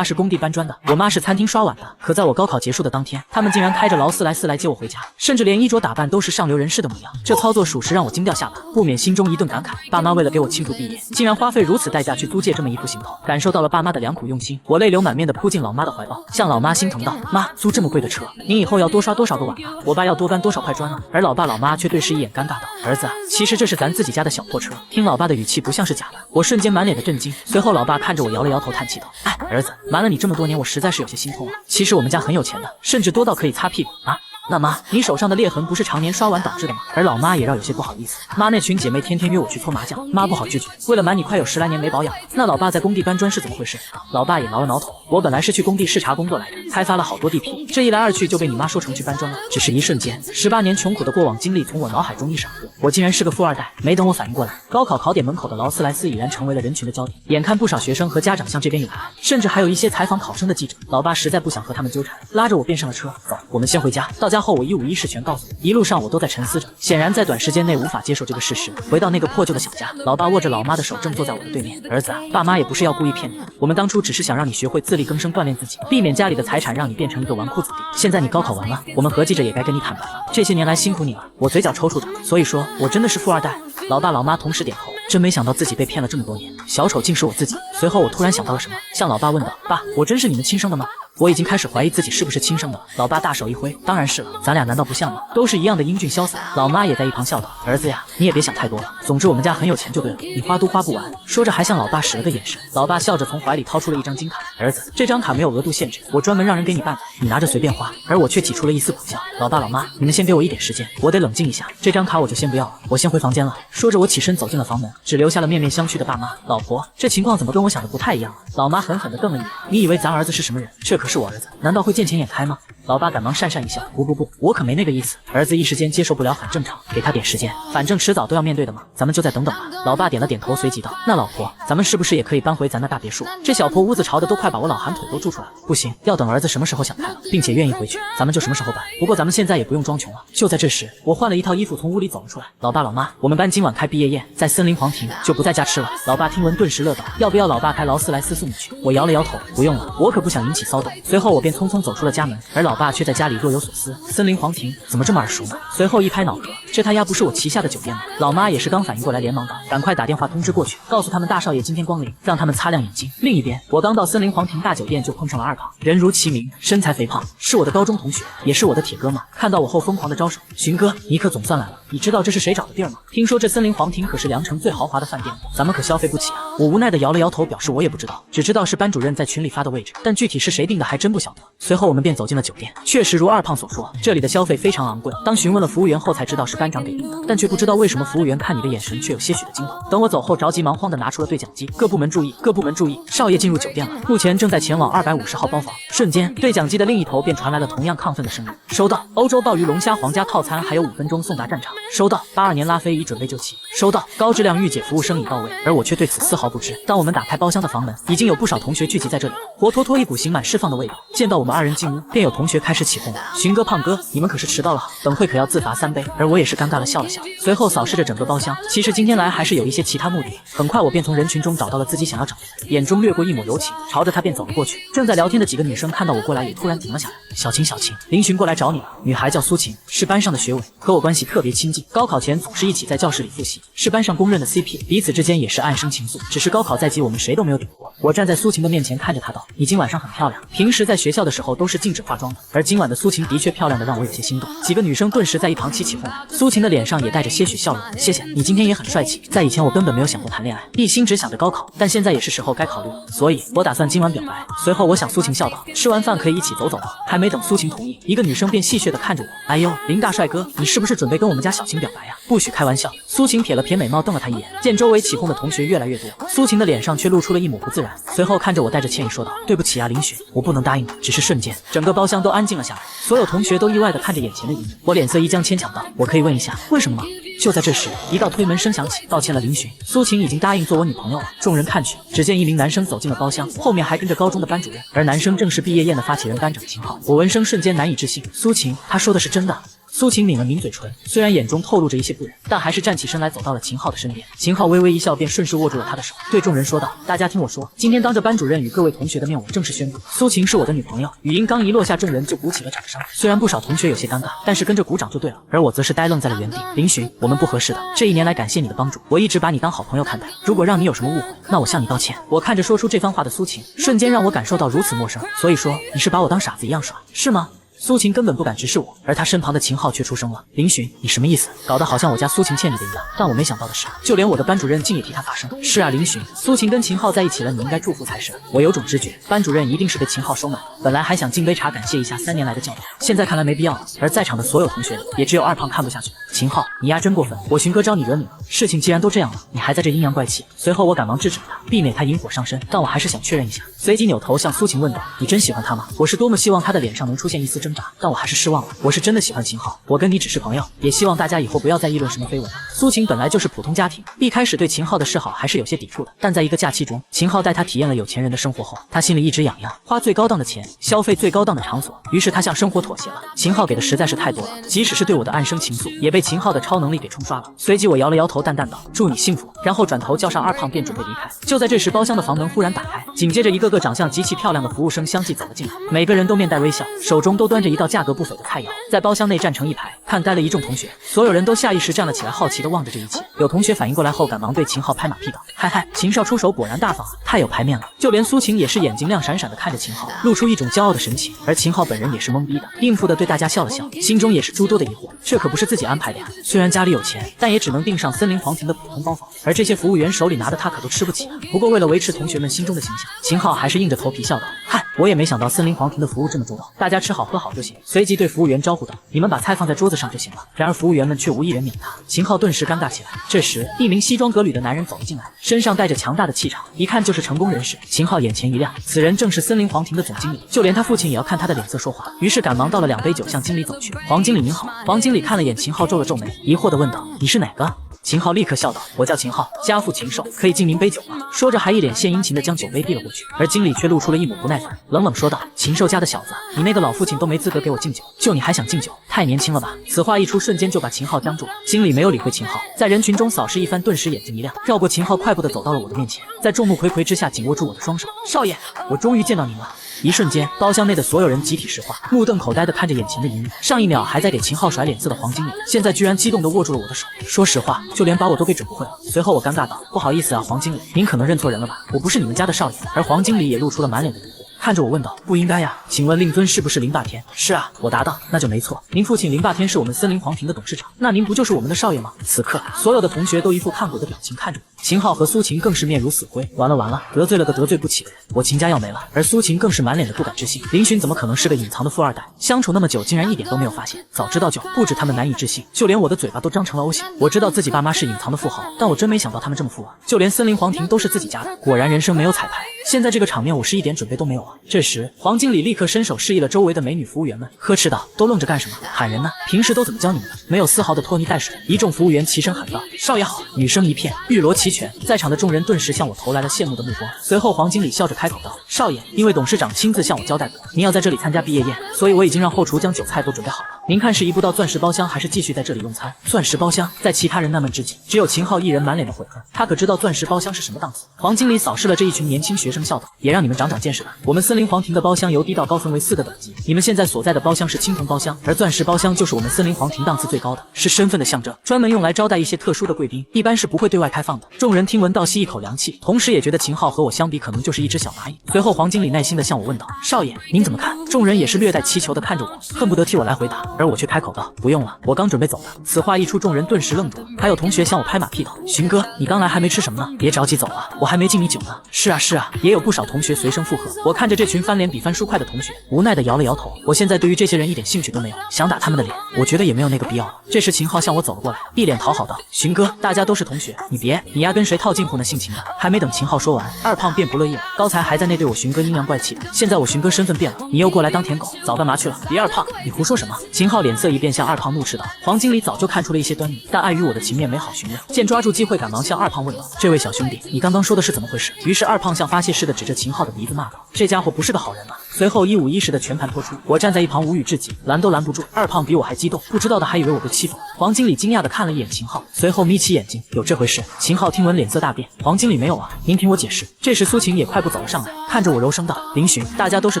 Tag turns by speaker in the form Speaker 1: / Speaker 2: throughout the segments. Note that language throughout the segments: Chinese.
Speaker 1: 爸是工地搬砖的，我妈是餐厅刷碗的。可在我高考结束的当天，他们竟然开着劳斯莱斯来接我回家，甚至连衣着打扮都是上流人士的模样。这操作属实让我惊掉下巴，不免心中一顿感慨。爸妈为了给我庆祝毕业，竟然花费如此代价去租借这么一副行头，感受到了爸妈的良苦用心。我泪流满面的扑进老妈的怀抱，向老妈心疼道：“妈，租这么贵的车，您以后要多刷多少个碗啊？我爸要多搬多少块砖啊？”而老爸老妈却对视一眼尴尬道：“儿子啊，其实这是咱自己家的小破车。”听老爸的语气不像是假的，我瞬间满脸的震惊。随后老爸看着我摇了摇头，叹气道：“哎，儿子，瞒了你这么多年，我实在是有些心痛啊。其实我们家很有钱的，甚至多到可以擦屁股啊。”那妈，你手上的裂痕不是常年刷碗导致的吗？而老妈也绕有些不好意思，妈那群姐妹天天约我去搓麻将，妈不好拒绝。为了瞒你快有10来年没保养了，那老爸在工地搬砖是怎么回事？老爸也挠了挠头，我本来是去工地视察工作来着，开发了好多地皮，这一来二去就被你妈说成去搬砖了。只是一瞬间，18年穷苦的过往经历从我脑海中一闪过，我竟然是个富二代。没等我反应过来，高考考点门口的劳斯莱斯已然成为了人群的焦点。眼看不少学生和家长向这边涌来，甚至还有一些采访考生的记者。老爸实在不想和他们纠缠，拉着我便上了车。走，我们先回家。到家后我一五一十全告诉你，一路上我都在沉思着，显然在短时间内无法接受这个事实。回到那个破旧的小家，老爸握着老妈的手正坐在我的对面。儿子啊，爸妈也不是要故意骗你的，我们当初只是想让你学会自力更生，锻炼自己，避免家里的财产让你变成一个纨绔子弟。现在你高考完了，我们合计着也该跟你坦白了，这些年来辛苦你了。我嘴角抽搐着，所以说我真的是富二代。老爸老妈同时点头，真没想到自己被骗了这么多年，小丑竟是我自己。随后我突然想到了什么，向老爸问道：“爸，我真是你们亲生的吗？”我已经开始怀疑自己是不是亲生的了。老爸大手一挥：“当然是了，咱俩难道不像吗？都是一样的英俊潇洒。”老妈也在一旁笑道：“儿子呀，你也别想太多了，总之我们家很有钱就对了，你花都花不完。”说着还向老爸使了个眼神。老爸笑着从怀里掏出了一张金卡：“儿子，这张卡没有额度限制，我专门让人给你办的，你拿着随便花。”而我却挤出了一丝苦笑：“老爸老妈，你们先给我一点时间，我得冷静一下，这张卡我就先不要了，我先回房间了。”说着我起身走进了房门，只留下了面面相觑的爸妈。老婆，这情况怎么跟我想的不太一样啊？老妈狠狠地瞪了一眼：“你以为咱儿子是什么人？这可是我儿子，难道会见钱眼开吗？”老爸赶忙讪讪一笑：“不，我可没那个意思。”儿子一时间接受不了，很正常，给他点时间，反正迟早都要面对的嘛，咱们就再等等吧。老爸点了点头，随即道：“那老婆，咱们是不是也可以搬回咱那大别墅？这小破屋子潮的都快把我老寒腿都住出来了。不行，要等儿子什么时候想开了，并且愿意回去，咱们就什么时候搬。不过咱们现在也不用装穷了。”就在这时，我换了一套衣服从屋里走了出来。老爸老妈，我们班今晚开毕业宴，在森林皇庭，就不在家吃了。老爸听闻顿时乐道：“要不要老爸开劳斯莱斯送你去？”我摇了摇头：“不用了，我可不想引起骚动。”随后我便匆匆走出了家门，而老爸却在家里若有所思。森林皇庭怎么这么耳熟呢？随后一拍脑壳，这他丫不是我旗下的酒店吗？老妈也是刚反应过来，连忙道：“赶快打电话通知过去，告诉他们大少爷今天光临，让他们擦亮眼睛。”另一边，我刚到森林皇庭大酒店就碰上了二胖，人如其名，身材肥胖，是我的高中同学，也是我的铁哥们。看到我后疯狂的招手：“寻哥，你可总算来了，你知道这是谁找的地儿吗？听说这森林皇庭可是良城最豪华的饭店，咱们可消费不起啊。”我无奈的摇了摇头，表示我也不知道，只知道是班主任在群里发的位置，但具体是谁定的还真不晓得。随后我们便走进了酒店，确实如二胖所说，这里的消费非常昂贵。当询问了服务员后才知道是班长给定的，但却不知道为什么服务员看你的眼神却有些许的惊慌。等我走后，着急忙慌的拿出了对讲机：“各部门注意，各部门注意，少爷进入酒店了，目前正在前往250号包房。”瞬间，对讲机的另一头便传来了同样亢奋的声音：“收到，欧洲鲍鱼龙虾皇家套餐还有5分钟送达战场。收到，82年拉菲已准备就绪。收到，高质量御姐服务生已到位。”而我却对此丝毫不知。当我们打开包厢的房门，已经有不少同学聚集在这里，活脱脱一股刑满释放的味道。见到我们二人进屋，便有同学开始起哄：“寻哥、胖哥，你们可是迟到了，等会可要自罚3杯。”而我也是尴尬的笑了笑，随后扫视着整个包厢。其实今天来还是有一些其他目的。很快我便从人群中找到了自己想要找的人，眼中掠过一抹柔情，朝着他便走了过去。正在聊天的几个女生看到我过来，也突然停了下来：“小晴，林寻过来找你了。”女孩叫苏晴，是班上的学委，和我关系特别亲近，高考前总是一起在教室里复习，是班上公认的 CP， 彼此之间也是暗生情愫。只是高考在即，我们谁都没有顶过。我站在苏晴的面前看着她道：“你今晚上很漂亮，平时在学校的时候都是禁止化妆的。”而今晚的苏晴的确漂亮的让我有些心动。几个女生顿时在一旁起哄，苏晴的脸上也带着些许笑容：“谢谢，你今天也很帅气。在以前我根本没有想过谈恋爱，一心只想着高考，但现在也是时候该考虑了，所以我打算今晚表白。”随后我向苏晴笑道：“吃完饭可以一起走走吗？”还没等苏晴同意，一个女生便戏谑地看着我：“哎呦，林大帅哥，你是不是准备跟我们家小晴表白呀？不许开玩笑！”苏晴撇了撇美貌，瞪了他一眼。见周围起哄的同学越来越多，苏晴的脸上却露出了一抹不自然，随后看着我带着歉意说道：“对不起啊，林雪，我不能答应你。”只是瞬间，整个包厢都安静了下来，所有同学都意外地看着眼前的一幕。我脸色一僵，牵强道：“我可以问一下为什么吗？”就在这时，一道推门声响起：“抱歉了，林寻，苏晴已经答应做我女朋友了。”众人看去，只见一名男生走进了包厢，后面还跟着高中的班主任，而男生正是毕业宴的发起人班长秦昊。我闻声瞬间难以置信：“苏晴，他说的是真的？”苏晴抿了抿嘴唇，虽然眼中透露着一些不忍，但还是站起身来走到了秦昊的身边。秦昊微微一笑，便顺势握住了他的手，对众人说道：“大家听我说，今天当着班主任与各位同学的面，我正式宣布，苏晴是我的女朋友。”语音刚一落下，众人就鼓起了掌声。虽然不少同学有些尴尬，但是跟着鼓掌就对了，而我则是呆愣在了原地。林寻，我们不合适的。这一年来，感谢你的帮助，我一直把你当好朋友看待。如果让你有什么误会，那我向你道歉。我看着说出这番话的苏晴，瞬间让我感受到如此陌生。所以说，你是把我当傻子一样耍，是吗？苏晴根本不敢直视我，而他身旁的秦昊却出声了：“林寻，你什么意思？搞得好像我家苏晴欠你的一样。”但我没想到的是，就连我的班主任竟也替他发声。是啊，林寻，苏晴跟秦昊在一起了，你应该祝福才是。我有种直觉，班主任一定是被秦昊收买了。本来还想敬杯茶感谢一下3年来的教导，现在看来没必要了。而在场的所有同学里，也只有二胖看不下去。秦昊，你丫真过分！我寻哥招你惹你了？事情既然都这样了，你还在这阴阳怪气。随后我赶忙制止了他，避免他引火上身。但我还是想确认一下，随即扭头向苏晴问道：“你真喜欢他吗？”我是多么希望他的脸上能出现一丝挣扎，但我还是失望了。我是真的喜欢秦昊，我跟你只是朋友，也希望大家以后不要再议论什么绯闻。苏晴本来就是普通家庭，一开始对秦昊的示好还是有些抵触的，但在一个假期中，秦昊带他体验了有钱人的生活后，他心里一直痒痒，花最高档的钱，消费最高档的场所，于是他向生活妥协了。秦昊给的实在是太多了，即使是对我的暗生情愫，也被秦昊的超能力给冲刷了。随即我摇了摇头，淡淡道：“祝你幸福。”然后转头叫上二胖，便准备离开。就在这时，包厢的房门忽然打开，紧接着一个个长相极其漂亮的服务生相继走了进来，每个人都面带微笑，手中都端着一道价格不菲的菜肴，在包厢内站成一排，看呆了一众同学，所有人都下意识站了起来，好奇地望着这一切。有同学反应过来后，赶忙对秦昊拍马屁道：“嗨嗨，秦少出手果然大方啊，太有排面了。”就连苏晴也是眼睛亮闪闪地看着秦昊，露出一种骄傲的神情。而秦昊本人也是懵逼的，应付地对大家笑了笑，心中也是诸多的疑惑，这可不是自己安排的呀。虽然家里有钱，但也只能订上森林皇庭的普通包房，而这些服务员手里拿的他可都吃不起啊。不过为了维持同学们心中的形象，秦昊还是硬着头皮笑道：“嗨，我也没想到森林皇庭的服务这么周到，大家吃好喝好就行。”随即对服务员招呼道：“你们把菜放在桌子上就行了。”然而服务员们却无一人免他，秦昊顿时尴尬起来。这时，一名西装革履的男人走了进来，身上带着强大的气场，一看就是成功人士。秦昊眼前一亮，此人正是森林皇庭的总经理，就连他父亲也要看他的脸色说话，于是赶忙倒了2杯酒向经理走去。“黄经理您好。”黄经理看了眼秦昊，皱了皱眉，疑惑地问道：“你是哪个？”秦昊立刻笑道：“我叫秦昊，家父禽兽，可以敬您杯酒吗？”说着还一脸献殷勤地将酒杯递了过去，而经理却露出了一抹不耐烦，冷冷说道：“禽兽家的小子，你那个老父亲都没资格给我敬酒，就你还想敬酒？太年轻了吧！”此话一出，瞬间就把秦昊僵住了。经理没有理会秦昊，在人群中扫视一番，顿时眼睛一亮，绕过秦昊，快步地走到了我的面前，在众目睽睽之下紧握住我的双手：“少爷，我终于见到您了。”一瞬间，包厢内的所有人集体石化，目瞪口呆地看着眼前的一幕。上一秒还在给秦昊甩脸色的黄经理，现在居然激动地握住了我的手。说实话，就连把我都给整不会了。随后我尴尬道：“不好意思啊，黄经理，您可能认错人了吧？我不是你们家的少爷。”而黄经理也露出了满脸的疑惑，看着我问道：“不应该呀，请问令尊是不是林霸天？”“是啊。”我答道。“那就没错，您父亲林霸天是我们森林皇庭的董事长，那您不就是我们的少爷吗？”此刻，所有的同学都一副看鬼的表情看着我。秦昊和苏晴更是面如死灰，完了完了，得罪了个得罪不起的人，我秦家要没了。而苏晴更是满脸的不敢置信，林寻怎么可能是个隐藏的富二代？相处那么久，竟然一点都没有发现，早知道就不止他们难以置信，就连我的嘴巴都张成了 O 型。我知道自己爸妈是隐藏的富豪，但我真没想到他们这么富啊！就连森林皇庭都是自己家的，果然人生没有彩排。现在这个场面，我是一点准备都没有啊！这时，黄经理立刻伸手示意了周围的美女服务员们，呵斥道：“都愣着干什么？喊人呢！平时都怎么教你们的？没有丝毫的拖泥带水。”一众服务员齐声喊道：“少爷好！”女生一片，玉罗齐全，在场的众人顿时向我投来了羡慕的目光。随后，黄经理笑着开口道：“少爷，因为董事长亲自向我交代过，您要在这里参加毕业宴，所以我已经让后厨将酒菜都准备好了。您看是移步到钻石包厢，还是继续在这里用餐？”钻石包厢，在其他人纳闷之际，只有秦昊一人满脸的悔恨，他可知道钻石包厢是什么档次。黄经理扫视了这一群年轻学生，笑道：“也让你们长长见识吧。我们森林皇庭的包厢由低到高分为4个等级，你们现在所在的包厢是青铜包厢，而钻石包厢就是我们森林皇庭档次最高的，是身份的象征，专门用来招待一些特殊的贵宾，一般是不会对外开放的。”众人听闻倒吸一口凉气，同时也觉得秦昊和我相比，可能就是一只小蚂蚁。随后，黄经理耐心地向我问道：“少爷，您怎么看？”众人也是略带祈求地看着我，恨不得替我来回答，而我却开口道：“不用了，我刚准备走的。”此话一出，众人顿时愣住了，还有同学向我拍马屁道：“寻哥，你刚来还没吃什么呢？别着急走了，我还没敬你酒呢。”是啊是啊，也有不少同学随声附和。我看着这群翻脸比翻书快的同学，无奈地摇了摇头。我现在对于这些人一点兴趣都没有，想打他们的脸，我觉得也没有那个必要了。这时秦昊向我走了过来，一脸讨好道：“寻哥，大家都是同学，你丫跟谁套近乎呢？性情的。”还没等秦昊说完，二胖便不乐意了，高才还在那对我寻哥阴阳怪气的，现在我寻哥身份变了，你又过来当舔狗，早干嘛去了？别二胖，你胡说什么？秦浩脸色一变，向二胖怒斥道。黄经理早就看出了一些端倪，但碍于我的情面没好询问，见抓住机会，赶忙向二胖问道：“这位小兄弟，你刚刚说的是怎么回事？”于是二胖像发泄似的指着秦昊的鼻子骂道：“这家伙不是个好人嘛！”随后一五一十的全盘托出，我站在一旁无语至极，拦都拦不住。二胖比我还激动，不知道的还以为我被欺负。黄经理惊讶的看了一眼秦昊，随后眯起眼睛：“有这回事？”秦昊听闻脸色大变，黄经理没有啊，您听我解释。这时苏晴也快步走了上来，看着我柔声道：“林寻，大家都是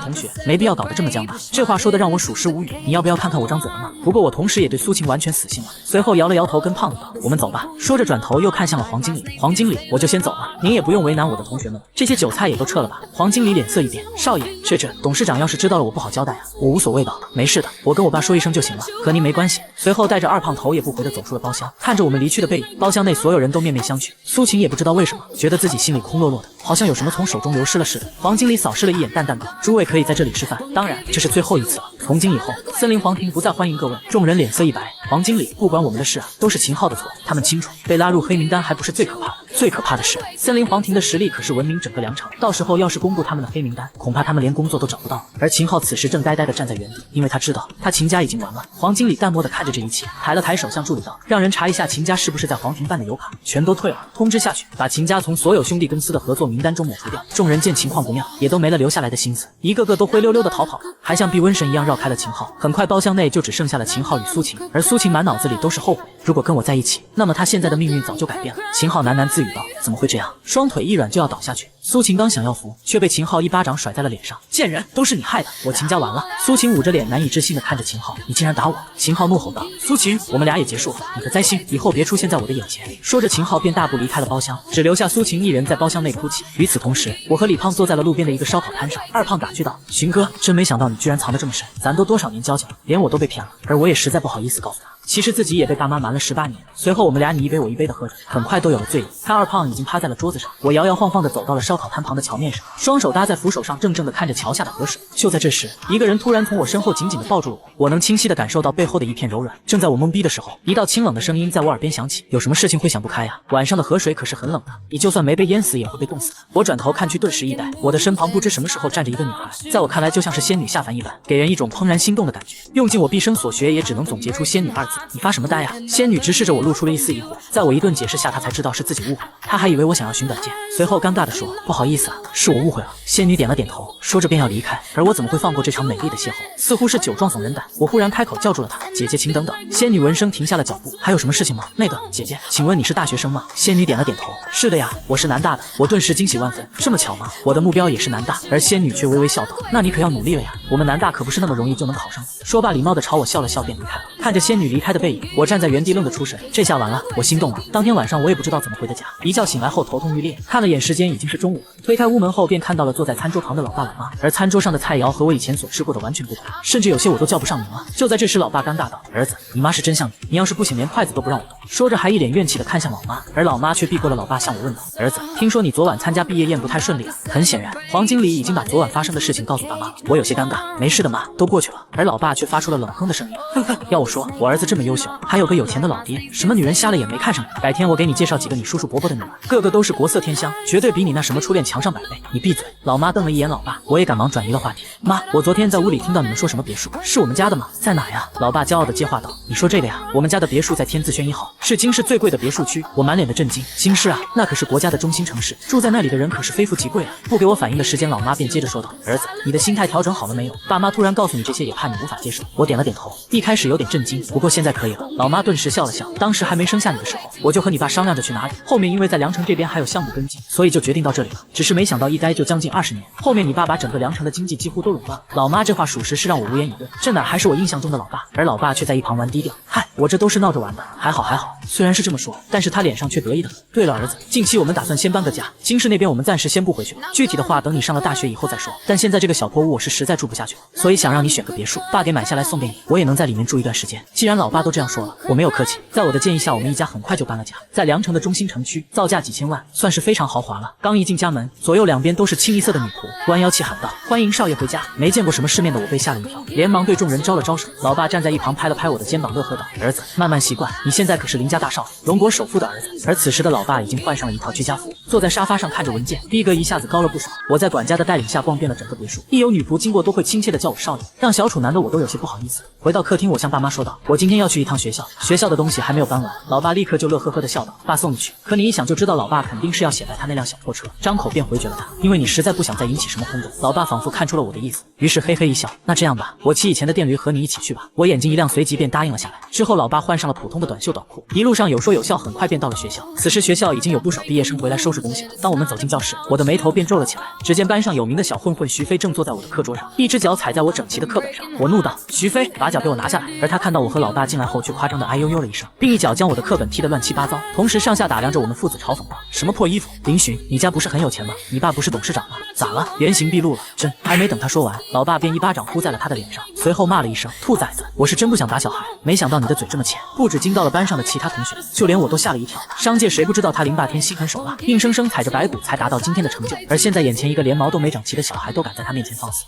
Speaker 1: 同学，没必要搞得这么僵吧？”这话说的让我属实无语，你要不要看看我张嘴了吗？不过我同时也对苏晴完全死心了，随后摇了摇头，跟胖子道：“我们走吧。”说着转头又看向了黄经理：“黄经理，我就先走了，您也不用为难我的同学们了，这些韭菜也都撤了吧？”黄经理脸色一变：“少爷，这董事长要是知道了我不好交代啊。”我无所谓道：“没事的，我跟我爸说一声就行了，和您没关系。”随后带着二胖头也不回的走出了包厢，看着我们离去的背影，包厢内所有人都面面相觑。苏晴也不知道为什么，觉得自己心里空落落的，好像有什么从手中流失了似的。黄经理扫视了一眼，淡淡道：“诸位可以在这里吃饭，当然这是最后一次了。从今以后，森林皇庭不再欢迎各位。”众人脸色一白。黄经理，不管我们的事啊，都是秦昊的错，他们清楚，被拉入黑名单还不是最可怕的，最可怕的是森林皇庭的实力可是闻名整个良城，到时候要是公布他们的黑名单，恐怕他们连工作都找不到。而秦昊此时正呆呆地站在原地，因为他知道他秦家已经完了。黄经理淡漠地看着这一切，抬了抬手向助理道：“让人查一下秦家是不是在皇庭办的油卡，全都退了，通知下去，把秦家从所有兄弟公司的合作名单中抹除掉。”众人见情况不妙，也都没了留下来的心思，一个个都灰溜溜地逃跑了，还像避瘟神一样绕开了秦昊。很快包厢内就只剩下了秦昊与苏晴，而苏晴满脑子里都是后悔，如果跟我在一起，那么他现在的命运早就改变了。秦昊喃喃自语道：“怎么会这样？”双腿一软就要倒下去。苏晴刚想要扶，却被秦昊一巴掌甩在了脸上：“贱人，都是你害的，我秦家完了！”苏晴捂着脸难以置信地看着秦昊：“你竟然打我！”秦昊怒吼道：“苏晴，我们俩也结束了，你个灾星，以后别出现在我的眼前！”说着秦昊便大步离开了包厢，只留下苏晴一人在包厢内哭泣。与此同时，我和李胖坐在了路边的一个烧烤摊上。二胖打趣道：“寻哥，真没想到你居然藏得这么深，咱都多少年交情了，连我都被骗了。”而我也实在不好意思告诉他，其实自己也被爸妈瞒了18年。随后我们俩你一杯我一杯的喝着，很快都有了醉意。看二胖已经趴在了桌子上，我摇摇晃晃地走到了烧烤摊旁的桥面上，双手搭在扶手上，怔怔地看着桥下的河水。就在这时，一个人突然从我身后紧紧地抱住了我，我能清晰地感受到背后的一片柔软。正在我懵逼的时候，一道清冷的声音在我耳边响起：“有什么事情会想不开呀？晚上的河水可是很冷的，你就算没被淹死也会被冻死的。”我转头看去，顿时一呆，我的身旁不知什么时候站着一个女孩，在我看来就像是仙女下凡一般，给人一种怦然心动的感觉。用尽我毕生所学，也只能总结出仙女2字。你发什么呆呀？仙女直视着我，露出了一丝疑惑。在我一顿解释下，她才知道是自己误会了，她还以为我想要寻短见，随后尴尬地说：“不好意思啊，是我误会了。”仙女点了点头，说着便要离开。而我怎么会放过这场美丽的邂逅？似乎是酒壮怂人胆，我忽然开口叫住了她：“姐姐，请等等。”仙女闻声停下了脚步：“还有什么事情吗？”“那个，姐姐，请问你是大学生吗？”仙女点了点头：“是的呀，我是南大的。”我顿时惊喜万分，这么巧吗？我的目标也是南大。而仙女却微微笑道：“那你可要努力了呀，我们南大可不是那么容易就能考上的。”说罢礼貌地朝我笑了笑，便离开了。看着仙女离开的背影，我站在原地愣得出神。这下完了，我心动了。当天晚上我也不知道怎么回的家，一觉醒来后头痛欲裂，看了眼时间已经是中午了。推开屋门后便看到了坐在餐桌旁的老爸老妈，而餐桌上的菜肴和我以前所吃过的完全不同，甚至有些我都叫不上名了。就在这时，老爸尴尬道：“儿子，你妈是真像你，你要是不行连筷子都不让我动。”说着还一脸怨气地看向老妈，而老妈却避过了老爸，向我问道：“儿子，听说你昨晚参加毕业宴不太顺利啊？”很显然，黄经理已经把昨晚发生的事情告诉爸妈。我有些尴尬：“没事的妈，都过去了。”而老爸却发出了冷哼的声音：“哼哼，要我说，我儿子这么优秀，还有个有钱的老爹，什么女人瞎了眼没看上你？改天我给你介绍几个你叔叔伯伯的女儿，个个都是国色天香，绝对比你那什么初恋强上100倍。”你闭嘴！老妈瞪了一眼老爸，我也赶忙转移了话题：“妈，我昨天在屋里听到你们说什么别墅，是我们家的吗？在哪呀？”老爸骄傲地接话道：“你说这个呀，我们家的别墅在天字轩1号，是京市最贵的别墅区。”我满脸的震惊：“京市啊，那可是国家的中心城市，住在那里的人可是非富即贵啊！”不给我反应的时间，老妈便接着说道：“儿子，你的心态调整好了没有？爸妈突然告诉你这些，也怕你无法接受。”我点了点头，一开始有点震惊，不过现在可以了。老妈顿时笑了笑：“当时还没生下你的时候，我就和你爸商量着去哪里，后面因为在梁城这边还有项目跟进，所以就决定到这里了。只是没想到一待就将近20年，后面你爸把整个梁城的经济几乎都垄断了。”老妈这话属实是让我无言以对，这哪还是我印象中的老爸？而老爸却在一旁玩低调：“嗨，我这都是闹着玩的，还好还好。”虽然是这么说，但是他脸上却得意的很。对了，儿子，近期我们打算先搬个家，京市那边我们暂时先不回去了，具体的话等你上了大学以后再说。但现在这个小破屋我是实在住不下去了，所以想让你选个别墅，爸给买下来送给你，我也能在里面住一段时间。既然老爸都这样说了，我没有客气。在我的建议下，我们一家很快就搬了家，在梁城的中心城区，造价几千万，算是非常豪华了。刚一进家门，左右两边都是清一色的女仆，弯腰气喊道：“欢迎少爷回家！”没见过什么世面的我被吓了一跳，连忙对众人招了招手。老爸站在一旁拍了拍我的肩膀，乐呵道：“儿子，慢慢习惯，你现在可是林家大少爷，龙国首富的儿子。”而此时的老爸已经换上了一套居家服，坐在沙发上看着文件，逼格一下子高了不少。我在管家的带领下逛遍了整个别墅，一有女仆经过都会亲切的叫我少爷，让小楚男的我都有些不好意思。回到客厅，我向爸妈说道，我今天要去一趟学校，学校的东西还没有搬完。老爸立刻就乐呵呵的笑道，爸送你去。可你一想就知道老爸肯定是要显摆他那辆小破车，张口便回绝了他，因为你实在不想再引起什么轰动。老爸仿佛看出了我的意思，于是嘿嘿一笑，那这样吧，我骑以前的电驴和你一起去吧。我眼睛一亮，随即便答应了下来。之后老爸换上了普通的短袖短裤，一路上有说有笑，很快便到了学校。此时学校已经有不少毕业生回来收拾东西了。当我们走进教室，我的眉头便皱了起来。只见班上有名的小混混徐飞正坐在我的课桌上，一只脚踩在我整齐的课本上。我怒道，徐飞，把脚给我拿下来。而他看到我和老爸进来后，却夸张的哎呦呦了一声，并一脚将我的课本踢得乱七八糟，同时上下打量着我们父子，嘲讽道，什么破衣服？林寻，你家不是很有钱吗？你爸不是董事长吗？咋了？原形毕露了。真还没等他说完，老爸便一巴掌呼在了他的脸上，随后骂了一声，兔崽子，我是真不想打小孩，没想到你的嘴这么浅。不止惊到了班上的其他同学，就连我都吓了一跳。商界谁不知道他林霸天心狠手辣，硬生生踩着白骨才达到今天的成就，而现在眼前一个连毛都没长齐的小孩都敢在他面前放肆。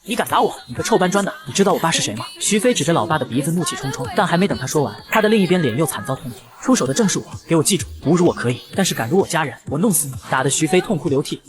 Speaker 1: 你敢打我，你个臭搬砖的！你知道我爸是谁吗？徐飞指着老爸的鼻子怒气冲冲，但还没等他说完，他的另一边脸又惨遭痛击。出手的正是我，给我记住，侮辱我可以，但是敢辱我家人，我弄死你！打得徐飞痛哭流涕。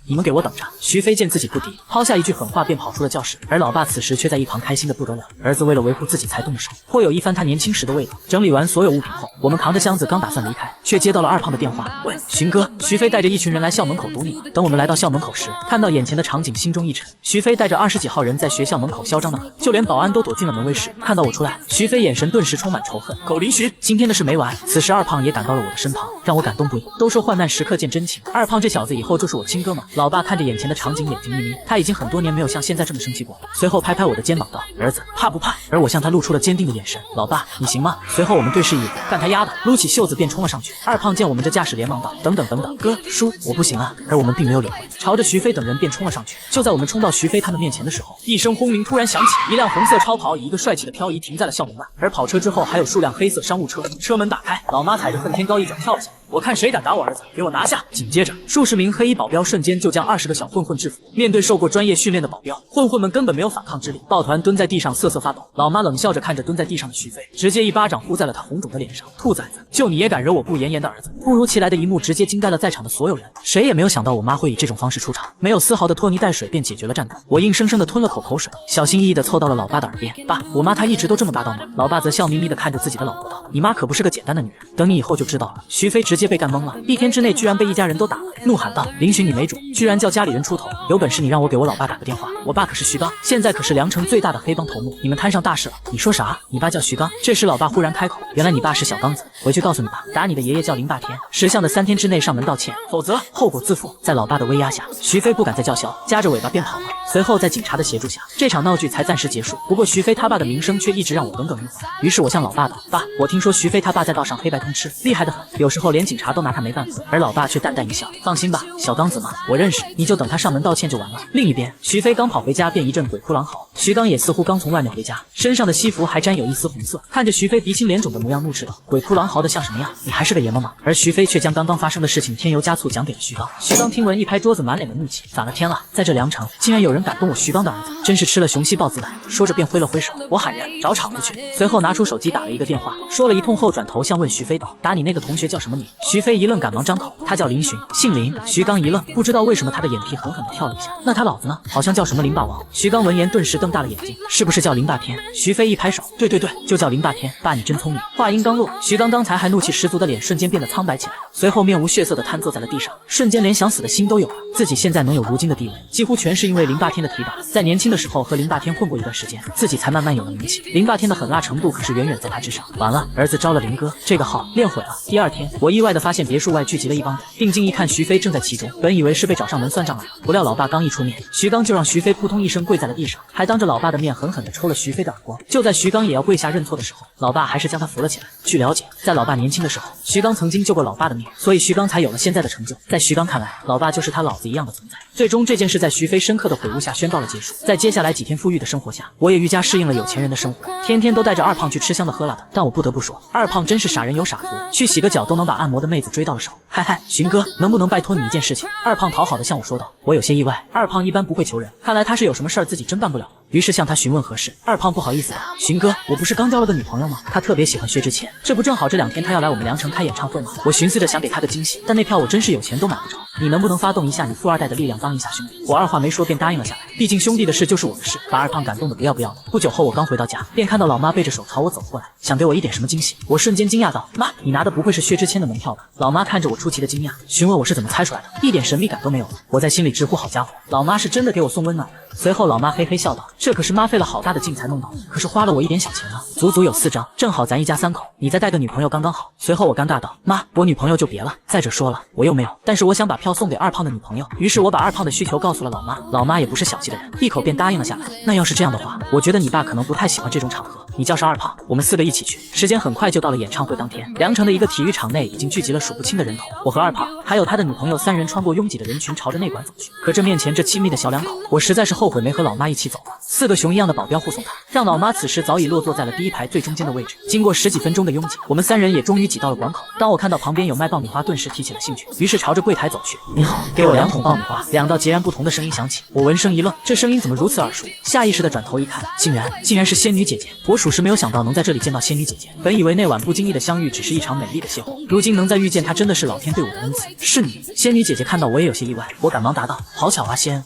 Speaker 1: 你们给我等着！徐飞见自己不敌，抛下一句狠话便跑出了教室，而老爸此时却在一旁开心的不得了。儿子为了维护自己才动的手，颇有一番他年轻时的味道。整理完所有物品后，我们扛着箱子刚打算离开，却接到了二胖的电话。喂，寻哥，徐飞带着一群人来校门口堵你了。等我们来到校门口时，看到眼前的场景，心中一沉。徐飞带着20几号人在学校门口嚣张的很，就连保安都躲进了门卫室。看到我出来，徐飞眼神顿时充满仇恨。狗林徐，今天的事没完！此时二胖也赶到了我的身旁，让我感动不已。都说患难时刻见真情，二胖这小子以后就是我亲哥们。老爸看着眼前的场景，眼睛眯眯，他已经很多年没有像现在这么生气过了。随后拍拍我的肩膀道，儿子怕不怕？而我向他露出了坚定的眼神，老爸你行吗？随后我们对视一眼，干他丫的，撸起袖子便冲了上去。二胖见我们这架势，连忙道，等等，哥叔我不行啊。而我们并没有理会，朝着徐飞等人便冲了上去。就在我们冲到徐飞他们面前的时候，一声轰鸣突然响起，一辆红色超跑以一个帅气的漂移停在了校门外，而跑车之后还有数辆黑色商务车。车门打开，老妈踩着恨天高一脚跳了下来，我看谁敢打我儿子，给我拿下！紧接着数十名黑衣保镖瞬间就将20个小混混制服。面对受过专业训练的保镖，混混们根本没有反抗之力，抱团蹲在地上瑟瑟发抖。老妈冷笑着看着蹲在地上的徐飞，直接一巴掌呼在了他红肿的脸上。兔崽子，就你也敢惹我不严严的儿子！突如其来的一幕直接惊呆了在场的所有人，谁也没有想到我妈会以这种方式出场，没有丝毫的拖泥带水便解决了战斗。我硬生生的吞了口水，小心翼翼的凑到了老爸的耳边，爸，我妈她一直都这么霸道吗？老爸则笑眯眯的看着自己的老婆道，你妈可不是个简单的女人，等你以后就知道了。徐飞直接被干懵了，一天之内居然被一家人都打了，怒喊道，林寻你没种，居然叫家里人出头，有本事你让我给我老爸打个电话，我爸可是徐刚，现在可是梁城最大的黑帮头目，你们摊上大事了。你说啥？你爸叫徐刚？这时老爸忽然开口，原来你爸是小刚子，回去告诉你爸，打你的爷爷叫林霸天，识相的3天之内上门道歉，否则后果自负。在老爸的威压下，徐飞不敢再叫嚣，夹着尾巴便跑了。随后在警察的协助下，这场闹剧才暂时结束。不过徐飞他爸的名声却一直让我耿耿于怀，于是我向老爸道，爸，我听说徐飞他爸在道上黑白通吃，厉害得很，有时候连警察都拿他没办法。而老爸却淡淡一笑，放心吧，小刚子嘛，我认识，你就等他上门道歉就完了。另一边，徐飞刚跑回家便一阵鬼哭狼嚎，徐刚也似乎刚从外面回家，身上的西服还沾有一丝红色，看着徐飞鼻青脸肿的模样，怒斥道，鬼哭狼嚎的像什么样？你还是个爷们吗？而徐飞却将刚刚发生的事情添油加醋讲给了徐刚。徐刚听闻一拍桌子，满脸的怒气，咋了天了，在这梁城竟然有人敢动我徐刚的儿子，真是吃了雄心豹子胆。说着便挥了挥手，我喊人找场子去。随后拿出手机打了一个电话，说了一通后转头向问徐飞道，打你那个同学叫什么名？徐飞一愣，赶忙张口，他叫林寻，姓林。徐刚一愣，不知道为什么他的眼皮狠狠地跳了一下，那他老子呢？好像叫什么林霸王。徐刚闻言顿时瞪大了眼睛，是不是叫林霸天？徐飞一拍手，对，就叫林霸天。爸你真聪明。话音刚落，徐刚刚才还怒气十足的脸瞬间变得苍白起来，随后面无血色的瘫坐在了地上，瞬间连想死的心都有了。自己现在能有如今的地位，几乎全是因为林霸天的提拔。在年轻的时候和林霸天混过一段时间，自己才慢慢有了名气。林霸天的狠辣程度可是远远在他之上。完了，儿子招了林哥，这个号练毁了。第二天，我意外的发现别墅外聚集了一帮人，定睛一看，徐飞正在其中。本以为是被找上门算账了，不料老爸刚一出面，徐刚就让徐飞扑通一声跪在了地上，还当着老爸的面狠狠地抽了徐飞的耳光。就在徐刚也要跪下认错的时候，老爸还是将他扶了起来。据了解，在老爸年轻的时候，徐刚曾经救过老爸的命，所以徐刚才有了现在的成就。在徐刚看来，老爸就是他老子一样的存在。最终这件事在徐飞深刻的悔悟下宣告了结束。在接下来几天富裕的生活下，我也愈加适应了有钱人的生活，天天都带着二胖去吃香的喝辣的。但我不得不说，二胖真是傻人有傻福，去洗个脚都能把按摩的妹子追到了手。嗨，寻哥，能不能拜托你一件事情？二胖讨好的向我说道。我有些意外，二胖一般不会求人，看来他是有什么事儿自己真办不了了。于是向他询问何事。二胖不好意思啊，寻哥，我不是刚交了个女朋友吗？她特别喜欢薛之谦，这不正好这2天她要来我们梁城开演唱会吗？我寻思着想给她个惊喜，但那票我真是有钱都买不着。你能不能发动一下你富二代的力量帮一下兄弟？我二话没说便答应了下来，毕竟兄弟的事就是我的事，把二胖感动得不要不要的。不久后我刚回到家，便看到老妈背着手朝我走过来，想给我一点什么惊喜。我瞬间惊讶道：妈，你拿的不会是薛之谦的门票吧？老妈看着我出奇的惊讶，询问我是怎么猜出来的，一点神秘感都没有。我在心里直呼好家伙，老妈是真的给我送温暖了。随后老妈嘿嘿笑道：这可是妈费了好大的劲才弄到的，可是花了我一点小钱啊，足足有4张，正好咱一家3口，你再带个女朋友刚刚好。随后我尴尬道：妈，我女朋友就别了，再者说了我又没有，但是我想把票送给二胖的女朋友。于是我把二胖的需求告诉了老妈，老妈也不是小气的人，一口便答应了下来。那要是这样的话，我觉得你爸可能不太喜欢这种场合，你叫上二胖，我们4个一起去。时间很快就到了演唱会当天，梁城的一个体育场内已经聚集了数不清的人头，我和二胖还有他的女朋友3人穿过拥挤的人群朝着内馆走去。可这面前这亲密的小两口，我实在是后悔没和老妈一起走了。4个熊一样的保镖护送他，让老妈此时早已落座在了第1排最中间的位置。经过10几分钟的拥挤，我们3人也终于挤到了馆口。当我看到旁边有卖爆米花，顿时提起了兴趣，于是朝着柜台走去。您好，给我2桶爆米花。2道截然不同的声音响起，我闻声一愣，这声音怎么如此耳熟？下意识的转头一看，竟然是仙女姐姐。我属实没有想到能在这里见到仙女姐姐，本以为那晚不经意的相遇只是一场美丽的邂逅，如今能再遇见她，真的是老天对我的恩赐。是你，仙女姐姐看到我也有些意外，我赶忙答道：好巧啊，仙。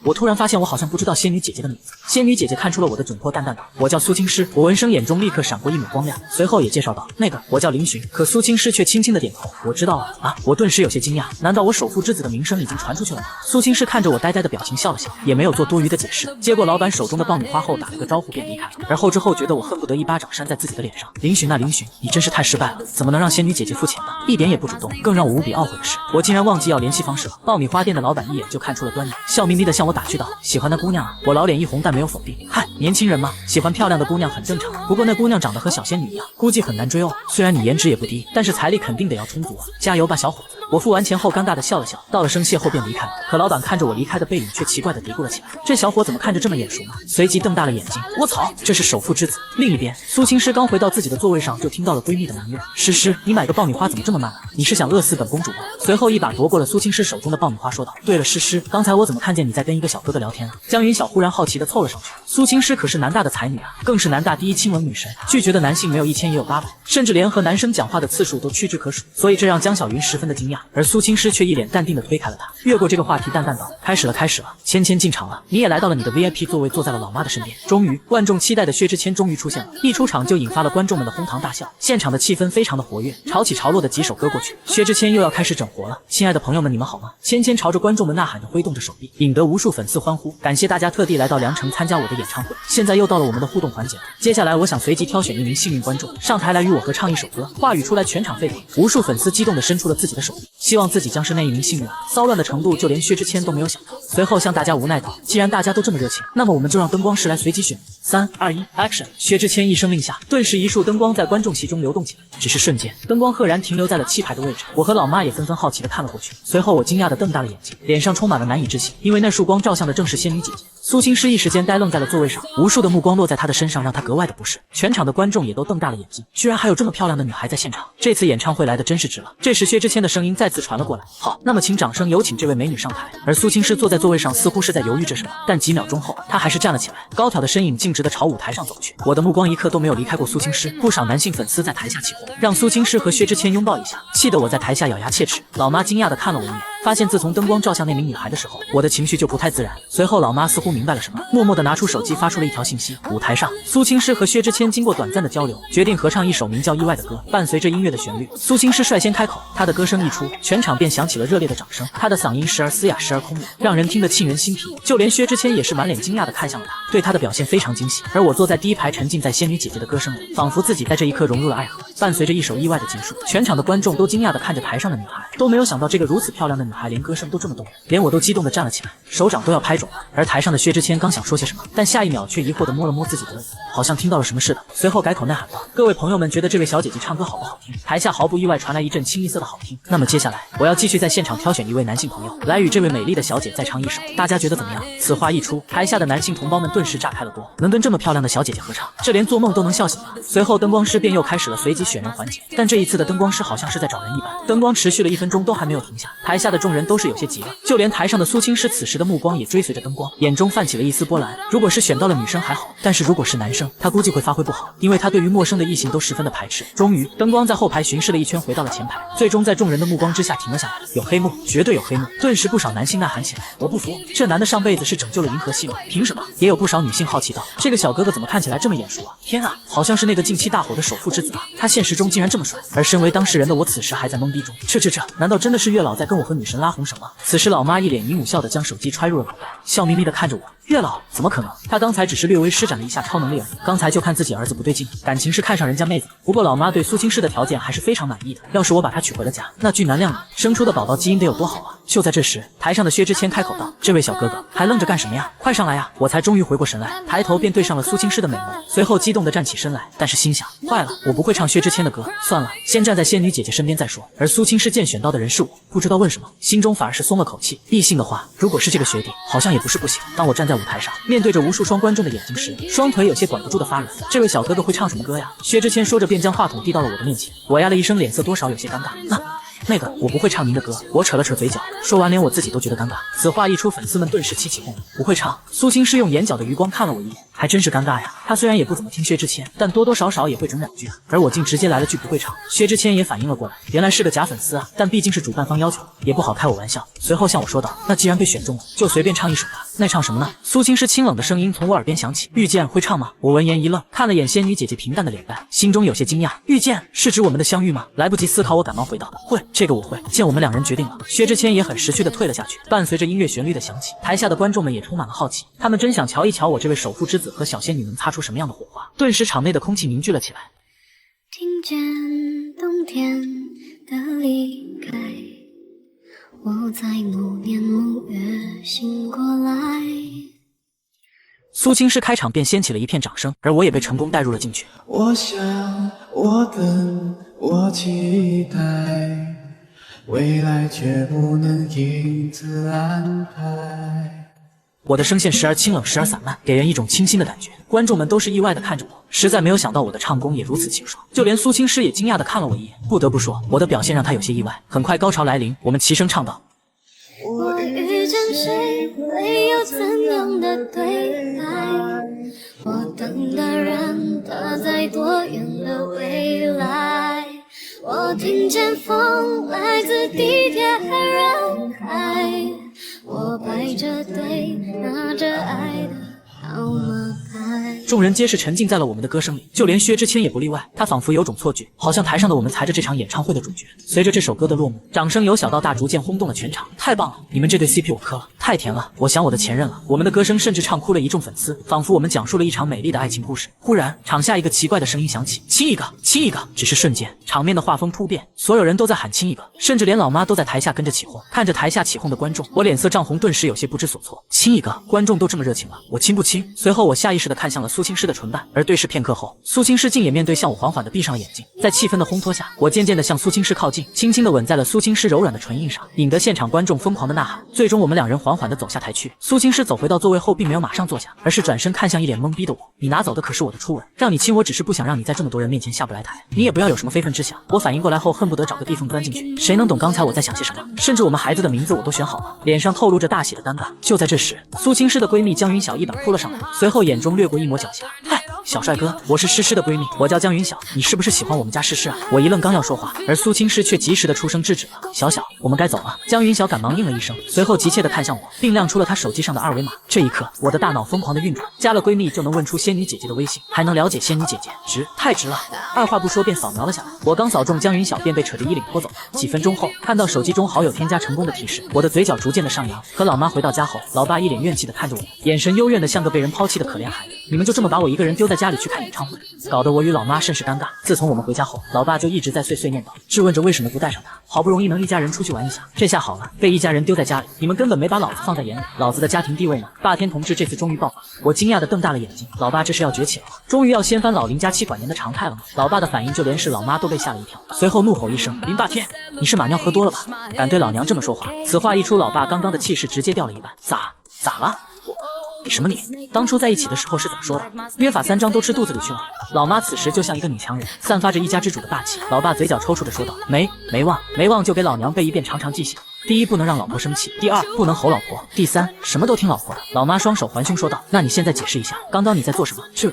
Speaker 1: 我突然发现我好像不知道仙女姐姐的名字。仙女姐姐看出了我的窘迫，淡淡道：我叫苏青诗。我闻声眼中立刻闪过一抹光亮，随后也介绍道：那个我叫林寻。可苏青诗却轻轻的点头：我知道了啊。我顿时有些惊讶，难道我首富之子的名声已经传出去了吗？苏青诗看着我呆呆的表情笑了笑，也没有做多余的解释，接过老板手中的爆米花后打了个招呼便离开了。而后知后觉得我恨不得一巴掌扇在自己的脸上。林寻啊林寻，你真是太失败了，怎么能让仙女姐姐付钱呢？一点也不主动。更让我无比懊悔的是，我竟然忘记要联系方式了。爆米花店的老板一眼就看出了端倪，笑眯眯的向我打趣道：喜欢那姑娘啊？我老脸一红，但没有否定。嗨，年轻人嘛，喜欢漂亮的姑娘很正常。不过那姑娘长得和小仙女一样，估计很难追哦。虽然你颜值也不低，但是财力肯定得要充足啊！加油吧，小伙子！我付完钱后尴尬的笑了笑，道了声谢后便离开了。可老板看着我离开的背影，却奇怪的嘀咕了起来：这小伙怎么看着这么眼熟呢？随即瞪大了眼睛，我操，这是首富之子！另一边，苏青诗刚回到自己的座位上，就听到了闺蜜的埋怨：诗诗，你买个爆米花怎么这么慢啊？你是想饿死本公主吗？随后一把夺过了苏青诗手中的爆米花，说道：对了，诗诗，刚才我怎么看见你在跟一个小哥哥聊天了？江云晓忽然好奇的凑了上去。苏青诗可是南大的才女啊，更是南大第一亲吻女神，拒绝的男性没有1000也有800，甚至连和男生讲话的次数都屈指可数，所以这让江小云十分的惊讶。而苏青诗却一脸淡定的推开了他，越过这个话题，淡淡道：开始了，芊芊进场了，你也来到了你的 VIP 座位，坐在了老妈的身边。终于，万众期待的薛之谦终于出现了，一出场就引发了观众们的哄堂大笑，现场的气氛非常的活跃，潮起潮落的几首歌过去，薛之谦又要开始整活了。亲爱的朋友们，你们好吗？芊芊朝着观众们呐喊着，挥动着手臂，引得无数粉丝欢呼，感谢大家特地来到梁城参加我的演唱会。现在又到了我们的互动环节了，接下来我想随机挑选1名幸运观众上台来与我合唱一首歌，话语出来全场沸腾，无数粉丝激动地伸出了自己的手臂，希望自己将是那1名幸运儿。骚乱的程度就连薛之谦都没有想到。随后向大家无奈道：既然大家都这么热情，那么我们就让灯光师来随机选。3、2、1 ，Action！ 薛之谦一声令下，顿时一束灯光在观众席中流动起来，只是瞬间，灯光赫然停留在了7排的位置。我和老妈也纷纷好奇地看了过去，随后我惊讶地瞪大了眼睛，脸上充满了难以置信，因为那束光照向的正是仙女姐姐。苏青诗一时间呆愣在了座位上，无数的目光落在她的身上，让她格外的不适。全场的观众也都瞪大了眼睛，居然还有这么漂亮的女孩在现场，这次演唱会来的真是值了。这时薛之谦的声音再次传了过来：好，那么请掌声有请这位美女上台。而苏青诗坐在座位上，似乎是在犹豫着什么，但几秒钟后，她还是站了起来，高挑的身影径直的朝舞台上走去。我的目光一刻都没有离开过苏青诗，不少男性粉丝在台下起哄，让苏青诗和薛之谦拥抱一下，气得我在台下咬牙切齿。老妈惊讶的看了我一眼，发现自从灯光照向那名女孩的时候，我的情绪就不太自然。随后老妈似乎明白了什么，默默地拿出手机发出了一条信息。舞台上，苏青诗和薛之谦经过短暂的交流，决定合唱一首名叫《意外》的歌。伴随着音乐的旋律，苏青诗率先开口，她的歌声一出，全场便响起了热烈的掌声。她的嗓音时而嘶哑，时而空灵，让人听得沁人心脾。就连薛之谦也是满脸惊讶地看向了她，对她的表现非常惊喜。而我坐在第1排，沉浸在仙女姐姐的歌声里，仿佛自己在这一刻融入了爱河。伴随着一首《意外》的结束，全场的观众都惊讶地看着台上的女孩，都没有想到这个如此漂亮的女孩连歌声都这么动人，连我都激动地站了起来，手掌都要拍肿了。而台上的薛之谦刚想说些什么，但下一秒却疑惑地摸了摸自己的额头，好像听到了什么似的，随后改口呐喊道：各位朋友们，觉得这位小姐姐唱歌好不好听？台下毫不意外传来一阵清一色的好听。那么接下来我要继续在现场挑选一位男性朋友来与这位美丽的小姐再唱一首，大家觉得怎么样？此话一出，台下的男性同胞们顿时炸开了锅，能跟这么漂亮的小姐姐合唱，这连做梦都能笑醒了。随后灯光师便又开始了随机选人环节，但这一次的灯光师好像是在找人一般，灯光持续了1分钟都还没有停下，台下的众人都是有些急了，就连台上的苏青师此时的目光也追随着灯光，眼中泛起了一丝波澜。如果是选到了女生还好，但是如果是男生，他估计会发挥不好，因为他对于陌生的异性都十分的排斥。终于，灯光在后排巡视了一圈，回到了前排，最终在众人的目光之下停了下来。有黑幕，绝对有黑幕！顿时不少男性呐喊起来：“我不服！这男的上辈子是拯救了银河系吗？凭什么？”也有不少女性好奇道：“这个小哥哥怎么看起来这么眼熟啊？天啊，好像是那个近期大火的首富之子啊！他现实中竟然这么帅！”而身为当事人的我，此时还在懵逼中，这，难道真的是月老在跟我和女神拉红绳吗？此时老妈一脸姨母笑的将手机揣入了口袋，笑眯眯的看着我。月老怎么可能？他刚才只是略微施展了一下超能力而已，刚才就看自己儿子不对劲，感情是看上人家妹子。不过老妈对苏青师的条件还是非常满意的，要是我把她娶回了家，那俊男靓女生出的宝宝基因得有多好啊！就在这时，台上的薛之谦开口道：“这位小哥哥，还愣着干什么呀？快上来呀！”我才终于回过神来，抬头便对上了苏青师的美眸，随后激动地站起身来，但是心想：坏了，我不会唱薛之谦的歌，算了，先站在仙女姐姐身边再说。而苏青师见选到的人是我，不知道问什么，心中反而是松了口气。异性的话，如果是这个学弟，好像也不是不行。当我站在舞台上，面对着无数双观众的眼睛时，双腿有些管不住的发软。这位小哥哥会唱什么歌呀？薛之谦说着便将话筒递到了我的面前。我呀了一声，脸色多少有些尴尬。那个我不会唱您的歌。我扯了扯嘴角，说完连我自己都觉得尴尬。此话一出，粉丝们顿时起哄了。不会唱？苏青师用眼角的余光看了我一眼，还真是尴尬呀。他虽然也不怎么听薛之谦，但多多少少也会整两句啊。而我竟直接来了句不会唱。薛之谦也反应了过来，原来是个假粉丝啊。但毕竟是主办方要求，也不好开我玩笑。随后向我说道：“那既然被选中了，就随便唱一首吧。那唱什么呢？”苏青师清冷的声音从我耳边响起：“遇见会唱吗？”我闻言一愣，看了眼仙女姐姐平淡的脸蛋，心中有些惊讶。遇见是指我们的相遇吗？来不及思考，我赶忙回道：“会，这个我会。”见我们两人决定了，薛之谦也很识趣的退了下去。伴随着音乐旋律的响起，台下的观众们也充满了好奇，他们真想瞧一瞧我这位首富之子和小仙女能擦出什么样的火花。顿时场内的空气凝聚了起来。
Speaker 2: 听见冬天的离开，我在某年某月醒过来。
Speaker 1: 苏青师开场便掀起了一片掌声，而我也被成功带入了进去。
Speaker 3: 我想，我等，我期待，未来却不能因此安排。
Speaker 1: 我的声线时而清冷，时而散漫，给人一种清新的感觉。观众们都是意外的看着我，实在没有想到我的唱功也如此清爽。就连苏青师也惊讶的看了我一眼。不得不说，我的表现让他有些意外。很快高潮来临，我们齐声唱道：
Speaker 2: 我遇见谁，会有怎样的对待？我等的人，他在多远的未来？我听见风来自地铁和人海，我排着队拿着爱的号码牌。
Speaker 1: 众人皆是沉浸在了我们的歌声里，就连薛之谦也不例外。他仿佛有种错觉，好像台上的我们才是这场演唱会的主角。随着这首歌的落幕，掌声由小到大逐渐轰动了全场。太棒了，你们这对 CP 我磕了，太甜了，我想我的前任了。我们的歌声甚至唱哭了一众粉丝，仿佛我们讲述了一场美丽的爱情故事。忽然，场下一个奇怪的声音响起：亲一个，亲一个。只是瞬间，场面的画风突变，所有人都在喊亲一个，甚至连老妈都在台下跟着起哄。看着台下起哄的观众，我脸色涨红，顿时有些不知所措。亲一个，观众都这么热情了，我亲不亲？随后我下意识地看向了苏青师的唇瓣，而对视片刻后，苏青师竟也面对向我，缓缓地闭上了眼睛。在气氛的烘托下，我渐渐地向苏青师靠近，轻轻地吻在了苏青师柔软的唇印上，引得现场观众疯狂的呐喊。最终我们两人缓缓地走下台去。苏青师走回到座位后，并没有马上坐下，而是转身看向一脸懵逼的我：你拿走的可是我的初吻，让你亲我只是不想让你在这么多人面前下不来台，你也不要有什么非分之想。我反应过来后，恨不得找个地缝钻进去。谁能懂刚才我在想些什么？甚至我们孩子的名字我都选好了，脸上透露着大喜的尴尬。就在这时，苏青师的闺蜜江云晓一把扑了上来，随后眼中掠过一抹狡黠：嗨，小帅哥，我是诗诗的闺蜜，我叫江云晓，你是不是喜欢我们家诗诗啊？我一愣，刚要说话，而苏青师却及时的出声制止了：小小，我们该走了。江云晓赶忙应了一声，随后急切的看向我，并亮出了她手机上的二维码。这一刻，我的大脑疯狂的运转，加了闺蜜就能问出仙女姐姐的微信，还能了解仙女姐姐，值，太值了。二话不说便扫描了下来，我刚扫中江云晓，便被扯着衣领拖走了。几分钟后，看到手机中好友添加成功的提示，我的嘴角逐渐的上扬。和老妈回到家后，老爸一脸怨气的看着我，眼神幽怨的像个被人抛弃的可怜孩子。你们就这么把我一个人丢在家里去看演唱会，搞得我与老妈甚是尴尬。自从我们回家后，老爸就一直在碎碎念叨，质问着为什么不带上他。好不容易能一家人出去玩一下，这下好了，被一家人丢在家里，你们根本没把老子放在眼里，老子的家庭地位呢？霸天同志这次终于爆发，我惊讶的瞪大了眼睛，老爸这是要崛起了吗？终于要掀翻老林家妻管严的常态了吗？老爸的反应就连是老妈都被吓了一跳，随后怒吼一声：林霸天，你是马尿喝多了吧？敢对老娘这么说话？此话一出，老爸刚刚的气势直接掉了一半。咋了？什么你？当初在一起的时候是怎么说的？约法三章都吃肚子里去了。老妈此时就像一个女强人，散发着一家之主的霸气。老爸嘴角抽搐着说道：没忘就给老娘背一遍，常常记醒。第一，不能让老婆生气；第二，不能吼老婆；第三，什么都听老婆的。老妈双手环胸说道：那你现在解释一下，刚刚你在做什么？这……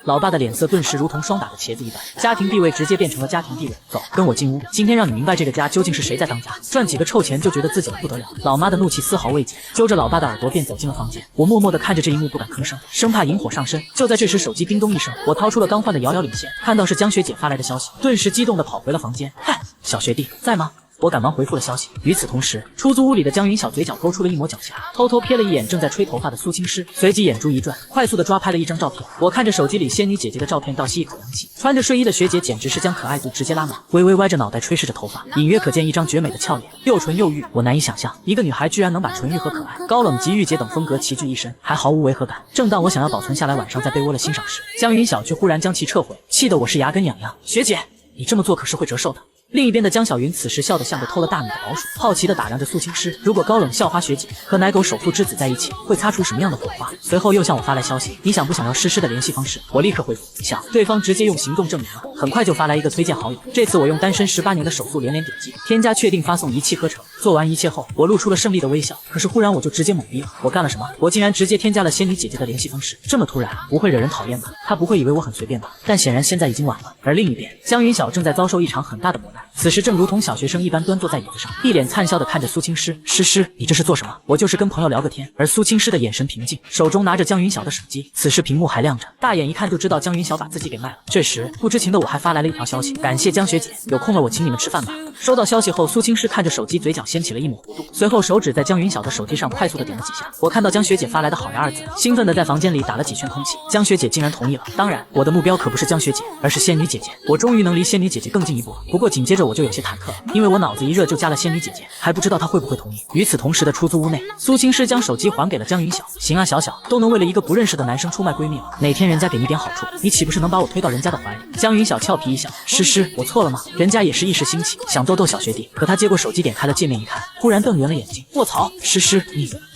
Speaker 1: 老爸的脸色顿时如同双打的茄子一般，家庭地位直接变成了家庭地位。走，跟我进屋，今天让你明白这个家究竟是谁在当家。赚几个臭钱就觉得自己的不得了。老妈的怒气丝毫未减，揪着老爸的耳朵便走进了房间。我默默地看着这一幕，不敢吭声，生怕引火上身。就在这时，手机叮咚一声，我掏出了刚换的遥遥领先，看到是江学姐发来的消息，顿时激动地跑回了房间。嗨，小学弟在吗？我赶忙回复了消息。与此同时，出租屋里的江云晓嘴角勾出了一抹狡黠，偷偷瞥了一眼正在吹头发的苏青诗，随即眼珠一转，快速的抓拍了一张照片。我看着手机里仙女姐姐的照片，倒吸一口凉气。穿着睡衣的学姐简直是将可爱度直接拉满，微微歪着脑袋吹拭着头发，隐约可见一张绝美的俏脸，又纯又欲。我难以想象，一个女孩居然能把纯欲和可爱、高冷及御姐等风格齐聚一身，还毫无违和感。正当我想要保存下来，晚上在被窝了欣赏时，江云晓却忽然将其撤回，气得我是牙根痒痒。学姐，你这么做可是会折寿的。另一边的江小云此时笑得像个偷了大米的老鼠，好奇地打量着苏青诗。如果高冷校花学姐和奶狗首富之子在一起，会擦出什么样的火花？随后又向我发来消息，你想不想要诗诗的联系方式？我立刻回复想，对方直接用行动证明了，很快就发来一个推荐好友。这次我用单身18年的手速连连点击添加确定发送，一气呵成。做完一切后，我露出了胜利的微笑。可是忽然我就直接懵逼了，我干了什么？我竟然直接添加了仙女姐姐的联系方式，这么突然，不会惹人讨厌吧？她不会以为我很随便吧？但显然现在已经晚了。而另一边，江云晓正在遭受一场很大的磨难，此时正如同小学生一般端坐在椅子上，一脸灿笑地看着苏青诗。诗，你这是做什么？我就是跟朋友聊个天。而苏青诗的眼神平静，手中拿着江云晓的手机，此时屏幕还亮着，大眼一看就知道江云晓把自己给卖了。这时不知情的我还发来了一条消息，感谢江学姐，有空了我请你们吃饭吧。收到消息后，苏青诗看着手机，嘴角掀起了一抹弧度，随后手指在江云晓的手机上快速的点了几下。我看到江学姐发来的好呀二字，兴奋的在房间里打了几圈空气。江学姐竟然同意了，当然我的目标可不是江学姐，而是仙女姐姐。我终于能离仙女姐姐更进一步了。不过紧接着我就有些忐忑了，因为我脑子一热就加了仙女姐姐，还不知道她会不会同意。与此同时的出租屋内，苏青诗将手机还给了江云晓。行啊，小小都能为了一个不认识的男生出卖闺蜜了，哪天人家给你点好处，你岂不是能把我推到人家的怀里？江云晓俏皮一笑，诗，我错了吗？人家也是一时兴起，想逗逗小学弟。可他接过手机点开了界面一看，忽然瞪圆了眼睛，卧槽，诗，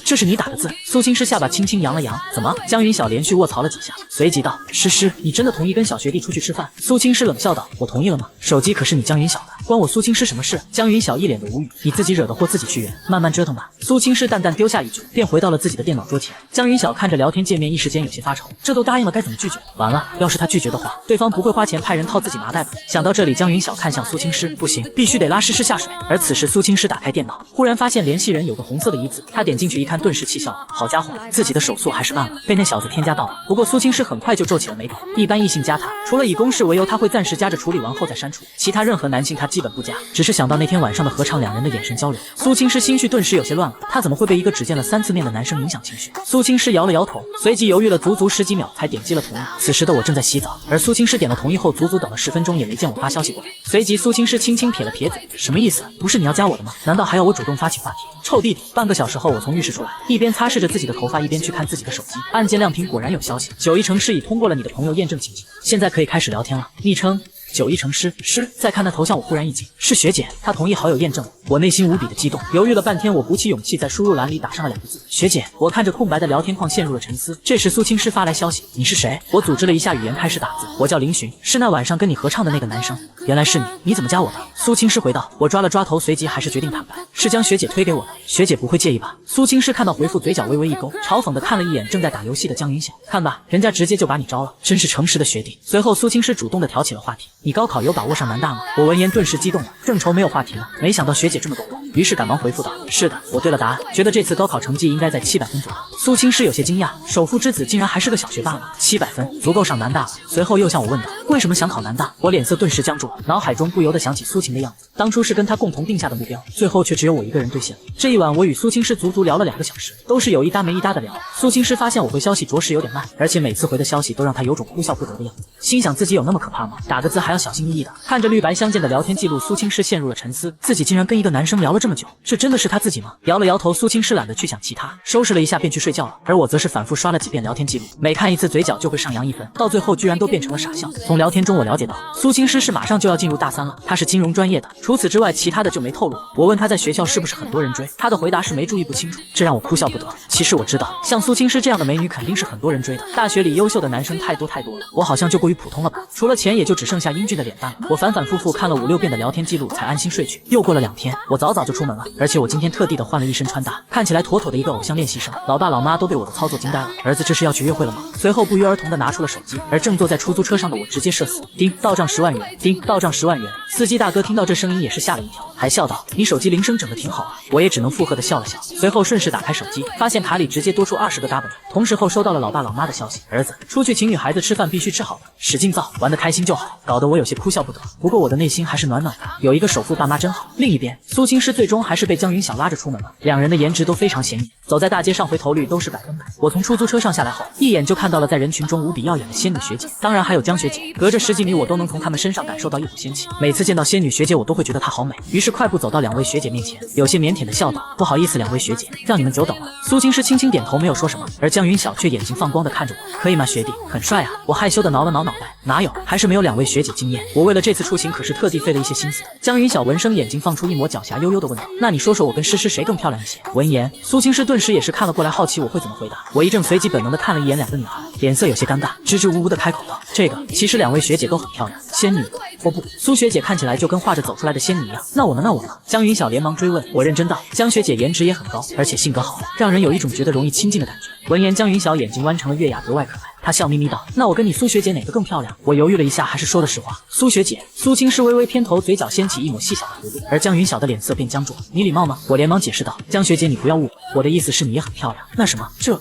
Speaker 1: 这是你打的字？苏青诗下巴轻轻扬了扬，怎么？江云晓连续卧槽了几下，随即道：诗，你真的同意跟小学弟出去吃饭？苏青诗冷笑道：我同意了吗？手机可是你江云晓的，关我苏青诗什么事？江云晓一脸的无语，你自己惹的祸自己去圆，慢慢折腾吧。苏青诗淡淡丢下一句，便回到了自己的电脑桌前。江云晓看着聊天界面，一时间有些发愁，这都答应了该怎么拒绝？完了，要是他拒绝的话，对方不会花钱派人套自己麻袋吧？想到这里，江云晓看向苏青诗，不行，必须得拉诗下水。而此时苏青诗打开电脑，忽然发现联系人有个红色的一字，他点进去一看，顿时气笑了，好家伙，自己的手速还是慢了，被那小子添加到了。不过苏青诗很快就皱起了眉头，一般异性加他，除了以公事为由，他会暂时加着处理完后再删除，其他任何男性他基本不加。只是想到那天晚上的合唱，两人的眼神交流，苏青诗心绪顿时有些乱了。他怎么会被一个只见了3次面的男生影响情绪？苏青诗摇了摇头，随即犹豫了足足10几秒，才点击了同意。此时的我正在洗澡，而苏青诗点了同意后，足足等了10分钟也没见我发消息过来。随即苏青诗轻轻撇了撇嘴，什么意思？不是你要加我的吗？难道还要我主动发起话题？臭弟弟！半个小时后，我从浴室出来，一边擦拭着自己的头发，一边去看自己的手机，按键亮屏，果然有消息，91成诗已通过了你的朋友验证情景，现在可以开始聊天了。昵称91成诗。再看他头像，我忽然一惊，是学姐，她同意好友验证了。我内心无比的激动，犹豫了半天，我鼓起勇气在输入栏里打上了2个字：学姐。我看着空白的聊天框陷入了沉思。这时苏青诗发来消息：你是谁？我组织了一下语言开始打字：我叫林寻，是那晚上跟你合唱的那个男生。原来是你，你怎么加我的？苏青诗回道。我抓了抓头，随即还是决定坦白，是将学姐推给我的。学姐不会介意吧？苏青诗看到回复，嘴角微微一勾，嘲讽地看了一眼正在打游戏的江云晓，看吧，人家直接就把你招了，真是诚实的学弟。随后苏青诗主动地挑起了话题：你高考有把握上南大吗？我闻言顿时激动了，正愁没有话题呢，没想到学姐这么懂我，于是赶忙回复道：是的，我对了答案，觉得这次高考成绩应该在700分左右。苏青诗有些惊讶，首富之子竟然还是个小学霸吗？700分足够上南大了。随后又向我问道：为什么想考南大？我脸色顿时僵住了，脑海中不由得想起苏晴的样子，当初是跟他共同定下的目标，最后却只有我一个人兑现了。这一晚我与苏青诗足足聊了2个小时，都是有一搭没一搭的聊。苏青诗发现我回消息着实有点慢，而且每次回的消息都让他有种哭笑不得的样子，心想自己有那么可怕吗？打个字还要小心翼翼的。看着绿白相间的聊天记录，苏青诗陷入了沉思，自己竟然跟一个男生聊了这么这么久，这真的是他自己吗？摇了摇头，苏青师懒得去想其他，收拾了一下便去睡觉了。而我则是反复刷了几遍聊天记录，每看一次嘴角就会上扬1分，到最后居然都变成了傻笑。从聊天中我了解到，苏青师是马上就要进入大3了，他是金融专业的，除此之外其他的就没透露。我问他在学校是不是很多人追，他的回答是没注意不清楚，这让我哭笑不得。其实我知道，像苏青师这样的美女肯定是很多人追的，大学里优秀的男生太多了，我好像就过于普通了吧，除了钱也就只剩下英俊的脸蛋了。我反反复复看了5、6遍的聊天记录才安心睡去。又过了2天，我早早就出门了，而且我今天特地的换了一身穿搭，看起来妥妥的一个偶像练习生。老爸老妈都被我的操作惊呆了，儿子这是要去约会了吗？随后不约而同的拿出了手机，而正坐在出租车上的我直接社死。叮，到账10万元。叮，到账10万元。司机大哥听到这声音也是吓了一跳，还笑道：“你手机铃声整得挺好啊。”我也只能附和的笑了笑，随后顺势打开手机，发现卡里直接多出20个 W。同时后收到了老爸老妈的消息：儿子出去请女孩子吃饭必须吃好的，使劲造，玩得开心就好，搞得我有些哭笑不得。不过我的内心还是暖暖的，有一个首富爸妈真好。另一边，苏青师最终还是被江云晓拉着出门了，两人的颜值都非常显眼，走在大街上回头率都是100%。我从出租车上下来后，一眼就看到了在人群中无比耀眼的仙女学姐，当然还有江学姐，隔着10几米我都能从她们身上感受到一股仙气。每次见到仙女学姐我都会觉得她好美，于是快步走到2位学姐面前，有些腼腆的笑道：“不好意思2位学姐，让你们久等了。”苏青师轻轻点头没有说什么，而江云晓却眼睛放光的看着我：“可以吗学弟？很帅啊。”我害羞的挠了挠脑袋，哪有，还是没有2位学姐惊艳。我为了这次出行可是特地费了一些心思的。江云晓闻声眼睛放出一抹狡黠悠悠的问道：“那你说说我跟诗诗谁更漂亮一些？”闻言，苏青师顿时也是看了过来，好奇我会怎么回答。我一怔，随即本能的看了一眼2个女孩，脸色有些尴尬，支支吾吾的开口道：“这个其实2位学姐都很漂亮，仙女或不，苏学姐看起来就跟画着走出来的仙女一样。那我呢？江云晓连忙追问。我认真道：“江学姐颜值也很高，而且性格好，让人有一种觉得容易亲近的感觉。”闻言，江云晓眼睛弯成了月牙，格外可爱。她笑眯眯道：“那我跟你苏学姐哪个更漂亮？”我犹豫了一下，还是说了实话：“苏学姐。”苏青师微微偏头，嘴角掀起一抹细小的弧度，而江云晓的脸色便僵住。“你礼貌吗？”我连忙解释道：“江学姐，你不要误会，我的意思是你也很漂亮。”那什么，这……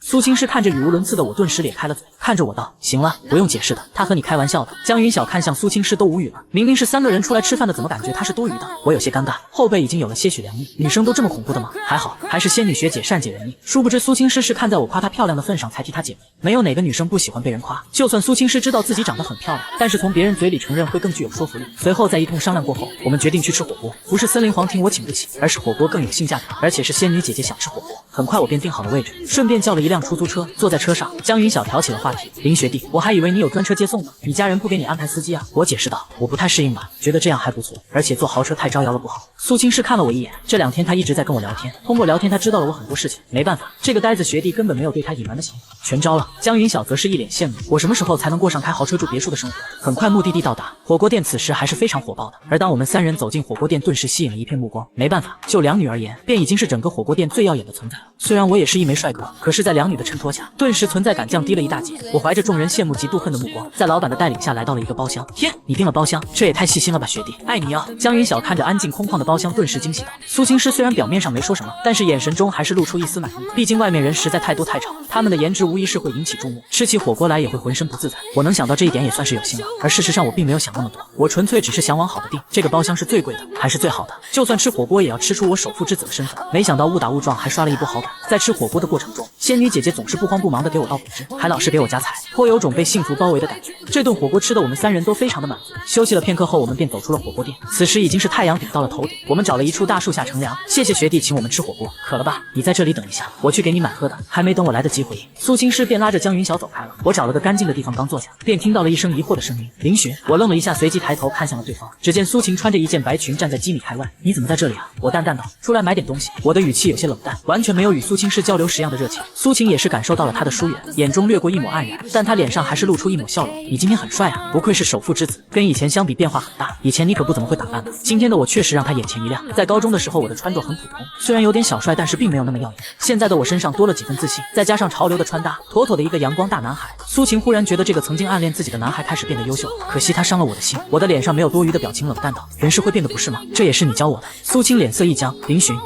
Speaker 1: 苏青师看着语无伦次的我，顿时咧开了嘴，看着我道：“行了，不用解释的，他和你开玩笑的。”江云晓看向苏青师都无语了，明明是3个人出来吃饭的，怎么感觉他是多余的？我有些尴尬，后背已经有了些许凉意。女生都这么恐怖的吗？还好，还是仙女学姐善解人意。殊不知苏青师是看在我夸她漂亮的份上才替她解围，没有哪个女生不喜欢被人夸。就算苏青师知道自己长得很漂亮，但是从别人嘴里承认会更具有说服力。随后在一通商量过后，我们决定去吃火锅，不是森林皇庭我请不起，而是火锅更有性价比，而且是仙女姐姐想吃火锅。很快我便订好了位置，顺便叫了一辆出租车。坐在车上，江云晓挑起了话题：“林学弟，我还以为你有专车接送呢，你家人不给你安排司机啊？”我解释道：“我不太适应吧，觉得这样还不错，而且坐豪车太招摇了不好。”苏青师看了我一眼，这2天他一直在跟我聊天，通过聊天他知道了我很多事情，没办法，这个呆子学弟根本没有对他隐瞒的想法，全招了。江云晓则是一脸羡慕，我什么时候才能过上开豪车住别墅的生活？很快目的地到达，火锅店此时还是非常火爆的，而当我们3人走进火锅店，顿时吸引了一片目光。没办法，就2女而言，便已经是整个火锅店最耀眼的存在了。虽然我也是一枚帅哥，可是在2女的衬托下，顿时存在感降低了一大截。我怀着众人羡慕嫉妒恨的目光，在老板的带领下来到了一个包厢。天，你订了包厢，这也太细心了吧学弟，爱你啊！江云晓看着安静空旷的包厢，顿时惊喜道。苏青师虽然表面上没说什么，但是眼神中还是露出一丝满意，毕竟外面人实在太多太吵，他们的颜值无疑是会引起注目，吃起火锅来也会浑身不自在。我能想到这一点也算是有幸了，而事实上我并没有想那么多，我纯粹只是想往好的定，这个包厢是最贵的，还是最好的，就算吃火锅也要吃出我首富之子的身份。没想到误打误撞还刷了一波好感。在吃火锅的过程中，仙女姐姐总是不慌不忙的给我倒果汁，还老是给我加菜，颇有种被幸福包围的感觉。这顿火锅吃的我们3人都非常的满足。休息了片刻后，我们便走出了火锅店，此时已经是太阳顶到了头顶，我们找了一处大树下乘凉。谢谢学弟请我们吃火锅，渴了吧？你在这里等一下，我去给你买喝的。还没等我来得及回应，苏青师便拉着江云晓走开了。我找了个干净的地方刚坐下，便听到了一声疑惑的声音：“林寻。”我愣了一下，随即抬头看向了对方，只见苏晴穿着一件白裙站在几米开外。你怎么在这里啊？我淡淡道，出来买点东西。我的语气有些冷淡，完全没有与苏青师交流时样的热情。苏晴也是感受到了他的疏远，眼中掠过一抹黯然，但他脸上还是露出一抹笑容。你今天很帅啊，不愧是首富之子，跟以前相比变化很大。以前你可不怎么会打扮的，今天的我确实让他眼前一亮。在高中的时候我的穿着很普通，虽然有点小帅，但是并没有那么耀眼。现在的我身上多了几分自信，再加上潮流的穿搭，妥妥的一个阳光大男孩。苏晴忽然觉得这个曾经暗恋自己的男孩开始变得优秀，可惜他伤了我的心。我的脸上没有多余的表情，冷淡道：人是会变的不是吗？这也是你教我的。苏青脸色一僵，林寻，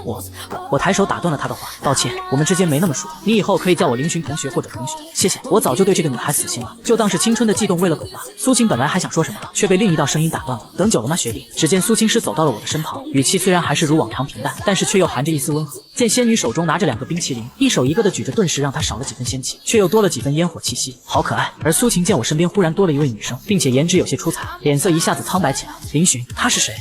Speaker 1: 我抬手打断了他的话，抱歉，我们之间没那么熟，你以后可以叫我林寻同学或者同学，谢谢。我早就对这个女孩死心了，就当是青春的悸动喂了狗吧。苏晴本来还想说什么，却被另一道声音打断了。等久了吗学弟？只见苏青师走到了我的身旁，语气虽然还是如往常平淡，但是却又含着一丝温和。见仙女手中拿着2个冰淇淋，一手一个的举着，顿时让她少了几分仙气，却又多了几分烟火气息，好可爱。而苏晴见我身边忽然多了一位女生，并且颜值有些出彩，脸色一下子苍白起来。林寻，她是谁？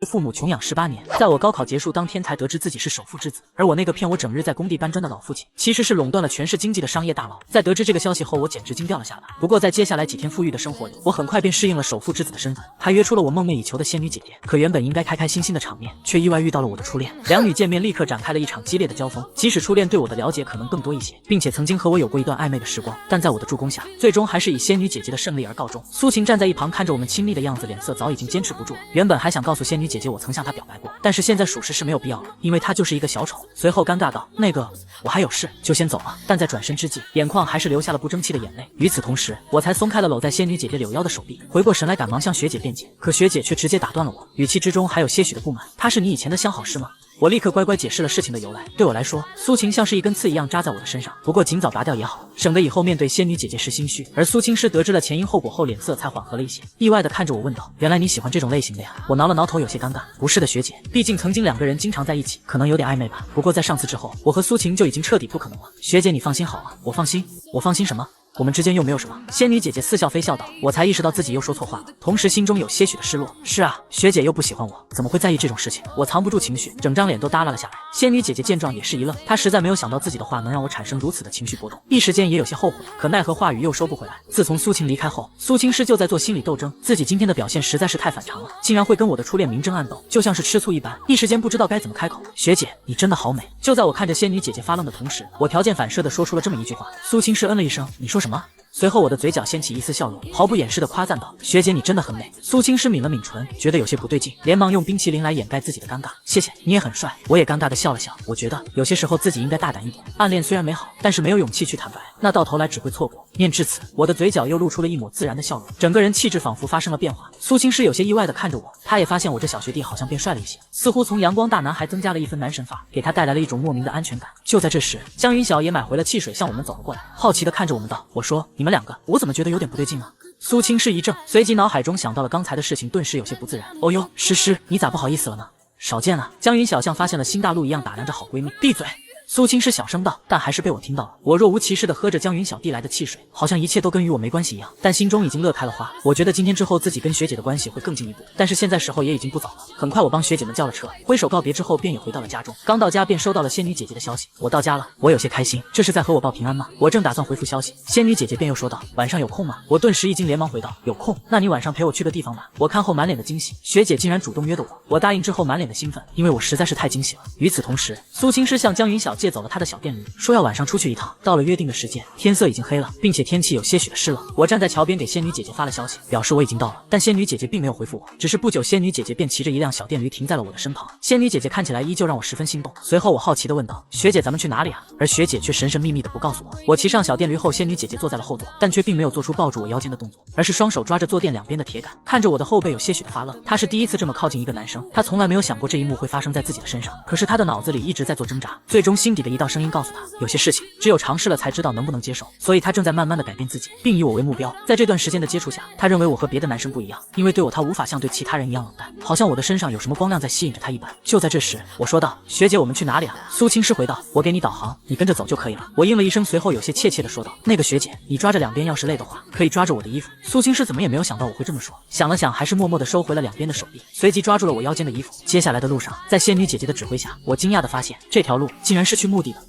Speaker 1: 父母穷养18年，在我高考结束当天才得知自己是首富之子，而我那个骗我整日在工地搬砖的老父亲，其实是垄断了全市经济的商业大佬。在得知这个消息后，我简直惊掉了下来。不过在接下来几天富裕的生活里，我很快便适应了首富之子的身份，还约出了我梦寐以求的仙女姐姐。可原本应该开开心心的场面，却意外遇到了我的初恋。两女见面立刻展开了一场激烈的交锋。即使初恋对我的了解可能更多一些，并且曾经和我有过一段暧昧的时光，但在我的助攻下，最终还是以仙女姐姐的胜利而告终。苏晴站在一旁看着我们亲密的样子，脸色早已经坚持不住。原本还想告诉仙女姐姐我曾向她表白过，但是现在属实是没有必要了，因为她就是一个小丑。随后尴尬道：“那个，我还有事，就先走了。”但在转身之际，眼眶还是流下了不争气的眼泪。与此同时，我才松开了搂在仙女姐姐柳腰的手臂，回过神来赶忙向学姐辩解，可学姐却直接打断了我，语气之中还有些许的不满：“她是你以前的相好师吗？”我立刻乖乖解释了事情的由来。对我来说，苏晴像是一根刺一样扎在我的身上，不过尽早拔掉也好，省得以后面对仙女姐姐时心虚。而苏青师得知了前因后果后，脸色才缓和了一些，意外的看着我问道：“原来你喜欢这种类型的呀？”我挠了挠头，有些尴尬：“不是的，学姐，毕竟曾经两个人经常在一起，可能有点暧昧吧。不过在上次之后，我和苏晴就已经彻底不可能了。学姐你放心好了。”我放心？我放心什么？我们之间又没有什么。仙女姐姐似笑非笑道，我才意识到自己又说错话了，同时心中有些许的失落。是啊，学姐又不喜欢我，怎么会在意这种事情？我藏不住情绪，整张脸都耷拉了下来。仙女姐姐见状也是一愣，她实在没有想到自己的话能让我产生如此的情绪波动，一时间也有些后悔，可奈何话语又收不回来。自从苏晴离开后，苏青师就在做心理斗争，自己今天的表现实在是太反常了，竟然会跟我的初恋明争暗斗，就像是吃醋一般，一时间不知道该怎么开口。学姐，你真的好美。就在我看着仙女姐姐发愣的同时，我条件反射的说出了这么一句话。苏青师嗯了一声，你说什么？随后我的嘴角掀起一丝笑容，毫不掩饰的夸赞道：“学姐你真的很美。”苏青师抿了抿唇，觉得有些不对劲，连忙用冰淇淋来掩盖自己的尴尬。谢谢，你也很帅。我也尴尬的笑了笑，我觉得有些时候自己应该大胆一点，暗恋虽然美好，但是没有勇气去坦白，那到头来只会错过。念至此，我的嘴角又露出了一抹自然的笑容，整个人气质仿佛发生了变化。苏青师有些意外的看着我，他也发现我这小学弟好像变帅了一些，似乎从阳光大男孩增加了一分男神范，给他带来了一种莫名的安全感。就在这时，江云晓也买回了汽水向我们走了过来，好奇的看着我们道：“我说你们两个，我怎么觉得有点不对劲啊？”苏青师一怔，随即脑海中想到了刚才的事情，顿时有些不自然。哦哟，诗，你咋不好意思了呢？少见啊！江云晓像发现了新大陆一样打量着好闺蜜。闭嘴！苏青师小声道，但还是被我听到了。我若无其事地喝着江云晓递来的汽水，好像一切都跟与我没关系一样，但心中已经乐开了花。我觉得今天之后自己跟学姐的关系会更进一步，但是现在时候也已经不早了。很快我帮学姐们叫了车，挥手告别之后便也回到了家中。刚到家便收到了仙女姐姐的消息，我到家了。我有些开心，这是在和我报平安吗？我正打算回复消息，仙女姐姐便又说道：“晚上有空吗？”我顿时一惊，连忙回道：“有空，那你晚上陪我去个地方吧。”我看后满脸的惊喜，学姐竟然主动约的我。我答应之后满脸的兴奋，因为我实在是太惊喜了。与此同时，苏青师向江云晓借走了她的小电驴，说要晚上出去一趟。到了约定的时间，天色已经黑了，并且天气有些许的湿冷。我站在桥边给仙女姐姐发了消息，表示我已经到了，但仙女姐姐并没有回复我，只是不久仙女姐姐便骑着一辆小电驴停在了我的身旁。仙女姐姐看起来依旧让我十分心动。随后我好奇地问道：“学姐，咱们去哪里啊？”而学姐却神神秘秘的不告诉我。我骑上小电驴后，仙女姐姐坐在了后座，但却并没有做出抱住我腰间的动作，而是双手抓着坐垫两边的铁杆，看着我的后背有些许的发愣。她是第一次这么靠近一个男生，她从来没有想过这一幕会发生在自己的身上，可是她的脑子里一直在做挣扎，最终心底的一道声音告诉她，有些事情只有尝试了才知道能不能接受，所以她正在慢慢的改变自己，并以我为目标。在这段时间的接触下，她认为我和别的男生不一样，因为对我她无法像对其他人一样冷淡，好像我的身上有什么光亮在吸引着她一般。就在这时，我说道：“学姐，我们去哪里啊？”苏青师回道：“我给你导航，你跟着走就可以了。”我应了一声，随后有些怯怯的说道：“那个学姐，你抓着两边，要是累的话，可以抓着我的衣服。”苏青师怎么也没有想到我会这么说，想了想，还是默默的收回了两边的手臂，随即抓住了我腰间的衣服。接下来的路上，在仙女姐姐的指挥下，我惊讶的发现这条路竟然是去墓地的。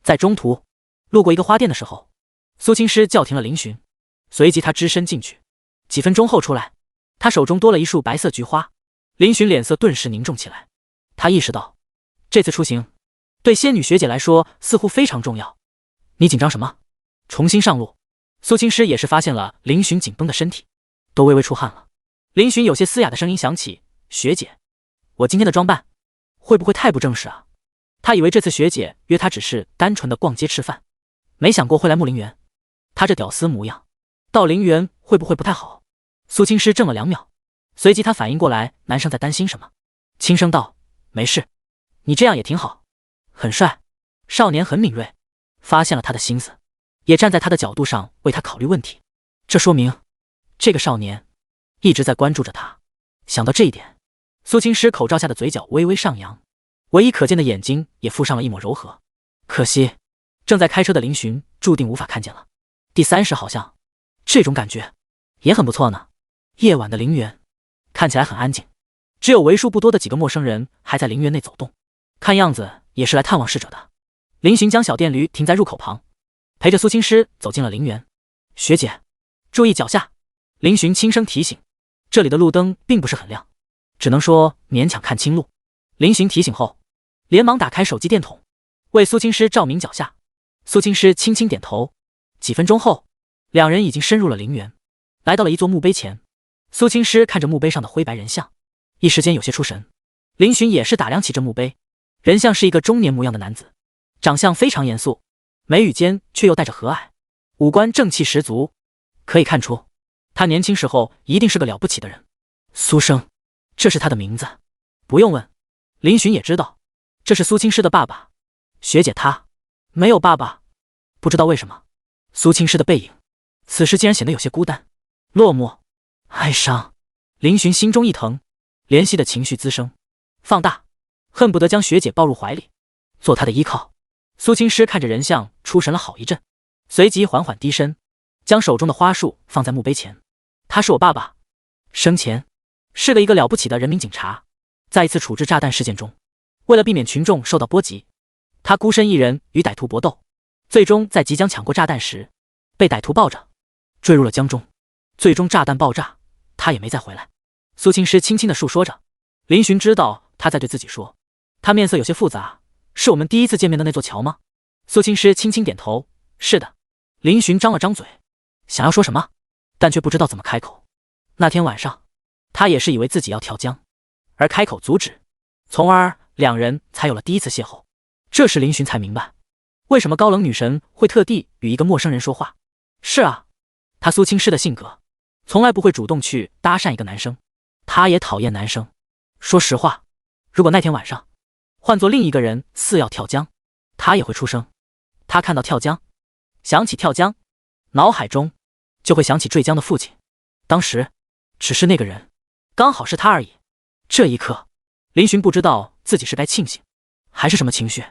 Speaker 1: 在中途路过一个花店的时候，苏青师叫停了林寻，随即他只身进去，几分钟后出来，他手中多了一束白色菊花。林寻脸色顿时凝重起来，他意识到这次出行对仙女学姐来说似乎非常重要。你紧张什么？重新上路。苏青师也是发现了林寻紧绷的身体，都微微出汗了。林寻有些嘶哑的声音响起：“学姐，我今天的装扮会不会太不正式啊？”他以为这次学姐约他只是单纯的逛街吃饭，没想过会来木陵园。他这屌丝模样，到陵园会不会不太好？苏青师怔了2秒，随即他反应过来男生在担心什么，轻声道：“没事，你这样也挺好，很帅。”少年很敏锐，发现了他的心思，也站在他的角度上为他考虑问题。这说明这个少年一直在关注着他。想到这一点，苏青师口罩下的嘴角微微上扬，唯一可见的眼睛也附上了一抹柔和。可惜正在开车的林寻注定无法看见了。第30好像这种感觉也很不错呢。夜晚的陵园看起来很安静，只有为数不多的几个陌生人还在陵园内走动，看样子也是来探望逝者的。林寻将小电驴停在入口旁，陪着苏青师走进了陵园。学姐，注意脚下。林寻轻声提醒。这里的路灯并不是很亮，只能说勉强看清路。林寻提醒后，连忙打开手机电筒，为苏青师照明脚下。苏青师轻轻点头。几分钟后，两人已经深入了陵园，来到了一座墓碑前。苏青师看着墓碑上的灰白人像，一时间有些出神。林寻也是打量起这墓碑，人像是一个中年模样的男子，长相非常严肃，眉宇间却又带着和蔼，五官正气十足，可以看出他年轻时候一定是个了不起的人。苏生，这是他的名字。不用问，林寻也知道，这是苏青师的爸爸。学姐她没有爸爸，不知道为什么，苏青师的背影此时竟然显得有些孤单、落寞、哀伤。林寻心中一疼，怜惜的情绪滋生，放大，恨不得将学姐抱入怀里，做她的依靠。苏青师看着人像出神了好一阵，随即缓缓低身，将手中的花束放在墓碑前。他是我爸爸，生前是个了不起的人民警察，在一次处置炸弹事件中，为了避免群众受到波及，他孤身一人与歹徒搏斗，最终在即将抢过炸弹时被歹徒抱着坠入了江中，最终炸弹爆炸，他也没再回来。苏青师轻轻地述说着。林寻知道他在对自己说，他面色有些复杂。是我们第一次见面的那座桥吗？苏青师轻轻点头，是的。林寻张了张嘴，想要说什么，但却不知道怎么开口。那天晚上，他也是以为自己要跳江，而开口阻止，从而两人才有了第一次邂逅。这时林寻才明白，为什么高冷女神会特地与一个陌生人说话。是啊，他苏青师的性格，从来不会主动去搭讪一个男生，他也讨厌男生。说实话，如果那天晚上换做另一个人似要跳江，他也会出声。他看到跳江，想起跳江，脑海中就会想起坠江的父亲，当时只是那个人刚好是他而已。这一刻，林寻不知道自己是该庆幸还是什么情绪，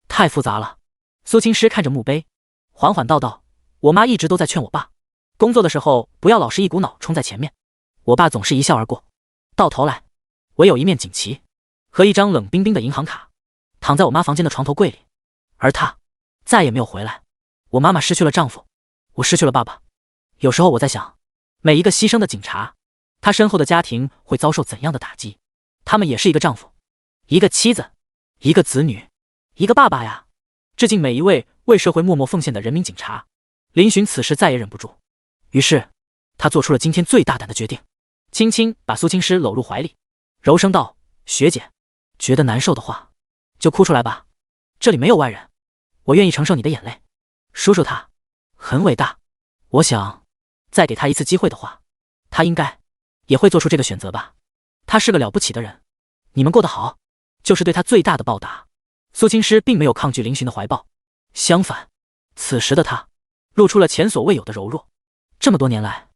Speaker 1: 太复杂了。苏青师看着墓碑，缓缓道：我妈一直都在劝我爸，工作的时候不要老是一股脑冲在前面。我爸总是一笑而过，到头来唯有一面锦旗和一张冷冰冰的银行卡躺在我妈房间的床头柜里，而他再也没有回来。我妈妈失去了丈夫，我失去了爸爸。有时候我在想，每一个牺牲的警察，他身后的家庭会遭受怎样的打击？他们也是一个丈夫，一个妻子，一个子女，一个爸爸呀。致敬每一位为社会默默奉献的人民警察。林寻此时再也忍不住，于是他做出了今天最大胆的决定，轻轻把苏青师搂入怀里，柔声道：学姐，觉得难受的话就哭出来吧，这里没有外人，我愿意承受你的眼泪。叔叔他很伟大，我想再给他一次机会的话，他应该也会做出这个选择吧。他是个了不起的人，你们过得好就是对他最大的报答。苏青师并没有抗拒林寻的怀抱，相反，此时的他露出了前所未有的柔弱。这么多年来，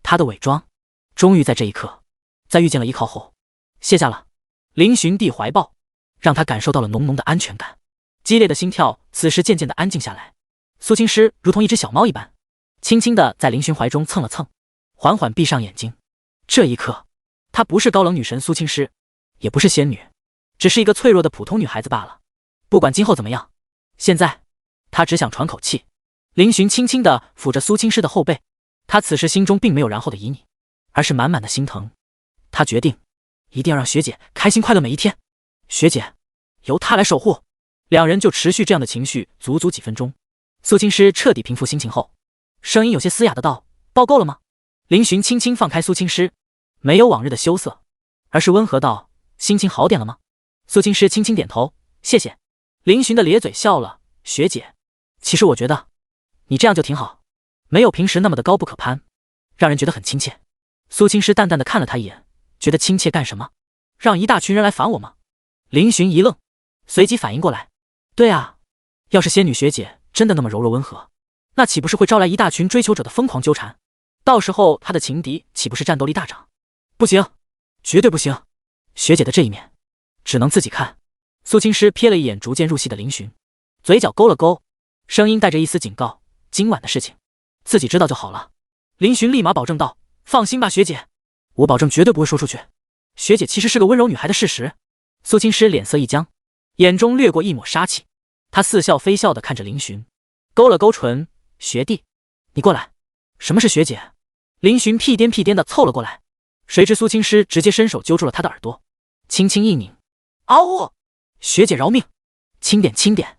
Speaker 1: 他的伪装终于在这一刻，在遇见了依靠后卸下了。林寻递怀抱，让他感受到了浓浓的安全感，激烈的心跳此时渐渐的安静下来。苏青师如同一只小猫一般，轻轻地在林寻怀中蹭了蹭，缓缓闭上眼睛。这一刻，她不是高冷女神苏青师，也不是仙女，只是一个脆弱的普通女孩子罢了。不管今后怎么样，现在她只想喘口气。林寻轻轻地抚着苏青师的后背，他此时心中并没有然后的旖旎，而是满满的心疼。他决定一定要让学姐开心快乐每一天，学姐由他来守护。两人就持续这样的情绪足足几分钟。苏青师彻底平复心情后，声音有些嘶哑的道：抱够了吗？林寻轻轻放开苏青师，没有往日的羞涩，而是温和道：心情好点了吗？苏青师轻轻点头，谢谢。林寻的咧嘴笑了：学姐，其实我觉得你这样就挺好，没有平时那么的高不可攀，让人觉得很亲切。苏青师淡淡的看了他一眼，觉得亲切干什么？让一大群人来烦我吗？林寻一愣，随即反应过来，对啊，要是仙女学姐真的那么柔弱温和，那岂不是会招来一大群追求者的疯狂纠缠？到时候她的情敌岂不是战斗力大涨？不行，绝对不行，学姐的这一面只能自己看。苏青师瞥了一眼逐渐入戏的林寻，嘴角勾了勾，声音带着一丝警告：今晚的事情自己知道就好了。林寻立马保证道：放心吧学姐，我保证绝对不会说出去。学姐其实是个温柔女孩的事实。苏青诗脸色一僵，眼中掠过一抹杀气，她似笑非笑地看着林寻，勾了勾唇，学弟，你过来。什么是学姐？林寻屁颠屁颠地凑了过来，谁知苏青诗直接伸手揪住了他的耳朵，轻轻一拧，嗷呜！学姐饶命，轻点轻点，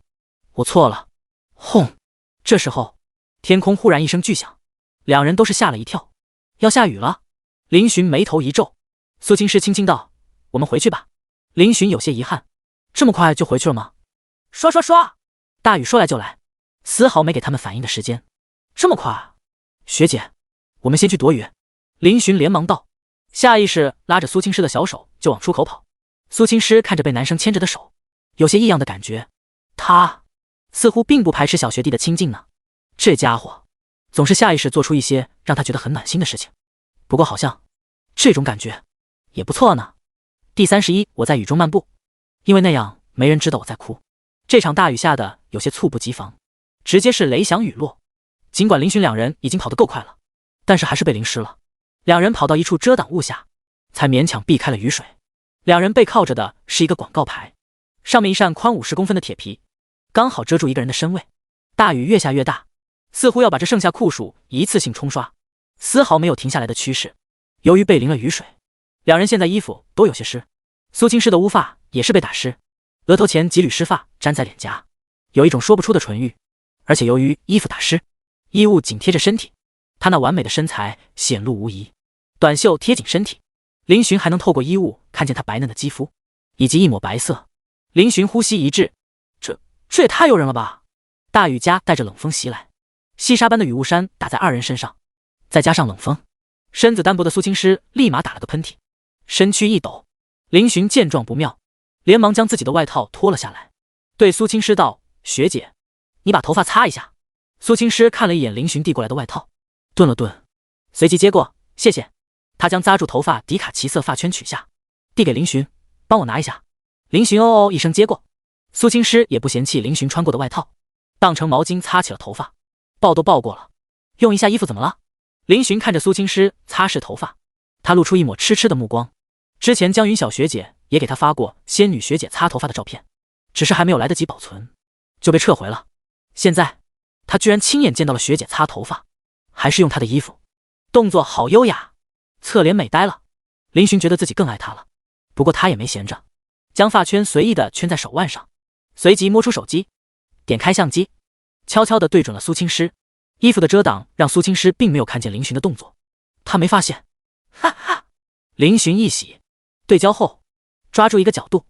Speaker 1: 我错了。轰！这时候天空忽然一声巨响，两人都是吓了一跳，要下雨了。林寻眉头一皱，苏青诗轻轻道：我们回去吧。林寻有些遗憾，这么快就回去了吗？刷刷刷！大雨说来就来，丝毫没给他们反应的时间。这么快？学姐，我们先去躲雨。林寻连忙道，下意识拉着苏青诗的小手就往出口跑。苏青诗看着被男生牵着的手，有些异样的感觉，他似乎并不排斥小学弟的亲近呢。这家伙总是下意识做出一些让他觉得很暖心的事情，不过好像这种感觉也不错呢。第31，我在雨中漫步，因为那样没人知道我在哭。这场大雨下的有些猝不及防，直接是雷响雨落。尽管林寻两人已经跑得够快了，但是还是被淋湿了。两人跑到一处遮挡物下，才勉强避开了雨水。两人背靠着的是一个广告牌，上面一扇宽50公分的铁皮，刚好遮住一个人的身位。大雨越下越大，似乎要把这盛夏酷暑一次性冲刷，丝毫没有停下来的趋势。由于被淋了雨水，两人现在衣服都有些湿，苏青诗的乌发也是被打湿，额头前几缕湿发粘在脸颊，有一种说不出的纯欲。而且由于衣服打湿，衣物紧贴着身体，她那完美的身材显露无遗，短袖贴紧身体，林寻还能透过衣物看见她白嫩的肌肤以及一抹白色。林寻呼吸一滞，这也太诱人了吧！大雨夹带着冷风袭来，细沙般的雨雾衫打在二人身上，再加上冷风，身子单薄的苏青诗立马打了个喷嚏，身躯一抖。林寻见状不妙，连忙将自己的外套脱了下来，对苏青诗道：学姐，你把头发擦一下。苏青诗看了一眼林寻递过来的外套，顿了顿，随即接过，谢谢。他将扎住头发迪卡奇色发圈取下，递给林寻，帮我拿一下。林寻哦哦一声接过，苏青诗也不嫌弃林寻穿过的外套，当成毛巾擦起了头发。抱都抱过了，用一下衣服怎么了？林寻看着苏青诗擦拭头发，他露出一抹痴痴的目光。之前江云小学姐也给他发过仙女学姐擦头发的照片，只是还没有来得及保存，就被撤回了。现在他居然亲眼见到了学姐擦头发，还是用她的衣服，动作好优雅，侧脸美呆了。林寻觉得自己更爱她了，不过他也没闲着，将发圈随意的圈在手腕上，随即摸出手机，点开相机，悄悄地对准了苏青诗。衣服的遮挡让苏青诗并没有看见林寻的动作，他没发现。哈哈！林寻一喜，对焦后抓住一个角度，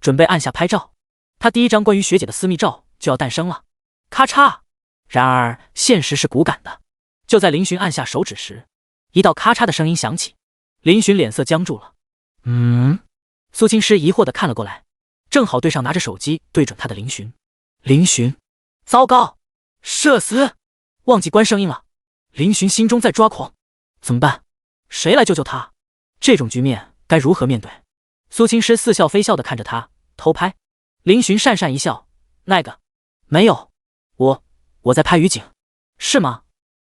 Speaker 1: 准备按下拍照。他第一张关于学姐的私密照就要诞生了。咔嚓！然而现实是骨感的，就在林寻按下手指时，一道咔嚓的声音响起。林寻脸色僵住了。苏青诗疑惑地看了过来，正好对上拿着手机对准他的林寻。林寻，糟糕，社死，忘记关声音了。林寻心中在抓狂，怎么办？谁来救救他？这种局面该如何面对？苏青诗似笑非笑地看着他，偷拍。林寻讪讪一笑，那个，没有，我在拍雨景。是吗？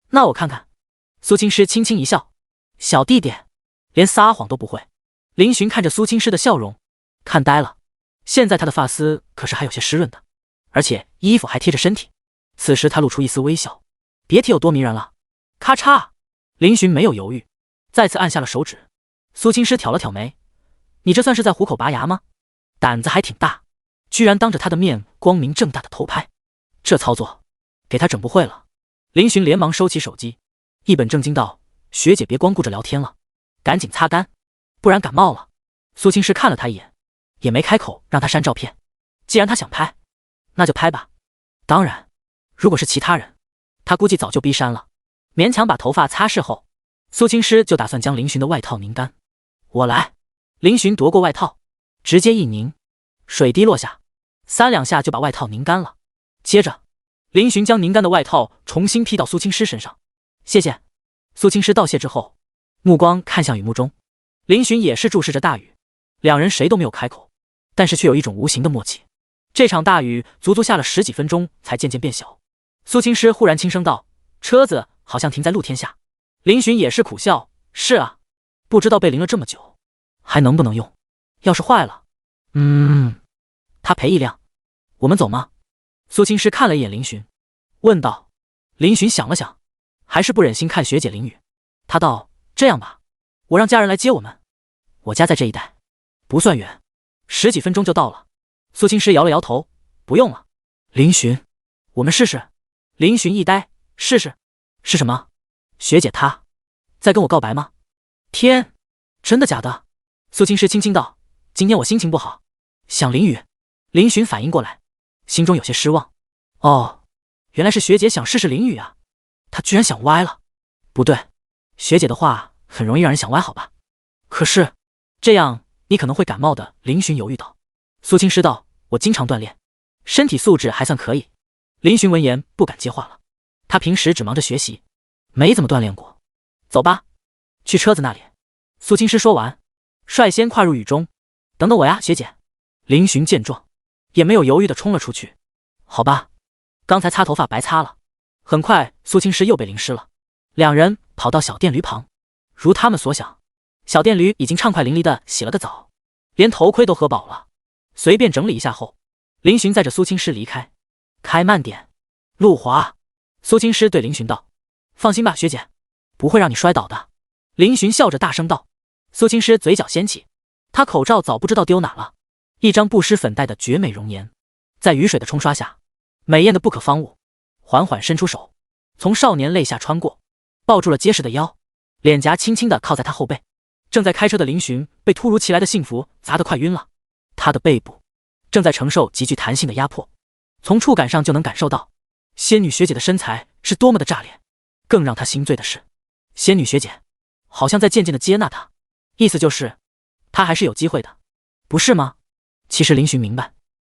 Speaker 1: 那我看看。苏青诗轻轻一笑，小弟弟，连撒谎都不会。林寻看着苏青诗的笑容，看呆了。现在他的发丝可是还有些湿润的，而且衣服还贴着身体。此时他露出一丝微笑，别提有多迷人了。咔嚓！林寻没有犹豫，再次按下了手指。苏青诗挑了挑眉，你这算是在虎口拔牙吗？胆子还挺大，居然当着他的面光明正大的偷拍，这操作给他整不会了。林寻连忙收起手机，一本正经道：学姐别光顾着聊天了，赶紧擦干，不然感冒了。苏青诗看了他一眼，也没开口让他删照片。既然他想拍，那就拍吧。当然，如果是其他人，他估计早就逼删了。勉强把头发擦拭后，苏青诗就打算将林寻的外套拧干。我来。林寻夺过外套，直接一拧，水滴落下，3两下就把外套拧干了。接着林寻将拧干的外套重新披到苏青诗身上。谢谢。苏青诗道谢之后，目光看向雨幕中，林寻也是注视着大雨。两人谁都没有开口，但是却有一种无形的默契。这场大雨足足下了10几分钟才渐渐变小。苏青诗忽然轻声道：车子好像停在露天下。林寻也是苦笑：是啊，不知道被淋了这么久，还能不能用？要是坏了，他赔1辆。我们走吗？苏青师看了一眼林寻，问道。林寻想了想，还是不忍心看学姐淋雨。他道：这样吧，我让家人来接我们。我家在这一带，不算远，10几分钟就到了。苏青师摇了摇头，不用了。林寻，我们试试。林寻一呆，试试？是什么？学姐她在跟我告白吗？天，真的假的？苏青师轻轻道：今天我心情不好，想淋雨。林寻反应过来，心中有些失望。哦，原来是学姐想试试淋雨啊，她居然想歪了。不对，学姐的话很容易让人想歪好吧？可是这样你可能会感冒的。林寻犹豫道。苏青师道：我经常锻炼，身体素质还算可以。林寻闻言不敢接话了，他平时只忙着学习，没怎么锻炼过。走吧，去车子那里。苏青师说完，率先跨入雨中。等等我呀，学姐。林寻见状，也没有犹豫地冲了出去。好吧，刚才擦头发白擦了。很快苏青师又被淋湿了。两人跑到小电驴旁，如他们所想，小电驴已经畅快淋漓地洗了个澡，连头盔都喝饱了。随便整理一下后，林寻载着苏青师离开。开慢点，路滑。苏青师对林寻道：放心吧，学姐，不会让你摔倒的。林寻笑着大声道。苏青师嘴角掀起，他口罩早不知道丢哪了，一张不施粉黛的绝美容颜，在雨水的冲刷下，美艳的不可方物。缓缓伸出手，从少年肋下穿过，抱住了结实的腰，脸颊轻轻地靠在他后背。正在开车的林寻被突如其来的幸福砸得快晕了，他的背部正在承受极具弹性的压迫，从触感上就能感受到仙女学姐的身材是多么的炸裂。更让他心醉的是，仙女学姐好像在渐渐地接纳他，意思就是他还是有机会的，不是吗？其实林寻明白，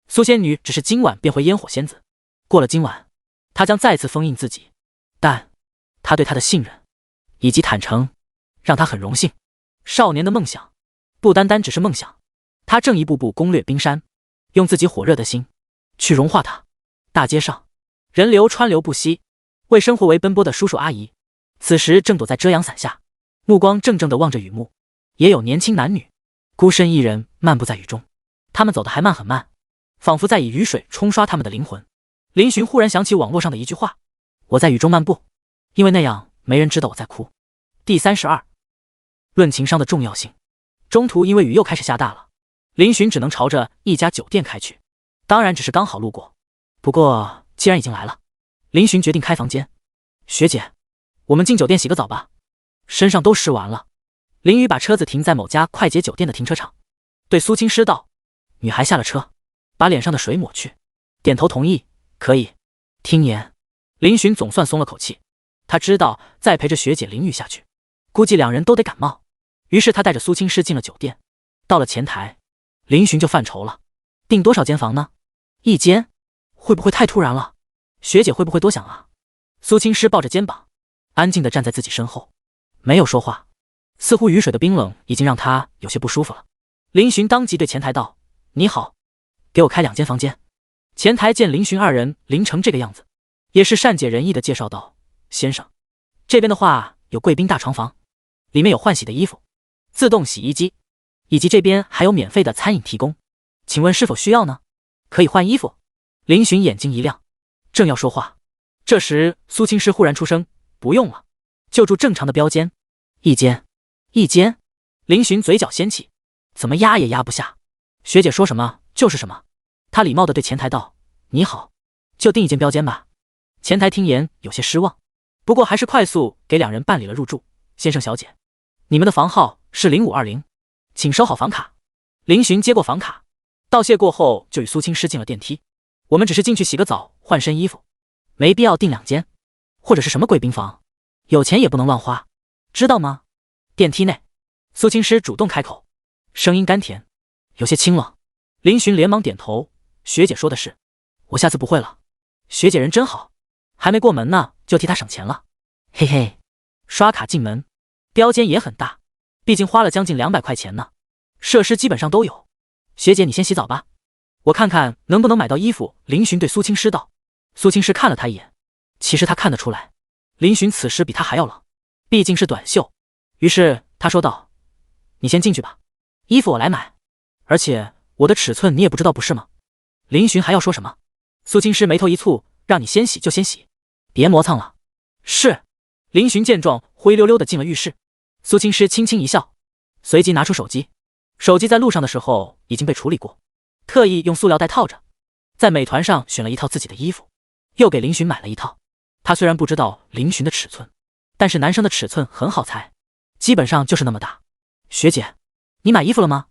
Speaker 1: 苏仙女只是今晚变回烟火仙子，过了今晚，她将再次封印自己。但他对她的信任以及坦诚，让他很荣幸。少年的梦想不单单只是梦想，他正一步步攻略冰山，用自己火热的心去融化它。大街上人流川流不息，为生活为奔波的叔叔阿姨此时正躲在遮阳伞下，目光怔怔地望着雨幕。也有年轻男女孤身一人漫步在雨中，他们走得还慢很慢，仿佛在以雨水冲刷他们的灵魂。林寻忽然想起网络上的一句话：我在雨中漫步，因为那样没人知道我在哭。第32，论情商的重要性。中途因为雨又开始下大了，林寻只能朝着一家酒店开去，当然只是刚好路过。不过既然已经来了，林寻决定开房间。学姐，我们进酒店洗个澡吧，身上都湿完了。林雨把车子停在某家快捷酒店的停车场，对苏青师道。女孩下了车，把脸上的水抹去，点头同意，可以。听言，林寻总算松了口气，他知道再陪着学姐淋雨下去，估计两人都得感冒。于是他带着苏青师进了酒店。到了前台，林寻就犯愁了，订多少间房呢？一间会不会太突然了？学姐会不会多想啊？苏青师抱着肩膀，安静地站在自己身后，没有说话，似乎雨水的冰冷已经让他有些不舒服了。林寻当即对前台道：你好，给我开2间房间。前台见林寻二人淋成这个样子，也是善解人意地介绍道：先生，这边的话有贵宾大床房，里面有换洗的衣服、自动洗衣机，以及这边还有免费的餐饮提供，请问是否需要呢？可以换衣服。林寻眼睛一亮，正要说话，这时苏青师忽然出声：不用了，就住正常的标间。一间。林寻嘴角掀起，怎么压也压不下。学姐说什么就是什么。他礼貌地对前台道：你好，就订1间标间吧。前台听言有些失望，不过还是快速给两人办理了入住。先生小姐，你们的房号是0520，请收好房卡。林寻接过房卡，道谢过后就与苏青师进了电梯。我们只是进去洗个澡换身衣服，没必要订2间，或者是什么贵宾房，有钱也不能乱花，知道吗？电梯内，苏青师主动开口，声音甘甜，有些清冷。林寻连忙点头，学姐说的是，我下次不会了。学姐人真好，还没过门呢就替她省钱了。嘿嘿，刷卡进门，标间也很大，毕竟花了将近200块钱呢，设施基本上都有。学姐你先洗澡吧，我看看能不能买到衣服。林寻对苏青师道。苏青师看了他一眼，其实他看得出来，林寻此时比他还要冷，毕竟是短袖。于是他说道：你先进去吧，衣服我来买，而且我的尺寸你也不知道不是吗？林寻还要说什么？苏青师眉头一蹙，让你先洗就先洗，别磨蹭了。是。林寻见状，灰溜溜的进了浴室。苏青师轻轻一笑，随即拿出手机。手机在路上的时候已经被处理过，特意用塑料袋套着。在美团上选了一套自己的衣服，又给林寻买了一套。他虽然不知道林寻的尺寸，但是男生的尺寸很好猜，基本上就是那么大。学姐，你买衣服了吗？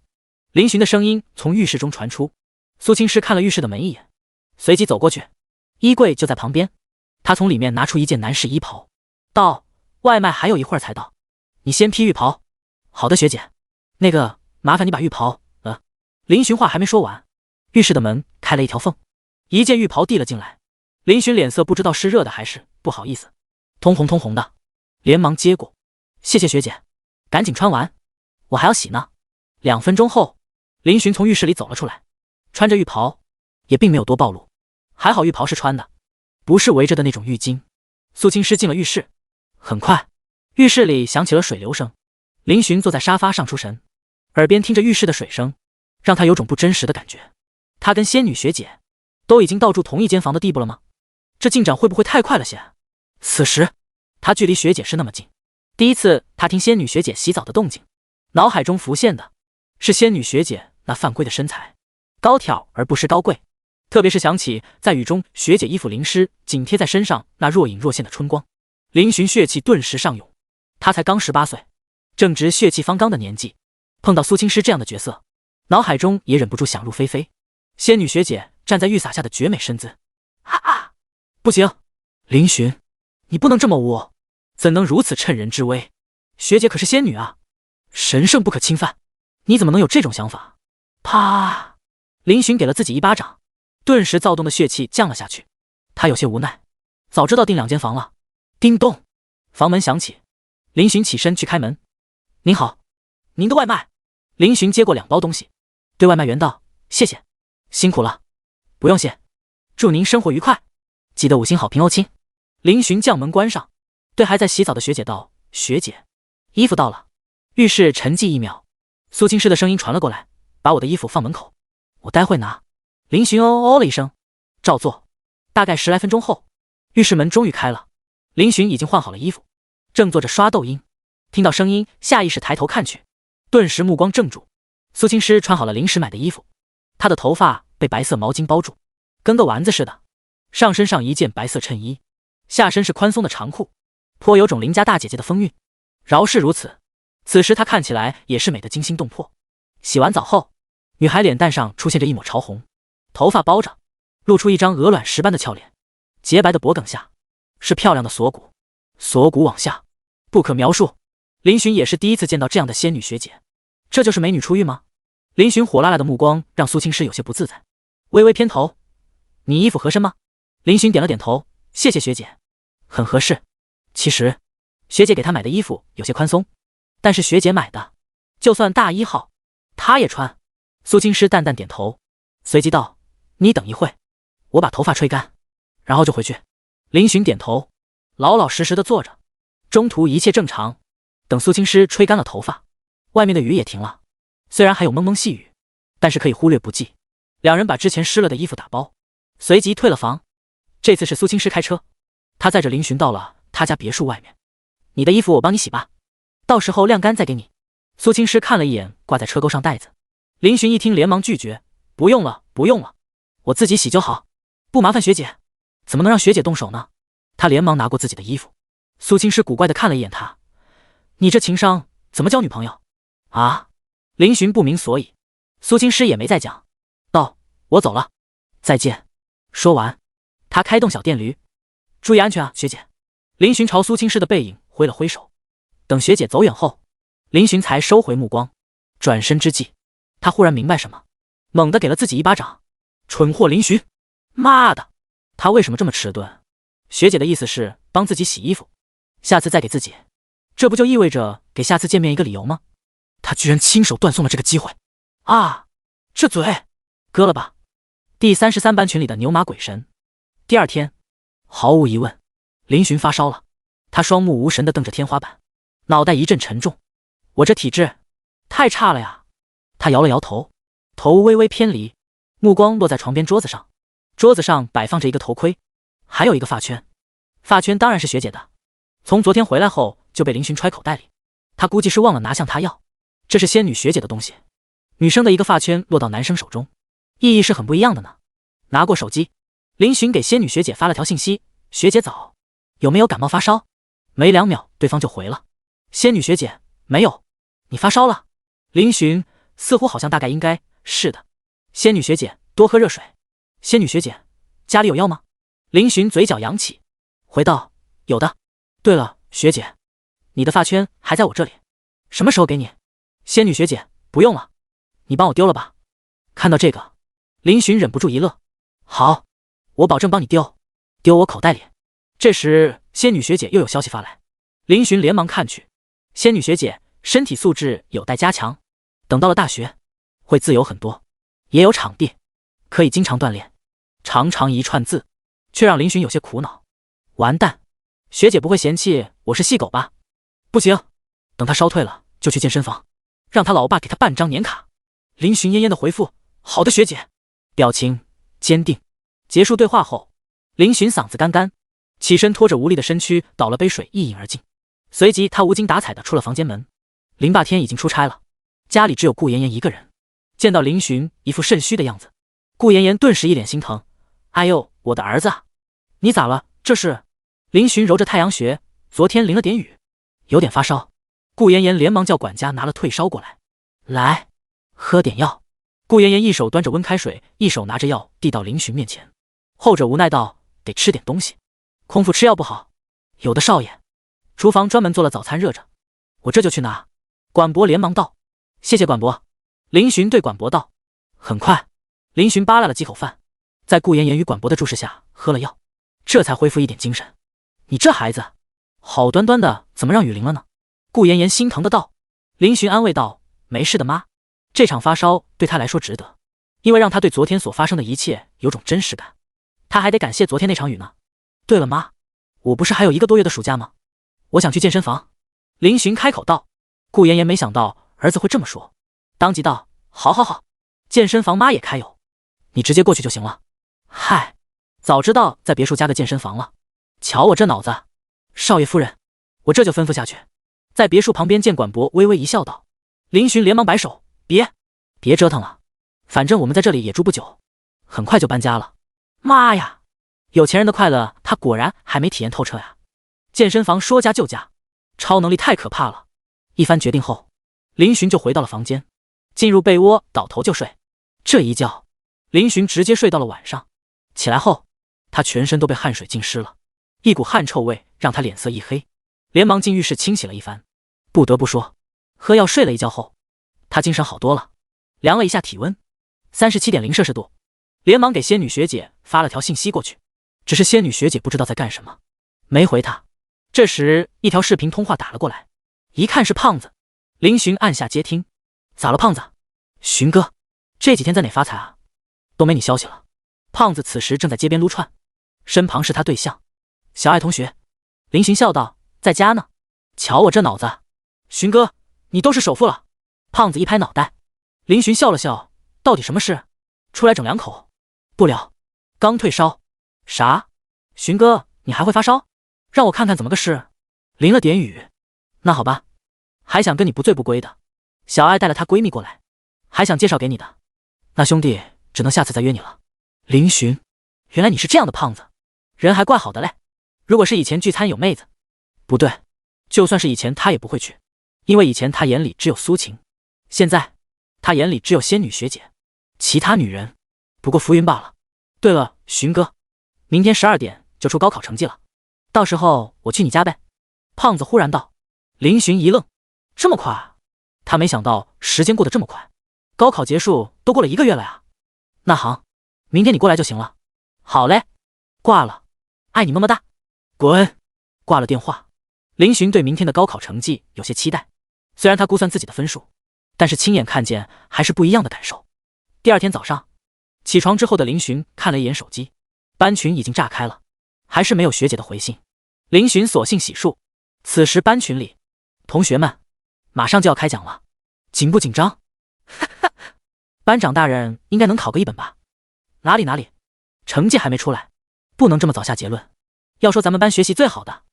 Speaker 1: 林寻的声音从浴室中传出。苏青师看了浴室的门一眼，随即走过去，衣柜就在旁边。他从里面拿出一件男士衣袍，道：外卖还有一会儿才到，你先披浴袍。好的，学姐。那个，麻烦你把浴袍……林寻话还没说完，浴室的门开了一条缝，一件浴袍递了进来。林寻脸色不知道是热的还是不好意思，通红通红的，连忙接过。谢谢学姐，赶紧穿完，我还要洗呢。2分钟后，林寻从浴室里走了出来，穿着浴袍，也并没有多暴露。还好浴袍是穿的，不是围着的那种浴巾。苏青师进了浴室，很快，浴室里响起了水流声。林寻坐在沙发上出神，耳边听着浴室的水声，让他有种不真实的感觉。他跟仙女学姐都已经到住同一间房的地步了吗？这进展会不会太快了些？此时，他距离学姐是那么近。第一次他听仙女学姐洗澡的动静，脑海中浮现的是仙女学姐那犯规的身材，高挑而不失高贵。特别是想起在雨中学姐衣服淋湿紧贴在身上那若隐若现的春光，林寻血气顿时上涌。他才刚18岁，正值血气方刚的年纪，碰到苏青师这样的角色，脑海中也忍不住想入非非。仙女学姐站在浴洒下的绝美身姿，不行，林寻，你不能这么污，怎能如此趁人之危？学姐可是仙女啊，神圣不可侵犯，你怎么能有这种想法？啪！林寻给了自己一巴掌，顿时躁动的血气降了下去。他有些无奈，早知道订2间房了。叮咚，房门响起，林寻起身去开门。您好，您的外卖。林寻接过2包东西，对外卖员道：谢谢，辛苦了。不用谢，祝您生活愉快，记得5星好评哦亲。林寻将门关上，对还在洗澡的学姐道：学姐，衣服到了。浴室沉寂1秒，苏青师的声音传了过来：把我的衣服放门口，我待会拿。林寻哦了一声，照做。大概10来分钟后，浴室门终于开了。林寻已经换好了衣服，正坐着刷抖音，听到声音，下意识抬头看去，顿时目光怔住。苏青师穿好了临时买的衣服，她的头发被白色毛巾包住，跟个丸子似的，上身上一件白色衬衣，下身是宽松的长裤，颇有种邻家大姐姐的风韵。饶是如此，此时她看起来也是美得惊心动魄。洗完澡后，女孩脸蛋上出现着一抹潮红，头发包着，露出一张鹅卵石般的俏脸，洁白的脖颈下是漂亮的锁骨，锁骨往下不可描述。林寻也是第一次见到这样的仙女学姐，这就是美女出浴吗？林寻火辣辣的目光让苏青师有些不自在，微微偏头：你衣服合身吗？林寻点了点头：谢谢学姐，很合适。其实学姐给她买的衣服有些宽松，但是学姐买的就算大1号她也穿。苏青师淡淡点头，随即道：你等一会，我把头发吹干，然后就回去。林寻点头，老老实实的坐着。中途一切正常，等苏青师吹干了头发，外面的雨也停了，虽然还有蒙蒙细雨，但是可以忽略不计。2人把之前湿了的衣服打包，随即退了房。这次是苏青师开车，他载着林寻到了他家别墅外面。你的衣服我帮你洗吧，到时候晾干再给你。苏青师看了一眼挂在车钩上袋子，林寻一听连忙拒绝：不用了，不用了，我自己洗就好，不麻烦学姐。怎么能让学姐动手呢？他连忙拿过自己的衣服。苏青师古怪地看了一眼他：你这情商怎么交女朋友啊？林寻不明所以，苏青师也没再讲，道：我走了，再见。说完，他开动小电驴：注意安全啊，学姐。林寻朝苏青师的背影挥了挥手。等学姐走远后，林寻才收回目光。转身之际，他忽然明白什么，猛地给了自己一巴掌：蠢货林寻，妈的，他为什么这么迟钝？学姐的意思是帮自己洗衣服，下次再给自己，这不就意味着给下次见面一个理由吗？他居然亲手断送了这个机会啊！这嘴割了吧。第33班群里的牛马鬼神。第2天，毫无疑问，林寻发烧了。他双目无神地瞪着天花板，脑袋一阵沉重。我这体质太差了呀！他摇了摇头，头微微偏离，目光落在床边桌子上，桌子上摆放着一个头盔，还有一个发圈。发圈当然是学姐的，从昨天回来后就被林寻揣口袋里，他估计是忘了拿向他要。这是仙女学姐的东西，女生的一个发圈落到男生手中，意义是很不一样的呢。拿过手机，林寻给仙女学姐发了条信息：学姐早，有没有感冒发烧？没2秒，对方就回了：仙女学姐，没有，你发烧了？林寻似乎好像大概应该是的。仙女学姐，多喝热水。仙女学姐，家里有药吗？林寻嘴角扬起，回道：有的。对了，学姐，你的发圈还在我这里，什么时候给你？仙女学姐，不用了，你帮我丢了吧。看到这个，林寻忍不住一乐。好，我保证帮你丢，丢我口袋里。这时仙女学姐又有消息发来，林寻连忙看去。仙女学姐，身体素质有待加强，等到了大学会自由很多，也有场地可以经常锻炼。长长一串字却让林寻有些苦恼。完蛋，学姐不会嫌弃我是细狗吧？不行，等他烧退了就去健身房，让他老爸给他办张年卡。林寻嫣嫣的回复：好的学姐，表情坚定。结束对话后，林寻嗓子干干，起身拖着无力的身躯倒了杯水一饮而尽。随即他无精打采地出了房间门。林霸天已经出差了，家里只有顾妍妍一个人。见到林寻一副肾虚的样子，顾妍妍顿时一脸心疼。哎呦，我的儿子啊，你咋了？这是……林寻揉着太阳穴，昨天淋了点雨，有点发烧。顾妍妍连忙叫管家拿了退烧过来。来，喝点药。顾妍妍一手端着温开水，一手拿着药递到林寻面前。后者无奈道：得吃点东西，空腹吃药不好。有的少爷，厨房专门做了早餐热着，我这就去拿。管伯连忙道：谢谢管伯。林寻对管伯道：很快。林寻扒拉了几口饭，在顾妍妍与管伯的注视下喝了药，这才恢复一点精神。你这孩子好端端的怎么让雨淋了呢？顾妍妍心疼的道。林寻安慰道：没事的妈，这场发烧对他来说值得，因为让他对昨天所发生的一切有种真实感。他还得感谢昨天那场雨呢。对了妈，我不是还有1个多月的暑假吗？我想去健身房。林寻开口道。顾妍妍没想到儿子会这么说，当即道：好好好，健身房妈也开有，你直接过去就行了。嗨，早知道在别墅加个健身房了，瞧我这脑子。少爷夫人，我这就吩咐下去。在别墅旁边见管伯微微一笑道。林寻连忙摆手：别折腾了，反正我们在这里也住不久，很快就搬家了。妈呀，有钱人的快乐他果然还没体验透彻呀。健身房说加就加，超能力太可怕了。一番决定后，林寻就回到了房间，进入被窝倒头就睡。这一觉，林寻直接睡到了晚上。起来后，他全身都被汗水浸湿了，一股汗臭味让他脸色一黑，连忙进浴室清洗了一番。不得不说，喝药睡了一觉后，他精神好多了。量了一下体温，37.0摄氏度，连忙给仙女学姐发了条信息过去。只是仙女学姐不知道在干什么，没回他。这时一条视频通话打了过来，一看是胖子。林寻按下接听。咋了胖子？寻哥，这几天在哪发财啊？都没你消息了。胖子此时正在街边撸串，身旁是他对象小爱同学。林寻笑道：在家呢。瞧我这脑子，寻哥你都是首富了。胖子一拍脑袋。林寻笑了笑，到底什么事？出来整2口。不了，刚退烧。啥？寻哥你还会发烧？让我看看怎么个事。淋了点雨。那好吧，还想跟你不醉不归的。小爱带了她闺蜜过来，还想介绍给你的。那兄弟只能下次再约你了。林寻，原来你是这样的胖子，人还怪好的嘞。如果是以前聚餐有妹子，不对，就算是以前他也不会去，因为以前他眼里只有苏晴，现在他眼里只有仙女学姐，其他女人不过浮云罢了。对了，寻哥，明天12点就出高考成绩了，到时候我去你家呗。胖子忽然道。林寻一愣，这么快？他没想到时间过得这么快，高考结束都过了1个月了呀。那行，明天你过来就行了。好嘞，挂了，爱你么么哒。滚。挂了电话，林寻对明天的高考成绩有些期待，虽然他估算自己的分数，但是亲眼看见还是不一样的感受。第2天早上起床之后的林寻看了一眼手机，班群已经炸开了，还是没有学姐的回信。林寻索性洗漱。此时班群里，同学们，马上就要开讲了，紧不紧张？哈哈，班长大人应该能考个1本吧？哪里，成绩还没出来，不能这么早下结论。要说咱们班学习最好的，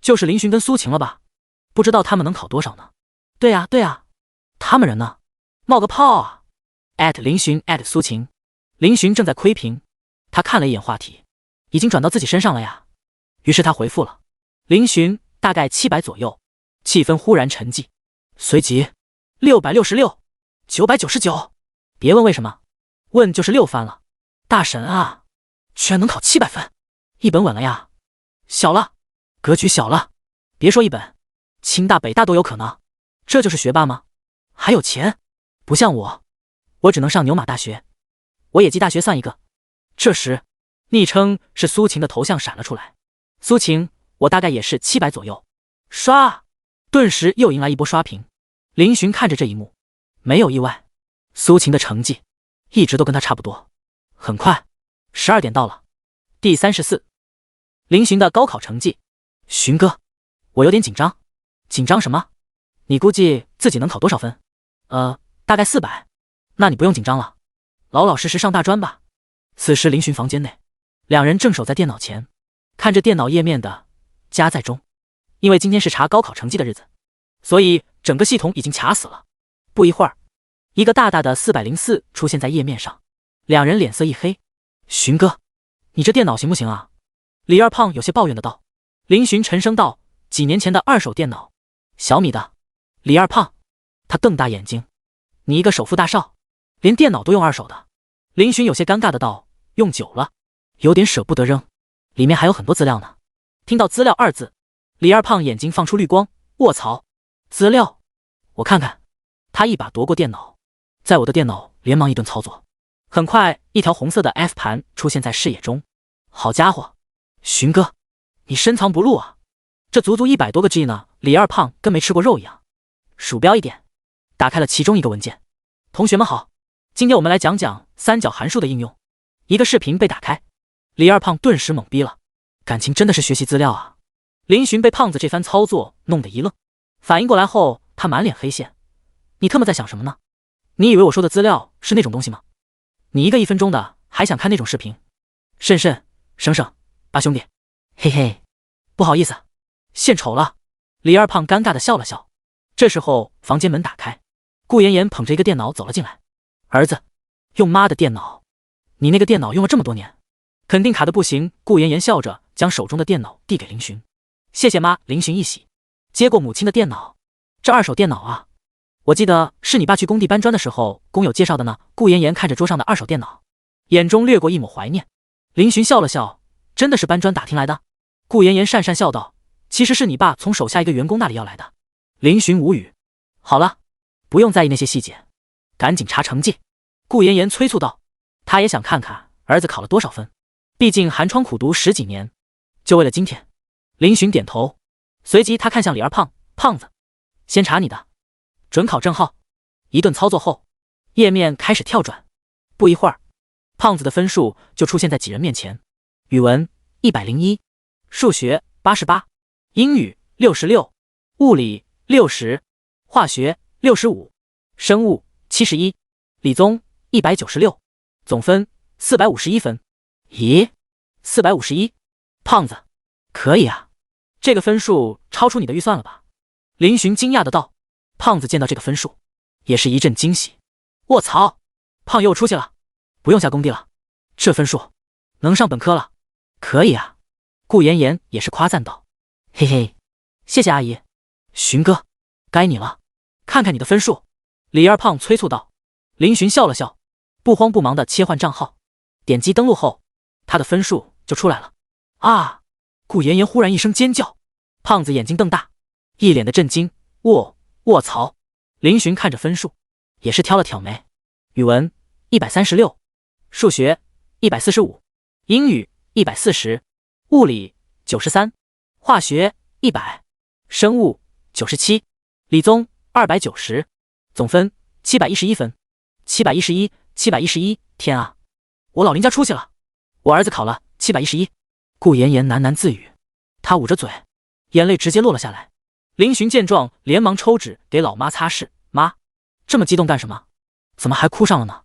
Speaker 1: 就是林寻跟苏晴了吧？不知道他们能考多少呢？对啊，他们人呢？冒个泡啊！林寻苏晴，林寻正在窥屏，他看了一眼话题，已经转到自己身上了呀。于是他回复了林寻，大概700左右。气氛忽然沉寂，随即666、999，别问为什么，问就是6翻了。大神啊，居然能考700分，1本稳了呀！小了，格局小了，别说1本，清大北大都有可能。这就是学霸吗？还有钱，不像我只能上牛马大学，我野鸡大学算一个。这时昵称是苏晴的头像闪了出来，苏晴，我大概也是700左右。刷，顿时又迎来一波刷屏。林寻看着这一幕，没有意外，苏晴的成绩一直都跟他差不多。很快12点到了，第34，林寻的高考成绩。寻哥，我有点紧张。紧张什么？你估计自己能考多少分？大概400。那你不用紧张了，老老实实上大专吧。此时林寻房间内，两人正守在电脑前，看着电脑页面的加载中。因为今天是查高考成绩的日子，所以整个系统已经卡死了。不一会儿，一个大大的404出现在页面上，两人脸色一黑。寻哥，你这电脑行不行啊？李二胖有些抱怨的道。林寻沉声道，几年前的2手电脑，小米的。李二胖，他瞪大眼睛，你一个首富大少，连电脑都用2手的？林寻有些尴尬的道，用久了，有点舍不得扔，里面还有很多资料呢。听到资料2字，李二胖眼睛放出绿光，卧槽，资料，我看看。他一把夺过电脑，在我的电脑连忙一顿操作，很快一条红色的 F 盘出现在视野中。好家伙，寻哥，你深藏不露啊，这足足100多个 G 呢。李二胖跟没吃过肉一样。鼠标一点，打开了其中一个文件。同学们好，今天我们来讲讲三角函数的应用。一个视频被打开，李二胖顿时懵逼了，感情真的是学习资料啊。林寻被胖子这番操作弄得一愣，反应过来后，他满脸黑线。你特么在想什么呢？你以为我说的资料是那种东西吗？你一个1分钟的还想看那种视频？省八兄弟，嘿嘿，不好意思，献丑了。李二胖尴尬的笑了笑。这时候房间门打开，顾妍妍捧着一个电脑走了进来。儿子，用妈的电脑？你那个电脑用了这么多年，肯定卡的不行。顾妍妍笑着将手中的电脑递给林寻。谢谢妈。林寻一喜，接过母亲的电脑。这2手电脑啊，我记得是你爸去工地搬砖的时候工友介绍的呢。顾妍妍看着桌上的2手电脑，眼中掠过一抹怀念。林寻笑了笑，真的是搬砖打听来的？顾妍妍讪讪笑道，其实是你爸从手下一个员工那里要来的。林寻无语，好了，不用在意那些细节，赶紧查成绩。顾妍妍催促道，她也想看看儿子考了多少分，毕竟寒窗苦读10几年，就为了今天。林寻点头，随即他看向李二胖，胖子，先查你的准考证号。一顿操作后，页面开始跳转，不一会儿，胖子的分数就出现在几人面前。语文101，数学88，英语66，物理60，化学65，生物71，理综196，总分451分。咦，451？胖子，可以啊，这个分数超出你的预算了吧？林寻惊讶的道。胖子见到这个分数，也是一阵惊喜。卧槽，胖又出息了，不用下工地了，这分数能上本科了。可以啊，顾妍妍也是夸赞道。嘿嘿，谢谢阿姨。寻哥，该你了，看看你的分数。李二胖催促道。林寻笑了笑，不慌不忙的切换账号，点击登录后，他的分数就出来了。啊！顾妍妍忽然一声尖叫，胖子眼睛瞪大，一脸的震惊。卧槽！林寻看着分数，也是挑了挑眉。语文136，数学145，英语140，物理93，化学100，生物97，理综290，总分711分。711，天啊，我老林家出息了，我儿子考了711。顾妍妍喃喃自语，她捂着嘴，眼泪直接落了下来。林寻见状，连忙抽纸给老妈擦拭。妈，这么激动干什么？怎么还哭上了呢？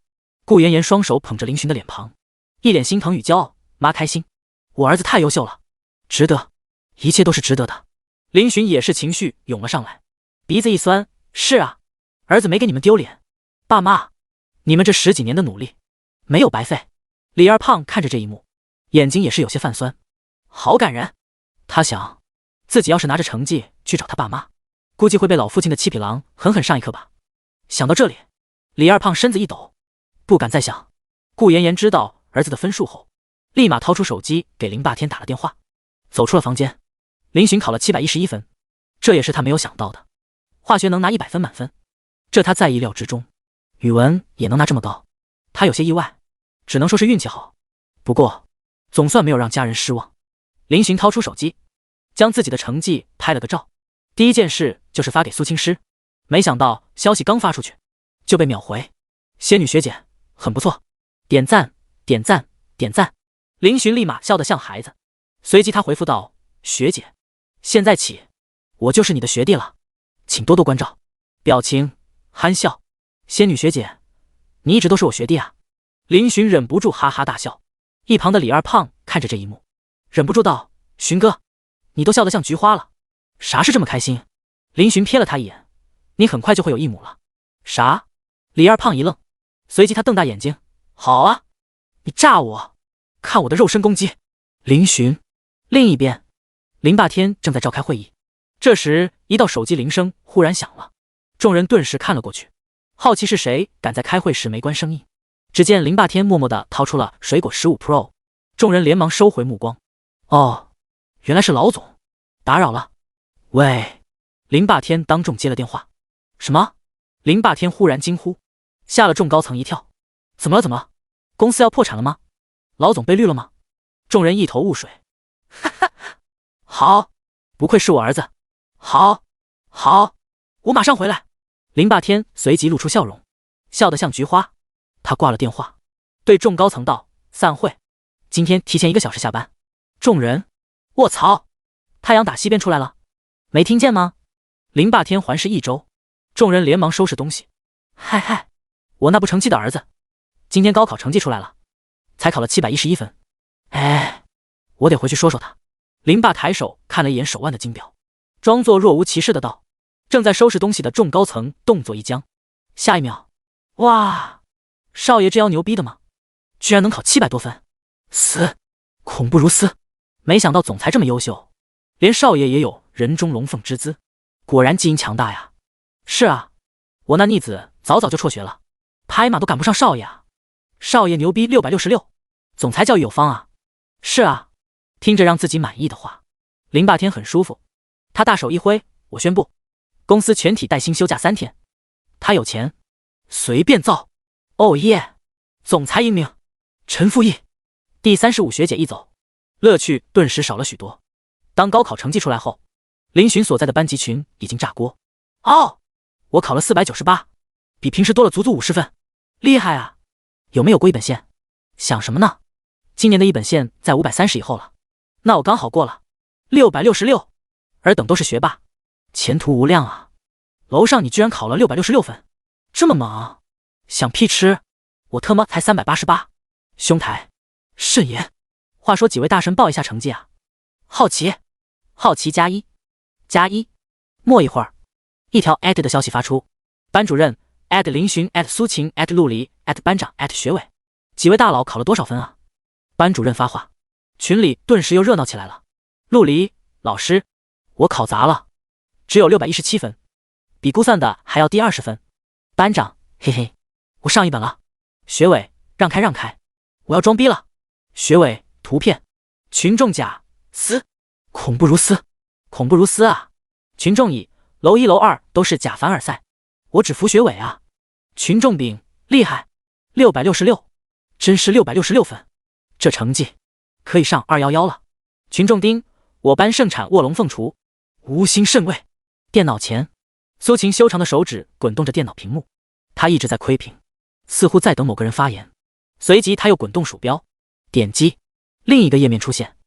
Speaker 1: 顾妍妍双手捧着林寻的脸庞，一脸心疼与骄傲。妈开心，我儿子太优秀了，值得，一切都是值得的。林寻也是情绪涌了上来，鼻子一酸，是啊，儿子没给你们丢脸，爸妈，你们这10几年的努力没有白费。李二胖看着这一幕，眼睛也是有些泛酸，好感人。他想，自己要是拿着成绩去找他爸妈，估计会被老父亲的七匹狼狠狠上一课吧。想到这里，李二胖身子一抖，不敢再想。顾妍妍知道儿子的分数后，立马掏出手机给林霸天打了电话，走出了房间。林寻考了711分，这也是他没有想到的。化学能拿100分满分，这他在意料之中。语文也能拿这么高，他有些意外，只能说是运气好。不过总算没有让家人失望。林寻掏出手机，将自己的成绩拍了个照，第一件事就是发给苏青师。没想到消息刚发出去就被秒回，仙女学姐很不错，点赞点赞点赞。林寻立马笑得像孩子，随即他回复道，学姐，现在起我就是你的学弟了，请多多关照。表情憨笑，仙女学姐，你一直都是我学弟啊。林寻忍不住哈哈大笑。一旁的李二胖看着这一幕，忍不住道，寻哥，你都笑得像菊花了，啥事这么开心？林寻瞥了他一眼，你很快就会有一母了。啥？李二胖一愣，随即他瞪大眼睛，好啊，你炸我，看我的肉身攻击。林寻。另一边，林霸天正在召开会议，这时一道手机铃声忽然响了，众人顿时看了过去，好奇是谁敢在开会时没关声音。只见林霸天默默地掏出了水果15 Pro， 众人连忙收回目光。哦，原来是老总，打扰了。喂，林霸天当众接了电话。什么？林霸天忽然惊呼，吓了众高层一跳。怎么了？怎么了？公司要破产了吗？老总被绿了吗？众人一头雾水。哈哈，好，不愧是我儿子。好，好，我马上回来。林霸天随即露出笑容，笑得像菊花。他挂了电话，对众高层道，散会，今天提前1个小时下班。众人，卧槽，太阳打西边出来了，没听见吗？林霸天环视一周，众人连忙收拾东西。嗨嗨，我那不成器的儿子，今天高考成绩出来了，才考了711分。哎，我得回去说说他。林霸抬手看了一眼手腕的金表，装作若无其事的道。正在收拾东西的众高层动作一僵，下一秒，哇，少爷这妖牛逼的吗？居然能考700多分，死，恐怖如斯。没想到总裁这么优秀，连少爷也有人中龙凤之姿，果然基因强大呀。是啊，我那逆子早早就辍学了，拍马都赶不上少爷啊。少爷牛逼666，总裁教育有方啊。是啊，听着让自己满意的话，林霸天很舒服。他大手一挥，我宣布，公司全体带薪休假3天。他有钱，随便造。哦耶！总裁英明，陈复义。第35学姐一走，乐趣顿时少了许多。当高考成绩出来后，林寻所在的班级群已经炸锅。哦，我考了498，比平时多了足足50分，厉害啊！有没有过一本线？想什么呢？今年的一本线在530以后了，那我刚好过了666。尔等都是学霸，前途无量啊！楼上你居然考了666分，这么猛啊，想屁吃！我特么才388，兄台慎言。话说几位大神报一下成绩啊？好奇，好奇+1，+1。默一会儿，一条的消息发出，班主任林寻苏晴陆离班长学委，几位大佬考了多少分啊？班主任发话，群里顿时又热闹起来了。陆离老师，我考砸了，只有617分，比估算的还要低20分。班长，嘿嘿，我上一本了。学委，让开让开，我要装逼了。学委，图片，群众甲思，恐怖如斯，恐怖如斯啊！群众乙，楼1楼2都是甲凡尔赛，我只服学委啊！群众丙，厉害，666，真是666分，这成绩可以上211了。群众丁，我班盛产卧龙凤雏，无心甚慰。电脑前，苏晴修长的手指滚动着电脑屏幕，她一直在窥屏，似乎在等某个人发言。随即她又滚动鼠标，点击，另一个页面出现，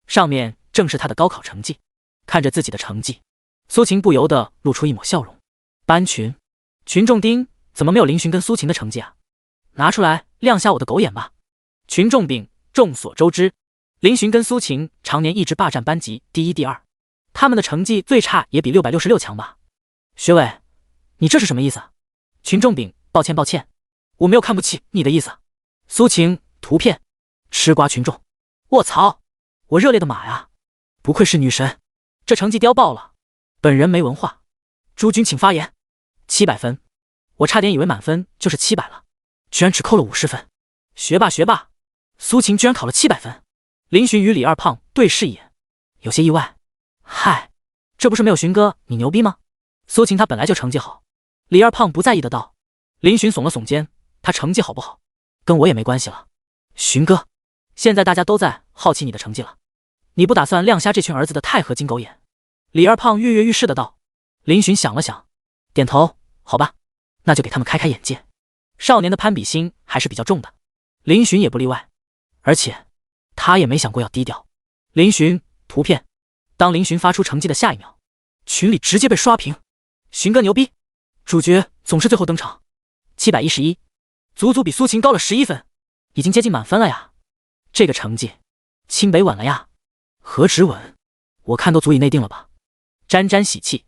Speaker 1: 上面正是她的高考成绩。看着自己的成绩，苏晴不由得露出一抹笑容。班群，群众丁，怎么没有林寻跟苏晴的成绩啊？拿出来亮瞎我的狗眼吧。群众禀，众所周知，林寻跟苏晴常年一直霸占班级第一、第二，他们的成绩最差也比666强吧？学委，你这是什么意思？群众禀，抱歉抱歉，我没有看不起你的意思。苏晴，图片，吃瓜群众，卧槽，我热烈的马呀！不愧是女神，这成绩刁爆了，本人没文化。诸君请发言。700分，我差点以为满分就是700了，居然只扣了50分。学霸学霸，苏晴居然考了700分。林寻与李二胖对视一眼，有些意外。嗨，这不是没有寻哥你牛逼吗？苏晴她本来就成绩好。李二胖不在意的道。林寻耸了耸肩，他成绩好不好跟我也没关系了。寻哥，现在大家都在好奇你的成绩了，你不打算亮瞎这群儿子的钛合金狗眼？李二胖跃跃欲试的道。林寻想了想，点头，好吧，那就给他们开开眼界。少年的攀比心还是比较重的，林寻也不例外，而且他也没想过要低调。林寻，图片。当林寻发出成绩的下一秒，群里直接被刷屏。寻哥牛逼，主角总是最后登场。711，足足比苏晴高了11分，已经接近满分了呀。这个成绩清北稳了呀。何止稳，我看都足以内定了吧。沾沾喜气，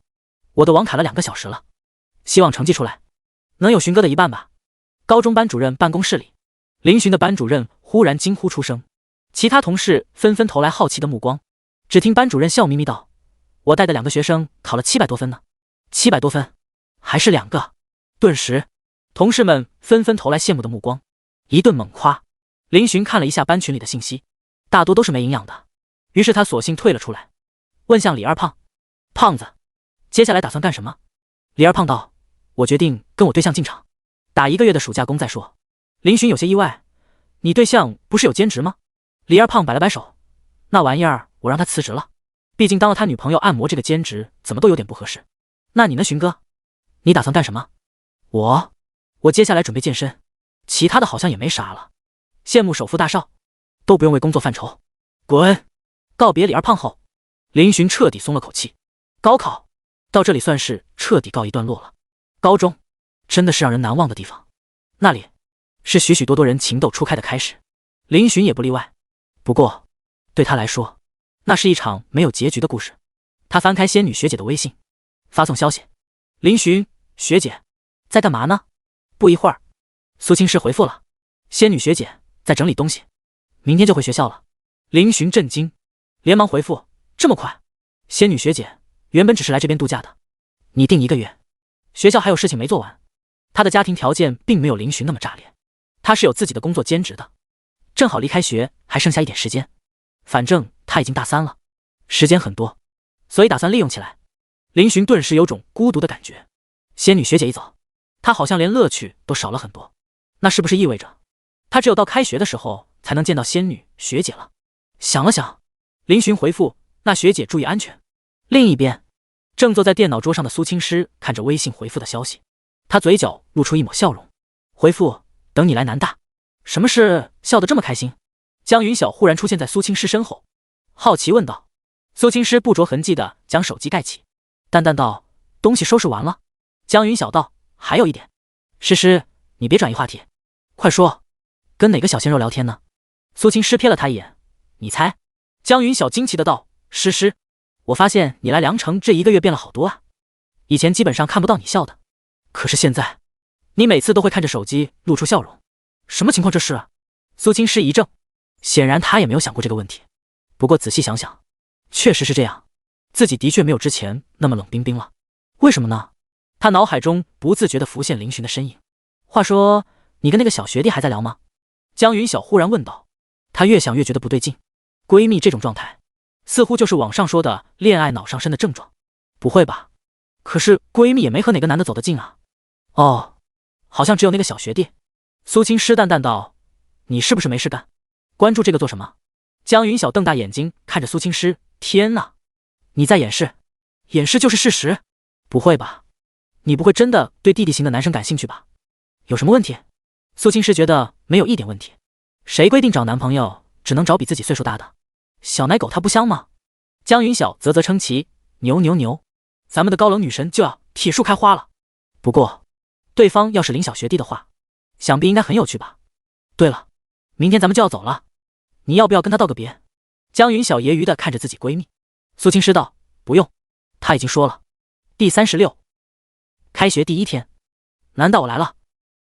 Speaker 1: 我的网卡了2个小时了，希望成绩出来能有寻哥的一半吧。高中班主任办公室里，林寻的班主任忽然惊呼出声，其他同事纷纷投来好奇的目光。只听班主任笑眯眯道，我带的2个学生考了700多分呢。700多分，还是2个。顿时同事们纷纷投来羡慕的目光，一顿猛夸。林寻看了一下班群里的信息，大多都是没营养的，于是他索性退了出来，问向李二胖，胖子，接下来打算干什么？李二胖道，我决定跟我对象进厂，打1个月的暑假工再说。林寻有些意外，你对象不是有兼职吗？李二胖摆了摆手，那玩意儿我让他辞职了，毕竟当了他女朋友按摩这个兼职怎么都有点不合适。那你呢，寻哥，你打算干什么？我接下来准备健身，其他的好像也没啥了。羡慕首富大少，都不用为工作犯愁。滚！告别李二胖后，林寻彻底松了口气。高考到这里算是彻底告一段落了。高中真的是让人难忘的地方，那里是许许多多人情窦初开的开始，林寻也不例外。不过对他来说，那是一场没有结局的故事。他翻开仙女学姐的微信，发送消息，林寻，学姐在干嘛呢？不一会儿，苏青师回复了，仙女学姐在整理东西，明天就回学校了。林寻震惊，连忙回复，这么快？仙女学姐原本只是来这边度假的，你定1个月，学校还有事情没做完。他的家庭条件并没有林寻那么炸裂，他是有自己的工作兼职的，正好离开学还剩下一点时间，反正他已经大3了，时间很多，所以打算利用起来。林寻顿时有种孤独的感觉，仙女学姐一走，他好像连乐趣都少了很多，那是不是意味着他只有到开学的时候才能见到仙女学姐了？想了想，林寻回复，那学姐注意安全。另一边，正坐在电脑桌上的苏青师看着微信回复的消息，他嘴角露出一抹笑容，回复，等你来南大。什么事笑得这么开心？江云晓忽然出现在苏青师身后，好奇问道。苏青师不着痕迹地将手机盖起，淡淡道，东西收拾完了。江云晓道，还有一点。诗诗，你别转移话题，快说，跟哪个小鲜肉聊天呢？苏青师瞥了他一眼，你猜？江云晓惊奇的道，诗诗，我发现你来凉城这1个月变了好多啊，以前基本上看不到你笑的，可是现在你每次都会看着手机露出笑容，什么情况这是啊？苏青师一怔，显然他也没有想过这个问题，不过仔细想想，确实是这样，自己的确没有之前那么冷冰冰了。为什么呢？他脑海中不自觉地浮现林寻的身影。话说，你跟那个小学弟还在聊吗？江云晓忽然问道。他越想越觉得不对劲，闺蜜这种状态似乎就是网上说的恋爱脑上身的症状。不会吧？可是闺蜜也没和哪个男的走得近啊。哦，好像只有那个小学弟。苏青师淡淡道，你是不是没事干？关注这个做什么？江云晓瞪大眼睛看着苏青师，天哪，你在掩饰？掩饰就是事实。不会吧？你不会真的对弟弟型的男生感兴趣吧？有什么问题？苏青师觉得没有一点问题。谁规定找男朋友只能找比自己岁数大的？小奶狗它不香吗？江云晓啧啧称奇，牛牛牛，咱们的高冷女神就要铁树开花了。不过对方要是林小学弟的话，想必应该很有趣吧。对了，明天咱们就要走了，你要不要跟他道个别？江云晓揶揄地看着自己闺蜜。苏青诗道：不用，他已经说了。第36，开学第一天，南大我来了，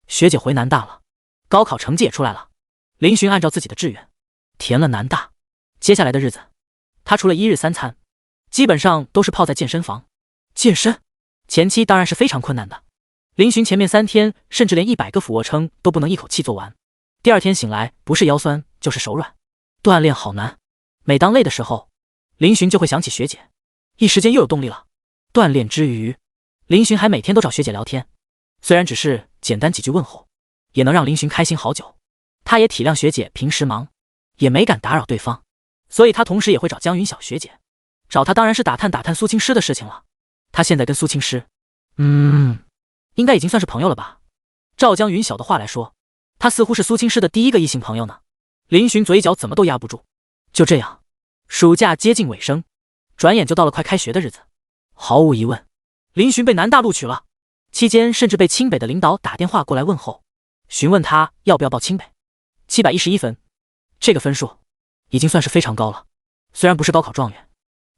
Speaker 1: 学姐回南大了，高考成绩也出来了。林寻按照自己的志愿填了南大。接下来的日子，他除了1日3餐，基本上都是泡在健身房。健身前期当然是非常困难的，林寻前面3天甚至连100个俯卧撑都不能一口气做完。第二天醒来，不是腰酸就是手软，锻炼好难。每当累的时候，林寻就会想起学姐，一时间又有动力了。锻炼之余，林寻还每天都找学姐聊天，虽然只是简单几句问候，也能让林寻开心好久。他也体谅学姐平时忙，也没敢打扰对方，所以他同时也会找江云晓学姐。找他当然是打探苏青诗的事情了。他现在跟苏青诗，应该已经算是朋友了吧。照江云晓的话来说，他似乎是苏青诗的第一个异性朋友呢。林寻嘴角怎么都压不住。就这样，暑假接近尾声，转眼就到了快开学的日子。毫无疑问，林寻被南大录取了。期间甚至被清北的领导打电话过来问候，询问他要不要报清北。711分，这个分数已经算是非常高了。虽然不是高考状元，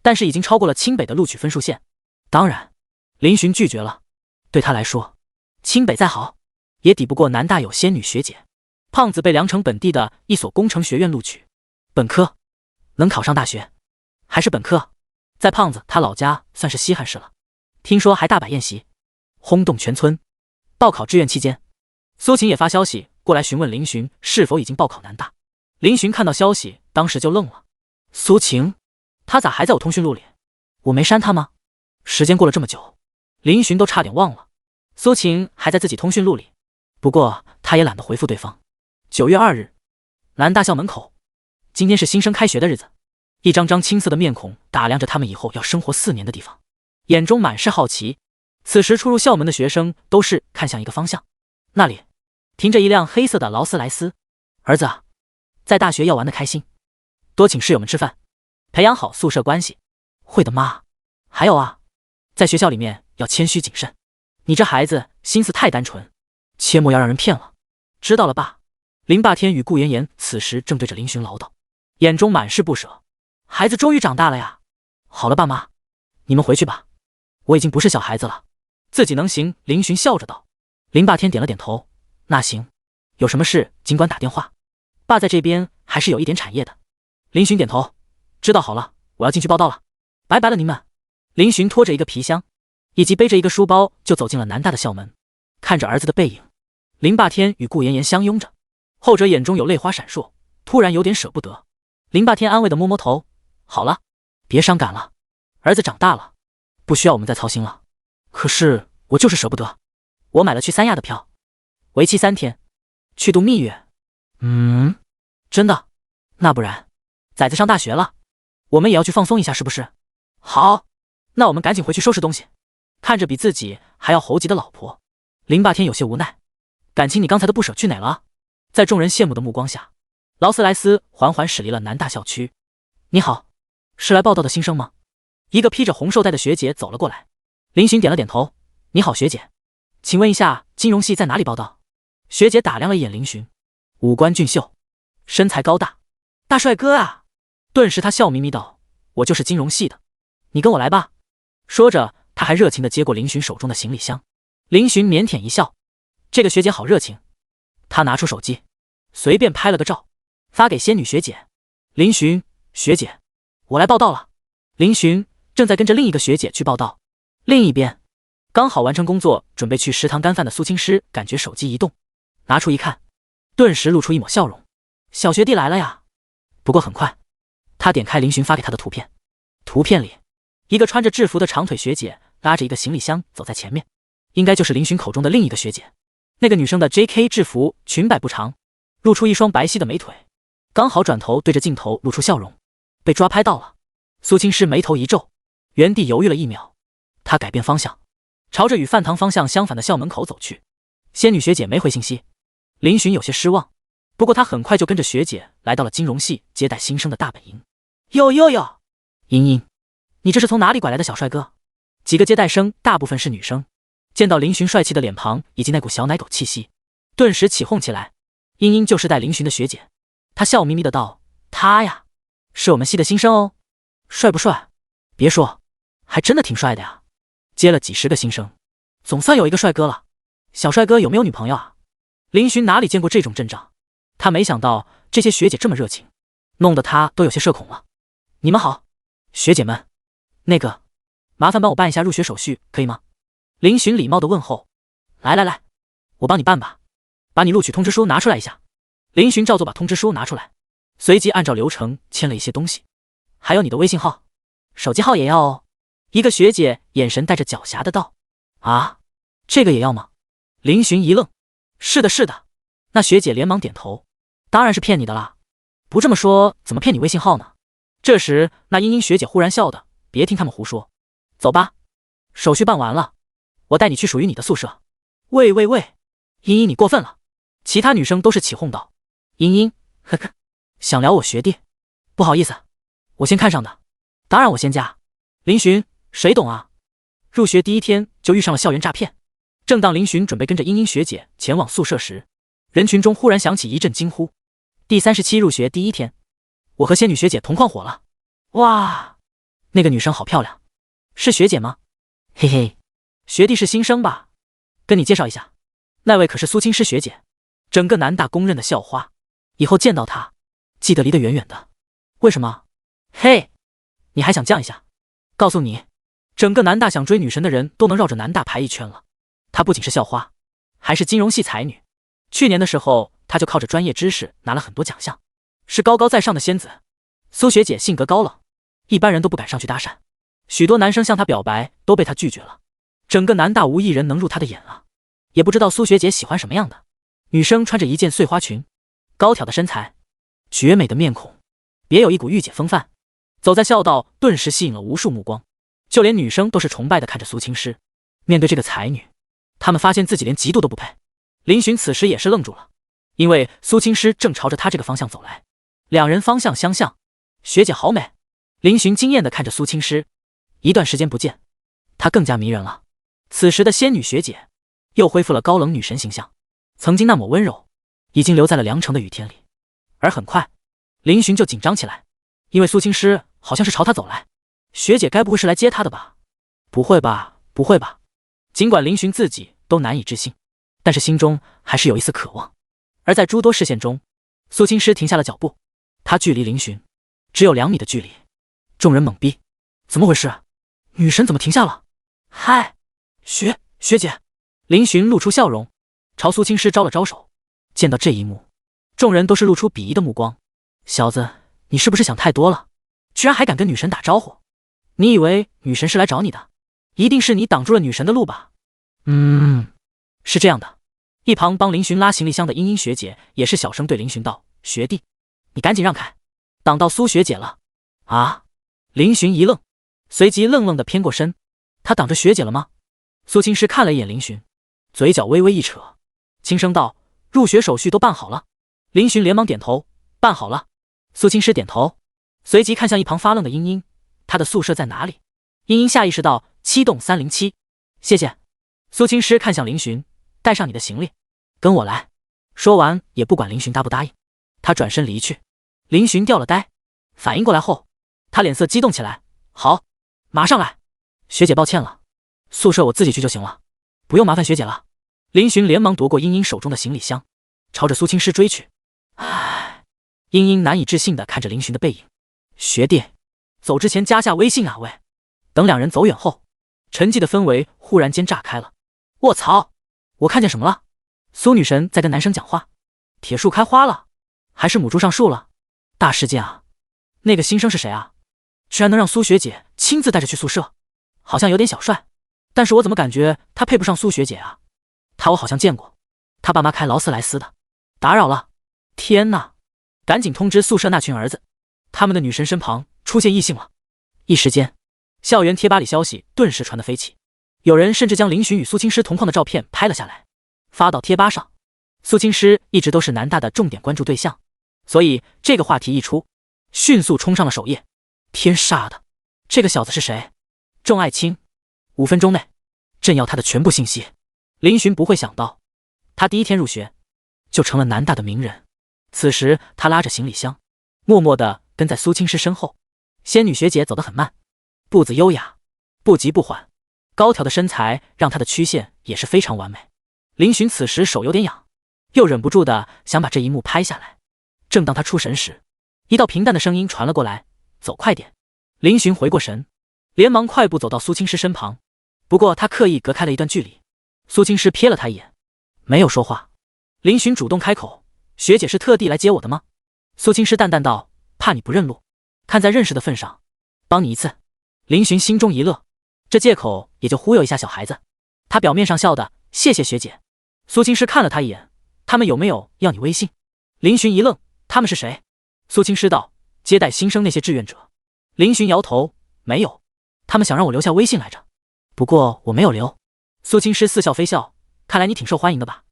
Speaker 1: 但是已经超过了清北的录取分数线。当然，林寻拒绝了。对他来说，清北再好，也抵不过南大有仙女学姐。胖子被凉城本地的一所工程学院录取，本科能考上大学，还是本科，在胖子他老家算是稀罕事了。听说还大摆宴席，轰动全村。报考志愿期间，苏秦也发消息过来询问林寻是否已经报考南大。林寻看到消息，当时就愣了。苏秦，他咋还在我通讯录里？我没删他吗？时间过了这么久，林寻都差点忘了，苏秦还在自己通讯录里。不过他也懒得回复对方。9月2日，南大校门口，今天是新生开学的日子，一张张青涩的面孔打量着他们以后要生活4年的地方，眼中满是好奇。此时出入校门的学生都是看向一个方向，那里停着一辆黑色的劳斯莱斯。儿子啊，在大学要玩得开心，多请室友们吃饭，培养好宿舍关系。会的妈。还有啊，在学校里面要谦虚谨慎，你这孩子心思太单纯，切莫要让人骗了，知道了吧？林霸天与顾妍妍此时正对着林寻唠叨，眼中满是不舍。孩子终于长大了呀。好了，爸妈，你们回去吧，我已经不是小孩子了，自己能行。林寻笑着道。林霸天点了点头，那行，有什么事尽管打电话，爸在这边还是有一点产业的。林寻点头，知道好了，我要进去报到了，拜拜了您们。林寻拖着一个皮箱以及背着一个书包就走进了南大的校门。看着儿子的背影，林霸天与顾妍妍相拥着，后者眼中有泪花闪烁，突然有点舍不得。林霸天安慰地摸摸头，好了，别伤感了，儿子长大了，不需要我们再操心了。可是我就是舍不得，我买了去三亚的票，为期3天，去度蜜月。真的？那不然崽子上大学了，我们也要去放松一下是不是？好，那我们赶紧回去收拾东西。看着比自己还要猴急的老婆，林霸天有些无奈。感情你刚才的不舍去哪了？在众人羡慕的目光下，劳斯莱斯缓缓驶离了南大校区。你好，是来报到的新生吗？一个披着红绶带的学姐走了过来。林寻点了点头，你好学姐，请问一下金融系在哪里报到？学姐打量了一眼林寻，五官俊秀，身材高大，大帅哥啊。顿时他笑眯眯道，我就是金融系的，你跟我来吧。说着他还热情地接过林寻手中的行李箱。林寻腼腆一笑，这个学姐好热情。他拿出手机随便拍了个照，发给仙女学姐。林寻，学姐，我来报到了。林寻正在跟着另一个学姐去报到。另一边，刚好完成工作准备去食堂干饭的苏青诗感觉手机一动，拿出一看，顿时露出一抹笑容。小学弟来了呀。不过很快，他点开林寻发给他的图片，图片里一个穿着制服的长腿学姐拉着一个行李箱走在前面，应该就是林寻口中的另一个学姐。那个女生的 JK 制服裙摆不长，露出一双白皙的美腿，刚好转头对着镜头露出笑容。被抓拍到了。苏青诗眉头一皱，原地犹豫了1秒，她改变方向，朝着与饭堂方向相反的校门口走去。仙女学姐没回信息，林寻有些失望，不过他很快就跟着学姐来到了金融系接待新生的大本营。哟，茵茵，你这是从哪里拐来的小帅哥？几个接待生大部分是女生，见到林寻帅气的脸庞以及那股小奶狗气息，顿时起哄起来。茵茵就是带林寻的学姐，她笑眯眯的道：“他呀，是我们系的新生哦，帅不帅？别说，还真的挺帅的呀。接了几十个新生，总算有一个帅哥了。小帅哥有没有女朋友啊？”林寻哪里见过这种阵仗，他没想到这些学姐这么热情，弄得他都有些社恐了。你们好，学姐们，那个，麻烦帮我办一下入学手续，可以吗？林寻礼貌的问候。来，我帮你办吧，把你录取通知书拿出来一下。林寻照做把通知书拿出来，随即按照流程签了一些东西，还有你的微信号、手机号也要哦。一个学姐眼神带着狡黠的道：“啊，这个也要吗？”林寻一愣：“是的。”那学姐连忙点头：“当然是骗你的啦，不这么说怎么骗你微信号呢？”这时那茵茵学姐忽然笑的：“别听他们胡说，走吧，手续办完了，我带你去属于你的宿舍。”喂，茵茵你过分了！其他女生都是起哄道：“茵茵，呵呵，想聊我学弟？不好意思，我先看上的，当然我先加。”林寻，谁懂啊？入学第一天就遇上了校园诈骗。正当林寻准备跟着茵茵学姐前往宿舍时，人群中忽然响起一阵惊呼：“第37入学第一天，我和仙女学姐同框火了！哇，那个女生好漂亮，是学姐吗？嘿嘿，学弟是新生吧？跟你介绍一下，那位可是苏青诗学姐，整个南大公认的校花，以后见到她，记得离得远远的。为什么？嘿，你还想犟一下？告诉你，整个南大想追女神的人都能绕着南大排一圈了。她不仅是校花，还是金融系才女。去年的时候，她就靠着专业知识拿了很多奖项，是高高在上的仙子。苏学姐性格高冷，一般人都不敢上去搭讪，许多男生向她表白都被她拒绝了。整个南大无一人能入她的眼啊！也不知道苏学姐喜欢什么样的女生，穿着一件碎花裙，高挑的身材，绝美的面孔，别有一股御姐风范。走在校道，顿时吸引了无数目光，就连女生都是崇拜的看着苏青诗。面对这个才女，他们发现自己连嫉妒都不配。林寻此时也是愣住了，因为苏青诗正朝着他这个方向走来，两人方向相像。学姐好美！林寻惊艳的看着苏青诗，一段时间不见，她更加迷人了。此时的仙女学姐又恢复了高冷女神形象，曾经那抹温柔已经留在了凉城的雨天里。而很快，林寻就紧张起来，因为苏青诗好像是朝他走来。学姐该不会是来接他的吧？不会吧。尽管林寻自己都难以置信，但是心中还是有一丝渴望。而在诸多视线中，苏青诗停下了脚步，她距离林寻只有2米的距离。众人懵逼，怎么回事？女神怎么停下了？嗨，学姐！林寻露出笑容，朝苏青诗招了招手。见到这一幕，众人都是露出鄙夷的目光。小子，你是不是想太多了？居然还敢跟女神打招呼？你以为女神是来找你的？一定是你挡住了女神的路吧？是这样的。一旁帮林寻拉行李箱的茵茵学姐也是小声对林寻道：“学弟，你赶紧让开，挡到苏学姐了。”啊！林寻一愣，随即愣愣的偏过身。他挡着学姐了吗？苏青诗看了一眼林寻，嘴角微微一扯，轻声道：“入学手续都办好了。”林寻连忙点头：“办好了。”苏青诗点头，随即看向一旁发愣的茵茵：“她的宿舍在哪里？”茵茵下意识道：“7栋307。”谢谢。苏青诗看向林寻：“带上你的行李，跟我来。”说完也不管林寻答不答应，他转身离去。林寻掉了呆，反应过来后，他脸色激动起来：“好，马上来。学姐抱歉了，宿舍我自己去就行了，不用麻烦学姐了。”林寻连忙夺过茵茵手中的行李箱，朝着苏青诗追去。唉，茵茵难以置信地看着林寻的背影：“学弟，走之前加下微信啊喂。”等两人走远后，沉寂的氛围忽然间炸开了。卧槽，我看见什么了？苏女神在跟男生讲话？铁树开花了？还是母猪上树了？大事件啊！那个新生是谁啊？居然能让苏学姐亲自带着去宿舍，好像有点小帅，但是我怎么感觉他配不上苏学姐啊？他我好像见过，他爸妈开劳斯莱斯的。打扰了！天哪，赶紧通知宿舍那群儿子，他们的女神身旁出现异性了。一时间，校园贴吧里消息顿时传得飞起，有人甚至将林寻与苏青诗同框的照片拍了下来，发到贴吧上。苏青诗一直都是南大的重点关注对象，所以这个话题一出，迅速冲上了首页。天杀的，这个小子是谁？众爱卿，5分钟内朕要他的全部信息。林寻不会想到，他第一天入学就成了南大的名人。此时他拉着行李箱，默默地跟在苏青师身后。仙女学姐走得很慢，步子优雅，不急不缓，高挑的身材让她的曲线也是非常完美。林寻此时手有点痒，又忍不住的想把这一幕拍下来。正当他出神时，一道平淡的声音传了过来：“走快点。”林寻回过神，连忙快步走到苏青师身旁，不过他刻意隔开了一段距离。苏青师瞥了他一眼，没有说话。林寻主动开口：“学姐是特地来接我的吗？”苏青师淡淡道：“怕你不认路，看在认识的份上，帮你一次。”林寻心中一乐，这借口也就忽悠一下小孩子。他表面上笑的：“谢谢学姐。”苏青师看了他一眼：“他们有没有要你微信？”林寻一愣：“他们是谁？”苏青师道：“接待新生那些志愿者。”林寻摇头：“没有，他们想让我留下微信来着，不过我没有留。”苏青师似笑非笑：“看来你挺受欢迎的吧？”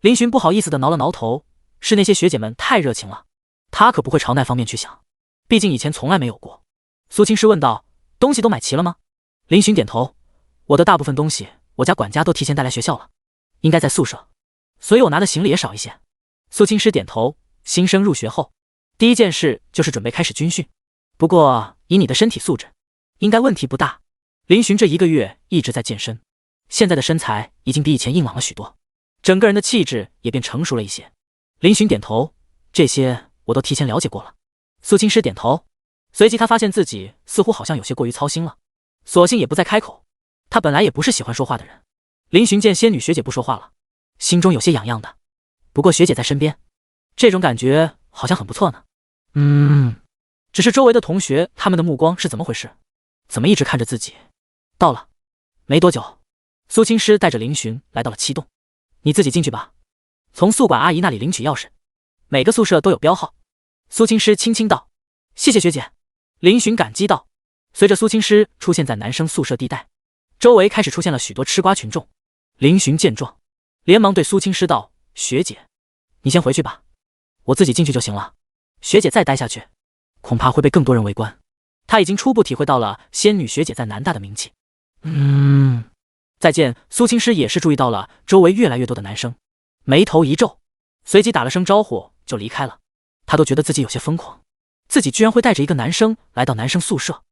Speaker 1: 林寻不好意思的挠了挠头：“是那些学姐们太热情了，他可不会朝那方面去想，毕竟以前从来没有过。”苏青师问道：“东西都买齐了吗？”林寻点头：“我的大部分东西我家管家都提前带来学校了，应该在宿舍，所以我拿的行李也少一些。”苏青师点头：“新生入学后，第一件事就是准备开始军训，不过以你的身体素质，应该问题不大。”林寻这1个月一直在健身，现在的身材已经比以前硬朗了许多，整个人的气质也变成熟了一些。林寻点头：“这些我都提前了解过了。”苏青师点头，随即他发现自己似乎好像有些过于操心了，索性也不再开口。他本来也不是喜欢说话的人。林寻见仙女学姐不说话了，心中有些痒痒的，不过学姐在身边，这种感觉好像很不错呢。只是周围的同学他们的目光是怎么回事？怎么一直看着自己？到了。没多久，苏青师带着林寻来到了7栋。你自己进去吧，从宿管阿姨那里领取钥匙，每个宿舍都有标号。苏青师轻轻道：“谢谢学姐。”林寻感激道。随着苏青师出现在男生宿舍地带，周围开始出现了许多吃瓜群众。林寻见状，连忙对苏青师道：“学姐，你先回去吧，我自己进去就行了。学姐再待下去，恐怕会被更多人围观。”他已经初步体会到了仙女学姐在南大的名气。再见。苏青师也是注意到了周围越来越多的男生，眉头一皱，随即打了声招呼就离开了。他都觉得自己有些疯狂，自己居然会带着一个男生来到男生宿舍。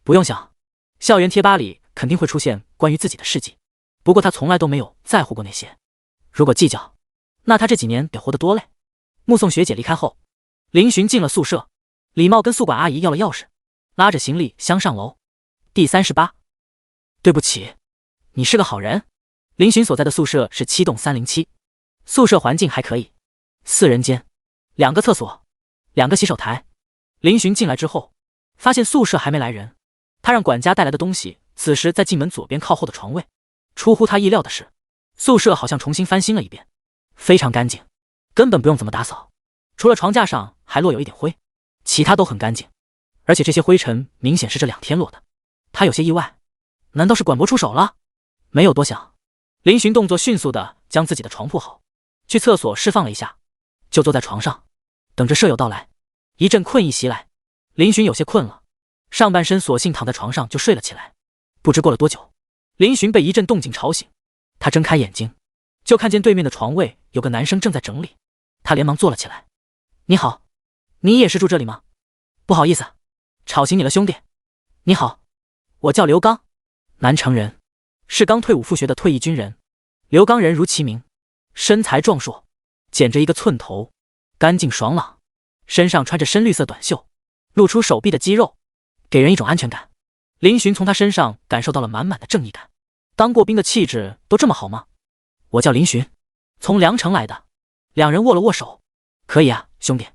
Speaker 1: 不用想，校园贴吧里肯定会出现关于自己的事迹，不过他从来都没有在乎过那些。如果计较，那他这几年得活得多累。目送学姐离开后，林寻进了宿舍，礼貌跟宿管阿姨要了钥匙，拉着行李箱上楼。第38。对不起，你是个好人。林寻所在的宿舍是7栋307，宿舍环境还可以，4人间，2个厕所，2个洗手台。林寻进来之后，发现宿舍还没来人，他让管家带来的东西此时在进门左边靠后的床位。出乎他意料的是，宿舍好像重新翻新了一遍，非常干净，根本不用怎么打扫，除了床架上还落有一点灰，其他都很干净，而且这些灰尘明显是这2天落的。他有些意外，难道是管博出手了？没有多想，林寻动作迅速的将自己的床铺好，去厕所释放了一下，就坐在床上等着舍友到来。一阵困意袭来，林寻有些困了，上半身索性躺在床上就睡了起来。不知过了多久，林寻被一阵动静吵醒，他睁开眼睛，就看见对面的床位有个男生正在整理，他连忙坐了起来。你好，你也是住这里吗？不好意思，吵醒你了兄弟。你好，我叫刘刚，南城人，是刚退伍复学的退役军人。刘刚人如其名，身材壮硕，剪着一个寸头，干净爽朗，身上穿着深绿色短袖，露出手臂的肌肉，给人一种安全感。林寻从他身上感受到了满满的正义感。当过兵的气质都这么好吗？我叫林寻，从凉城来的。两人握了握手。可以啊，兄弟，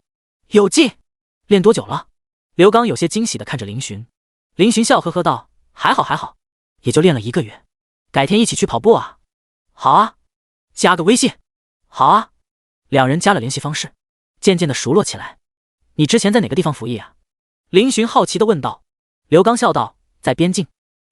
Speaker 1: 有劲。练多久了？刘刚有些惊喜地看着林寻。林寻笑呵呵道：还好，也就练了1个月，改天一起去跑步啊。好啊，加个微信。好啊。两人加了联系方式，渐渐的熟络起来。你之前在哪个地方服役啊？林寻好奇地问道。刘刚笑道：在边境。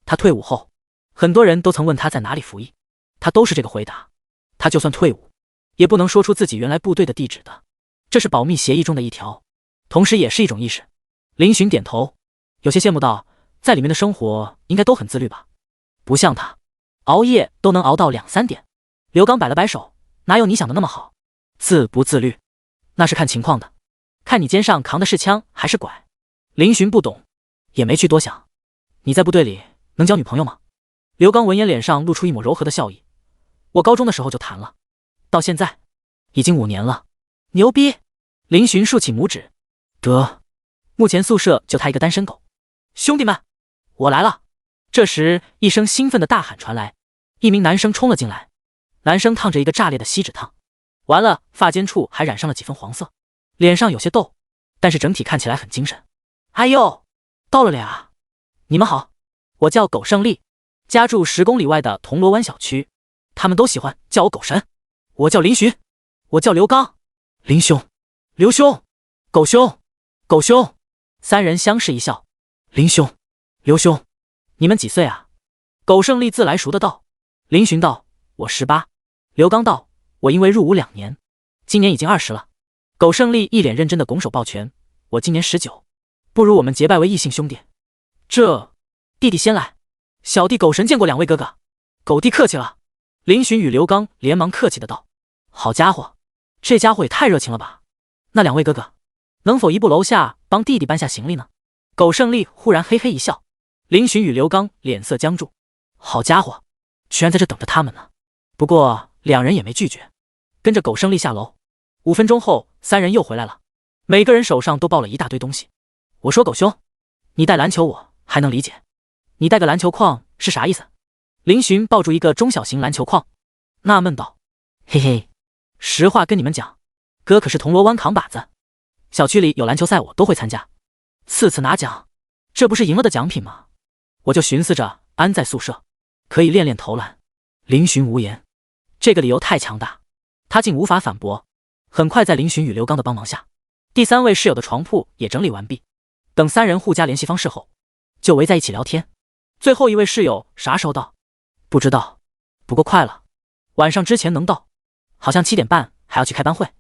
Speaker 1: 他退伍后，很多人都曾问他在哪里服役，他都是这个回答。他就算退伍，也不能说出自己原来部队的地址的，这是保密协议中的一条，同时也是一种意识。林寻点头，有些羡慕道：在里面的生活应该都很自律吧？不像他，熬夜都能熬到2、3点。刘刚摆了摆手：哪有你想的那么好，自不自律？那是看情况的，看你肩上扛的是枪还是拐。林寻不懂，也没去多想。你在部队里能交女朋友吗？刘刚闻言脸上露出一抹柔和的笑意。我高中的时候就谈了，到现在已经5年了。牛逼！林寻竖起拇指。得，目前宿舍就他一个单身狗。兄弟们，我来了！这时一声兴奋的大喊传来，一名男生冲了进来。男生烫着一个炸裂的锡纸烫，完了发尖处还染上了几分黄色，脸上有些痘，但是整体看起来很精神。哎呦，到了俩！你们好，我叫狗胜利，家住10公里外的铜锣湾小区，他们都喜欢叫我狗神。我叫林寻。我叫刘刚。林兄，刘兄，狗兄，狗兄。3人相视一笑。林兄，刘兄，你们几岁啊？狗胜利自来熟的道。林寻道：我18。刘刚道：我因为入伍2年，今年已经20了。狗胜利一脸认真的拱手抱拳：我今年19，不如我们结拜为异姓兄弟。这弟弟先来，小弟狗神见过2位哥哥。狗弟客气了。林寻与刘刚连忙客气的道：好家伙，这家伙也太热情了吧！那2位哥哥，能否移步楼下帮弟弟搬下行李呢？狗胜利忽然嘿嘿一笑。林寻与刘刚脸色僵住，好家伙，居然在这等着他们呢。不过2人也没拒绝，跟着狗胜利下楼。5分钟后，3人又回来了，每个人手上都抱了一大堆东西。我说狗兄，你带篮球我还能理解，你带个篮球框是啥意思？林寻抱住一个中小型篮球框，纳闷道：嘿嘿，实话跟你们讲，哥可是铜锣湾扛把子，小区里有篮球赛我都会参加，次拿奖，这不是赢了的奖品吗？我就寻思着安在宿舍，可以练练投篮。林寻无言，这个理由太强大，他竟无法反驳。很快在林寻与刘刚的帮忙下，第3位室友的床铺也整理完毕。等3人互加联系方式后，就围在一起聊天。最后一位室友啥时候到？不知道，不过快了，晚上之前能到。好像7点半还要去开班会。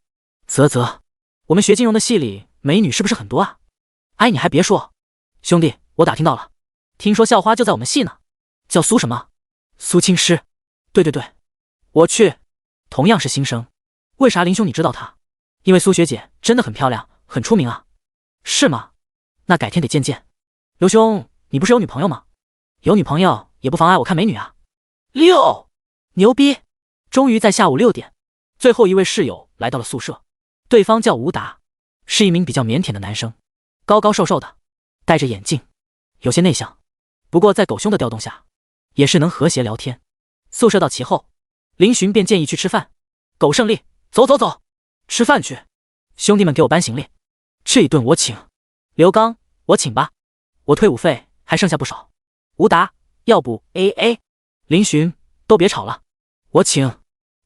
Speaker 1: 啧，我们学金融的系里美女是不是很多啊？哎，你还别说，兄弟，我打听到了，听说校花就在我们系呢，叫苏什么？苏青诗。对，我去，同样是新生，为啥林兄你知道她？因为苏学姐真的很漂亮，很出名啊。是吗？那改天得见见。刘兄，你不是有女朋友吗？有女朋友也不妨碍我看美女啊。6，牛逼！终于在下午6点，最后一位室友来到了宿舍，对方叫吴达，是一名比较腼腆的男生，高高瘦瘦的，戴着眼镜，有些内向，不过在狗兄的调动下，也是能和谐聊天。宿舍到齐后，林寻便建议去吃饭。狗胜利，走，吃饭去。兄弟们给我搬行李，这一顿我请。刘刚，我请吧，我退伍费还剩下不少。吴达，要不 AA？ 林寻，都别吵了，我请。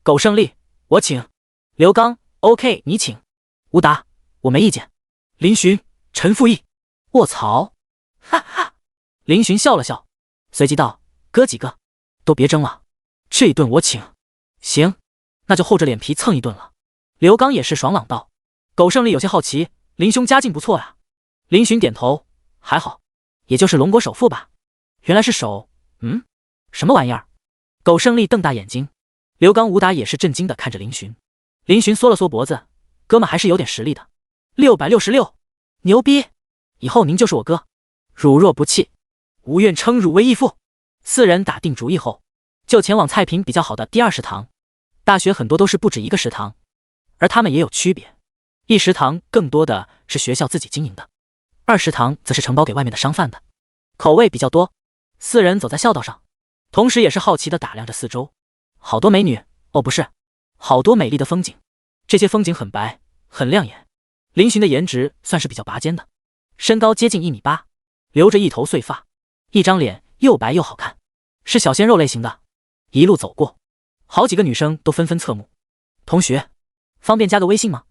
Speaker 1: 狗胜利，我请。刘刚 OK 你请。吴达，我没意见。林寻，陈复义，卧槽，哈哈。林寻笑了笑，随即道：哥几个都别争了，这一顿我请。行，那就厚着脸皮蹭一顿了。刘刚也是爽朗道。狗胜利有些好奇，林兄家境不错啊。林寻点头，还好，也就是龙国首富吧。原来是首，什么玩意儿？狗胜利瞪大眼睛。刘刚、吴达也是震惊的看着林寻。林寻缩了缩脖子，哥们还是有点实力的。666，牛逼！以后您就是我哥，汝若不弃，吾愿称汝为义父。4人打定主意后，就前往菜品比较好的第2食堂。大学很多都是不止一个食堂，而他们也有区别。1食堂更多的是学校自己经营的，2食堂则是承包给外面的商贩的，口味比较多。4人走在校道上，同时也是好奇地打量着四周，好多美女，哦不是，好多美丽的风景。这些风景很白，很亮眼。林寻的颜值算是比较拔尖的，身高接近1.8米，留着一头碎发，一张脸又白又好看，是小鲜肉类型的。一路走过，好几个女生都纷纷侧目。同学，方便加个微信吗？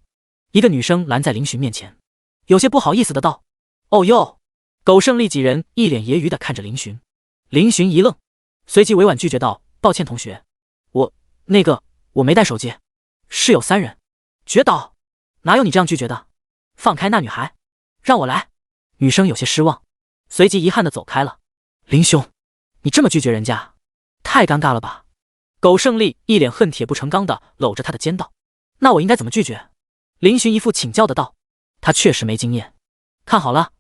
Speaker 1: 一个女生拦在林寻面前，有些不好意思的道：哦哟。狗胜利几人一脸揶揄的看着林寻。林寻一愣，随即委婉拒绝道：抱歉同学，我没带手机。室友3人绝倒，哪有你这样拒绝的？放开那女孩，让我来。女生有些失望，随即遗憾的走开了。林兄，你这么拒绝人家，太尴尬了吧？狗胜利一脸恨铁不成钢的搂着他的肩道。那我应该怎么拒绝？林寻一副请教的道。他确实没经验。看好了，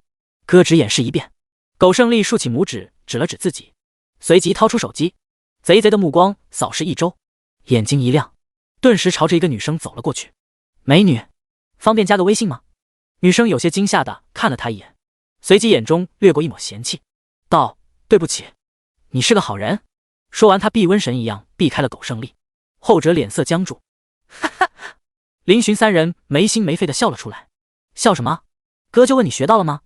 Speaker 1: 哥只演示一遍。苟胜利竖起拇指，指了指自己，随即掏出手机，贼贼的目光扫视一周，眼睛一亮，顿时朝着一个女生走了过去。美女，方便加个微信吗？女生有些惊吓的看了他一眼，随即眼中掠过一抹嫌弃，道：对不起，你是个好人。说完，他避瘟神一样避开了苟胜利，后者脸色僵住。哈哈，林寻三人没心没肺的笑了出来。笑什么？哥就问你学到了吗？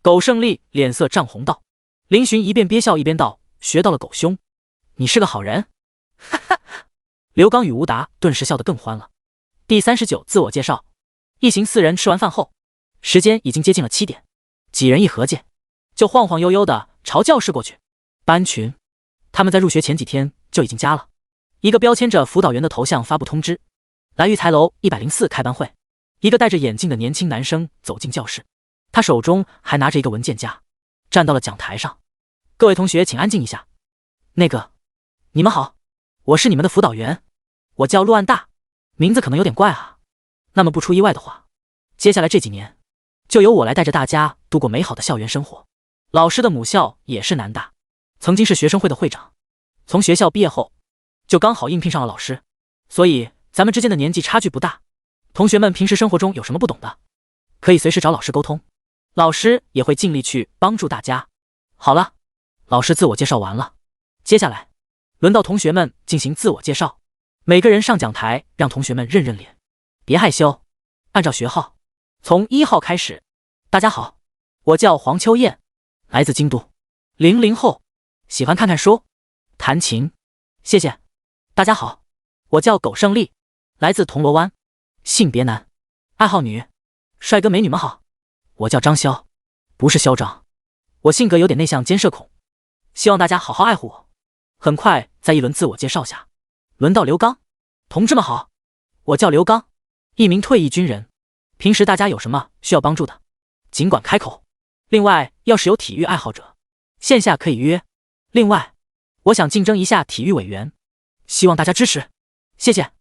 Speaker 1: 苟胜利脸色涨红道。林寻一边憋笑一边道：学到了，狗兄，你是个好人。哈哈，刘刚与吴达顿时笑得更欢了。第39自我介绍。一行4人吃完饭后，时间已经接近了7点，几人一合计，就晃晃悠悠的朝教室过去。班群，他们在入学前几天就已经加了。一个标签着辅导员的头像发布通知：来育才楼104开班会。一个戴着眼镜的年轻男生走进教室，他手中还拿着一个文件夹，站到了讲台上。各位同学请安静一下。你们好，我是你们的辅导员，我叫陆安大，名字可能有点怪啊。那么不出意外的话，接下来这几年就由我来带着大家度过美好的校园生活。老师的母校也是南大，曾经是学生会的会长，从学校毕业后就刚好应聘上了老师，所以咱们之间的年纪差距不大。同学们平时生活中有什么不懂的，可以随时找老师沟通，老师也会尽力去帮助大家。好了，老师自我介绍完了，接下来轮到同学们进行自我介绍，每个人上讲台让同学们认认脸，别害羞，按照学号，从1号开始。大家好，我叫黄秋燕，来自京都，00后，喜欢看看书，弹琴，谢谢。大家好，我叫苟胜利，来自铜锣湾，性别男，爱好女。帅哥美女们好，我叫张潇，不是嚣张，我性格有点内向兼社恐，希望大家好好爱护我。很快在一轮自我介绍下，轮到刘刚。同志们好，我叫刘刚，一名退役军人，平时大家有什么需要帮助的尽管开口，另外要是有体育爱好者，线下可以约。另外我想竞争一下体育委员，希望大家支持，谢谢。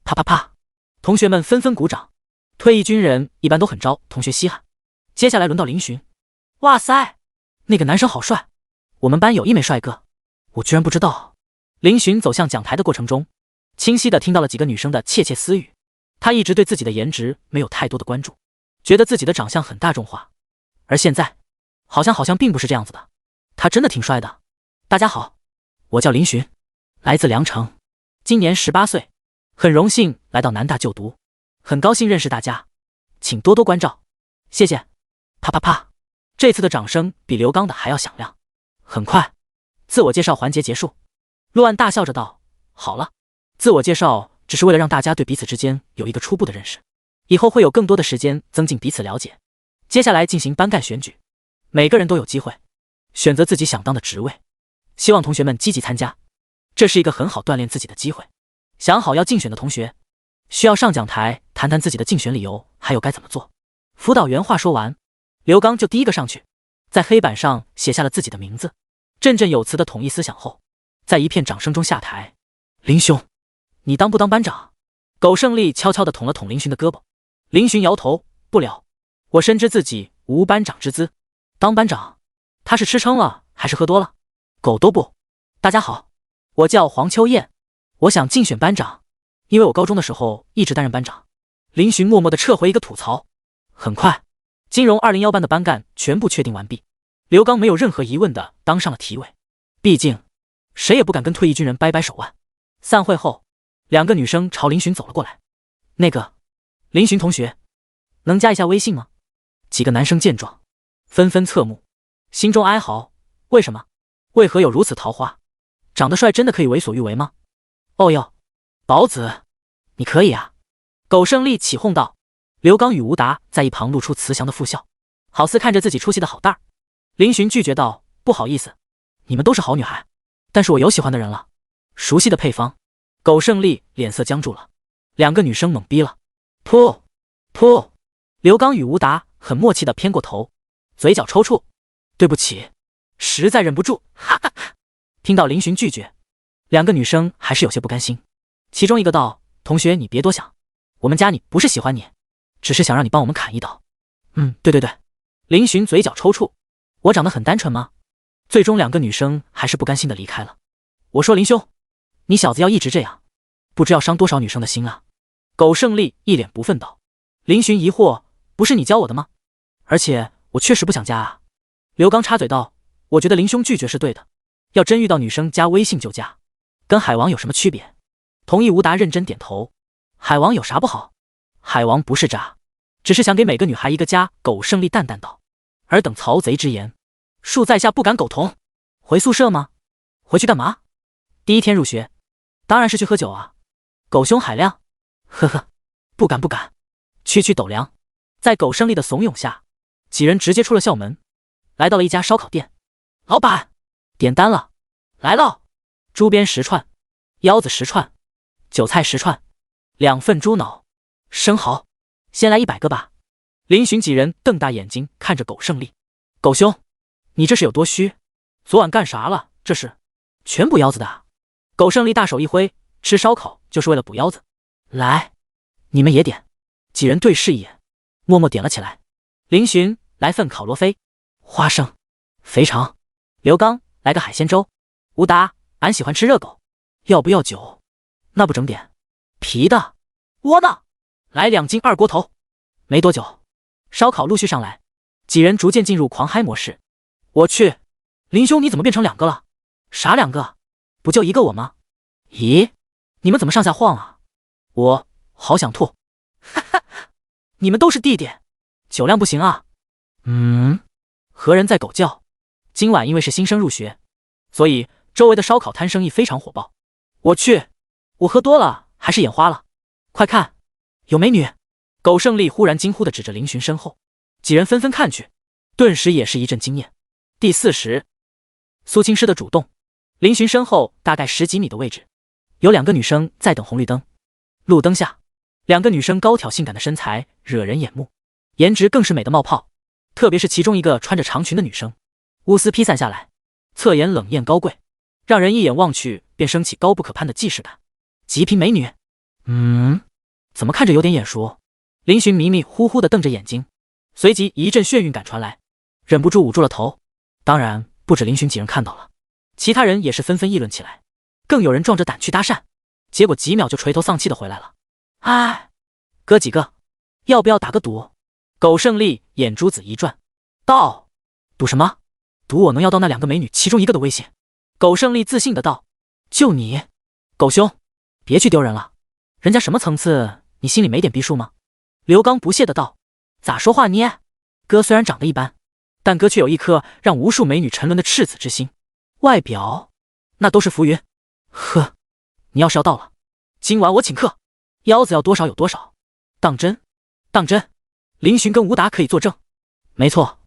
Speaker 1: 啪啪啪，同学们纷纷鼓掌。退役军人一般都很招同学稀罕。接下来轮到林寻。哇塞，那个男生好帅，我们班有一枚帅哥，我居然不知道。林寻走向讲台的过程中，清晰地听到了几个女生的窃窃私语。他一直对自己的颜值没有太多的关注，觉得自己的长相很大众化，而现在好像并不是这样子的，他真的挺帅的。大家好，我叫林寻，来自凉城，今年18岁，很荣幸来到南大就读，很高兴认识大家，请多多关照，谢谢。啪啪啪，这次的掌声比刘刚的还要响亮。很快，自我介绍环节结束。陆安大笑着道：好了，自我介绍只是为了让大家对彼此之间有一个初步的认识，以后会有更多的时间增进彼此了解。接下来进行班干选举，每个人都有机会选择自己想当的职位，希望同学们积极参加，这是一个很好锻炼自己的机会。想好要竞选的同学，需要上讲台谈谈自己的竞选理由，还有该怎么做。辅导员话说完，刘刚就第一个上去，在黑板上写下了自己的名字，振振有词的统一思想后，在一片掌声中下台。林兄，你当不当班长？苟胜利悄悄地捅了捅林寻的胳膊。林寻摇头，不了，我深知自己无班长之资。当班长，他是吃撑了还是喝多了？狗都不。大家好，我叫黄秋燕，我想竞选班长，因为我高中的时候一直担任班长。林寻默默地撤回一个吐槽。很快，金融201班的班干全部确定完毕，刘刚没有任何疑问地当上了体委，毕竟谁也不敢跟退役军人掰掰手腕。散会后，两个女生朝林寻走了过来。林寻同学，能加一下微信吗？几个男生见状，纷纷侧目，心中哀嚎，为什么？为何有如此桃花？长得帅真的可以为所欲为吗？哦哟，宝子，你可以啊！苟胜利起哄道。刘刚与吴达在一旁露出慈祥的附笑，好似看着自己出席的好蛋儿。林寻拒绝道：不好意思，你们都是好女孩，但是我有喜欢的人了。熟悉的配方。苟胜利脸色僵住了，两个女生懵逼了。噗噗，刘刚与吴达很默契地偏过头，嘴角抽搐。对不起，实在忍不住，哈哈哈。听到林寻拒绝，两个女生还是有些不甘心。其中一个道：同学你别多想，我们加你不是喜欢你，只是想让你帮我们砍一刀。对。林寻嘴角抽搐，我长得很单纯吗？最终两个女生还是不甘心的离开了。我说林兄，你小子要一直这样，不知要伤多少女生的心啊。苟胜利一脸不忿道。林寻疑惑，不是你教我的吗？而且我确实不想加啊。刘刚插嘴道，我觉得林兄拒绝是对的，要真遇到女生加微信就加，跟海王有什么区别？同意吴达认真点头，海王有啥不好？海王不是渣，只是想给每个女孩一个家。苟胜利淡淡道。尔等曹贼之言，恕在下不敢苟同。回宿舍吗？回去干嘛？第一天入学，当然是去喝酒啊。狗兄海量，呵呵，不敢。区区斗量。在苟胜利的怂恿下，几人直接出了校门，来到了一家烧烤店。老板，点单了。来了，猪鞭10串，腰子10串，韭菜10串，2份猪脑，生蚝，先来100个吧。林寻几人瞪大眼睛看着苟胜利，苟兄，你这是有多虚？昨晚干啥了？这是全补腰子的啊。苟胜利大手一挥，吃烧烤就是为了补腰子。来，你们也点。几人对视一眼，默默点了起来。林寻，来份烤罗非，花生，肥肠。刘刚，来个海鲜粥。吴达，俺喜欢吃热狗，要不要酒？那不整点皮的。我的，来2斤二锅头。没多久，烧烤陆续上来，几人逐渐进入狂嗨模式。我去，林兄你怎么变成2个了？啥2个？不就1个我吗？咦，你们怎么上下晃啊？我好想吐。哈哈，你们都是弟弟，酒量不行啊。何人在狗叫？今晚因为是新生入学，所以周围的烧烤摊生意非常火爆。我去，我喝多了还是眼花了？快看，有美女！苟胜利忽然惊呼地指着林寻身后，几人纷纷看去，顿时也是一阵惊艳。第40，苏青诗的主动。林寻身后大概10几米的位置，有2个女生在等红绿灯。路灯下，2个女生高挑性感的身材惹人眼目，颜值更是美的冒泡。特别是其中一个穿着长裙的女生，乌丝披散下来，侧颜冷艳高贵，让人一眼望去便升起高不可攀的既视感。极品美女。怎么看着有点眼熟？林寻迷迷糊糊地瞪着眼睛，随即一阵眩晕感传来，忍不住捂住了头。当然不止林寻几人看到了，其他人也是纷纷议论起来，更有人壮着胆去搭讪，结果几秒就垂头丧气地回来了。哎，哥几个，要不要打个赌？苟胜利眼珠子一转，道：赌什么？赌我能要到那2个美女其中1个的微信。苟胜利自信的道：就你，苟兄，别去丢人了，人家什么层次，你心里没点逼数吗？刘刚不屑的道：咋说话你？哥虽然长得一般，但哥却有一颗让无数美女沉沦的赤子之心，外表那都是浮云。呵，你要是要到了，今晚我请客，腰子要多少有多少。当真？当真。林寻跟吴达可以作证。没错，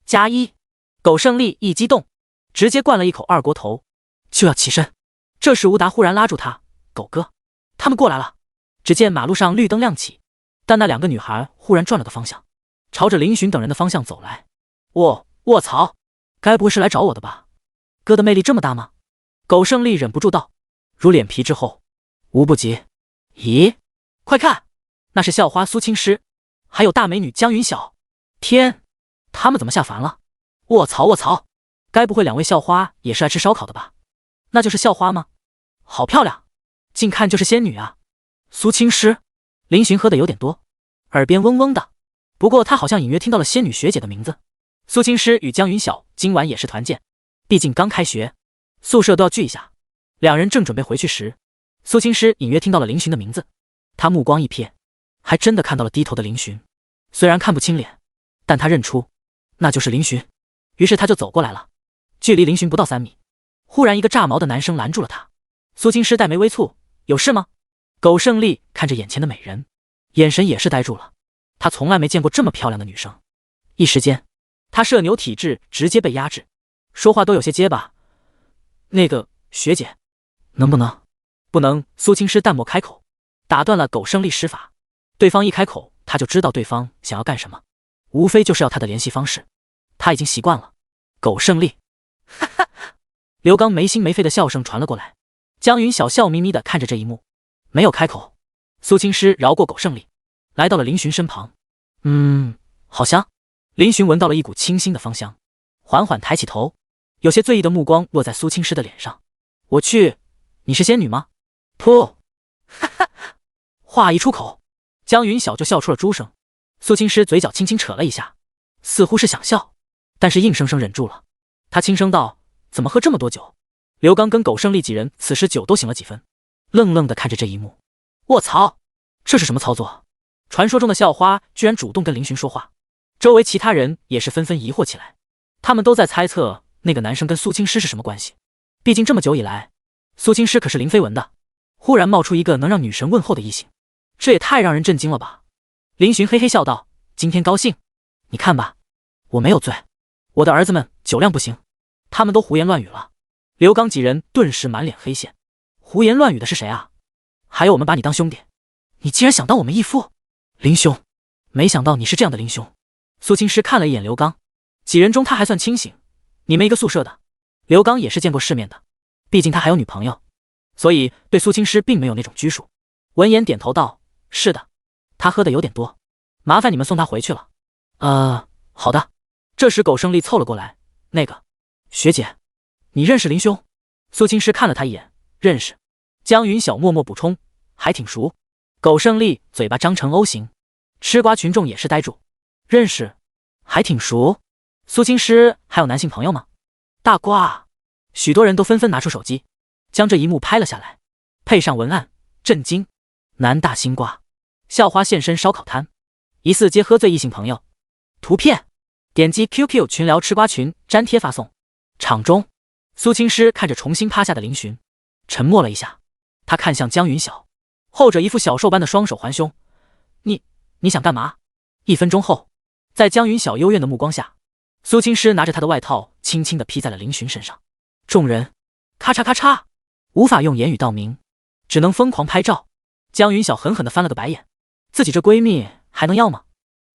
Speaker 1: 加1。苟胜利一激动，直接灌了一口二锅头，就要起身。这时吴达忽然拉住他：苟哥，他们过来了。只见马路上绿灯亮起，但那2个女孩忽然转了个方向，朝着林寻等人的方向走来。卧槽，该不会是来找我的吧？哥的魅力这么大吗？苟胜利忍不住道。如脸皮之厚，无不及。咦，快看，那是校花苏青诗，还有大美女江云晓。天，他们怎么下凡了？卧槽，该不会2位校花也是爱吃烧烤的吧？那就是校花吗？好漂亮，近看就是仙女啊。苏青诗，林寻喝的有点多，耳边嗡嗡的，不过他好像隐约听到了仙女学姐的名字。苏青诗与江云晓今晚也是团建，毕竟刚开学，宿舍都要聚一下。2人正准备回去时，苏青诗隐约听到了林寻的名字，他目光一瞥，还真的看到了低头的林寻。虽然看不清脸，但他认出那就是林寻，于是他就走过来了。距离林寻不到3米，忽然一个炸毛的男生拦住了他。苏青诗黛眉微蹙，有事吗？苟胜利看着眼前的美人，眼神也是呆住了。他从来没见过这么漂亮的女生，一时间他社牛体质直接被压制，说话都有些结巴。那个学姐，能不能？不能。苏青诗淡漠开口，打断了苟胜利施法。对方一开口，他就知道对方想要干什么，无非就是要他的联系方式。他已经习惯了。苟胜利，哈哈！刘刚没心没肺的笑声传了过来。江云晓笑眯眯的看着这一幕，没有开口。苏青师饶过苟胜利，来到了林寻身旁。好香。林寻闻到了一股清新的芳香，缓缓抬起头，有些醉意的目光落在苏青师的脸上。我去，你是仙女吗？噗！哈哈！话一出口，江云晓就笑出了猪声。苏青师嘴角轻轻扯了一下，似乎是想笑，但是硬生生忍住了。他轻声道：怎么喝这么多酒？刘刚跟苟胜利几人此时酒都醒了几分，愣愣地看着这一幕。卧槽，这是什么操作？传说中的校花居然主动跟林寻说话，周围其他人也是纷纷疑惑起来。他们都在猜测那个男生跟苏青师是什么关系，毕竟这么久以来，苏青师可是林绯闻的，忽然冒出一个能让女神问候的异性，这也太让人震惊了吧。林寻嘿嘿笑道：今天高兴，你看吧，我没有醉，我的儿子们酒量不行，他们都胡言乱语了。刘刚几人顿时满脸黑线，胡言乱语的是谁啊？还有我们把你当兄弟，你竟然想当我们义父？林兄，没想到你是这样的林兄。苏青师看了一眼刘刚，几人中他还算清醒，你们一个宿舍的，刘刚也是见过世面的，毕竟他还有女朋友，所以对苏青师并没有那种拘束。闻言点头道：是的，他喝的有点多，麻烦你们送他回去了。好的。这时苟胜利凑了过来，那个学姐，你认识林兄？苏青师看了他一眼，认识。江云晓默默补充，还挺熟。苟胜利嘴巴张成 O 型，吃瓜群众也是呆住，认识，还挺熟。苏青师还有男性朋友吗？大瓜！许多人都纷纷拿出手机，将这一幕拍了下来，配上文案：震惊，男大心瓜，校花现身烧烤摊，疑似皆喝醉异性朋友。图片点击 QQ 群聊吃瓜群粘贴发送。场中，苏青师看着重新趴下的林寻，沉默了一下，他看向江云晓，后者一副小兽般的双手环胸。你想干嘛？1分钟后，在江云晓幽怨的目光下，苏青师拿着他的外套轻轻地披在了林寻身上。众人咔嚓咔嚓，无法用言语道明，只能疯狂拍照。江云晓狠狠地翻了个白眼，自己这闺蜜还能要吗？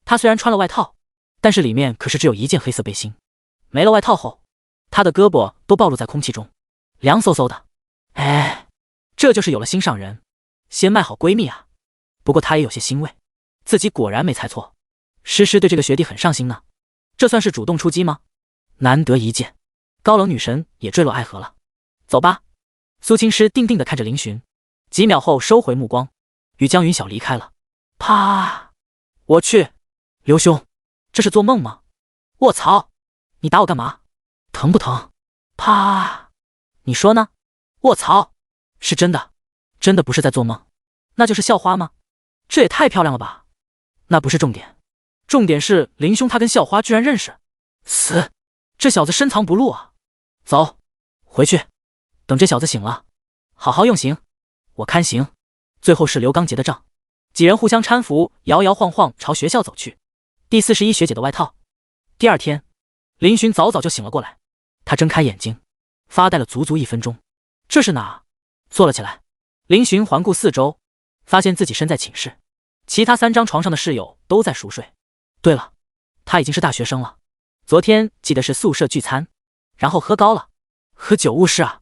Speaker 1: 她虽然穿了外套，但是里面可是只有一件黑色背心，没了外套后，她的胳膊都暴露在空气中，凉飕飕的。这就是有了心上人，先卖好闺蜜啊。不过她也有些欣慰，自己果然没猜错，诗诗对这个学弟很上心呢。这算是主动出击吗？难得一见，高冷女神也坠落爱河了。走吧。苏青师定定地看着林寻，几秒后收回目光，与江云晓离开了。啪！我去，刘兄，这是做梦吗？卧槽，你打我干嘛？疼不疼？啪！你说呢？卧槽，是真的，真的不是在做梦，那就是校花吗？这也太漂亮了吧。那不是重点，重点是林兄他跟校花居然认识。死，这小子深藏不露啊。走，回去，等这小子醒了，好好用刑，我看行。最后是刘刚结的账，几人互相搀扶，摇摇晃晃朝学校走去。第41学姐的外套。第二天，林寻早早就醒了过来，他睁开眼睛，发呆了足足1分钟。这是哪？坐了起来，林寻环顾四周，发现自己身在寝室，其他3张床上的室友都在熟睡。对了，他已经是大学生了，昨天记得是宿舍聚餐，然后喝高了，喝酒误事啊。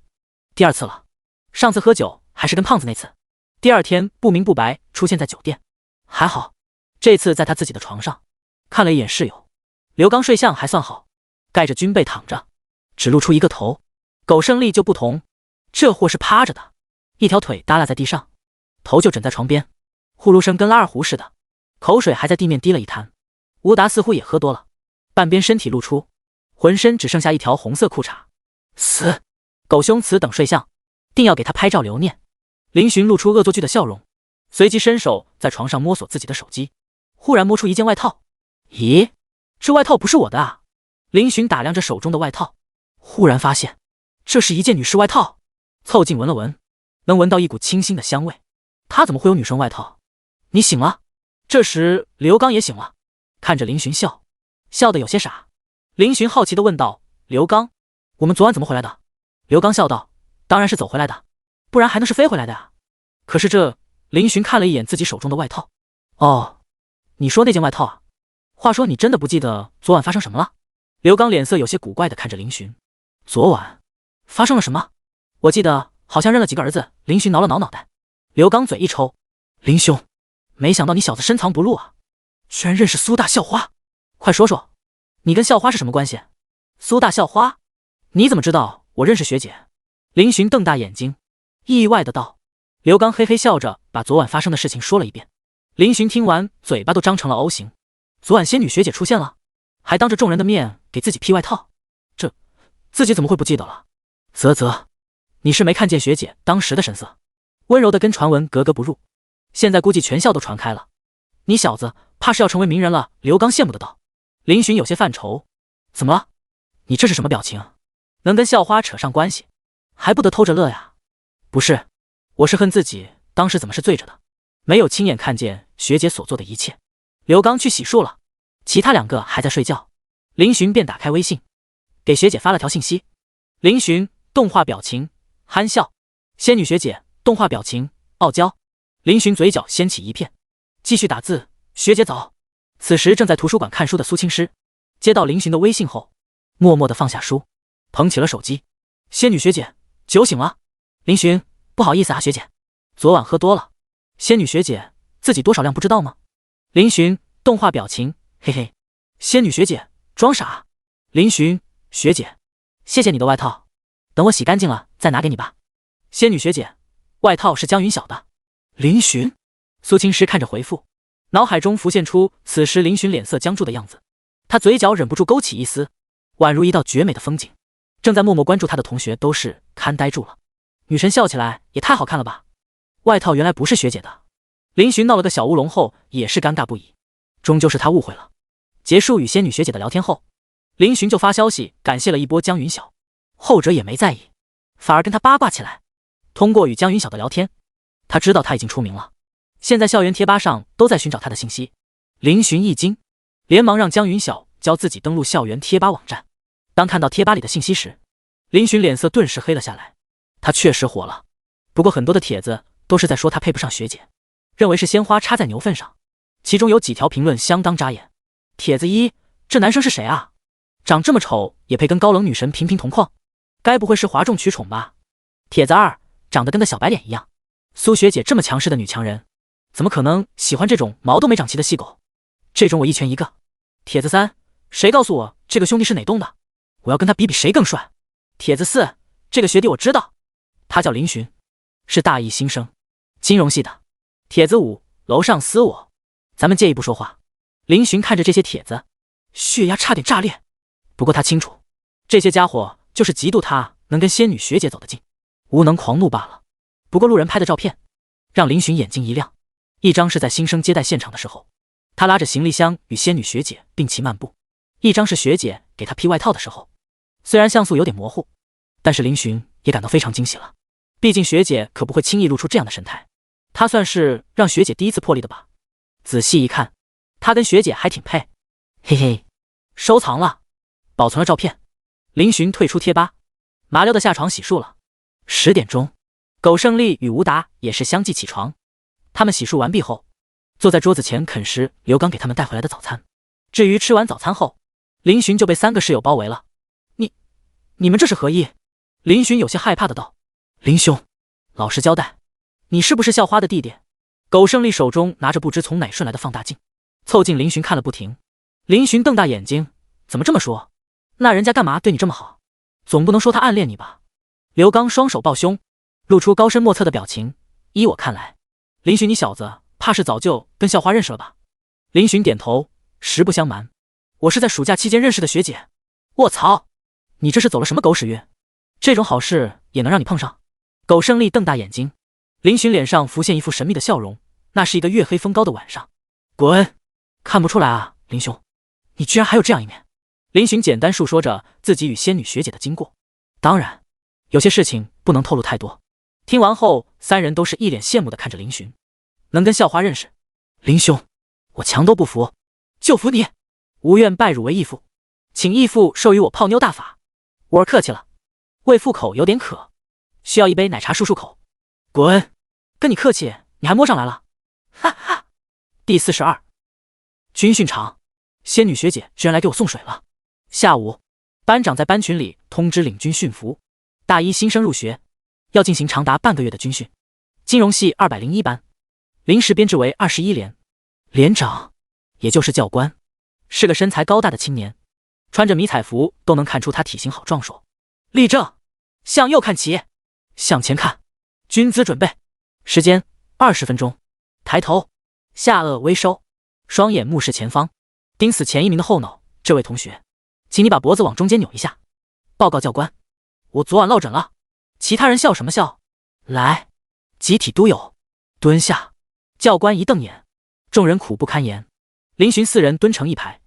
Speaker 1: 第2次了，上次喝酒还是跟胖子那次。第2天不明不白出现在酒店，还好这次在他自己的床上。看了一眼室友，刘刚睡相还算好，盖着军被躺着，只露出一个头。苟胜利就不同，这货是趴着的，一条腿耷拉在地上，头就枕在床边，呼噜声跟拉二胡似的，口水还在地面滴了一滩。吴达似乎也喝多了，半边身体露出，浑身只剩下一条红色裤衩。死！苟兄此等睡相，定要给他拍照留念。林寻露出恶作剧的笑容，随即伸手在床上摸索自己的手机，忽然摸出一件外套。咦，这外套不是我的啊。林寻打量着手中的外套，忽然发现这是一件女士外套，凑近闻了闻，能闻到一股清新的香味。他怎么会有女生外套？你醒了？这时刘刚也醒了，看着林寻笑，笑得有些傻。林寻好奇地问道：刘刚，我们昨晚怎么回来的？刘刚笑道：当然是走回来的，不然还能是飞回来的啊。可是这……林寻看了一眼自己手中的外套。哦，你说那件外套啊？话说你真的不记得昨晚发生什么了？刘刚脸色有些古怪地看着林寻。昨晚发生了什么？我记得好像认了几个儿子。林寻挠了挠脑袋。刘刚嘴一抽，林兄，没想到你小子深藏不露啊，居然认识苏大校花，快说说，你跟校花是什么关系？苏大校花，你怎么知道我认识学姐？林寻瞪大眼睛，意外的道。刘刚嘿嘿笑着把昨晚发生的事情说了一遍。林寻听完，嘴巴都张成了 O 型。昨晚仙女学姐出现了，还当着众人的面给自己披外套，这自己怎么会不记得了？啧，你是没看见学姐当时的神色，温柔的跟传闻格格不入，现在估计全校都传开了，你小子怕是要成为名人了。刘刚羡慕的道。林寻有些犯愁，怎么了？你这是什么表情？能跟校花扯上关系，还不得偷着乐呀？不是，我是恨自己当时怎么是醉着的，没有亲眼看见学姐所做的一切。刘刚去洗漱了，其他2个还在睡觉。林寻便打开微信，给学姐发了条信息。林寻动画表情憨笑，仙女学姐动画表情傲娇。林寻嘴角掀起一片，继续打字，学姐早。此时正在图书馆看书的苏青诗接到林寻的微信后，默默地放下书，捧起了手机。仙女学姐，酒醒了。林寻，不好意思啊学姐，昨晚喝多了。仙女学姐，自己多少量不知道吗？林寻动画表情嘿嘿。仙女学姐装傻。林寻学姐，谢谢你的外套，等我洗干净了再拿给你吧。仙女学姐，外套是江云晓的。林寻，苏青诗看着回复，脑海中浮现出此时林寻脸色僵住的样子，他嘴角忍不住勾起一丝，宛如一道绝美的风景。正在默默关注他的同学都是看呆住了，女神笑起来也太好看了吧，外套原来不是学姐的。林寻闹了个小乌龙后也是尴尬不已，终究是他误会了。结束与仙女学姐的聊天后，林寻就发消息感谢了一波江云晓，后者也没在意，反而跟他八卦起来。通过与江云晓的聊天，他知道他已经出名了，现在校园贴吧上都在寻找他的信息。林寻一惊，连忙让江云晓教自己登录校园贴吧网站。当看到贴吧里的信息时，林寻脸色顿时黑了下来。他确实火了，不过很多的帖子都是在说他配不上学姐，认为是鲜花插在牛粪上，其中有几条评论相当扎眼。帖子1，这男生是谁啊？长这么丑也配跟高冷女神频频同框？该不会是哗众取宠吧？帖子2，长得跟个小白脸一样，苏学姐这么强势的女强人，怎么可能喜欢这种毛都没长齐的细狗？这种我一拳一个。帖子3，谁告诉我这个兄弟是哪栋的？我要跟他比比谁更帅。帖子4，这个学弟我知道，他叫林寻，是大一新生，金融系的。帖子5，楼上撕我，咱们借一步说话。林寻看着这些帖子，血压差点炸裂。不过他清楚，这些家伙就是嫉妒他能跟仙女学姐走得近，无能狂怒罢了。不过路人拍的照片让林寻眼睛一亮，一张是在新生接待现场的时候，他拉着行李箱与仙女学姐并齐漫步，一张是学姐给他披外套的时候。虽然像素有点模糊，但是林寻也感到非常惊喜了，毕竟学姐可不会轻易露出这样的神态，他算是让学姐第一次破例的吧。仔细一看，他跟学姐还挺配，嘿嘿。收藏了，保存了照片。林寻退出贴吧，麻溜的下床洗漱了。10点钟，苟胜利与吴达也是相继起床。他们洗漱完毕后，坐在桌子前啃食刘刚给他们带回来的早餐。至于吃完早餐后，林寻就被3个室友包围了。你们这是何意？林寻有些害怕的道。林兄，老实交代，你是不是校花的弟弟？苟胜利手中拿着不知从哪顺来的放大镜，凑近林寻看了不停。林寻瞪大眼睛，怎么这么说？那人家干嘛对你这么好？总不能说他暗恋你吧？刘刚双手抱胸，露出高深莫测的表情。依我看来，林寻你小子怕是早就跟校花认识了吧？林寻点头，实不相瞒，我是在暑假期间认识的学姐。卧槽，你这是走了什么狗屎运？这种好事也能让你碰上？苟胜利瞪大眼睛，林寻脸上浮现一副神秘的笑容。那是一个月黑风高的晚上。滚！看不出来啊，林兄，你居然还有这样一面。林寻简单述说着自己与仙女学姐的经过，当然有些事情不能透露太多。听完后，3人都是一脸羡慕地看着林寻，能跟校花认识，林兄，我强都不服，就服你，无愿拜汝为义父，请义父授予我泡妞大法。我儿客气了，为父口有点渴，需要一杯奶茶漱漱口。滚！跟你客气，你还摸上来了，哈哈。第42，军训场，仙女学姐居然来给我送水了。下午，班长在班群里通知领军训服，大一新生入学，要进行长达半个月的军训。金融系201班，临时编制为21连，连长，也就是教官，是个身材高大的青年，穿着迷彩服都能看出他体型好壮硕。立正，向右看齐，向前看，军姿准备，时间20分钟，抬头，下颚微收，双眼目视前方，盯死前一名的后脑。这位同学，请你把脖子往中间扭一下。报告教官，我昨晚落枕了。其他人笑什么笑？来，集体都有，蹲下。教官一瞪眼，众人苦不堪言。林巡4人蹲成一排。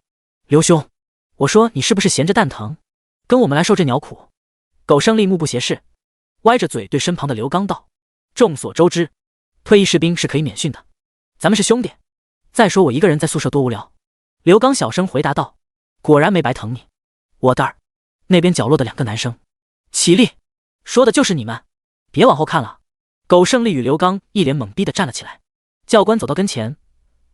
Speaker 1: 刘兄，我说你是不是闲着蛋疼，跟我们来受这鸟苦？苟胜利目不斜视，歪着嘴对身旁的刘刚道：众所周知，退役士兵是可以免训的，咱们是兄弟。再说我一个人在宿舍多无聊。刘刚小声回答道：果然没白疼你。我的儿，那边角落的2个男生，起立，说的就是你们，别往后看了。苟胜利与刘刚一脸懵逼地站了起来。教官走到跟前，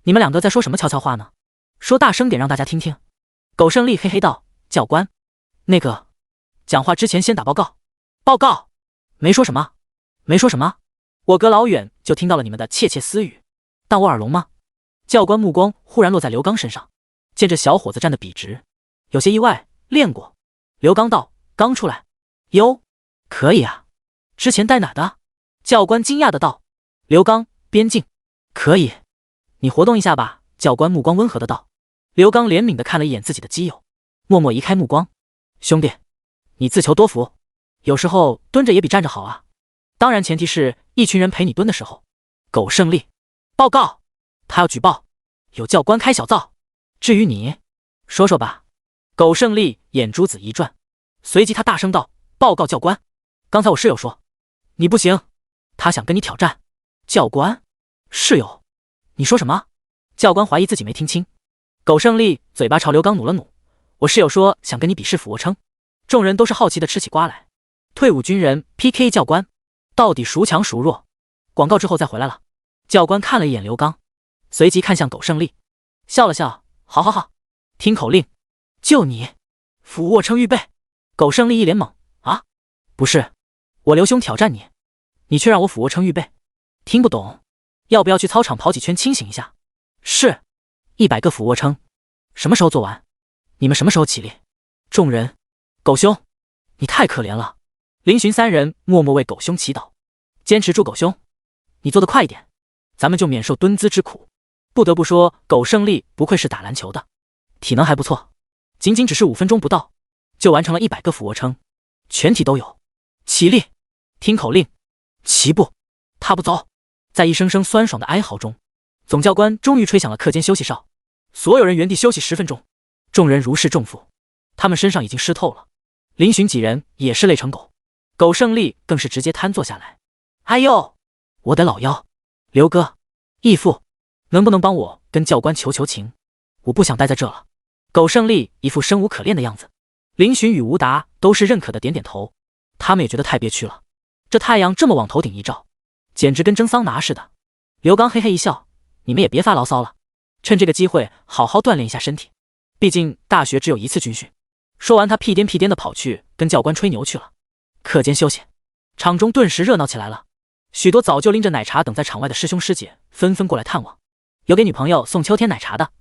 Speaker 1: 你们2个在说什么悄悄话呢？说大声点让大家听听。苟胜利嘿嘿道：教官，那个讲话之前先打报告。报告？没说什么，没说什么，我隔老远就听到了你们的窃窃私语，当我耳聋吗？教官目光忽然落在刘刚身上，见这小伙子站得笔直，有些意外，练过。刘刚道：刚出来。哟，可以啊，之前带哪的？教官惊讶的道。刘刚：边境。可以，你活动一下吧。教官目光温和的道。刘刚怜悯的看了一眼自己的基友，默默移开目光。兄弟，你自求多福，有时候蹲着也比站着好啊，当然前提是一群人陪你蹲的时候。苟胜利：报告，他要举报，有教官开小灶。至于你，说说吧。苟胜利眼珠子一转，随即他大声道：报告教官，刚才我室友说你不行，他想跟你挑战。教官？室友？你说什么？教官怀疑自己没听清。苟胜利嘴巴朝刘刚努了努，我室友说想跟你比试俯卧撑。众人都是好奇的吃起瓜来。退伍军人 PK 教官，到底孰强孰弱？广告之后再回来了。教官看了一眼刘刚，随即看向苟胜利，笑了笑，好好好，听口令，就你，俯卧撑预备。苟胜利一脸懵，啊，不是，我刘兄挑战你，你却让我俯卧撑预备，听不懂，要不要去操场跑几圈清醒一下？是，100个俯卧撑，什么时候做完？你们什么时候起立？众人，苟兄，你太可怜了。林巡3人默默为苟兄祈祷，坚持住苟兄，你做得快一点，咱们就免受蹲姿之苦。不得不说，苟胜利不愧是打篮球的，体能还不错，仅仅只是5分钟不到，就完成了100个俯卧撑，全体都有。起立，听口令，齐步，踏步走。在一声声酸爽的哀嚎中，总教官终于吹响了课间休息哨，所有人原地休息10分钟。众人如释重负，他们身上已经湿透了。林巡几人也是累成狗，苟胜利更是直接瘫坐下来。哎呦，我的老腰！刘哥，义父，能不能帮我跟教官求求情？我不想待在这了。苟胜利一副生无可恋的样子，林巡与吴达都是认可的点点头，他们也觉得太憋屈了，这太阳这么往头顶一照，简直跟蒸桑拿似的。刘刚嘿嘿一笑，你们也别发牢骚了，趁这个机会好好锻炼一下身体，毕竟大学只有1次军训。说完他屁颠屁颠的跑去跟教官吹牛去了。课间休息，场中顿时热闹起来了，许多早就拎着奶茶等在场外的师兄师姐纷纷过来探望，有给女朋友送秋天奶茶的，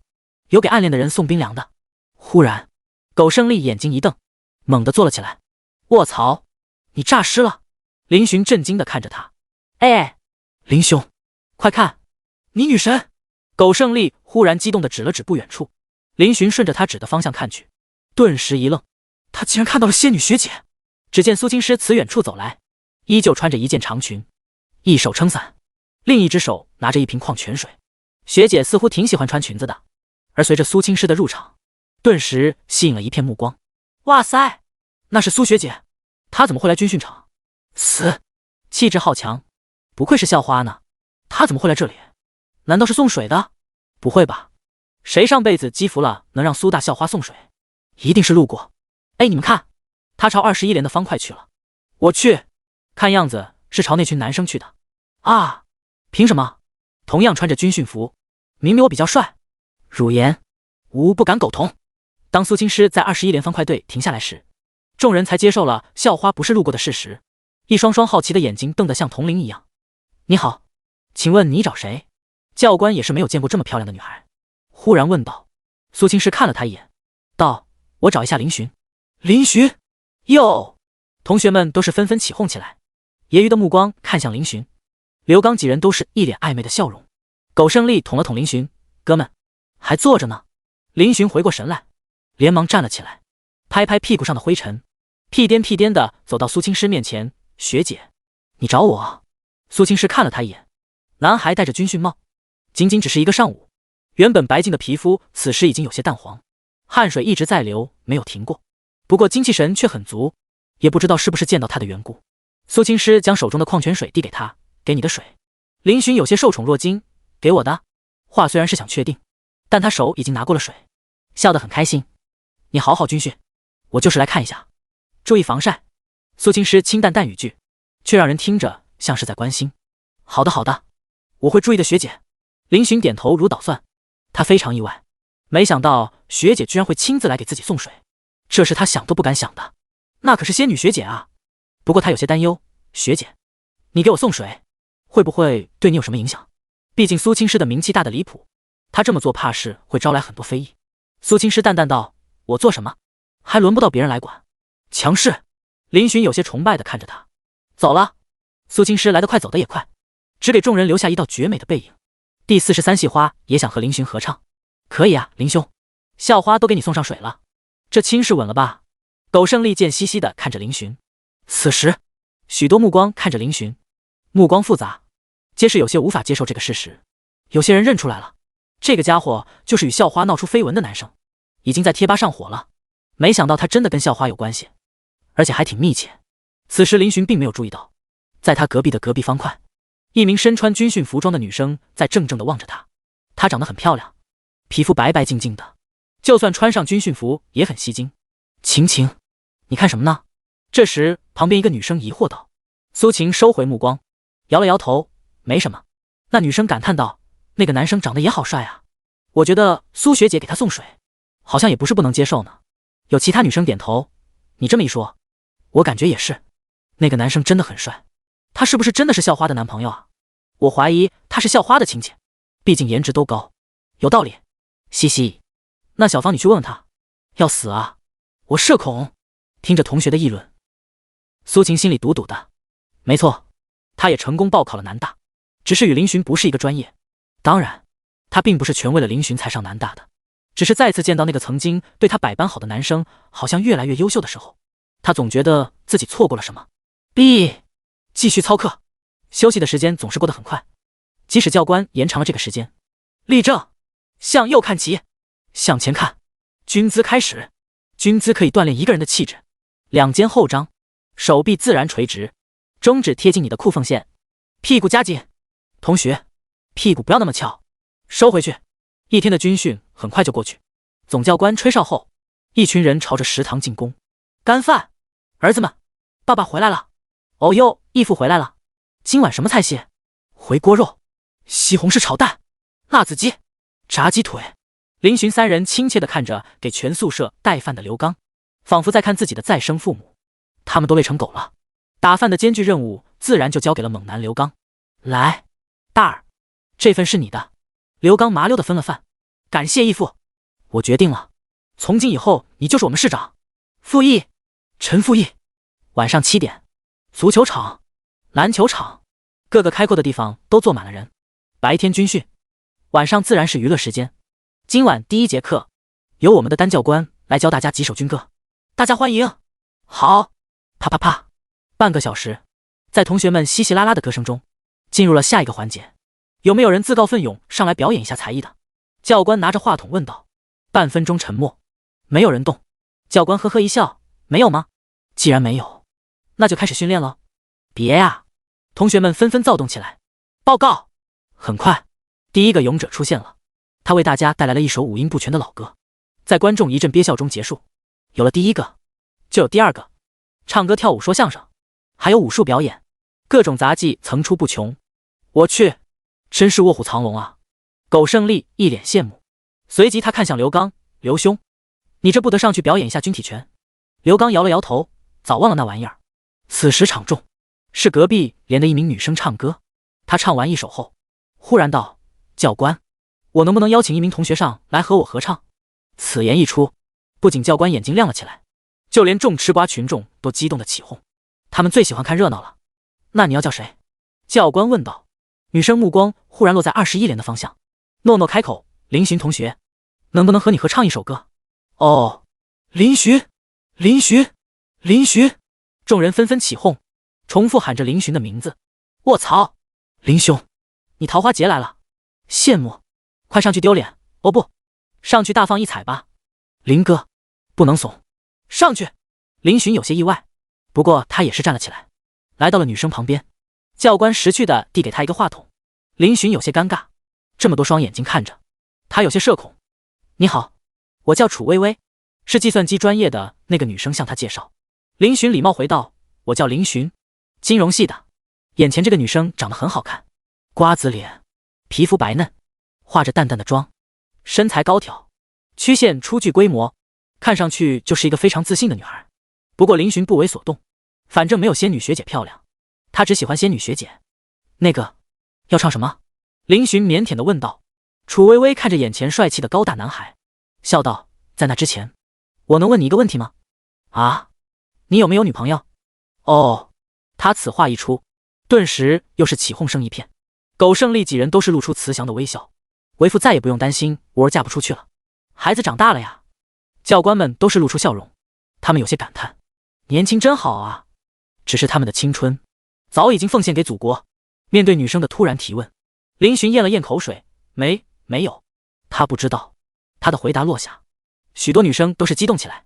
Speaker 1: 有给暗恋的人送冰凉的。忽然苟胜利眼睛一瞪，猛地坐了起来。卧槽，你诈尸了！林巡震惊地看着他。哎，林兄，快看，你女神！苟胜利忽然激动地指了指不远处。林巡顺着他指的方向看去，顿时一愣，他竟然看到了仙女学姐。只见苏青师辞远处走来，依旧穿着一件长裙，一手撑伞，另一只手拿着一瓶矿泉水。学姐似乎挺喜欢穿裙子的，而随着苏青师的入场，顿时吸引了一片目光。哇塞，那是苏学姐，她怎么会来军训场？死，气质好强，不愧是校花呢。她怎么会来这里？难道是送水的？不会吧，谁上辈子积福了能让苏大校花送水？一定是路过。哎，你们看，他朝21连的方块去了。我去，看样子是朝那群男生去的。啊，凭什么？同样穿着军训服，明明我比较帅。汝言，吾不敢苟同。当苏青师在21连方块队停下来时，众人才接受了校花不是路过的事实，一双双好奇的眼睛瞪得像铜铃一样。你好，请问你找谁？教官也是没有见过这么漂亮的女孩，忽然问道。苏青师看了他一眼，道：“我找一下林寻。”林寻，哟！同学们都是纷纷起哄起来，揶揄的目光看向林寻。刘刚几人都是一脸暧昧的笑容。苟胜利捅了捅林寻：“哥们，还坐着呢。”林寻回过神来，连忙站了起来，拍拍屁股上的灰尘，屁颠屁颠的走到苏青师面前：“学姐，你找我？”苏青师看了他一眼，男孩戴着军训帽，仅仅只是一个上午，原本白净的皮肤此时已经有些淡黄，汗水一直在流，没有停过。不过精气神却很足，也不知道是不是见到他的缘故。苏青师将手中的矿泉水递给他：“给你的水。”林寻有些受宠若惊：“给我的？”话虽然是想确定，但他手已经拿过了水，笑得很开心：“你好好军训，我就是来看一下，注意防晒。”苏青师清淡淡语句，却让人听着像是在关心。“好的好的，我会注意的，学姐。”林寻点头如捣蒜，他非常意外，没想到学姐居然会亲自来给自己送水，这是他想都不敢想的，那可是仙女学姐啊。不过他有些担忧：“学姐，你给我送水，会不会对你有什么影响？毕竟苏青师的名气大得离谱，他这么做怕是会招来很多非议。”苏青师淡淡道：“我做什么？还轮不到别人来管。”强势。林寻有些崇拜地看着他。走了。苏青师来得快，走得也快，只给众人留下一道绝美的背影。第43系花也想和林寻合唱。可以啊，林兄，校花都给你送上水了，这亲是稳了吧？苟胜利贱兮兮地看着林寻。此时许多目光看着林寻，目光复杂，皆是有些无法接受这个事实。有些人认出来了，这个家伙就是与校花闹出绯闻的男生，已经在贴吧上火了。没想到他真的跟校花有关系，而且还挺密切。此时林寻并没有注意到，在他隔壁的隔壁方块，一名身穿军训服装的女生在怔怔地望着他。她长得很漂亮，皮肤白白净净的，就算穿上军训服也很吸睛。晴晴，你看什么呢？这时旁边一个女生疑惑道。苏晴收回目光，摇了摇头，没什么。那女生感叹道：“那个男生长得也好帅啊，我觉得苏学姐给他送水，好像也不是不能接受呢。”有其他女生点头：“你这么一说，我感觉也是。那个男生真的很帅，他是不是真的是校花的男朋友啊？我怀疑他是校花的亲戚，毕竟颜值都高。有道理。嘻嘻，那小芳你去问问他。要死啊，我社恐。”听着同学的议论，苏晴心里堵堵的。没错，他也成功报考了南大，只是与林寻不是一个专业。当然，他并不是全为了林寻才上南大的，只是再次见到那个曾经对他百般好的男生好像越来越优秀的时候，他总觉得自己错过了什么。继续操课。休息的时间总是过得很快，即使教官延长了这个时间。立正，向右看齐，向前看，军姿开始。军姿可以锻炼一个人的气质。两肩后张，手臂自然垂直，中指贴近你的裤缝线，屁股夹紧。同学，屁股不要那么翘，收回去。一天的军训很快就过去，总教官吹哨后，一群人朝着食堂进攻。干饭，儿子们，爸爸回来了。哦哟，义父回来了。今晚什么菜系？回锅肉、西红柿炒蛋、辣子鸡、炸鸡腿。林寻三人亲切地看着给全宿舍带饭的刘刚，仿佛在看自己的再生父母。他们都累成狗了，打饭的艰巨任务自然就交给了猛男刘刚。来，大儿，这份是你的。刘刚麻溜地分了饭。感谢义父，我决定了，从今以后你就是我们市长。傅毅，陈傅毅。晚上7点，足球场、篮球场，各个开阔的地方都坐满了人。白天军训，晚上自然是娱乐时间。今晚第1节课，由我们的丹教官来教大家几首军歌，大家欢迎。好，啪啪啪。半个小时，在同学们稀稀拉拉的歌声中，进入了下一个环节。有没有人自告奋勇上来表演一下才艺的？教官拿着话筒问道。半分钟沉默，没有人动。教官呵呵一笑，没有吗？既然没有，那就开始训练了。别呀！同学们纷纷躁动起来。报告！很快，第一个勇者出现了，他为大家带来了一首五音不全的老歌，在观众一阵憋笑中结束。有了第一个，就有第二个，唱歌、跳舞、说相声，还有武术表演，各种杂技层出不穷。我去，真是卧虎藏龙啊！苟胜利一脸羡慕，随即他看向刘刚：“刘兄，你这不得上去表演一下军体拳？”刘刚摇了摇头，早忘了那玩意儿。此时场中是隔壁连的一名女生唱歌，她唱完一首后，忽然道：“教官，我能不能邀请一名同学上来和我合唱？此言一出，不仅教官眼睛亮了起来，就连众吃瓜群众都激动的起哄。他们最喜欢看热闹了。那你要叫谁？教官问道。女生目光忽然落在21连的方向，诺诺开口：林寻同学，能不能和你合唱一首歌？哦，林寻，林寻，林寻！众人纷纷起哄，重复喊着林寻的名字。卧槽，林兄，你桃花劫来了，羡慕，快上去丢脸！哦不，上去大放异彩吧！林哥，不能怂，上去！林寻有些意外，不过他也是站了起来，来到了女生旁边。教官识趣的递给他一个话筒，林寻有些尴尬，这么多双眼睛看着他，有些社恐。你好，我叫楚微微，是计算机专业的那个女生向他介绍。林寻礼貌回道：我叫林寻，金融系的。眼前这个女生长得很好看，瓜子脸，皮肤白嫩，化着淡淡的妆，身材高挑，曲线初具规模，看上去就是一个非常自信的女孩。不过林寻不为所动，反正没有仙女学姐漂亮，他只喜欢仙女学姐。那个，要唱什么？林寻腼腆地问道。楚微微看着眼前帅气的高大男孩，笑道：在那之前，我能问你一个问题吗？啊？你有没有女朋友？哦。他此话一出，顿时又是起哄声一片。狗剩里几人都是露出慈祥的微笑，为父再也不用担心吾儿嫁不出去了，孩子长大了呀。教官们都是露出笑容，他们有些感叹，年轻真好啊。只是他们的青春早已经奉献给祖国。面对女生的突然提问，林寻咽了咽口水，没有。他不知道。他的回答落下，许多女生都是激动起来，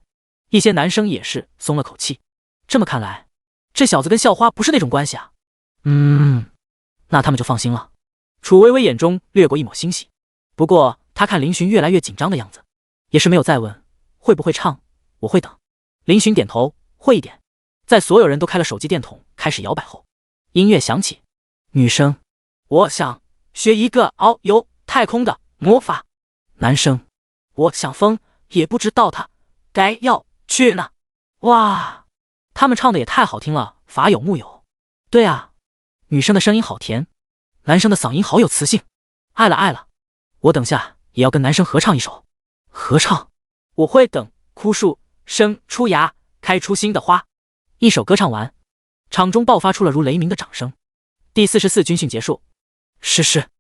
Speaker 1: 一些男生也是松了口气。这么看来，这小子跟校花不是那种关系啊。那他们就放心了。楚微微眼中掠过一抹欣喜，不过他看林寻越来越紧张的样子，也是没有再问会不会唱。我会等。林寻点头，会一点。在所有人都开了手机电筒开始摇摆后，音乐响起。女生，我想学一个遨游太空的魔法。男生，我想疯，也不知道他该要去哪。哇，他们唱的也太好听了，法有木有。对啊，女生的声音好甜，男生的嗓音好有磁性。爱了，我等下也要跟男生合唱一首。合唱？我会等枯树生出芽，开出新的花。一首歌唱完，场中爆发出了如雷鸣的掌声。第44军训结束。诗诗，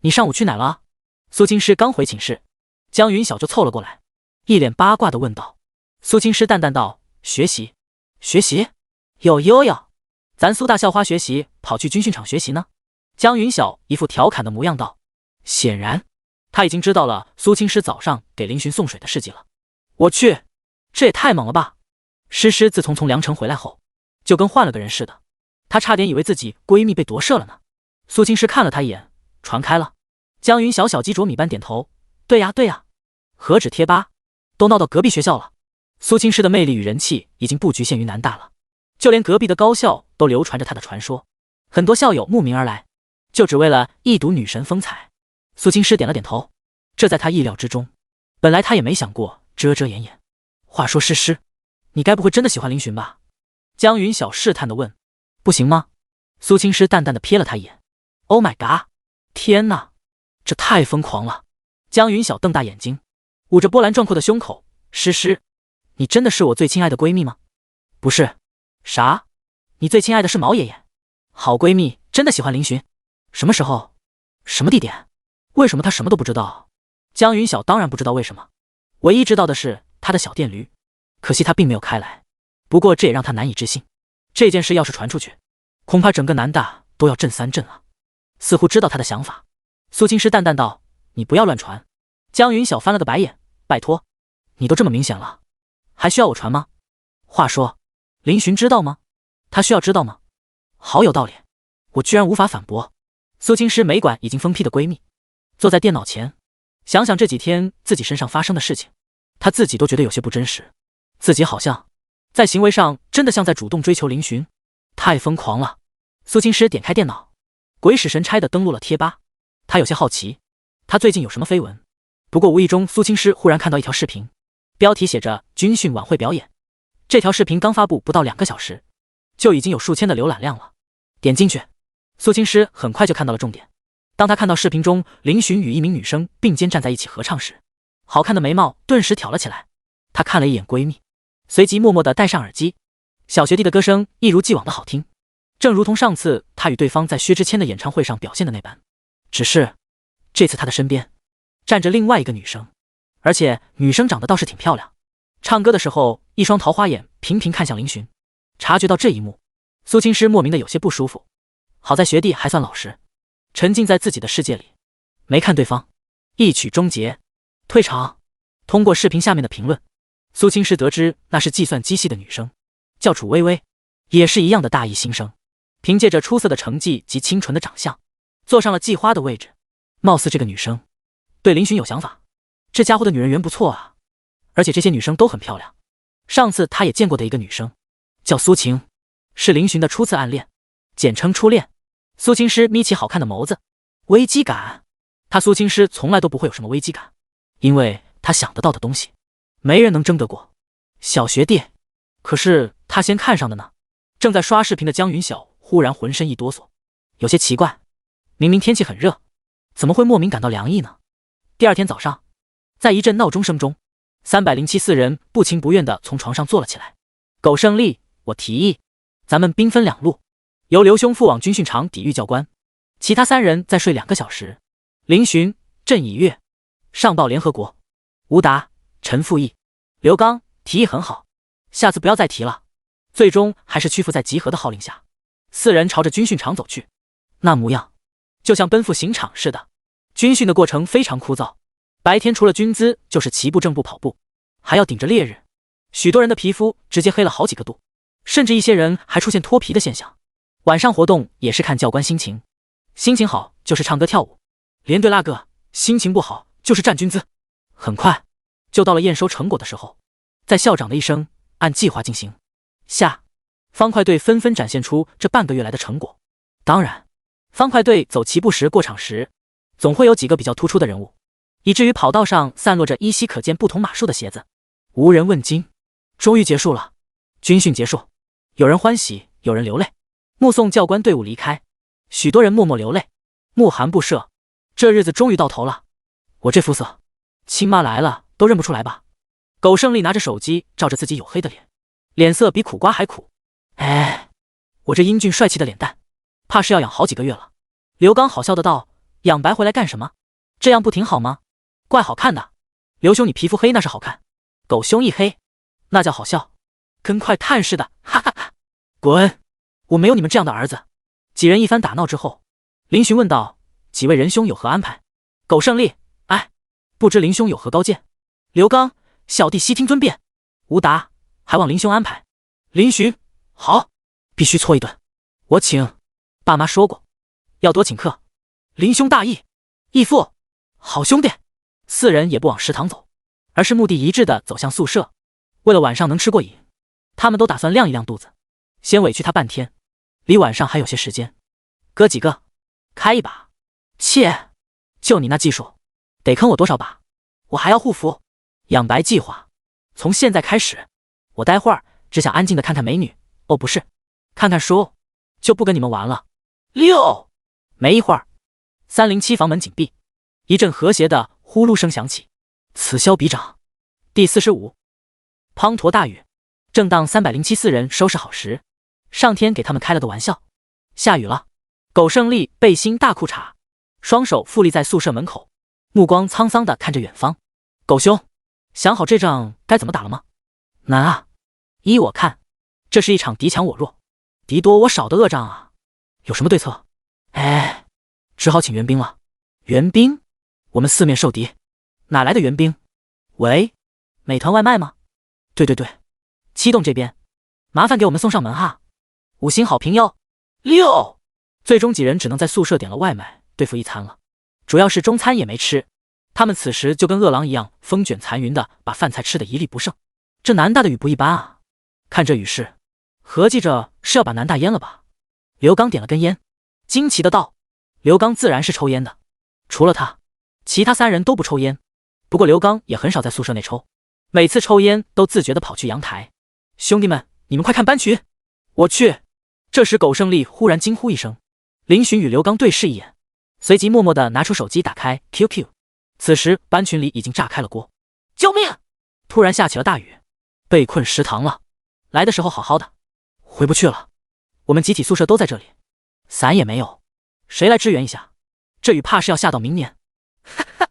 Speaker 1: 你上午去哪了？苏青诗刚回寝室，江云晓就凑了过来，一脸八卦地问道。苏青诗淡淡道：学习。有，咱苏大校花学习跑去军训场学习呢。江云晓一副调侃的模样道。显然他已经知道了苏青诗早上给林寻送水的事迹了。我去，这也太猛了吧。诗诗自从梁城回来后，就跟换了个人似的，她差点以为自己闺蜜被夺舍了呢。苏青诗看了她一眼，传开了。江云晓小鸡啄米般点头，对呀，何止贴吧，都闹到隔壁学校了。苏青诗的魅力与人气已经不局限于南大了，就连隔壁的高校都流传着她的传说，很多校友慕名而来，就只为了一睹女神风采。苏青诗点了点头，这在她意料之中，本来她也没想过遮遮掩掩。话说诗诗，你该不会真的喜欢林寻吧？江云晓试探地问。不行吗？苏青诗淡淡地瞥了他一眼。Oh my god！ 天哪，这太疯狂了！江云晓瞪大眼睛，捂着波澜壮阔的胸口。诗诗，你真的是我最亲爱的闺蜜吗？不是。啥？你最亲爱的是毛爷爷？好闺蜜真的喜欢林寻？什么时候？什么地点？为什么她什么都不知道？江云晓当然不知道为什么，唯一知道的是她的小电驴，可惜她并没有开来。不过这也让她难以置信，这件事要是传出去，恐怕整个南大都要震3震了。似乎知道她的想法，苏青诗淡淡道：你不要乱传。江云晓翻了个白眼，拜托，你都这么明显了，还需要我传吗？话说林寻知道吗？他需要知道吗？好有道理，我居然无法反驳。苏青诗没管已经疯批的闺蜜，坐在电脑前，想想这几天自己身上发生的事情，她自己都觉得有些不真实，自己好像在行为上真的像在主动追求林寻，太疯狂了。苏青诗点开电脑，鬼使神差地登录了贴吧，她有些好奇，她最近有什么绯闻。不过无意中苏青诗忽然看到一条视频，标题写着军训晚会表演。这条视频刚发布不到2个小时，就已经有数千的浏览量了。点进去，苏青诗很快就看到了重点，当他看到视频中林寻与一名女生并肩站在一起合唱时，好看的眉毛顿时挑了起来。他看了一眼闺蜜，随即默默地戴上耳机。小学弟的歌声一如既往的好听，正如同上次他与对方在薛之谦的演唱会上表现的那般。只是这次他的身边站着另外一个女生，而且女生长得倒是挺漂亮。唱歌的时候，一双桃花眼频频看向林寻。察觉到这一幕，苏青师莫名的有些不舒服。好在学弟还算老实，沉浸在自己的世界里，没看对方。一曲终结，退场。通过视频下面的评论，苏青师得知那是计算机系的女生，叫楚微微，也是一样的大一新生。凭借着出色的成绩及清纯的长相，坐上了季花的位置。貌似这个女生对林寻有想法，这家伙的女人缘不错啊，而且这些女生都很漂亮。上次他也见过的一个女生叫苏晴，是林寻的初次暗恋，简称初恋。苏青师眯起好看的眸子，危机感。他苏青师从来都不会有什么危机感，因为他想得到的东西没人能争得过。小学弟，可是他先看上的呢？正在刷视频的江云晓忽然浑身一哆嗦，有些奇怪，明明天气很热，怎么会莫名感到凉意呢？第二天早上，在一阵闹钟声中，307人不情不愿地从床上坐了起来。苟胜利，我提议咱们兵分两路，由刘兄赴往军训场抵御教官，其他3人再睡2个小时。林寻、郑以月上报联合国。吴达、陈复义、刘刚提议很好，下次不要再提了。最终还是屈服在集合的号令下，4人朝着军训场走去。那模样就像奔赴刑场似的。军训的过程非常枯燥，白天除了军姿就是齐步正步跑步，还要顶着烈日，许多人的皮肤直接黑了好几个度，甚至一些人还出现脱皮的现象。晚上活动也是看教官心情，心情好就是唱歌跳舞，连队拉个，心情不好就是站军姿。很快就到了验收成果的时候，在校长的一声按计划进行下，方块队纷纷展现出这半个月来的成果。当然，方块队走齐步时过场时，总会有几个比较突出的人物，以至于跑道上散落着依稀可见不同码数的鞋子。无人问津。终于结束了，军训结束，有人欢喜，有人流泪。目送教官队伍离开，许多人默默流泪，目含不舍。这日子终于到头了。我这肤色，亲妈来了都认不出来吧？苟胜利拿着手机照着自己黝黑的脸，脸色比苦瓜还苦。哎，我这英俊帅气的脸蛋，怕是要养好几个月了。刘刚好笑的道：养白回来干什么？这样不挺好吗？怪好看的。刘兄你皮肤黑那是好看，狗兄一黑那叫好笑，跟块炭似的，哈哈哈！滚！我没有你们这样的儿子。几人一番打闹之后，林寻问道：几位仁兄有何安排？苟胜利：哎，不知林兄有何高见？刘刚：小弟悉听尊便。吴达：还望林兄安排。林寻：好，必须搓一顿，我请。爸妈说过要多请客。林兄大义。义父：好兄弟。4人也不往食堂走，而是目的一致地走向宿舍。为了晚上能吃过瘾，他们都打算晾一晾肚子，先委屈他半天，离晚上还有些时间。哥几个开一把。切，就你那技术得坑我多少把？我还要护肤。养白计划从现在开始，我待会儿只想安静的看看美女，哦不是，看看书，就不跟你们玩了。6。没一会儿，307房门紧闭，一阵和谐的呼噜声响起，此消彼长。第45。滂沱大雨，正当307人收拾好时，上天给他们开了个玩笑，下雨了。苟胜利背心大裤衩，双手负立在宿舍门口，目光沧桑地看着远方。苟兄，想好这仗该怎么打了吗？难啊，依我看，这是一场敌强我弱，敌多我少的恶仗啊。有什么对策？哎，只好请援兵了。援兵？我们4面受敌，哪来的援兵？喂，美团外卖吗？对，七栋这边，麻烦给我们送上门哈，5星好评哟。6。最终几人只能在宿舍点了外卖对付一餐了，主要是中餐也没吃，他们此时就跟饿狼一样风卷残云的把饭菜吃得一粒不剩。这南大的雨不一般啊，看这雨势，合计着是要把南大淹了吧。刘刚点了根烟，惊奇的道：刘刚自然是抽烟的，除了他，其他3人都不抽烟。不过刘刚也很少在宿舍内抽，每次抽烟都自觉地跑去阳台。兄弟们，你们快看班群，我去！这时苟胜利忽然惊呼一声，林寻与刘刚对视一眼随即默默地拿出手机打开 QQ。此时班群里已经炸开了锅，救命！突然下起了大雨，被困食堂了。来的时候好好的，回不去了。我们集体宿舍都在这里，伞也没有，谁来支援一下？这雨怕是要下到明年。哈哈，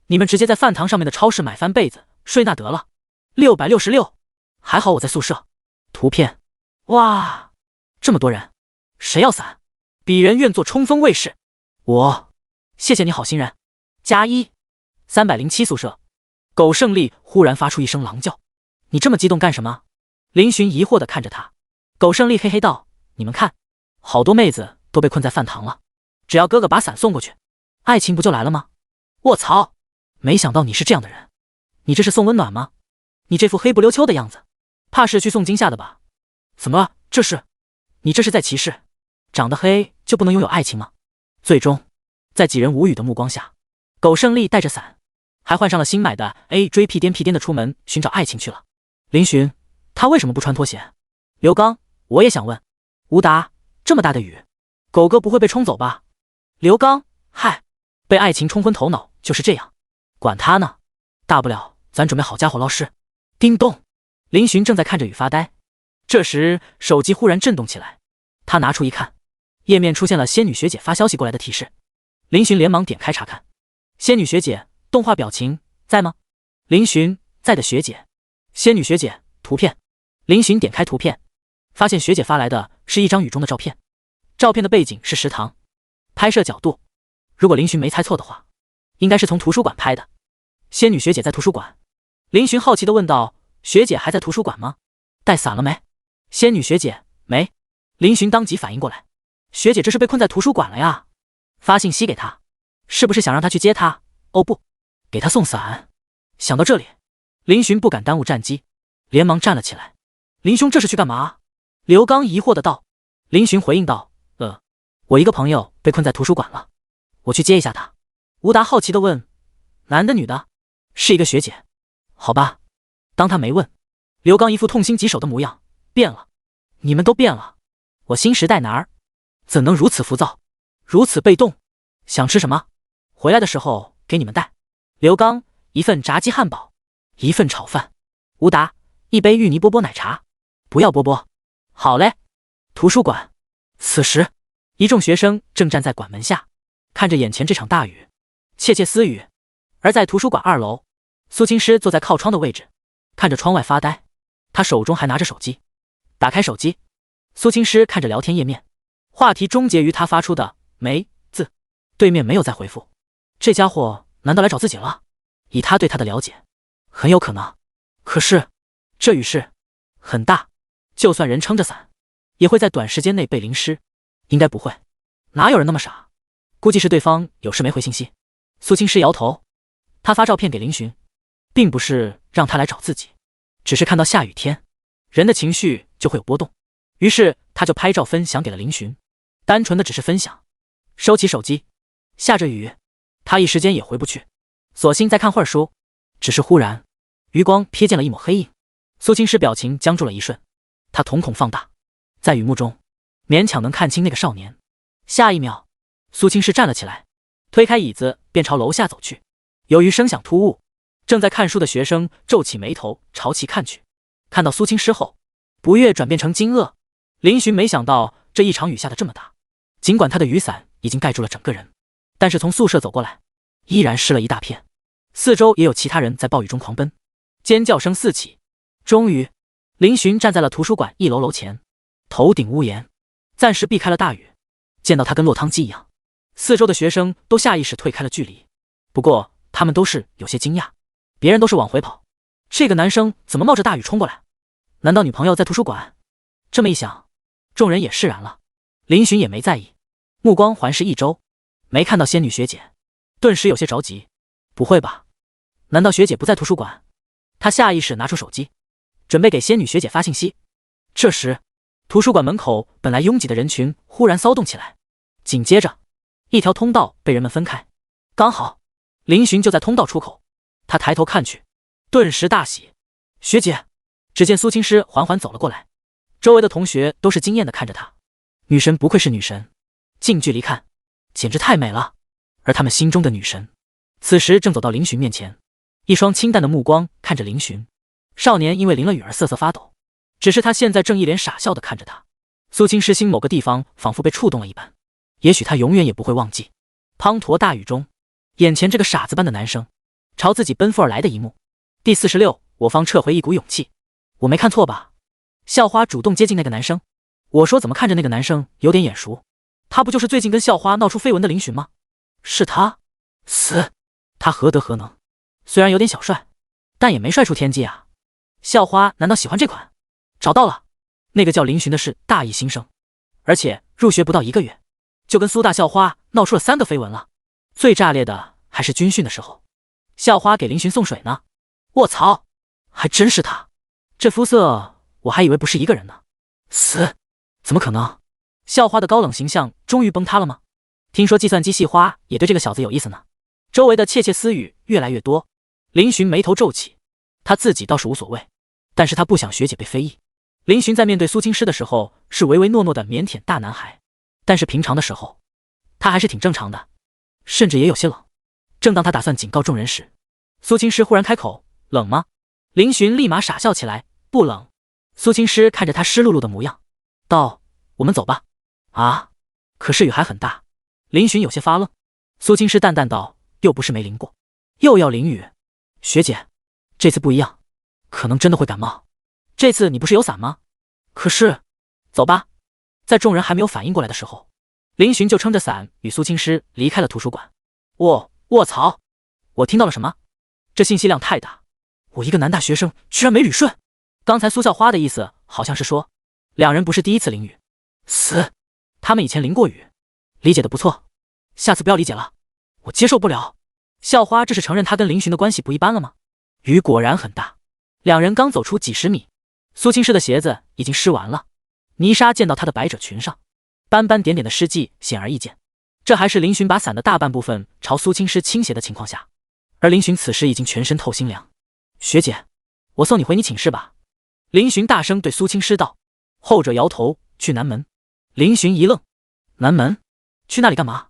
Speaker 1: 你们直接在饭堂上面的超市买翻被子睡那得了。666，还好我在宿舍。图片，哇，这么多人，谁要伞？鄙人愿做冲锋卫士。谢谢你好心人。+1，307宿舍。苟胜利忽然发出一声狼叫，你这么激动干什么？林寻疑惑地看着他。苟胜利嘿嘿道，你们看，好多妹子都被困在饭堂了，只要哥哥把伞送过去，爱情不就来了吗？卧槽，没想到你是这样的人，你这是送温暖吗？你这副黑不溜秋的样子，怕是去送惊吓的吧？怎么了？你这是在歧视？长得黑就不能拥有爱情吗？最终，在几人无语的目光下，苟胜利带着伞，还换上了新买的 A 追屁颠的出门寻找爱情去了。林寻，他为什么不穿拖鞋？刘刚，我也想问。吴达，这么大的雨，狗哥不会被冲走吧？刘刚，嗨，被爱情冲昏头脑就是这样，管他呢，大不了咱准备好家伙捞尸。叮咚，林寻正在看着雨发呆，这时手机忽然震动起来，他拿出一看，页面出现了仙女学姐发消息过来的提示。林寻连忙点开查看，仙女学姐，动画表情，在吗？林寻，在的学姐。仙女学姐，图片。林寻点开图片，发现学姐发来的是一张雨中的照片，照片的背景是食堂，拍摄角度，如果林寻没猜错的话，应该是从图书馆拍的。仙女学姐在图书馆。林寻好奇地问道，学姐还在图书馆吗？带伞了没？仙女学姐，没。林寻当即反应过来，学姐这是被困在图书馆了呀。发信息给她，是不是想让她去接她？哦不，给她送伞。想到这里，林寻不敢耽误战机，连忙站了起来。林兄这是去干嘛？刘刚疑惑的道。林寻回应道，我一个朋友被困在图书馆了，我去接一下他。吴达好奇的问，男的女的？是一个学姐。好吧，当他没问。刘刚一副痛心疾首的模样，变了，你们都变了，我新时代男儿怎能如此浮躁，如此被动？想吃什么？回来的时候给你们带。刘刚，一份炸鸡汉堡，一份炒饭。吴达，一杯芋泥波波奶茶。不要波波。好嘞。图书馆。此时，一众学生正站在馆门下，看着眼前这场大雨，窃窃私语。而在图书馆2楼，苏青师坐在靠窗的位置，看着窗外发呆，他手中还拿着手机。打开手机，苏青师看着聊天页面，话题终结于他发出的没字，对面没有再回复。这家伙难道来找自己了？以他对他的了解，很有可能。可是这雨势很大，就算人撑着伞，也会在短时间内被淋湿。应该不会，哪有人那么傻？估计是对方有事没回信息。苏青师摇头，他发照片给林寻，并不是让他来找自己，只是看到下雨天，人的情绪就会有波动，于是他就拍照分享给了林寻，单纯的只是分享。收起手机，下着雨，他一时间也回不去，索性再看会儿书。只是忽然，余光瞥见了一抹黑影，苏青师表情僵住了一瞬，他瞳孔放大，在雨幕中勉强能看清那个少年。下一秒，苏青师站了起来，推开椅子便朝楼下走去。由于声响突兀，正在看书的学生皱起眉头朝其看去，看到苏青师后，不悦转变成惊愕。林寻没想到这一场雨下得这么大，尽管他的雨伞已经盖住了整个人，但是从宿舍走过来，依然湿了一大片。四周也有其他人在暴雨中狂奔，尖叫声四起。终于，林寻站在了图书馆1楼楼前，头顶屋檐，暂时避开了大雨。见到他跟落汤鸡一样，四周的学生都下意识退开了距离。不过他们都是有些惊讶，别人都是往回跑，这个男生怎么冒着大雨冲过来？难道女朋友在图书馆？这么一想，众人也释然了。林寻也没在意，目光环视一周，没看到仙女学姐，顿时有些着急。不会吧？难道学姐不在图书馆？他下意识拿出手机，准备给仙女学姐发信息。这时，图书馆门口本来拥挤的人群忽然骚动起来，紧接着，一条通道被人们分开，刚好林寻就在通道出口。他抬头看去，顿时大喜。学姐！只见苏青师缓缓走了过来，周围的同学都是惊艳的看着他。女神不愧是女神，近距离看，简直太美了。而他们心中的女神，此时正走到林寻面前，一双清淡的目光看着林寻。少年因为淋了雨而瑟瑟发抖，只是他现在正一脸傻笑地看着他。苏青诗心某个地方仿佛被触动了一般，也许他永远也不会忘记滂沱大雨中，眼前这个傻子般的男生朝自己奔赴而来的一幕。第46，我方撤回一股勇气。我没看错吧？校花主动接近那个男生。我说怎么看着那个男生有点眼熟，他不就是最近跟校花闹出绯闻的林寻吗？是他？死！他何德何能？虽然有点小帅，但也没帅出天际啊。校花难道喜欢这款？找到了，那个叫林寻的是大一新生，而且入学不到1个月，就跟苏大校花闹出了3个绯闻了。最炸裂的还是军训的时候，校花给林寻送水呢。卧槽，还真是他！这肤色我还以为不是一个人呢。死！怎么可能？校花的高冷形象终于崩塌了吗？听说计算机系花也对这个小子有意思呢。周围的窃窃私语越来越多，林寻眉头皱起，他自己倒是无所谓，但是他不想学姐被非议。林寻在面对苏青诗的时候是唯唯诺诺的腼腆大男孩，但是平常的时候他还是挺正常的，甚至也有些冷。正当他打算警告众人时，苏青诗忽然开口：冷吗？林寻立马傻笑起来：不冷。苏青诗看着他湿漉漉的模样道：我们走吧。啊，可是雨还很大。林寻有些发愣。苏青诗淡淡道：又不是没淋过，又要淋雨。学姐，这次不一样，可能真的会感冒。这次你不是有伞吗？可是，走吧。在众人还没有反应过来的时候，林寻就撑着伞与苏青诗离开了图书馆。卧槽！我听到了什么？这信息量太大，我一个男大学生居然没捋顺。刚才苏校花的意思好像是说，两人不是第一次淋雨。死！他们以前淋过雨，理解的不错，下次不要理解了，我接受不了。校花这是承认他跟林寻的关系不一般了吗？雨果然很大，两人刚走出几十米，苏青诗的鞋子已经湿完了，泥沙溅到她的百褶裙上，斑斑点点的湿迹显而易见。这还是林寻把伞的大半部分朝苏青诗倾斜的情况下，而林寻此时已经全身透心凉。学姐，我送你回你寝室吧。林寻大声对苏青诗道。后者摇头，去南门。林寻一愣，南门？去那里干嘛？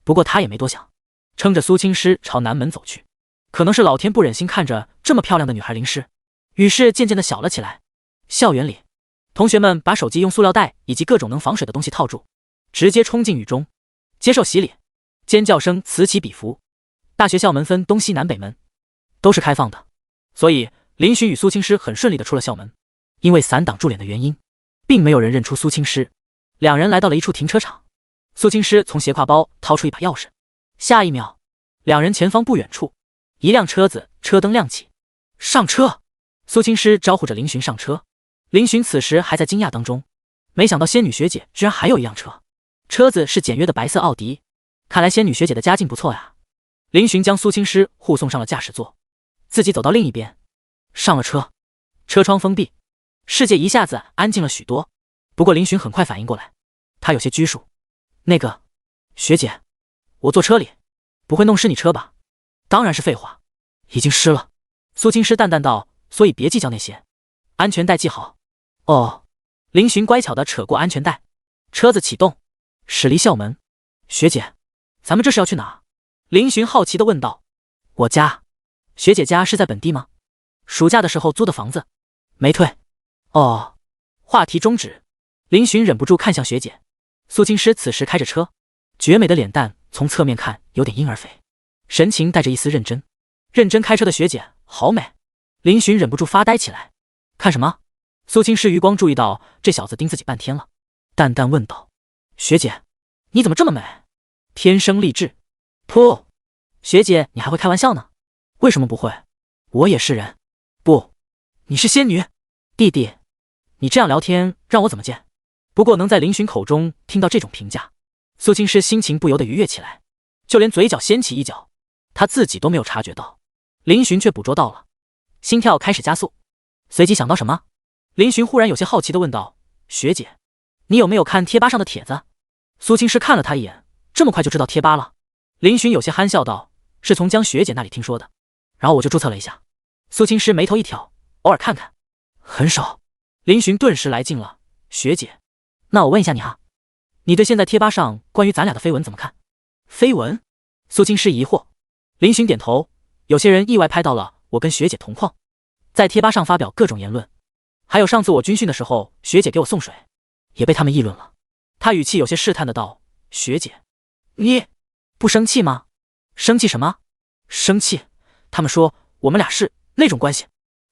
Speaker 1: 不过他也没多想，撑着苏青诗朝南门走去。可能是老天不忍心看着这么漂亮的女孩淋湿，雨势渐渐的小了起来。校园里，同学们把手机用塑料袋以及各种能防水的东西套住，直接冲进雨中接受洗礼。尖叫声此起彼伏。大学校门分东西南北门，都是开放的，所以林寻与苏青诗很顺利的出了校门。因为伞挡住脸的原因，并没有人认出苏青诗。两人来到了一处停车场，苏青诗从斜挎包掏出一把钥匙，下一秒，两人前方不远处，一辆车子车灯亮起。上车！苏青诗招呼着林寻上车。林寻此时还在惊讶当中，没想到仙女学姐居然还有一辆车，车子是简约的白色奥迪，看来仙女学姐的家境不错呀。林寻将苏青诗护送上了驾驶座，自己走到另一边，上了车，车窗封闭，世界一下子安静了许多。不过林寻很快反应过来，他有些拘束。那个，学姐，我坐车里，不会弄湿你车吧？当然是废话，已经湿了。苏青诗淡淡道，所以别计较那些，安全带系好。哦。林寻乖巧地扯过安全带，车子启动，驶离校门。学姐，咱们这是要去哪？林寻好奇地问道。我家。学姐家是在本地吗？暑假的时候租的房子，没退。哦。话题终止，林寻忍不住看向学姐。苏青诗此时开着车，绝美的脸蛋从侧面看有点婴儿肥，神情带着一丝认真。认真开车的学姐好美，林寻忍不住发呆起来。看什么？苏青诗余光注意到这小子盯自己半天了，淡淡问道。学姐，你怎么这么美？天生丽质。噗，学姐你还会开玩笑呢？为什么不会？我也是人。不，你是仙女。弟弟，你这样聊天让我怎么见？不过能在林寻口中听到这种评价，苏青诗心情不由得愉悦起来，就连嘴角掀起一角，她自己都没有察觉到，林寻却捕捉到了，心跳开始加速。随即想到什么，林寻忽然有些好奇地问道：学姐，你有没有看贴吧上的帖子？苏青诗看了他一眼，这么快就知道贴吧了？林寻有些憨笑道：是从江学姐那里听说的，然后我就注册了一下。苏青诗眉头一挑，偶尔看看，很少。林寻顿时来劲了，学姐，那我问一下你哈，你对现在贴吧上关于咱俩的绯闻怎么看？绯闻？苏青师疑惑。林寻点头，有些人意外拍到了我跟学姐同框，在贴吧上发表各种言论，还有上次我军训的时候，学姐给我送水，也被他们议论了。他语气有些试探的道：学姐，你不生气吗？生气什么？生气，他们说我们俩是那种关系。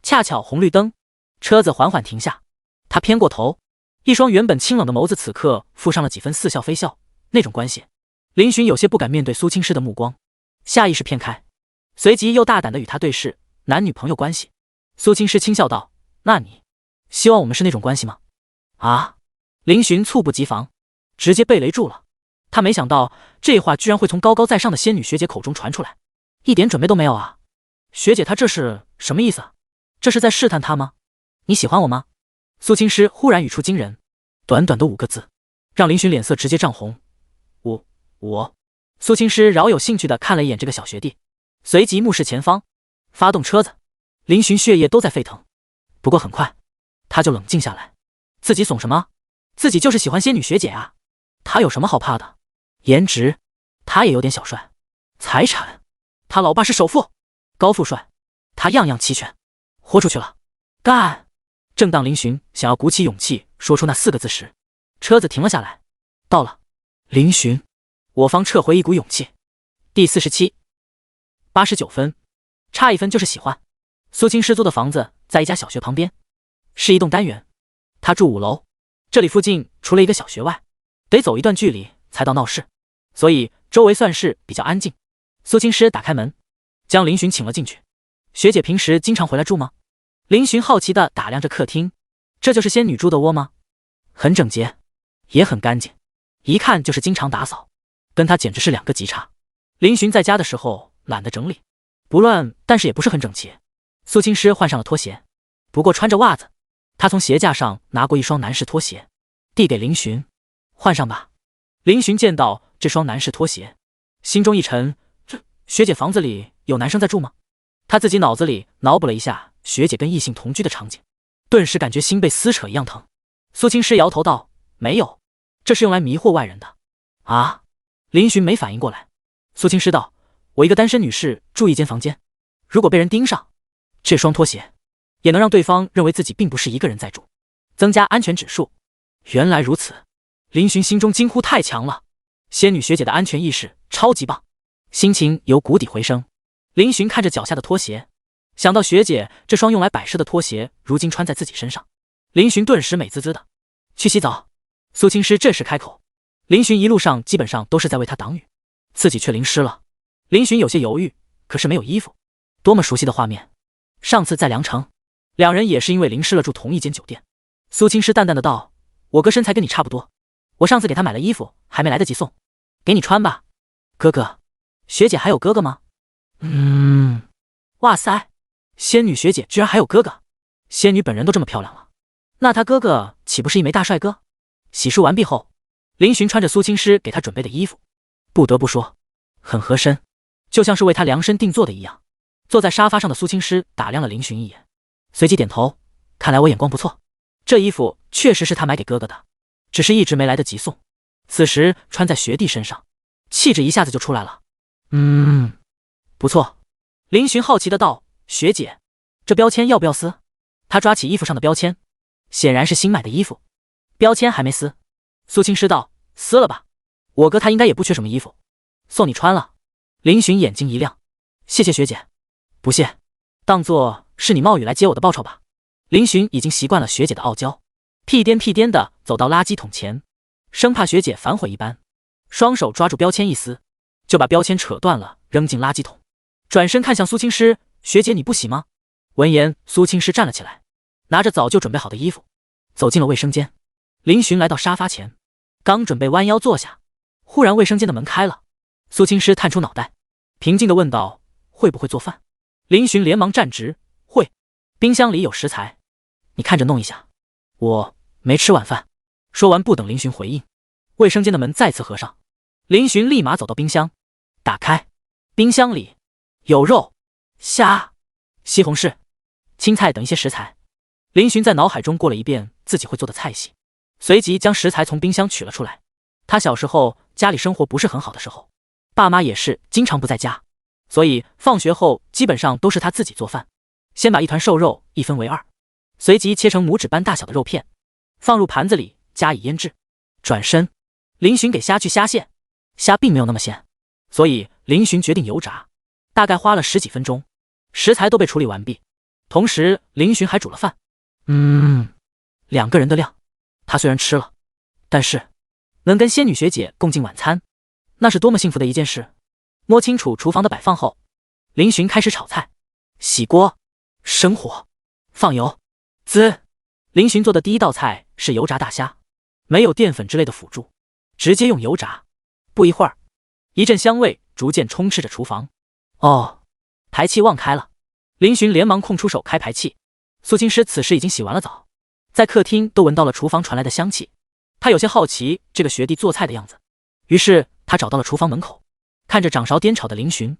Speaker 1: 恰巧红绿灯，车子缓缓停下，他偏过头，一双原本清冷的眸子此刻附上了几分似笑非笑，那种关系。林寻有些不敢面对苏青师的目光，下意识骗开，随即又大胆的与他对视，男女朋友关系。苏青师轻笑道：那你希望我们是那种关系吗？啊！林寻猝不及防，直接被雷住了。他没想到这话居然会从高高在上的仙女学姐口中传出来，一点准备都没有啊！学姐她这是什么意思啊？这是在试探他吗？你喜欢我吗？苏青师忽然语出惊人，短短的5个字，让林寻脸色直接涨红。我……苏青师饶有兴趣地看了一眼这个小学弟，随即目视前方，发动车子。林寻血液都在沸腾，不过很快他就冷静下来。自己怂什么？自己就是喜欢仙女学姐啊，他有什么好怕的？颜值他也有点小帅，财产他老爸是首富，高富帅他样样齐全，豁出去了，干！正当林寻想要鼓起勇气说出那4个字时，车子停了下来。到了，林寻，我方撤回一股勇气。第47，89分，差1分就是喜欢。苏青师租的房子在一家小学旁边，是一栋单元，他住5楼。这里附近除了一个小学外，得走一段距离才到闹市，所以周围算是比较安静。苏青师打开门，将林寻请了进去。学姐平时经常回来住吗？林寻好奇地打量着客厅，这就是仙女住的窝吗？很整洁，也很干净，一看就是经常打扫，跟她简直是2个极差。林寻在家的时候懒得整理，不乱但是也不是很整齐。苏青师换上了拖鞋，不过穿着袜子。他从鞋架上拿过一双男士拖鞋，递给林寻，换上吧。林寻见到这双男士拖鞋，心中一沉，这学姐房子里有男生在住吗？他自己脑子里脑补了一下学姐跟异性同居的场景，顿时感觉心被撕扯一样疼。苏青师摇头道：没有，这是用来迷惑外人的。啊！林寻没反应过来。苏青师道：我一个单身女士住一间房间，如果被人盯上，这双拖鞋也能让对方认为自己并不是一个人在住，增加安全指数。原来如此，林寻心中惊呼：太强了！仙女学姐的安全意识超级棒，心情由谷底回升。林寻看着脚下的拖鞋，想到学姐这双用来摆设的拖鞋如今穿在自己身上，林寻顿时美滋滋的。去洗澡。苏青师这时开口。林寻一路上基本上都是在为他挡雨，自己却淋湿了。林寻有些犹豫，可是没有衣服，多么熟悉的画面！上次在梁城，2人也是因为淋湿了住同一间酒店。苏青师淡淡的道：我哥身材跟你差不多，我上次给他买了衣服还没来得及送，给你穿吧。哥哥，学姐还有哥哥吗？哇塞，仙女学姐居然还有哥哥，仙女本人都这么漂亮了，那她哥哥岂不是一枚大帅哥？洗漱完毕后，林寻穿着苏青师给他准备的衣服，不得不说很合身，就像是为他量身定做的一样。坐在沙发上的苏青师打量了林寻一眼，随即点头，看来我眼光不错，这衣服确实是他买给哥哥的，只是一直没来得及送，此时穿在学弟身上，气质一下子就出来了。不错。林寻好奇的道：学姐，这标签要不要撕？他抓起衣服上的标签，显然是新买的衣服，标签还没撕。苏青师道：撕了吧，我哥他应该也不缺什么衣服，送你穿了。林寻眼睛一亮：谢谢学姐。不谢，当作是你冒雨来接我的报酬吧。林寻已经习惯了学姐的傲娇，屁颠屁颠的走到垃圾桶前，生怕学姐反悔一般，双手抓住标签一撕，就把标签扯断了，扔进垃圾桶。转身看向苏青师：学姐你不洗吗？闻言，苏青师站了起来，拿着早就准备好的衣服，走进了卫生间。林寻来到沙发前，刚准备弯腰坐下，忽然卫生间的门开了。苏青师探出脑袋，平静地问道：会不会做饭？林寻连忙站直：会，冰箱里有食材，你看着弄一下。我没吃晚饭。说完不等林寻回应，卫生间的门再次合上。林寻立马走到冰箱，打开，冰箱里有肉、虾、西红柿、青菜等一些食材。林寻在脑海中过了一遍自己会做的菜系，随即将食材从冰箱取了出来。他小时候家里生活不是很好的时候，爸妈也是经常不在家，所以放学后基本上都是他自己做饭。先把一团瘦肉一分为二，随即切成拇指般大小的肉片，放入盘子里加以腌制。转身，林寻给虾去虾线，虾并没有那么鲜，所以林寻决定油炸，大概花了10几分钟，食材都被处理完毕。同时，林寻还煮了饭。2个人的量，他虽然吃了，但是能跟仙女学姐共进晚餐，那是多么幸福的一件事。摸清楚厨房的摆放后，林寻开始炒菜，洗锅，生火，放油，滋。林寻做的第一道菜是油炸大虾，没有淀粉之类的辅助，直接用油炸。不一会儿，一阵香味逐渐充斥着厨房。排气忘开了，林寻连忙空出手开排气。苏青师此时已经洗完了澡，在客厅都闻到了厨房传来的香气。他有些好奇这个学弟做菜的样子，于是他找到了厨房门口，看着掌勺颠炒的林寻，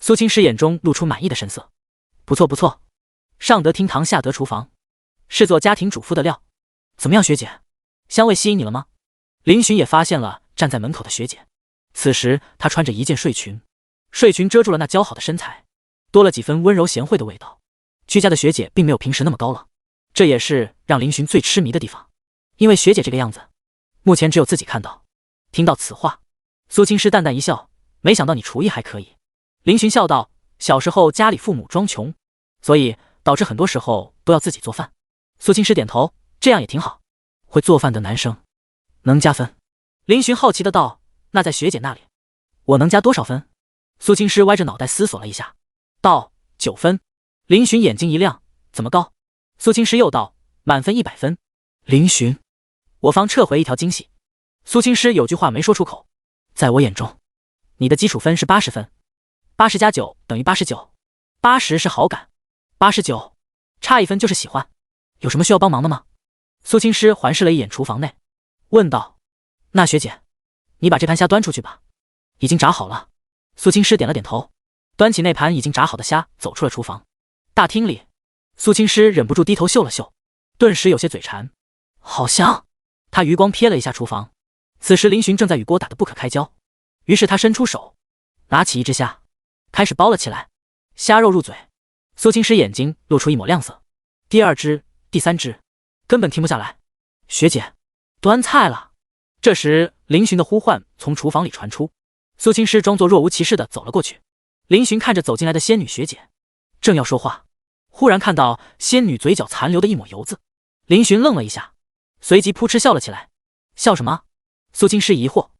Speaker 1: 苏青师眼中露出满意的神色。不错不错，上得厅堂下得厨房，是做家庭主妇的料。怎么样学姐，香味吸引你了吗？林寻也发现了站在门口的学姐，此时她穿着一件睡裙，睡裙遮住了那姣好的身材，多了几分温柔贤惠的味道。居家的学姐并没有平时那么高冷，这也是让林寻最痴迷的地方，因为学姐这个样子，目前只有自己看到。听到此话，苏青师淡淡一笑，没想到你厨艺还可以。林寻笑道，小时候家里父母装穷，所以导致很多时候都要自己做饭。苏青师点头，这样也挺好，会做饭的男生能加分。林寻好奇的道，那在学姐那里我能加多少分？苏青师歪着脑袋思索了一下，道9分。林寻眼睛一亮，怎么高？苏青师又道，满分100分。林寻，我方撤回一条惊喜。苏青师有句话没说出口，在我眼中，你的基础分是80分，80加9等于89，80是好感，89差1分就是喜欢，有什么需要帮忙的吗？苏青师环视了一眼厨房内，问道，那学姐，你把这盘虾端出去吧，已经炸好了。苏青师点了点头，端起那盘已经炸好的虾走出了厨房。大厅里，苏青师忍不住低头嗅了嗅，顿时有些嘴馋，好香。他余光瞥了一下厨房，此时林寻正在与锅打得不可开交，于是他伸出手，拿起一只虾，开始剥了起来。虾肉入嘴，苏青师眼睛露出一抹亮色。第2只，第3只，根本停不下来。学姐，端菜了。这时林寻的呼唤从厨房里传出，苏青师装作若无其事的走了过去。林寻看着走进来的仙女学姐，正要说话，忽然看到仙女嘴角残留的一抹油渍。林寻愣了一下，随即扑哧笑了起来。笑什么？苏青师疑惑。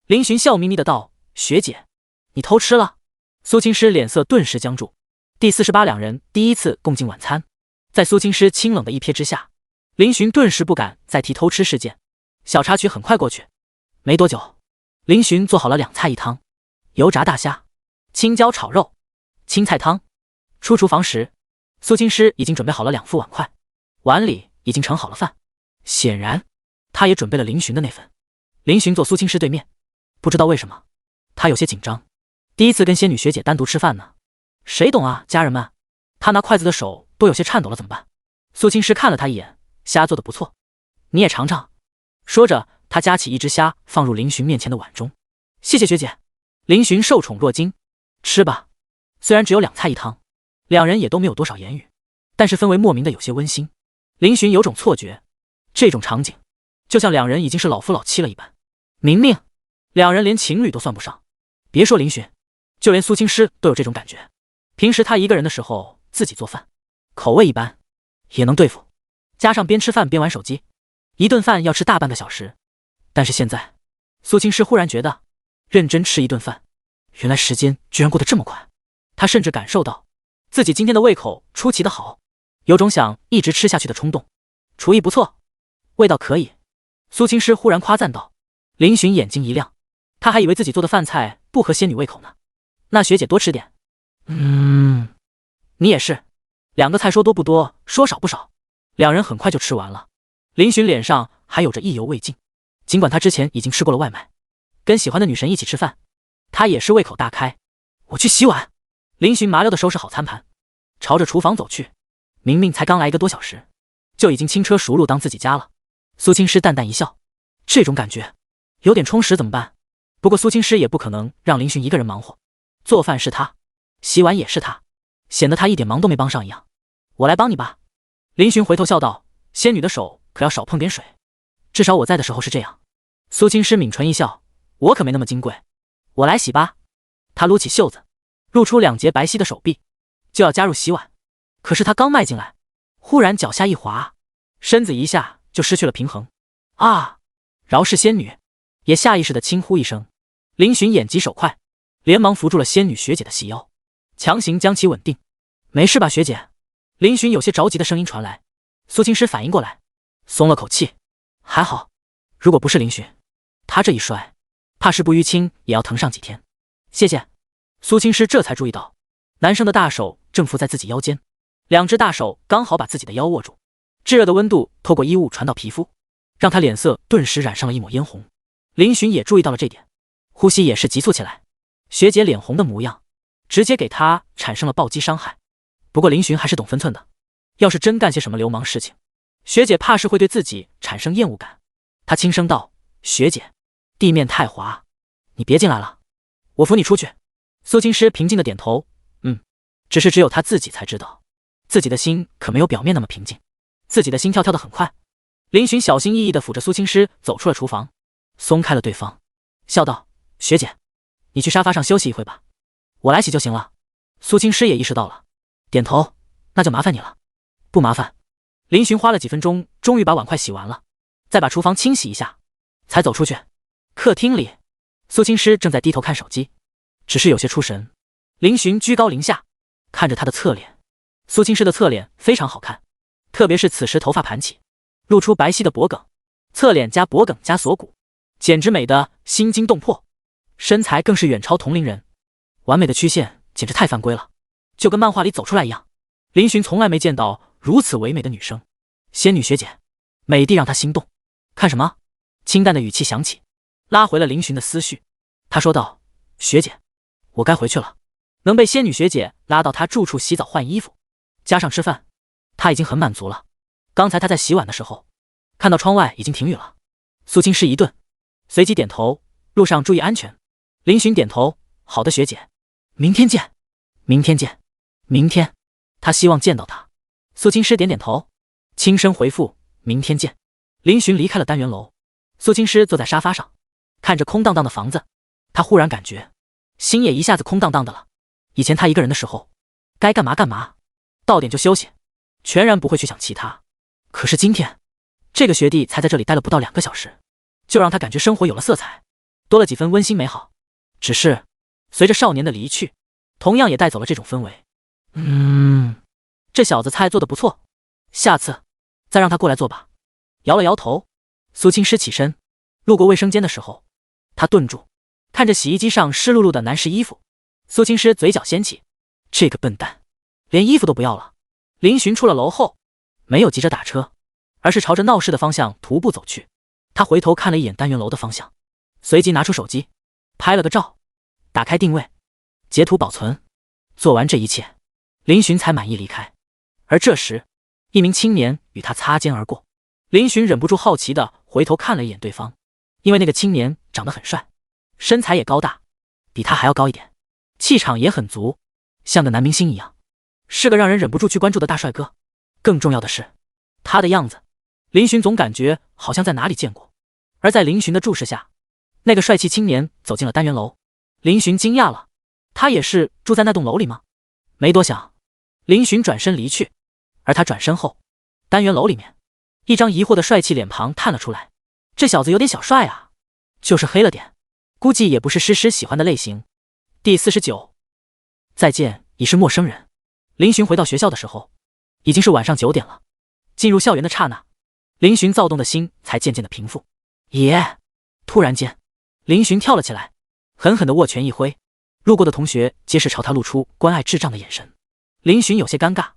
Speaker 1: 林寻笑眯眯的道，学姐，你偷吃了？苏青师脸色顿时僵住。第48两人第一次共进晚餐，在苏青师清冷的一瞥之下，林寻顿时不敢再提偷吃事件。小插曲很快过去，没多久，林寻做好了2菜1汤，油炸大虾，青椒炒肉，青菜汤。出厨房时，苏青师已经准备好了2副碗筷，碗里已经盛好了饭，显然他也准备了林寻的那份。林寻坐苏青师对面，不知道为什么他有些紧张，第一次跟仙女学姐单独吃饭呢，谁懂啊，家人们，他拿筷子的手都有些颤抖了，怎么办？苏青师看了他一眼，虾做的不错，你也尝尝。说着，他夹起一只虾放入林寻面前的碗中。谢谢学姐。林寻受宠若惊，吃吧。虽然只有2菜1汤，两人也都没有多少言语，但是氛围莫名的有些温馨。林寻有种错觉，这种场景就像两人已经是老夫老妻了一般。明明两人连情侣都算不上，别说林寻，就连苏青师都有这种感觉。平时他一个人的时候自己做饭，口味一般，也能对付，加上边吃饭边玩手机，一顿饭要吃大半个小时。但是现在，苏青师忽然觉得，认真吃一顿饭，原来时间居然过得这么快。他甚至感受到自己今天的胃口出奇的好，有种想一直吃下去的冲动。厨艺不错，味道可以。苏青师忽然夸赞道。林寻眼睛一亮，他还以为自己做的饭菜不合仙女胃口呢。那学姐多吃点。你也是。2个菜说多不多，说少不少。两人很快就吃完了。林寻脸上还有着意犹未尽，尽管他之前已经吃过了外卖，跟喜欢的女神一起吃饭，他也是胃口大开。我去洗碗。林寻麻溜的收拾好餐盘，朝着厨房走去。明明才刚来1个多小时，就已经轻车熟路当自己家了。苏青师淡淡一笑，这种感觉有点充实怎么办？不过苏青师也不可能让林寻一个人忙活，做饭是他，洗碗也是他，显得他一点忙都没帮上一样。我来帮你吧。林寻回头笑道，仙女的手可要少碰点水，至少我在的时候是这样。苏青师抿唇一笑，我可没那么金贵，我来洗吧。他撸起袖子，露出2截白皙的手臂，就要加入洗碗。可是他刚迈进来，忽然脚下一滑，身子一下就失去了平衡。啊！饶是仙女也下意识地轻呼一声。林寻眼疾手快，连忙扶住了仙女学姐的细腰，强行将其稳定。没事吧，学姐？林寻有些着急的声音传来。苏青师反应过来，松了口气，还好，如果不是林寻，他这一摔，怕是不淤青也要疼上几天。谢谢。苏青师这才注意到，男生的大手正扶在自己腰间，2只大手刚好把自己的腰握住，炙热的温度透过衣物传到皮肤，让他脸色顿时染上了一抹嫣红。林寻也注意到了这点，呼吸也是急促起来。学姐脸红的模样，直接给他产生了暴击伤害。不过林寻还是懂分寸的，要是真干些什么流氓事情，学姐怕是会对自己产生厌恶感。他轻声道，学姐，地面太滑，你别进来了，我扶你出去。苏青师平静的点头，只是只有他自己才知道，自己的心可没有表面那么平静，自己的心跳跳得很快。林寻小心翼翼地扶着苏青师走出了厨房，松开了对方，笑道，学姐，你去沙发上休息一会吧，我来洗就行了。苏青师也意识到了，点头，那就麻烦你了。不麻烦。林寻花了几分钟，终于把碗筷洗完了，再把厨房清洗一下，才走出去。客厅里，苏青师正在低头看手机，只是有些出神。林寻居高临下看着他的侧脸，苏青师的侧脸非常好看，特别是此时头发盘起，露出白皙的脖颈，侧脸加脖颈加锁骨，简直美得心惊动魄。身材更是远超同龄人，完美的曲线简直太犯规了，就跟漫画里走出来一样。林寻从来没见到如此唯美的女生，仙女学姐，美帝让他心动。看什么？清淡的语气响起，拉回了林寻的思绪。他说道，学姐，我该回去了。能被仙女学姐拉到她住处洗澡换衣服，加上吃饭，他已经很满足了。刚才他在洗碗的时候，看到窗外已经停雨了。苏青师一顿，随即点头，路上注意安全。林寻点头，好的学姐，明天见。明天见。明天。他希望见到他。苏青师点点头，轻声回复，明天见。林寻离开了单元楼，苏青师坐在沙发上，看着空荡荡的房子，他忽然感觉心也一下子空荡荡的了。以前他一个人的时候，该干嘛干嘛，到点就休息，全然不会去想其他。可是今天，这个学弟才在这里待了不到2个小时，就让他感觉生活有了色彩，多了几分温馨美好。只是随着少年的离去，同样也带走了这种氛围。这小子菜做得不错，下次再让他过来做吧。摇了摇头，苏青师起身，路过卫生间的时候，他顿住，看着洗衣机上湿漉漉的男士衣服。苏青师嘴角掀起，这个笨蛋，连衣服都不要了。林寻出了楼后，没有急着打车，而是朝着闹市的方向徒步走去。他回头看了一眼单元楼的方向，随即拿出手机拍了个照，打开定位，截图保存。做完这一切，林寻才满意离开。而这时，一名青年与他擦肩而过。林寻忍不住好奇地回头看了一眼对方，因为那个青年长得很帅，身材也高大，比他还要高一点，气场也很足，像个男明星一样，是个让人忍不住去关注的大帅哥。更重要的是，他的样子，林寻总感觉好像在哪里见过。而在林寻的注视下，那个帅气青年走进了单元楼。林寻惊讶了，他也是住在那栋楼里吗？没多想，林寻转身离去。而他转身后，单元楼里面，一张疑惑的帅气脸庞探了出来。这小子有点小帅啊，就是黑了点，估计也不是诗诗喜欢的类型。第49，再见已是陌生人。林寻回到学校的时候，已经是晚上9点了。进入校园的刹那，林寻躁动的心才渐渐的平复。耶！突然间，林寻跳了起来，狠狠的握拳一挥，路过的同学皆是朝他露出关爱智障的眼神。林寻有些尴尬，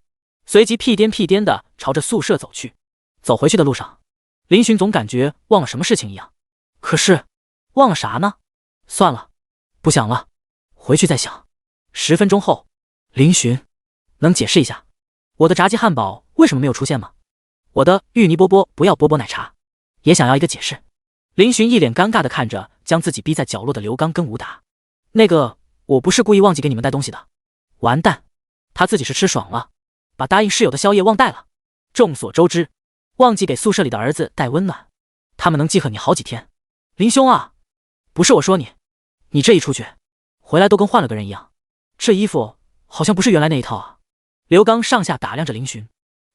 Speaker 1: 随即屁颠屁颠的朝着宿舍走去。走回去的路上，林寻总感觉忘了什么事情一样。可是忘了啥呢？算了，不想了，回去再想。10分钟后，林寻，能解释一下我的炸鸡汉堡为什么没有出现吗？我的芋泥波波不要波波奶茶，也想要一个解释。林寻一脸尴尬地看着将自己逼在角落的刘刚跟吴达。那个，我不是故意忘记给你们带东西的。完蛋，他自己是吃爽了，把答应室友的宵夜忘带了。众所周知，忘记给宿舍里的儿子带温暖，他们能记恨你好几天。林兄啊，不是我说你，你这一出去，回来都跟换了个人一样。这衣服好像不是原来那一套啊。刘刚上下打量着林寻，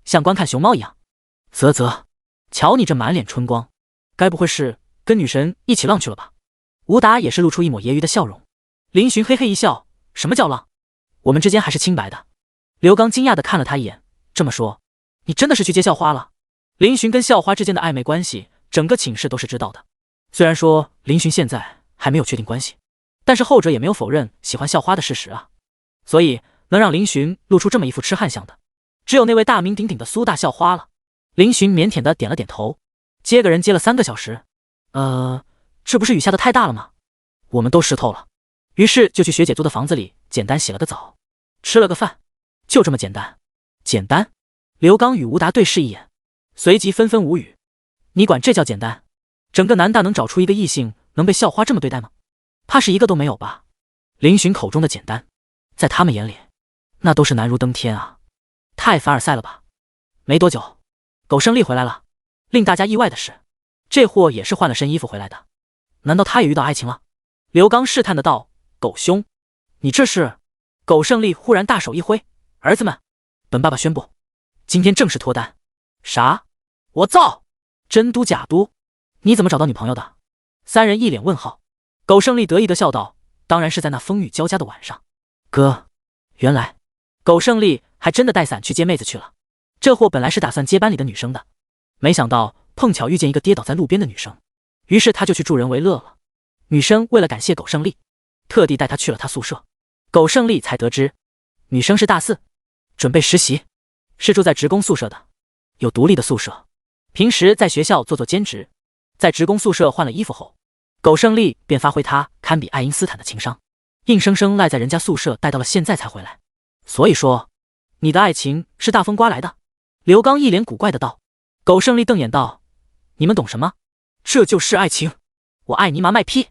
Speaker 1: 像观看熊猫一样。啧啧，瞧你这满脸春光，该不会是跟女神一起浪去了吧？吴达也是露出一抹揶揄的笑容。林寻嘿嘿一笑，什么叫浪？我们之间还是清白的。刘刚惊讶地看了他一眼，这么说，你真的是去接校花了？林寻跟校花之间的暧昧关系，整个寝室都是知道的。虽然说林寻现在还没有确定关系，但是后者也没有否认喜欢校花的事实啊。所以能让林寻露出这么一副痴汉相的，只有那位大名鼎鼎的苏大校花了。林寻腼腆地点了点头，接个人接了3个小时，这不是雨下的太大了吗？我们都湿透了，于是就去学姐租的房子里简单洗了个澡，吃了个饭，就这么简单。简单？刘刚与吴达对视一眼，随即纷纷无语。你管这叫简单？整个南大能找出一个异性能被校花这么对待吗？怕是一个都没有吧。林寻口中的简单，在他们眼里那都是难如登天啊，太凡尔赛了吧。没多久，苟胜利回来了。令大家意外的是，这货也是换了身衣服回来的。难道他也遇到爱情了？刘刚试探的道。苟兄，你这是……苟胜利忽然大手一挥，儿子们，本爸爸宣布，今天正式脱单。啥？我操！真嘟假嘟？你怎么找到女朋友的？3人一脸问号。苟胜利得意的笑道，当然是在那风雨交加的晚上。哥，原来苟胜利还真的带伞去接妹子去了。这货本来是打算接班里的女生的，没想到碰巧遇见一个跌倒在路边的女生，于是他就去助人为乐了。女生为了感谢苟胜利，特地带他去了他宿舍。苟胜利才得知，女生是大4，准备实习，是住在职工宿舍的，有独立的宿舍，平时在学校做兼职。在职工宿舍换了衣服后，苟胜利便发挥他堪比爱因斯坦的情商，硬生生赖在人家宿舍待到了现在才回来。所以说，你的爱情是大风刮来的？刘刚一脸古怪的道。苟胜利瞪眼道，你们懂什么？这就是爱情，我爱你妈卖批。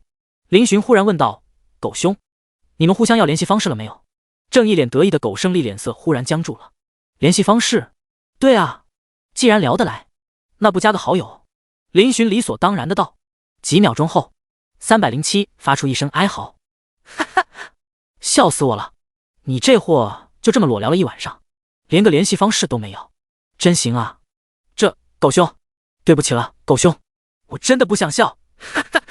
Speaker 1: 林寻忽然问道，苟兄，你们互相要联系方式了没有？正一脸得意的苟胜利脸色忽然僵住了。联系方式？对啊，既然聊得来，那不加个好友？林寻理所当然的道。几秒钟后，307发出一声哀嚎，哈哈，笑死我了！你这货就这么裸聊了一晚上，连个联系方式都没有，真行啊！苟兄，对不起了，苟兄，我真的不想笑，哈哈。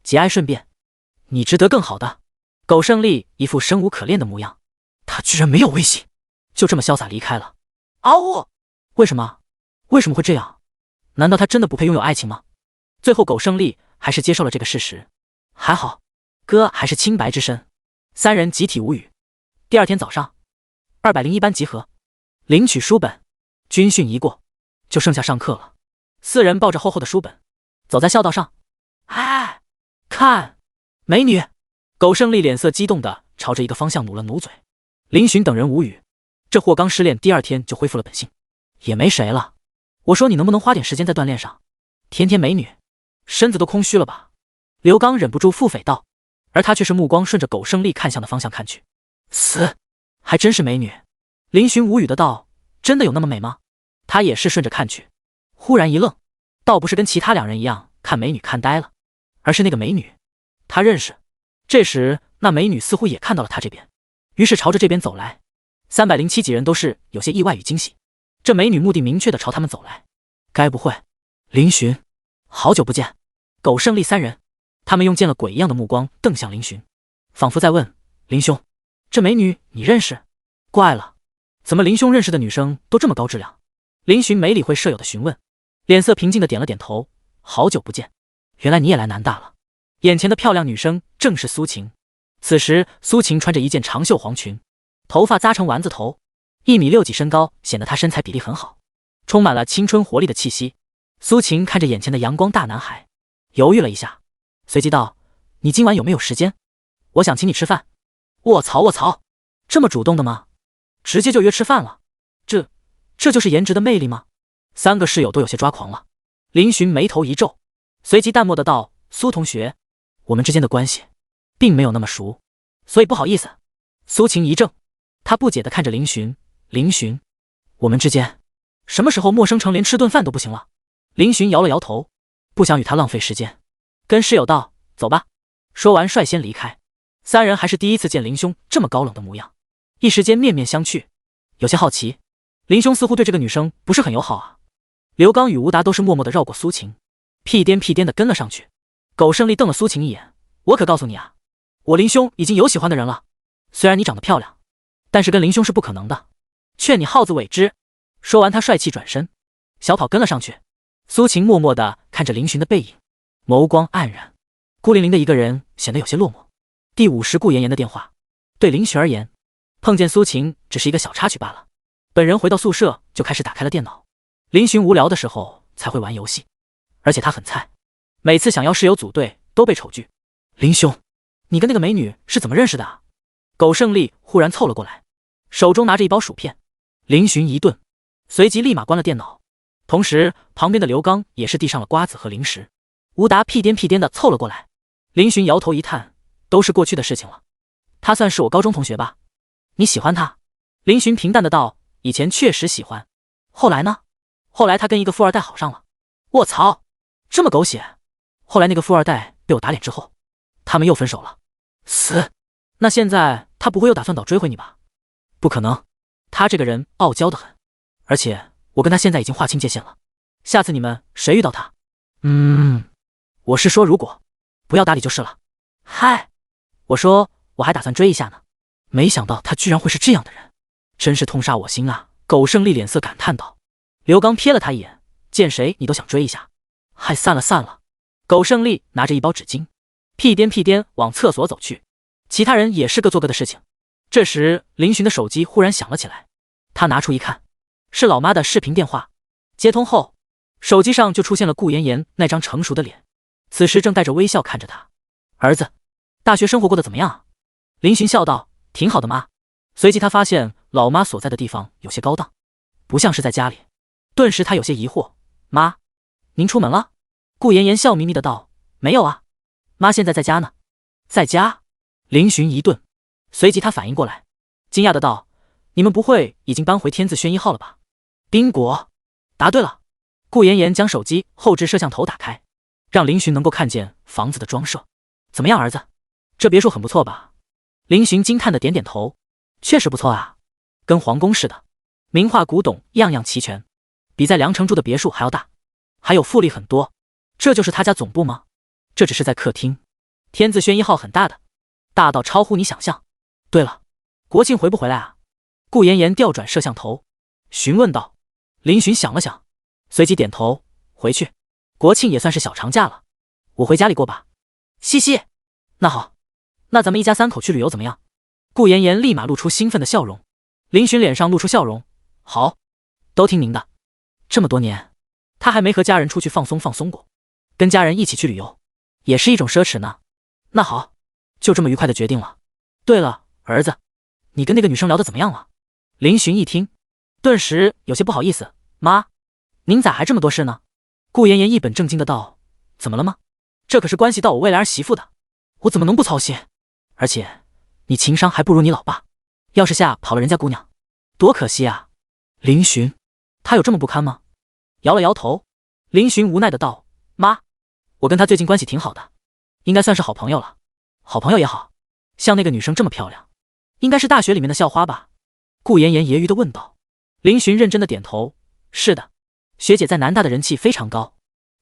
Speaker 1: 节哀顺变，你值得更好的。苟胜利一副生无可恋的模样，他居然没有微信，就这么潇洒离开了。嗷呜！为什么？为什么会这样？难道他真的不配拥有爱情吗？最后苟胜利还是接受了这个事实。还好，哥还是清白之身。3人集体无语。第2天早上，201班集合，领取书本，军训一过，就剩下上课了。4人抱着厚厚的书本，走在校道上。哎，看，美女！苟胜利脸色激动地朝着一个方向努了努嘴。林寻等人无语，这货刚失恋第2天就恢复了本性，也没谁了。我说你能不能花点时间在锻炼上？天天美女，身子都空虚了吧？刘刚忍不住腹诽道，而他却是目光顺着苟胜利看向的方向看去。死，还真是美女。林寻无语的道，真的有那么美吗？他也是顺着看去，忽然一愣，倒不是跟其他2人一样看美女看呆了，而是那个美女他认识。这时那美女似乎也看到了他这边，于是朝着这边走来。307几人都是有些意外与惊喜，这美女目的明确的朝他们走来。该不会……林寻，好久不见。苟胜利3人，他们用见了鬼一样的目光瞪向林寻，仿佛在问林兄，这美女你认识？怪了，怎么林兄认识的女生都这么高质量？林寻没理会舍友的询问，脸色平静的点了点头。好久不见，原来你也来南大了。眼前的漂亮女生正是苏晴。此时苏晴穿着一件长袖黄裙，头发扎成丸子头，1.6米几身高，显得她身材比例很好，充满了青春活力的气息。苏晴看着眼前的阳光大男孩，犹豫了一下，随即道，你今晚有没有时间？我想请你吃饭。卧槽，这么主动的吗？直接就约吃饭了？这就是颜值的魅力吗？3个室友都有些抓狂了。林寻眉头一皱，随即淡漠的道：“苏同学，我们之间的关系并没有那么熟，所以不好意思。”苏晴一怔，她不解的看着林寻。林寻，我们之间什么时候陌生成连吃顿饭都不行了？林寻摇了摇头，不想与他浪费时间，跟室友道：“走吧。”说完率先离开。三人还是第一次见林兄这么高冷的模样，一时间面面相觑，有些好奇。林兄似乎对这个女生不是很友好啊。刘刚与吴达都是默默的绕过苏晴，屁颠屁颠的跟了上去。苟胜利瞪了苏晴一眼：“我可告诉你啊，我林兄已经有喜欢的人了。虽然你长得漂亮，但是跟林兄是不可能的，劝你好自为之。”说完他帅气转身，小跑跟了上去。苏晴默默地看着林寻的背影，眸光黯然，孤零零的一个人显得有些落寞。第50顾妍妍的电话，对林寻而言，碰见苏晴只是一个小插曲罢了。本人回到宿舍就开始打开了电脑，林寻无聊的时候才会玩游戏，而且他很菜，每次想要室友组队都被丑拒。林兄，你跟那个美女是怎么认识的啊？苟胜利忽然凑了过来，手中拿着一包薯片。林寻一顿，随即立马关了电脑，同时旁边的刘刚也是递上了瓜子和零食。吴达屁颠屁颠的凑了过来，林寻摇头一叹，都是过去的事情了。他算是我高中同学吧？你喜欢他？林寻平淡的道：以前确实喜欢，后来呢？后来他跟一个富二代好上了。卧槽，这么狗血！后来那个富二代被我打脸之后，他们又分手了。死！那现在他不会又打算倒追回你吧？不可能，他这个人傲娇的很，而且我跟他现在已经划清界限了。下次你们谁遇到他，我是说如果，不要搭理就是了。嗨，我说我还打算追一下呢，没想到他居然会是这样的人，真是痛杀我心啊！苟胜利脸色感叹道。刘刚瞥了他一眼，见谁你都想追一下。嗨，散了散了。苟胜利拿着一包纸巾，屁颠屁颠往厕所走去，其他人也是各做各的事情。这时林寻的手机忽然响了起来，他拿出一看，是老妈的视频电话。接通后，手机上就出现了顾妍妍那张成熟的脸，此时正带着微笑看着他。儿子，大学生活过得怎么样啊？林寻笑道：挺好的妈。随即他发现老妈所在的地方有些高档，不像是在家里，顿时他有些疑惑：妈，您出门了？顾妍妍笑眯眯的道：没有啊，妈现在在家呢。在家？林寻一顿，随即他反应过来，惊讶的道：你们不会已经搬回天字轩1号了吧？宾果，答对了。顾妍妍将手机后置摄像头打开，让林寻能够看见房子的装设。怎么样，儿子？这别墅很不错吧？林寻惊叹的点点头，确实不错啊，跟皇宫似的，名画古董样样齐全，比在梁城住的别墅还要大，还有富丽很多。这就是他家总部吗？这只是在客厅，天字轩1号很大的，大到超乎你想象。对了，国庆回不回来啊？顾妍妍调转摄像头询问道。林寻想了想，随即点头，回去。国庆也算是小长假了，我回家里过吧。嘻嘻，那好，那咱们一家3口去旅游怎么样？顾妍妍立马露出兴奋的笑容。林寻脸上露出笑容，好，都听您的。这么多年，他还没和家人出去放松过，跟家人一起去旅游，也是一种奢侈呢。那好，就这么愉快的决定了。对了，儿子，你跟那个女生聊得怎么样了？林寻一听，顿时有些不好意思，妈，您咋还这么多事呢？顾妍妍一本正经的道：怎么了吗？这可是关系到我未来儿媳妇的，我怎么能不操心？而且你情商还不如你老爸，要是吓跑了人家姑娘，多可惜啊。林寻，他有这么不堪吗？摇了摇头，林寻无奈的道：妈，我跟他最近关系挺好的，应该算是好朋友了。好朋友也好，像那个女生这么漂亮，应该是大学里面的校花吧？顾妍妍揶揄的问道。林寻认真的点头，是的，学姐在南大的人气非常高，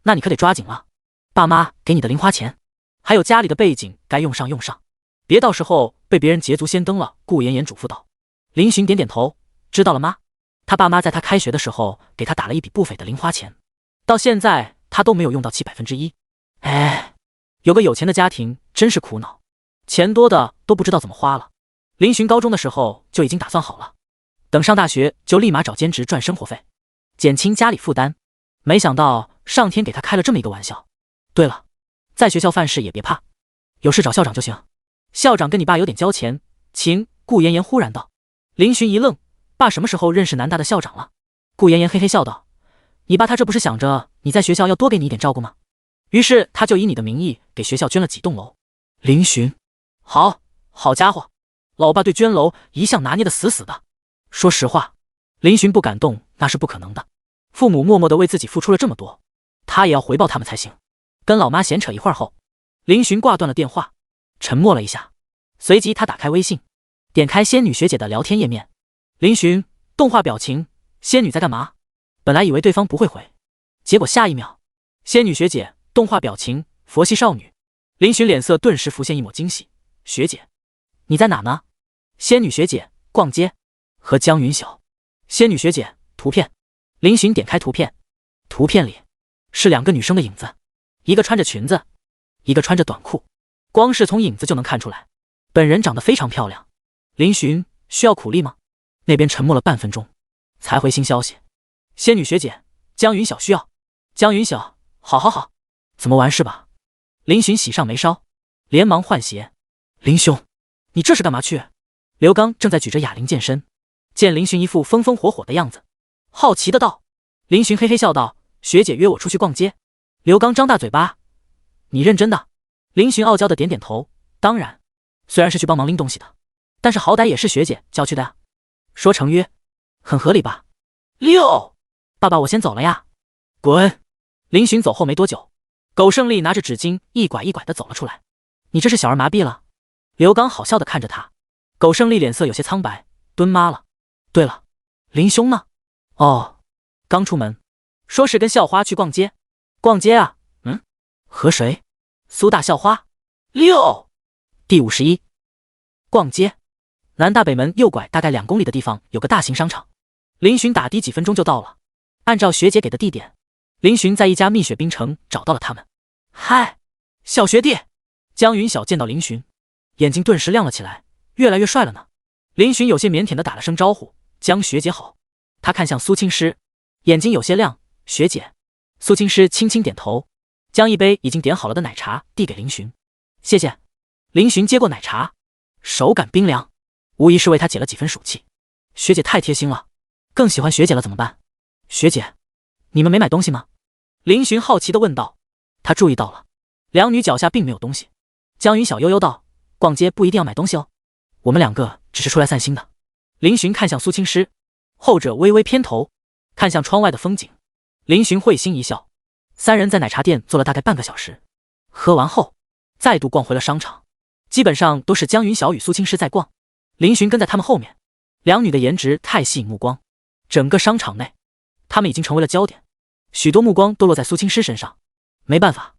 Speaker 1: 那你可得抓紧了，爸妈给你的零花钱，还有家里的背景该用上用上，别到时候被别人捷足先登了。顾妍妍嘱咐道。林寻点点头，知道了妈。他爸妈在他开学的时候给他打了一笔不菲的零花钱，到现在他都没有用到其1%。哎，有个有钱的家庭真是苦恼，钱多的都不知道怎么花了。林寻高中的时候就已经打算好了，等上大学就立马找兼职赚生活费，减轻家里负担。没想到上天给他开了这么一个玩笑。对了，在学校犯事也别怕，有事找校长就行，校长跟你爸有点交钱。请。顾妍妍忽然道。林寻一愣，爸什么时候认识南大的校长了？顾妍妍嘿嘿笑道，你爸他这不是想着你在学校要多给你一点照顾吗？于是他就以你的名义给学校捐了几栋楼。林寻，好家伙，老爸对捐楼一向拿捏得死死的。说实话，林寻不敢动那是不可能的。父母默默地为自己付出了这么多，他也要回报他们才行。跟老妈闲扯一会儿后，林寻挂断了电话，沉默了一下，随即他打开微信，点开仙女学姐的聊天页面。林寻，动画表情，仙女在干嘛？本来以为对方不会回，结果下一秒，仙女学姐，动画表情，佛系少女。林寻脸色顿时浮现一抹惊喜。学姐，你在哪呢？仙女学姐，逛街，和江云晓。仙女学姐，图片。林寻点开图片，图片里是两个女生的影子，一个穿着裙子，一个穿着短裤，光是从影子就能看出来，本人长得非常漂亮。林寻，需要苦力吗？那边沉默了半分钟，才回新消息。仙女学姐，江云晓需要。江云晓，好，怎么完事吧？林寻喜上眉梢，连忙换鞋。林兄，你这是干嘛去？刘刚正在举着哑铃健身，见林寻一副风风火火的样子，好奇的道。林寻嘿嘿笑道，学姐约我出去逛街。刘刚张大嘴巴，你认真的？林寻傲娇的点点头，当然，虽然是去帮忙拎东西的，但是好歹也是学姐叫去的呀。说成约，很合理吧？爸爸我先走了呀。滚！林寻走后没多久，苟胜利拿着纸巾一拐一拐的走了出来。你这是小儿麻痹了？刘刚好笑的看着他。苟胜利脸色有些苍白，蹲妈了。对了，林兄呢？哦，刚出门，说是跟校花去逛街。逛街啊？和谁？苏大校花。第51。逛街。南大北门右拐大概2公里的地方有个大型商场，林寻打的几分钟就到了。按照学姐给的地点，林寻在一家蜜雪冰城找到了他们。嗨，小学弟！江云晓见到林寻，眼睛顿时亮了起来，越来越帅了呢。林寻有些腼腆的打了声招呼，江学姐好。他看向苏青师，眼睛有些亮，学姐。苏青师轻轻点头，将一杯已经点好了的奶茶递给林寻。谢谢。林寻接过奶茶，手感冰凉，无疑是为他解了几分暑气。学姐太贴心了，更喜欢学姐了怎么办？学姐，你们没买东西吗？林寻好奇地问道。他注意到了，两女脚下并没有东西。江云晓悠悠道，逛街不一定要买东西哦，我们两个只是出来散心的。林寻看向苏青师，后者微微偏头，看向窗外的风景。林寻会心一笑。三人在奶茶店坐了大概半个小时，喝完后再度逛回了商场，基本上都是江云晓与苏青师在逛，林寻跟在他们后面。两女的颜值太吸引目光，整个商场内他们已经成为了焦点，许多目光都落在苏青师身上。没办法，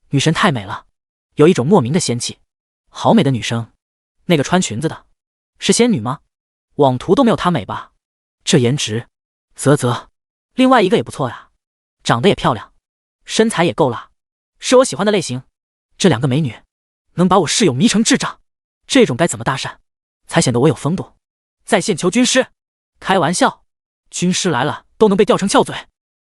Speaker 1: 女神太美了，有一种莫名的仙气。好美的女生，那个穿裙子的是仙女吗？网图都没有她美吧？这颜值，啧。另外一个也不错呀，长得也漂亮，身材也够辣，是我喜欢的类型。这两个美女能把我室友迷成智障，这种该怎么搭讪才显得我有风度？在线求军师？开玩笑，军师来了都能被吊成翘嘴。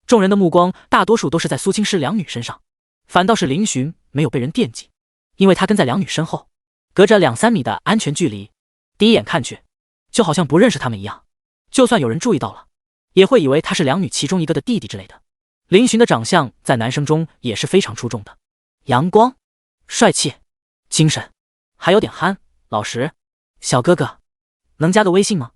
Speaker 1: 众人的目光大多数都是在苏青师两女身上，反倒是林寻没有被人惦记，因为他跟在两女身后，隔着2-3米的安全距离，第一眼看去就好像不认识他们一样，就算有人注意到了，也会以为他是两女其中一个的弟弟之类的。林寻的长相在男生中也是非常出众的，阳光、帅气、精神，还有点憨。老实。小哥哥，能加个微信吗？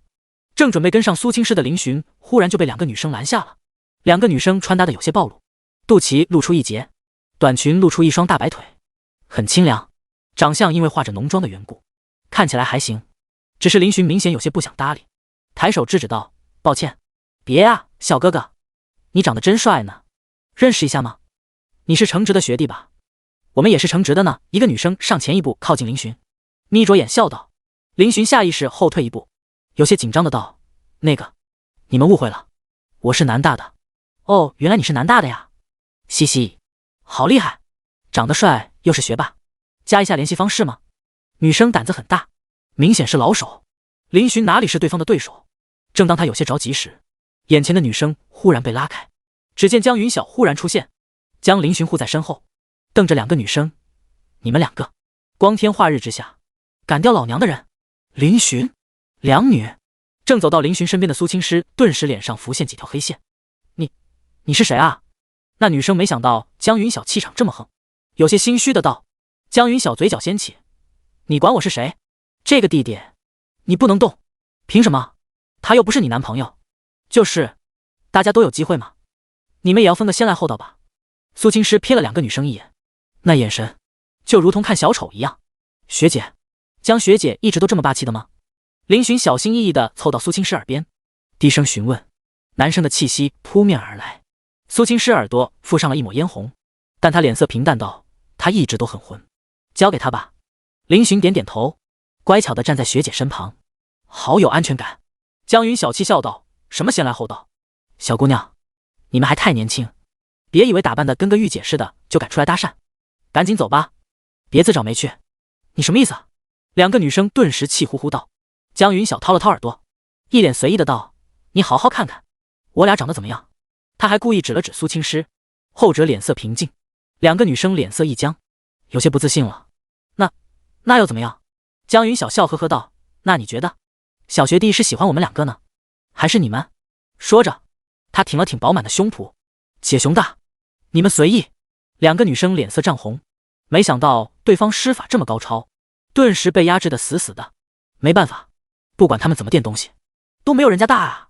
Speaker 1: 正准备跟上苏青师的林寻，忽然就被两个女生拦下了。两个女生穿搭的有些暴露，肚脐露出一截，短裙露出一双大白腿，很清凉。长相因为化着浓妆的缘故，看起来还行，只是林寻明显有些不想搭理，抬手制止道：抱歉。别啊，小哥哥，你长得真帅呢，认识一下吗？你是程直的学弟吧？我们也是程直的呢。一个女生上前一步靠近林寻，眯着眼笑道。林寻下意识后退一步，有些紧张的道：那个，你们误会了，我是南大的。哦，原来你是南大的呀，嘻嘻，好厉害，长得帅又是学霸，加一下联系方式吗？女生胆子很大，明显是老手。林寻哪里是对方的对手？正当他有些着急时，眼前的女生忽然被拉开，只见江云晓忽然出现，将林寻护在身后，瞪着两个女生：你们两个光天化日之下赶掉老娘的人？林寻，两女。正走到林寻身边的苏青师顿时脸上浮现几条黑线。你是谁啊？那女生没想到江云晓气场这么横，有些心虚的道。江云晓嘴角掀起，你管我是谁？这个地点你不能动。凭什么？他又不是你男朋友。就是，大家都有机会嘛，你们也要分个先来后到吧。苏青诗瞥了2个女生一眼，那眼神就如同看小丑一样。学姐，江学姐一直都这么霸气的吗？林寻小心翼翼地凑到苏青诗耳边，低声询问。男生的气息扑面而来，苏青诗耳朵附上了一抹嫣红，但她脸色平淡道：她一直都很混，交给她吧。林寻点点头，乖巧地站在学姐身旁，好有安全感。江云小气笑道：什么先来后到？小姑娘，你们还太年轻，别以为打扮的跟个御姐似的就敢出来搭讪，赶紧走吧，别自找没趣。你什么意思啊？2个女生顿时气呼呼道。江云晓掏了掏耳朵，一脸随意的道：你好好看看我俩长得怎么样。他还故意指了指苏青诗，后者脸色平静。2个女生脸色一僵，有些不自信了。那又怎么样？江云晓笑呵呵道：那你觉得小学弟是喜欢我们2个呢，还是你们？说着他挺了挺饱满的胸脯，姐胸大，你们随意。2个女生脸色涨红，没想到对方施法这么高超，顿时被压制得死死的。没办法，不管他们怎么垫东西都没有人家大啊，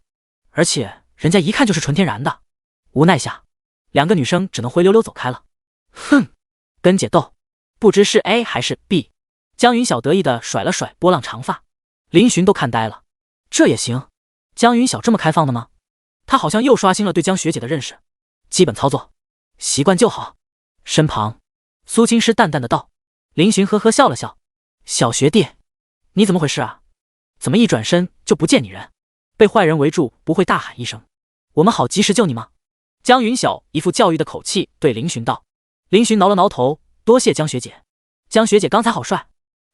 Speaker 1: 而且人家一看就是纯天然的。无奈下，2个女生只能灰溜溜走开了。哼，跟姐斗，不知是 A 还是 B。 江云晓得意地甩了甩波浪长发，林寻都看呆了。这也行？江云晓这么开放的吗？他好像又刷新了对江学姐的认识。基本操作习惯就好。身旁苏青诗淡淡的道。林寻呵呵笑了笑，小学弟你怎么回事啊？怎么一转身就不见你人？被坏人围住不会大喊一声我们好及时救你吗？江云晓一副教育的口气对林寻道。林寻挠了挠头，多谢江学姐，江学姐刚才好帅。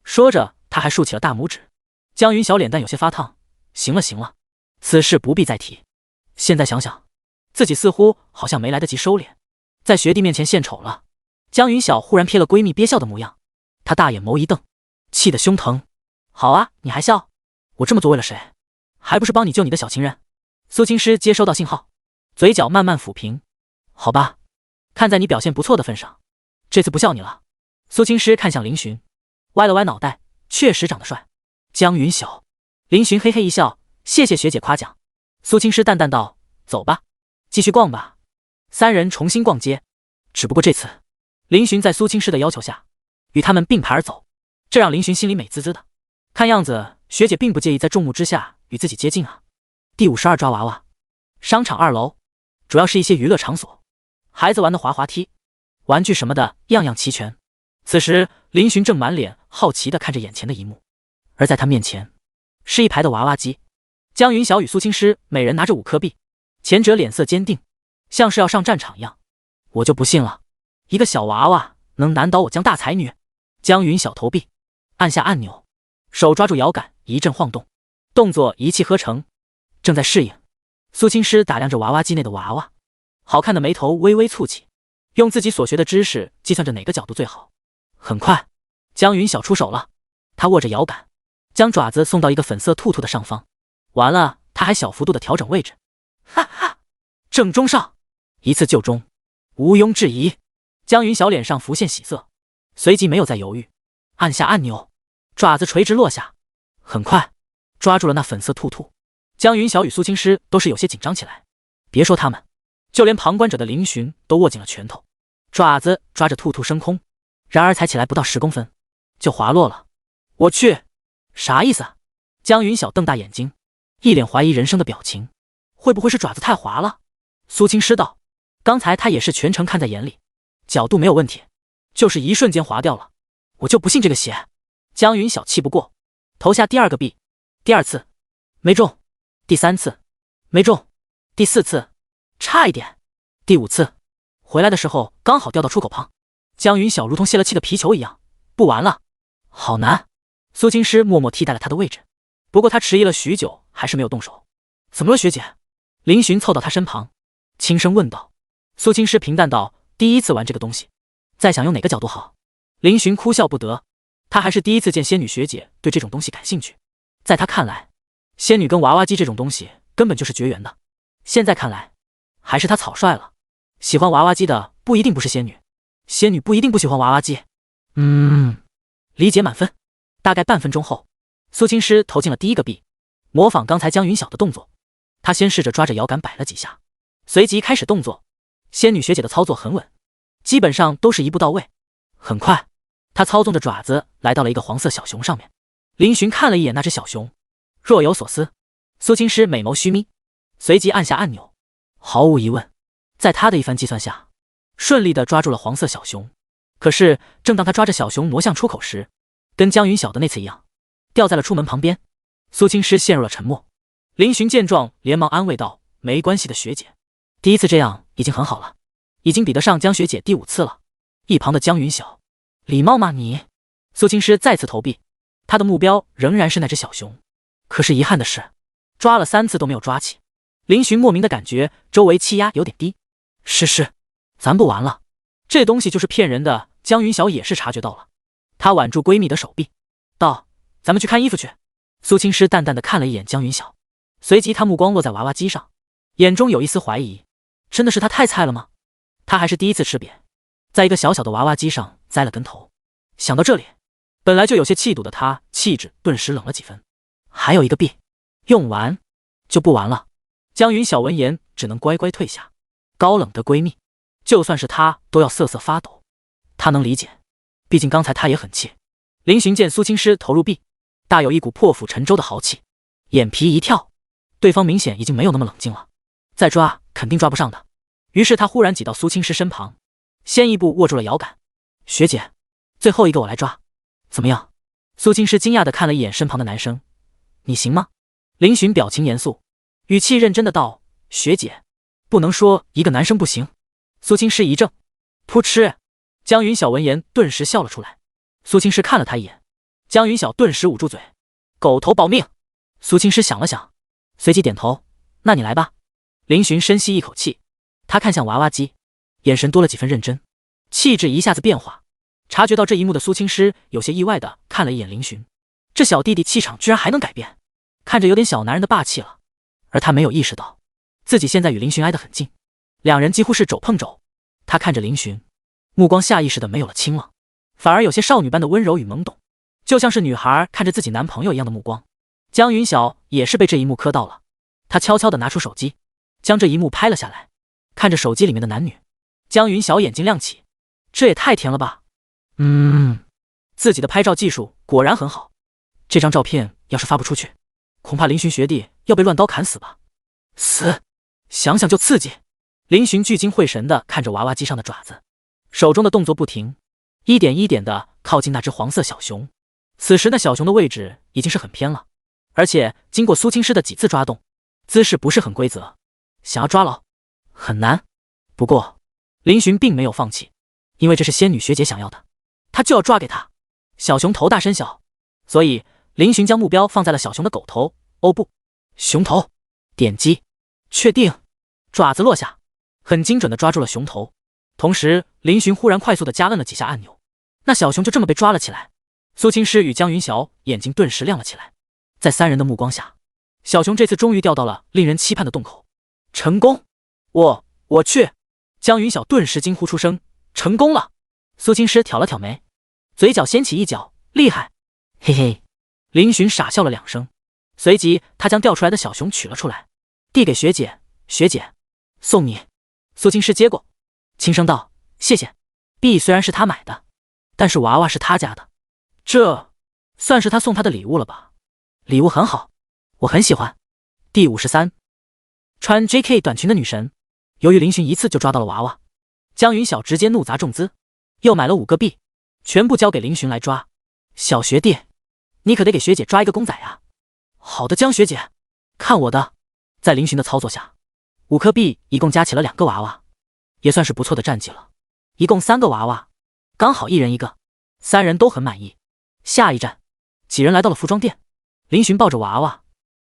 Speaker 1: 说着他还竖起了大拇指。江云晓脸蛋有些发烫，行了行了，此事不必再提。现在想想自己似乎好像没来得及收敛，在学弟面前献丑了。江云晓忽然瞥了闺蜜憋笑的模样，她大眼眸一瞪，气得胸疼。好啊，你还笑？我这么做为了谁？还不是帮你救你的小情人。苏青诗接收到信号，嘴角慢慢抚平。好吧，看在你表现不错的份上，这次不笑你了。苏青诗看向林寻，歪了歪脑袋，确实长得帅。江云晓。林寻嘿嘿一笑，谢谢学姐夸奖。苏青诗淡淡道，走吧，继续逛吧。3人重新逛街，只不过这次林寻在苏青诗的要求下与他们并排而走，这让林寻心里美滋滋的。看样子学姐并不介意在众目之下与自己接近啊。第52抓娃娃。商场2楼主要是一些娱乐场所，孩子玩的滑滑梯、玩具什么的样样齐全。此时林寻正满脸好奇地看着眼前的一幕，而在他面前是一排的娃娃机。江云晓与苏青诗每人拿着5颗币，前者脸色坚定，像是要上战场一样。我就不信了，一个小娃娃能难倒我江大才女。江云晓投币，按下按钮，手抓住摇杆一阵晃动，动作一气呵成。正在适应，苏青诗打量着娃娃机内的娃娃，好看的眉头微微蹙起，用自己所学的知识计算着哪个角度最好。很快江云晓出手了，他握着摇杆，将爪子送到一个粉色兔兔的上方，完了他还小幅度的调整位置。哈哈，正中上，一次就中，毋庸置疑。江云晓脸上浮现喜色，随即没有再犹豫，按下按钮，爪子垂直落下，很快抓住了那粉色兔兔。江云晓与苏青诗都是有些紧张起来，别说他们，就连旁观者的林寻都握紧了拳头，爪子抓着兔兔升空，然而才起来不到10公分就滑落了。我去，啥意思啊？江云晓瞪大眼睛，一脸怀疑人生的表情，会不会是爪子太滑了？苏青诗道，刚才他也是全程看在眼里，角度没有问题，就是一瞬间滑掉了，我就不信这个邪。江云晓气不过，投下第2个币，第2次没中，第3次没中，第4次差一点，第5次回来的时候刚好掉到出口旁。江云晓如同泄了气的皮球一样，不玩了，好难。苏青诗默默替代了他的位置，不过他迟疑了许久，还是没有动手。怎么了学姐？林寻凑到他身旁，轻声问道。苏青诗平淡道，第1次玩这个东西，在想用哪个角度好。林寻哭笑不得，他还是第1次见仙女学姐对这种东西感兴趣。在他看来，仙女跟娃娃机这种东西根本就是绝缘的，现在看来还是他草率了。喜欢娃娃机的不一定不是仙女，仙女不一定不喜欢娃娃机。理解满分。大概半分钟后，苏青师投进了第一个币，模仿刚才江云晓的动作。他先试着抓着摇杆摆了几下，随即开始动作。仙女学姐的操作很稳，基本上都是一步到位。很快，她操纵着爪子来到了一个黄色小熊上面。林寻看了一眼那只小熊，若有所思。苏青师美眸虚眯，随即按下按钮。毫无疑问，在他的一番计算下，顺利地抓住了黄色小熊。可是，正当他抓着小熊挪向出口时，跟江云晓的那次一样，掉在了出门旁边。苏青师陷入了沉默。林寻见状，连忙安慰道：“没关系的，学姐，第一次这样已经很好了，已经比得上江学姐第5次了。”一旁的江云晓：“礼貌吗你？”苏青师再次投币，他的目标仍然是那只小熊。可是遗憾的是，抓了3次都没有抓起。林寻莫名的感觉周围气压有点低。是，咱不玩了，这东西就是骗人的。江云晓也是察觉到了，她挽住闺蜜的手臂，道：“咱们去看衣服去。”苏青师淡淡的看了一眼江云晓，随即他目光落在娃娃机上，眼中有一丝怀疑。真的是他太菜了吗？他还是第一次吃瘪，在一个小小的娃娃机上栽了跟头。想到这里，本来就有些气堵的他气质顿时冷了几分。还有一个币，用完就不玩了。江云晓闻言只能乖乖退下。高冷的闺蜜，就算是她都要瑟瑟发抖。她能理解，毕竟刚才她也很气。林寻见苏青师投入币，大有一股破釜沉舟的豪气，眼皮一跳，对方明显已经没有那么冷静了，再抓肯定抓不上的。于是他忽然挤到苏青师身旁，先一步握住了摇杆。学姐，最后一个我来抓，怎么样？苏青师惊讶地看了一眼身旁的男生，你行吗？林寻表情严肃，语气认真的道：学姐，不能说一个男生不行。苏青师一怔，噗嗤。江云晓闻言顿时笑了出来。苏青师看了他一眼，江云晓顿时捂住嘴，狗头保命。苏青师想了想，随即点头，那你来吧。林寻深吸一口气，他看向娃娃机，眼神多了几分认真，气质一下子变化。察觉到这一幕的苏青师有些意外的看了一眼林寻，这小弟弟气场居然还能改变，看着有点小男人的霸气了。而他没有意识到，自己现在与林寻挨得很近，两人几乎是肘碰肘。他看着林寻，目光下意识的没有了清冷，反而有些少女般的温柔与懵懂，就像是女孩看着自己男朋友一样的目光。江云晓也是被这一幕磕到了，她悄悄地拿出手机，将这一幕拍了下来。看着手机里面的男女，江云晓眼睛亮起，这也太甜了吧。自己的拍照技术果然很好，这张照片要是发不出去，恐怕林寻学弟要被乱刀砍死吧。死，想想就刺激。林寻聚精会神地看着娃娃机上的爪子，手中的动作不停，一点一点地靠近那只黄色小熊。此时那小熊的位置已经是很偏了，而且经过苏青师的几次抓动，姿势不是很规则，想要抓牢很难。不过林寻并没有放弃，因为这是仙女学姐想要的，她就要抓给她。小熊头大身小，所以林寻将目标放在了小熊的狗头。哦不，熊头。点击确定，爪子落下，很精准地抓住了熊头。同时林寻忽然快速地加摁了几下按钮，那小熊就这么被抓了起来。苏青师与江云晓眼睛顿时亮了起来，在三人的目光下，小熊这次终于掉到了令人期盼的洞口。成功！我去！江云晓顿时惊呼出声，成功了！苏青师挑了挑眉，嘴角掀起一角，厉害！嘿嘿。林寻傻笑了2声，随即他将掉出来的小熊取了出来，递给学姐。学姐，送你。苏青师接过，轻声道：谢谢。币虽然是他买的，但是娃娃是他家的，这算是他送他的礼物了吧。礼物很好，我很喜欢。第53，穿 JK 短裙的女神。由于林寻一次就抓到了娃娃，江云晓直接怒砸重资，又买了5个币，全部交给林寻来抓。小学弟，你可得给学姐抓一个公仔啊。好的，江学姐，看我的。在林寻的操作下，5颗币一共加起了2个娃娃，也算是不错的战绩了。一共3个娃娃，刚好1人1个，3人都很满意。下一站，几人来到了服装店，林寻抱着娃娃，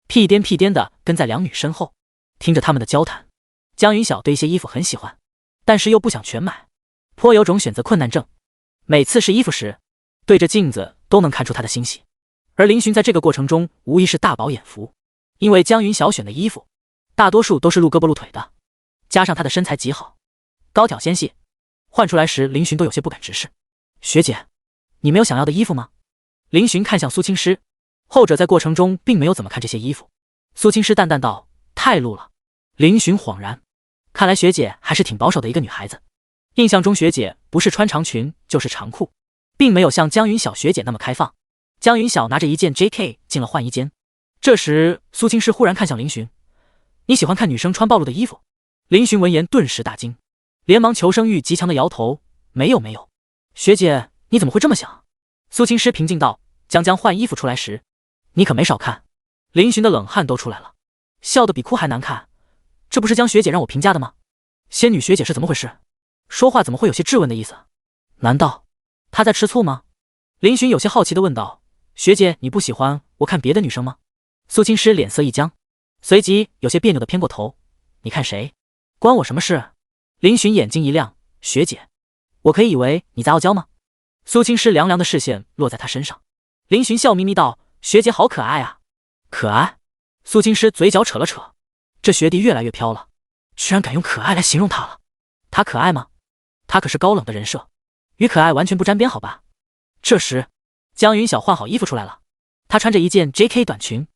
Speaker 1: 屁颠屁颠的跟在两女身后，听着他们的交谈。江云晓对一些衣服很喜欢，但是又不想全买，颇有种选择困难症。每次试衣服时，对着镜子都能看出她的欣喜。而林寻在这个过程中无疑是大饱眼福，因为江云晓选的衣服大多数都是露胳膊露腿的，加上她的身材极好，高挑纤细，换出来时，林寻都有些不敢直视。学姐，你没有想要的衣服吗？林寻看向苏青诗，后者在过程中并没有怎么看这些衣服。苏青诗淡淡道：“太露了。”林寻恍然，看来学姐还是挺保守的一个女孩子。印象中学姐不是穿长裙就是长裤，并没有像江云晓学姐那么开放。江云晓拿着一件 JK 进了换衣间。这时苏青诗忽然看向林寻：“你喜欢看女生穿暴露的衣服？”林寻闻言顿时大惊，连忙求生欲极强的摇头：“没有没有，学姐你怎么会这么想？”苏青诗平静道：“将换衣服出来时，你可没少看。”林寻的冷汗都出来了，笑得比哭还难看。这不是江学姐让我评价的吗？仙女学姐是怎么回事？说话怎么会有些质问的意思？难道她在吃醋吗？林寻有些好奇地问道：“学姐，你不喜欢我看别的女生吗？”苏青诗脸色一僵，随即有些别扭地偏过头：“你看谁？关我什么事？”林寻眼睛一亮：“学姐，我可以以为你在傲娇吗？”苏青诗凉凉的视线落在她身上。林寻笑眯眯道：“学姐好可爱啊。”可爱？苏青诗嘴角扯了扯，这学弟越来越飘了，居然敢用可爱来形容他了。他可爱吗？他可是高冷的人设，与可爱完全不沾边好吧。这时江云晓换好衣服出来了，她穿着一件 JK 短裙，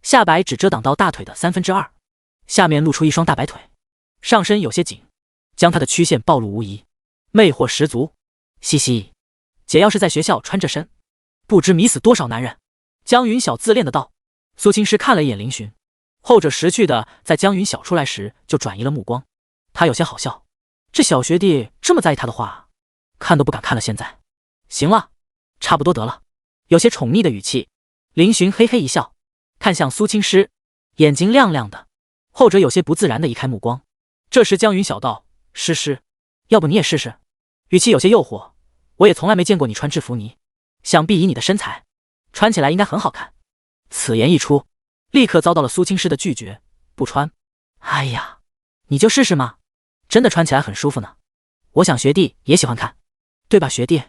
Speaker 1: 下摆只遮挡到大腿的2/3，下面露出一双大白腿，上身有些紧，将她的曲线暴露无遗，魅惑十足。嘻嘻，姐要是在学校穿这身，不知迷死多少男人。江云晓自恋的道。苏青诗看了一眼林寻，后者识趣的在江云晓出来时就转移了目光，他有些好笑，这小学弟这么在意他的话，看都不敢看了。现在行了，差不多得了，有些宠溺的语气。林寻嘿嘿一笑，看向苏青诗，眼睛亮亮的，后者有些不自然的移开目光。这时江云晓道：“诗诗，要不你也试试？”语气有些诱惑：“我也从来没见过你穿制服呢，想必以你的身材，穿起来应该很好看。”此言一出，立刻遭到了苏青诗的拒绝：“不穿。”“哎呀，你就试试嘛，真的穿起来很舒服呢。我想学弟也喜欢看，对吧学弟？”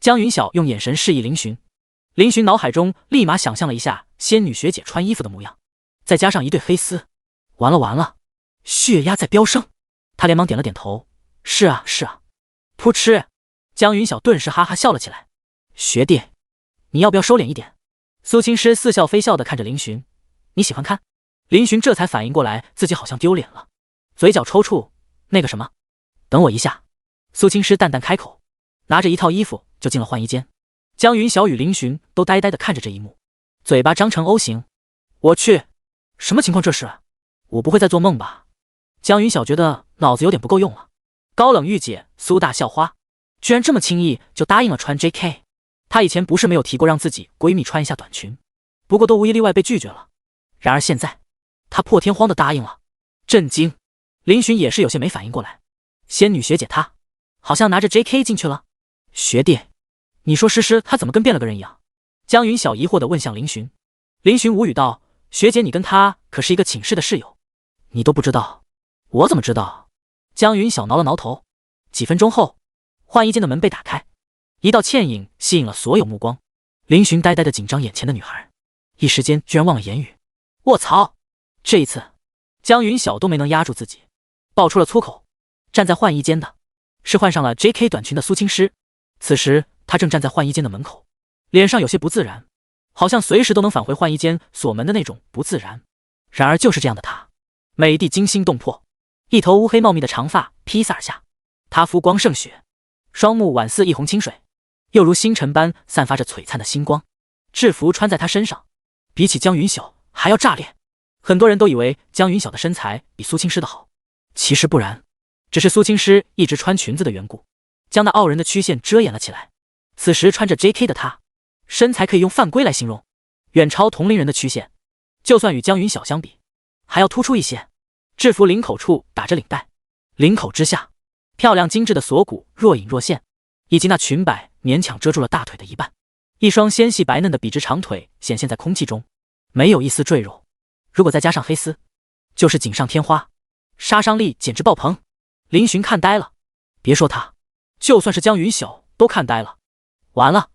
Speaker 1: 江云晓用眼神示意林寻。林寻脑海中立马想象了一下仙女学姐穿衣服的模样，再加上一对黑丝，完了完了，血压在飙升。他连忙点了点头：“是啊是啊。”噗嗤，江云晓顿时哈哈笑了起来：“学弟，你要不要收敛一点？”苏青诗似笑非笑地看着林寻：“你喜欢看？”林寻这才反应过来自己好像丢脸了，嘴角抽搐：“那个什么，等我一下。”苏青诗淡淡开口，拿着一套衣服就进了换衣间。江云晓与林寻都呆呆地看着这一幕，嘴巴张成 O 型。我去，什么情况这是？我不会在做梦吧？江云晓觉得脑子有点不够用了。高冷御姐苏大校花居然这么轻易就答应了穿 JK。她以前不是没有提过让自己闺蜜穿一下短裙，不过都无一例外被拒绝了。然而现在，她破天荒的答应了。震惊！林寻也是有些没反应过来。仙女学姐她好像拿着 JK 进去了。学弟，你说诗诗她怎么跟变了个人一样？江云晓疑惑的问向林寻。林寻无语道：“学姐，你跟她可是一个寝室的室友，你都不知道？我怎么知道？”江云晓挠了挠头。几分钟后，换衣间的门被打开。一道倩影吸引了所有目光，林寻呆呆的紧张眼前的女孩，一时间居然忘了言语。卧槽！这一次，江云晓都没能压住自己，爆出了粗口。站在换衣间的是换上了 JK 短裙的苏青诗，此时她正站在换衣间的门口，脸上有些不自然，好像随时都能返回换衣间锁门的那种不自然。然而就是这样的她，美的惊心动魄，一头乌黑茂密的长发披洒而下，她肤光胜雪，双目宛似一泓清水，又如星辰般散发着璀璨的星光。制服穿在她身上，比起江云晓还要炸裂。很多人都以为江云晓的身材比苏青诗的好，其实不然，只是苏青诗一直穿裙子的缘故，将那傲人的曲线遮掩了起来。此时穿着 JK 的她，身材可以用犯规来形容，远超同龄人的曲线，就算与江云晓相比，还要突出一些。制服领口处打着领带，领口之下，漂亮精致的锁骨若隐若现，以及那裙摆勉强遮住了大腿的一半，一双纤细白嫩的笔直长腿显现在空气中，没有一丝赘肉。如果再加上黑丝，就是锦上添花，杀伤力简直爆棚。林寻看呆了，别说他，就算是江云晓都看呆了。完了，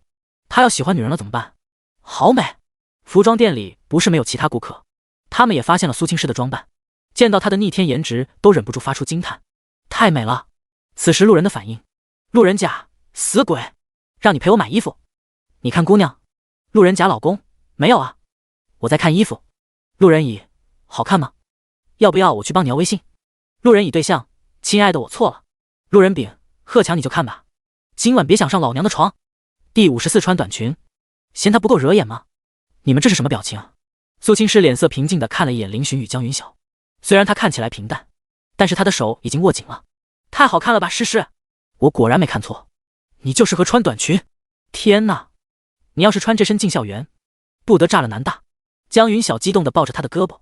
Speaker 1: 他要喜欢女人了怎么办？好美！服装店里不是没有其他顾客，他们也发现了苏青诗的装扮，见到她的逆天颜值都忍不住发出惊叹，太美了。此时路人的反应路人甲，死鬼，让你陪我买衣服。你看姑娘。路人甲老公，没有啊，我在看衣服。路人乙，好看吗？要不要我去帮你要微信？路人乙对象，亲爱的我错了。路人丙，贺强你就看吧，今晚别想上老娘的床。第54穿短裙，嫌他不够惹眼吗？你们这是什么表情？苏青诗脸色平静地看了一眼林寻与江云晓，虽然他看起来平淡，但是他的手已经握紧了。太好看了吧，诗诗，我果然没看错，你就适合穿短裙。天哪，你要是穿这身进校园，不得炸了南大。江云晓激动地抱着他的胳膊，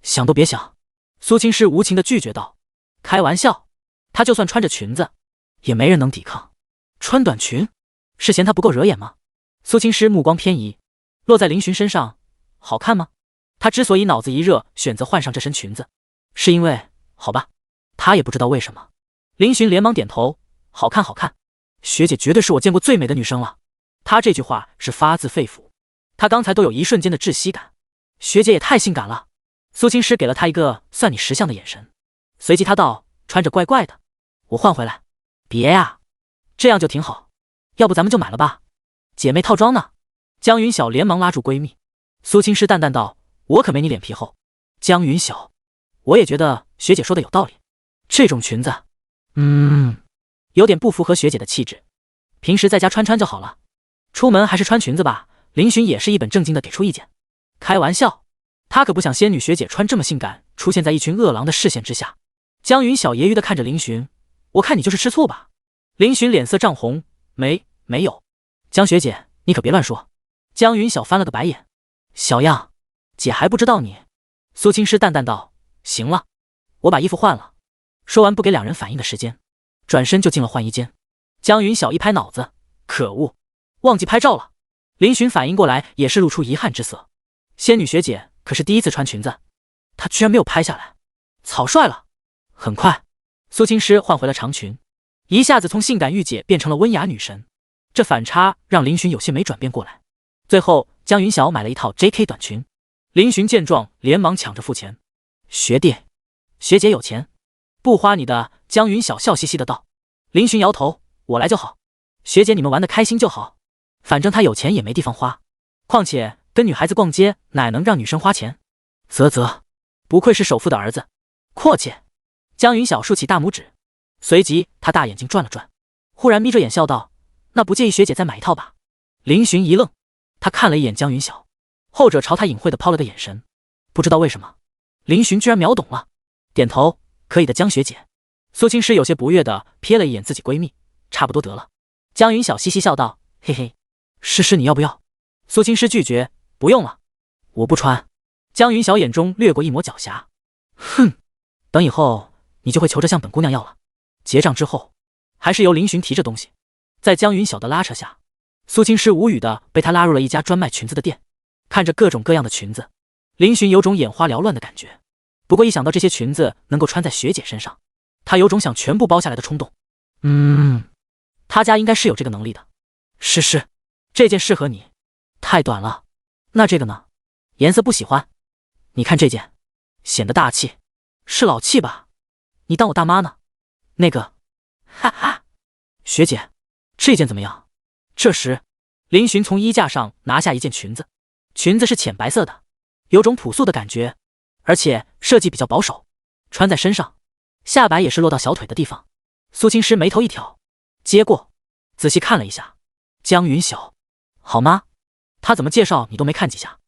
Speaker 1: 想都别想。苏青诗无情地拒绝道，开玩笑，她就算穿着裙子也没人能抵抗。穿短裙是嫌她不够惹眼吗？苏青诗目光偏移，落在林寻身上，好看吗？她之所以脑子一热选择换上这身裙子，是因为好吧，她也不知道为什么。林寻连忙点头，好看好看，学姐绝对是我见过最美的女生了。她这句话是发自肺腑，她刚才都有一瞬间的窒息感。学姐也太性感了。苏青诗给了她一个算你识相的眼神，随即她道，穿着怪怪的，我换回来。别呀，这样就挺好，要不咱们就买了吧，姐妹套装呢。江云晓连忙拉住闺蜜。苏青诗淡淡道，我可没你脸皮厚。江云晓，我也觉得学姐说的有道理，这种裙子有点不符合学姐的气质，平时在家穿穿就好了，出门还是穿裙子吧。林寻也是一本正经的给出意见。开玩笑，他可不想仙女学姐穿这么性感出现在一群恶狼的视线之下。江云晓揶揄地看着林寻，我看你就是吃醋吧。林寻脸色涨红，没有。江学姐你可别乱说。江云晓翻了个白眼，小样，姐还不知道你。苏青诗淡淡道，行了，我把衣服换了。说完不给两人反应的时间，转身就进了换衣间。江云晓一拍脑子，可恶，忘记拍照了。林寻反应过来也是露出遗憾之色，仙女学姐可是第一次穿裙子，她居然没有拍下来，草率了。很快苏青诗换回了长裙，一下子从性感御姐变成了温雅女神，这反差让林寻有些没转变过来。最后江云晓买了一套 JK 短裙，林寻见状连忙抢着付钱。学弟学姐有钱，不花你的。江云晓笑嘻嘻的道。林寻摇头，我来就好，学姐你们玩得开心就好，反正她有钱也没地方花，况且跟女孩子逛街哪能让女生花钱？啧，不愧是首富的儿子，阔气。江云晓竖起大拇指，随即他大眼睛转了转，忽然眯着眼笑道，那不介意学姐再买一套吧？林寻一愣，他看了一眼江云晓，后者朝他隐晦的抛了个眼神，不知道为什么林寻居然秒懂了，点头，可以的江学姐。苏青诗有些不悦的瞥了一眼自己闺蜜，差不多得了。江云晓嘻嘻笑道，嘿嘿，诗诗你要不要？苏青诗拒绝，不用了，我不穿。江云晓眼中掠过一抹狡黠，哼，等以后你就会求着向本姑娘要了。结账之后还是由林寻提着东西，在江云晓的拉扯下，苏青诗无语的被他拉入了一家专卖裙子的店。看着各种各样的裙子，林寻有种眼花缭乱的感觉，不过一想到这些裙子能够穿在学姐身上，他有种想全部包下来的冲动。他家应该是有这个能力的。诗诗，这件适合你，太短了。那这个呢？颜色不喜欢。你看这件，显得大气，是老气吧？你当我大妈呢？那个，哈哈，学姐，这件怎么样？这时，林寻从衣架上拿下一件裙子，裙子是浅白色的，有种朴素的感觉，而且设计比较保守，穿在身上，下摆也是落到小腿的地方。苏青诗眉头一挑，接过，仔细看了一下。江云晓，好吗？他怎么介绍你都没看几下，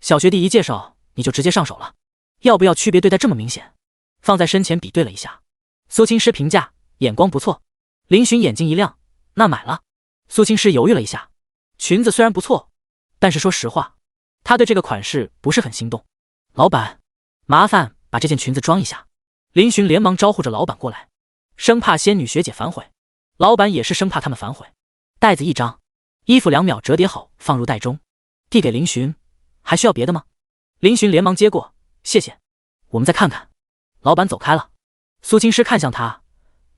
Speaker 1: 小学弟一介绍你就直接上手了，要不要区别对待这么明显？放在身前比对了一下，苏青诗评价眼光不错。林寻眼睛一亮，那买了。苏青诗犹豫了一下，裙子虽然不错，但是说实话，他对这个款式不是很心动。老板，麻烦把这件裙子装一下。林寻连忙招呼着老板过来，生怕仙女学姐反悔，老板也是生怕他们反悔。袋子一张，衣服2秒折叠好放入袋中，递给林寻，还需要别的吗？林寻连忙接过，谢谢，我们再看看。老板走开了。苏青诗看向他，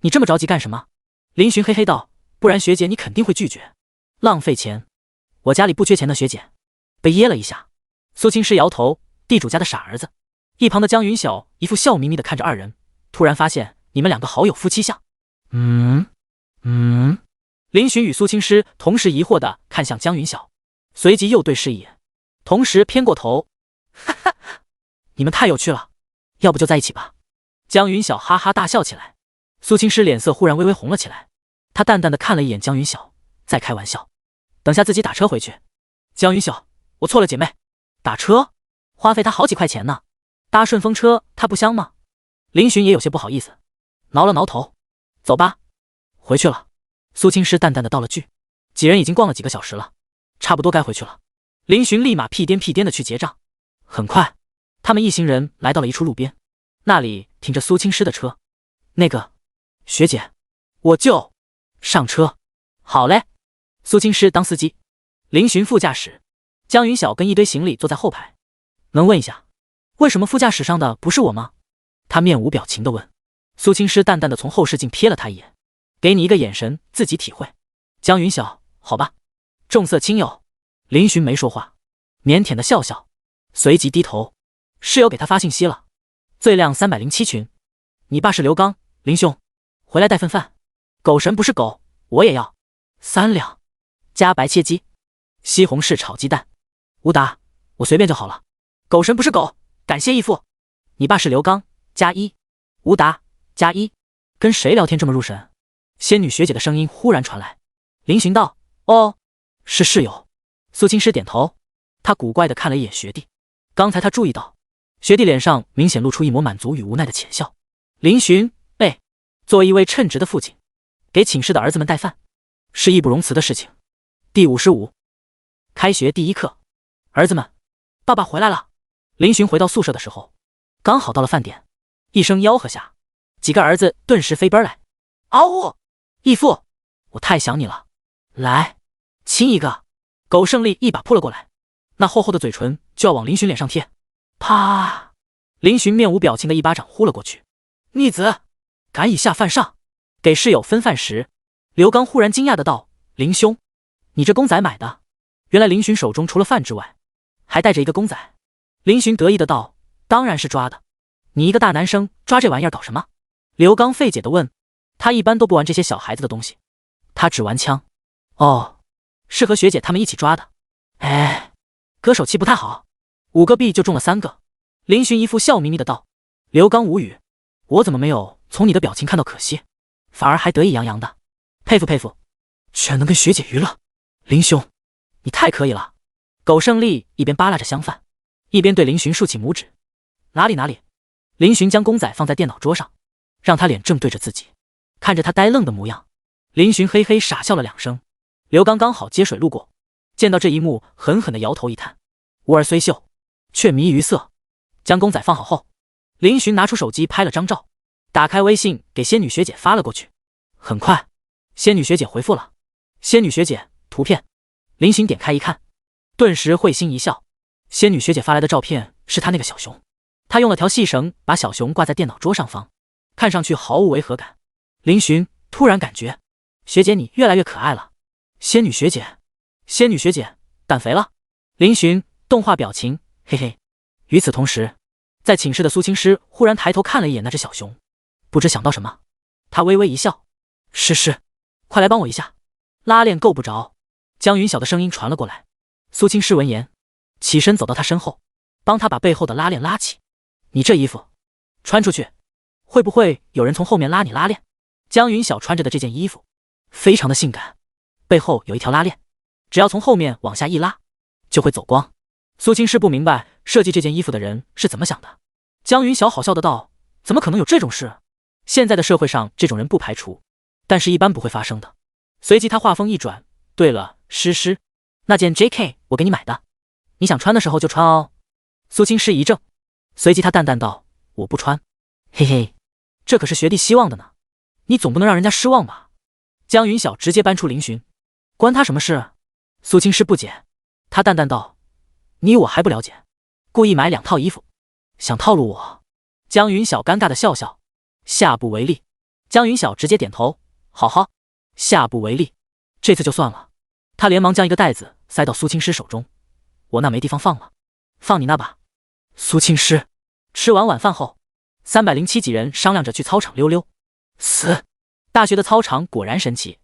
Speaker 1: 你这么着急干什么？林寻嘿嘿道，不然学姐你肯定会拒绝，浪费钱。我家里不缺钱的学姐。被噎了一下，苏青诗摇头，地主家的傻儿子。一旁的江云晓一副笑眯眯的看着二人，突然发现你们两个好有夫妻相。林寻与苏青诗同时疑惑地看向江云晓，随即又对视一眼，同时偏过头，哈哈，你们太有趣了，要不就在一起吧。江云晓哈哈大笑起来，苏青诗脸色忽然微微红了起来，她淡淡地看了一眼江云晓，在开玩笑，等下自己打车回去。江云晓，我错了姐妹，打车花费她好几块钱呢，搭顺风车她不香吗？林寻也有些不好意思，挠了挠头，走吧，回去了。苏青诗淡淡的道了句，几人已经逛了几个小时了，差不多该回去了。林寻立马屁颠屁颠的去结账。很快他们一行人来到了一处路边，那里停着苏青诗的车。那个学姐，我就上车。好嘞。苏青诗当司机，林寻副驾驶，江云晓跟一堆行李坐在后排。能问一下，为什么副驾驶上的不是我吗？他面无表情地问。苏青诗淡淡的从后视镜瞥了他一眼，给你一个眼神，自己体会。江云晓，好吧。重色轻友。林寻没说话，腼腆的笑笑，随即低头。室友给他发信息了，最亮307群，你爸是刘刚，林兄，回来带份饭。狗神不是狗，我也要3两，加白切鸡，西红柿炒鸡蛋。吴达，我随便就好了。狗神不是狗，感谢义父。你爸是刘刚，加1。吴达，加1。跟谁聊天这么入神？仙女学姐的声音忽然传来。林寻道，哦，是室友。苏青诗点头，她古怪地看了一眼学弟，刚才她注意到学弟脸上明显露出一抹满足与无奈的浅笑。林寻，作为一位称职的父亲，给寝室的儿子们带饭是义不容辞的事情。第55，开学第一课，儿子们，爸爸回来了。林寻回到宿舍的时候，刚好到了饭点，一声吆喝下，几个儿子顿时飞奔来。嗷呜，义父，我太想你了，来亲一个。狗胜利一把扑了过来，那厚厚的嘴唇就要往林寻脸上贴。啪！林寻面无表情的一巴掌呼了过去。逆子，敢以下犯上！给室友分饭时，刘刚忽然惊讶的道：林兄，你这公仔买的？原来林寻手中除了饭之外，还带着一个公仔。林寻得意的道：当然是抓的，你一个大男生抓这玩意儿搞什么？刘刚费解的问。他一般都不玩这些小孩子的东西，他只玩枪。哦，是和学姐他们一起抓的。哥手气不太好，5个币就中了3个。林寻一副笑眯眯的道。刘刚无语，我怎么没有从你的表情看到可惜，反而还得意洋洋的，佩服佩服，居然能跟学姐娱乐。林兄，你太可以了。狗胜利一边扒拉着香饭，一边对林寻竖起拇指。哪里哪里。林寻将公仔放在电脑桌上，让他脸正对着自己，看着他呆愣的模样，林寻嘿嘿傻笑了2声。刘刚刚好接水路过，见到这一幕，狠狠地摇头一叹。吾儿虽秀，却迷于色。将公仔放好后，林寻拿出手机拍了张照，打开微信给仙女学姐发了过去。很快，仙女学姐回复了。仙女学姐，图片。林寻点开一看，顿时会心一笑。仙女学姐发来的照片是她那个小熊，她用了条细绳把小熊挂在电脑桌上方，看上去毫无违和感。林寻突然感觉，学姐你越来越可爱了。仙女学姐，仙女学姐，胆肥了。林寻动画表情，嘿嘿。与此同时，在寝室的苏青诗忽然抬头看了一眼那只小熊，不知想到什么，她微微一笑。诗，快来帮我一下，拉链够不着。江云晓的声音传了过来。苏青诗闻言，起身走到他身后，帮他把背后的拉链拉起。你这衣服穿出去，会不会有人从后面拉你拉链？江云晓穿着的这件衣服非常的性感，背后有一条拉链，只要从后面往下一拉，就会走光。苏青诗不明白设计这件衣服的人是怎么想的。江云晓好笑的道：怎么可能有这种事？现在的社会上这种人不排除，但是一般不会发生的。随即他话锋一转，对了，诗，那件 JK 我给你买的，你想穿的时候就穿哦。苏青诗一怔，随即他淡淡道：我不穿。嘿嘿，这可是学弟希望的呢，你总不能让人家失望吧？江云晓直接搬出林寻，关他什么事？苏青诗不解，他淡淡道：你我还不了解，故意买2套衣服，想套路我？江云晓尴尬的笑笑，下不为例。江云晓直接点头，好，下不为例，这次就算了。他连忙将一个袋子塞到苏青诗手中，我那没地方放了，放你那吧。苏青诗吃完晚饭后，307几人商量着去操场溜溜。大学的操场果然神奇，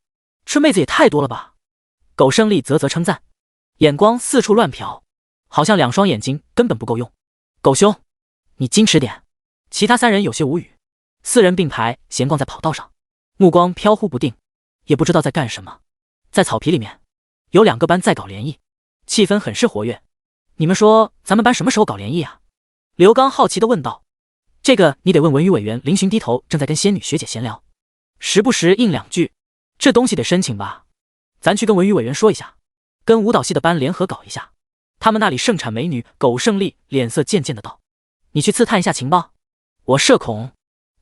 Speaker 1: 这妹子也太多了吧。苟胜利啧啧称赞，眼光四处乱瞟，好像2双眼睛根本不够用。苟兄，你矜持点。其他3人有些无语，4人并排闲逛在跑道上，目光飘忽不定，也不知道在干什么。在草皮里面，有2个班在搞联谊，气氛很是活跃。你们说咱们班什么时候搞联谊啊？刘刚好奇地问道。这个你得问文娱委员。林寻低头正在跟仙女学姐闲聊，时不时应2句，这东西得申请吧？咱去跟文娱委员说一下，跟舞蹈系的班联合搞一下，他们那里盛产美女。苟胜利脸色渐渐的道，你去刺探一下情报。我社恐，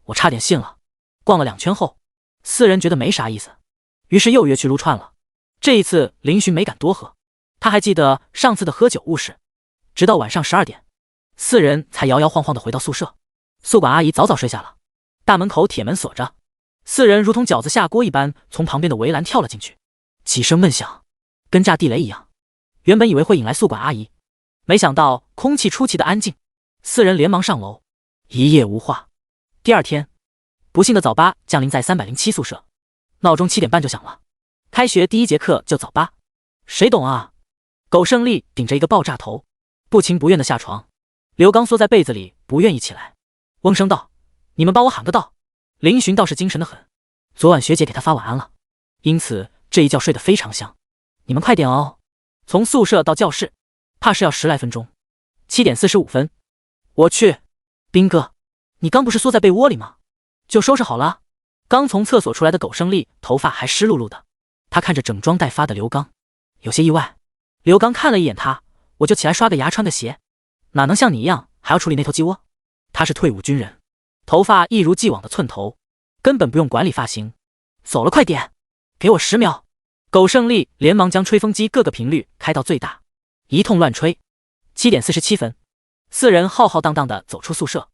Speaker 1: 我差点信了。逛了2圈后，4人觉得没啥意思，于是又约去撸串了。这一次林寻没敢多喝，他还记得上次的喝酒误事，直到晚上12点，4人才摇摇晃晃的回到宿舍。宿管阿姨早早睡下了，大门口铁门锁着，4人如同饺子下锅一般从旁边的围栏跳了进去，几声闷响跟炸地雷一样。原本以为会引来宿管阿姨，没想到空气出奇的安静，4人连忙上楼，一夜无话。第2天，不幸的早八降临在307宿舍，闹钟7点半就响了。开学第1节课就早八，谁懂啊？苟胜利顶着一个爆炸头，不情不愿的下床。刘刚缩在被子里不愿意起来，嗡声道：你们帮我喊个到。林寻倒是精神得很，昨晚学姐给他发晚安了，因此这一觉睡得非常香。你们快点哦。从宿舍到教室怕是要10来分钟。7点45分，我去，兵哥，你刚不是缩在被窝里吗？就收拾好了。刚从厕所出来的苟胜利头发还湿漉漉的，他看着整装待发的刘刚，有些意外。刘刚看了一眼他，我就起来刷个牙穿个鞋，哪能像你一样还要处理那头鸡窝？他是退伍军人，头发一如既往的寸头，根本不用管理发型。走了，快点，给我10秒。苟胜利连忙将吹风机各个频率开到最大，一通乱吹。7点47分，4人浩浩荡荡地走出宿舍。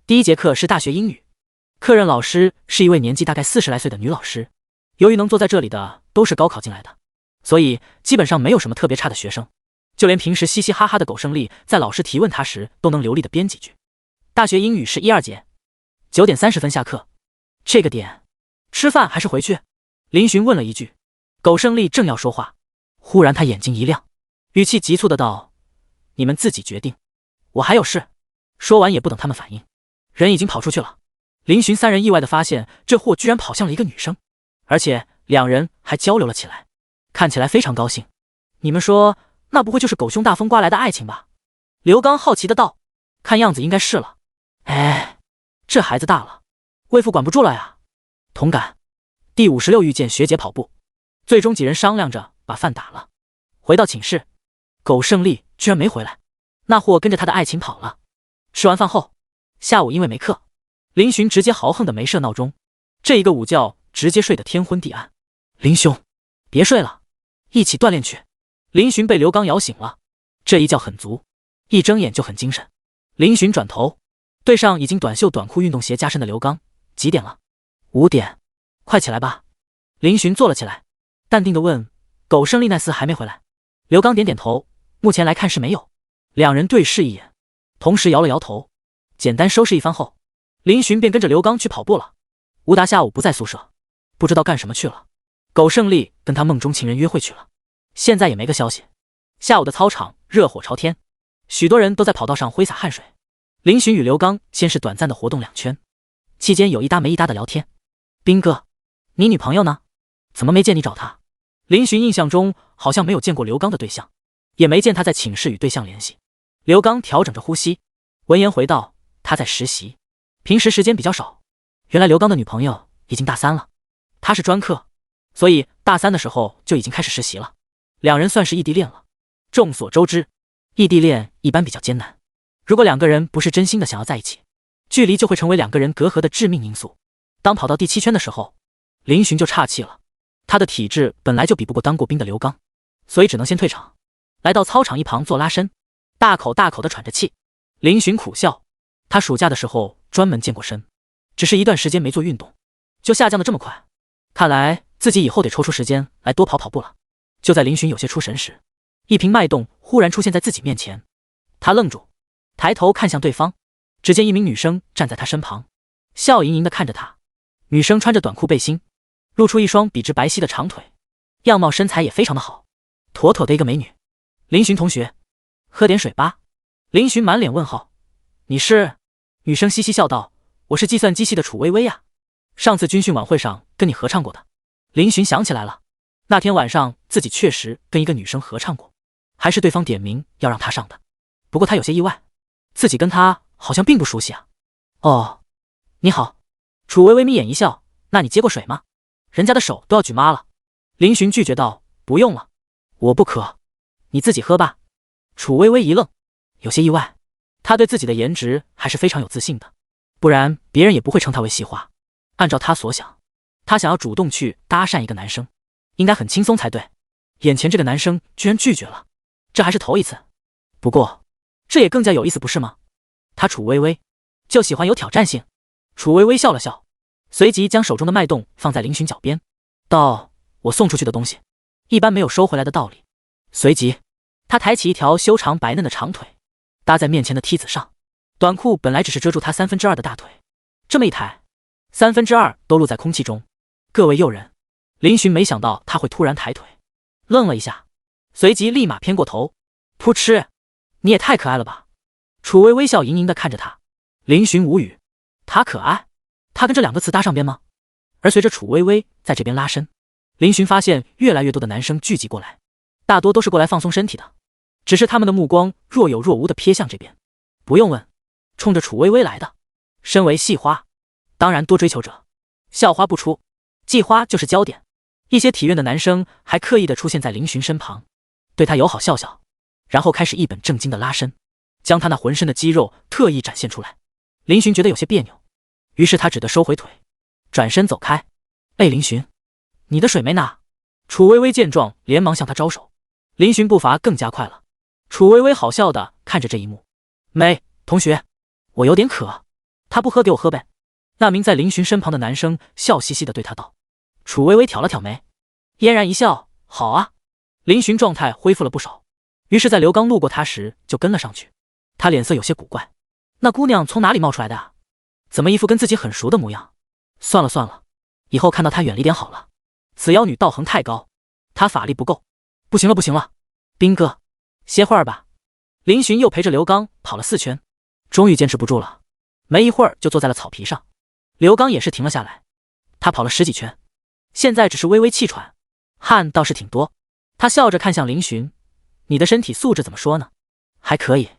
Speaker 1: 第1节课是大学英语，课任老师是一位年纪大概40来岁的女老师。由于能坐在这里的都是高考进来的，所以基本上没有什么特别差的学生，就连平时嘻嘻哈哈的苟胜利在老师提问他时都能流利的编几句。大学英语是1、2节，9点30分下课。这个点吃饭还是回去？林寻问了一句。苟胜利正要说话，忽然他眼睛一亮，语气急促的道：你们自己决定，我还有事。说完也不等他们反应，人已经跑出去了。林寻3人意外的发现，这货居然跑向了一个女生，而且2人还交流了起来，看起来非常高兴。你们说，那不会就是狗兄大风刮来的爱情吧？刘刚好奇的道。看样子应该是了。哎，这孩子大了，魏父管不住了呀。同感。第56遇见学姐跑步，最终几人商量着把饭打了。回到寝室，苟胜利居然没回来，那货跟着他的爱情跑了。吃完饭后，下午因为没课，林寻直接豪横的没设闹钟，这一个午觉直接睡得天昏地暗。林兄，别睡了，一起锻炼去。林寻被刘刚摇醒了，这一觉很足，一睁眼就很精神。林寻转头对上已经短袖短裤运动鞋加身的刘刚，几点了？5点，快起来吧。林寻坐了起来，淡定地问：苟胜利那厮还没回来？刘刚点点头，目前来看是没有。2人对视一眼，同时摇了摇头。简单收拾一番后，林寻便跟着刘刚去跑步了。吴达下午不在宿舍，不知道干什么去了。苟胜利跟他梦中情人约会去了，现在也没个消息。下午的操场热火朝天，许多人都在跑道上挥洒汗水。林寻与刘刚先是短暂的活动2圈，期间有一搭没一搭的聊天。兵哥，你女朋友呢？怎么没见你找她？林寻印象中好像没有见过刘刚的对象，也没见他在寝室与对象联系。刘刚调整着呼吸，闻言回道：他在实习，平时时间比较少。原来刘刚的女朋友已经大3了，他是专科，所以大3的时候就已经开始实习了。2人算是异地恋了。众所周知，异地恋一般比较艰难，如果2个人不是真心的想要在一起，距离就会成为2个人隔阂的致命因素。当跑到第7圈的时候，林寻就岔气了。他的体质本来就比不过当过兵的刘刚，所以只能先退场，来到操场一旁做拉伸，大口大口的喘着气。林寻苦笑，他暑假的时候专门健过身，只是一段时间没做运动，就下降的这么快，看来自己以后得抽出时间来多跑跑步了。就在林寻有些出神时，一瓶脉动忽然出现在自己面前，他愣住，抬头看向对方，只见一名女生站在他身旁，笑盈盈的看着他。女生穿着短裤背心，露出一双笔直白皙的长腿，样貌身材也非常的好，妥妥的一个美女。林寻同学，喝点水吧。林寻满脸问号，你是？女生嘻嘻笑道，我是计算机系的楚薇薇呀，上次军训晚会上跟你合唱过的。林寻想起来了，那天晚上自己确实跟一个女生合唱过，还是对方点名要让他上的。不过他有些意外，自己跟他好像并不熟悉啊。哦，你好。楚薇薇眯眼一笑，那你接过水吗？人家的手都要举妈了。林寻拒绝道，不用了，我不渴，你自己喝吧。楚薇薇一愣，有些意外，她对自己的颜值还是非常有自信的，不然别人也不会称她为系花。按照她所想，她想要主动去搭讪一个男生，应该很轻松才对，眼前这个男生居然拒绝了，这还是头一次。不过这也更加有意思，不是吗？他楚薇薇就喜欢有挑战性。楚薇薇笑了笑，随即将手中的脉动放在林寻脚边，道，我送出去的东西一般没有收回来的道理。随即他抬起一条修长白嫩的长腿，搭在面前的梯子上，短裤本来只是遮住他2/3的大腿，这么一抬，2/3都露在空气中，更为诱人。林寻没想到他会突然抬腿，愣了一下，随即立马偏过头，噗嗤，你也太可爱了吧。楚薇微笑盈盈地看着他，林寻无语，他可爱？他跟这2个词搭上边吗？而随着楚薇薇在这边拉伸，林寻发现越来越多的男生聚集过来，大多都是过来放松身体的，只是他们的目光若有若无地瞥向这边。不用问，冲着楚薇薇来的。身为系花，当然多追求者，校花不出，季花就是焦点。一些体院的男生还刻意地出现在林寻身旁，对他友好笑笑，然后开始一本正经地拉伸，将他那浑身的肌肉特意展现出来。林寻觉得有些别扭，于是他只得收回腿，转身走开。哎，林寻，你的水没拿。楚薇薇见状连忙向他招手，林寻步伐更加快了。楚薇薇好笑地看着这一幕，没，同学，我有点渴，他不喝给我喝呗。那名在林寻身旁的男生笑嘻嘻地对他道。楚薇薇挑了挑眉，嫣然一笑，好啊。林寻状态恢复了不少，于是在刘刚路过他时就跟了上去。他脸色有些古怪，那姑娘从哪里冒出来的啊？怎么一副跟自己很熟的模样？算了算了，以后看到她远离点好了。此妖女道行太高，她法力不够。不行了不行了，兵哥，歇会儿吧。林寻又陪着刘刚跑了4圈，终于坚持不住了，没一会儿就坐在了草皮上。刘刚也是停了下来，他跑了10几圈，现在只是微微气喘，汗倒是挺多。他笑着看向林寻，你的身体素质怎么说呢？还可以，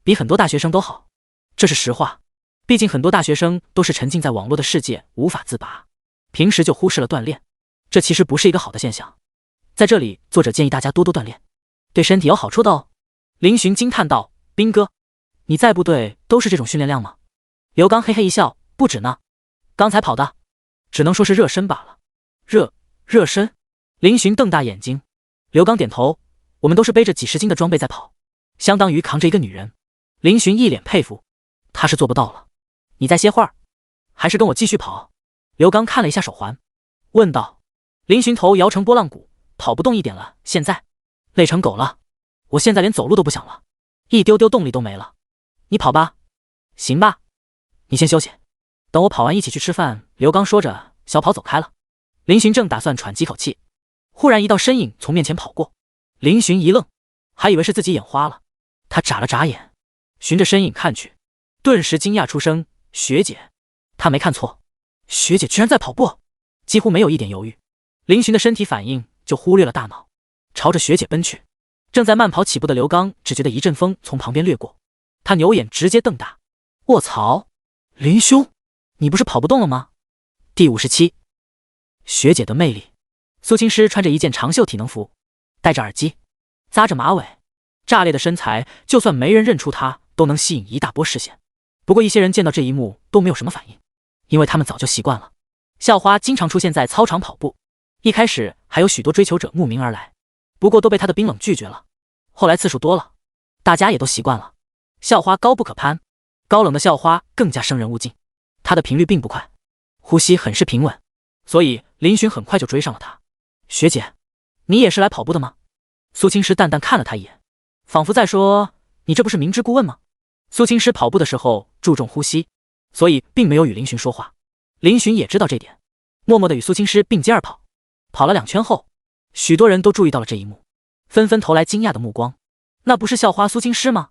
Speaker 1: 比很多大学生都好。这是实话，毕竟很多大学生都是沉浸在网络的世界无法自拔，平时就忽视了锻炼，这其实不是一个好的现象。在这里，作者建议大家多多锻炼，对身体有好处的哦。林寻惊叹道，兵哥，你在部队都是这种训练量吗？刘刚嘿嘿一笑，不止呢，刚才跑的只能说是热身罢了。热身？林寻瞪大眼睛。刘刚点头，我们都是背着几十斤的装备在跑，相当于扛着一个女人。林寻一脸佩服，他是做不到了。你再歇会儿，还是跟我继续跑？刘刚看了一下手环，问道。林寻头摇成拨浪鼓，跑不动一点了，现在累成狗了，我现在连走路都不想了，一丢丢动力都没了。你跑吧。行吧，你先休息，等我跑完一起去吃饭。刘刚说着小跑走开了。林寻正打算喘几口气，忽然一道身影从面前跑过，林寻一愣，还以为是自己眼花了。他眨了眨眼，循着身影看去，顿时惊讶出声，学姐。他没看错，学姐居然在跑步，几乎没有一点犹豫。林寻的身体反应就忽略了大脑，朝着学姐奔去。正在慢跑起步的刘刚只觉得一阵风从旁边掠过，他牛眼直接瞪大，卧槽，林兄，你不是跑不动了吗？第57，学姐的魅力。苏青师穿着一件长袖体能服，戴着耳机，扎着马尾，炸裂的身材，就算没人认出她，都能吸引一大波视线。不过一些人见到这一幕都没有什么反应，因为他们早就习惯了。校花经常出现在操场跑步，一开始还有许多追求者慕名而来，不过都被她的冰冷拒绝了。后来次数多了，大家也都习惯了。校花高不可攀，高冷的校花更加生人勿近。她的频率并不快，呼吸很是平稳，所以林寻很快就追上了她。学姐，你也是来跑步的吗？苏青师淡淡看了她一眼，仿佛在说，你这不是明知故问吗？苏青师跑步的时候注重呼吸，所以并没有与林寻说话。林寻也知道这点，默默地与苏青师并肩而跑。跑了2圈后，许多人都注意到了这一幕，纷纷投来惊讶的目光。那不是校花苏青诗吗？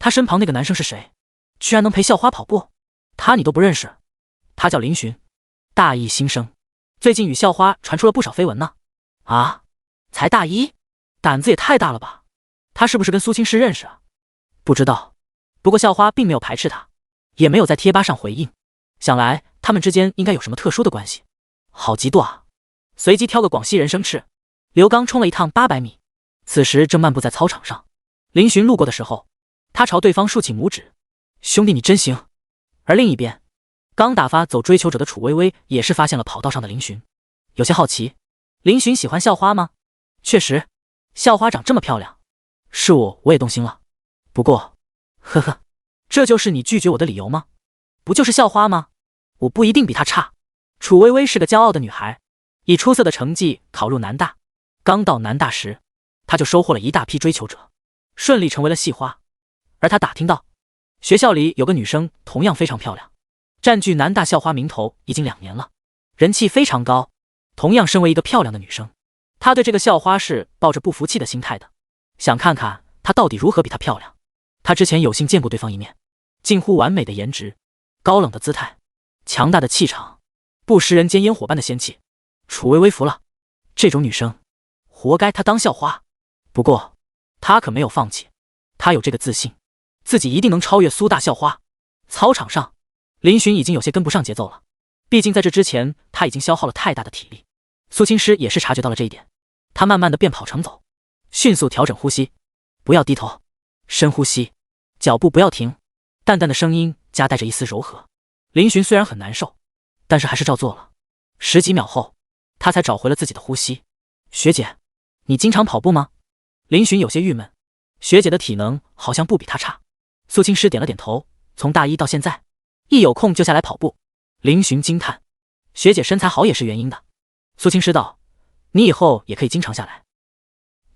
Speaker 1: 他身旁那个男生是谁？居然能陪校花跑步？他你都不认识？他叫林寻，大一新生，最近与校花传出了不少绯闻呢。啊，才大一，胆子也太大了吧？他是不是跟苏青诗认识啊？不知道，不过校花并没有排斥他，也没有在贴吧上回应，想来他们之间应该有什么特殊的关系。好嫉妒啊！随即挑个广西人生吃。刘刚冲了一趟800米，此时正漫步在操场上。林寻路过的时候，他朝对方竖起拇指：“兄弟，你真行。”而另一边，刚打发走追求者的楚微微也是发现了跑道上的林寻，有些好奇：林寻喜欢校花吗？确实，校花长这么漂亮，是我也动心了。不过，呵呵，这就是你拒绝我的理由吗？不就是校花吗？我不一定比她差。楚微微是个骄傲的女孩，以出色的成绩考入南大。刚到南大时，她就收获了一大批追求者，顺利成为了系花。而她打听到，学校里有个女生同样非常漂亮，占据南大校花名头已经2年了，人气非常高。同样身为一个漂亮的女生，她对这个校花是抱着不服气的心态的，想看看她到底如何比她漂亮。她之前有幸见过对方一面，近乎完美的颜值，高冷的姿态，强大的气场，不食人间烟火般的仙气。楚微微服了，这种女生活该她当校花。不过她可没有放弃，她有这个自信，自己一定能超越苏大校花。操场上，林寻已经有些跟不上节奏了，毕竟在这之前他已经消耗了太大的体力。苏青诗也是察觉到了这一点，他慢慢的便跑成走，迅速调整呼吸，不要低头，深呼吸，脚步不要停，淡淡的声音夹带着一丝柔和。林寻虽然很难受，但是还是照做了。10几秒后，他才找回了自己的呼吸。学姐，你经常跑步吗？林寻有些郁闷，学姐的体能好像不比他差。苏青诗点了点头，从大一到现在，一有空就下来跑步。林寻惊叹，学姐身材好也是原因的。苏青诗道，你以后也可以经常下来，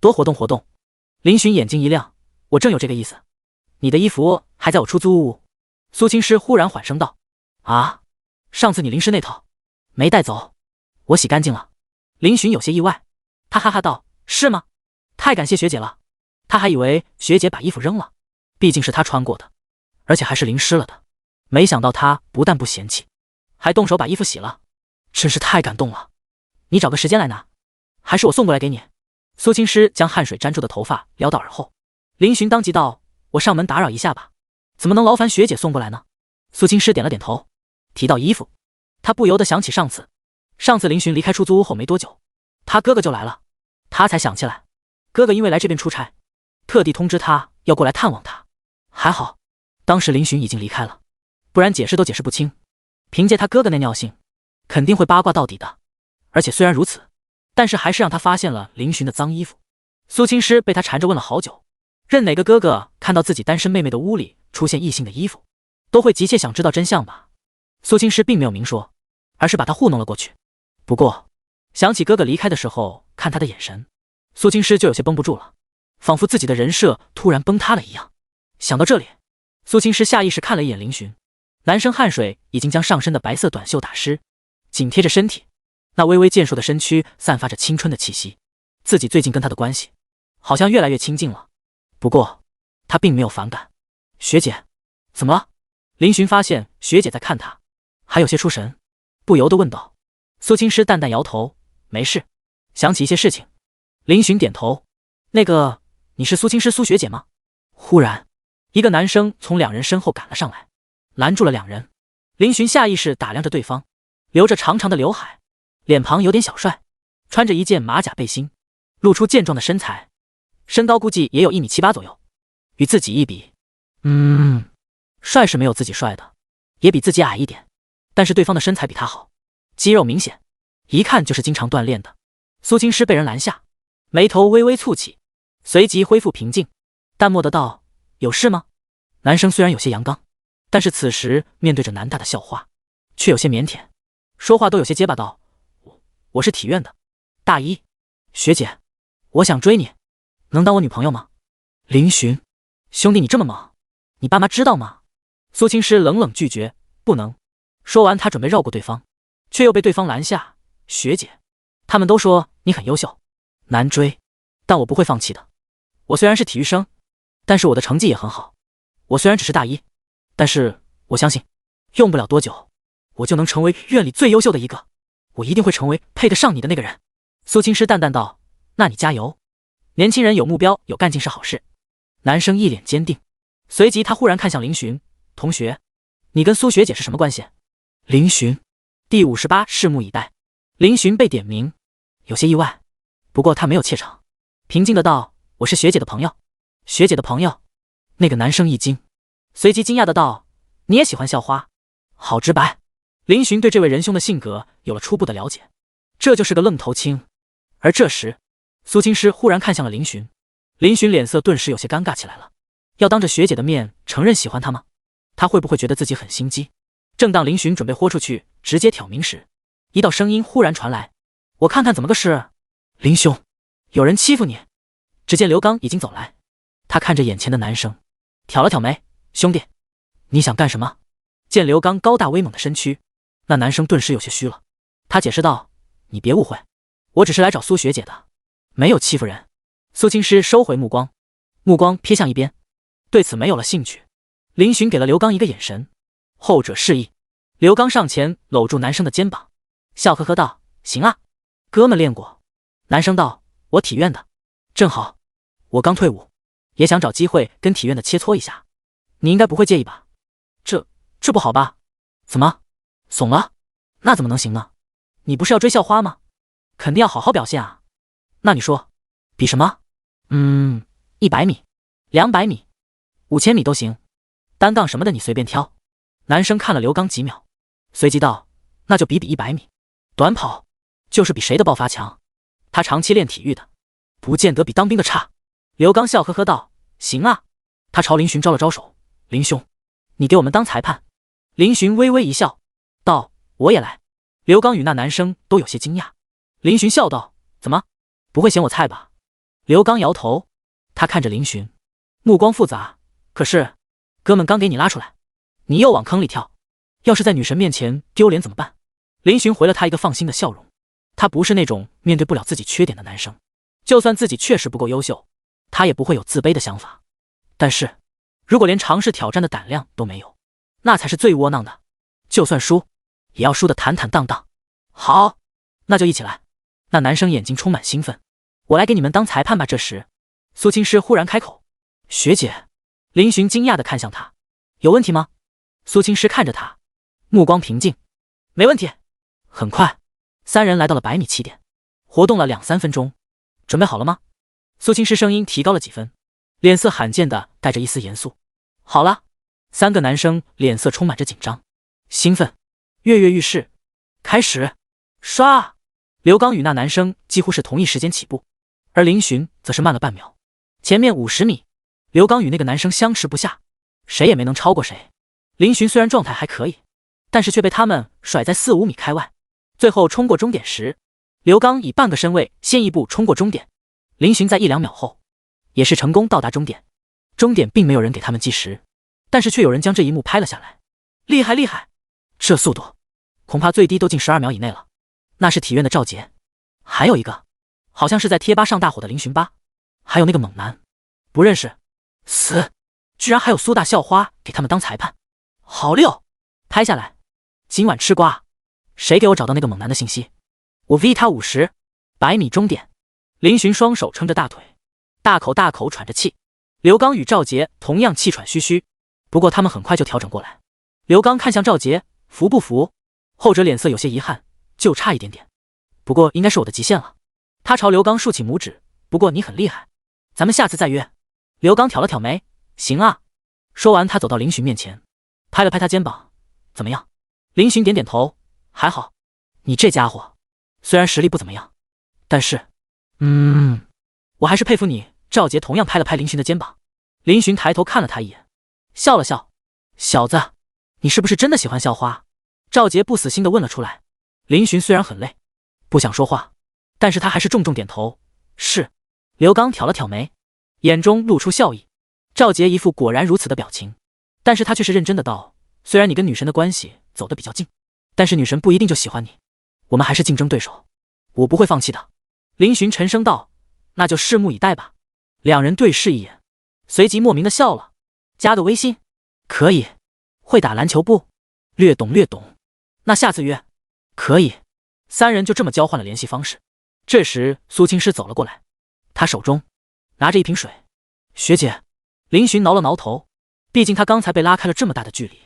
Speaker 1: 多活动活动。林寻眼睛一亮，我正有这个意思。你的衣服还在我出租屋。苏青诗忽然缓声道，啊，上次你淋湿那套没带走，我洗干净了。林寻有些意外，他哈哈道，是吗？太感谢学姐了。他还以为学姐把衣服扔了，毕竟是他穿过的，而且还是淋湿了的。没想到他不但不嫌弃，还动手把衣服洗了，真是太感动了。你找个时间来拿，还是我送过来给你？苏青诗将汗水沾住的头发撩到耳后。林寻当即道，我上门打扰一下吧，怎么能劳烦学姐送过来呢？苏青诗点了点头。提到衣服，他不由得想起上次林寻离开出租屋后没多久，他哥哥就来了。他才想起来，哥哥因为来这边出差，特地通知他要过来探望他。还好当时林寻已经离开了，不然解释都解释不清。凭借他哥哥那尿性，肯定会八卦到底的。而且虽然如此，但是还是让他发现了林寻的脏衣服。苏青诗被他缠着问了好久，任哪个哥哥看到自己单身妹妹的屋里出现异性的衣服，都会急切想知道真相吧。苏青诗并没有明说，而是把他糊弄了过去。不过想起哥哥离开的时候看他的眼神，苏青诗就有些绷不住了，仿佛自己的人设突然崩塌了一样。想到这里，苏青诗下意识看了一眼林寻，男生汗水已经将上身的白色短袖打湿，紧贴着身体，那微微健硕的身躯散发着青春的气息。自己最近跟他的关系好像越来越亲近了，不过他并没有反感。学姐，怎么了？林寻发现学姐在看他，还有些出神，不由得问道。苏青诗淡淡摇头，没事，想起一些事情。林寻点头，那个，你是苏青诗苏学姐吗？忽然一个男生从两人身后赶了上来，拦住了两人。林寻下意识打量着对方，留着长长的刘海，脸庞有点小帅，穿着一件马甲背心，露出健壮的身材，身高估计也有1.78米左右。与自己一比，帅是没有自己帅的，也比自己矮一点，但是对方的身材比他好，肌肉明显，一看就是经常锻炼的。苏青诗被人拦下，眉头微微蹙起，随即恢复平静，淡漠的道，有事吗？男生虽然有些阳刚，但是此时面对着南大的校花，却有些腼腆，说话都有些结巴道，我是体院的，大一，学姐，我想追你，能当我女朋友吗？林寻，兄弟你这么猛，你爸妈知道吗？苏青诗冷冷拒绝，不能。说完他准备绕过对方，却又被对方拦下，学姐，他们都说你很优秀，难追，但我不会放弃的。我虽然是体育生，但是我的成绩也很好。我虽然只是大一，但是我相信，用不了多久，我就能成为院里最优秀的一个。我一定会成为配得上你的那个人。苏青诗淡淡道：那你加油。年轻人有目标有干劲是好事。男生一脸坚定，随即他忽然看向林寻：同学，你跟苏学姐是什么关系？林寻第58，拭目以待。林寻被点名，有些意外，不过他没有怯场，平静的道：我是学姐的朋友。学姐的朋友？那个男生一惊，随即惊讶的道：你也喜欢校花？好直白。林寻对这位仁兄的性格有了初步的了解，这就是个愣头青。而这时苏青诗忽然看向了林寻，林寻脸色顿时有些尴尬起来了。要当着学姐的面承认喜欢他吗？他会不会觉得自己很心机？正当林寻准备豁出去直接挑明时，一道声音忽然传来：我看看怎么个事。林兄，有人欺负你。只见刘刚已经走来，他看着眼前的男生，挑了挑眉：兄弟，你想干什么？见刘刚高大威猛的身躯，那男生顿时有些虚了。他解释道：你别误会，我只是来找苏学姐的，没有欺负人。苏青诗收回目光，目光瞥向一边，对此没有了兴趣。林寻给了刘刚一个眼神，后者示意。刘刚上前搂住男生的肩膀，笑呵呵道：行啊，哥们练过。男生道：我体院的，正好我刚退伍，也想找机会跟体院的切磋一下，你应该不会介意吧？这不好吧？怎么怂了？那怎么能行呢？你不是要追校花吗？肯定要好好表现啊。那你说比什么？100米、200米、5000米都行，单杠什么的你随便挑。男生看了刘刚几秒，随即道：那就比100米。短跑就是比谁的爆发强，他长期练体育的，不见得比当兵的差。刘刚笑呵呵道：行啊。他朝林寻招了招手：林兄，你给我们当裁判。林寻微微一笑道：我也来。刘刚与那男生都有些惊讶。林寻笑道：怎么，不会嫌我菜吧？刘刚摇头，他看着林寻，目光复杂。可是哥们刚给你拉出来，你又往坑里跳，要是在女神面前丢脸怎么办？林寻回了他一个放心的笑容。他不是那种面对不了自己缺点的男生，就算自己确实不够优秀，他也不会有自卑的想法。但是如果连尝试挑战的胆量都没有，那才是最窝囊的。就算输，也要输得坦坦荡荡。好，那就一起来。那男生眼睛充满兴奋：我来给你们当裁判吧。这时苏青诗忽然开口：学姐。林寻惊讶地看向他：有问题吗？苏青诗看着他，目光平静：没问题。很快三人来到了100米起点，活动了2-3分钟。准备好了吗？苏青诗声音提高了几分，脸色罕见的带着一丝严肃。好了。3个男生脸色充满着紧张、兴奋，跃跃欲试。开始，刷！刘刚与那男生几乎是同一时间起步，而林寻则是慢了半秒。前面50米，刘刚与那个男生相持不下，谁也没能超过谁。林寻虽然状态还可以，但是却被他们甩在4-5米开外。最后冲过终点时，刘刚以半个身位先一步冲过终点，林寻在1-2秒后也是成功到达终点。终点并没有人给他们计时，但是却有人将这一幕拍了下来。厉害厉害，这速度恐怕最低都进12秒以内了。那是体院的赵杰，还有一个好像是在贴吧上大火的林寻吧，还有那个猛男不认识。死，居然还有苏大校花给他们当裁判，好溜！拍下来，今晚吃瓜。谁给我找到那个猛男的信息？我 V 他50。100米终点，林寻双手撑着大腿，大口大口喘着气。刘刚与赵杰同样气喘吁吁，不过他们很快就调整过来。刘刚看向赵杰，服不服？后者脸色有些遗憾，就差一点点，不过应该是我的极限了。他朝刘刚竖起拇指，不过你很厉害，咱们下次再约。刘刚挑了挑眉，行啊。说完他走到林寻面前，拍了拍他肩膀，怎么样？林寻点点头，还好。你这家伙虽然实力不怎么样，但是我还是佩服你。赵杰同样拍了拍林寻的肩膀。林寻抬头看了他一眼，笑了笑，小子，你是不是真的喜欢校花？赵杰不死心地问了出来。林寻虽然很累，不想说话，但是他还是重重点头，是。刘刚挑了挑眉，眼中露出笑意。赵杰一副果然如此的表情，但是他却是认真的道，虽然你跟女神的关系走得比较近，但是女神不一定就喜欢你，我们还是竞争对手，我不会放弃的。林寻沉声道，那就拭目以待吧。两人对视一眼，随即莫名的笑了。加个微信？可以。会打篮球不？略懂略懂。那下次约？可以。三人就这么交换了联系方式。这时苏青诗走了过来，他手中拿着一瓶水。学姐。林寻挠了挠头，毕竟他刚才被拉开了这么大的距离，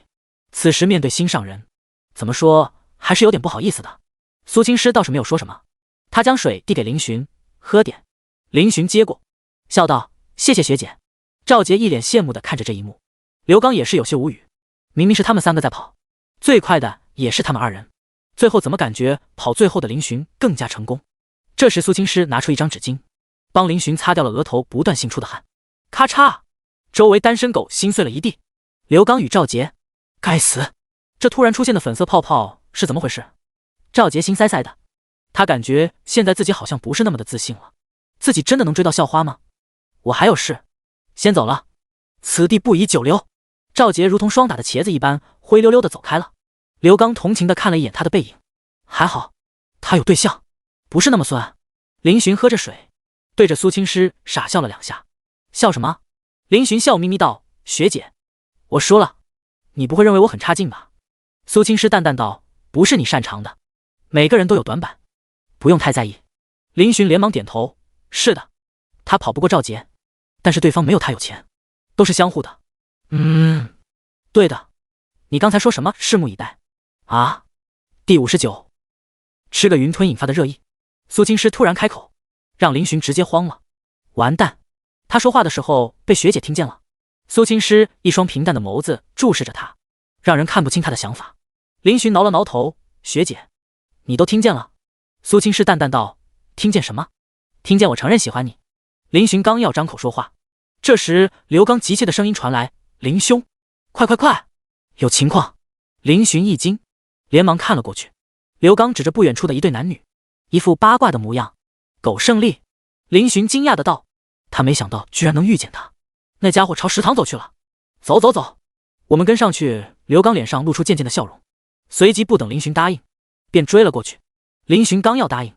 Speaker 1: 此时面对心上人，怎么说还是有点不好意思的。苏青诗倒是没有说什么，他将水递给林寻，喝点。林寻接过，笑道：谢谢学姐。赵杰一脸羡慕地看着这一幕，刘刚也是有些无语，明明是他们三个在跑，最快的也是他们二人，最后怎么感觉跑最后的林寻更加成功。这时苏青诗拿出一张纸巾，帮林寻擦掉了额头不断沁出的汗。咔嚓，周围单身狗心碎了一地。刘刚与赵杰，该死，这突然出现的粉色泡泡是怎么回事？赵杰心塞塞的，他感觉现在自己好像不是那么的自信了。自己真的能追到校花吗？我还有事，先走了。此地不宜久留。赵杰如同霜打的茄子一般灰溜溜的走开了。刘刚同情的看了一眼他的背影，还好他有对象，不是那么酸。林寻喝着水，对着苏青诗傻笑了两下。笑什么？林寻笑眯眯道：学姐，我说了，你不会认为我很差劲吧？苏青诗淡淡道：不是你擅长的，每个人都有短板，不用太在意。林寻连忙点头：是的，他跑不过赵杰，但是对方没有他有钱，都是相互的。对的。你刚才说什么？拭目以待啊？第59，吃个云吞引发的热议。苏青诗突然开口，让林寻直接慌了。完蛋，他说话的时候被学姐听见了。苏青诗一双平淡的眸子注视着他，让人看不清他的想法。林寻挠了挠头：学姐，你都听见了？苏青诗淡淡道：听见什么？听见我承认喜欢你。林寻刚要张口说话，这时刘刚急切的声音传来：林兄，快，有情况。林寻一惊，连忙看了过去。刘刚指着不远处的一对男女，一副八卦的模样。苟胜利。林寻惊讶的道，他没想到居然能遇见他。那家伙朝食堂走去了。走，我们跟上去。刘刚脸上露出渐渐的笑容，随即不等林寻答应，便追了过去。林寻刚要答应，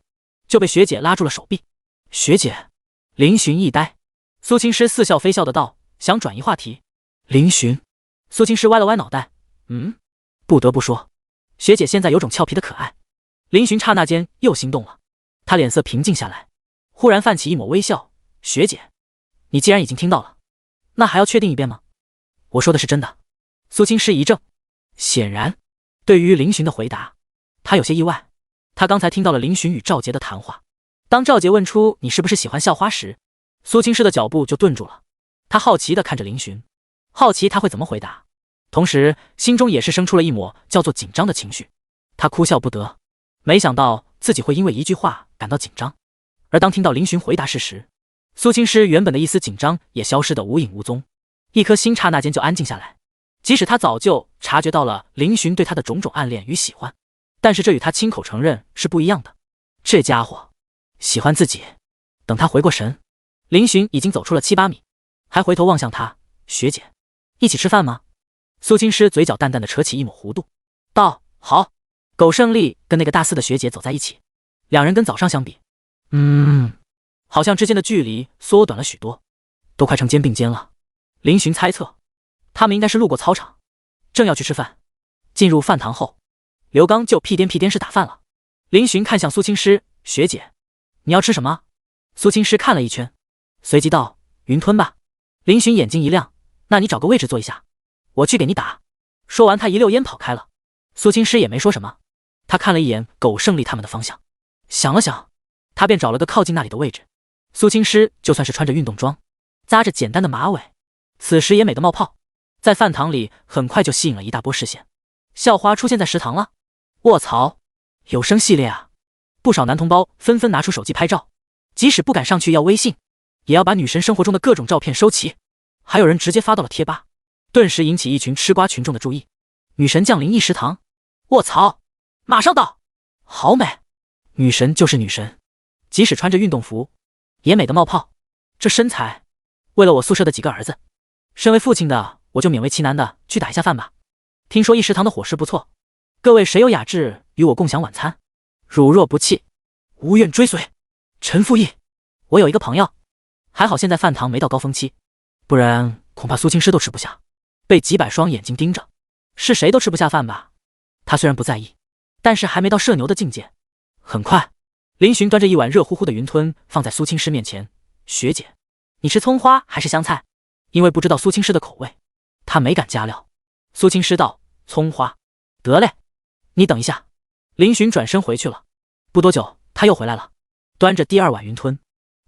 Speaker 1: 就被学姐拉住了手臂。学姐。林寻一呆。苏青诗似笑非笑的道：想转移话题。林寻。苏青诗歪了歪脑袋，不得不说，学姐现在有种俏皮的可爱。林寻刹那间又心动了，他脸色平静下来，忽然泛起一抹微笑：学姐，你既然已经听到了，那还要确定一遍吗？我说的是真的。苏青诗一怔，显然对于林寻的回答，他有些意外。他刚才听到了林寻与赵杰的谈话，当赵杰问出你是不是喜欢校花时，苏青诗的脚步就顿住了。他好奇地看着林寻，好奇他会怎么回答，同时心中也是生出了一抹叫做紧张的情绪。他哭笑不得，没想到自己会因为一句话感到紧张。而当听到林寻回答事实，苏青诗原本的一丝紧张也消失得无影无踪，一颗心刹那间就安静下来。即使他早就察觉到了林寻对他的种种暗恋与喜欢，但是这与他亲口承认是不一样的。这家伙喜欢自己。等他回过神，林寻已经走出了7、8米，还回头望向他：学姐，一起吃饭吗？苏青诗嘴角淡淡的扯起一抹弧度，道：好。苟胜利跟那个大4的学姐走在一起，两人跟早上相比，好像之间的距离缩短了许多，都快成肩并肩了。林寻猜测，他们应该是路过操场，正要去吃饭。进入饭堂后，刘刚就屁颠屁颠式打饭了。林寻看向苏青诗：学姐，你要吃什么？苏青诗看了一圈，随即道：云吞吧。林寻眼睛一亮：那你找个位置坐一下，我去给你打。说完他一溜烟跑开了。苏青诗也没说什么，他看了一眼苟胜利他们的方向，想了想，他便找了个靠近那里的位置。苏青诗就算是穿着运动装，扎着简单的马尾，此时也美得冒泡，在饭堂里很快就吸引了一大波视线。校花出现在食堂了，卧槽，有声系列啊！不少男同胞纷纷拿出手机拍照，即使不敢上去要微信，也要把女神生活中的各种照片收齐。还有人直接发到了贴吧，顿时引起一群吃瓜群众的注意。女神降临一食堂，卧槽，马上到，好美！女神就是女神，即使穿着运动服也美得冒泡。这身材，为了我宿舍的几个儿子，身为父亲的我就勉为其难的去打一下饭吧。听说一食堂的伙食不错，各位谁有雅致与我共享晚餐？汝若不弃，无愿追随。陈复义，我有一个朋友，还好现在饭堂没到高峰期，不然恐怕苏青师都吃不下，被几百双眼睛盯着，是谁都吃不下饭吧。他虽然不在意，但是还没到社牛的境界。很快，林寻端着一碗热乎乎的云吞放在苏青师面前，学姐，你吃葱花还是香菜？因为不知道苏青师的口味，他没敢加料。苏青师道：葱花。得嘞，你等一下。林寻转身回去了。不多久，他又回来了，端着第二碗云吞，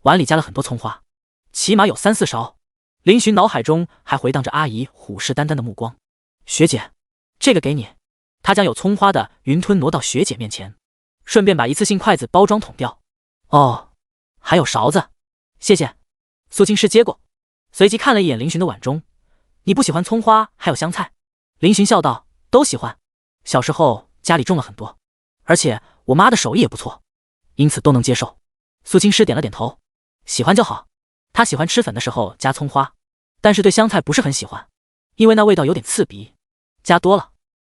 Speaker 1: 碗里加了很多葱花，起码有3、4勺。林寻脑海中还回荡着阿姨虎视眈眈的目光。学姐，这个给你。他将有葱花的云吞挪到学姐面前，顺便把一次性筷子包装捅掉。哦，还有勺子，谢谢。苏青师接过，随即看了一眼林寻的碗中。你不喜欢葱花还有香菜？林寻笑道：都喜欢，小时候家里种了很多，而且我妈的手艺也不错，因此都能接受。苏青师点了点头，喜欢就好。他喜欢吃粉的时候加葱花，但是对香菜不是很喜欢，因为那味道有点刺鼻，加多了。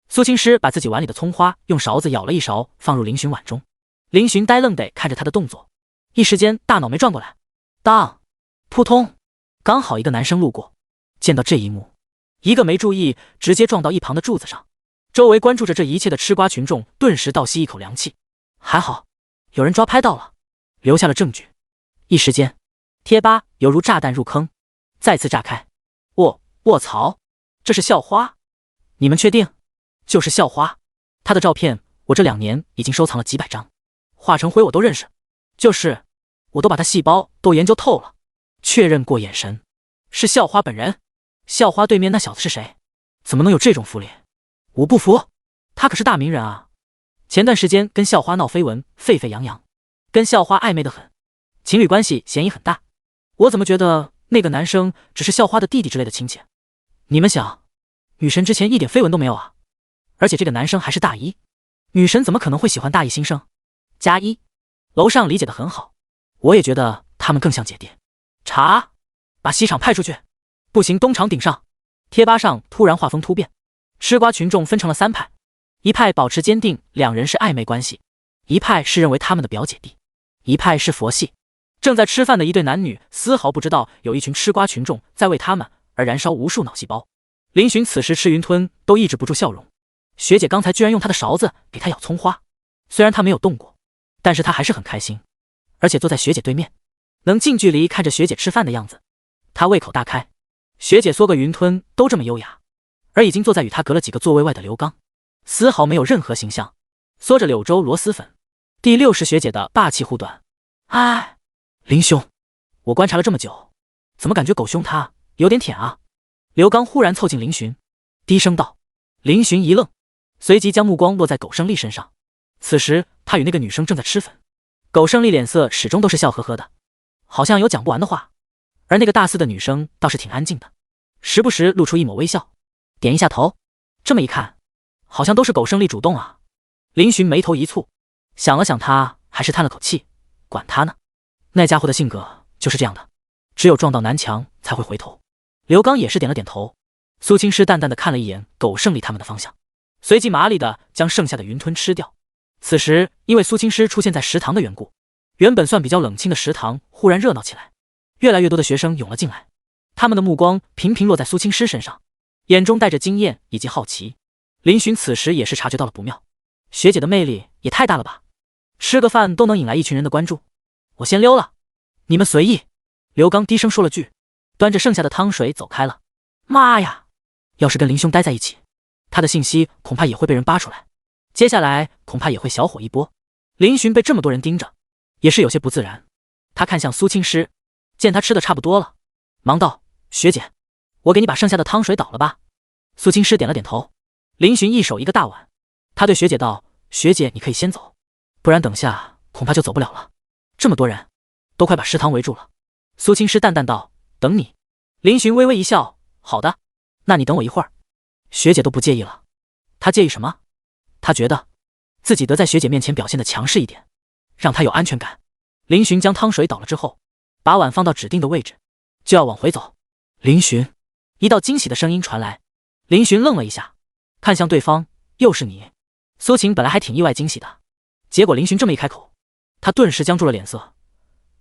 Speaker 1: 苏青师把自己碗里的葱花用勺子舀了一勺放入林寻碗中。林寻呆愣地看着他的动作，一时间大脑没转过来。当，扑通，刚好一个男生路过，见到这一幕，一个没注意直接撞到一旁的柱子上。周围关注着这一切的吃瓜群众顿时倒吸一口凉气，还好有人抓拍到了，留下了证据。一时间贴吧犹如炸弹入坑，再次炸开。卧槽，这是校花？你们确定？就是校花，她的照片我这2年已经收藏了几百张，化成灰我都认识，就是我都把她细胞都研究透了，确认过眼神，是校花本人。校花对面那小子是谁？怎么能有这种复脸？我不服，他可是大名人啊！前段时间跟校花闹绯闻，沸沸扬扬，跟校花暧昧得很，情侣关系嫌疑很大。我怎么觉得那个男生只是校花的弟弟之类的亲戚？你们想，女神之前一点绯闻都没有啊？而且这个男生还是大一，女神怎么可能会喜欢大一新生？+1，楼上理解得很好，我也觉得他们更像姐弟。查，把西厂派出去，不行东厂顶上。贴吧上突然画风突变，吃瓜群众分成了3派，一派保持坚定2人是暧昧关系，一派是认为他们的表姐弟，一派是佛系。正在吃饭的一对男女丝毫不知道有一群吃瓜群众在为他们而燃烧无数脑细胞。林寻此时吃云吞都抑制不住笑容，学姐刚才居然用她的勺子给她舀葱花，虽然她没有动过，但是她还是很开心，而且坐在学姐对面，能近距离看着学姐吃饭的样子，她胃口大开。学姐嗦个云吞都这么优雅，而已经坐在与她隔了几个座位外的刘刚，丝毫没有任何形象，嗦着柳州螺蛳粉。第60学姐的霸气护短。哎，林兄，我观察了这么久，怎么感觉狗兄他有点舔啊？刘刚忽然凑近林寻，低声道。林寻一愣，随即将目光落在苟胜丽身上。此时他与那个女生正在吃粉，苟胜丽脸色始终都是笑呵呵的，好像有讲不完的话，而那个大4的女生倒是挺安静的，时不时露出一抹微笑，点一下头。这么一看，好像都是苟胜丽主动啊。林寻眉头一蹙，想了想，他还是叹了口气，管他呢，那家伙的性格就是这样的，只有撞到南墙才会回头。刘刚也是点了点头。苏青师淡淡的看了一眼苟胜丽他们的方向，随即麻利的将剩下的云吞吃掉。此时因为苏青师出现在食堂的缘故，原本算比较冷清的食堂忽然热闹起来，越来越多的学生涌了进来，他们的目光频频落在苏青师身上，眼中带着惊艳以及好奇。林寻此时也是察觉到了不妙，学姐的魅力也太大了吧，吃个饭都能引来一群人的关注，我先溜了，你们随意。刘刚低声说了句，端着剩下的汤水走开了。妈呀，要是跟林兄待在一起，他的信息恐怕也会被人扒出来，接下来恐怕也会小火一波。林寻被这么多人盯着，也是有些不自然。他看向苏青师，见他吃的差不多了，忙道：学姐，我给你把剩下的汤水倒了吧。苏青师点了点头。林寻一手一个大碗，他对学姐道：学姐你可以先走，不然等下恐怕就走不了了，这么多人都快把食堂围住了。苏青师淡淡道：等你。林寻微微一笑：好的，那你等我一会儿。学姐都不介意了，她介意什么？她觉得自己得在学姐面前表现的强势一点，让她有安全感。林寻将汤水倒了之后，把碗放到指定的位置，就要往回走。林寻，一道惊喜的声音传来。林寻愣了一下，看向对方，又是你。苏晴本来还挺意外惊喜的，结果林寻这么一开口，他顿时僵住了脸色。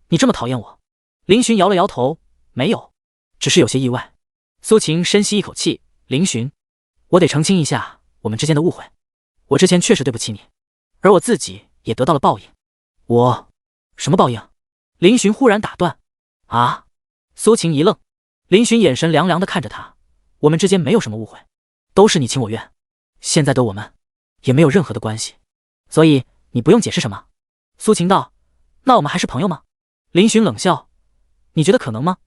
Speaker 1: 你这么讨厌我，林寻摇了摇头，没有，只是有些意外。苏晴深吸一口气，林寻，我得澄清一下我们之间的误会，我之前确实对不起你，而我自己也得到了报应。什么报应？林寻忽然打断。啊！苏晴一愣，林寻眼神凉凉地看着他，我们之间没有什么误会，都是你情我愿，现在的我们也没有任何的关系，所以你不用解释什么。苏晴道，那我们还是朋友吗？林寻冷笑，你觉得可能吗？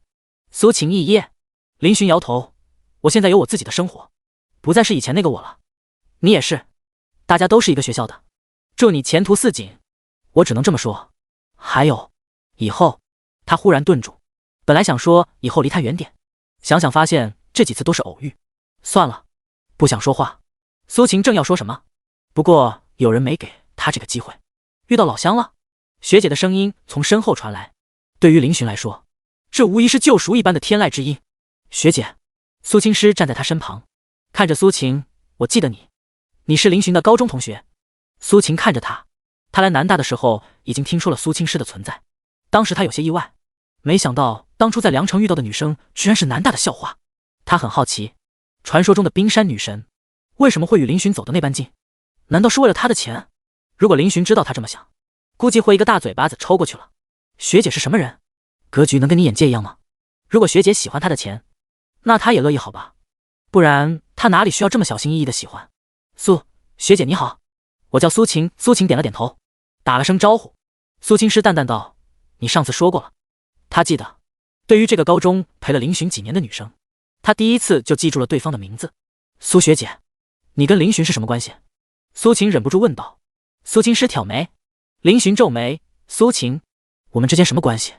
Speaker 1: 苏晴一噎，林寻摇头，我现在有我自己的生活，不再是以前那个我了。你也是，大家都是一个学校的，祝你前途似锦，我只能这么说。还有，以后……他忽然顿住，本来想说以后离他远点，想想发现这几次都是偶遇，算了，不想说话。苏晴正要说什么，不过有人没给他这个机会。遇到老乡了，学姐的声音从身后传来。对于林寻来说，这无疑是救赎一般的天籁之音。学姐，苏青师站在他身旁，看着苏晴，我记得你，你是林寻的高中同学。苏晴看着他，他来南大的时候已经听说了苏青师的存在，当时他有些意外，没想到当初在梁城遇到的女生居然是南大的校花。他很好奇，传说中的冰山女神为什么会与林寻走的那般近？难道是为了他的钱？如果林寻知道他这么想，估计会一个大嘴巴子抽过去了。学姐是什么人？格局能跟你眼界一样吗？如果学姐喜欢他的钱，那他也乐意好吧，不然他哪里需要这么小心翼翼的喜欢。学姐你好，我叫苏晴。苏晴点了点头，打了声招呼。苏青师淡淡道，你上次说过了。他记得，对于这个高中陪了林寻几年的女生，他第一次就记住了对方的名字。苏学姐，你跟林寻是什么关系？苏晴忍不住问道。苏青师挑眉，林寻皱眉，苏晴，我们之间什么关系？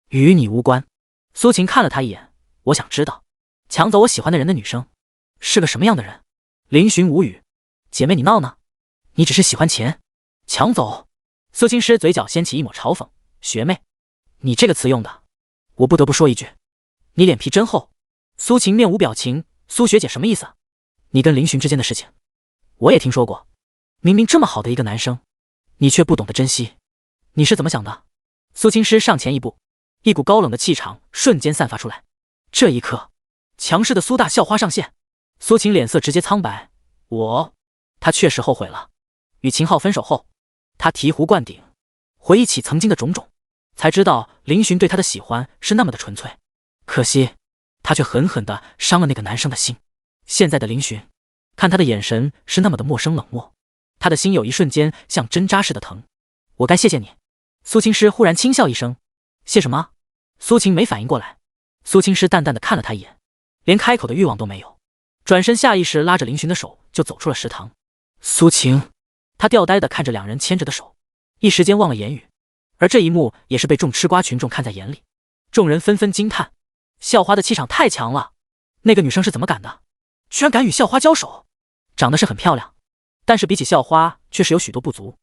Speaker 1: 与你无关。苏晴看了他一眼，我想知道，抢走我喜欢的人的女生是个什么样的人？林寻无语，姐妹你闹呢？你只是喜欢钱，抢走？苏青师嘴角掀起一抹嘲讽，学妹，你这个词用的，我不得不说一句，你脸皮真厚。苏晴面无表情，苏学姐什么意思？你跟林寻之间的事情，我也听说过，明明这么好的一个男生，你却不懂得珍惜，你是怎么想的？苏青师上前一步，一股高冷的气场瞬间散发出来。这一刻，强势的苏大校花上线，苏晴脸色直接苍白。他确实后悔了。与秦昊分手后，他醍醐灌顶，回忆起曾经的种种，才知道林寻对他的喜欢是那么的纯粹。可惜，他却狠狠地伤了那个男生的心。现在的林寻，看他的眼神是那么的陌生冷漠，他的心有一瞬间像针扎似的疼。我该谢谢你。苏青师忽然轻笑一声，谢什么？苏晴没反应过来。苏青师淡淡的看了他一眼，连开口的欲望都没有，转身下意识拉着林寻的手就走出了食堂。苏晴，他吊呆的看着两人牵着的手，一时间忘了言语。而这一幕也是被众吃瓜群众看在眼里，众人纷纷惊叹，校花的气场太强了，那个女生是怎么敢的？居然敢与校花交手，长得是很漂亮，但是比起校花却是有许多不足。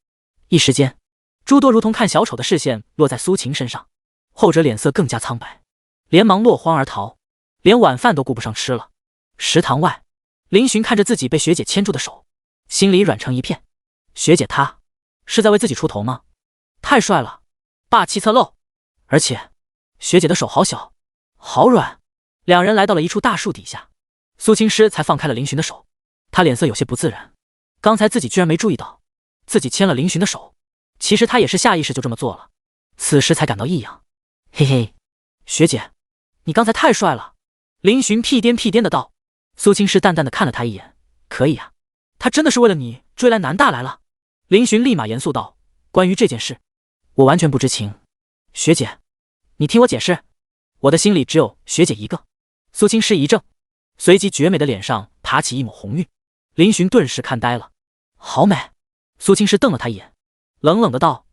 Speaker 1: 一时间，诸多如同看小丑的视线落在苏晴身上，后者脸色更加苍白，连忙落荒而逃，连晚饭都顾不上吃了。食堂外，林寻看着自己被学姐牵住的手，心里软成一片。学姐她是在为自己出头吗？太帅了，霸气侧漏，而且学姐的手好小，好软。两人来到了一处大树底下，苏青师才放开了林寻的手，他脸色有些不自然，刚才自己居然没注意到自己牵了林寻的手，其实他也是下意识就这么做了，此时才感到异样。嘿嘿，学姐，你刚才太帅了。林寻屁颠屁颠的道。苏青师淡淡的看了他一眼，可以啊，他真的是为了你追来南大来了。林寻立马严肃道，关于这件事，我完全不知情。学姐，你听我解释，我的心里只有学姐一个。苏青师一怔，随即绝美的脸上爬起一抹红晕。林寻顿时看呆了，好美。苏青师瞪了他一眼，冷冷的道，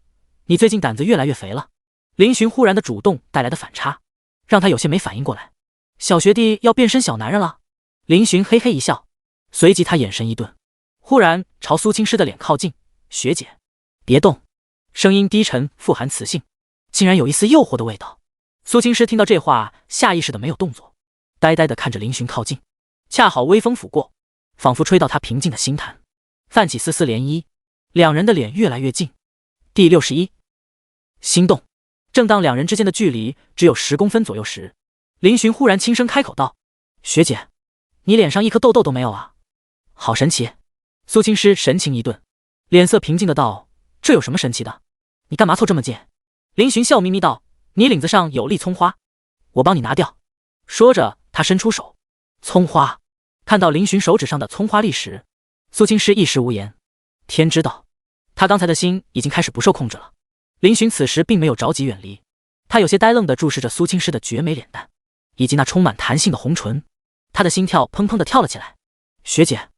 Speaker 1: 你最近胆子越来越肥了。林寻忽然的主动带来的反差，让他有些没反应过来。小学弟要变身小男人了。林寻嘿嘿一笑，随即他眼神一顿，忽然朝苏青师的脸靠近。学姐，别动。声音低沉富含磁性，竟然有一丝诱惑的味道。苏青师听到这话，下意识的没有动作，呆呆的看着林寻靠近。恰好微风拂过，仿佛吹到他平静的心潭，泛起丝丝涟漪，两人的脸越来越近。第61，心动。正当两人之间的距离只有10公分左右时，林寻忽然轻声开口道：“学姐，你脸上一颗痘痘都没有啊，好神奇。”苏青师神情一顿，脸色平静的道：“这有什么神奇的？你干嘛凑这么近？”林寻笑眯眯道：“你领子上有粒葱花，我帮你拿掉。”说着，他伸出手。葱花。看到林寻手指上的葱花粒时，苏青师一时无言。天知道，他刚才的心已经开始不受控制了。林寻此时并没有着急远离，他有些呆愣地注视着苏青师的绝美脸蛋，以及那充满弹性的红唇。他的心跳砰砰地跳了起来。学姐，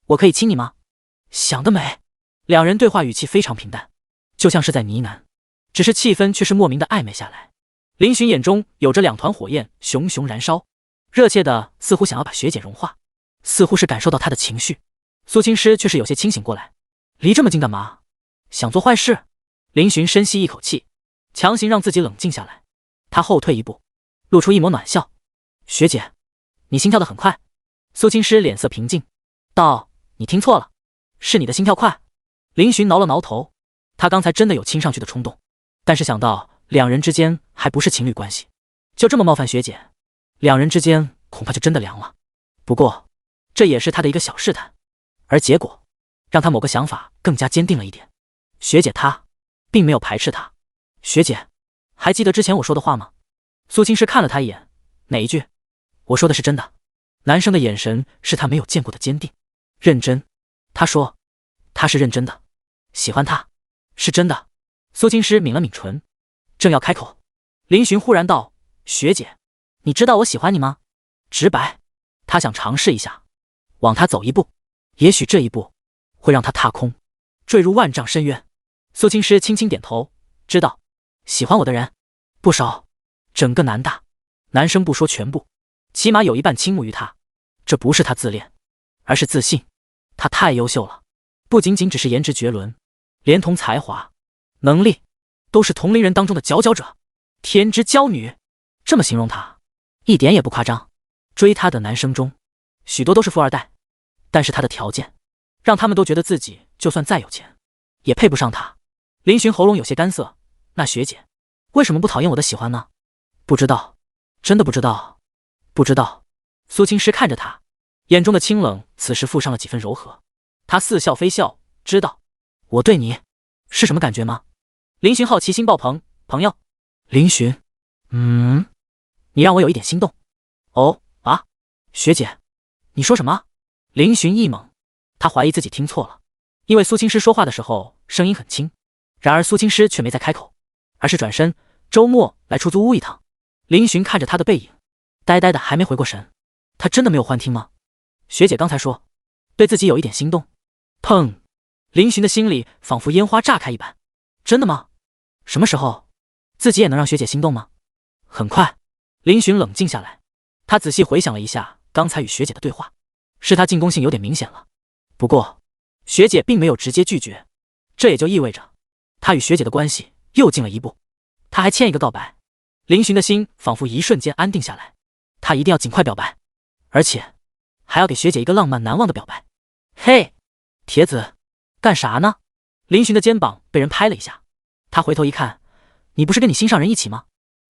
Speaker 1: 我可以亲你吗？想得美。两人对话语气非常平淡，就像是在呢喃，只是气氛却是莫名的暧昧下来。林寻眼中有着2团火焰熊熊燃烧，热切的似乎想要把学姐融化，似乎是感受到她的情绪。苏青师却是有些清醒过来，离这么近干嘛？想做坏事？林寻深吸一口气，强行让自己冷静下来。他后退一步，露出一抹暖笑：“学姐，你心跳得很快。”苏青师脸色平静道：“你听错了，是你的心跳快。”林寻挠了挠头，他刚才真的有亲上去的冲动，但是想到两人之间还不是情侣关系，就这么冒犯学姐，两人之间恐怕就真的凉了。不过这也是他的一个小试探，而结果让他某个想法更加坚定了一点。学姐她并没有排斥他。学姐，还记得之前我说的话吗？苏青师看了他一眼，哪一句？我说的是真的。男生的眼神是他没有见过的坚定、认真。他说他是认真的，喜欢他是真的。苏青师抿了抿唇，正要开口，林寻忽然道：“学姐，你知道我喜欢你吗？”直白，他想尝试一下，往他走一步，也许这一步会让他踏空，坠入万丈深渊。苏青师轻轻点头，知道喜欢我的人不少，整个南大，男生不说全部，起码有一半倾慕于他。这不是他自恋，而是自信。他太优秀了，不仅仅只是颜值绝伦，连同才华、能力都是同龄人当中的佼佼者，天之骄女。这么形容他，一点也不夸张。追他的男生中，许多都是富二代，但是他的条件让他们都觉得自己就算再有钱，也配不上他。林寻喉咙有些干涩，那学姐为什么不讨厌我的喜欢呢？不知道，真的不知道，不知道。苏青师看着他，眼中的清冷此时附上了几分柔和。他似笑非笑，知道我对你是什么感觉吗？林寻好奇心爆棚，朋友。林寻，你让我有一点心动。哦啊，学姐，你说什么？林寻一懵，他怀疑自己听错了，因为苏青师说话的时候声音很轻，然而苏青师却没再开口，而是转身，周末来出租屋一趟。林寻看着他的背影，呆呆的还没回过神，他真的没有幻听吗？学姐刚才说对自己有一点心动。砰！林寻的心里仿佛烟花炸开一般，真的吗？什么时候？自己也能让学姐心动吗？很快，林寻冷静下来，他仔细回想了一下刚才与学姐的对话，是他进攻性有点明显了。不过学姐并没有直接拒绝，这也就意味着他与学姐的关系又进了一步，他还欠一个告白。林寻的心仿佛一瞬间安定下来，他一定要尽快表白，而且还要给学姐一个浪漫难忘的表白。嘿，铁子，干啥呢？林寻的肩膀被人拍了一下，他回头一看，你不是跟你心上人一起吗？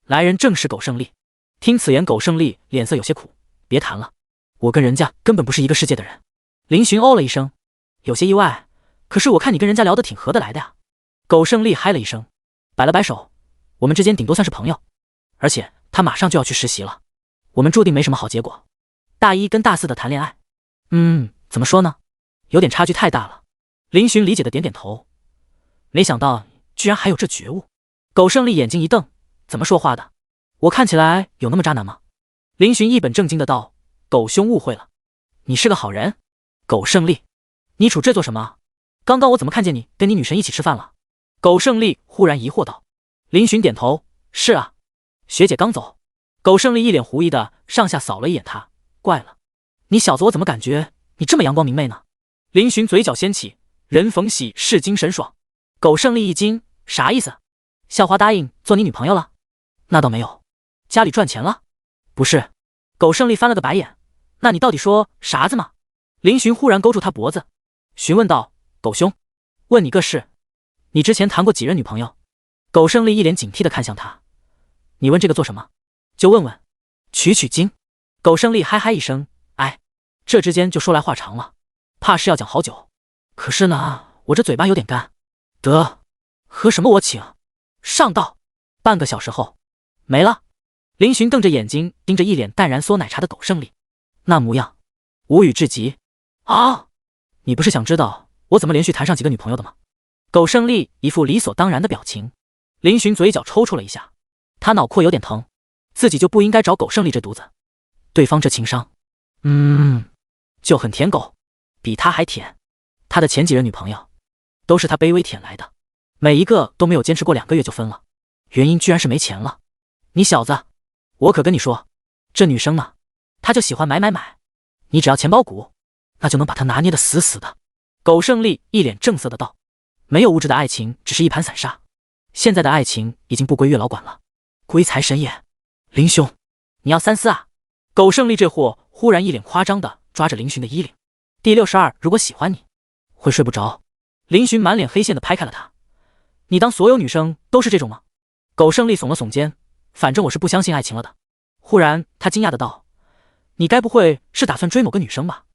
Speaker 1: 来人正是苟胜利。听此言，苟胜利脸色有些苦，别谈了，我跟人家根本不是一个世界的人。林寻哦了一声，有些意外，可是我看你跟人家聊得挺合得来的呀。苟胜利嗨了一声，摆了摆手，我们之间顶多算是朋友，而且他马上就要去实习了，我们注定没什么好结果。大一跟大四的谈恋爱，怎么说呢，有点差距太大了。林寻理解的点点头，没想到居然还有这觉悟。苟胜利眼睛一瞪，怎么说话的？我看起来有那么渣男吗？林寻一本正经的道：苟兄误会了，你是个好人。苟胜利，你杵这做什么？刚刚我怎么看见你跟你女神一起吃饭了？苟胜利忽然疑惑道。林寻点头，是啊，学姐刚走。苟胜利一脸狐疑的上下扫了一眼他，怪了，你小子我怎么感觉你这么阳光明媚呢？林寻嘴角掀起，人逢喜事精神爽。苟胜利一惊，啥意思？校花答应做你女朋友了？那倒没有，家里赚钱了？不是。苟胜利翻了个白眼，那你到底说啥子嘛？林寻忽然勾住他脖子，询问道：苟兄，问你个事，你之前谈过几任女朋友？苟胜利一脸警惕地看向他，你问这个做什么？就问问，取取经。苟胜利嗨嗨一声，哎，这之间就说来话长了，怕是要讲好久。可是呢，我这嘴巴有点干。得，喝什么我请。上道。半个小时后，没了。林寻瞪着眼睛盯着一脸淡然嗦奶茶的苟胜利，那模样无语至极。啊，你不是想知道我怎么连续谈上几个女朋友的吗？苟胜利一副理所当然的表情。林寻嘴角抽搐了一下，他脑壳有点疼，自己就不应该找苟胜利这犊子。对方这情商，就很舔狗，比他还舔。他的前几任女朋友都是他卑微舔来的，每一个都没有坚持过2个月就分了，原因居然是没钱了。你小子，我可跟你说，这女生呢，她就喜欢买，你只要钱包骨，那就能把她拿捏得死死的。苟胜利一脸正色的道，没有物质的爱情只是一盘散沙，现在的爱情已经不归月老管了，归财神爷。林兄，你要三思啊。苟胜利这货忽然一脸夸张的抓着林寻的衣领。第62，如果喜欢你会睡不着。林寻满脸黑线的拍开了他，你当所有女生都是这种吗？苟胜利耸了耸肩，反正我是不相信爱情了的。忽然他惊讶的道，你该不会是打算追某个女生吧？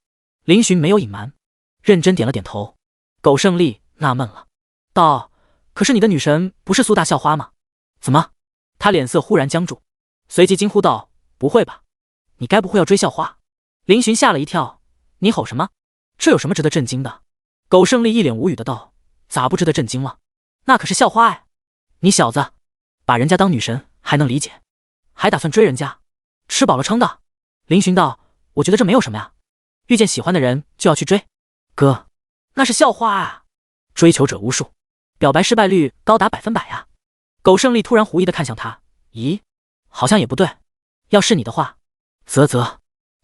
Speaker 1: 林寻没有隐瞒，认真点了点头。苟胜利纳闷了，道，可是你的女神不是苏大校花吗？怎么？他脸色忽然僵住，随即惊呼道，不会吧，你该不会要追校花？林寻吓了一跳，你吼什么？这有什么值得震惊的？苟胜利一脸无语的道，咋不值得震惊了？那可是校花哎！你小子把人家当女神还能理解，还打算追人家，吃饱了撑的。林寻道，我觉得这没有什么呀，遇见喜欢的人就要去追。哥，那是校花啊，追求者无数，表白失败率高达100%啊。苟胜利突然狐疑的看向他，咦，好像也不对，要是你的话，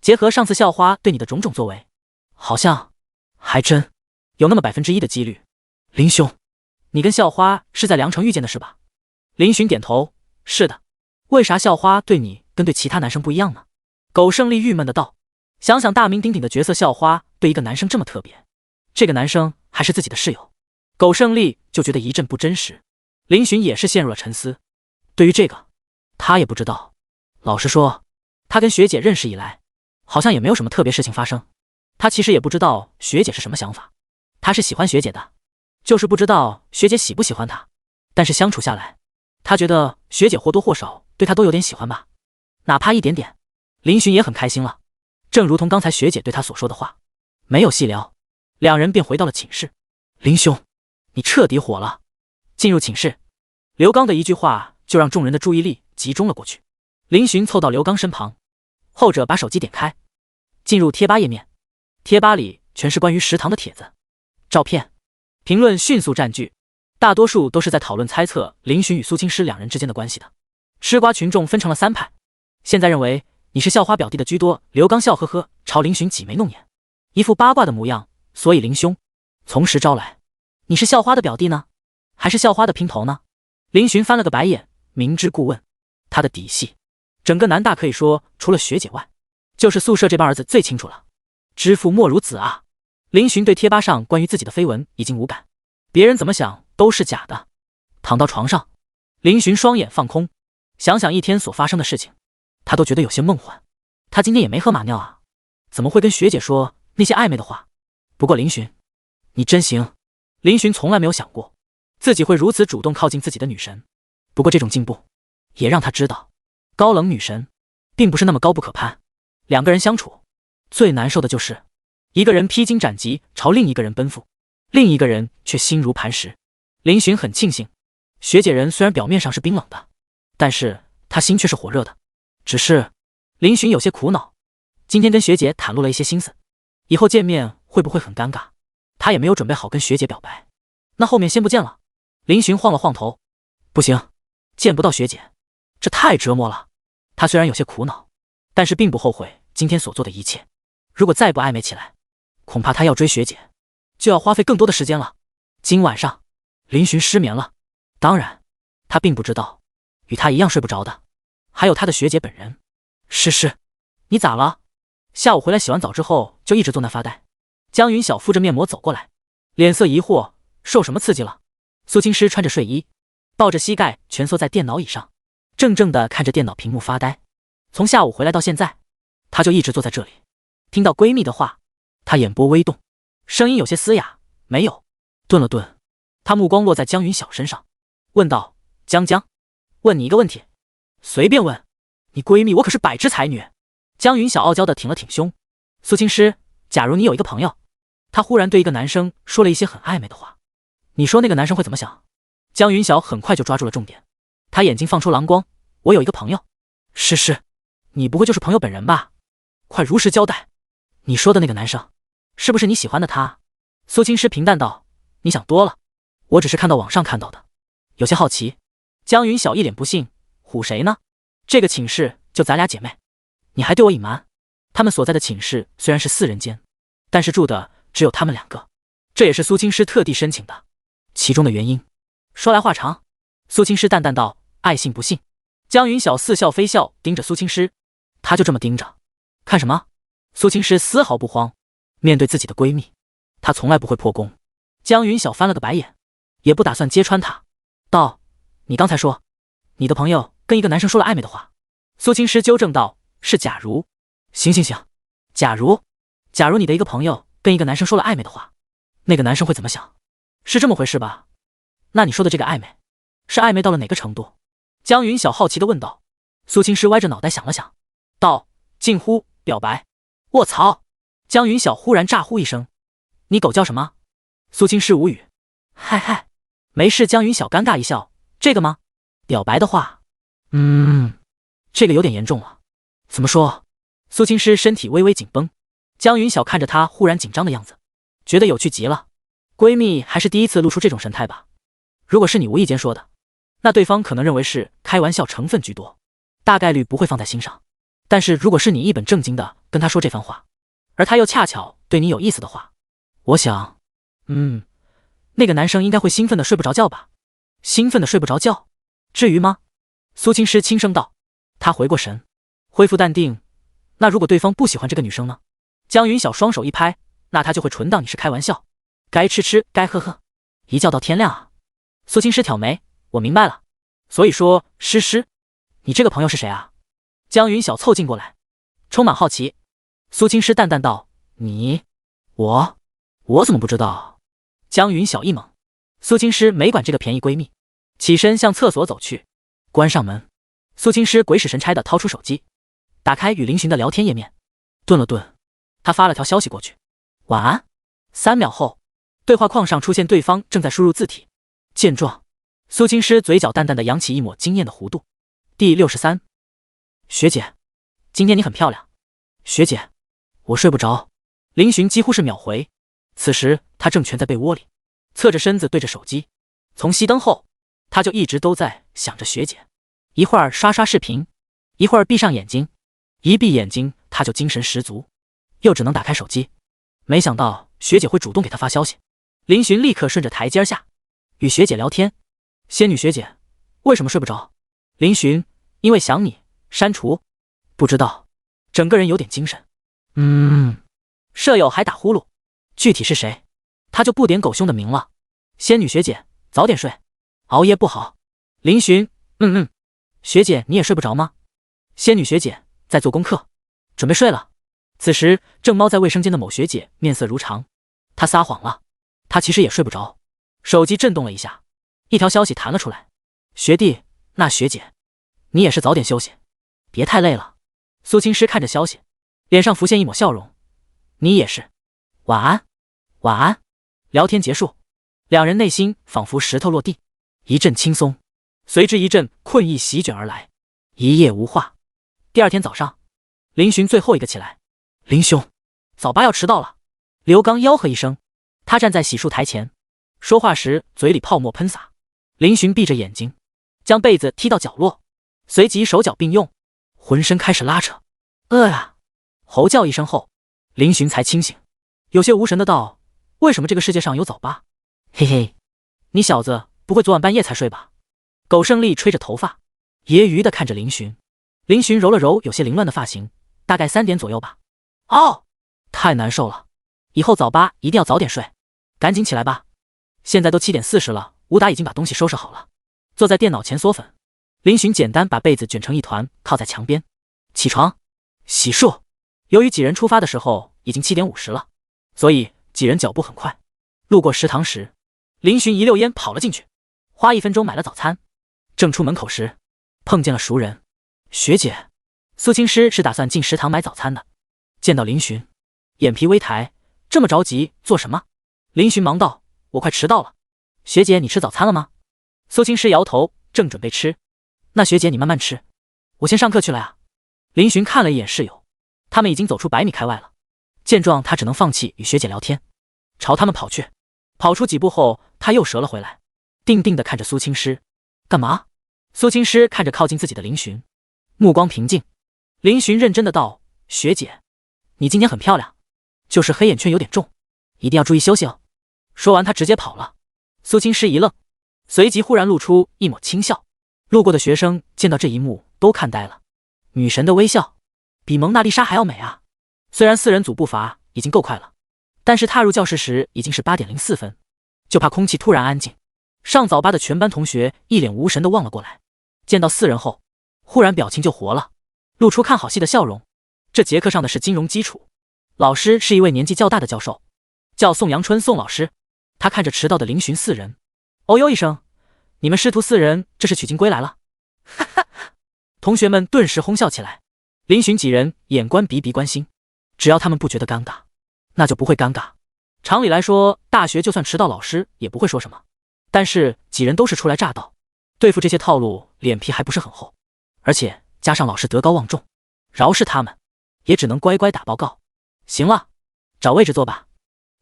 Speaker 1: 结合上次校花对你的种种作为，好像还真有那么1%的几率。林兄，你跟校花是在凉城遇见的是吧？林寻点头，是的。为啥校花对你跟对其他男生不一样呢？苟胜利郁闷的道，想想大名鼎鼎的角色校花对一个男生这么特别，这个男生还是自己的室友，苟胜利就觉得一阵不真实。林寻也是陷入了沉思，对于这个他也不知道。老实说，他跟学姐认识以来好像也没有什么特别事情发生，他其实也不知道学姐是什么想法，他是喜欢学姐的，就是不知道学姐喜不喜欢他。但是相处下来，他觉得学姐或多或少对他都有点喜欢吧，哪怕一点点。林寻也很开心了，正如同刚才学姐对他所说的话，没有细聊，两人便回到了寝室。林兄，你彻底火了。进入寝室，刘刚的一句话就让众人的注意力集中了过去。林寻凑到刘刚身旁，后者把手机点开，进入贴吧页面。贴吧里全是关于食堂的帖子、照片，评论迅速占据，大多数都是在讨论猜测林寻与苏青师两人之间的关系的。吃瓜群众分成了3派，现在认为你是校花表弟的居多。刘刚笑呵呵朝林寻挤眉弄眼，一副八卦的模样。所以林兄，从实招来，你是校花的表弟呢，还是校花的姘头呢？林寻翻了个白眼，明知故问。他的底细，整个南大可以说除了学姐外，就是宿舍这帮儿子最清楚了。知父莫如子啊！林寻对贴吧上关于自己的绯闻已经无感，别人怎么想都是假的。躺到床上，林寻双眼放空，想想一天所发生的事情，他都觉得有些梦幻。他今天也没喝马尿啊，怎么会跟学姐说那些暧昧的话？不过林寻，你真行。林寻从来没有想过自己会如此主动靠近自己的女神，不过这种进步也让他知道，高冷女神并不是那么高不可攀。两个人相处最难受的就是一个人披荆斩棘朝另一个人奔赴，另一个人却心如磐石。林寻很庆幸，学姐人虽然表面上是冰冷的，但是她心却是火热的。只是林寻有些苦恼，今天跟学姐袒露了一些心思，以后见面会不会很尴尬？他也没有准备好跟学姐表白，那后面先不见了。林寻晃了晃头，不行，见不到学姐，这太折磨了。他虽然有些苦恼，但是并不后悔今天所做的一切。如果再不暧昧起来，恐怕他要追学姐就要花费更多的时间了。今晚上林寻失眠了，当然他并不知道与他一样睡不着的还有他的学姐本人。诗诗，你咋了？下午回来洗完澡之后就一直坐那发呆。江云晓敷着面膜走过来，脸色疑惑，受什么刺激了？苏青师穿着睡衣，抱着膝盖蜷缩在电脑椅上，怔怔地看着电脑屏幕发呆。从下午回来到现在，她就一直坐在这里。听到闺蜜的话，她眼波微动，声音有些嘶哑，没有。顿了顿，她目光落在江云晓身上，问道：江江，问你一个问题。随便问，你闺蜜我可是百之才女。江云晓傲娇地挺了挺胸。苏青师，假如你有一个朋友，他忽然对一个男生说了一些很暧昧的话，你说那个男生会怎么想？江云晓很快就抓住了重点，他眼睛放出狼光。我有一个朋友。是，你不会就是朋友本人吧？快如实交代，你说的那个男生是不是你喜欢的他？苏青师平淡道：你想多了，我只是看到网上看到的，有些好奇。江云晓一脸不信，唬谁呢？这个寝室就咱俩姐妹，你还对我隐瞒？他们所在的寝室虽然是4人间，但是住的只有他们2个，这也是苏青师特地申请的。其中的原因说来话长。苏青师淡淡道：爱信不信。江云晓似笑非笑盯着苏青师，他就这么盯着看什么？苏青师丝毫不慌，面对自己的闺蜜，她从来不会破功。江云晓翻了个白眼，也不打算揭穿她，道：你刚才说你的朋友跟一个男生说了暧昧的话。苏青师纠正道：是假如。行，假如你的一个朋友跟一个男生说了暧昧的话，那个男生会怎么想？是这么回事吧？那你说的这个暧昧，是暧昧到了哪个程度？江云晓好奇地问道。苏青师歪着脑袋想了想，道：近乎表白。卧槽！江云晓忽然炸呼一声：你狗叫什么？苏青师无语。嗨，没事。江云晓尴尬一笑：这个吗？表白的话，这个有点严重了。怎么说？苏青师身体微微紧绷，江云晓看着她忽然紧张的样子，觉得有趣极了。闺蜜还是第一次露出这种神态吧？如果是你无意间说的，那对方可能认为是开玩笑成分居多，大概率不会放在心上。但是如果是你一本正经的跟他说这番话，而他又恰巧对你有意思的话，我想，那个男生应该会兴奋的睡不着觉吧？兴奋的睡不着觉？至于吗？苏青师轻声道。他回过神，恢复淡定。那如果对方不喜欢这个女生呢？江云晓双手一拍，那他就会纯当你是开玩笑，该吃，该喝，一觉到天亮啊。苏青师挑眉，我明白了。所以说，诗，你这个朋友是谁啊？江云晓凑近过来，充满好奇。苏青师淡淡道：我怎么不知道？江云晓一懵。苏青师没管这个便宜闺蜜，起身向厕所走去，关上门。苏青师鬼使神差地掏出手机，打开与林寻的聊天页面，顿了顿，他发了条消息过去：晚安。3秒后，对话框上出现对方正在输入字体。见状，苏青师嘴角淡淡的扬起一抹惊艳的弧度。第63，学姐，今天你很漂亮。学姐，我睡不着。林寻几乎是秒回，此时他正蜷在被窝里，侧着身子对着手机。从熄灯后，他就一直都在想着学姐，一会儿刷视频，一会儿闭上眼睛，一闭眼睛他就精神十足，又只能打开手机。没想到学姐会主动给他发消息。林寻立刻顺着台阶下与学姐聊天。仙女学姐，为什么睡不着？林寻，因为想你。删除。不知道。整个人有点精神。舍友还打呼噜，具体是谁，他就不点狗凶的名了。仙女学姐，早点睡，熬夜不好。林寻，学姐你也睡不着吗？仙女学姐，在做功课，准备睡了。此时正猫在卫生间的某学姐面色如常，她撒谎了，她其实也睡不着。手机震动了一下，一条消息弹了出来：学弟，那学姐，你也是早点休息，别太累了。苏青师看着消息，脸上浮现一抹笑容。你也是，晚安。晚安。聊天结束，两人内心仿佛石头落地，一阵轻松，随之一阵困意席卷而来，一夜无话。第二天早上，林寻最后一个起来。林兄，早八要迟到了。刘刚吆喝一声，他站在洗漱台前，说话时嘴里泡沫喷洒。林寻闭着眼睛，将被子踢到角落，随即手脚并用，浑身开始拉扯。吼叫一声后，林寻才清醒，有些无神的道：为什么这个世界上有早八？嘿嘿，你小子不会昨晚半夜才睡吧？苟胜利吹着头发，揶揄地看着林寻。林寻揉了揉有些凌乱的发型，大概3点左右吧。太难受了，以后早八一定要早点睡，赶紧起来吧。现在都7点40了，武打已经把东西收拾好了，坐在电脑前嗦粉。林寻简单把被子卷成一团，靠在墙边。起床，洗漱。由于几人出发的时候已经7点50了，所以几人脚步很快。路过食堂时，林寻一溜烟跑了进去，花1分钟买了早餐。正出门口时，碰见了熟人。学姐，苏青师是打算进食堂买早餐的。见到林寻，眼皮微抬，这么着急做什么？林寻忙道：我快迟到了。学姐，你吃早餐了吗？苏青师摇头，正准备吃。那学姐你慢慢吃，我先上课去了呀。林寻看了一眼室友，他们已经走出100米开外了。见状，他只能放弃与学姐聊天，朝他们跑去。跑出几步后，他又折了回来，定定地看着苏青师。干嘛？苏青师看着靠近自己的林寻，目光平静。林寻认真的道：学姐，你今年很漂亮，就是黑眼圈有点重，一定要注意休息哦。说完他直接跑了。苏青师一愣，随即忽然露出一抹轻笑。路过的学生见到这一幕都看呆了。女神的微笑比蒙娜丽莎还要美啊。虽然4人组步伐已经够快了，但是踏入教室时已经是8点04分，就怕空气突然安静。上早八的全班同学一脸无神的望了过来，见到4人后，忽然表情就活了，露出看好戏的笑容。这节课上的是金融基础，老师是一位年纪较大的教授，叫宋阳春宋老师。他看着迟到的林寻4人，哦呦一声，你们师徒4人这是取经归来了。哈哈，同学们顿时哄笑起来。林寻几人眼观鼻鼻关心，只要他们不觉得尴尬，那就不会尴尬。常理来说，大学就算迟到，老师也不会说什么。但是几人都是初来乍到，对付这些套路脸皮还不是很厚，而且加上老师德高望重，饶是他们也只能乖乖打报告。行了，找位置坐吧，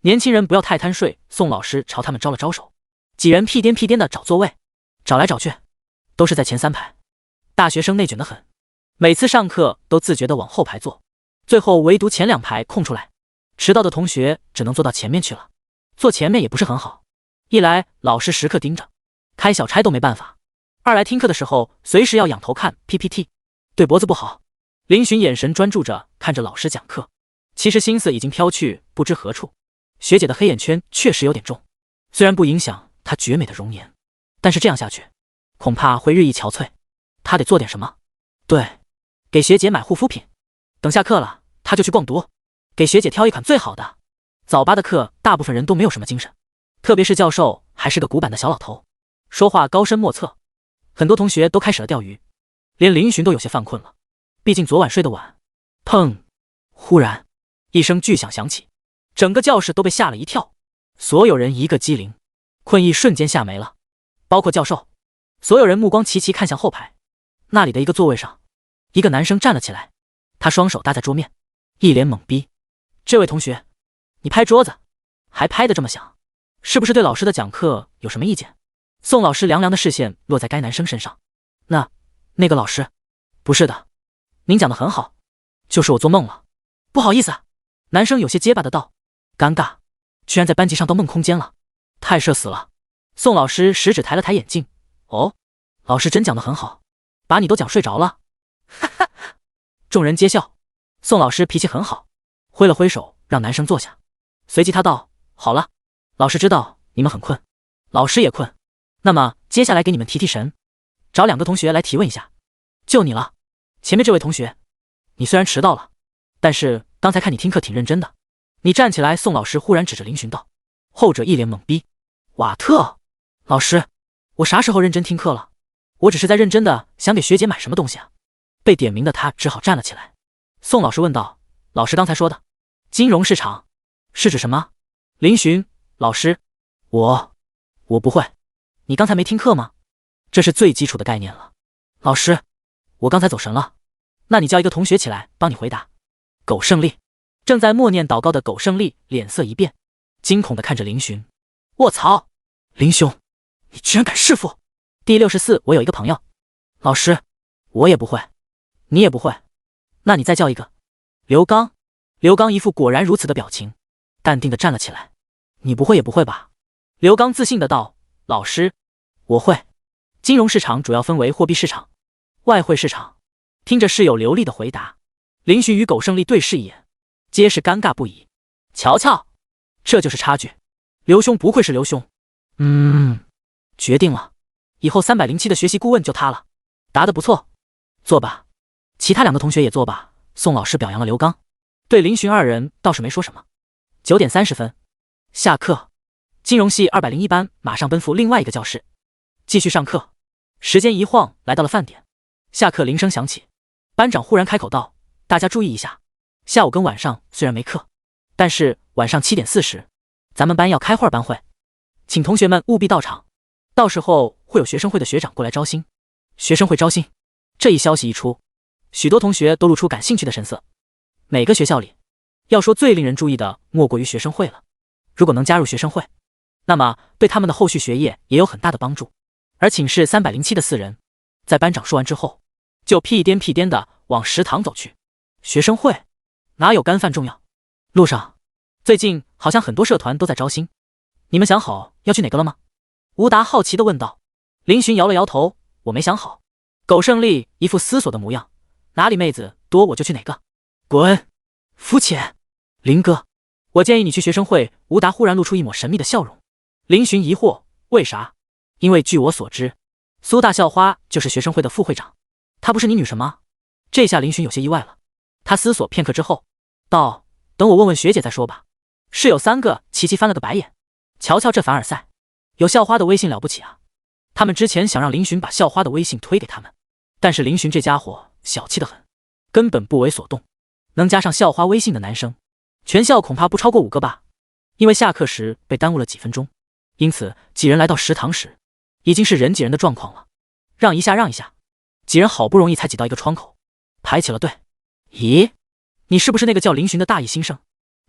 Speaker 1: 年轻人不要太贪睡。宋老师朝他们招了招手，几人屁颠屁颠的找座位，找来找去都是在前3排。大学生内卷得很，每次上课都自觉的往后排坐，最后唯独前2排空出来，迟到的同学只能坐到前面去了。坐前面也不是很好，一来老师时刻盯着，开小差都没办法；二来听课的时候随时要仰头看 PPT， 对脖子不好。林寻眼神专注着看着老师讲课，其实心思已经飘去不知何处。学姐的黑眼圈确实有点重，虽然不影响她绝美的容颜，但是这样下去恐怕会日益憔悴。她得做点什么。对，给学姐买护肤品，等下课了她就去逛读，给学姐挑一款最好的。早八的课大部分人都没有什么精神，特别是教授还是个古板的小老头，说话高深莫测，很多同学都开始了钓鱼，连林寻都有些犯困了，毕竟昨晚睡得晚。砰！忽然一声巨响响起，整个教室都被吓了一跳，所有人一个机灵，困意瞬间吓没了，包括教授。所有人目光齐齐看向后排，那里的一个座位上，一个男生站了起来，他双手搭在桌面，一脸懵逼。这位同学，你拍桌子还拍得这么响，是不是对老师的讲课有什么意见？宋老师凉凉的视线落在该男生身上。那个老师，不是的，您讲得很好，就是我做梦了，不好意思啊。男生有些结巴的道。尴尬，居然在班级上都梦空间了，太社死了。宋老师食指抬了抬眼镜，哦，老师真讲得很好，把你都讲睡着了。哈哈，众人皆笑。宋老师脾气很好，挥了挥手让男生坐下，随即他道：好了，老师知道你们很困，老师也困，那么接下来给你们提提神，找2个同学来提问一下。就你了，前面这位同学，你虽然迟到了，但是刚才看你听课挺认真的，你站起来。宋老师忽然指着林寻道。后者一脸懵逼。瓦特，老师，我啥时候认真听课了？我只是在认真的想给学姐买什么东西啊。被点名的他只好站了起来。宋老师问道：老师刚才说的金融市场是指什么？林寻，老师，我不会。你刚才没听课吗？这是最基础的概念了。老师，我刚才走神了。那你叫一个同学起来帮你回答。苟胜利。正在默念祷告的苟胜利脸色一变，惊恐地看着林寻。卧槽，林兄，你居然敢弑父！第64，我有一个朋友。老师，我也不会。你也不会。那你再叫一个。刘刚。刘刚一副果然如此的表情，淡定地站了起来。你不会也不会吧？刘刚自信地道。老师，我会。金融市场主要分为货币市场、外汇市场。听着室友流利的回答，林寻与苟胜利对视一眼，皆是尴尬不已。瞧瞧，这就是差距。刘兄不愧是刘兄。决定了，以后307的学习顾问就他了。答得不错，坐吧。其他2个同学也坐吧。宋老师表扬了刘刚，对林寻2人倒是没说什么。9点30分，下课。金融系201班马上奔赴另外一个教室，继续上课。时间一晃来到了饭点，下课铃声响起，班长忽然开口道：“大家注意一下，下午跟晚上虽然没课，但是晚上7点40，咱们班要开会班会，请同学们务必到场。到时候会有学生会的学长过来招新。”学生会招新，这一消息一出，许多同学都露出感兴趣的神色。每个学校里，要说最令人注意的，莫过于学生会了。如果能加入学生会，那么对他们的后续学业也有很大的帮助。而寝室307的4人，在班长说完之后，就屁颠屁颠的往食堂走去。学生会哪有干饭重要？路上，最近好像很多社团都在招新，你们想好要去哪个了吗？吴达好奇地问道。林寻摇了摇头，我没想好。苟胜利一副思索的模样，哪里妹子多我就去哪个。滚，肤浅。林哥，我建议你去学生会。吴达忽然露出一抹神秘的笑容。林寻疑惑，为啥？因为据我所知，苏大校花就是学生会的副会长，她不是你女神吗？这下林寻有些意外了。他思索片刻之后道，等我问问学姐再说吧。室友3个齐齐翻了个白眼，瞧瞧这凡尔赛，有校花的微信了不起啊。他们之前想让林寻把校花的微信推给他们，但是林寻这家伙小气得很，根本不为所动。能加上校花微信的男生，全校恐怕不超过5个吧。因为下课时被耽误了几分钟，因此几人来到食堂时，已经是人挤人的状况了。让一下让一下，几人好不容易才挤到一个窗口，排起了队。咦，你是不是那个叫林寻的大一新生？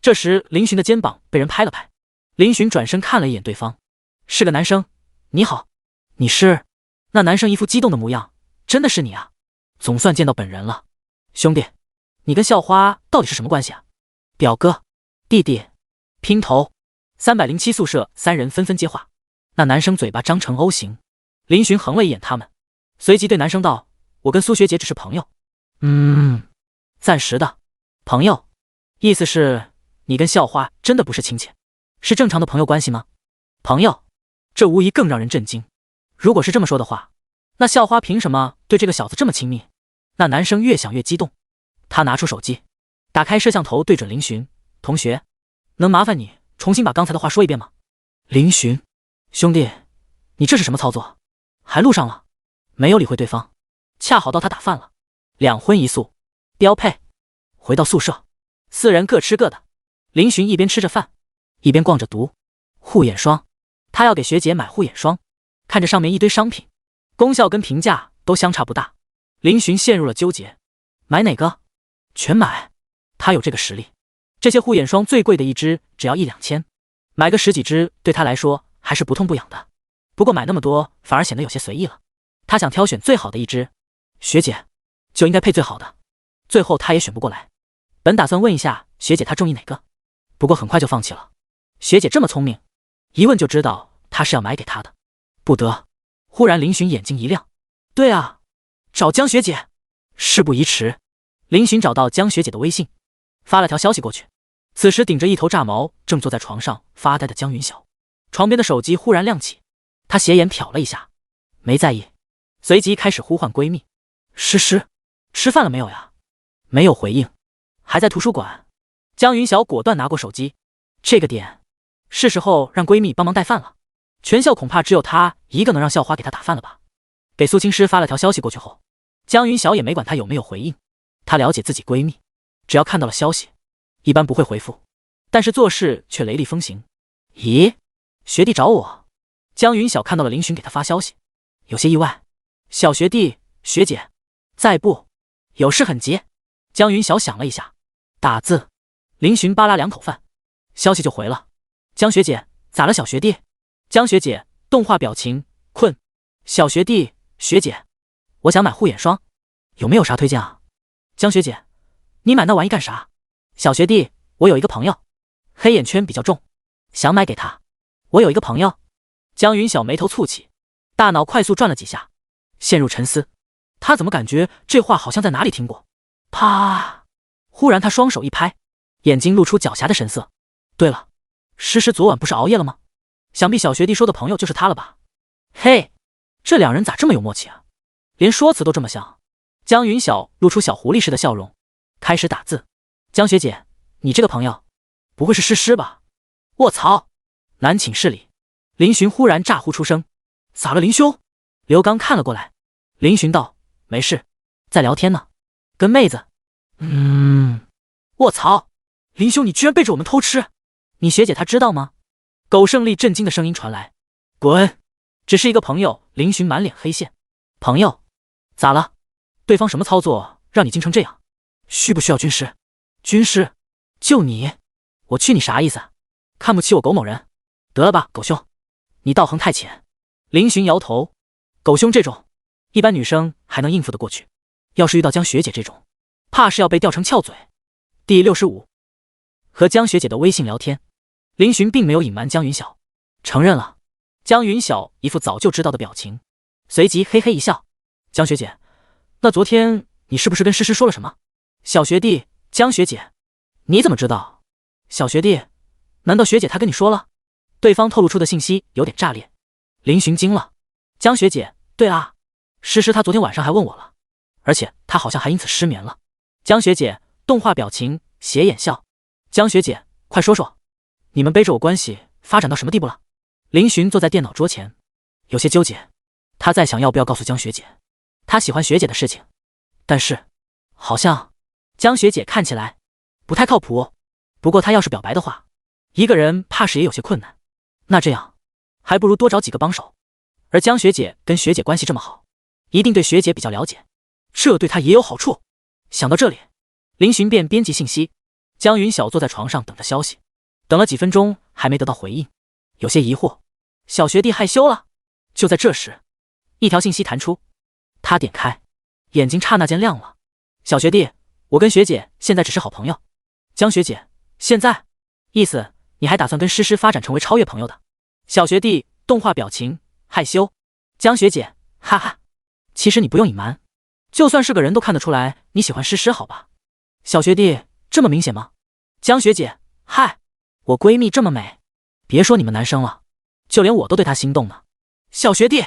Speaker 1: 这时林寻的肩膀被人拍了拍，林寻转身看了一眼对方，是个男生。你好，你是？那男生一副激动的模样，真的是你啊，总算见到本人了。兄弟，你跟校花到底是什么关系啊？表哥，弟弟，拼头。307宿舍3人纷纷接话。那男生嘴巴张成 O 型，林寻横了一眼他们，随即对男生道：我跟苏学姐只是朋友。暂时的朋友，意思是你跟校花真的不是亲戚，是正常的朋友关系吗？朋友，这无疑更让人震惊。如果是这么说的话，那校花凭什么对这个小子这么亲密？那男生越想越激动，他拿出手机，打开摄像头对准林寻，同学，能麻烦你重新把刚才的话说一遍吗？林寻，兄弟，你这是什么操作？还录上了？没有理会对方，恰好到他打饭了，2荤1素，标配。回到宿舍，4人各吃各的。林寻一边吃着饭，一边逛着读护眼霜。他要给学姐买护眼霜，看着上面一堆商品，功效跟评价都相差不大。林寻陷入了纠结，买哪个？全买。他有这个实力，这些护眼霜最贵的一支只要1-2千，买个10几支对他来说还是不痛不痒的。不过买那么多反而显得有些随意了。他想挑选最好的一支，学姐就应该配最好的。最后他也选不过来，本打算问一下学姐她中意哪个，不过很快就放弃了。学姐这么聪明，一问就知道她是要买给她的。不得！忽然林寻眼睛一亮，对啊，找江学姐。事不宜迟，林寻找到江学姐的微信，发了条消息过去。此时顶着一头炸毛正坐在床上发呆的江云晓，床边的手机忽然亮起，她斜眼瞟了一下，没在意，随即开始呼唤闺蜜。诗诗，吃饭了没有呀？没有回应，还在图书馆。江云晓果断拿过手机，这个点是时候让闺蜜帮忙带饭了。全校恐怕只有她一个能让校花给她打饭了吧。给苏青诗发了条消息过去后，江云晓也没管她有没有回应。她了解自己闺蜜，只要看到了消息一般不会回复，但是做事却雷厉风行。咦，学弟找我？江云晓看到了林寻给她发消息，有些意外。小学弟，学姐在不？有事很急。江云晓想了一下，打字。林寻扒拉2口饭，消息就回了。江学姐，咋了小学弟？江学姐，动画表情，困。小学弟，学姐，我想买护眼霜，有没有啥推荐啊？江学姐，你买那玩意干啥？小学弟，我有一个朋友，黑眼圈比较重，想买给他。我有一个朋友。江云晓眉头蹙起，大脑快速转了几下，陷入沉思。他怎么感觉这话好像在哪里听过？啪！忽然他双手一拍，眼睛露出狡黠的神色。对了，诗诗昨晚不是熬夜了吗？想必小学弟说的朋友就是他了吧？嘿，这两人咋这么有默契啊？连说辞都这么像。江云晓露出小狐狸似的笑容，开始打字。江学姐，你这个朋友，不会是诗诗吧？卧槽！男寝室里，林寻忽然炸呼出声：“咋了，林兄？”刘刚看了过来，林寻道：“没事，在聊天呢，跟妹子。”卧槽！林兄，你居然背着我们偷吃，你学姐她知道吗？苟胜利震惊的声音传来：“滚！只是一个朋友。”林寻满脸黑线：“朋友？咋了？对方什么操作让你惊成这样？需不需要军师？军师？就你？我去你啥意思？看不起我苟某人？得了吧，苟兄，你道行太浅。”林寻摇头：“苟兄这种，一般女生还能应付得过去，要是遇到江学姐这种，怕是要被吊成翘嘴。”第65，和江学姐的微信聊天，林寻并没有隐瞒江云晓，承认了。江云晓一副早就知道的表情，随即嘿嘿一笑：“江学姐，那昨天你是不是跟诗诗说了什么？”小学弟，江学姐，你怎么知道？小学弟，难道学姐她跟你说了？对方透露出的信息有点炸裂，林寻惊了。江学姐，对啊，诗诗她昨天晚上还问我了，而且她好像还因此失眠了。江学姐，动画表情，斜眼笑。江学姐，快说说，你们背着我关系发展到什么地步了？林寻坐在电脑桌前，有些纠结，他在想要不要告诉江学姐他喜欢学姐的事情，但是好像江学姐看起来不太靠谱。不过他要是表白的话，一个人怕是也有些困难，那这样还不如多找几个帮手。而江学姐跟学姐关系这么好，一定对学姐比较了解，这对他也有好处。想到这里，林寻便编辑信息。江云晓坐在床上等着消息，等了几分钟还没得到回应，有些疑惑。小学弟害羞了。就在这时，一条信息弹出，他点开，眼睛刹那间亮了。小学弟，我跟学姐现在只是好朋友。江学姐，现在？意思你还打算跟诗诗发展成为超越朋友的？小学弟，动画表情，害羞。江学姐，哈哈，其实你不用隐瞒，就算是个人都看得出来你喜欢诗诗，好吧？小学弟，这么明显吗？江学姐，嗨，我闺蜜这么美，别说你们男生了，就连我都对她心动呢。小学弟，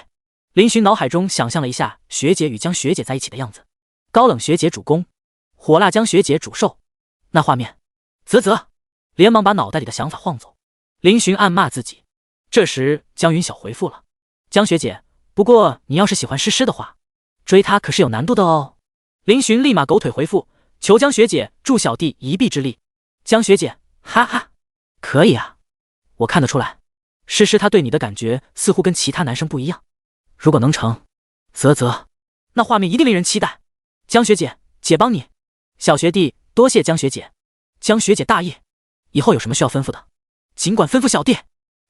Speaker 1: 林寻脑海中想象了一下学姐与江学姐在一起的样子，高冷学姐主攻，火辣江学姐主受，那画面，啧，连忙把脑袋里的想法晃走。林寻暗骂自己。这时江云晓回复了：江学姐，不过你要是喜欢诗诗的话，追她可是有难度的哦。林寻立马狗腿回复：求江学姐助小弟一臂之力。江学姐，哈哈，可以啊，我看得出来，诗诗她对你的感觉似乎跟其他男生不一样，如果能成，啧，那画面一定令人期待。江学姐，姐帮你。小学弟，多谢江学姐。江学姐大意，以后有什么需要吩咐的，尽管吩咐小弟。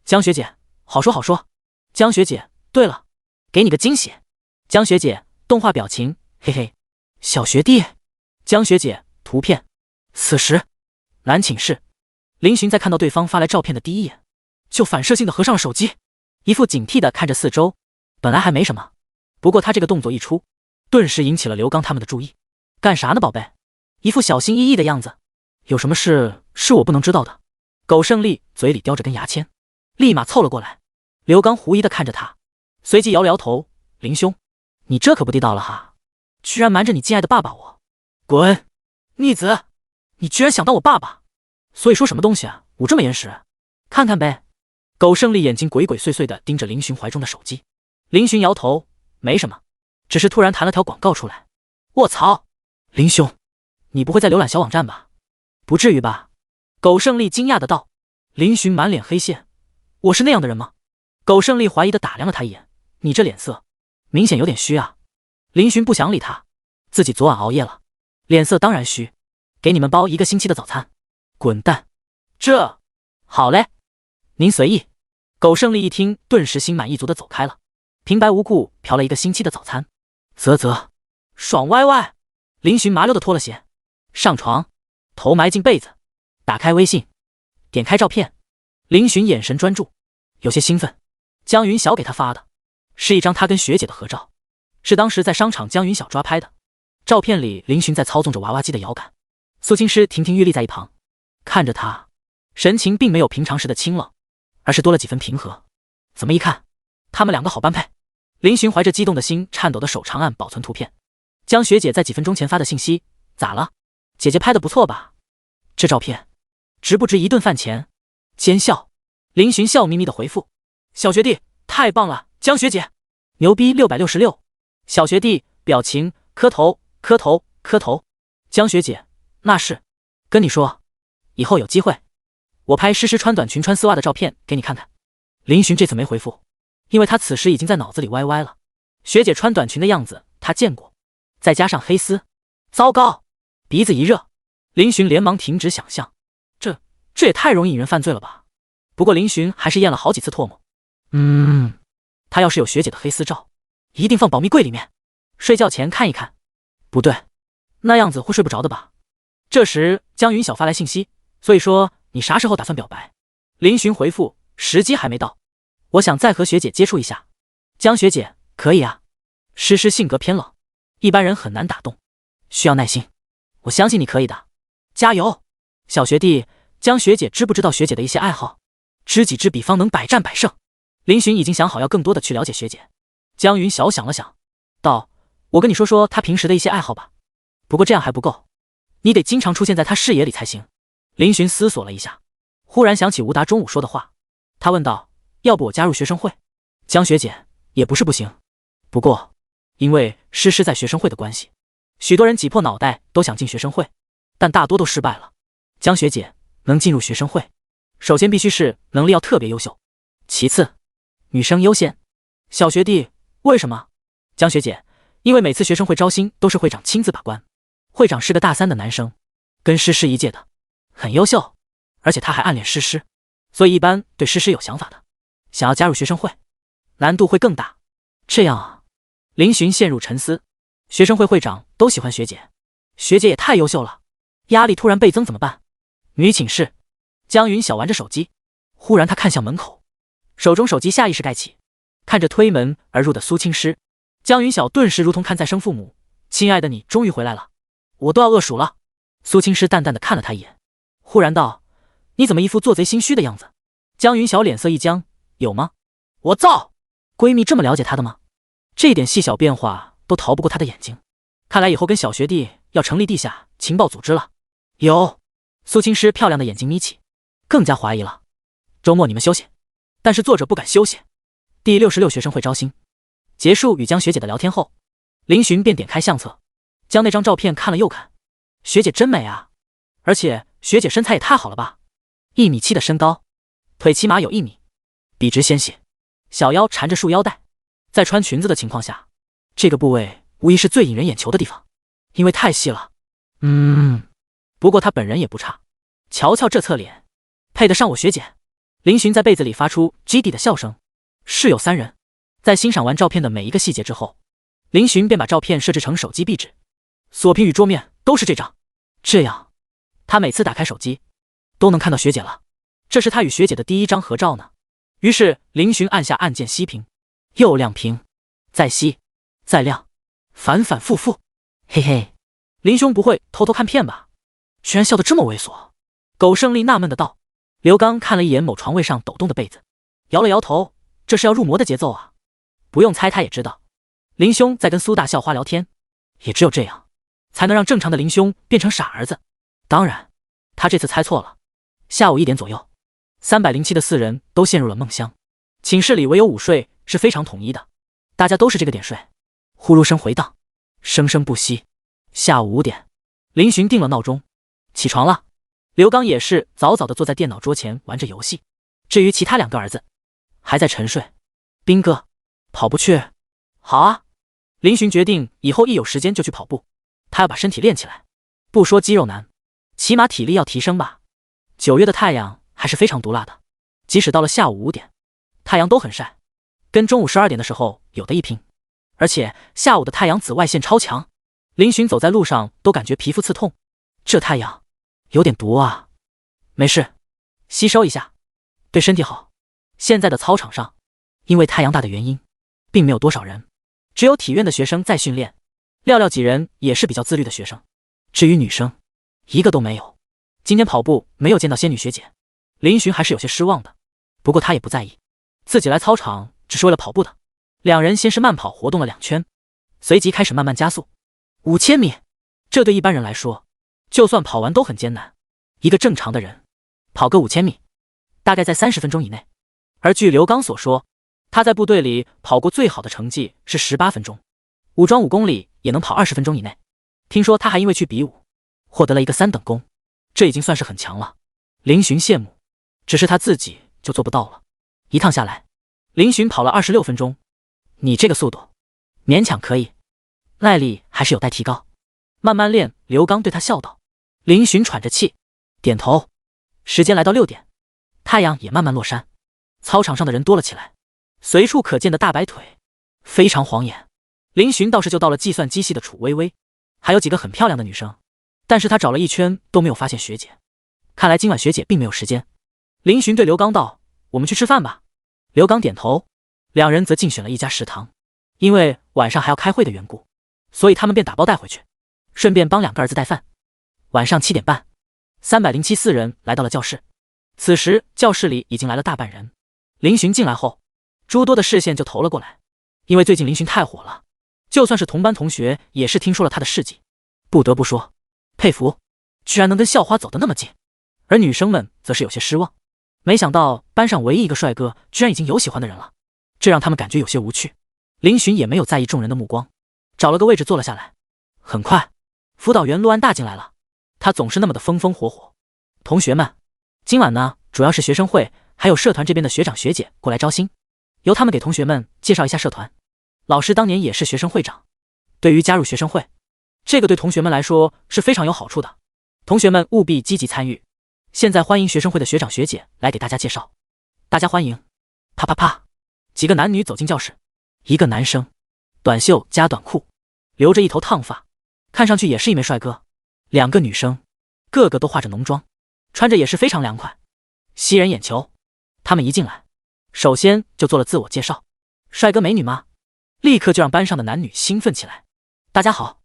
Speaker 1: 江学姐，好说好说。江学姐，对了，给你个惊喜。江学姐，动画表情，嘿嘿。小学弟，江学姐，图片。此时男寝室，林寻在看到对方发来照片的第一眼，就反射性的合上了手机，一副警惕的看着四周。本来还没什么，不过他这个动作一出，顿时引起了刘刚他们的注意。干啥呢，宝贝？一副小心翼翼的样子，有什么事是我不能知道的？苟胜利嘴里叼着根牙签，立马凑了过来。刘刚狐疑的看着他，随即摇了摇头：林兄，你这可不地道了哈，居然瞒着你敬爱的爸爸我。滚！逆子，你居然想当我爸爸？所以说什么东西啊，捂这么严实？看看呗。苟胜利眼睛鬼鬼祟祟的盯着林寻怀中的手机。林寻摇头：没什么，只是突然弹了条广告出来。卧槽！林兄，你不会在浏览小网站吧？不至于吧？苟胜利惊讶的道。林寻满脸黑线：我是那样的人吗？苟胜利怀疑的打量了他一眼：你这脸色明显有点虚啊。林寻不想理他，自己昨晚熬夜了，脸色当然虚，给你们包1个星期的早餐。滚蛋！这好嘞，您随意。苟胜利一听，顿时心满意足的走开了，平白无故嫖了1个星期的早餐，啧，爽歪歪。林寻麻溜的脱了鞋，上床，头埋进被子，打开微信，点开照片。林寻眼神专注，有些兴奋。江云晓给他发的是一张他跟学姐的合照，是当时在商场江云晓抓拍的。照片里林寻在操纵着娃娃机的摇杆，苏青诗亭亭玉立在一旁看着他，神情并没有平常时的清冷，而是多了几分平和。怎么一看他们2个好般配。林寻怀着激动的心，颤抖的手长按保存图片。江学姐在几分钟前发的信息，咋了？姐姐拍的不错吧？这照片值不值一顿饭钱？奸笑。林寻笑眯眯的回复：小学弟，太棒了，江学姐，牛逼666。小学弟表情磕头磕头磕头。江学姐，那是，跟你说，以后有机会，我拍诗诗穿短裙穿丝袜的照片给你看看。林寻这次没回复，因为他此时已经在脑子里歪歪了。学姐穿短裙的样子他见过，再加上黑丝，糟糕！鼻子一热，林寻连忙停止想象，这也太容易引人犯罪了吧。不过林寻还是咽了好几次唾沫。他要是有学姐的黑丝照，一定放保密柜里面，睡觉前看一看。不对，那样子会睡不着的吧。这时江云晓发来信息，所以说你啥时候打算表白？林寻回复，时机还没到，我想再和学姐接触一下。江学姐，可以啊。诗诗性格偏冷，一般人很难打动，需要耐心，我相信你可以的，加油。小学弟，江学姐知不知道学姐的一些爱好？知己知彼方能百战百胜。林寻已经想好要更多的去了解学姐。江云晓想了想，道：我跟你说说她平时的一些爱好吧，不过这样还不够，你得经常出现在她视野里才行。林寻思索了一下，忽然想起吴达中午说的话，他问道：要不我加入学生会？江学姐，也不是不行，不过因为诗诗在学生会的关系，许多人挤破脑袋都想进学生会，但大多都失败了。江学姐，能进入学生会，首先必须是能力要特别优秀，其次女生优先。小学弟，为什么？江学姐，因为每次学生会招新都是会长亲自把关，会长是个大3的男生，跟诗诗一届的，很优秀，而且他还暗恋诗诗，所以一般对诗诗有想法的，想要加入学生会，难度会更大。这样啊。林寻陷入沉思，学生会会长都喜欢学姐，学姐也太优秀了，压力突然倍增怎么办？女寝室，江云晓玩着手机，忽然她看向门口，手中手机下意识盖起，看着推门而入的苏青诗，江云晓顿时如同看再生父母，亲爱的你终于回来了，我都要饿鼠了。苏青诗淡淡的看了他一眼，忽然道：你怎么一副做贼心虚的样子？江云晓脸色一僵，有吗？我造，闺蜜这么了解她的吗？这一点细小变化都逃不过她的眼睛，看来以后跟小学弟要成立地下情报组织了。有。苏青诗漂亮的眼睛眯起，更加怀疑了。周末你们休息，但是作者不敢休息。第66学生会招新结束，与江学姐的聊天后，林寻便点开相册，将那张照片看了又看。学姐真美啊，而且学姐身材也太好了吧，1.7米的身高，腿起码有1米，笔直纤细，小腰缠着束腰带，在穿裙子的情况下，这个部位无疑是最引人眼球的地方，因为太细了。不过她本人也不差，瞧瞧这侧脸，配得上我学姐。林寻在被子里发出 GD 的笑声。室友3人在欣赏完照片的每一个细节之后，林寻便把照片设置成手机壁纸，锁屏与桌面都是这张，这样他每次打开手机都能看到学姐了。这是他与学姐的第1张合照呢。于是林寻按下按键熄屏，又亮屏，再熄，再亮，反反复复。嘿嘿，林兄不会偷偷看片吧？居然笑得这么猥琐。苟胜利纳闷的道。刘刚看了一眼某床位上抖动的被子，摇了摇头，这是要入魔的节奏啊。不用猜他也知道，林兄在跟苏大校花聊天，也只有这样才能让正常的林兄变成傻儿子。当然他这次猜错了。下午1点左右，307的4人都陷入了梦乡，寝室里唯有午睡是非常统一的，大家都是这个点睡。呼噜声回荡，生生不息。下午5点，林寻定了闹钟，起床了。刘刚也是早早的坐在电脑桌前玩着游戏。至于其他2个儿子，还在沉睡。兵哥，跑步去？好啊。林寻决定以后一有时间就去跑步，他要把身体练起来。不说肌肉男，起码体力要提升吧。9月的太阳还是非常毒辣的，即使到了下午5点，太阳都很晒，跟中午12点的时候有的一拼。而且下午的太阳紫外线超强，林寻走在路上都感觉皮肤刺痛。这太阳有点毒啊。没事，吸收一下，对身体好。现在的操场上，因为太阳大的原因，并没有多少人，只有体院的学生在训练，寥寥几人也是比较自律的学生。至于女生，一个都没有。今天跑步没有见到仙女学姐，林寻还是有些失望的。不过他也不在意，自己来操场只是为了跑步的，两人先是慢跑活动了2圈，随即开始慢慢加速。5000米，这对一般人来说，就算跑完都很艰难。一个正常的人跑个5000米，大概在30分钟以内。而据刘刚所说，他在部队里跑过最好的成绩是18分钟，武装5公里也能跑20分钟以内。听说他还因为去比武，获得了一个3等功，这已经算是很强了。林寻羡慕，只是他自己就做不到了。一趟下来，林寻跑了26分钟，你这个速度勉强可以，耐力还是有待提高，慢慢练。刘刚对他笑道。林寻喘着气点头。时间来到6点，太阳也慢慢落山，操场上的人多了起来，随处可见的大白腿非常晃眼。林寻倒是就到了计算机系的楚微微，还有几个很漂亮的女生，但是他找了一圈都没有发现学姐，看来今晚学姐并没有时间。林寻对刘刚道，我们去吃饭吧。刘刚点头，两人则竞选了一家食堂，因为晚上还要开会的缘故，所以他们便打包带回去，顺便帮2个儿子带饭。晚上7点半，307-4人来到了教室。此时教室里已经来了大半人。林寻进来后，诸多的视线就投了过来，因为最近林寻太火了，就算是同班同学也是听说了他的事迹。不得不说，佩服，居然能跟校花走得那么近。而女生们则是有些失望，没想到班上唯一一个帅哥居然已经有喜欢的人了，这让他们感觉有些无趣。林寻也没有在意众人的目光，找了个位置坐了下来。很快，辅导员陆安大进来了，他总是那么的风风火火。同学们，今晚呢，主要是学生会还有社团这边的学长学姐过来招新，由他们给同学们介绍一下社团。老师当年也是学生会长，对于加入学生会，这个对同学们来说是非常有好处的，同学们务必积极参与。现在欢迎学生会的学长学姐来给大家介绍，大家欢迎。啪啪啪，几个男女走进教室，一个男生短袖加短裤，留着一头烫发，看上去也是一枚帅哥。2个女生个个都化着浓妆，穿着也是非常凉快，吸人眼球。他们一进来，首先就做了自我介绍，帅哥美女吗？立刻就让班上的男女兴奋起来。大家好，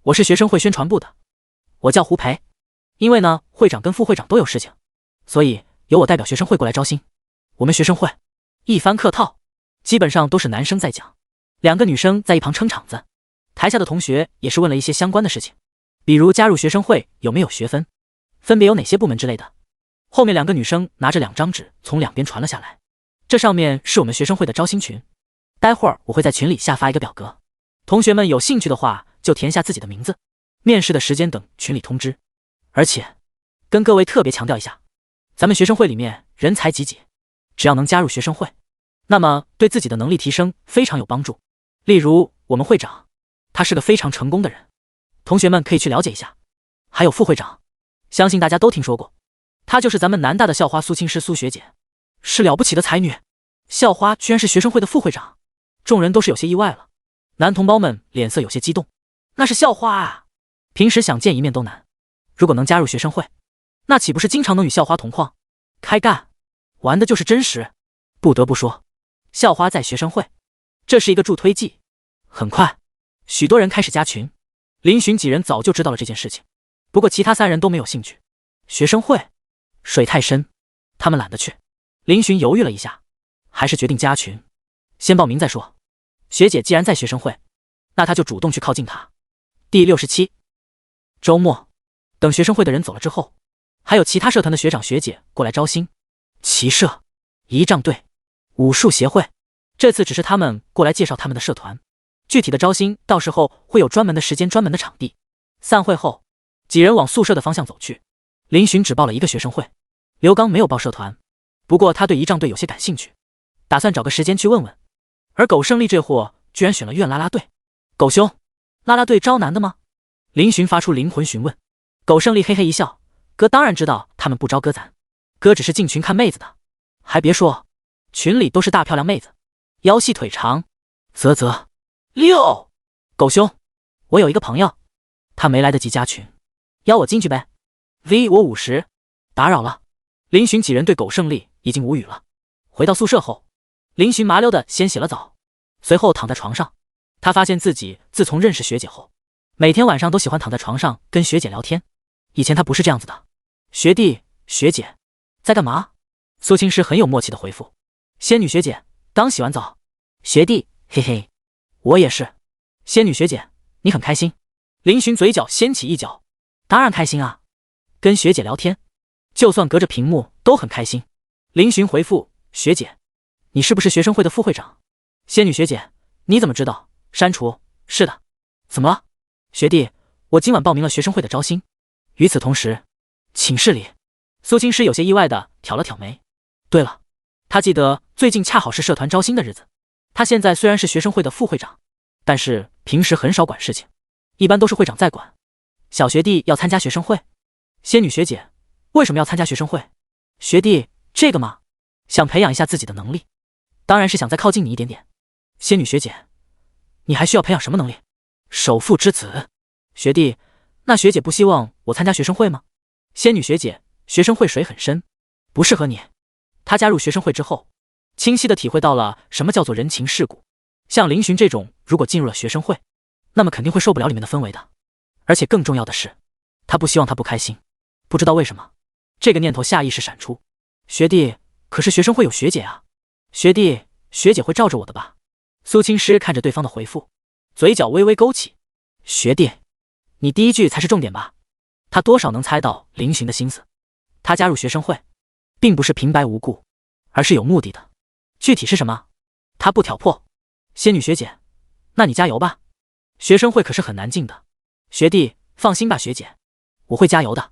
Speaker 1: 我是学生会宣传部的，我叫胡培。因为呢，会长跟副会长都有事情，所以由我代表学生会过来招新。我们学生会一番客套，基本上都是男生在讲，2个女生在一旁撑场子。台下的同学也是问了一些相关的事情，比如加入学生会有没有学分，分别有哪些部门之类的。后面2个女生拿着2张纸从两边传了下来，这上面是我们学生会的招新群，待会儿我会在群里下发一个表格，同学们有兴趣的话就填下自己的名字，面试的时间等群里通知。而且跟各位特别强调一下，咱们学生会里面人才济济，只要能加入学生会，那么对自己的能力提升非常有帮助。例如我们会长，他是个非常成功的人，同学们可以去了解一下。还有副会长，相信大家都听说过，她就是咱们南大的校花苏青师苏学姐，是了不起的才女。校花居然是学生会的副会长，众人都是有些意外了。男同胞们脸色有些激动，那是校花啊，平时想见一面都难，如果能加入学生会，那岂不是经常能与校花同框开干，玩的就是真实。不得不说，校花在学生会，这是一个助推剂。很快，许多人开始加群。林寻几人早就知道了这件事情，不过其他3人都没有兴趣。学生会水太深，他们懒得去。林寻犹豫了一下，还是决定加群，先报名再说。学姐既然在学生会，那他就主动去靠近她。第67周末，等学生会的人走了之后，还有其他社团的学长学姐过来招新，骑社、仪仗队、武术协会，这次只是他们过来介绍他们的社团，具体的招新到时候会有专门的时间、专门的场地。散会后，几人往宿舍的方向走去。林寻只报了一个学生会，刘刚没有报社团，不过他对仪仗队有些感兴趣，打算找个时间去问问。而苟胜利这货居然选了院啦啦队。苟兄，啦啦队招男的吗？林寻发出灵魂询问。苟胜利嘿嘿一笑，哥当然知道他们不招哥咱，哥只是进群看妹子的。还别说，群里都是大漂亮妹子，腰细腿长。6，苟兄，我有一个朋友，他没来得及加群，邀我进去呗。V 我50，打扰了。林寻几人对苟胜利已经无语了。回到宿舍后，林寻麻溜的先洗了澡，随后躺在床上。他发现自己自从认识学姐后，每天晚上都喜欢躺在床上跟学姐聊天。以前他不是这样子的。学弟学姐在干嘛？苏青师很有默契的回复。仙女学姐刚洗完澡。学弟嘿嘿，我也是。仙女学姐，你很开心？林寻嘴角掀起一角，当然开心啊，跟学姐聊天，就算隔着屏幕都很开心。林寻回复，学姐，你是不是学生会的副会长？仙女学姐，你怎么知道？删除，是的。怎么了？学弟，我今晚报名了学生会的招新。与此同时，寝室里，苏青师有些意外的挑了挑眉。对了，他记得最近恰好是社团招新的日子。他现在虽然是学生会的副会长，但是平时很少管事情，一般都是会长在管。小学弟要参加学生会。仙女学姐，为什么要参加学生会？学弟，这个嘛，想培养一下自己的能力，当然是想再靠近你一点点。仙女学姐，你还需要培养什么能力？首富之子。学弟，那学姐不希望我参加学生会吗？仙女学姐，学生会水很深，不适合你。她加入学生会之后，清晰地体会到了什么叫做人情世故。像林寻这种，如果进入了学生会，那么肯定会受不了里面的氛围的。而且更重要的是，他不希望他不开心。不知道为什么，这个念头下意识闪出。学弟，可是学生会有学姐啊。学弟，学姐会罩着我的吧？苏青师看着对方的回复，嘴角微微勾起。学弟，你第一句才是重点吧？他多少能猜到林寻的心思。他加入学生会，并不是平白无故，而是有目的的。具体是什么？他不挑破。仙女学姐，那你加油吧。学生会可是很难进的。学弟，放心吧，学姐，我会加油的。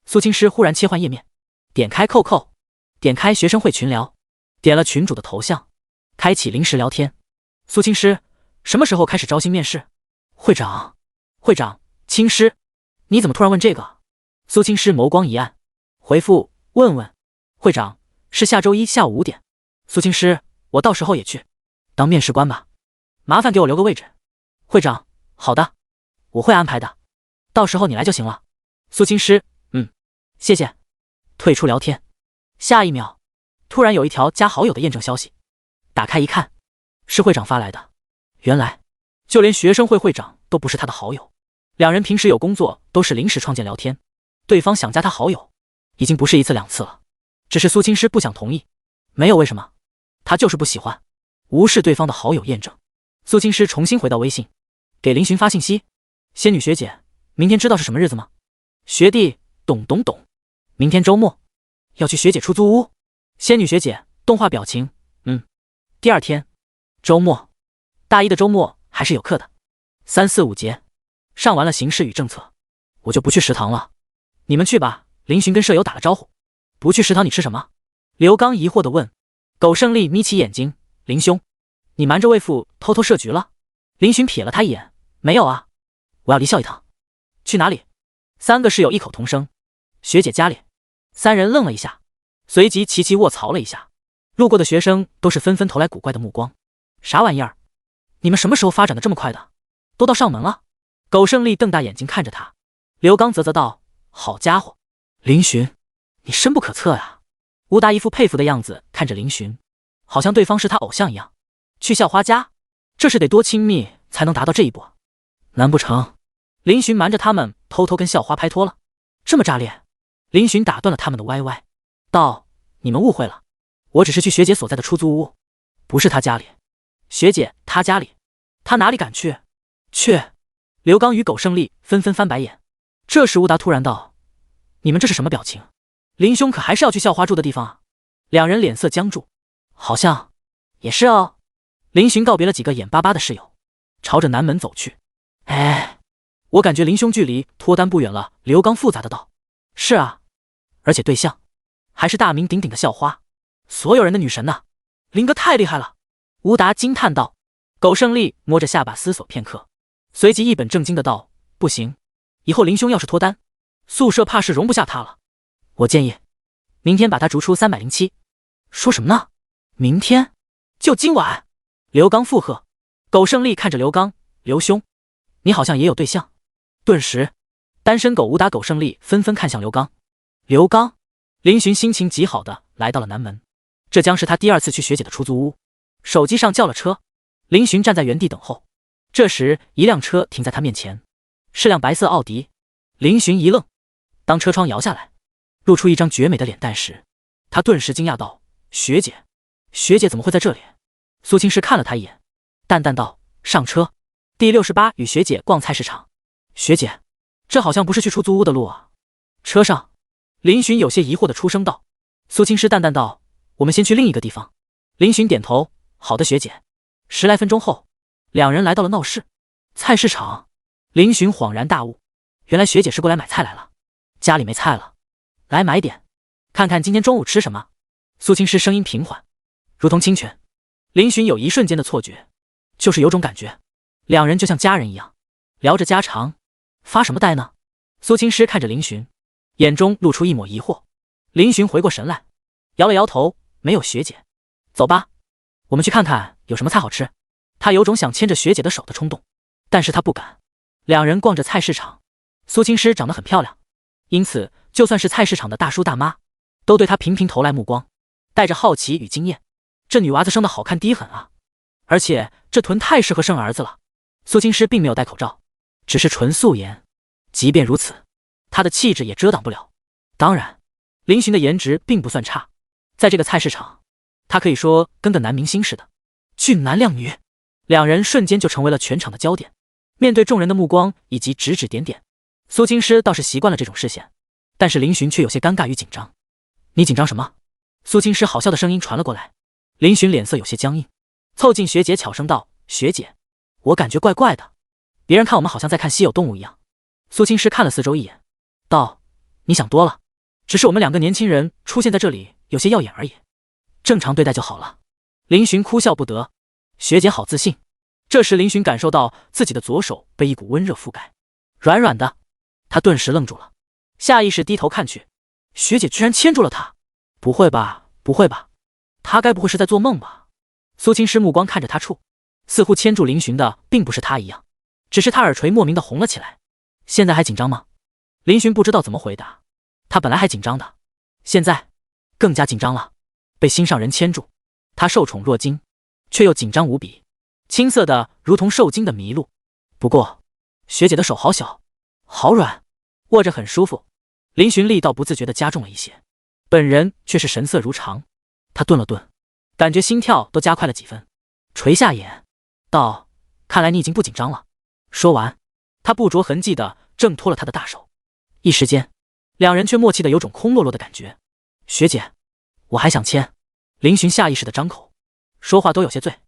Speaker 1: 苏青师忽然切换页面，点开扣扣，点开学生会群聊，点了群主的头像，开启临时聊天。苏青师，什么时候开始招新面试？会长，青师，你怎么突然问这个？苏青师眸光一暗，回复问问。会长，是下周一下午5点。苏青师，我到时候也去当面试官吧，麻烦给我留个位置。会长，好的，我会安排的，到时候你来就行了。苏青师，谢谢。退出聊天。下一秒，突然有一条加好友的验证消息，打开一看，是会长发来的。原来就连学生会会长都不是他的好友，两人平时有工作都是临时创建聊天，对方想加他好友已经不是1次2次了，只是苏青师不想同意，没有为什么，他就是不喜欢，无视对方的好友验证。苏青师重新回到微信，给林寻发信息，仙女学姐，明天知道是什么日子吗？学弟，懂，明天周末要去学姐出租屋。仙女学姐动画表情，第二天周末，大一的周末还是有课的，3、4、5节上完了形势与政策，我就不去食堂了，你们去吧。林寻跟舍友打了招呼，不去食堂你吃什么？刘刚疑惑地问。苟胜利眯起眼睛，林兄，你瞒着魏父偷偷设局了？林寻瞥了他一眼，没有啊，我要离校一趟。去哪里？3个室友异口同声，学姐家里。3人愣了一下，随即齐齐卧槽了一下。路过的学生都是纷纷投来古怪的目光，啥玩意儿？你们什么时候发展的这么快的？都到上门了？苟胜利瞪大眼睛看着他。刘刚啧道，好家伙，林寻，你深不可测呀。吴达一副佩服的样子看着林寻，好像对方是他偶像一样。去校花家，这是得多亲密才能达到这一步？难不成林寻瞒着他们偷偷跟校花拍拖了？这么炸裂？林寻打断了他们的歪歪，道，你们误会了，我只是去学姐所在的出租屋，不是她家里。学姐她家里，她哪里敢去？去！刘刚与苟胜利纷纷翻白眼。这时吴达突然道，你们这是什么表情？林兄可还是要去校花住的地方啊？两人脸色僵住，好像也是哦。林寻告别了几个眼巴巴的室友，朝着南门走去。我感觉林兄距离脱单不远了。刘刚复杂的道，是啊，而且对象还是大名鼎鼎的校花，所有人的女神呢。林哥太厉害了。吴达惊叹道。苟胜利摸着下巴思索片刻，随即一本正经的道，不行，以后林兄要是脱单，宿舍怕是容不下他了。我建议明天把他逐出307。说什么呢？明天？就今晚？刘刚附和。苟胜利看着刘刚，刘兄，你好像也有对象。顿时单身狗吴达苟胜利纷纷看向刘刚。刘刚，林寻心情极好的来到了南门，这将是他第2次去学姐的出租屋。手机上叫了车，林寻站在原地等候。这时一辆车停在他面前，是辆白色奥迪。林寻一愣，当车窗摇下来，露出一张绝美的脸蛋时，他顿时惊讶道，学姐怎么会在这里？苏青师看了他一眼，淡淡道：“上车。”第68与学姐逛菜市场。学姐，这好像不是去出租屋的路啊。车上，林寻有些疑惑的出声道。苏青诗淡淡道：“我们先去另一个地方。”林寻点头：“好的，学姐。”10来分钟后，两人来到了闹市。菜市场，林寻恍然大悟，原来学姐是过来买菜来了，家里没菜了，来买点，看看今天中午吃什么。苏青诗声音平缓，如同清泉。林寻有一瞬间的错觉，就是有种感觉，两人就像家人一样，聊着家常。发什么呆呢？苏青诗看着林寻，眼中露出一抹疑惑。林寻回过神来，摇了摇头，没有学姐。走吧，我们去看看有什么菜好吃。他有种想牵着学姐的手的冲动，但是他不敢。两人逛着菜市场，苏青诗长得很漂亮，因此就算是菜市场的大叔大妈，都对她频频投来目光，带着好奇与惊艳。这女娃子生得好看低很啊，而且这臀太适合生儿子了。苏青诗并没有戴口罩，只是纯素颜，即便如此，她的气质也遮挡不了。当然，林寻的颜值并不算差，在这个菜市场，她可以说跟个男明星似的，俊男靓女。两人瞬间就成为了全场的焦点。面对众人的目光以及指指点点，苏青诗倒是习惯了这种视线，但是林寻却有些尴尬与紧张。你紧张什么？苏青诗好笑的声音传了过来。林寻脸色有些僵硬，凑近学姐悄声道：“学姐，我感觉怪怪的，别人看我们好像在看稀有动物一样。”苏青诗看了四周一眼，道：“你想多了，只是我们两个年轻人出现在这里有些耀眼而已，正常对待就好了。”林寻哭笑不得，学姐好自信。这时林寻感受到自己的左手被一股温热覆盖，软软的，他顿时愣住了，下意识低头看去，学姐居然牵住了他。不会吧，不会吧，他该不会是在做梦吧？苏青诗目光看着他处，似乎牵住林寻的并不是他一样，只是他耳垂莫名的红了起来。现在还紧张吗？林寻不知道怎么回答，他本来还紧张的，现在更加紧张了。被心上人牵住，他受宠若惊，却又紧张无比，青涩的如同受惊的麋鹿。不过学姐的手好小，好软，握着很舒服。林寻力道不自觉地加重了一些，本人却是神色如常。他顿了顿，感觉心跳都加快了几分，垂下眼道：“看来你已经不紧张了。”说完，他不着痕迹地挣脱了他的大手。一时间，两人却默契的有种空落落的感觉。学姐，我还想牵。林寻下意识地张口，说话都有些醉。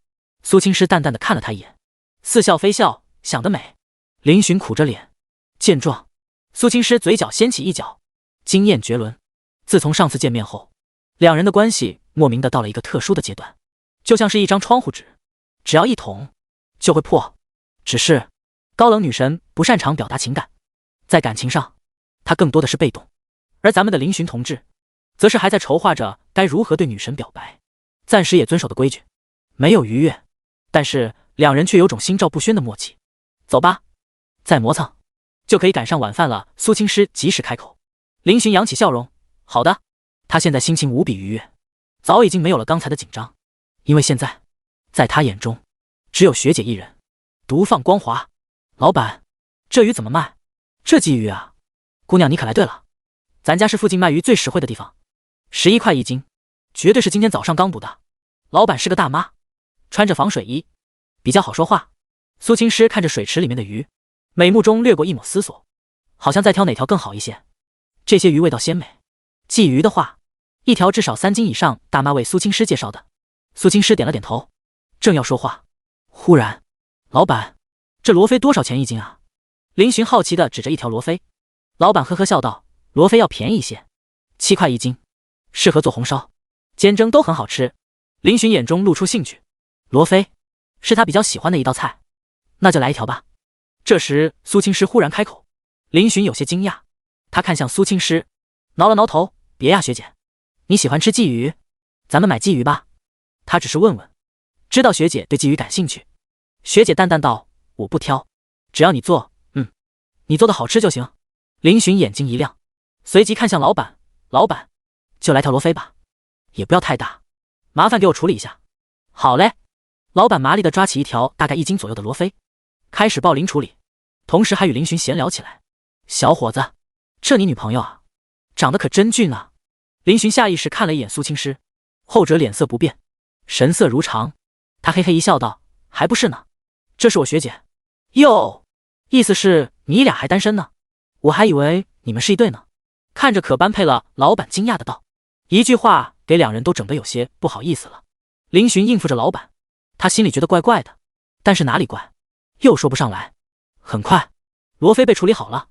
Speaker 1: 苏青诗淡淡地看了他一眼，似笑非笑，想得美。林寻苦着脸，见状，苏青诗嘴角掀起一角，惊艳绝伦。自从上次见面后，两人的关系莫名的到了一个特殊的阶段，就像是一张窗户纸，只要一捅就会破。只是高冷女神不擅长表达情感，在感情上她更多的是被动，而咱们的林寻同志则是还在筹划着该如何对女神表白，暂时也遵守的规矩，没有逾越，但是两人却有种心照不宣的默契。走吧，再磨蹭就可以赶上晚饭了。苏青诗及时开口。林寻扬起笑容，好的。他现在心情无比愉悦，早已经没有了刚才的紧张，因为现在在他眼中只有学姐一人，独放光华。老板，这鱼怎么卖？这鲫鱼啊，姑娘你可来对了，咱家是附近卖鱼最实惠的地方，11块一斤，绝对是今天早上刚捕的。老板是个大妈，穿着防水衣，比较好说话。苏青诗看着水池里面的鱼，美目中掠过一抹思索，好像在挑哪条更好一些。这些鱼味道鲜美，鲫鱼的话，一条至少3斤以上。大妈为苏青诗介绍的。苏青诗点了点头，正要说话，忽然，老板，这罗非多少钱一斤啊？林寻好奇地指着一条罗非。老板呵呵笑道：“罗非要便宜一些，7块一斤，适合做红烧、煎蒸都很好吃。”林寻眼中露出兴趣，罗非是他比较喜欢的一道菜，那就来一条吧。这时苏青诗忽然开口，林寻有些惊讶，他看向苏青诗，挠了挠头：“别呀，学姐，你喜欢吃鲫鱼，咱们买鲫鱼吧。”他只是问问，知道学姐对鲫鱼感兴趣。学姐淡淡道：“我不挑，只要你做，你做的好吃就行。”林寻眼睛一亮，随即看向老板：“老板，就来条罗非吧，也不要太大，麻烦给我处理一下。”“好嘞。”老板麻利地抓起一条大概1斤左右的罗非，开始报林处理，同时还与林寻闲聊起来：“小伙子，这你女朋友啊？长得可真俊啊。”林寻下意识看了一眼苏青诗，后者脸色不变，神色如常。他嘿嘿一笑道：“还不是呢？这是我学姐。哟，意思是你俩还单身呢？我还以为你们是一对呢。看着可般配了，老板惊讶的道。一句话给两人都整得有些不好意思了。林寻应付着老板，他心里觉得怪怪的，但是哪里怪，又说不上来。很快，罗非被处理好了，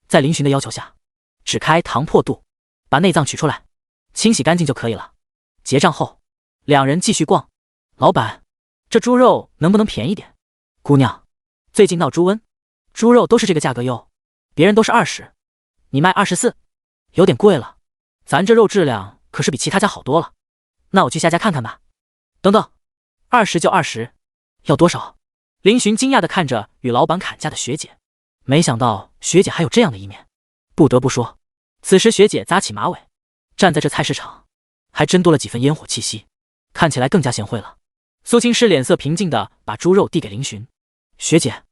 Speaker 1: 在林寻的要求下，只开膛破肚，把内脏取出来，清洗干净就可以了。结账后，两人继续逛。老板，这猪肉能不能便宜点？姑娘，最近闹猪瘟，猪肉都是这个价格哟，别人都是20，你卖24，有点贵了。咱这肉质量可是比其他家好多了。那我去下家看看吧。等等，20就20，要多少？林寻惊讶地看着与老板砍价的学姐，没想到学姐还有这样的一面。不得不说，此时学姐扎起马尾，站在这菜市场，还真多了几分烟火气息，看起来更加贤惠了。苏青师脸色平静地把猪肉递给林寻，学姐，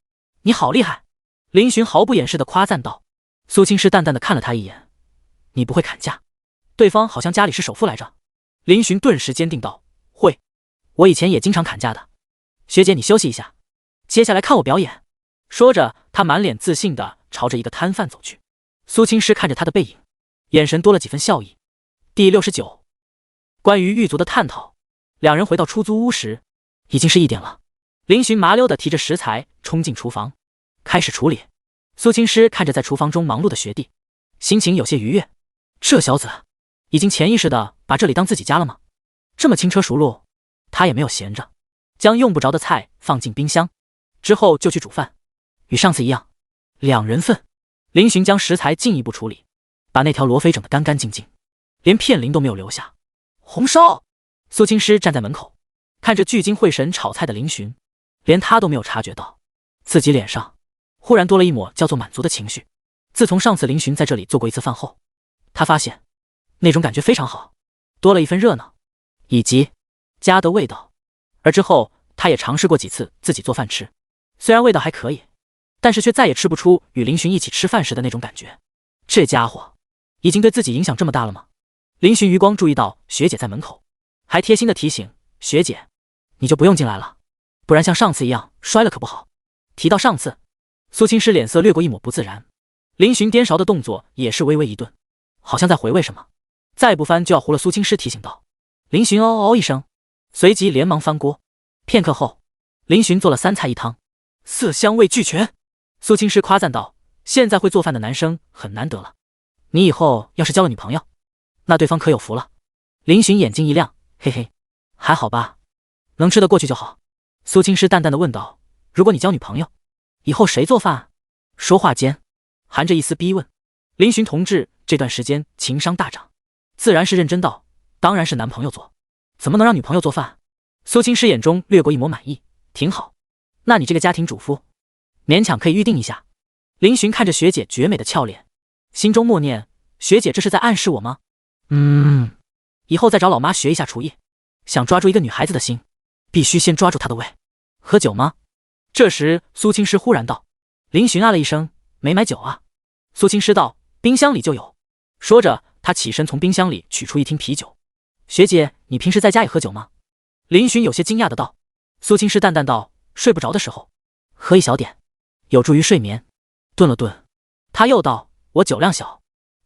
Speaker 1: 你好厉害！林寻毫不掩饰地夸赞道。苏青师淡淡地看了他一眼，你不会砍价？对方好像家里是首富来着。林寻顿时坚定道，会，我以前也经常砍价的。学姐你休息一下，接下来看我表演。说着，他满脸自信地朝着一个摊贩走去。苏青师看着他的背影，眼神多了几分笑意。第69，关于狱卒的探讨。两人回到出租屋时，已经是1点了。林寻麻溜地提着食材冲进厨房，开始处理。苏青师看着在厨房中忙碌的学弟，心情有些愉悦。这小子已经潜意识地把这里当自己家了吗？这么轻车熟路，他也没有闲着，将用不着的菜放进冰箱，之后就去煮饭。与上次一样，2人份。林寻将食材进一步处理，把那条罗非整得干干净净，连片鳞都没有留下。红烧！苏青师站在门口，看着聚精会神炒菜的林寻，连他都没有察觉到自己脸上忽然多了一抹叫做满足的情绪。自从上次林寻在这里做过一次饭后，他发现那种感觉非常好，多了一份热闹以及家的味道。而之后他也尝试过几次自己做饭吃，虽然味道还可以，但是却再也吃不出与林寻一起吃饭时的那种感觉。这家伙已经对自己影响这么大了吗？林寻余光注意到学姐在门口，还贴心的提醒学姐，你就不用进来了，不然像上次一样摔了可不好。提到上次，苏青师脸色掠过一抹不自然，林寻颠勺的动作也是微微一顿，好像在回味什么，再不翻就要糊了。苏青师提醒道。林寻哦哦一声，随即连忙翻锅。片刻后，林寻做了3菜1汤，色香味俱全。苏青师夸赞道，现在会做饭的男生很难得了，你以后要是交了女朋友，那对方可有福了。林寻眼睛一亮，嘿嘿，还好吧，能吃得过去就好。苏青师淡淡的问道，如果你交女朋友，以后谁做饭？说话间含着一丝逼问。林寻同志这段时间情商大涨，自然是认真道，当然是男朋友做，怎么能让女朋友做饭？苏青师眼中掠过一抹满意，挺好，那你这个家庭主妇勉强可以预定一下。林寻看着学姐绝美的俏脸，心中默念，学姐这是在暗示我吗？以后再找老妈学一下厨艺，想抓住一个女孩子的心，必须先抓住她的胃。喝酒吗？这时苏青师忽然道。林寻啊了一声，没买酒啊。苏青师道，冰箱里就有。说着他起身从冰箱里取出一听啤酒。学姐，你平时在家也喝酒吗？林寻有些惊讶的道。苏青师淡淡道，睡不着的时候喝一小点，有助于睡眠。顿了顿，他又道，我酒量小，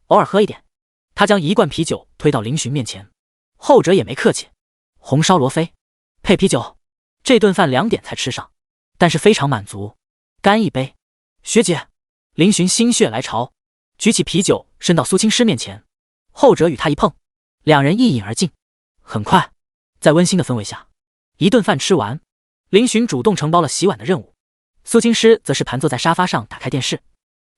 Speaker 1: 偶尔喝一点。他将一罐啤酒推到林寻面前，后者也没客气，红烧罗非配啤酒。这顿饭2点才吃上，但是非常满足，干一杯。学姐，林寻心血来潮，举起啤酒伸到苏青师面前，后者与他一碰，两人一饮而尽。很快，在温馨的氛围下，一顿饭吃完，林寻主动承包了洗碗的任务，苏青师则是盘坐在沙发上打开电视。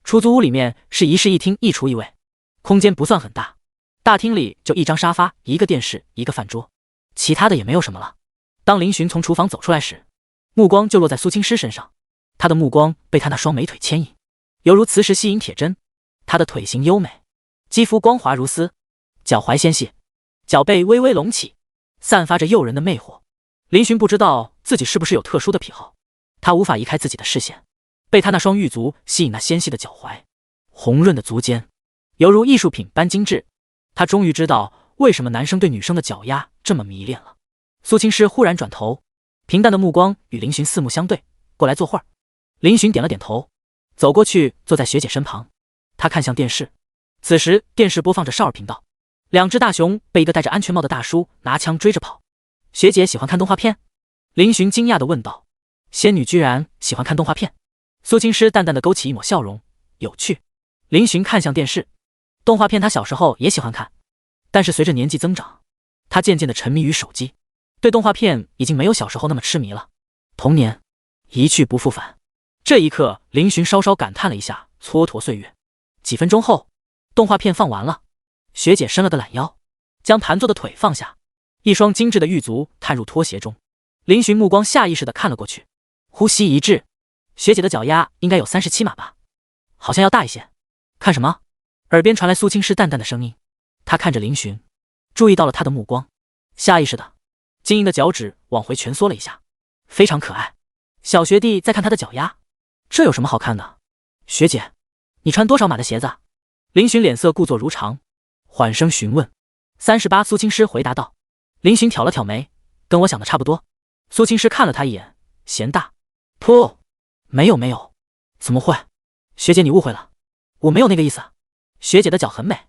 Speaker 1: 出租屋里面是一室一厅一厨一卫，空间不算很大，大厅里就1张沙发、1个电视、1个饭桌，其他的也没有什么了。当林寻从厨房走出来时，目光就落在苏青师身上，他的目光被他那双美腿牵引，犹如磁石吸引铁针。他的腿型优美，肌肤光滑如丝，脚踝纤细，脚背微微隆起，散发着诱人的魅惑。林寻不知道自己是不是有特殊的癖好，他无法移开自己的视线，被他那双玉足吸引，那纤细的脚踝，红润的足尖，犹如艺术品般精致。他终于知道为什么男生对女生的脚丫这么迷恋了。苏青师忽然转头，平淡的目光与林寻四目相对，过来坐会儿。林寻点了点头，走过去坐在学姐身旁。他看向电视，此时电视播放着少儿频道，两只大熊被一个戴着安全帽的大叔拿枪追着跑。学姐喜欢看动画片？林寻惊讶地问道。仙女居然喜欢看动画片？苏青诗淡淡地勾起一抹笑容，有趣。林寻看向电视，动画片他小时候也喜欢看，但是随着年纪增长，他渐渐地沉迷于手机，对动画片已经没有小时候那么痴迷了。童年一去不复返。这一刻，林寻稍稍感叹了一下，蹉跎岁月。几分钟后，动画片放完了，学姐伸了个懒腰，将盘坐的腿放下，一双精致的玉足探入拖鞋中。林寻目光下意识地看了过去，呼吸一致，学姐的脚丫应该有37码吧，好像要大一些。看什么？耳边传来苏青诗淡淡的声音。他看着林寻，注意到了他的目光，下意识的，晶莹的脚趾往回蜷缩了一下，非常可爱。小学弟在看他的脚丫，这有什么好看的？学姐，你穿多少码的鞋子？林寻脸色故作如常，缓声询问。38，苏青诗回答道。林寻挑了挑眉，跟我想的差不多。苏青诗看了他一眼，嫌大。噗，没有，怎么会？学姐你误会了，我没有那个意思。学姐的脚很美，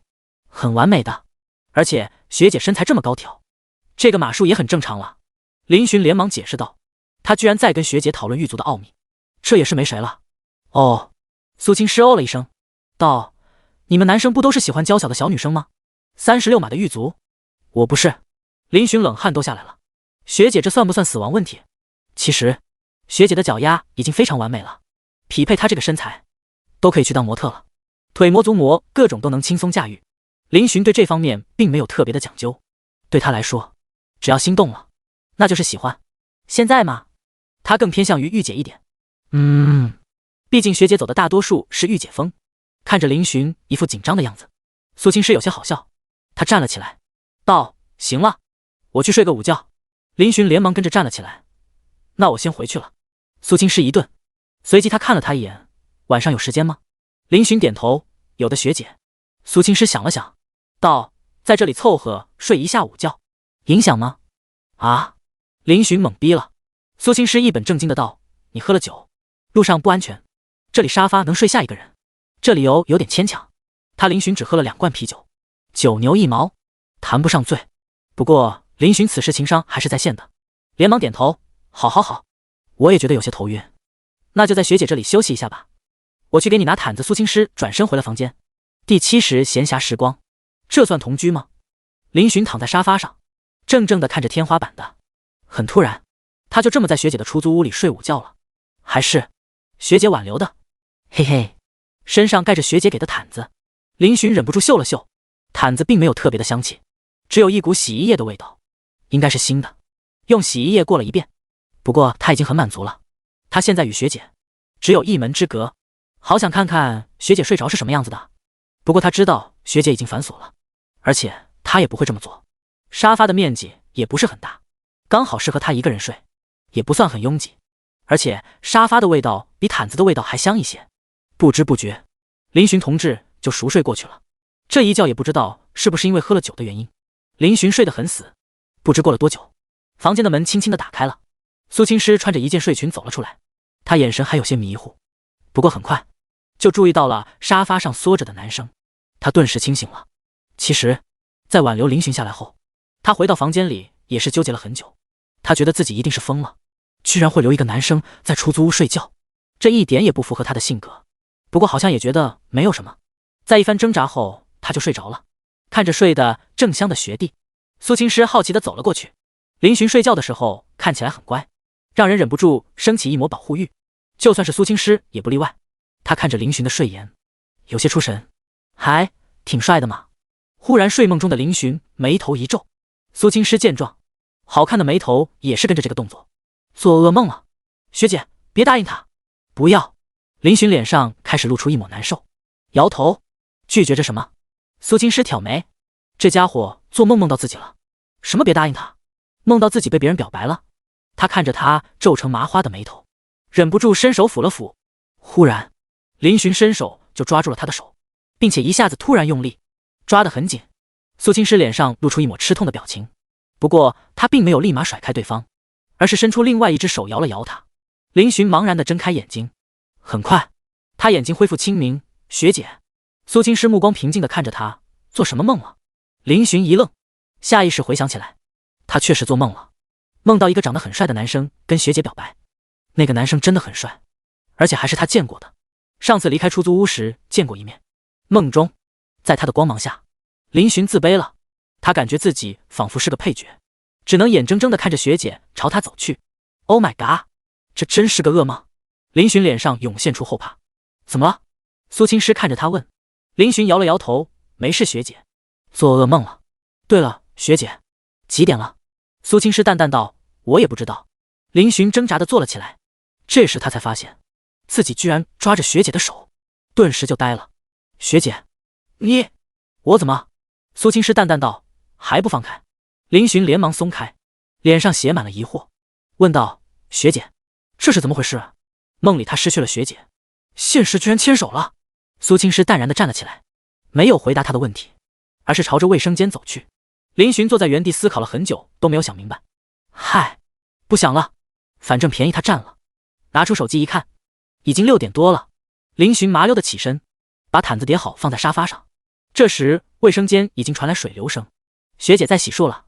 Speaker 1: 很完美的，而且学姐身材这么高挑，这个码数也很正常了。林寻连忙解释道，他居然在跟学姐讨论玉足的奥秘，这也是没谁了。哦，苏青诗哦了一声，道，你们男生不都是喜欢娇小的小女生吗？36码的玉足，我不是。林寻冷汗都下来了。学姐这算不算死亡问题？其实学姐的脚丫已经非常完美了，匹配她这个身材都可以去当模特了，腿模足模各种都能轻松驾驭。林寻对这方面并没有特别的讲究，对他来说，只要心动了，那就是喜欢。现在嘛，他更偏向于御姐一点。毕竟学姐走的大多数是御姐风。看着林寻一副紧张的样子，苏青诗有些好笑，他站了起来，道，行了，我去睡个午觉。林寻连忙跟着站了起来，那我先回去了。苏青诗一顿，随即他看了他一眼，晚上有时间吗？林寻点头，有的学姐。苏青诗想了想，道，在这里凑合睡一下午觉，影响吗？啊？林寻懵逼了。苏青诗一本正经的道，你喝了酒，路上不安全，这里沙发能睡下一个人，这理由有点牵强。他林寻只喝了2罐啤酒，9牛1毛，谈不上醉。不过林寻此时情商还是在线的，连忙点头，好，我也觉得有些头晕，那就在学姐这里休息一下吧，我去给你拿毯子。苏青诗转身回了房间。第70闲暇时光，这算同居吗？林寻躺在沙发上，怔怔地看着天花板的。很突然，他就这么在学姐的出租屋里睡午觉了，还是学姐挽留的？嘿嘿，身上盖着学姐给的毯子，林寻忍不住嗅了嗅，毯子并没有特别的香气，只有一股洗衣液的味道，应该是新的，用洗衣液过了一遍。不过他已经很满足了，他现在与学姐只有一门之隔，好想看看学姐睡着是什么样子的。不过他知道学姐已经反锁了，而且他也不会这么做。沙发的面积也不是很大，刚好适合他一个人睡，也不算很拥挤，而且沙发的味道比毯子的味道还香一些。不知不觉，林寻同志就熟睡过去了。这一觉也不知道是不是因为喝了酒的原因，林寻睡得很死。不知过了多久，房间的门轻轻地打开了，苏青诗穿着一件睡裙走了出来，她眼神还有些迷糊，不过很快就注意到了沙发上缩着的男生，她顿时清醒了。其实在挽留林寻下来后，她回到房间里也是纠结了很久，她觉得自己一定是疯了，居然会留一个男生在出租屋睡觉，这一点也不符合她的性格。不过好像也觉得没有什么，在一番挣扎后，她就睡着了。看着睡得正香的学弟，苏青诗好奇地走了过去。林寻睡觉的时候看起来很乖，让人忍不住升起一抹保护欲，就算是苏青诗也不例外。她看着林寻的睡颜，有些出神，还挺帅的嘛。忽然睡梦中的林寻眉头一皱，苏青诗见状，好看的眉头也是跟着这个动作。做噩梦了？学姐，别答应他。不要。林寻脸上开始露出一抹难受，摇头，拒绝着什么。苏青诗挑眉，这家伙做梦梦到自己了，什么别答应他？梦到自己被别人表白了。他看着他皱成麻花的眉头，忍不住伸手抚了抚。忽然，林寻伸手就抓住了他的手，并且一下子突然用力，抓得很紧。苏青诗脸上露出一抹吃痛的表情，不过他并没有立马甩开对方，而是伸出另外一只手摇了摇他。林寻茫然地睁开眼睛，很快，他眼睛恢复清明。学姐，苏青诗目光平静地看着他，做什么梦了？林寻一愣，下意识回想起来，他确实做梦了，梦到一个长得很帅的男生跟学姐表白。那个男生真的很帅，而且还是他见过的，上次离开出租屋时见过一面。梦中，在他的光芒下，林寻自卑了，他感觉自己仿佛是个配角，只能眼睁睁地看着学姐朝他走去。Oh my god， 这真是个噩梦。林寻脸上涌现出后怕。怎么了？苏青诗看着他问。林寻摇了摇头，没事学姐，做噩梦了。对了，学姐，几点了？苏青诗淡淡道，我也不知道。林寻挣扎地坐了起来，这时他才发现自己居然抓着学姐的手，顿时就呆了。学姐，你，我怎么？苏青诗淡淡道，还不放开？林寻连忙松开，脸上写满了疑惑，问道，学姐，这是怎么回事？梦里他失去了学姐，现实居然牵手了。苏青诗淡然地站了起来，没有回答他的问题，而是朝着卫生间走去。林寻坐在原地思考了很久，都没有想明白。嗨，不想了，反正便宜他占了。拿出手机一看，已经6点多了。林寻麻溜地起身，把毯子叠好放在沙发上。这时卫生间已经传来水流声，学姐在洗漱了。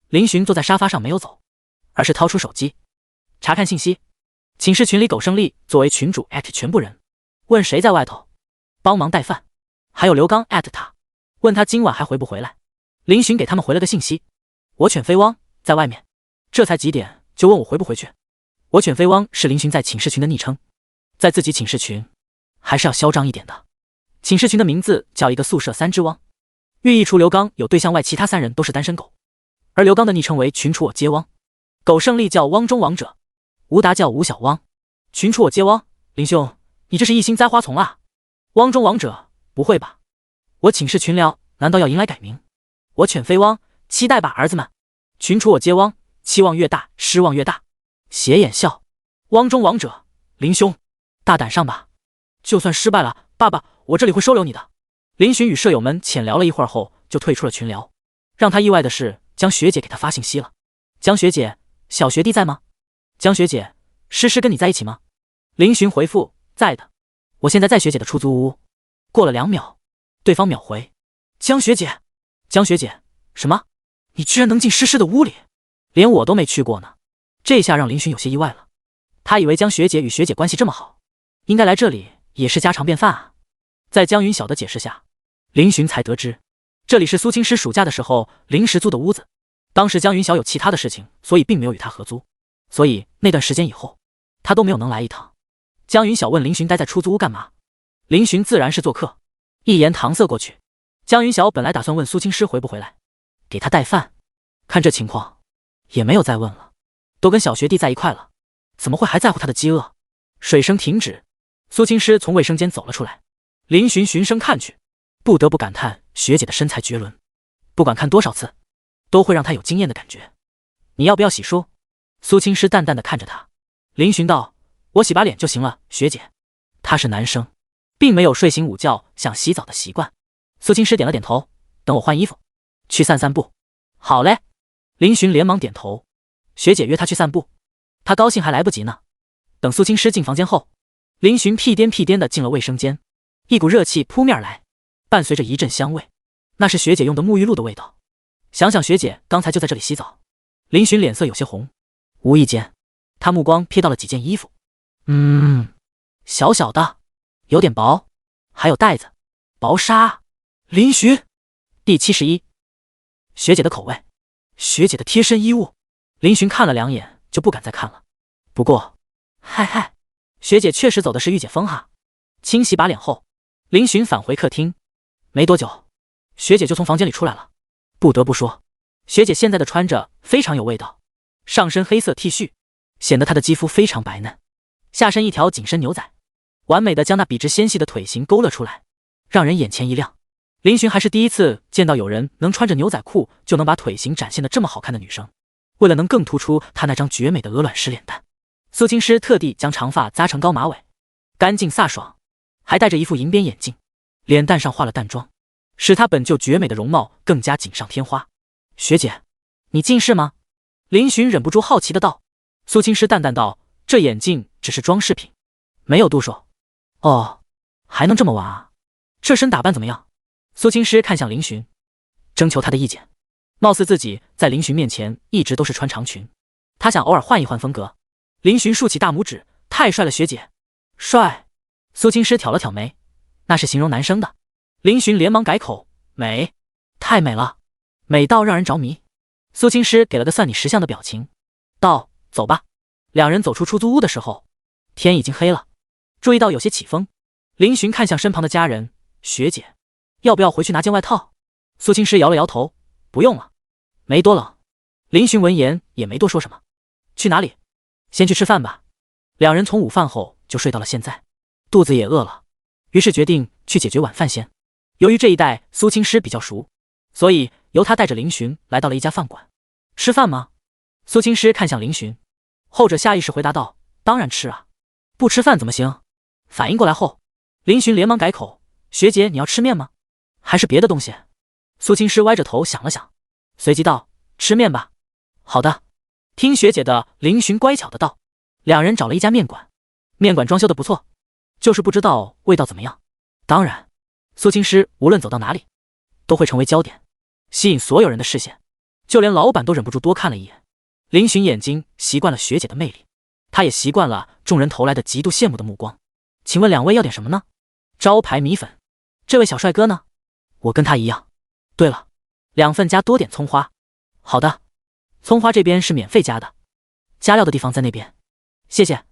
Speaker 1: 林寻坐在沙发上没有走，而是掏出手机查看信息。寝室群里苟胜利作为群主全部人，问谁在外头帮忙带饭，还有刘刚他，问他今晚还回不回来。林寻给他们回了个信息，我犬飞汪在外面，这才几点就问我回不回去。我犬飞汪是林寻在寝室群的昵称，在自己寝室群还是要嚣张一点的。寝室群的名字叫一个宿舍3只汪，寓意除刘刚有对象外，其他3人都是单身狗。而刘刚的昵称为群主我接汪，苟胜利叫汪中王者，吴达叫吴小汪，群主我接汪。林兄，你这是一心栽花丛啊！汪中王者，不会吧？我寝室群聊难道要迎来改名？我犬飞汪，期待吧儿子们！群主我接汪，期望越大失望越大。斜眼笑，汪中王者，林兄，大胆上吧！就算失败了，爸爸，我这里会收留你的。林寻与舍友们浅聊了一会儿后，就退出了群聊。让他意外的是，江学姐给他发信息了。江学姐，小学弟在吗？江学姐，诗诗跟你在一起吗？林寻回复，在的，我现在在学姐的出租屋。过了2秒，对方秒回，江学姐。江学姐，什么？你居然能进诗诗的屋里？连我都没去过呢。这下让林寻有些意外了，他以为江学姐与学姐关系这么好，应该来这里也是家常便饭啊。在江云晓的解释下，林寻才得知，这里是苏青诗暑假的时候临时租的屋子。当时江云晓有其他的事情，所以并没有与他合租，所以那段时间以后，他都没有能来一趟。江云晓问林寻待在出租屋干嘛，林寻自然是做客，一言搪塞过去。江云晓本来打算问苏青诗回不回来，给他带饭，看这情况，也没有再问了，都跟小学弟在一块了，怎么会还在乎他的饥饿？水声停止，苏青诗从卫生间走了出来，林寻循声看去，不得不感叹学姐的身材绝伦，不管看多少次，都会让他有惊艳的感觉。你要不要洗漱？苏青诗淡淡的看着他。林寻道，我洗把脸就行了，学姐。他是男生，并没有睡醒午觉想洗澡的习惯。苏青诗点了点头，等我换衣服，去散散步。好嘞。林寻连忙点头。学姐约他去散步，他高兴还来不及呢。等苏青诗进房间后，林寻屁颠屁颠的进了卫生间，一股热气扑面而来，伴随着一阵香味，那是学姐用的沐浴露的味道。想想学姐刚才就在这里洗澡，林寻脸色有些红，无意间他目光瞥到了几件衣服，小小的，有点薄，还有带子，薄纱。林寻，第71，学姐的口味，学姐的贴身衣物。林寻看了2眼就不敢再看了。不过，嗨，学姐确实走的是御姐风哈。清洗把脸后，林寻返回客厅，没多久，学姐就从房间里出来了。不得不说，学姐现在的穿着非常有味道，上身黑色 T 恤，显得她的肌肤非常白嫩，下身一条紧身牛仔，完美的将那笔直纤细的腿型勾勒出来，让人眼前一亮。林寻还是第一次见到有人能穿着牛仔裤就能把腿型展现得这么好看的女生。为了能更突出她那张绝美的鹅卵石脸蛋，苏青诗特地将长发扎成高马尾，干净飒爽，还戴着一副银边眼镜，脸蛋上化了淡妆，使她本就绝美的容貌更加锦上添花。学姐，你近视吗？林寻忍不住好奇的道。苏青诗淡淡道：“这眼镜只是装饰品，没有度数。”哦，还能这么玩啊？这身打扮怎么样？苏青诗看向林寻，征求他的意见。貌似自己在林寻面前一直都是穿长裙，他想偶尔换一换风格。林寻竖起大拇指：“太帅了，学姐。”帅。苏青诗挑了挑眉：“那是形容男生的。”林寻连忙改口：“美。”太美了，美到让人着迷。苏青诗给了个算你识相的表情，道：“走吧。”两人走出出租屋的时候，天已经黑了。注意到有些起风，林寻看向身旁的家人：“学姐，要不要回去拿件外套？”苏青诗摇了摇头：“不用了，没多冷。”林寻闻言也没多说什么。去哪里？先去吃饭吧。两人从午饭后就睡到了现在，肚子也饿了，于是决定去解决晚饭先。由于这一带苏青诗比较熟，所以由他带着林寻来到了一家饭馆。吃饭吗？苏青诗看向林寻，后者下意识回答道：“当然吃啊，不吃饭怎么行？”反应过来后，林寻连忙改口：“学姐，你要吃面吗？还是别的东西？”苏青诗歪着头想了想，随即道：“吃面吧。”好的，听学姐的。林寻乖巧的道。两人找了一家面馆，面馆装修的不错，就是不知道味道怎么样。当然，苏青诗无论走到哪里，都会成为焦点，吸引所有人的视线，就连老板都忍不住多看了一眼。林寻眼睛习惯了学姐的魅力，他也习惯了众人投来的极度羡慕的目光。请问两位要点什么呢？招牌米粉。这位小帅哥呢？我跟他一样。对了，2份加多点葱花。好的，葱花这边是免费加的，加料的地方在那边。谢谢。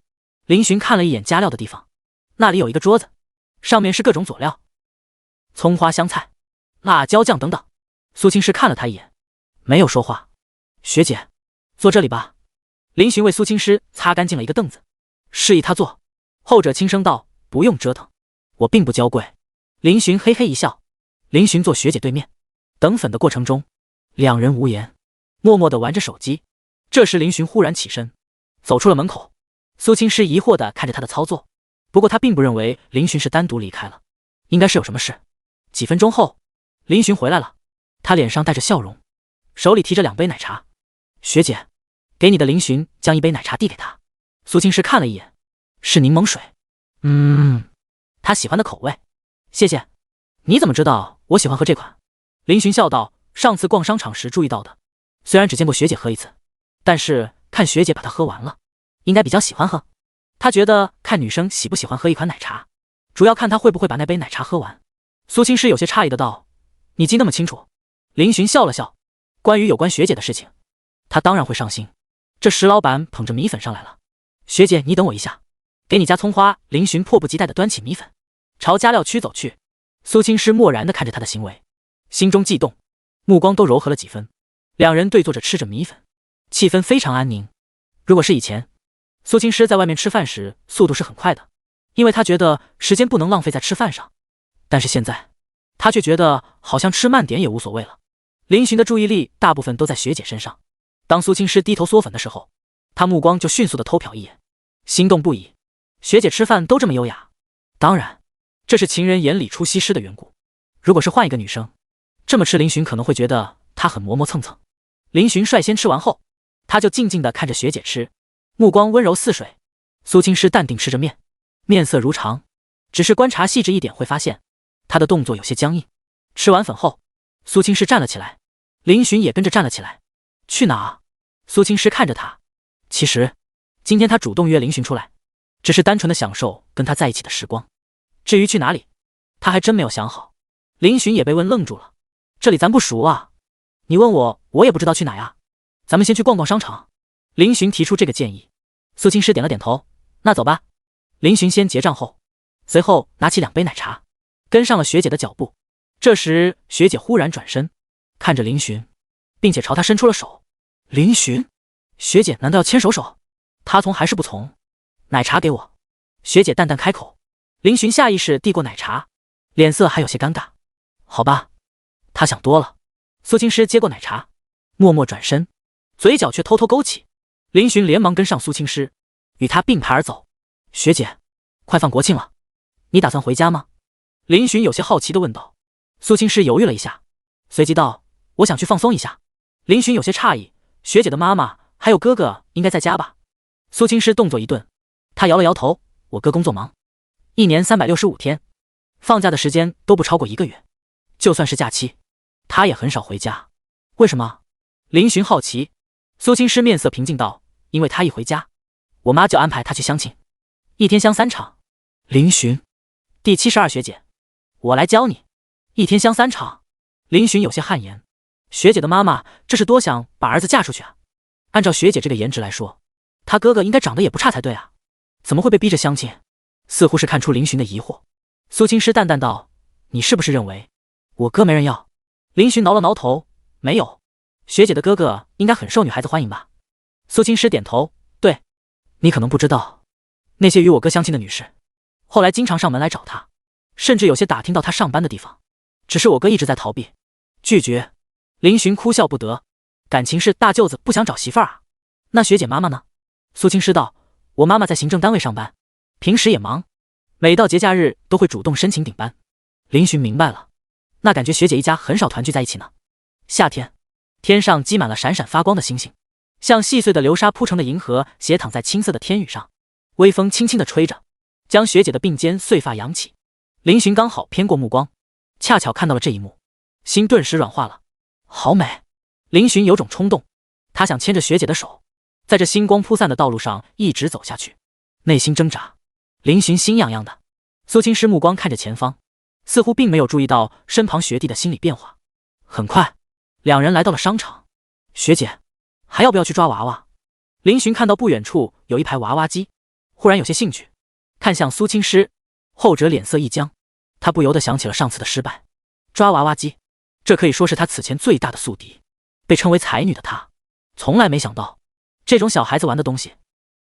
Speaker 1: 林寻看了一眼加料的地方，那里有一个桌子，上面是各种佐料，葱花、香菜、辣椒酱等等。苏青诗看了他一眼，没有说话。学姐，坐这里吧。林寻为苏青诗擦干净了一个凳子，示意他坐。后者轻声道：“不用折腾，我并不娇贵。”林寻嘿嘿一笑。林寻坐学姐对面，等粉的过程中，两人无言，默默地玩着手机。这时林寻忽然起身，走出了门口。苏青诗疑惑地看着他的操作，不过他并不认为林寻是单独离开了，应该是有什么事。几分钟后，林寻回来了，他脸上带着笑容，手里提着2杯奶茶。学姐，给你的。林寻将一杯奶茶递给他。苏青诗看了一眼，是柠檬水。他喜欢的口味。谢谢。你怎么知道我喜欢喝这款？林寻笑道：“上次逛商场时注意到的，虽然只见过学姐喝一次，但是看学姐把它喝完了，应该比较喜欢喝。他觉得看女生喜不喜欢喝一款奶茶，主要看她会不会把那杯奶茶喝完。”苏青诗有些诧异的道：“你记那么清楚？”林寻笑了笑，关于有关学姐的事情，他当然会上心。这石老板捧着米粉上来了。学姐，你等我一下，给你加葱花。林寻迫不及待地端起米粉，朝加料区走去。苏青诗漠然地看着他的行为，心中悸动，目光都柔和了几分。两人对坐着吃着米粉，气氛非常安宁。如果是以前，苏青诗在外面吃饭时速度是很快的，因为他觉得时间不能浪费在吃饭上。但是现在，他却觉得好像吃慢点也无所谓了。林寻的注意力大部分都在学姐身上。当苏青诗低头嗦粉的时候，他目光就迅速地偷瞟一眼，心动不已。学姐吃饭都这么优雅，当然，这是情人眼里出西施的缘故。如果是换一个女生，这么吃林寻可能会觉得她很磨磨蹭蹭。林寻率先吃完后，他就静静地看着学姐吃，目光温柔似水。苏青诗淡定吃着面，面色如常，只是观察细致一点会发现，她的动作有些僵硬。吃完粉后，苏青诗站了起来，林寻也跟着站了起来。去哪啊？苏青诗看着他，其实今天他主动约林寻出来，只是单纯的享受跟他在一起的时光。至于去哪里，他还真没有想好。林寻也被问愣住了，这里咱不熟啊，你问我，我也不知道去哪呀。咱们先去逛逛商场。林寻提出这个建议。苏青诗点了点头，那走吧。林寻先结账后，随后拿起2杯奶茶，跟上了学姐的脚步。这时学姐忽然转身看着林寻，并且朝他伸出了手。林寻，学姐难道要牵手？他从还是不从？奶茶给我。学姐淡淡开口。林寻下意识递过奶茶，脸色还有些尴尬。好吧，他想多了。苏青诗接过奶茶，默默转身，嘴角却偷偷勾起。林寻连忙跟上苏青诗，与他并排而走。学姐，快放国庆了，你打算回家吗？林寻有些好奇地问道。苏青诗犹豫了一下，随即道：我想去放松一下。林寻有些诧异，学姐的妈妈还有哥哥应该在家吧？苏青师动作一顿，他摇了摇头，我哥工作忙，一年365天，放假的时间都不超过1个月，就算是假期，他也很少回家。为什么？林寻好奇。苏青师面色平静道，因为他一回家，我妈就安排他去相亲，一天相3场。林寻，第72学姐，我来教你，一天相3场。林寻有些汗颜，学姐的妈妈这是多想把儿子嫁出去啊？按照学姐这个颜值来说，他哥哥应该长得也不差才对啊，怎么会被逼着相亲？似乎是看出林寻的疑惑，苏青师淡淡道，你是不是认为我哥没人要？林寻挠了挠头，没有，学姐的哥哥应该很受女孩子欢迎吧？苏青师点头，对，你可能不知道，那些与我哥相亲的女士，后来经常上门来找他，甚至有些打听到他上班的地方，只是我哥一直在逃避，拒绝。林寻哭笑不得，感情是大舅子不想找媳妇儿啊？那学姐妈妈呢？苏青师道，我妈妈在行政单位上班，平时也忙，每到节假日都会主动申请顶班。林寻明白了，那感觉学姐一家很少团聚在一起呢。夏天，天上积满了闪闪发光的星星，像细碎的流沙铺成的银河斜躺在青色的天宇上，微风轻轻地吹着，将学姐的鬓间碎发扬起。林寻刚好偏过目光，恰巧看到了这一幕，心顿时软化了，好美。林寻有种冲动，他想牵着学姐的手，在这星光铺散的道路上一直走下去，内心挣扎。林寻心痒痒的，苏青师目光看着前方，似乎并没有注意到身旁学弟的心理变化。很快，两人来到了商场。学姐，还要不要去抓娃娃？林寻看到不远处有一排娃娃机，忽然有些兴趣，看向苏青师，后者脸色一僵，他不由得想起了上次的失败。抓娃娃机，这可以说是他此前最大的宿敌，被称为才女的他，从来没想到这种小孩子玩的东西，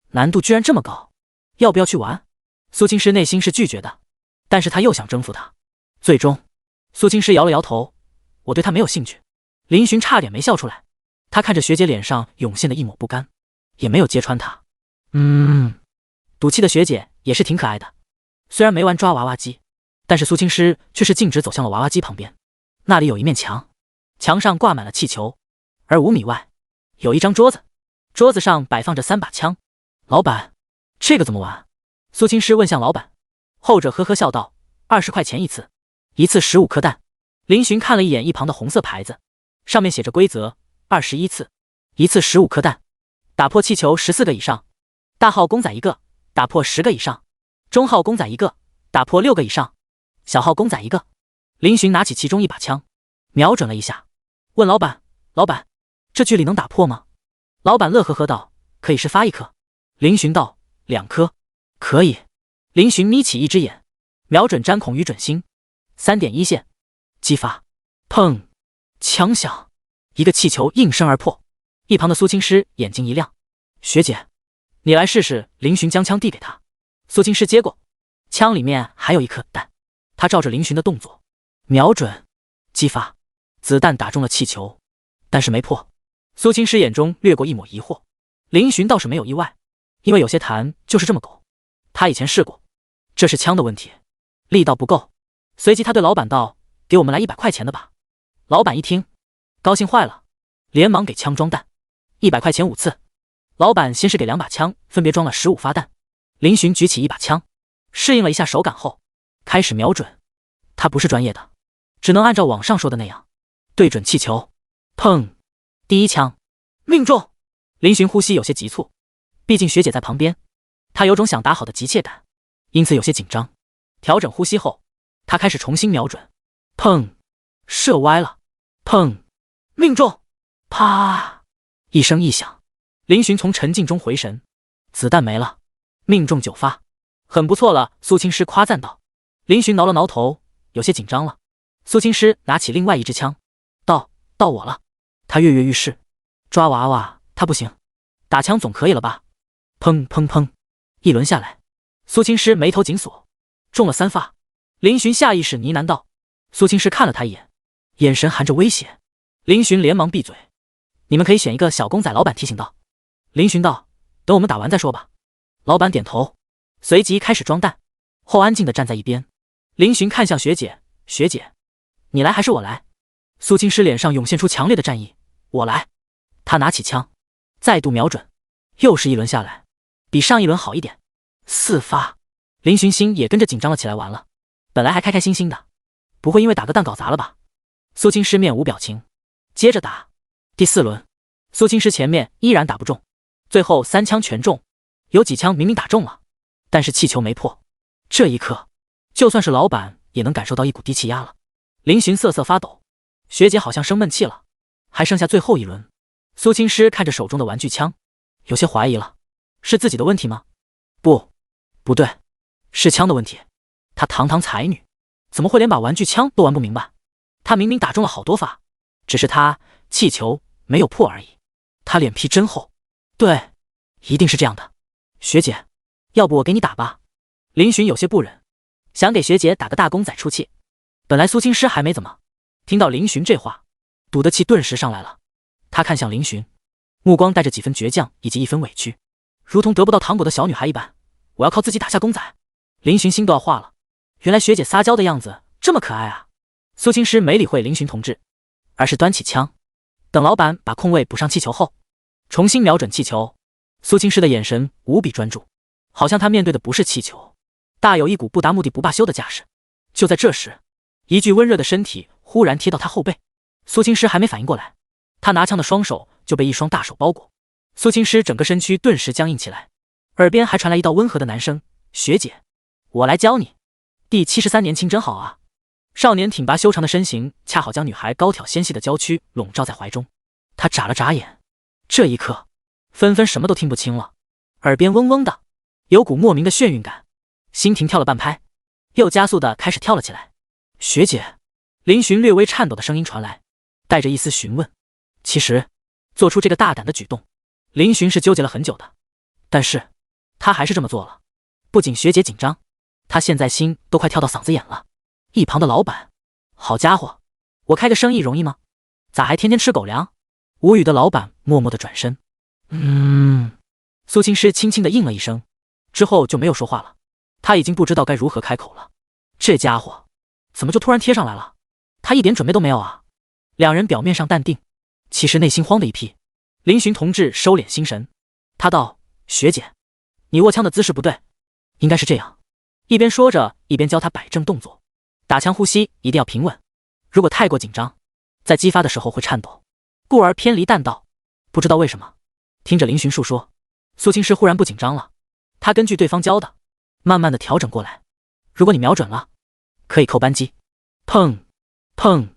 Speaker 1: 难度居然这么高。要不要去玩？苏青师内心是拒绝的，但是他又想征服他。最终，苏青师摇了摇头，我对他没有兴趣。林寻差点没笑出来，他看着学姐脸上涌现的一抹不甘，也没有揭穿他。赌气的学姐也是挺可爱的，虽然没玩抓娃娃机，但是苏青师却是径直走向了娃娃机旁边。那里有一面墙，墙上挂满了气球，而5米外有一张桌子，桌子上摆放着3把枪。老板，这个怎么玩？苏青师问向老板，后者呵呵笑道，20块钱一次，一次15颗弹。林寻看了一眼一旁的红色牌子，上面写着规则，21次，一次15颗弹，打破气球14个以上，大号公仔1个，打破10个以上，中号公仔1个，打破6个以上，小号公仔1个。林寻拿起其中一把枪，瞄准了一下，问老板，老板，这距离能打破吗？老板乐呵呵道，可以是发1颗。林寻道，2颗。可以。林寻眯起一只眼，瞄准詹孔与准星，3.1线，击发，砰，枪响，一个气球应声而破。一旁的苏青师眼睛一亮，学姐，你来试试。林寻将枪递给他，苏青师接过，枪里面还有1颗弹，他照着林寻的动作，瞄准，击发，子弹打中了气球，但是没破。苏青师眼中掠过一抹疑惑，林寻倒是没有意外，因为有些弹就是这么狗，他以前试过，这是枪的问题，力道不够。随即他对老板道，给我们来100块钱的吧。老板一听，高兴坏了，连忙给枪装弹，100块钱5次。老板先是给2把枪，分别装了15发弹。林寻举起1把枪，适应了一下手感后，开始瞄准。他不是专业的，只能按照网上说的那样，对准气球，砰，第1枪，命中。林寻呼吸有些急促，毕竟学姐在旁边，他有种想打好的急切感，因此有些紧张。调整呼吸后，他开始重新瞄准，砰，射歪了，砰，命中，啪，一声异响。林寻从沉静中回神，子弹没了，命中9发，很不错了。苏青师夸赞道。林寻挠了挠头，有些紧张了。苏青师拿起另外一支枪，到我了。他跃跃欲试，抓娃娃他不行，打枪总可以了吧？砰砰砰，一轮下来，苏青师眉头紧锁，中了3发。林寻下意识呢喃道。苏青师看了他一眼，眼神含着威胁。林寻连忙闭嘴。你们可以选一个小公仔。老板提醒道。林寻道，等我们打完再说吧。老板点头，随即开始装弹，后安静地站在一边。林寻看向学姐，学姐，你来还是我来？苏青师脸上涌现出强烈的战意，我来。他拿起枪，再度瞄准，又是一轮下来，比上一轮好一点。4发，林寻心也跟着紧张了起来。完了，本来还开开心心的，不会因为打个蛋搞砸了吧？苏青师面无表情，接着打。第4轮，苏青师前面依然打不中，最后3枪全中，有几枪明明打中了，但是气球没破。这一刻，就算是老板也能感受到一股低气压了。林寻瑟瑟发抖，学姐好像生闷气了。还剩下最后1轮，苏青师看着手中的玩具枪，有些怀疑了，是自己的问题吗？不对，是枪的问题。她堂堂才女，怎么会连把玩具枪都玩不明白？她明明打中了好多发，只是她气球没有破而已。她脸皮真厚，对，一定是这样的。学姐，要不我给你打吧？林寻有些不忍，想给学姐打个大公仔出气。本来苏青师还没怎么，听到林寻这话，赌的气顿时上来了。他看向林寻，目光带着几分倔强以及一分委屈，如同得不到糖果的小女孩一般。我要靠自己打下公仔。林寻心都要化了，原来学姐撒娇的样子这么可爱啊！苏青师没理会林寻同志，而是端起枪，等老板把空位补上气球后，重新瞄准气球。苏青师的眼神无比专注，好像他面对的不是气球，大有一股不达目的不罢休的架势。就在这时，一具温热的身体忽然贴到他后背，苏青师还没反应过来，他拿枪的双手就被一双大手包裹。苏青师整个身躯顿时僵硬起来，耳边还传来一道温和的男声：学姐，我来教你。第73年轻真好啊！少年挺拔修长的身形恰好将女孩高挑纤细的娇躯笼罩在怀中。他眨了眨眼，这一刻纷纷什么都听不清了，耳边嗡嗡的，有股莫名的眩晕感，心停跳了半拍，又加速的开始跳了起来。学姐，林寻略微颤抖的声音传来，带着一丝询问。其实做出这个大胆的举动，林寻是纠结了很久的，但是他还是这么做了。不仅学姐紧张，他现在心都快跳到嗓子眼了。一旁的老板，好家伙，我开个生意容易吗？咋还天天吃狗粮？无语的老板默默的转身。苏青师轻轻的应了一声，之后就没有说话了。他已经不知道该如何开口了。这家伙怎么就突然贴上来了？他一点准备都没有啊！两人表面上淡定，其实内心慌的一批。林寻同志收敛心神，他道：学姐，你握枪的姿势不对，应该是这样。一边说着，一边教他摆正动作。打枪呼吸一定要平稳，如果太过紧张，在激发的时候会颤抖，故而偏离弹道。不知道为什么，听着林寻述说，苏青师忽然不紧张了。他根据对方教的，慢慢的调整过来。如果你瞄准了，可以扣扳机。砰砰，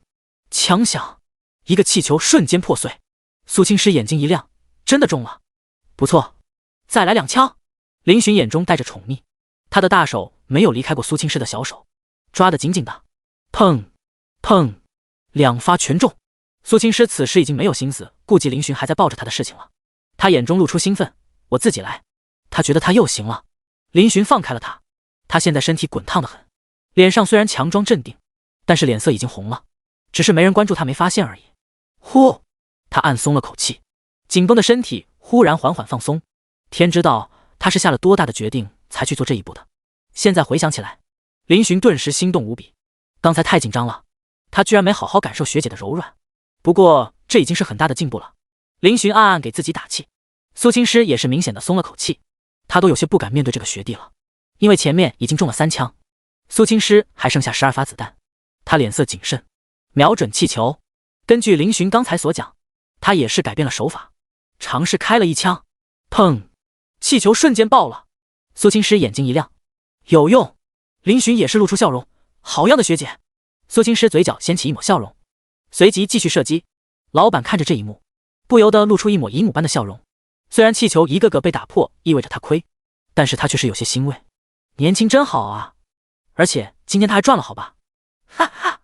Speaker 1: 枪响，一个气球瞬间破碎。苏青师眼睛一亮，真的中了，不错，再来2枪。林寻眼中带着宠溺，他的大手没有离开过苏青师的小手，抓得紧紧的。砰砰，2发全中。苏青师此时已经没有心思顾及林寻还在抱着他的事情了，他眼中露出兴奋，我自己来。他觉得他又行了。林寻放开了他，他现在身体滚烫得很，脸上虽然强装镇定，但是脸色已经红了，只是没人关注他没发现而已。呼，他暗松了口气，紧绷的身体忽然缓缓放松。天知道他是下了多大的决定才去做这一步的。现在回想起来，林寻顿时心动无比，刚才太紧张了，他居然没好好感受学姐的柔软。不过这已经是很大的进步了。林寻暗暗给自己打气。苏青师也是明显的松了口气，他都有些不敢面对这个学弟了，因为前面已经中了3枪，苏青师还剩下12发子弹。他脸色谨慎，瞄准气球。根据林寻刚才所讲，他也是改变了手法，尝试开了1枪。砰，气球瞬间爆了。苏青师眼睛一亮，有用。林寻也是露出笑容，好样的学姐。苏青师嘴角掀起一抹笑容，随即继续射击。老板看着这一幕，不由得露出一抹姨母般的笑容。虽然气球一个个被打破意味着他亏，但是他却是有些欣慰。年轻真好啊，而且今天他还赚了好吧，哈哈，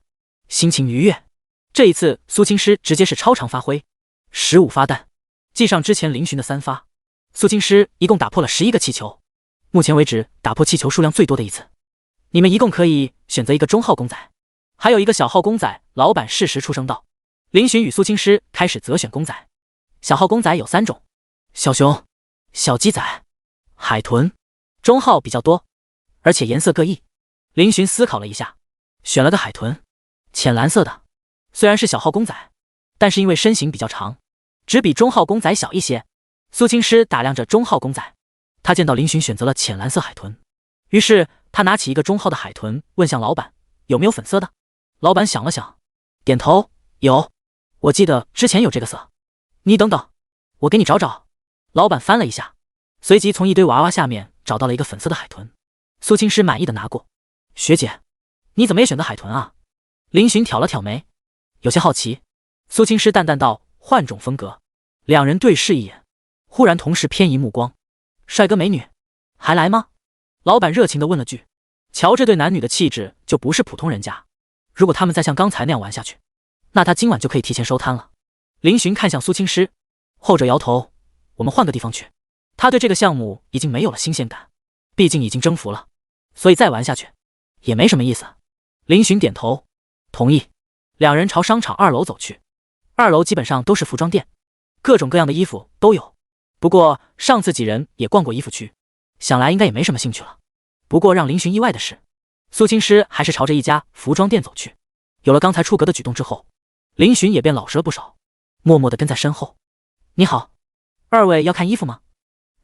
Speaker 1: 心情愉悦。这一次苏青师直接是超常发挥，15发弹，计上之前林寻的3发，苏青师一共打破了11个气球，目前为止打破气球数量最多的一次。你们一共可以选择一个中号公仔，还有一个小号公仔。老板适时出声道。林寻与苏青师开始择选公仔。小号公仔有3种，小熊、小鸡仔、海豚。中号比较多，而且颜色各异。林寻思考了一下，选了个海豚，浅蓝色的。虽然是小号公仔，但是因为身形比较长，只比中号公仔小一些。苏青师打量着中号公仔，他见到林寻选择了浅蓝色海豚，于是他拿起一个中号的海豚，问向老板有没有粉色的。老板想了想，点头，有，我记得之前有这个色。你等等，我给你找找。老板翻了一下，随即从一堆娃娃下面找到了一个粉色的海豚。苏青师满意的拿过。学姐，你怎么也选择海豚啊？林寻挑了挑眉，有些好奇。苏青师淡淡道，换种风格。两人对视一眼，忽然同时偏移目光。帅哥美女，还来吗？老板热情地问了句。瞧这对男女的气质就不是普通人家，如果他们再像刚才那样玩下去，那他今晚就可以提前收摊了。林寻看向苏青师，后者摇头，我们换个地方去。他对这个项目已经没有了新鲜感，毕竟已经征服了，所以再玩下去也没什么意思。林寻点头同意，两人朝商场2楼走去。2楼基本上都是服装店，各种各样的衣服都有。不过上次几人也逛过衣服区，想来应该也没什么兴趣了。不过让林寻意外的是，苏青师还是朝着一家服装店走去。有了刚才出格的举动之后，林寻也变老实了不少，默默地跟在身后。你好，二位要看衣服吗？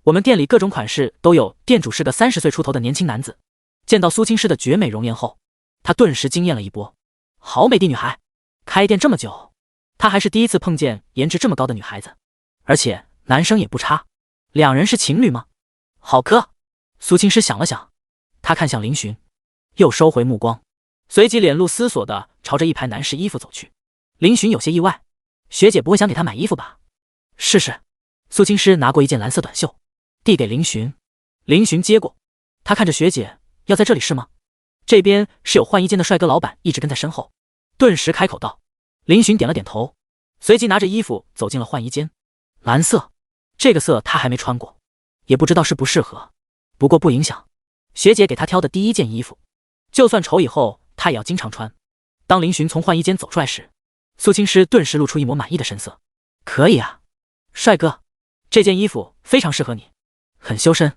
Speaker 1: 我们店里各种款式都有。店主是个30岁出头的年轻男子，见到苏青师的绝美容颜后，他顿时惊艳了一波。好美的女孩，开店这么久，他还是第一次碰见颜值这么高的女孩子，而且男生也不差。两人是情侣吗？好磕。苏青师想了想，他看向林寻，又收回目光，随即脸露思索的朝着一排男士衣服走去。林寻有些意外，学姐不会想给他买衣服吧？试试。苏青师拿过一件蓝色短袖，递给林寻。林寻接过，他看着学姐，要在这里是吗？这边是有换衣间的帅哥老板一直跟在身后，顿时开口道。林寻点了点头，随即拿着衣服走进了换衣间。蓝色，这个色他还没穿过，也不知道适不适合，不过不影响学姐给他挑的第一件衣服，就算丑以后他也要经常穿。当林寻从换衣间走出来时，苏青师顿时露出一抹满意的神色。可以啊，帅哥，这件衣服非常适合你，很修身，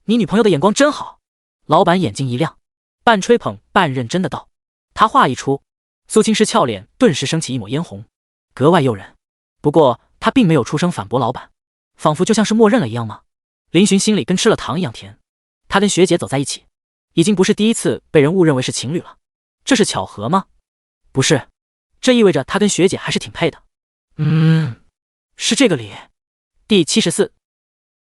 Speaker 1: 你女朋友的眼光真好。老板眼睛一亮，半吹捧半认真的道。他话一出，苏青师俏脸顿时升起一抹嫣红，格外诱人。不过他并没有出声反驳老板，仿佛就像是默认了一样吗？林寻心里跟吃了糖一样甜。他跟学姐走在一起，已经不是第一次被人误认为是情侣了。这是巧合吗？不是，这意味着他跟学姐还是挺配的。是这个理。第74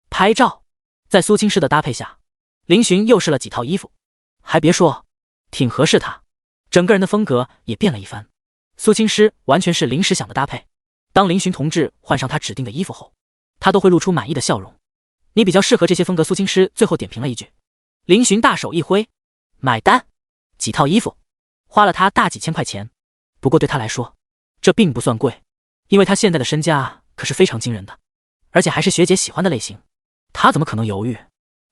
Speaker 1: 拍照。在苏青师的搭配下，林寻又试了几套衣服，还别说，挺合适他，整个人的风格也变了一番。苏青师完全是临时想的搭配，当林寻同志换上他指定的衣服后，他都会露出满意的笑容。你比较适合这些风格。苏青师最后点评了一句。林寻大手一挥，买单。几套衣服花了他大几千块钱，不过对他来说这并不算贵，因为他现在的身价可是非常惊人的，而且还是学姐喜欢的类型，他怎么可能犹豫？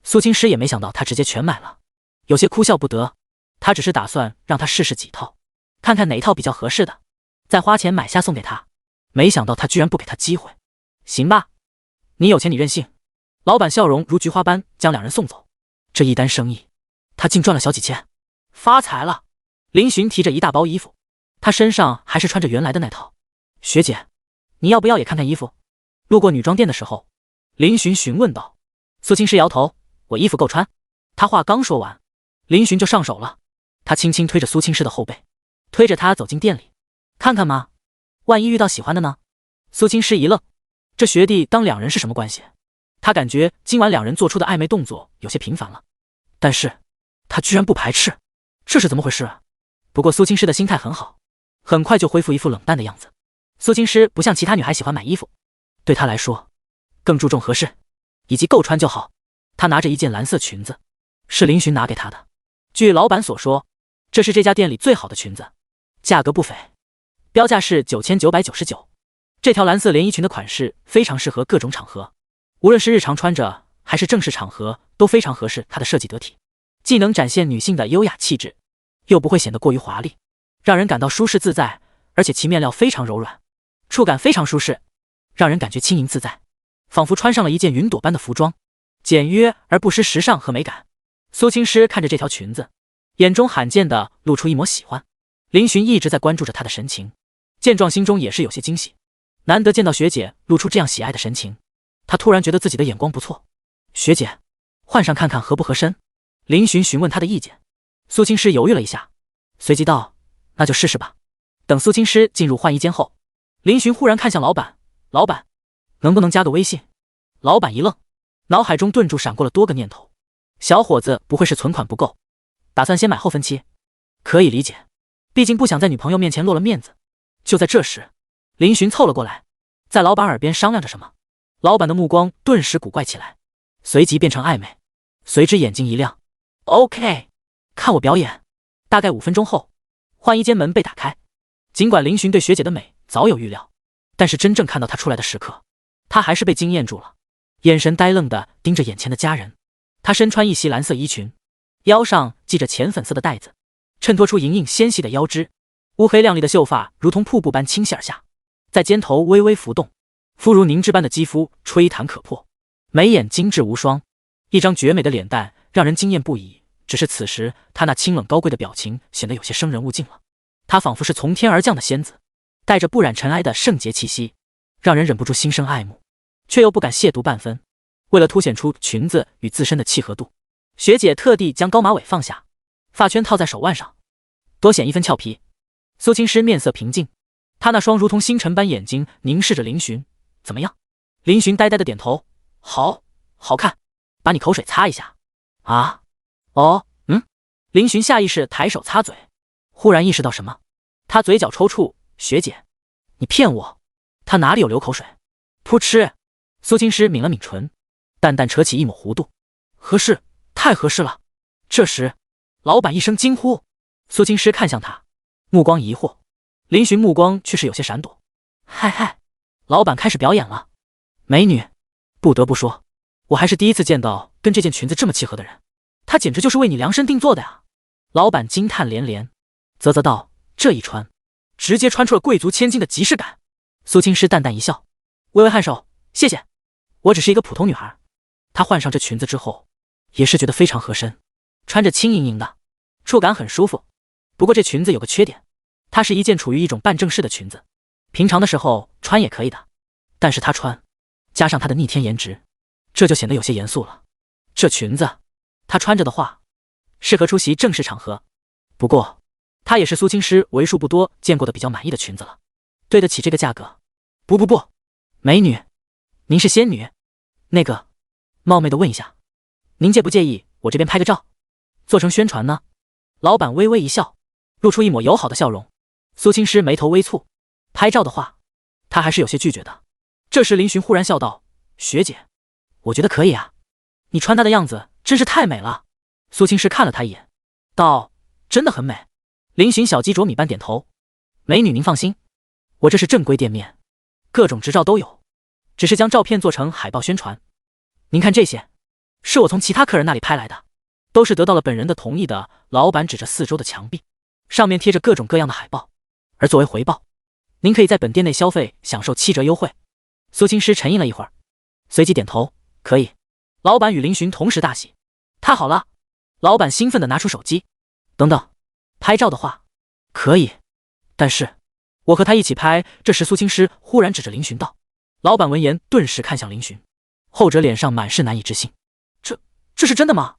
Speaker 1: 苏青师也没想到他直接全买了，有些哭笑不得。他只是打算让他试试几套，看看哪一套比较合适的，再花钱买下送给他。没想到他居然不给他机会。行吧，你有钱你任性。老板笑容如菊花般将两人送走。这一单生意他竟赚了小几千，发财了。林寻提着一大包衣服，他身上还是穿着原来的那套。学姐，你要不要也看看衣服？路过女装店的时候，林寻询问道。苏青师摇头，我衣服够穿。他话刚说完，林寻就上手了。他轻轻推着苏青师的后背，推着他走进店里。看看吗？万一遇到喜欢的呢？苏青师一愣，这学弟当两人是什么关系？他感觉今晚两人做出的暧昧动作有些频繁了，但是他居然不排斥，这是怎么回事？不过苏青师的心态很好，很快就恢复一副冷淡的样子。苏青师不像其他女孩喜欢买衣服，对他来说更注重合适以及够穿就好。他拿着一件蓝色裙子，是林寻拿给他的。据老板所说，这是这家店里最好的裙子，价格不菲，标价是9999。这条蓝色连衣裙的款式非常适合各种场合，无论是日常穿着还是正式场合都非常合适。它的设计得体，既能展现女性的优雅气质，又不会显得过于华丽，让人感到舒适自在。而且其面料非常柔软，触感非常舒适，让人感觉轻盈自在，仿佛穿上了一件云朵般的服装，简约而不失时尚和美感。苏青师看着这条裙子，眼中罕见的露出一抹喜欢。林寻一直在关注着他的神情，见状心中也是有些惊喜，难得见到学姐露出这样喜爱的神情，他突然觉得自己的眼光不错。学姐，换上看看合不合身。林寻询问他的意见，苏青师犹豫了一下，随即道：“那就试试吧。”等苏青师进入换衣间后，林寻忽然看向老板：“老板，能不能加个微信？”老板一愣，脑海中顿住闪过了多个念头。小伙子不会是存款不够，打算先买后分期？可以理解，毕竟不想在女朋友面前落了面子。就在这时，林寻凑了过来，在老板耳边商量着什么。老板的目光顿时古怪起来，随即变成暧昧，随之眼睛一亮。OK， 看我表演。大概5分钟后，换衣间门被打开。尽管林寻对学姐的美早有预料，但是真正看到她出来的时刻，他还是被惊艳住了，眼神呆愣地盯着眼前的佳人。她身穿一袭蓝色衣裙，腰上系着浅粉色的带子，衬托出莹莹纤细的腰肢。乌黑亮丽的秀发如同瀑布般倾泻而下，在肩头微微浮动，肤如凝脂般的肌肤吹弹可破，眉眼精致无双，一张绝美的脸蛋让人惊艳不已。只是此时她那清冷高贵的表情显得有些生人勿近了，她仿佛是从天而降的仙子，带着不染尘埃的圣洁气息，让人忍不住心生爱慕，却又不敢亵渎半分。为了凸显出裙子与自身的契合度，学姐特地将高马尾放下，发圈套在手腕上，多显一分俏皮。苏青师面色平静，他那双如同星辰般眼睛凝视着林寻。怎么样？林寻呆呆的点头，好看，把你口水擦一下。啊？哦，林寻下意识抬手擦嘴，忽然意识到什么，他嘴角抽搐。学姐，你骗我，他哪里有流口水？噗嗤，苏青师抿了抿唇，淡淡扯起一抹弧度。合适，太合适了。这时，老板一声惊呼，苏青师看向他，目光疑惑，林寻目光却是有些闪躲。嗨，老板开始表演了。美女，不得不说，我还是第一次见到跟这件裙子这么契合的人，她简直就是为你量身定做的呀。老板惊叹连连，啧啧道：“这一穿，直接穿出了贵族千金的即视感。”苏青师淡淡一笑，微微颔首：“谢谢，我只是一个普通女孩。”她换上这裙子之后，也是觉得非常合身，穿着轻盈盈的，触感很舒服。不过这裙子有个缺点，它是一件处于一种半正式的裙子，平常的时候穿也可以的，但是她穿，加上她的逆天颜值，这就显得有些严肃了。这裙子，她穿着的话，适合出席正式场合。不过，她也是苏青师为数不多见过的比较满意的裙子了，对得起这个价格。不，美女，您是仙女？那个，冒昧的问一下，您介不介意我这边拍个照，做成宣传呢？老板微微一笑，露出一抹友好的笑容。苏青师眉头微蹙，拍照的话，他还是有些拒绝的。这时林寻忽然笑道：“学姐，我觉得可以啊，你穿搭的样子真是太美了。”苏青师看了他一眼，道：“真的很美。”林寻小鸡啄米般点头：“美女您放心，我这是正规店面，各种执照都有，只是将照片做成海报宣传。您看这些，是我从其他客人那里拍来的，都是得到了本人的同意的。”老板指着四周的墙壁，上面贴着各种各样的海报。而作为回报，您可以在本店内消费享受7折优惠。苏青师沉吟了一会儿，随即点头：“可以。”老板与林寻同时大喜：“太好了！”老板兴奋地拿出手机：“等等，拍照的话，可以，但是我和他一起拍。”这时苏青师忽然指着林寻道。老板闻言顿时看向林寻，后者脸上满是难以置信：“这是真的吗？”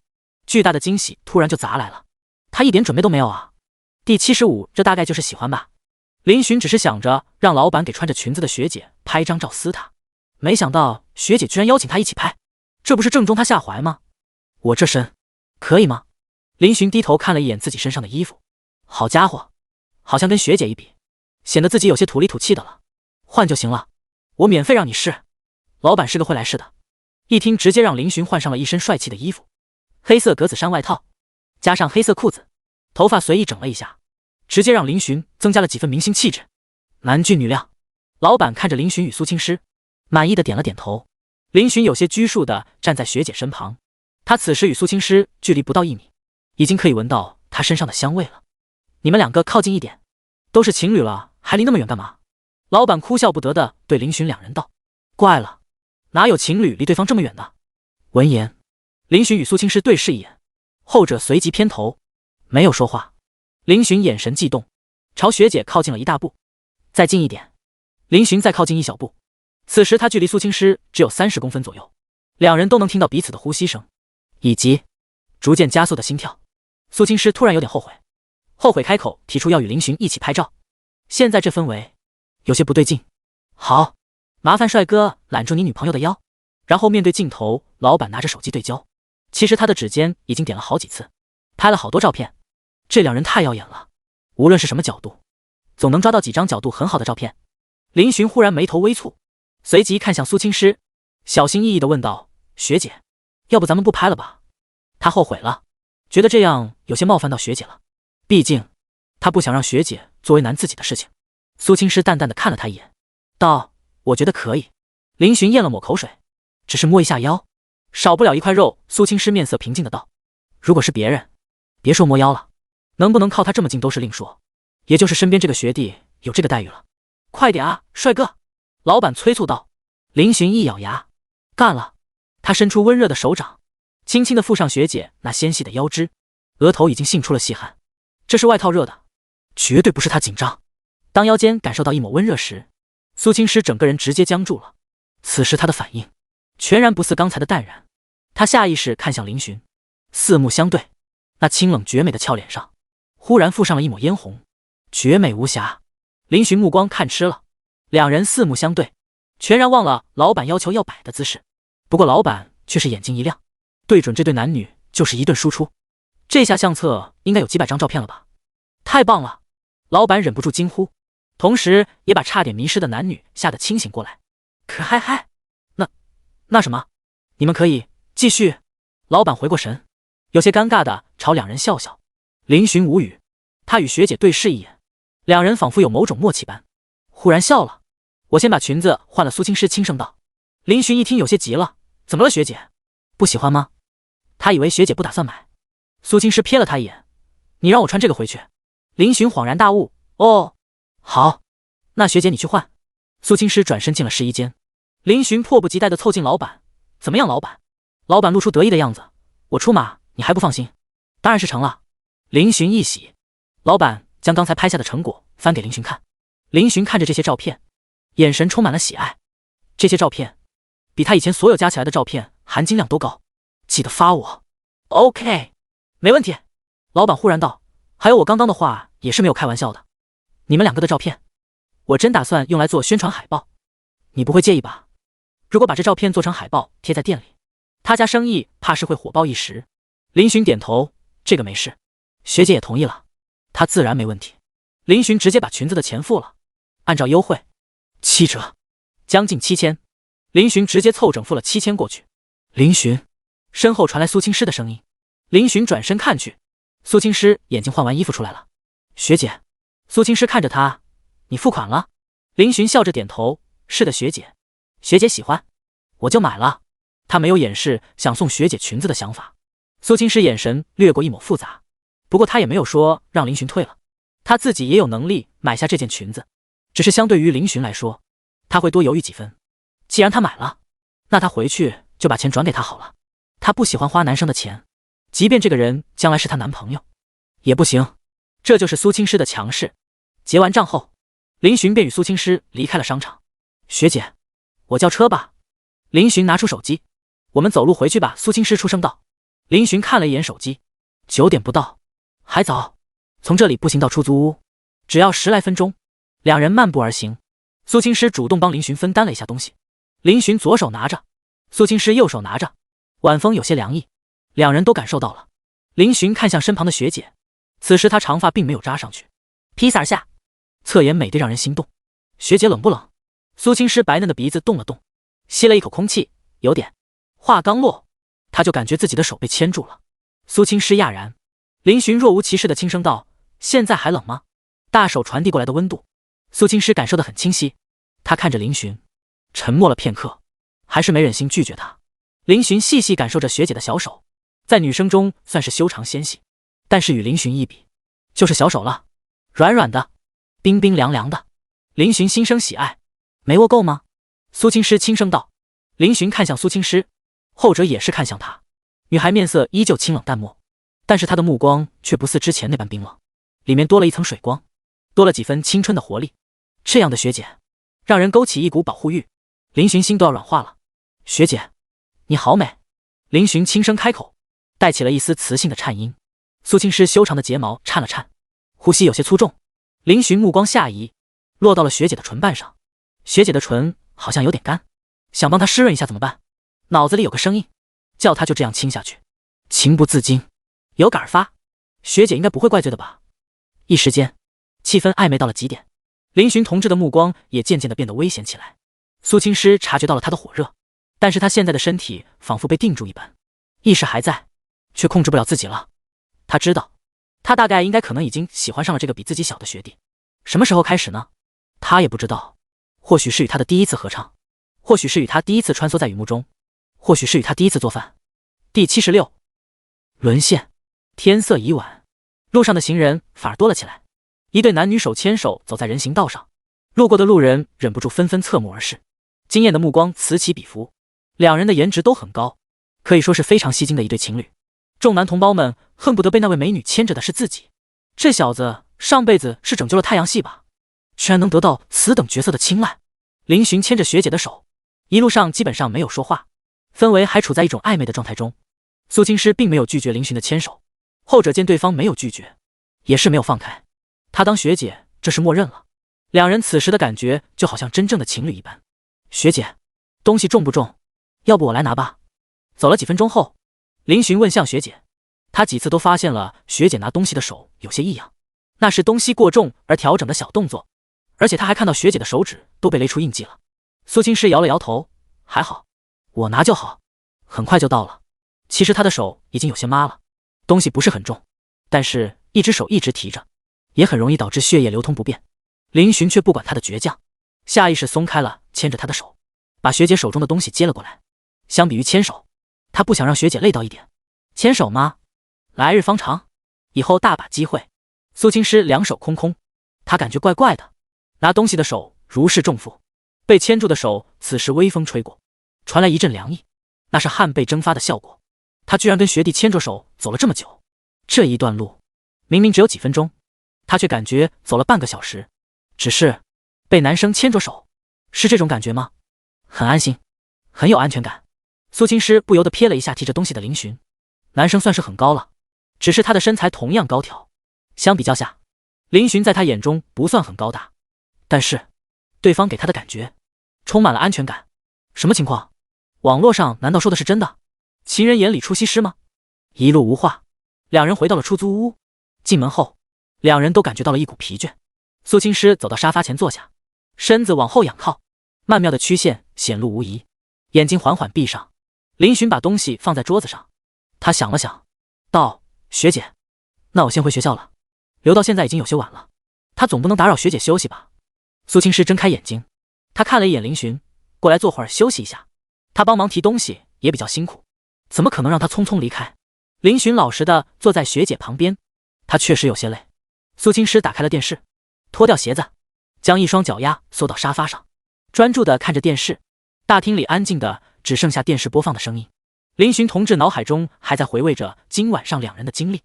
Speaker 1: 巨大的惊喜突然就砸来了，他一点准备都没有啊！第75，这大概就是喜欢吧。林寻只是想着让老板给穿着裙子的学姐拍张照撕他，没想到学姐居然邀请他一起拍，这不是正中他下怀吗？我这身可以吗？林寻低头看了一眼自己身上的衣服，好家伙，好像跟学姐一比，显得自己有些土里土气的了。换就行了，我免费让你试。老板是个会来事的，一听直接让林寻换上了一身帅气的衣服，黑色格子衫外套，加上黑色裤子，头发随意整了一下，直接让林寻增加了几分明星气质，男俊女靓。老板看着林寻与苏青师，满意的点了点头。林寻有些拘束的站在学姐身旁，他此时与苏青师距离不到1米，已经可以闻到她身上的香味了。你们2个靠近一点，都是情侣了，还离那么远干嘛？老板哭笑不得的对林寻2人道：“怪了，哪有情侣离对方这么远的？”闻言，林寻与苏青师对视一眼，后者随即偏头，没有说话。林寻眼神悸动，朝学姐靠近了一大步。再近一点。林寻再靠近1小步。此时他距离苏青师只有30公分左右，2人都能听到彼此的呼吸声。以及逐渐加速的心跳。苏青诗突然有点后悔开口提出要与林寻一起拍照。现在这氛围有些不对劲。好，麻烦帅哥揽住你女朋友的腰。然后面对镜头，老板拿着手机对焦。其实他的指尖已经点了好几次，拍了好多照片。这两人太耀眼了，无论是什么角度，总能抓到几张角度很好的照片。林寻忽然眉头微蹙，随即看向苏青诗，小心翼翼地问道：学姐，要不咱们不拍了吧？他后悔了，觉得这样有些冒犯到学姐了，毕竟他不想让学姐做为难自己的事情。苏青诗淡淡地看了他一眼，道：我觉得可以。林寻咽了抹口水，只是摸一下腰，少不了一块肉。苏青诗面色平静的道：如果是别人，别说摸腰了，能不能靠他这么近都是另说，也就是身边这个学弟有这个待遇了。快点啊，帅哥！老板催促道。林寻一咬牙，干了。他伸出温热的手掌，轻轻地附上学姐那纤细的腰肢，额头已经沁出了细汗。这是外套热的，绝对不是他紧张。当腰间感受到一抹温热时，苏青诗整个人直接僵住了。此时他的反应全然不似刚才的淡然，他下意识看向林寻，四目相对，那清冷绝美的俏脸上忽然附上了一抹嫣红，绝美无瑕。林寻目光看痴了，两人四目相对，全然忘了老板要求要摆的姿势。不过老板却是眼睛一亮，对准这对男女就是一顿输出。这下相册应该有几百张照片了吧？太棒了！老板忍不住惊呼，同时也把差点迷失的男女吓得清醒过来。可嗨，那什么，你们可以继续。老板回过神，有些尴尬的朝两人笑笑。林寻无语，他与学姐对视一眼，两人仿佛有某种默契般，忽然笑了。我先把裙子换了。苏青诗轻声道。林寻一听有些急了，怎么了学姐？不喜欢吗？他以为学姐不打算买。苏青诗瞥了他一眼，你让我穿这个回去。林寻恍然大悟，哦，好，那学姐你去换。苏青诗转身进了试衣间，林寻迫不及待地凑近老板，怎么样老板？老板露出得意的样子，我出马你还不放心？当然是成了。林寻一喜，老板将刚才拍下的成果翻给林寻看。林寻看着这些照片，眼神充满了喜爱。这些照片比他以前所有加起来的照片含金量都高，记得发我。OK， 没问题。老板忽然道，还有我刚刚的话也是没有开玩笑的，你们两个的照片我真打算用来做宣传海报，你不会介意吧？如果把这照片做成海报贴在店里，他家生意怕是会火爆一时。林寻点头，这个没事。学姐也同意了，他自然没问题。林寻直接把裙子的钱付了，按照优惠7折，将近7000。林寻直接凑整付了7000过去。林寻，身后传来苏青诗的声音。林寻转身看去，苏青诗眼睛换完衣服出来了。学姐。苏青诗看着他，你付款了？林寻笑着点头，是的学姐，学姐喜欢我就买了。他没有掩饰想送学姐裙子的想法。苏青诗眼神掠过一抹复杂，不过他也没有说让林寻退了，他自己也有能力买下这件裙子，只是相对于林寻来说，他会多犹豫几分。既然他买了，那他回去就把钱转给他好了。他不喜欢花男生的钱，即便这个人将来是他男朋友也不行。这就是苏青诗的强势。结完账后，林寻便与苏青诗离开了商场。学姐，我叫车吧。林寻拿出手机，我们走路回去吧。苏青诗出声道。林寻看了一眼手机，9点不到，还早，从这里步行到出租屋只要10来分钟。两人漫步而行，苏青诗主动帮林寻分担了一下东西。林寻左手拿着，苏青诗右手拿着，晚风有些凉意，两人都感受到了。林寻看向身旁的学姐，此时她长发并没有扎上去，披萨下，侧颜美得让人心动。学姐冷不冷？苏青诗白嫩的鼻子动了动，吸了一口空气，有点。话刚落，她就感觉自己的手被牵住了。苏青诗讶然。林寻若无其事的轻声道，现在还冷吗？大手传递过来的温度，苏青诗感受得很清晰。她看着林寻，沉默了片刻，还是没忍心拒绝他。林寻细细感受着学姐的小手，在女生中算是修长纤细，但是与林寻一比，就是小手了，软软的，冰冰凉凉的。林寻心生喜爱，没握够吗？苏青诗轻声道。林寻看向苏青诗，后者也是看向他。女孩面色依旧清冷淡漠，但是她的目光却不似之前那般冰冷，里面多了一层水光，多了几分青春的活力。这样的学姐，让人勾起一股保护欲。林寻心都要软化了。学姐，你好美。林寻轻声开口，带起了一丝磁性的颤音。苏青诗修长的睫毛颤了颤，呼吸有些粗重。林寻目光下移，落到了学姐的唇瓣上。学姐的唇好像有点干，想帮她湿润一下怎么办？脑子里有个声音，叫她就这样亲下去。情不自禁，有感而发。学姐应该不会怪罪的吧？一时间，气氛暧昧到了极点。林寻同志的目光也渐渐地变得危险起来。苏青诗察觉到了他的火热，但是他现在的身体仿佛被定住一般，意识还在，却控制不了自己了。他知道，他大概应该可能已经喜欢上了这个比自己小的学弟。什么时候开始呢？他也不知道。或许是与他的第一次合唱，或许是与他第一次穿梭在雨幕中，或许是与他第一次做饭。第76沦陷。天色已晚，路上的行人反而多了起来。一对男女手牵手走在人行道上，路过的路人忍不住纷纷侧目而视，惊艳的目光此起彼伏。两人的颜值都很高，可以说是非常吸睛的一对情侣。众男同胞们恨不得被那位美女牵着的是自己。这小子上辈子是拯救了太阳系吧？居然能得到此等角色的青睐。林寻牵着学姐的手，一路上基本上没有说话，氛围还处在一种暧昧的状态中。苏青诗并没有拒绝林寻的牵手，后者见对方没有拒绝，也是没有放开。他当学姐这是默认了。两人此时的感觉就好像真正的情侣一般。学姐，东西重不重？要不我来拿吧。走了几分钟后，林寻问向学姐，他几次都发现了学姐拿东西的手有些异样，那是东西过重而调整的小动作，而且他还看到学姐的手指都被勒出印记了。苏青诗摇了摇头，还好，我拿就好，很快就到了。其实他的手已经有些麻了，东西不是很重，但是一只手一直提着，也很容易导致血液流通不便。林寻却不管他的倔强，下意识松开了牵着他的手，把学姐手中的东西接了过来。相比于牵手，他不想让学姐累到一点。牵手吗？来日方长，以后大把机会。苏青诗两手空空，他感觉怪怪的，拿东西的手如释重负，被牵住的手此时微风吹过，传来一阵凉意，那是汗被蒸发的效果。他居然跟学弟牵着手走了这么久，这一段路明明只有几分钟，他却感觉走了半个小时。只是被男生牵着手，是这种感觉吗？很安心，很有安全感。苏青诗不由得瞥了一下提着东西的林寻，男生算是很高了，只是他的身材同样高挑，相比较下，林寻在他眼中不算很高大，但是对方给他的感觉充满了安全感。什么情况？网络上难道说的是真的？情人眼里出西施吗？一路无话，两人回到了出租屋。进门后，两人都感觉到了一股疲倦。苏青诗走到沙发前坐下，身子往后仰靠，曼妙的曲线显露无遗，眼睛缓缓闭上。林寻把东西放在桌子上，他想了想，道：学姐，那我先回学校了，留到现在已经有些晚了，他总不能打扰学姐休息吧。苏青诗睁开眼睛，他看了一眼林寻，过来坐会儿休息一下，他帮忙提东西也比较辛苦，怎么可能让他匆匆离开？林寻老实的坐在学姐旁边，他确实有些累。苏青诗打开了电视，脱掉鞋子，将一双脚丫缩到沙发上，专注地看着电视。大厅里安静的只剩下电视播放的声音。林寻同志脑海中还在回味着今晚上两人的经历，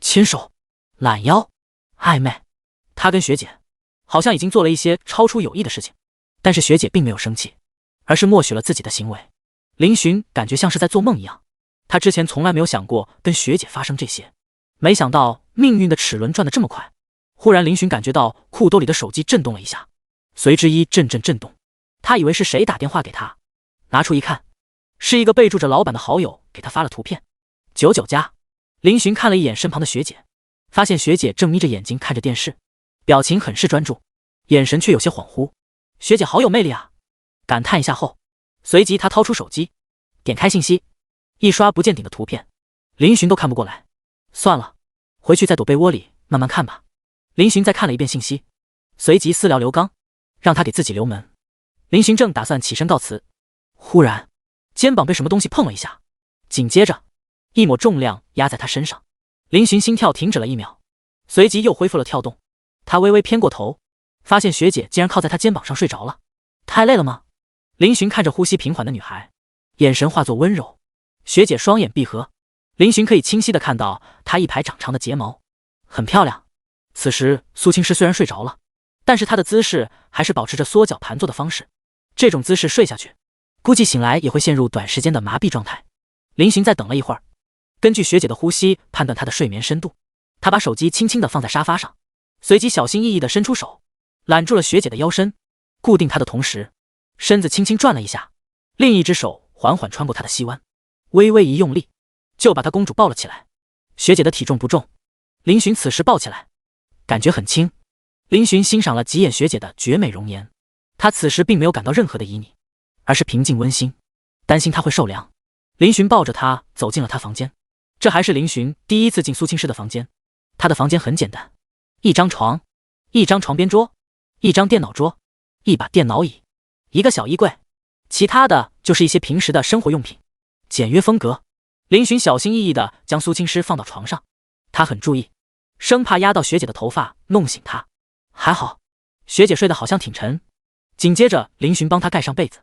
Speaker 1: 牵手、揽腰、暧昧。他跟学姐好像已经做了一些超出有意的事情，但是学姐并没有生气，而是默许了自己的行为。林寻感觉像是在做梦一样，他之前从来没有想过跟学姐发生这些，没想到命运的齿轮转得这么快。忽然林寻感觉到裤兜里的手机震动了一下，随之一阵阵震动，他以为是谁打电话给他，拿出一看，是一个备注着老板的好友给他发了图片。99加。林寻看了一眼身旁的学姐，发现学姐正眯着眼睛看着电视，表情很是专注，眼神却有些恍惚。学姐好有魅力啊，感叹一下后，随即他掏出手机，点开信息，一刷不见顶的图片，林寻都看不过来。算了，回去再躲被窝里慢慢看吧。林寻再看了一遍信息，随即私聊刘刚，让他给自己留门。林寻正打算起身告辞，忽然肩膀被什么东西碰了一下，紧接着一抹重量压在他身上。林寻心跳停止了1秒，随即又恢复了跳动。他微微偏过头，发现学姐竟然靠在他肩膀上睡着了。太累了吗？林寻看着呼吸平缓的女孩，眼神化作温柔。学姐双眼闭合，林寻可以清晰地看到她一排长长的睫毛，很漂亮。此时苏青诗虽然睡着了，但是她的姿势还是保持着缩脚盘坐的方式，这种姿势睡下去，估计醒来也会陷入短时间的麻痹状态。林寻再等了一会儿，根据学姐的呼吸判断她的睡眠深度。他把手机轻轻地放在沙发上，随即小心翼翼地伸出手，揽住了学姐的腰身，固定她的同时，身子轻轻转了一下，另一只手缓缓穿过她的膝弯，微微一用力，就把她公主抱了起来。学姐的体重不重，林寻此时抱起来，感觉很轻。林寻欣赏了几眼学姐的绝美容颜，他此时并没有感到任何的旖旎，而是平静温馨，担心她会受凉。林寻抱着她走进了她房间，这还是林寻第一次进苏青师的房间。他的房间很简单，一张床，一张床边桌，一张电脑桌，一把电脑椅，一个小衣柜，其他的就是一些平时的生活用品，简约风格。林寻小心翼翼地将苏青师放到床上，他很注意，生怕压到学姐的头发弄醒她。还好，学姐睡得好像挺沉。紧接着林寻帮她盖上被子，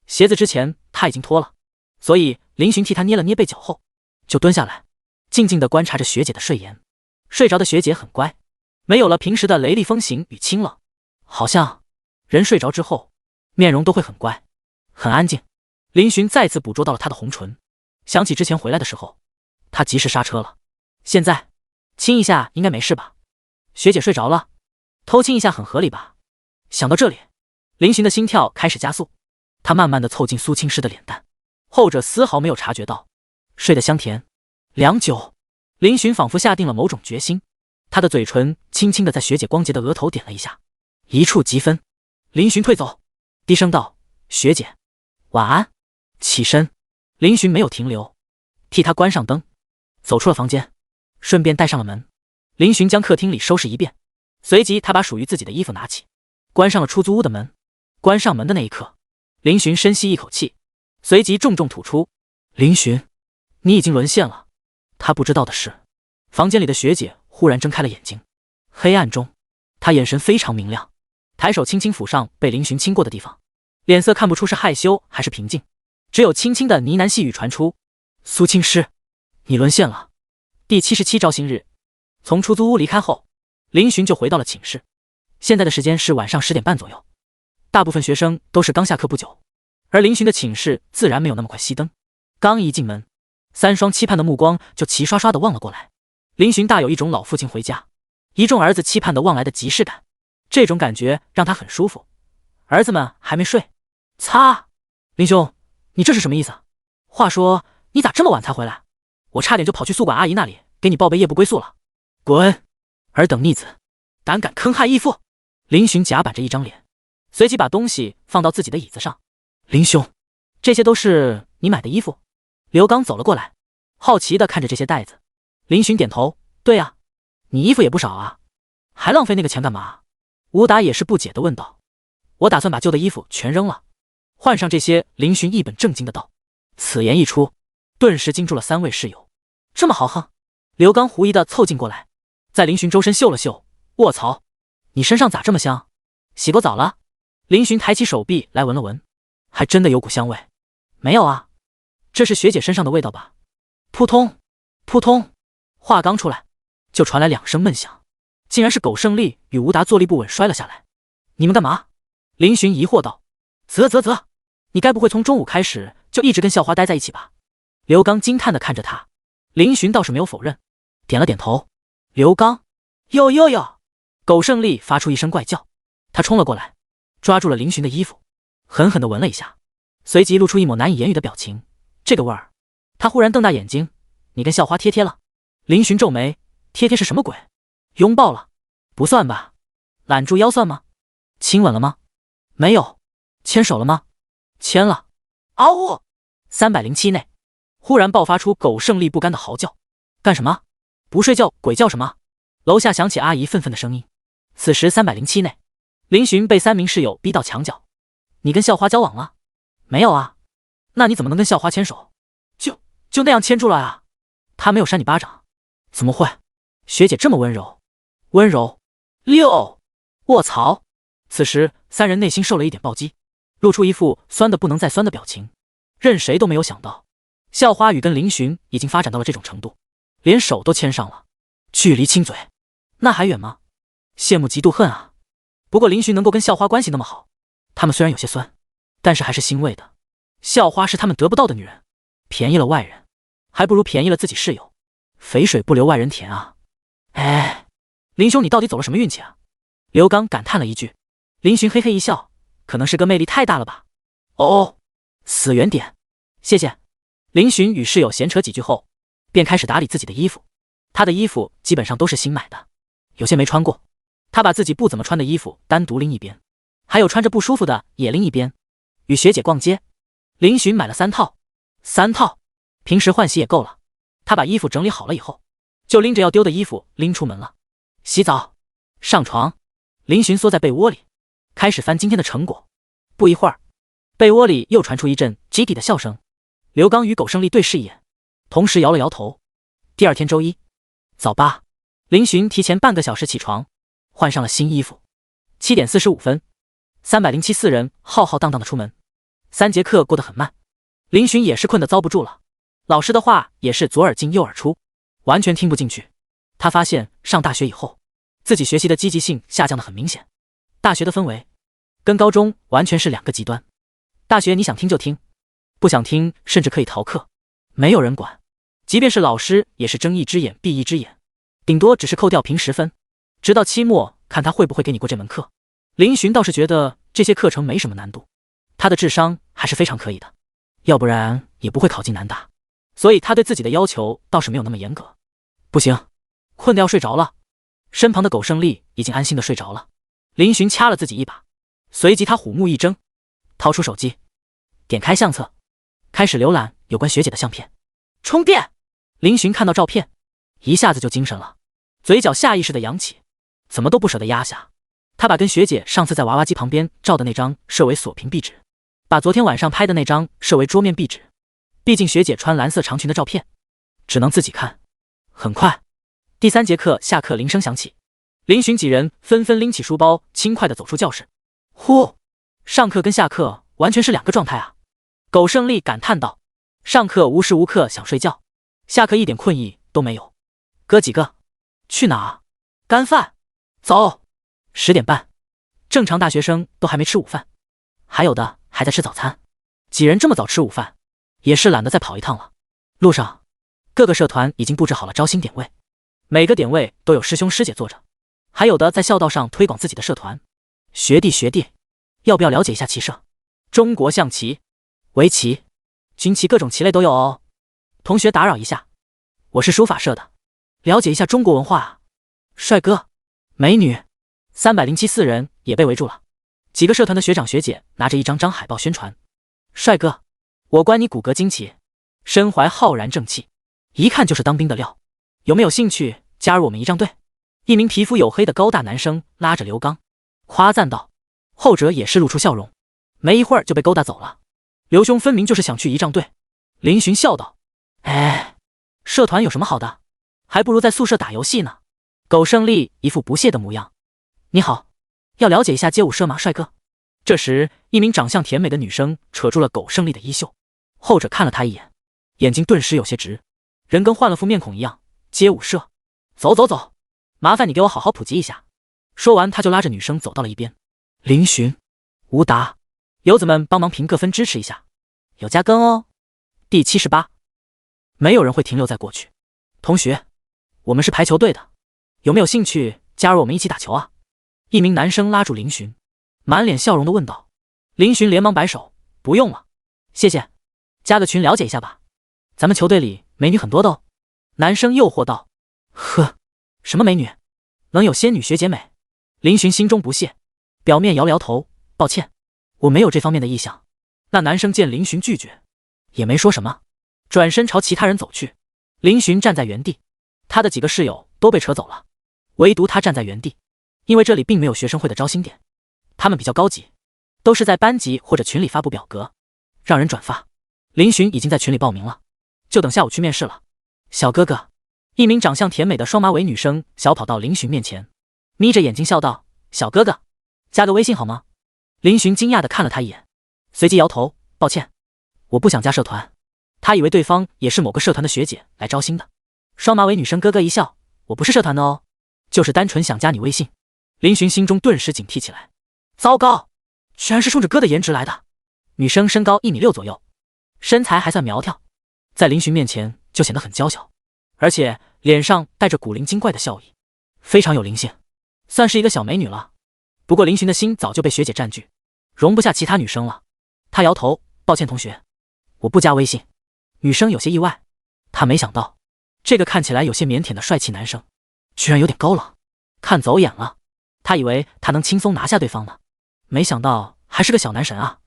Speaker 1: 鞋子之前她已经脱了，所以林寻替她捏了捏被脚后，就蹲下来，静静地观察着学姐的睡颜。睡着的学姐很乖，没有了平时的雷厉风行与清冷，好像人睡着之后面容都会很乖很安静。林寻再次捕捉到了她的红唇，想起之前回来的时候，他及时刹车了。现在亲一下应该没事吧？学姐睡着了，偷亲一下很合理吧？想到这里，林寻的心跳开始加速，他慢慢地凑近苏青师的脸蛋，后者丝毫没有察觉到，睡得香甜。良久，林寻仿佛下定了某种决心，他的嘴唇轻轻地在学姐光洁的额头点了一下，一触即分。林寻退走，低声道：“学姐，晚安。”起身，林寻没有停留，替她关上灯，走出了房间，顺便带上了门。林寻将客厅里收拾一遍，随即他把属于自己的衣服拿起，关上了出租屋的门。关上门的那一刻，林寻深吸一口气，随即重重吐出：“林寻，你已经沦陷了。”他不知道的是，房间里的学姐忽然睁开了眼睛，黑暗中，她眼神非常明亮，抬手轻轻抚上被林寻亲过的地方，脸色看不出是害羞还是平静，只有轻轻的呢喃细语传出：“苏青师，你沦陷了。”第77招新日。从出租屋离开后，林寻就回到了寝室。现在的时间是晚上10点半左右，大部分学生都是刚下课不久，而林寻的寝室自然没有那么快熄灯。刚一进门，3双期盼的目光就齐刷刷地望了过来。林寻大有一种老父亲回家，一众儿子期盼的望来的即视感，这种感觉让他很舒服。儿子们还没睡，擦！林兄，你这是什么意思？话说你咋这么晚才回来？我差点就跑去宿管阿姨那里给你报备夜不归宿了。滚！尔等逆子，胆敢坑害义父！林寻假板着一张脸，随即把东西放到自己的椅子上。林兄，这些都是你买的衣服？刘刚走了过来，好奇地看着这些袋子。林寻点头，对啊，你衣服也不少啊，还浪费那个钱干嘛？吴达也是不解地问道。我打算把旧的衣服全扔了，换上这些。林寻一本正经的道。此言一出，顿时惊住了3位室友。这么豪横？刘刚狐疑地凑近过来，在林寻周身嗅了嗅。卧槽，你身上咋这么香？洗过澡了？林寻抬起手臂来闻了闻，还真的有股香味。没有啊，这是学姐身上的味道吧？扑通扑通，话刚出来，就传来2声闷响，竟然是苟胜利与吴达坐立不稳摔了下来。你们干嘛？林寻疑惑道。啧，你该不会从中午开始就一直跟校花待在一起吧？刘刚惊叹地看着他，林寻倒是没有否认，点了点头。刘刚，哟，苟胜利发出一声怪叫，他冲了过来，抓住了林寻的衣服，狠狠地闻了一下，随即露出一抹难以言语的表情。这个味儿！他忽然瞪大眼睛，你跟校花贴了？林寻皱眉，贴是什么鬼？拥抱了？不算吧。揽住腰算吗？亲吻了吗？没有。牵手了吗？牵了。嗷呜！307内，忽然爆发出苟胜利不甘的嚎叫。干什么？不睡觉鬼叫什么？楼下响起阿姨愤愤的声音。此时307内，林寻被3名室友逼到墙角。你跟校花交往了？没有啊。那你怎么能跟校花牵手？就那样牵住了啊？她没有扇你巴掌？怎么会？学姐这么温柔。温柔？6！卧槽！此时3人内心受了一点暴击，露出一副酸的不能再酸的表情。任谁都没有想到，校花与跟林寻已经发展到了这种程度，连手都牵上了。距离亲嘴，那还远吗？羡慕嫉妒恨啊！不过林寻能够跟校花关系那么好，他们虽然有些酸，但是还是欣慰的。校花是他们得不到的女人，便宜了外人，还不如便宜了自己室友。肥水不流外人田啊！哎，林兄，你到底走了什么运气啊？刘刚感叹了一句。林寻嘿嘿一笑，可能是个魅力太大了吧。哦，死远点，谢谢。林寻与室友闲扯几句后，便开始打理自己的衣服。他的衣服基本上都是新买的，有些没穿过。他把自己不怎么穿的衣服单独拎一边，还有穿着不舒服的也拎一边。与学姐逛街，林寻买了3套，平时换洗也够了。他把衣服整理好了以后，就拎着要丢的衣服拎出门了。洗澡，上床，林寻缩在被窝里，开始翻今天的成果。不一会儿，被窝里又传出一阵 GD 的笑声。刘刚与苟胜利对视一眼，同时摇了摇头。第二天周一早八，林寻提前半个小时起床，换上了新衣服。7点45分，307人浩浩荡荡的出门。3节课过得很慢，林寻也是困得遭不住了。老师的话也是左耳进右耳出，完全听不进去。他发现上大学以后，自己学习的积极性下降得很明显。大学的氛围跟高中完全是2个极端。大学你想听就听，不想听甚至可以逃课，没有人管。即便是老师也是睁一只眼闭一只眼，顶多只是扣掉评10分，直到期末看他会不会给你过这门课。林寻倒是觉得这些课程没什么难度，他的智商还是非常可以的，要不然也不会考进南大，所以他对自己的要求倒是没有那么严格。不行，困得要睡着了。身旁的苟胜利已经安心的睡着了。林寻掐了自己一把，随即他虎目一睁，掏出手机，点开相册，开始浏览有关学姐的相片。充电！林寻看到照片，一下子就精神了，嘴角下意识的扬起，怎么都不舍得压下。他把跟学姐上次在娃娃机旁边照的那张设为锁屏壁纸，把昨天晚上拍的那张设为桌面壁纸。毕竟学姐穿蓝色长裙的照片，只能自己看。很快，第3节课下课铃声响起，林寻几人纷纷拎起书包，轻快地走出教室。呼，上课跟下课完全是2个状态啊！苟胜利感叹道。上课无时无刻想睡觉，下课一点困意都没有。哥几个去哪？干饭，走。10点半，正常大学生都还没吃午饭，还有的还在吃早餐。几人这么早吃午饭，也是懒得再跑一趟了。路上，各个社团已经布置好了招新点位，每个点位都有师兄师姐坐着，还有的在校道上推广自己的社团。学弟，要不要了解一下骑射？中国象棋、围棋、军棋，各种棋类都有哦。同学打扰一下，我是书法社的，了解一下中国文化啊。帅哥、美女，307人也被围住了。几个社团的学长学姐拿着一张张海报宣传。帅哥，我观你骨骼惊奇，身怀浩然正气，一看就是当兵的料，有没有兴趣加入我们仪仗队？一名皮肤黝黑的高大男生拉着刘刚，夸赞道。后者也是露出笑容，没一会儿就被勾搭走了。刘兄分明就是想去仪仗队。林寻笑道。哎，社团有什么好的，还不如在宿舍打游戏呢。苟胜利一副不屑的模样。你好，要了解一下街舞社吗，帅哥？这时，一名长相甜美的女生扯住了苟胜利的衣袖，后者看了他一眼，眼睛顿时有些直，人跟换了副面孔一样。街舞社，走，麻烦你给我好好普及一下。说完，他就拉着女生走到了一边。林寻、吴达，游子们帮忙评个分支持一下，有加更哦。第78，没有人会停留在过去。同学，我们是排球队的，有没有兴趣加入我们一起打球啊？一名男生拉住林寻，满脸笑容地问道。林寻连忙摆手，不用了，谢谢，加个群了解一下吧，咱们球队里美女很多的哦。男生诱惑道。呵，什么美女？能有仙女学姐美？林寻心中不屑，表面摇了摇头，抱歉，我没有这方面的意向。那男生见林寻拒绝，也没说什么，转身朝其他人走去。林寻站在原地，他的几个室友都被扯走了，唯独他站在原地，因为这里并没有学生会的招新点，他们比较高级，都是在班级或者群里发布表格，让人转发。林寻已经在群里报名了，就等下午去面试了。小哥哥，一名长相甜美的双马尾女生小跑到林寻面前，眯着眼睛笑道。小哥哥，加个微信好吗？林寻惊讶地看了他一眼，随即摇头，抱歉，我不想加社团。他以为对方也是某个社团的学姐来招新的。双马尾女生咯咯一笑，我不是社团的哦，就是单纯想加你微信。林寻心中顿时警惕起来，糟糕，居然是冲着哥的颜值来的。女生身高1.6米左右，身材还算苗条，在林寻面前就显得很娇小。而且脸上带着古灵精怪的笑意，非常有灵性，算是一个小美女了。不过林寻的心早就被学姐占据，容不下其他女生了。他摇头，抱歉同学，我不加微信。女生有些意外，她没想到这个看起来有些腼腆的帅气男生居然有点高冷，看走眼了。他以为他能轻松拿下对方呢，没想到还是个小男神啊。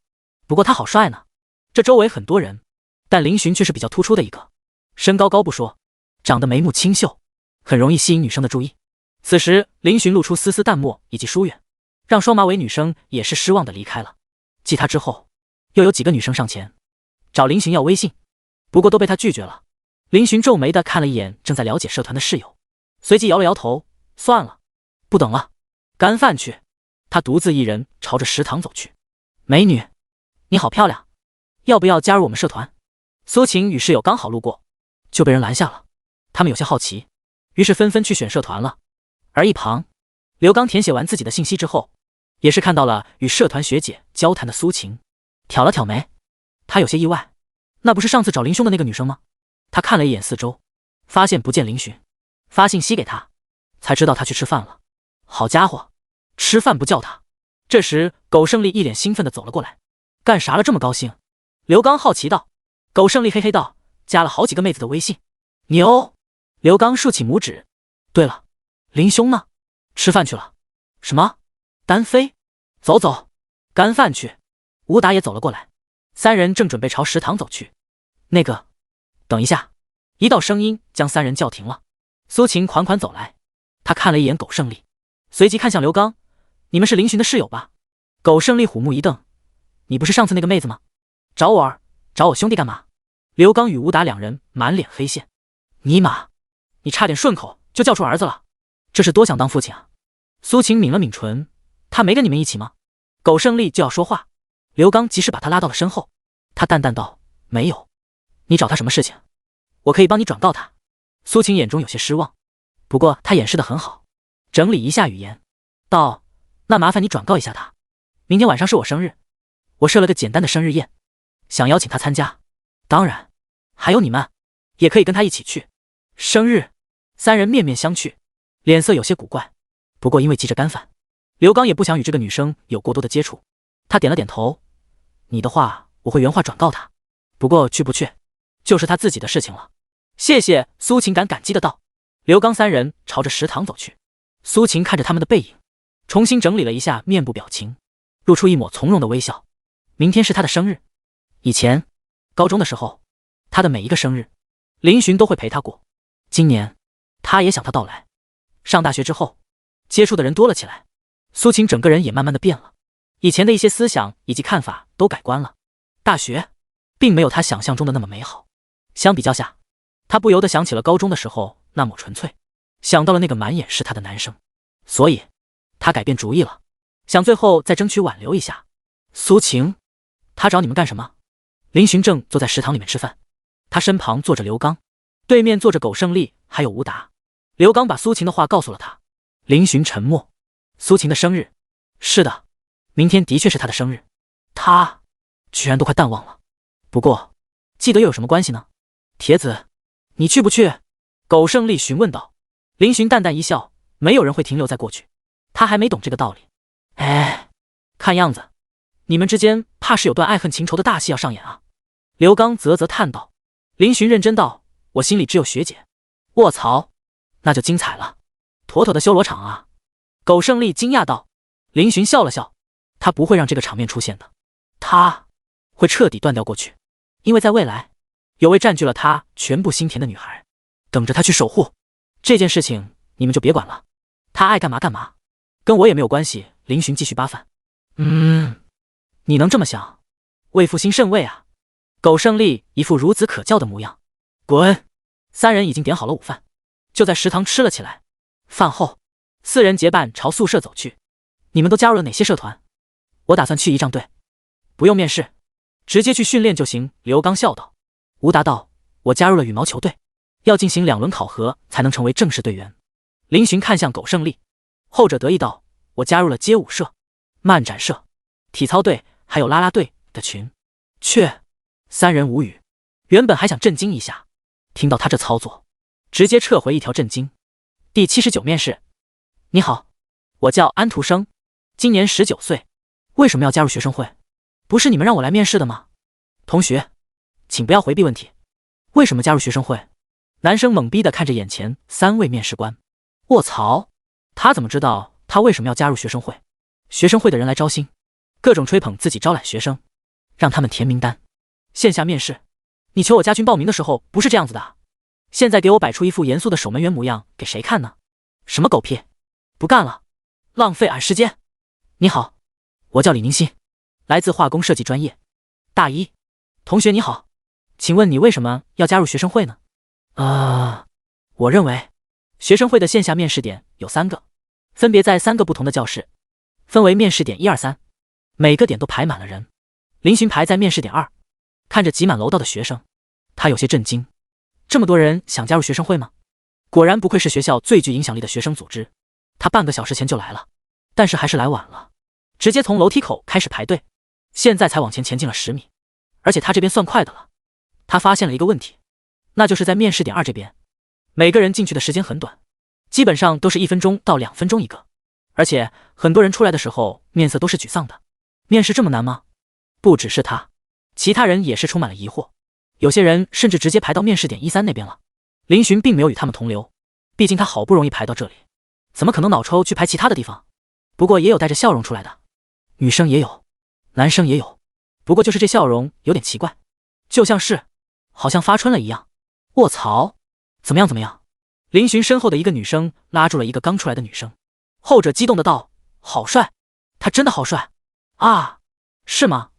Speaker 1: 不过他好帅呢。这周围很多人，但林寻却是比较突出的一个，身高高不说，长得眉目清秀，很容易吸引女生的注意。此时林寻露出丝丝淡漠以及疏远，让双马尾女生也是失望的离开了。继他之后，又有几个女生上前找林寻要微信，不过都被他拒绝了。林寻皱眉的看了一眼正在了解社团的室友，随即摇了摇头，算了，不等了，干饭去。他独自一人朝着食堂走去。美女，你好漂亮，要不要加入我们社团？苏晴与室友刚好路过，就被人拦下了。他们有些好奇，于是纷纷去选社团了。而一旁，刘刚填写完自己的信息之后，也是看到了与社团学姐交谈的苏晴，挑了挑眉，他有些意外，那不是上次找林兄的那个女生吗？他看了一眼四周，发现不见林寻，发信息给他，才知道他去吃饭了。好家伙，吃饭不叫他。这时苟胜利一脸兴奋地走了过来，干啥了这么高兴？刘刚好奇道。苟胜利嘿嘿道，加了好几个妹子的微信。牛！刘刚竖起拇指。对了，林兄呢？吃饭去了。什么？单飞？走走，干饭去。吴达也走了过来，三人正准备朝食堂走去。那个，等一下！一道声音将三人叫停了。苏晴款款走来，他看了一眼苟胜利，随即看向刘刚，你们是林寻的室友吧？苟胜利虎目一瞪，你不是上次那个妹子吗？找我兄弟干嘛？刘刚与吴达两人满脸黑线。尼玛，你差点顺口就叫出儿子了，这是多想当父亲啊！苏晴抿了抿唇，他没跟你们一起吗？苟胜利就要说话，刘刚及时把他拉到了身后，他淡淡道，没有。你找他什么事情？我可以帮你转告他。苏晴眼中有些失望，不过他掩饰得很好，整理一下语言道，那麻烦你转告一下他，明天晚上是我生日，我设了个简单的生日宴，想邀请他参加，当然还有你们也可以跟他一起去。生日？三人面面相觑，脸色有些古怪，不过因为急着干饭，刘刚也不想与这个女生有过多的接触，他点了点头，你的话我会原话转告他，不过去不去就是他自己的事情了。谢谢。苏晴感激的道。刘刚三人朝着食堂走去，苏晴看着他们的背影，重新整理了一下面部表情，露出一抹从容的微笑。明天是他的生日，以前高中的时候，他的每一个生日林寻都会陪他过，今年他也想他到来。上大学之后，接触的人多了起来，苏晴整个人也慢慢的变了，以前的一些思想以及看法都改观了。大学并没有他想象中的那么美好，相比较下，他不由得想起了高中的时候那抹纯粹，想到了那个满眼是他的男生，所以他改变主意了，想最后再争取挽留一下。苏晴，他找你们干什么？林寻正坐在食堂里面吃饭，他身旁坐着刘刚，对面坐着苟胜利还有吴达。刘刚把苏晴的话告诉了他。林寻沉默。苏晴的生日？是的，明天的确是他的生日，他居然都快淡忘了。不过记得又有什么关系呢？铁子，你去不去？苟胜利询问道。林寻淡淡一笑，没有人会停留在过去，他还没懂这个道理。哎，看样子你们之间怕是有段爱恨情仇的大戏要上演啊。刘刚啧啧叹道。林寻认真道，我心里只有学姐。卧槽，那就精彩了，妥妥的修罗场啊。苟胜利惊讶道。林寻笑了笑，他不会让这个场面出现的，他会彻底断掉过去，因为在未来有位占据了他全部心田的女孩等着他去守护。这件事情你们就别管了，他爱干嘛干嘛，跟我也没有关系。林寻继续扒饭。你能这么想，为赋新甚慰啊。苟胜利一副孺子可教的模样。滚！三人已经点好了午饭，就在食堂吃了起来。饭后四人结伴朝宿舍走去。你们都加入了哪些社团？我打算去仪仗队。不用面试，直接去训练就行。刘刚笑道。吴达道，我加入了羽毛球队，要进行2轮考核才能成为正式队员。林寻看向苟胜利，后者得意道，我加入了街舞社、漫展社、体操队还有啦啦队的群。三人无语，原本还想震惊一下，听到他这操作，直接撤回一条震惊。第79面试。你好，我叫安徒生，今年19岁，为什么要加入学生会？不是你们让我来面试的吗？同学，请不要回避问题。为什么加入学生会？男生懵逼地看着眼前3位面试官。卧槽，他怎么知道他为什么要加入学生会？学生会的人来招新，各种吹捧自己招揽学生，让他们填名单。线下面试，你求我加群报名的时候不是这样子的，现在给我摆出一副严肃的守门员模样给谁看呢？什么狗屁，不干了，浪费俺时间。你好，我叫李宁新，来自化工设计专业，大一。同学你好，请问你为什么要加入学生会呢？我认为学生会的线下面试点有3个，分别在3个不同的教室，分为面试点1、2、3，每个点都排满了人。林寻排在面试点2，看着挤满楼道的学生，他有些震惊，这么多人想加入学生会吗？果然不愧是学校最具影响力的学生组织。他半个小时前就来了，但是还是来晚了，直接从楼梯口开始排队，现在才往前进了10米，而且他这边算快的了。他发现了一个问题，那就是在面试点2这边，每个人进去的时间很短，基本上都是1分钟到2分钟一个，而且很多人出来的时候面色都是沮丧的。面试这么难吗？不只是他，其他人也是充满了疑惑，有些人甚至直接排到面试点1、3那边了。林寻并没有与他们同流，毕竟他好不容易排到这里，怎么可能脑抽去排其他的地方？不过也有带着笑容出来的，女生也有，男生也有，不过就是这笑容有点奇怪，就像是好像发春了一样。卧槽，怎么样？林寻身后的一个女生拉住了一个刚出来的女生，后者激动的道：好帅，他真的好帅啊！是吗？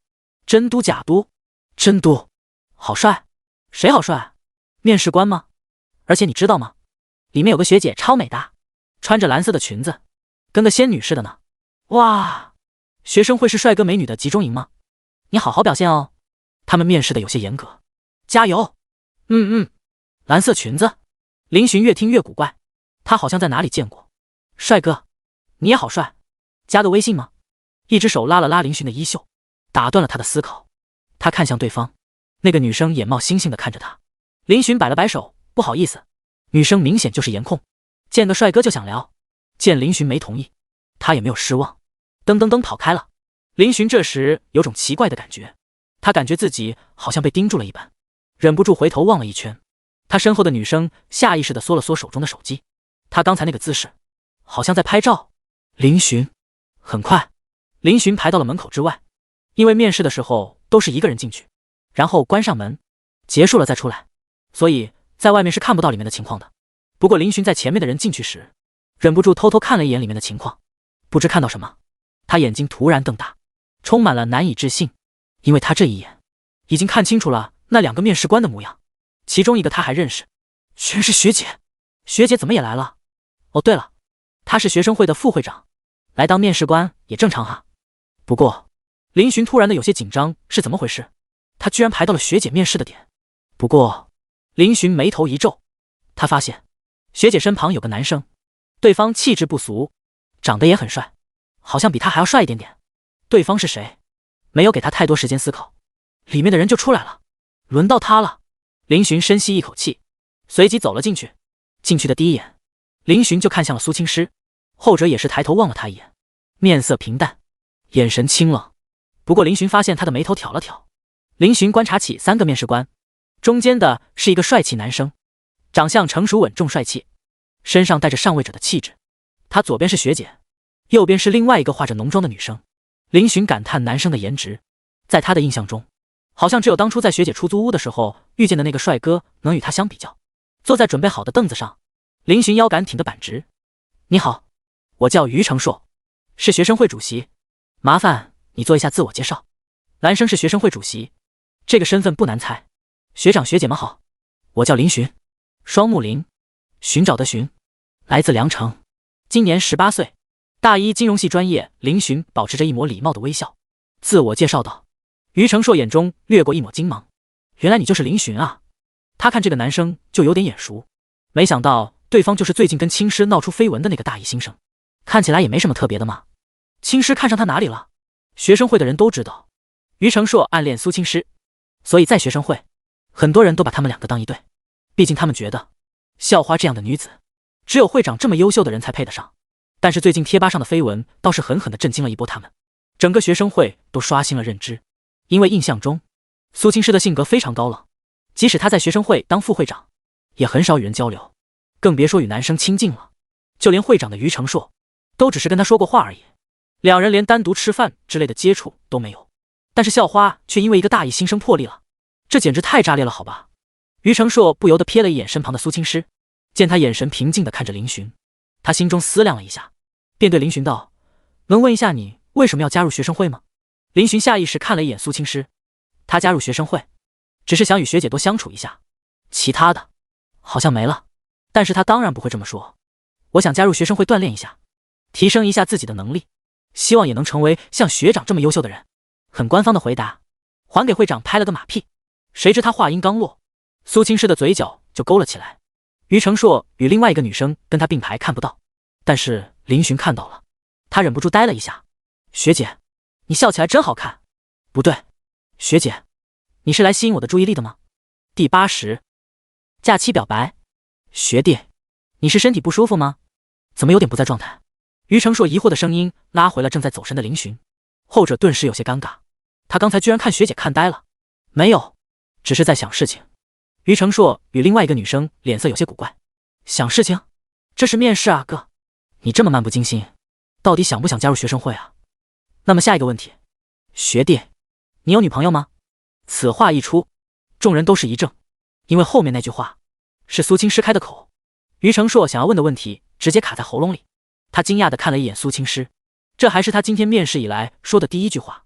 Speaker 1: 真嘟假嘟？真嘟，好帅，谁好帅？面试官吗？而且你知道吗？里面有个学姐超美的，穿着蓝色的裙子，跟个仙女似的呢。哇，学生会是帅哥美女的集中营吗？你好好表现哦。他们面试的有些严格，加油。蓝色裙子。林寻越听越古怪，他好像在哪里见过。帅哥，你也好帅，加个微信吗？一只手拉了拉林寻的衣袖，打断了他的思考。他看向对方，那个女生眼冒星星的看着他。林寻摆了摆手，不好意思。女生明显就是颜控，见个帅哥就想聊。见林寻没同意，他也没有失望，噔跑开了。林寻这时有种奇怪的感觉，他感觉自己好像被盯住了一般，忍不住回头望了一圈。他身后的女生下意识地缩了缩手中的手机，他刚才那个姿势好像在拍照。林寻，很快林寻排到了门口之外，因为面试的时候都是一个人进去，然后关上门，结束了再出来，所以在外面是看不到里面的情况的。不过林寻在前面的人进去时，忍不住偷偷看了一眼里面的情况，不知看到什么，他眼睛突然瞪大，充满了难以置信，因为他这一眼已经看清楚了那2个面试官的模样，其中一个他还认识，全是学姐。学姐怎么也来了？哦对了，她是学生会的副会长，来当面试官也正常哈。不过林寻突然的有些紧张，是怎么回事？他居然排到了学姐面试的点。不过林寻眉头一皱，他发现学姐身旁有个男生，对方气质不俗，长得也很帅，好像比他还要帅一点点。对方是谁？没有给他太多时间思考，里面的人就出来了。轮到他了。林寻深吸一口气，随即走了进去。进去的第一眼，林寻就看向了苏青诗，后者也是抬头望了他一眼，面色平淡，眼神清冷。不过林寻发现他的眉头挑了挑。林寻观察起3个面试官，中间的是一个帅气男生，长相成熟稳重帅气，身上带着上位者的气质。他左边是学姐，右边是另外一个化着浓妆的女生。林寻感叹男生的颜值，在他的印象中，好像只有当初在学姐出租屋的时候遇见的那个帅哥能与他相比较。坐在准备好的凳子上，林寻腰杆挺得板直。你好，我叫于承硕，是学生会主席，麻烦你做一下自我介绍。男生是学生会主席，这个身份不难猜。学长学姐们好，我叫林寻，双木林，寻找的寻，来自凉城，今年18岁，大一金融系专业。林寻保持着一抹礼貌的微笑，自我介绍道。于承硕眼中掠过一抹惊芒，原来你就是林寻啊。他看这个男生就有点眼熟，没想到对方就是最近跟青师闹出绯闻的那个大一新生，看起来也没什么特别的嘛。青师看上他哪里了？学生会的人都知道，于承硕暗恋苏青师，所以在学生会，很多人都把他们2个当一对，毕竟他们觉得校花这样的女子，只有会长这么优秀的人才配得上。但是最近贴吧上的绯闻倒是狠狠地震惊了一波他们，整个学生会都刷新了认知。因为印象中，苏青师的性格非常高冷，即使他在学生会当副会长，也很少与人交流，更别说与男生亲近了。就连会长的于承硕，都只是跟他说过话而已，两人连单独吃饭之类的接触都没有。但是校花却因为一个大意心生破例了，这简直太炸裂了，好吧？于承硕不由得瞥了一眼身旁的苏青师，见他眼神平静地看着林寻，他心中思量了一下，便对林寻道：“能问一下你为什么要加入学生会吗？”林寻下意识看了一眼苏青师，他加入学生会，只是想与学姐多相处一下，其他的好像没了。但是他当然不会这么说，我想加入学生会锻炼一下，提升一下自己的能力，希望也能成为像学长这么优秀的人。很官方的回答，还给会长拍了个马屁。谁知他话音刚落，苏青师的嘴角就勾了起来。于承硕与另外一个女生跟他并排看不到，但是林寻看到了，他忍不住呆了一下。学姐，你笑起来真好看。不对，学姐，你是来吸引我的注意力的吗？第80，假期表白。学弟，你是身体不舒服吗？怎么有点不在状态？于承硕疑惑的声音拉回了正在走神的林寻，后者顿时有些尴尬。他刚才居然看学姐看呆了。没有，只是在想事情。于承硕与另外一个女生脸色有些古怪。想事情？这是面试啊，哥，你这么漫不经心，到底想不想加入学生会啊？那么下一个问题，学弟，你有女朋友吗？此话一出，众人都是一怔，因为后面那句话是苏青师开的口。于承硕想要问的问题直接卡在喉咙里，他惊讶地看了一眼苏青师，这还是他今天面试以来说的第一句话。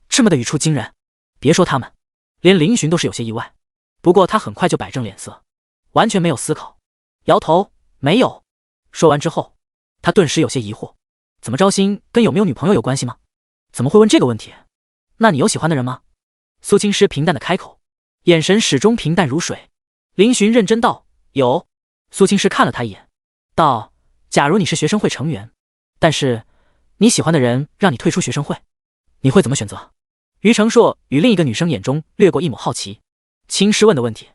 Speaker 1: 这么的语出惊人，别说他们，连林寻都是有些意外。不过他很快就摆正脸色，完全没有思考，摇头没有。说完之后，他顿时有些疑惑，怎么招新跟有没有女朋友有关系吗？怎么会问这个问题？那你有喜欢的人吗？苏青师平淡的开口，眼神始终平淡如水。林寻认真道：有。苏青师看了他一眼，道：假如你是学生会成员，但是你喜欢的人让你退出学生会，你会怎么选择？于承硕与另一个女生眼中掠过一抹好奇。青师问的问题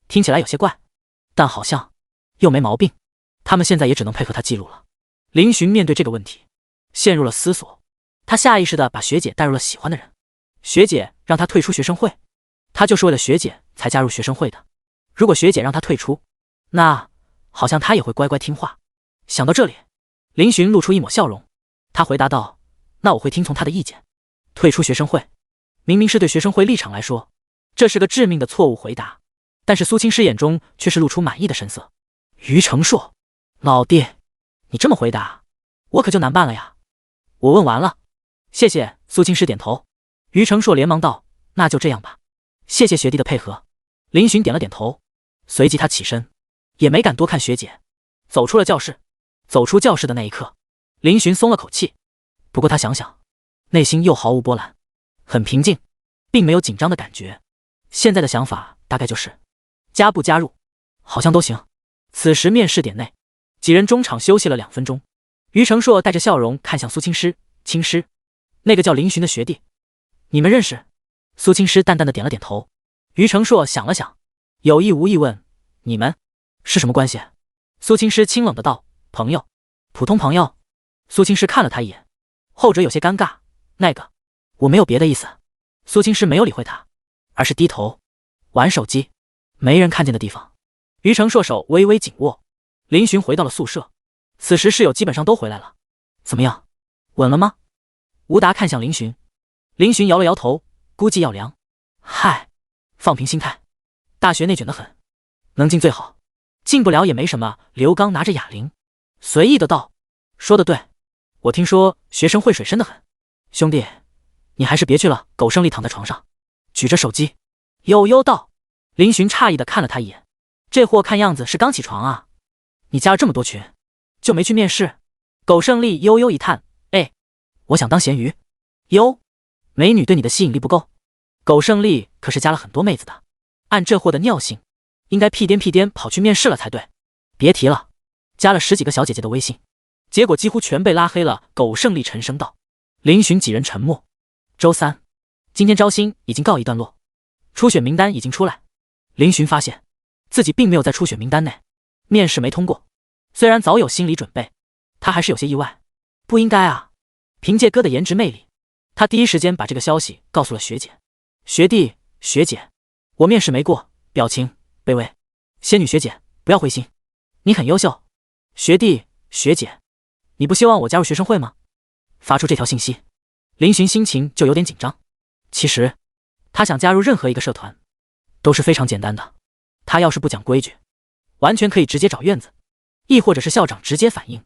Speaker 1: 听起来有些怪，但好像又没毛病，他们现在也只能配合他记录了。林寻面对这个问题陷入了思索，他下意识地把学姐带入了喜欢的人。学姐让他退出学生会，他就是为了学姐才加入学生会的。如果学姐让他退出，那好像他也会乖乖听话。想到这里，林寻露出一抹笑容，他回答道：那我会听从他的意见，退出学生会。明明是对学生会立场来说，这是个致命的错误回答，但是苏青师眼中却是露出满意的神色。于承硕，老弟，你这么回答，我可就难办了呀。我问完了，谢谢。苏青师点头。于承硕连忙道：那就这样吧，谢谢学弟的配合。林寻点了点头，随即他起身，也没敢多看学姐，走出了教室。走出教室的那一刻，林寻松了口气，不过他想想，内心又毫无波澜，很平静，并没有紧张的感觉。现在的想法大概就是加不加入好像都行。此时面试点内，几人中场休息了2分钟。于承硕带着笑容看向苏青师：青师，那个叫林寻的学弟，你们认识？苏青师淡淡的点了点头。于承硕想了想，有意无意问：你们是什么关系？苏青师清冷的道：朋友，普通朋友。苏青师看了他一眼，后者有些尴尬：那个，我没有别的意思。苏青师没有理会他，而是低头玩手机，没人看见的地方。于承硕手微微紧握。林寻回到了宿舍，此时室友基本上都回来了。怎么样，稳了吗？吴达看向林寻，林寻摇了摇头，估计要凉。嗨，放平心态，大学内卷得很，能进最好，进不了也没什么。刘刚拿着哑铃，随意的道：说得对，我听说学生会水深得很，兄弟，你还是别去了。苟胜利躺在床上，举着手机，悠悠道。林寻诧异的看了他一眼，这货看样子是刚起床啊，你加了这么多群，就没去面试？苟胜利悠悠一叹：我想当咸鱼。哟，美女对你的吸引力不够？苟胜利可是加了很多妹子的，按这货的尿性，应该屁颠屁颠跑去面试了才对。别提了，加了10几个小姐姐的微信，结果几乎全被拉黑了。苟胜利沉声道。林寻几人沉默。周3，今天招新已经告一段落，初选名单已经出来。林寻发现自己并没有在初选名单内，面试没通过。虽然早有心理准备，他还是有些意外。不应该啊！凭借哥的颜值魅力，他第一时间把这个消息告诉了学姐。学弟学姐，我面试没过，表情卑微。仙女学姐不要灰心，你很优秀。学弟学姐，你不希望我加入学生会吗？发出这条信息，林寻心情就有点紧张。其实他想加入任何一个社团都是非常简单的，他要是不讲规矩，完全可以直接找院子，亦或者是校长直接反映。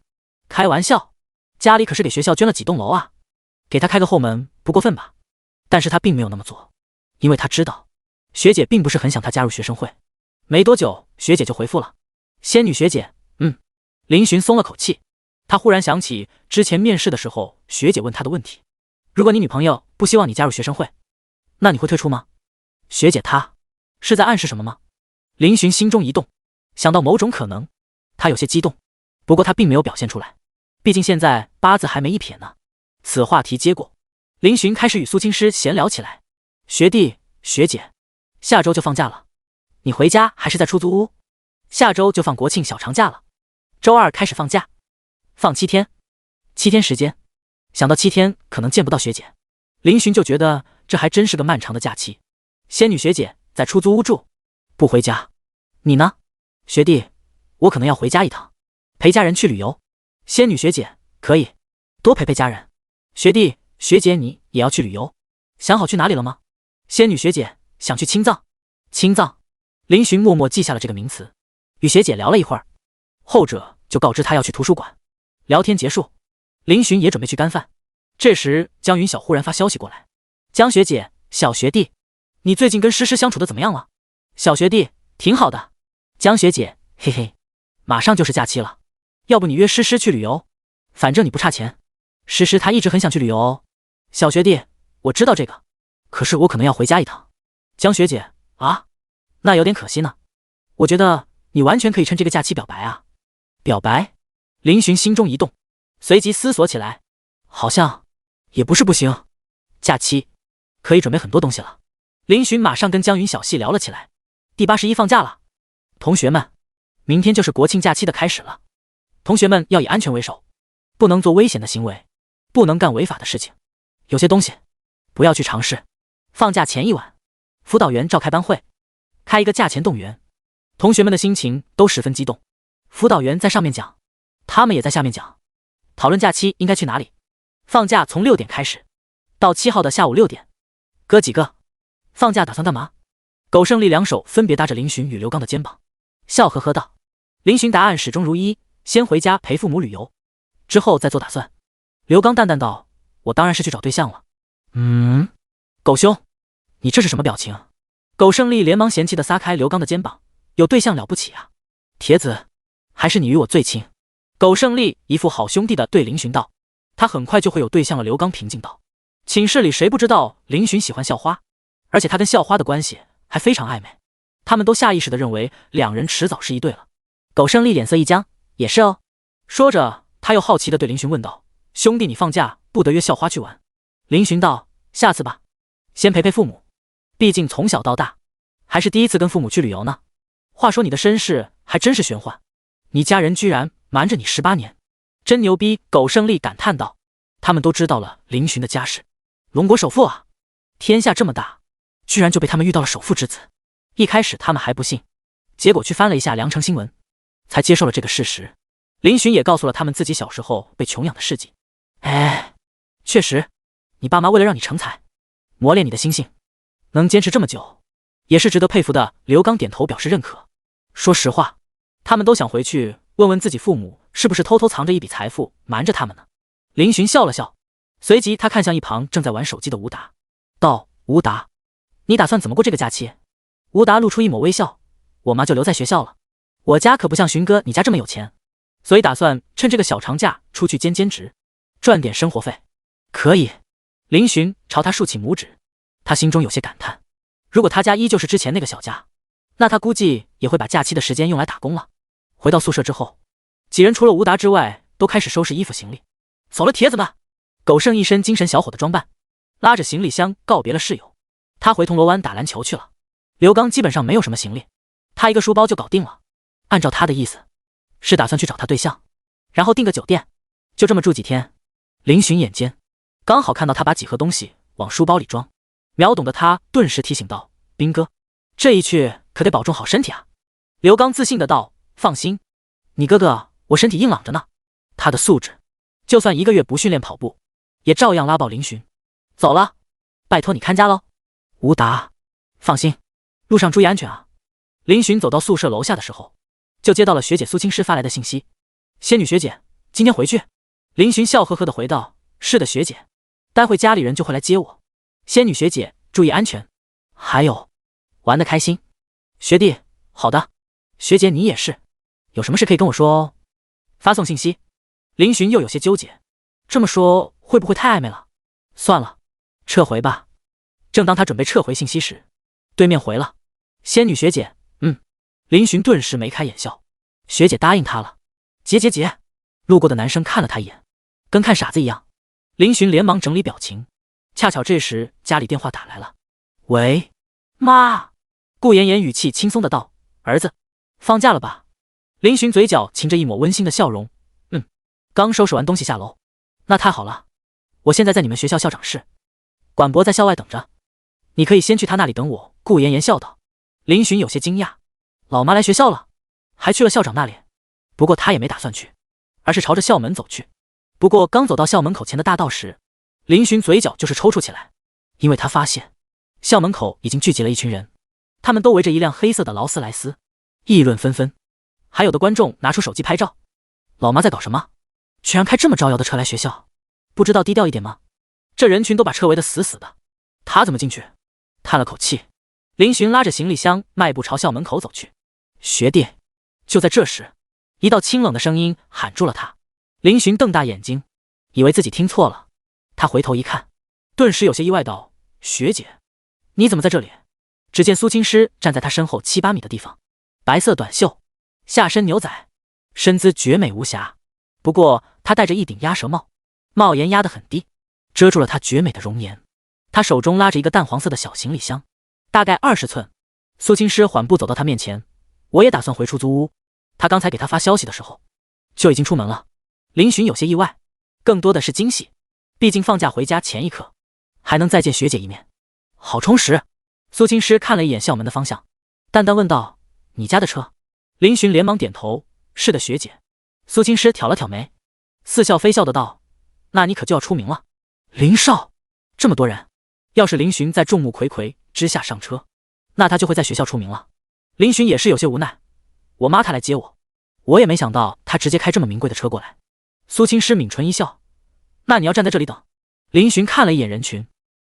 Speaker 1: 开玩笑，家里可是给学校捐了几栋楼啊，给他开个后门不过分吧？但是他并没有那么做，因为他知道学姐并不是很想他加入学生会。没多久，学姐就回复了：仙女学姐，林寻松了口气。他忽然想起之前面试的时候学姐问他的问题，如果你女朋友不希望你加入学生会，那你会退出吗？学姐她是在暗示什么吗？林寻心中一动，想到某种可能，他有些激动，不过他并没有表现出来，毕竟现在八字还没一撇呢。此话题接过，林寻开始与苏青师闲聊起来。学弟学姐，下周就放假了，你回家还是在出租屋？下周就放国庆小长假了，周二开始放假，放7天，7天时间。想到7天可能见不到学姐，林寻就觉得这还真是个漫长的假期。仙女学姐在出租屋住，不回家。你呢？学弟，我可能要回家一趟，陪家人去旅游。仙女学姐，可以，多陪陪家人。学弟学姐，你也要去旅游，想好去哪里了吗？仙女学姐，想去青藏。青藏，林寻默默记下了这个名词，与学姐聊了一会儿，后者就告知他要去图书馆。聊天结束，林寻也准备去干饭。这时江云晓忽然发消息过来：江学姐，小学弟，你最近跟诗诗相处的怎么样了？小学弟，挺好的。江学姐，嘿嘿，马上就是假期了，要不你约诗诗去旅游，反正你不差钱。诗诗她一直很想去旅游哦。小学弟，我知道这个，可是我可能要回家一趟。江学姐，啊，那有点可惜呢。我觉得你完全可以趁这个假期表白啊。表白？林寻心中一动，随即思索起来，好像也不是不行。假期可以准备很多东西了。林寻马上跟江云晓细聊了起来。第81放假了，同学们，明天就是国庆假期的开始了。同学们要以安全为首，不能做危险的行为，不能干违法的事情，有些东西不要去尝试。放假前一晚，辅导员召开班会，开一个假前动员。同学们的心情都十分激动，辅导员在上面讲，他们也在下面讲，讨论假期应该去哪里。放假从6点开始，到7号的下午6点。哥几个，放假打算干嘛？苟胜利两手分别搭着林寻与刘刚的肩膀，笑呵呵道。林寻答案始终如一，先回家陪父母旅游，之后再做打算。刘刚淡淡道：我当然是去找对象了。苟兄，你这是什么表情？苟胜利连忙嫌弃地撒开刘刚的肩膀，有对象了不起啊，铁子，还是你与我最亲。苟胜利一副好兄弟的对林寻道，他很快就会有对象了。刘刚平静道，寝室里谁不知道林寻喜欢校花，而且他跟校花的关系还非常暧昧，他们都下意识地认为两人迟早是一对了。苟胜利脸色一僵，也是哦。说着他又好奇地对林寻问道，兄弟你放假不得约校花去玩？林寻道，下次吧，先陪陪父母，毕竟从小到大还是第一次跟父母去旅游呢。话说你的身世还真是玄幻，你家人居然瞒着你18年，真牛逼。苟胜利感叹道，他们都知道了林寻的家世，龙国首富啊，天下这么大，居然就被他们遇到了首富之子。一开始他们还不信，结果去翻了一下良辰新闻，才接受了这个事实。林寻也告诉了他们自己小时候被穷养的事迹。确实，你爸妈为了让你成才，磨练你的心性，能坚持这么久，也是值得佩服的。刘刚点头表示认可。说实话，他们都想回去问问自己父母是不是偷偷藏着一笔财富瞒着他们呢。林寻笑了笑，随即他看向一旁正在玩手机的吴达，道：吴达，你打算怎么过这个假期？吴达露出一抹微笑，我妈就留在学校了，我家可不像寻哥你家这么有钱，所以打算趁这个小长假出去兼职，赚点生活费。可以。林寻朝他竖起拇指，他心中有些感叹，如果他家依旧是之前那个小家，那他估计也会把假期的时间用来打工了。回到宿舍之后，几人除了吴达之外都开始收拾衣服行李。走了铁子们。苟胜一身精神小伙的装扮，拉着行李箱告别了室友，他回铜锣湾打篮球去了。刘刚基本上没有什么行李，他一个书包就搞定了。按照他的意思，是打算去找他对象，然后订个酒店，就这么住几天。林寻眼尖，刚好看到他把几盒东西往书包里装，秒懂的他顿时提醒道：“兵哥，这一去可得保重好身体啊。”刘刚自信的道：“放心，你哥哥我身体硬朗着呢。”他的素质，就算1个月不训练跑步，也照样拉爆林寻。走了，拜托你看家喽。吴达，放心，路上注意安全啊。林寻走到宿舍楼下的时候，就接到了学姐苏青师发来的信息：“仙女学姐，今天回去？”林寻笑呵呵的回道：“是的，学姐，待会家里人就会来接我。仙女学姐注意安全，还有，玩得开心。”学弟，好的。学姐你也是，有什么事可以跟我说哦。发送信息。林寻又有些纠结，这么说会不会太暧昧了？算了，撤回吧。正当他准备撤回信息时，对面回了：“仙女学姐，林寻顿时眉开眼笑，学姐答应他了。结。路过的男生看了他一眼，跟看傻子一样。林寻连忙整理表情，恰巧这时家里电话打来了。喂，妈。顾妍妍语气轻松的道：“儿子，放假了吧？”林寻嘴角噙着一抹温馨的笑容，刚收拾完东西下楼。那太好了，我现在在你们学校校长室，管博在校外等着，你可以先去他那里等我。顾妍妍笑道。林寻有些惊讶，老妈来学校了，还去了校长那里。不过他也没打算去，而是朝着校门走去。不过刚走到校门口前的大道时，林寻嘴角就是抽搐起来，因为他发现校门口已经聚集了一群人，他们都围着一辆黑色的劳斯莱斯，议论纷纷，还有的观众拿出手机拍照。老妈在搞什么？居然开这么招摇的车来学校，不知道低调一点吗？这人群都把车围得死死的，他怎么进去？叹了口气，林寻拉着行李箱迈步朝校门口走去。学弟。就在这时，一道清冷的声音喊住了他。林寻瞪大眼睛，以为自己听错了，他回头一看，顿时有些意外道：“学姐，你怎么在这里？”只见苏青师站在他身后7、8米的地方，白色短袖，下身牛仔，身姿绝美无瑕。不过他戴着一顶鸭舌帽，帽檐压得很低，遮住了他绝美的容颜。他手中拉着一个淡黄色的小行李箱，大概20寸。苏青师缓步走到他面前：“我也打算回出租屋。”他刚才给他发消息的时候，就已经出门了。林寻有些意外，更多的是惊喜，毕竟放假回家前一刻，还能再见学姐一面，好充实。苏青师看了一眼校门的方向，淡淡问道：“你家的车？”林寻连忙点头：“是的，学姐。”苏青师挑了挑眉，似笑非笑的道：“那你可就要出名了。”林少，这么多人，要是林寻在众目睽睽之下上车，那他就会在学校出名了。林寻也是有些无奈，我妈她来接我也没想到她直接开这么名贵的车过来。苏青师抿唇一笑：“那你要站在这里等。”林寻看了一眼人群，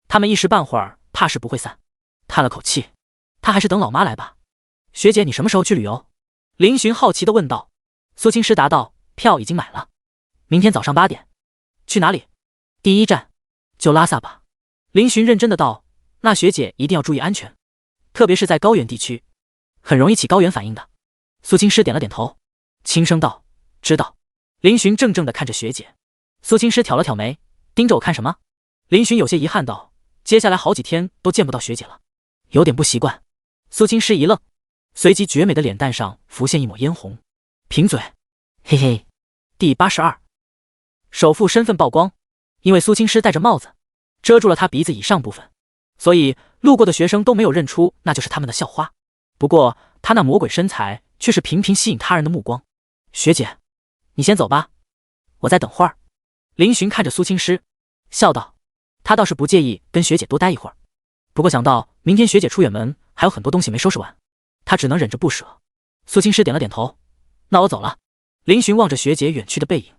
Speaker 1: 他们一时半会儿怕是不会散，叹了口气，他还是等老妈来吧。学姐，你什么时候去旅游？林寻好奇地问道。苏青师答道：“票已经买了，明天早上8点。去哪里？第一站就拉萨吧。”林寻认真的道：“那学姐一定要注意安全，特别是在高原地区，很容易起高原反应的。”苏青师点了点头，轻声道：“知道。”林寻怔怔地看着学姐，苏青师挑了挑眉，盯着我看什么？林寻有些遗憾道：“接下来好几天都见不到学姐了，有点不习惯。”苏青师一愣，随即绝美的脸蛋上浮现一抹嫣红，贫嘴：“嘿嘿。”第82，首富身份曝光。因为苏青师戴着帽子，遮住了他鼻子以上部分，所以路过的学生都没有认出那就是他们的校花。不过他那魔鬼身材却是频频吸引他人的目光。“学姐，你先走吧，我再等会儿。”林寻看着苏青师，笑道：“他倒是不介意跟学姐多待一会儿，不过想到明天学姐出远门，还有很多东西没收拾完，他只能忍着不舍。”苏青师点了点头：“那我走了。”林寻望着学姐远去的背影，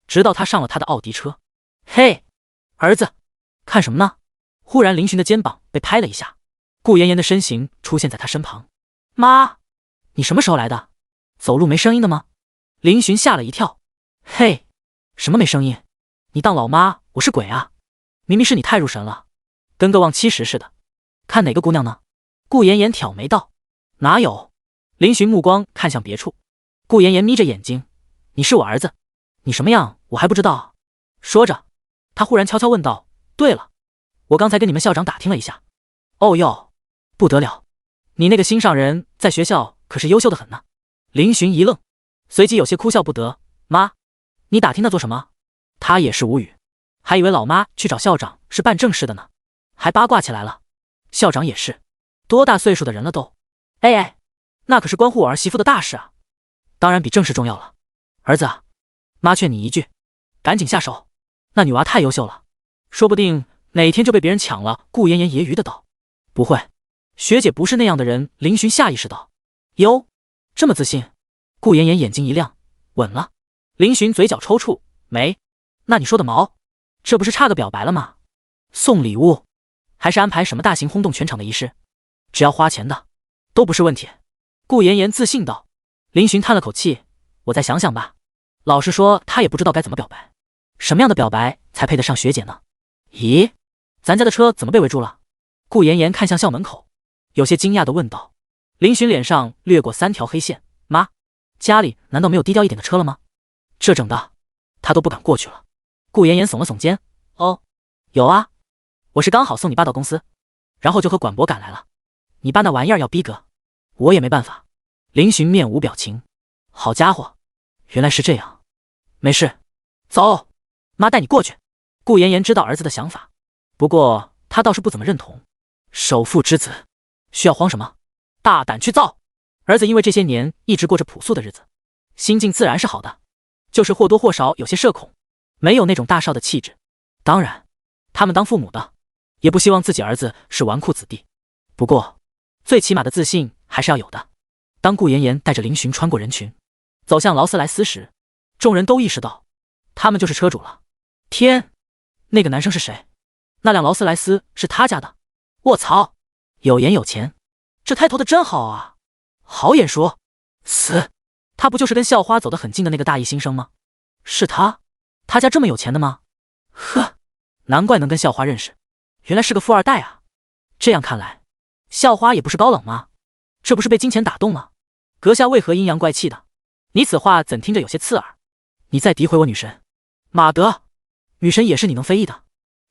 Speaker 1: 直到他上了他的奥迪车。“嘿，儿子，看什么呢？”忽然林寻的肩膀被拍了一下，顾妍妍的身形出现在他身旁。“妈，你什么时候来的？走路没声音的吗？”林寻吓了一跳。“嘿，什么没声音？你当老妈我是鬼啊？明明是你太入神了，跟个忘70似的。看哪个姑娘呢？”顾妍妍挑眉道。“哪有？”林寻目光看向别处。顾妍妍眯着眼睛：“你是我儿子，你什么样我还不知道啊。”说着，他忽然悄悄问道：“对了，我刚才跟你们校长打听了一下。哦哟，不得了，你那个心上人在学校可是优秀的很呢。”林寻一愣，随即有些哭笑不得。妈，你打听那做什么？他也是无语，还以为老妈去找校长是办正事的呢，还八卦起来了。校长也是，多大岁数的人了都。哎，那可是关乎我儿媳妇的大事啊，当然比正事重要了。儿子啊，妈劝你一句，赶紧下手，那女娃太优秀了，说不定哪天就被别人抢了顾妍妍揶揄的道。不会，学姐不是那样的人。林寻下意识道。哟，这么自信？顾妍妍眼睛一亮，稳了。林寻嘴角抽搐，没，那你说的毛，这不是差个表白了吗？送礼物，还是安排什么大型轰动全场的仪式？只要花钱的，都不是问题。顾妍妍自信道。林寻叹了口气，我再想想吧。老实说，他也不知道该怎么表白，什么样的表白才配得上学姐呢？咦，咱家的车怎么被围住了？顾妍妍看向校门口，有些惊讶地问道。林寻脸上掠过3条黑线，妈，家里难道没有低调一点的车了吗？这整的，他都不敢过去了。顾妍妍耸了耸肩，哦，有啊，我是刚好送你爸到公司，然后就和管博赶来了。你爸那玩意儿要逼格，我也没办法。林寻面无表情，好家伙，原来是这样。没事，走，妈带你过去。顾妍妍知道儿子的想法，不过她倒是不怎么认同。首富之子，需要慌什么？大胆去造！儿子因为这些年一直过着朴素的日子，心境自然是好的，就是或多或少有些社恐，没有那种大少的气质。当然，他们当父母的也不希望自己儿子是纨绔子弟，不过最起码的自信还是要有的。当顾妍妍带着林寻穿过人群，走向劳斯莱斯时，众人都意识到，他们就是车主了。天，那个男生是谁？那辆劳斯莱斯是他家的？卧槽，有颜有钱，这胎头的真好啊！好眼熟，死，他不就是跟校花走得很近的那个大一新生吗？是他？他家这么有钱的吗？呵，难怪能跟校花认识，原来是个富二代啊！这样看来，校花也不是高冷吗？这不是被金钱打动吗？阁下为何阴阳怪气的？你此话怎听着有些刺耳？你在诋毁我女神？马德，女神也是你能非议的。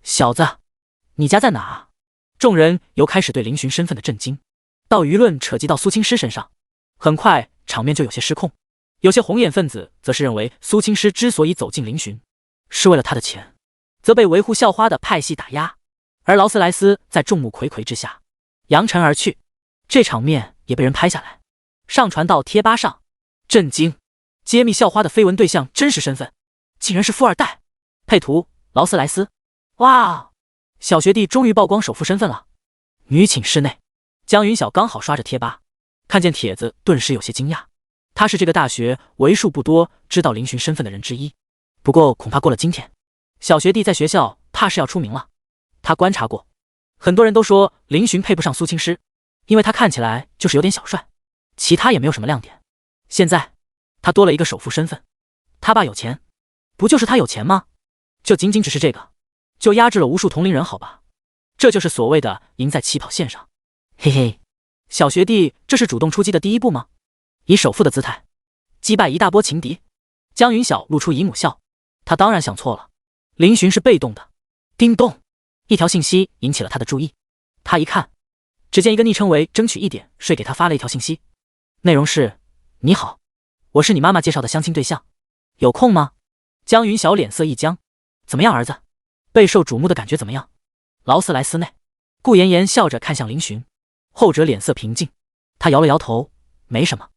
Speaker 1: 小子，你家在哪啊？众人由开始对林寻身份的震惊，到舆论扯及到苏青师身上，很快场面就有些失控。有些红眼分子则是认为苏青师之所以走进林寻，是为了他的钱，则被维护校花的派系打压。而劳斯莱斯在众目睽睽之下扬尘而去，这场面也被人拍下来，上传到贴吧上。震惊！揭秘校花的绯闻对象真实身份，竟然是富二代。配图：劳斯莱斯。哇，小学弟终于曝光首富身份了。女寝室内，江云晓刚好刷着贴吧，看见帖子顿时有些惊讶。他是这个大学为数不多知道林寻身份的人之一，不过恐怕过了今天，小学弟在学校怕是要出名了。他观察过，很多人都说林寻配不上苏青师，因为他看起来就是有点小帅，其他也没有什么亮点。现在他多了一个首富身份，他爸有钱，不就是他有钱吗？就仅仅只是这个，就压制了无数同龄人，好吧？这就是所谓的赢在起跑线上。嘿嘿，小学弟这是主动出击的第一步吗？以首富的姿态击败一大波情敌。江云晓露出姨母笑，他当然想错了，林寻是被动的。叮咚，一条信息引起了他的注意。他一看，只见一个昵称为争取一点睡给他发了一条信息，内容是：你好，我是你妈妈介绍的相亲对象，有空吗？江云晓脸色一僵，怎么样儿子？备受瞩目的感觉怎么样？劳斯莱斯内，顾妍妍笑着看向林寻，后者脸色平静，他摇了摇头，没什么。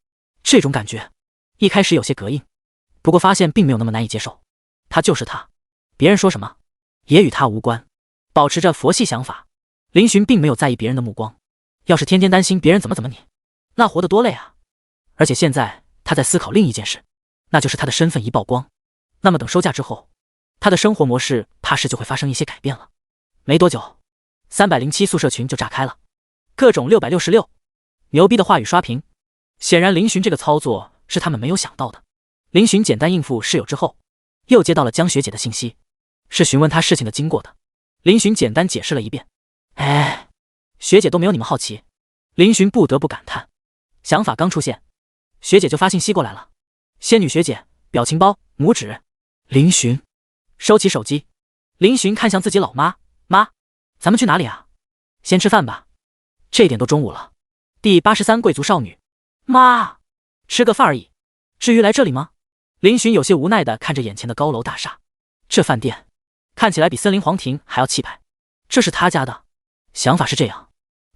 Speaker 1: 这种感觉一开始有些膈应，不过发现并没有那么难以接受。他就是他，别人说什么也与他无关。保持着佛系想法，林寻并没有在意别人的目光。要是天天担心别人怎么你，那活得多累啊！而且现在他在思考另一件事，那就是他的身份一曝光，那么等收假之后，他的生活模式怕是就会发生一些改变了。没多久，307宿舍群就炸开了，各种666牛逼的话语刷屏。显然林寻这个操作是他们没有想到的。林寻简单应付室友之后，又接到了江学姐的信息，是询问他事情的经过的。林寻简单解释了一遍。哎，学姐都没有你们好奇。林寻不得不感叹，想法刚出现，学姐就发信息过来了。仙女学姐，表情包，拇指。林寻收起手机，林寻看向自己老妈，妈，咱们去哪里啊？先吃饭吧，这点都中午了。第83贵族少女，妈，吃个饭而已，至于来这里吗？林寻有些无奈地看着眼前的高楼大厦，这饭店看起来比森林皇庭还要气派，这是他家的？想法是这样，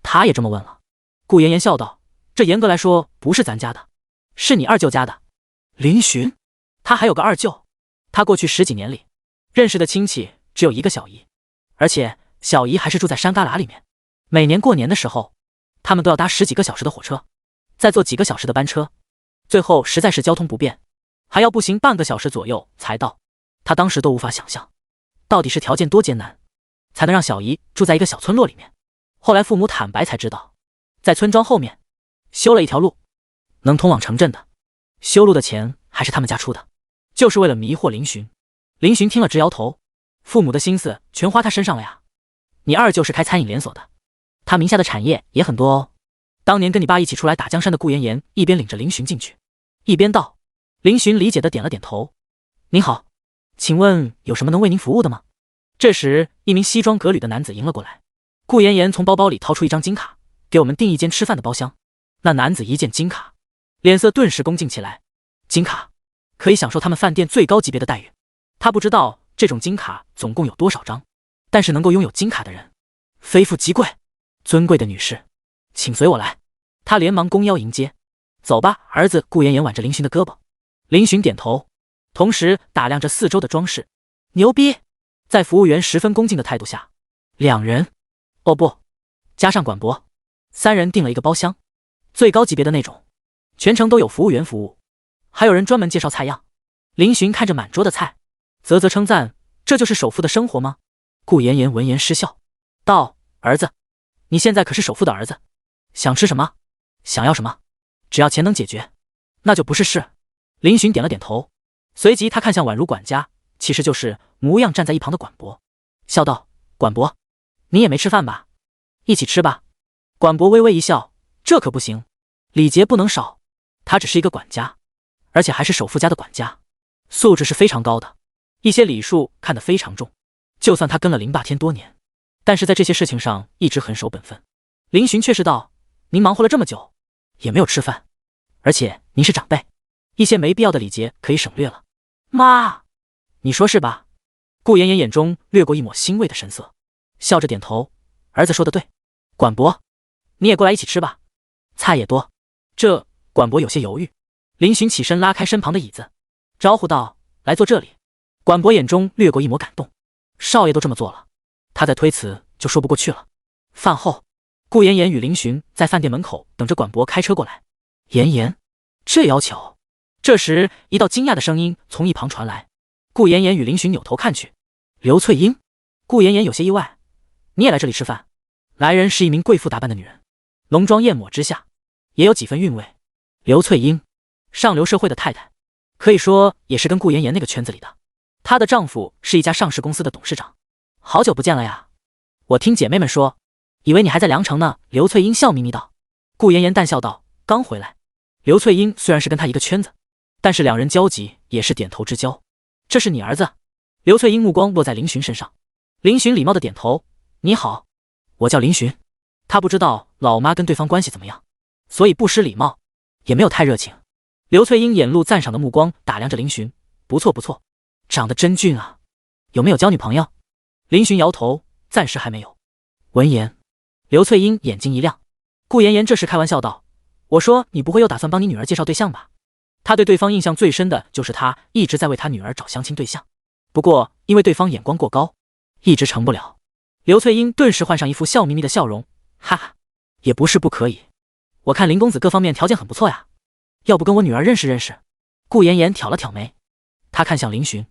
Speaker 1: 他也这么问了。顾妍妍笑道，这严格来说不是咱家的，是你二舅家的。林寻，他还有个二舅，他过去10几年里认识的亲戚只有一个小姨，而且小姨还是住在山旮旯里面，每年过年的时候他们都要搭10几个小时的火车，再坐几个小时的班车，最后实在是交通不便，还要步行半个小时左右才到。他当时都无法想象到底是条件多艰难才能让小姨住在一个小村落里面。后来父母坦白才知道，在村庄后面修了一条路，能通往城镇的，修路的钱还是他们家出的，就是为了迷惑林寻。林寻听了直摇头，父母的心思全花他身上了呀。你二舅是开餐饮连锁的，他名下的产业也很多哦。当年跟你爸一起出来打江山的顾妍妍一边领着林寻进去，一边道。林寻理解的点了点头。您好，请问有什么能为您服务的吗？这时一名西装革履的男子迎了过来。顾妍妍从包包里掏出一张金卡，给我们订一间吃饭的包厢。那男子一见金卡，脸色顿时恭敬起来。金卡可以享受他们饭店最高级别的待遇。他不知道这种金卡总共有多少张，但是能够拥有金卡的人非富即贵。尊贵的女士，请随我来。他连忙弓腰迎接。走吧，儿子。顾妍妍挽着林寻的胳膊。林寻点头，同时打量着四周的装饰。牛逼！在服务员十分恭敬的态度下，两人，哦不，加上管博，3人订了一个包厢，最高级别的那种，全程都有服务员服务，还有人专门介绍菜样。林寻看着满桌的菜，啧啧称赞，这就是首富的生活吗？顾妍妍闻言失笑道，儿子，你现在可是首富的儿子，想吃什么，想要什么，只要钱能解决，那就不是事。林寻点了点头，随即他看向宛如管家，其实就是模样站在一旁的管博，笑道，管博，你也没吃饭吧？一起吃吧。管博微微一笑，这可不行，礼节不能少，他只是一个管家，而且还是首富家的管家，素质是非常高的，一些礼数看得非常重。就算他跟了林霸天多年，但是在这些事情上一直很守本分。林寻却是道，您忙活了这么久也没有吃饭，而且您是长辈，一些没必要的礼节可以省略了。妈，你说是吧？顾妍妍眼中掠过一抹欣慰的神色，笑着点头，儿子说的对。管博，你也过来一起吃吧，菜也多。这管博有些犹豫。林寻起身拉开身旁的椅子，招呼道，来坐这里。管博眼中掠过一抹感动，少爷都这么做了，他再推辞就说不过去了。饭后，顾妍妍与林寻在饭店门口等着管博开车过来。妍妍，这要求。这时一道惊讶的声音从一旁传来，顾妍妍与林寻扭头看去，刘翠英。顾妍妍有些意外，你也来这里吃饭？来人是一名贵妇打扮的女人，浓妆艳抹之下也有几分韵味。刘翠英，上流社会的太太，可以说也是跟顾妍妍那个圈子里的。她的丈夫是一家上市公司的董事长。好久不见了呀，我听姐妹们说，以为你还在凉城呢。刘翠英笑眯眯道。顾妍妍淡笑道，刚回来。刘翠英虽然是跟她一个圈子，但是两人交集也是点头之交。这是你儿子？刘翠英目光落在林寻身上。林寻礼貌的点头，你好，我叫林寻。他不知道老妈跟对方关系怎么样，所以不失礼貌，也没有太热情。刘翠英眼露赞赏的目光打量着林寻，不错不错，长得真俊啊，有没有交女朋友？林寻摇头，暂时还没有。闻言，刘翠英眼睛一亮。顾妍妍这时开玩笑道，我说你不会又打算帮你女儿介绍对象吧？他对对方印象最深的就是他一直在为他女儿找相亲对象，不过因为对方眼光过高，一直成不了。刘翠英顿时换上一副笑眯眯的笑容，哈哈，也不是不可以，我看林公子各方面条件很不错呀，要不跟我女儿认识认识？顾妍妍挑了挑眉，她看向林寻。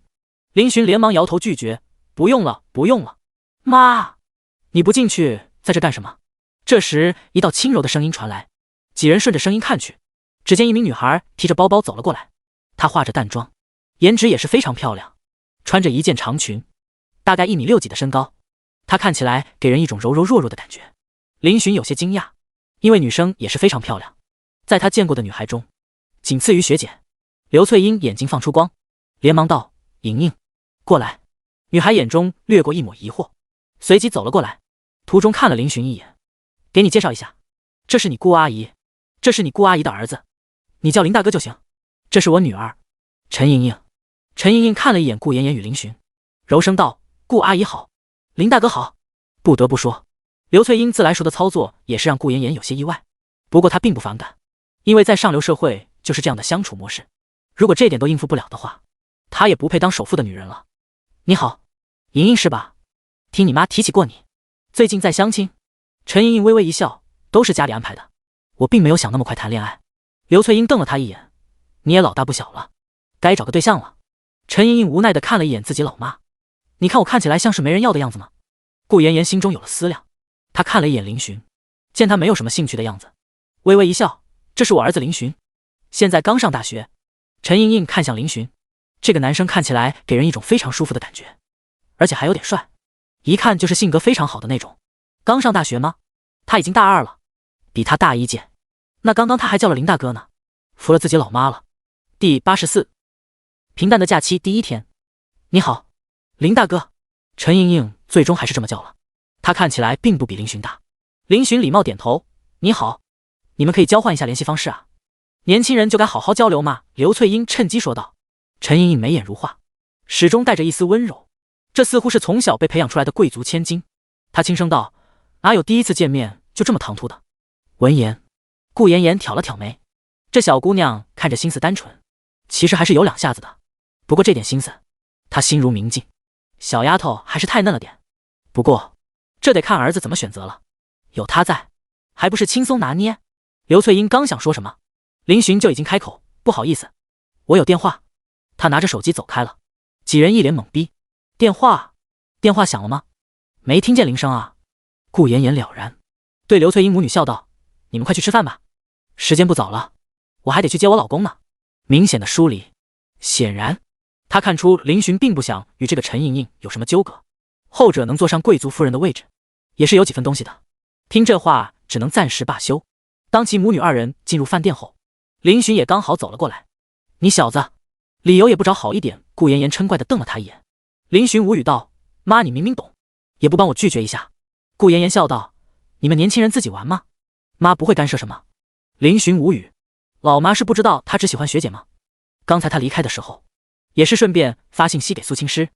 Speaker 1: 林寻连忙摇头拒绝，不用了不用了，妈，你不进去在这干什么？这时一道轻柔的声音传来，几人顺着声音看去，只见一名女孩提着包包走了过来，她化着淡妆，颜值也是非常漂亮，穿着一件长裙，大概1.6米几的身高，她看起来给人一种柔柔弱弱的感觉。林寻有些惊讶，因为女生也是非常漂亮，在他见过的女孩中仅次于学姐。刘翠英眼睛放出光，连忙道，莹莹，过来。女孩眼中掠过一抹疑惑，随即走了过来，途中看了林寻一眼，给你介绍一下，这是你顾阿姨，这是你顾阿姨的儿子。你叫林大哥就行。这是我女儿，陈莹莹。陈莹莹看了一眼顾妍妍与林寻，柔声道：“顾阿姨好，林大哥好。”不得不说，刘翠英自来熟的操作也是让顾妍妍有些意外。不过她并不反感，因为在上流社会就是这样的相处模式。如果这点都应付不了的话，她也不配当首富的女人了。你好，莹莹是吧？听你妈提起过你，最近在相亲。陈莹莹微微一笑，都是家里安排的，我并没有想那么快谈恋爱。刘翠英瞪了她一眼，你也老大不小了，该找个对象了。陈莹莹无奈地看了一眼自己老妈，你看我看起来像是没人要的样子吗？顾妍妍心中有了思量，她看了一眼林寻，见他没有什么兴趣的样子，微微一笑，这是我儿子林寻，现在刚上大学。陈莹莹看向林寻，这个男生看起来给人一种非常舒服的感觉，而且还有点帅，一看就是性格非常好的那种。刚上大学吗？他已经大2了，比他大1届。那刚刚他还叫了林大哥呢，服了自己老妈了。第84，平淡的假期第1天。你好，林大哥。陈莹莹最终还是这么叫了，他看起来并不比林寻大。林寻礼貌点头，你好，你们可以交换一下联系方式啊。年轻人就该好好交流嘛。刘翠英趁机说道。陈莹莹眉眼如画，始终带着一丝温柔，这似乎是从小被培养出来的贵族千金。她轻声道，哪有第一次见面就这么唐突的？闻言，顾妍妍挑了挑眉，这小姑娘看着心思单纯，其实还是有2下子的，不过这点心思她心如明镜，小丫头还是太嫩了点。不过这得看儿子怎么选择了，有他在还不是轻松拿捏。刘翠英刚想说什么，林寻就已经开口，不好意思，我有电话。他拿着手机走开了，几人一脸懵逼，电话响了吗？没听见铃声啊。顾妍妍了然，对刘翠英母女笑道，你们快去吃饭吧，时间不早了，我还得去接我老公呢。明显的疏离，显然他看出林寻并不想与这个陈莹莹有什么纠葛，后者能坐上贵族夫人的位置也是有几分东西的。听这话只能暂时罢休。当其母女2人进入饭店后，林寻也刚好走了过来。你小子理由也不找好一点。顾妍妍嗔怪地瞪了他一眼。林寻无语道，妈你明明懂，也不帮我拒绝一下。顾妍妍笑道，你们年轻人自己玩吗？妈不会干涉什么。林寻无语，老妈是不知道他只喜欢学姐吗？刚才他离开的时候也是顺便发信息给苏青师，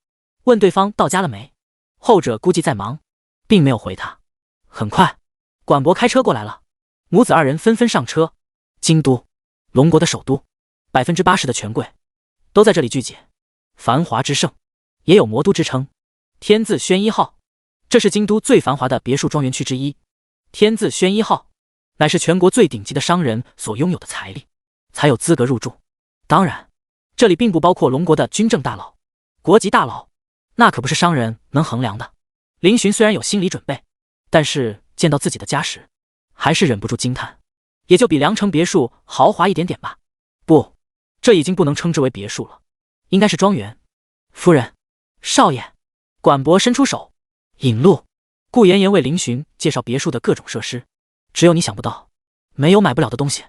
Speaker 1: 问对方到家了没，后者估计在忙，并没有回他。很快管博开车过来了，母子2人纷纷上车。京都，龙国的首都，80%的权贵都在这里聚集，繁华之盛，也有魔都之称。天字轩1号，这是京都最繁华的别墅庄园区之一。天字轩1号乃是全国最顶级的商人所拥有的财力，才有资格入住。当然，这里并不包括龙国的军政大佬、国级大佬，那可不是商人能衡量的。林寻虽然有心理准备，但是见到自己的家时，还是忍不住惊叹，也就比良城别墅豪华一点点吧。不，这已经不能称之为别墅了，应该是庄园。夫人，少爷。管博伸出手引路。顾妍妍为林寻介绍别墅的各种设施，只有你想不到，没有买不了的东西。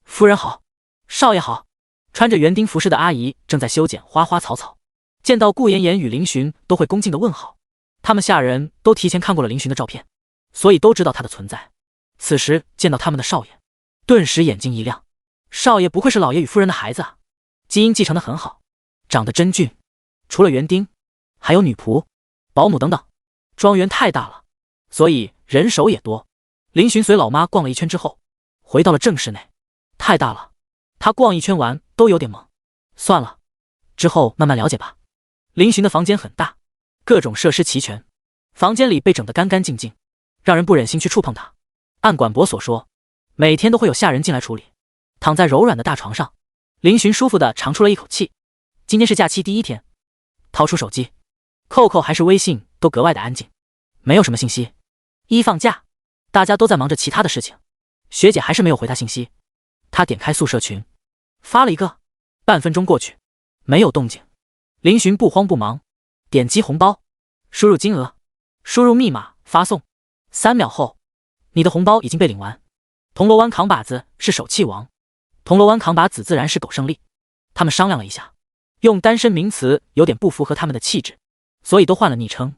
Speaker 1: 夫人好，少爷好。穿着园丁服饰的阿姨正在修剪花花草草，见到顾妍妍与林寻都会恭敬的问好。他们下人都提前看过了林寻的照片，所以都知道他的存在。此时见到他们的少爷，顿时眼睛一亮，少爷不愧是老爷与夫人的孩子啊，基因继承的很好，长得真俊。除了园丁，还有女仆、保姆等等，庄园太大了，所以人手也多。林寻随老妈逛了一圈之后，回到了正室内。太大了，他逛一圈完都有点懵，算了，之后慢慢了解吧。林寻的房间很大，各种设施齐全，房间里被整得干干净净，让人不忍心去触碰它。按管博所说，每天都会有下人进来处理。躺在柔软的大床上，林寻舒服地长出了一口气。今天是假期第1天，掏出手机，QQ还是微信都格外的安静，没有什么信息。放假，大家都在忙着其他的事情，学姐还是没有回他信息。他点开宿舍群，发了一个，半分钟过去，没有动静。林寻不慌不忙，点击红包，输入金额，输入密码，发送。3秒后，你的红包已经被领完。铜锣湾扛把子是手气王，铜锣湾扛把子自然是狗胜利。他们商量了一下，用单身名词有点不符合他们的气质，所以都换了昵称。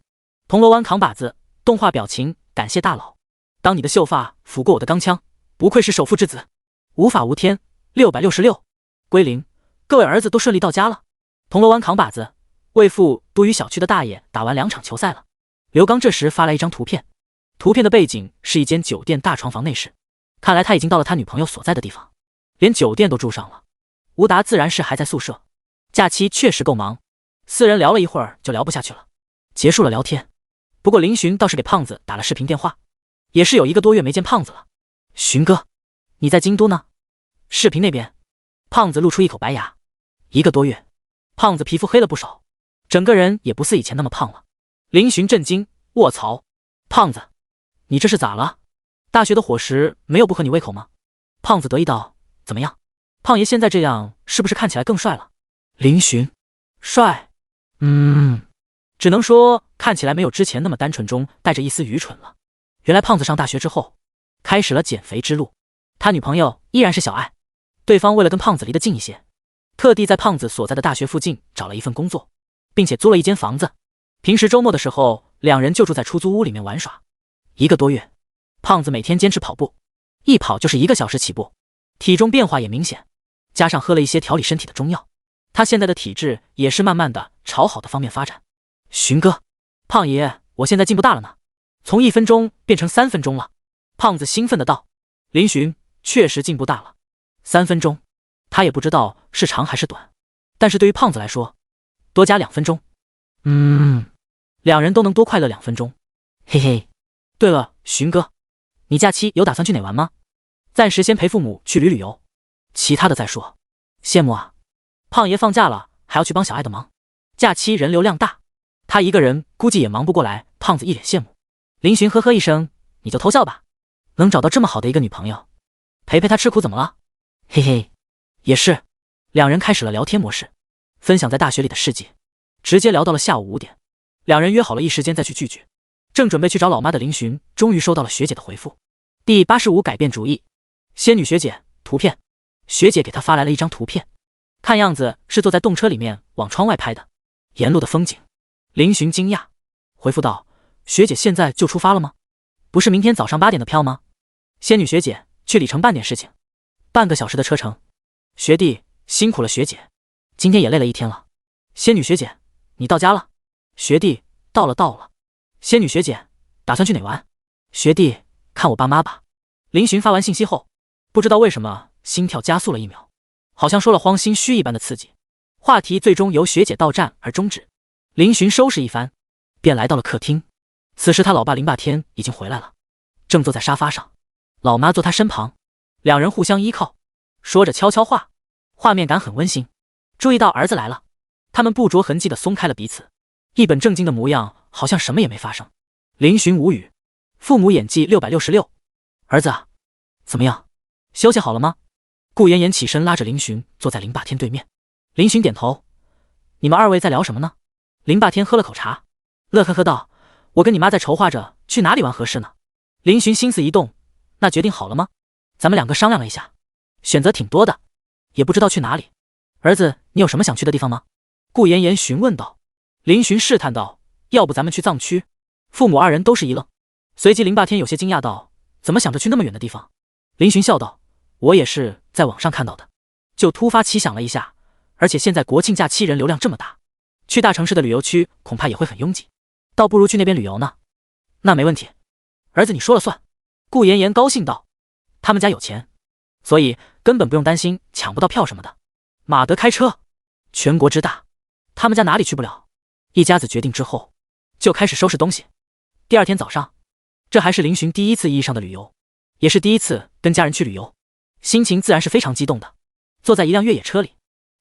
Speaker 1: 铜锣湾扛把子，动画表情，感谢大佬。当你的秀发抚过我的钢枪，不愧是首富之子。无法无天， 666归零，各位儿子都顺利到家了。铜锣湾扛把子，为父都于小区的大爷打完2场球赛了。刘刚这时发来一张图片，图片的背景是一间酒店大床房内室，看来他已经到了他女朋友所在的地方，连酒店都住上了。吴达自然是还在宿舍，假期确实够忙，4人聊了一会儿就聊不下去了，结束了聊天。不过林寻倒是给胖子打了视频电话，也是有1个多月没见胖子了。寻哥，你在京都呢？视频那边，胖子露出一口白牙。1个多月，胖子皮肤黑了不少，整个人也不似以前那么胖了。林寻震惊，卧槽，胖子，你这是咋了？大学的伙食没有不合你胃口吗？胖子得意道，怎么样，胖爷现在这样是不是看起来更帅了？林寻，帅，只能说看起来没有之前那么单纯中带着一丝愚蠢了。原来胖子上大学之后开始了减肥之路，他女朋友依然是小爱，对方为了跟胖子离得近一些，特地在胖子所在的大学附近找了一份工作，并且租了一间房子。平时周末的时候，2人就住在出租屋里面玩耍。1个多月，胖子每天坚持跑步，一跑就是1个小时起步，体重变化也明显，加上喝了一些调理身体的中药，他现在的体质也是慢慢的朝好的方面发展。寻哥，胖爷，我现在进步大了呢，从1分钟变成3分钟了。胖子兴奋的道。林寻，确实进步大了。3分钟，他也不知道是长还是短，但是对于胖子来说，多加2分钟，2人都能多快乐2分钟，嘿嘿。对了，寻哥，你假期有打算去哪玩吗？暂时先陪父母去旅游，其他的再说。羡慕啊，胖爷放假了还要去帮小爱的忙，假期人流量大，他一个人估计也忙不过来。胖子一脸羡慕。林寻呵呵一声，你就偷笑吧，能找到这么好的一个女朋友，陪陪她吃苦怎么了？嘿嘿，也是。2人开始了聊天模式，分享在大学里的事迹，直接聊到了下午5点。2人约好了一时间再去聚聚。正准备去找老妈的林寻，终于收到了学姐的回复。第85改变主意，仙女学姐，图片。学姐给她发来了一张图片，看样子是坐在动车里面往窗外拍的，沿路的风景。林寻惊讶，回复道，学姐现在就出发了吗？不是明天早上8点的票吗？仙女学姐，去里程办点事情，半个小时的车程。学弟，辛苦了学姐，今天也累了一天了。仙女学姐，你到家了？学弟，到了。仙女学姐，打算去哪玩？学弟，看我爸妈吧。林寻发完信息后，不知道为什么心跳加速了1秒，好像说了荒心虚一般的刺激。话题最终由学姐到站而终止。林寻收拾一番，便来到了客厅。此时他老爸林霸天已经回来了，正坐在沙发上，老妈坐他身旁，2人互相依靠，说着悄悄话，画面感很温馨。注意到儿子来了，他们不着痕迹地松开了彼此，一本正经的模样，好像什么也没发生。林寻无语，父母演技666。儿子啊，怎么样，休息好了吗？顾妍妍起身拉着林寻坐在林霸天对面。林寻点头，你们2位在聊什么呢？林霸天喝了口茶，乐呵呵道，我跟你妈在筹划着去哪里玩合适呢。林寻心思一动，那决定好了吗？咱们2个商量了一下，选择挺多的，也不知道去哪里。儿子，你有什么想去的地方吗？顾妍妍询问道。林寻试探道，要不咱们去藏区？父母2人都是一愣，随即林霸天有些惊讶道，怎么想着去那么远的地方？林寻笑道，我也是在网上看到的，就突发奇想了一下，而且现在国庆假期人流量这么大，去大城市的旅游区恐怕也会很拥挤，倒不如去那边旅游呢。那没问题，儿子你说了算。顾妍妍高兴道，他们家有钱，所以根本不用担心抢不到票什么的。马德开车，全国之大，他们家哪里去不了。一家子决定之后，就开始收拾东西。第2天早上，这还是林寻第1次意义上的旅游，也是第1次跟家人去旅游，心情自然是非常激动的。坐在一辆越野车里，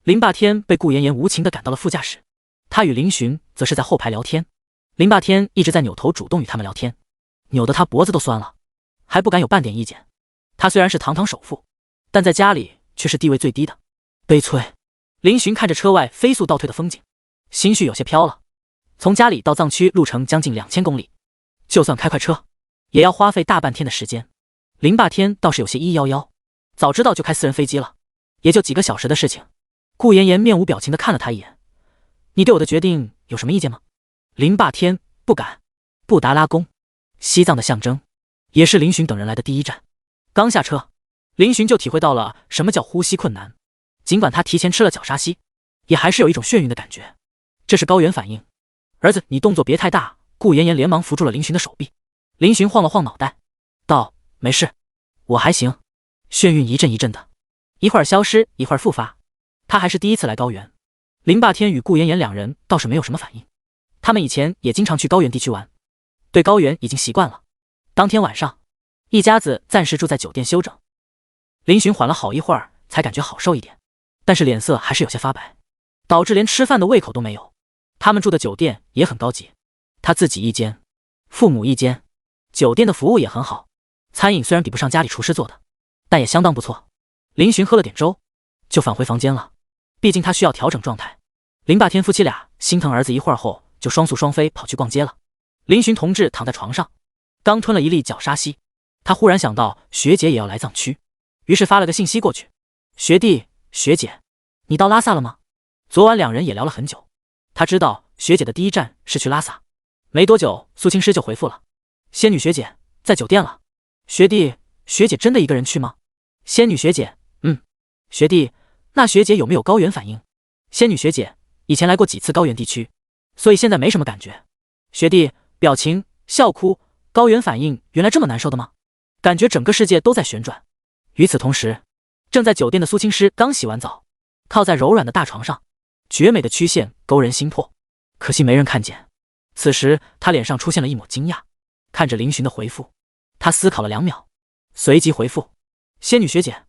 Speaker 1: 林霸天被顾妍妍无情地赶到了副驾驶，他与林寻则是在后排聊天。林霸天一直在扭头主动与他们聊天，扭得他脖子都酸了，还不敢有半点意见。他虽然是堂堂首富，但在家里却是地位最低的，悲催。林寻看着车外飞速倒退的风景，心绪有些飘了。从家里到藏区路程将近2000公里，就算开快车也要花费大半天的时间。林霸天倒是有些111，早知道就开私人飞机了，也就几个小时的事情。顾妍妍面无表情地看了他一眼，你对我的决定有什么意见吗？林霸天，不敢。布达拉宫，西藏的象征，也是林寻等人来的第1站。刚下车，林寻就体会到了什么叫呼吸困难。尽管他提前吃了绞杀西，也还是有一种眩晕的感觉。这是高原反应。儿子，你动作别太大。顾妍妍连忙扶住了林寻的手臂。林寻晃了晃脑袋，道：没事，我还行。眩晕一阵一阵的，一会儿消失，一会儿复发。他还是第一次来高原。林霸天与顾妍妍两人倒是没有什么反应，他们以前也经常去高原地区玩，对高原已经习惯了。当天晚上，一家子暂时住在酒店休整。林寻缓了好一会儿才感觉好受一点，但是脸色还是有些发白，导致连吃饭的胃口都没有。他们住的酒店也很高级，他自己一间，父母一间，酒店的服务也很好，餐饮虽然比不上家里厨师做的，但也相当不错。林寻喝了点粥，就返回房间了，毕竟他需要调整状态。林霸天夫妻俩心疼儿子一会儿后，就双宿双飞跑去逛街了。林寻同志躺在床上，刚吞了一粒绞杀西，他忽然想到学姐也要来藏区，于是发了个信息过去：学弟学姐，你到拉萨了吗？昨晚两人也聊了很久，他知道学姐的第一站是去拉萨。没多久，苏青师就回复了：仙女学姐在酒店了。学弟学姐真的一个人去吗？仙女学姐：学弟，那学姐有没有高原反应？仙女学姐：以前来过几次高原地区，所以现在没什么感觉。学弟表情笑哭，高原反应原来这么难受的吗？感觉整个世界都在旋转。与此同时，正在酒店的苏青师刚洗完澡，靠在柔软的大床上，绝美的曲线勾人心魄，可惜没人看见。此时他脸上出现了一抹惊讶，看着林寻的回复，他思考了2秒，随即回复：仙女学姐，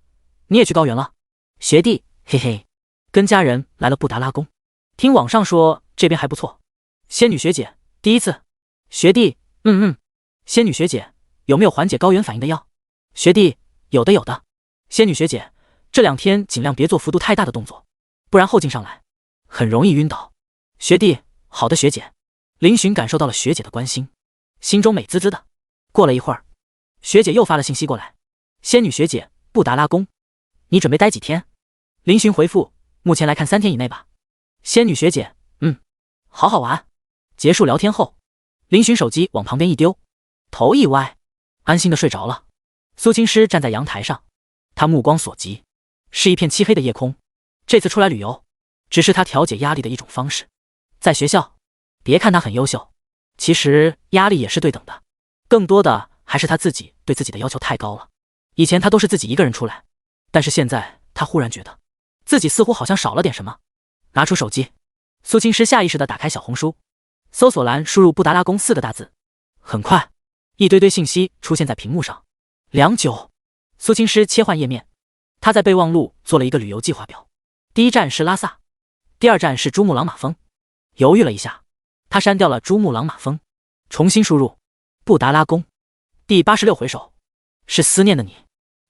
Speaker 1: 你也去高原了？学弟嘿嘿，跟家人来了布达拉宫，听网上说这边还不错。仙女学姐第一次。学弟仙女学姐有没有缓解高原反应的药？学弟有的。仙女学姐这2天尽量别做幅度太大的动作，不然后劲上来很容易晕倒。学弟好的学姐。林寻感受到了学姐的关心，心中美滋滋的。过了一会儿，学姐又发了信息过来：仙女学姐，布达拉宫，你准备待几天？林寻回复：目前来看3天以内吧。仙女学姐好好玩。结束聊天后，林寻手机往旁边一丢，头一歪，安心的睡着了。苏青师站在阳台上，他目光所及是一片漆黑的夜空。这次出来旅游，只是他调节压力的一种方式。在学校，别看他很优秀，其实压力也是对等的，更多的还是他自己对自己的要求太高了。以前他都是自己一个人出来，但是现在他忽然觉得自己似乎好像少了点什么。拿出手机，苏青师下意识地打开小红书，搜索栏输入布达拉宫4个大字，很快一堆堆信息出现在屏幕上。良久，苏青师切换页面，他在备忘录做了一个旅游计划表，第一站是拉萨，第2站是珠穆朗玛峰。犹豫了一下，他删掉了珠穆朗玛峰，重新输入布达拉宫。第86回首，是思念的你。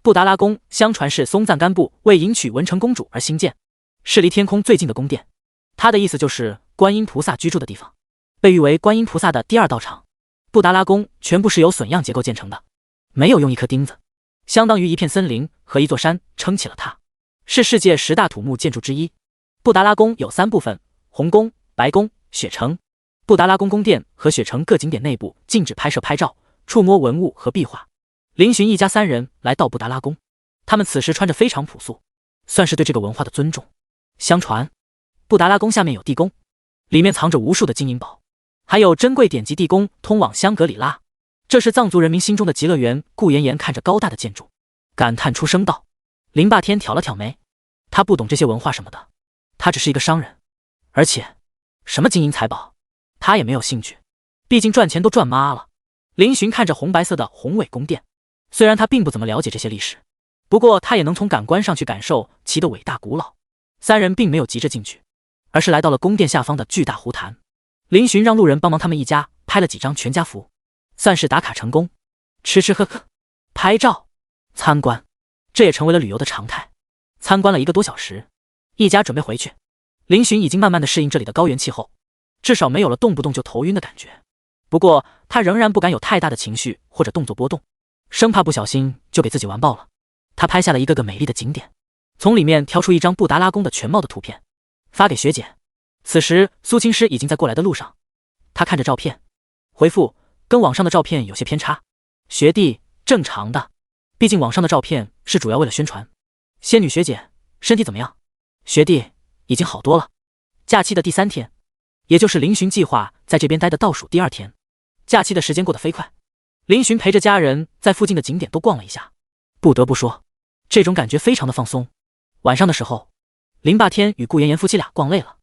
Speaker 1: 布达拉宫相传是松赞干布为迎娶文成公主而兴建，是离天空最近的宫殿。它的意思就是观音菩萨居住的地方，被誉为观音菩萨的第2道场。布达拉宫全部是由榫样结构建成的，没有用一颗钉子，相当于一片森林和一座山撑起了它，是世界10大土木建筑之一。布达拉宫有3部分：红宫、白宫、雪城。布达拉宫宫殿和雪城各景点内部禁止拍摄拍照、触摸文物和壁画。林寻一家3人来到布达拉宫，他们此时穿着非常朴素，算是对这个文化的尊重。相传布达拉宫下面有地宫，里面藏着无数的金银宝，还有珍贵典籍地宫通往香格里拉，这是藏族人民心中的极乐园。顾妍妍看着高大的建筑，感叹出声道。林霸天挑了挑眉，他不懂这些文化什么的，他只是一个商人，而且什么金银财宝他也没有兴趣，毕竟赚钱都赚麻了。林寻看着红白色的宏伟宫殿，虽然他并不怎么了解这些历史，不过他也能从感官上去感受其的伟大古老。3人并没有急着进去，而是来到了宫殿下方的巨大湖潭。林寻让路人帮忙他们一家拍了几张全家福，算是打卡成功。吃吃喝喝、拍照、参观，这也成为了旅游的常态。参观了1个多小时，一家准备回去。林寻已经慢慢的适应这里的高原气候，至少没有了动不动就头晕的感觉。不过他仍然不敢有太大的情绪或者动作波动，生怕不小心就给自己玩爆了。他拍下了一个个美丽的景点，从里面挑出一张布达拉宫的全貌的图片，发给学姐。此时苏青师已经在过来的路上，他看着照片，回复跟网上的照片有些偏差。学弟正常的，毕竟网上的照片是主要为了宣传。仙女学姐，身体怎么样？学弟已经好多了。假期的第3天，也就是林寻计划在这边待的倒数第2天。假期的时间过得飞快，林寻陪着家人在附近的景点都逛了一下。不得不说，这种感觉非常的放松。晚上的时候，林霸天与顾妍妍夫妻俩逛累了，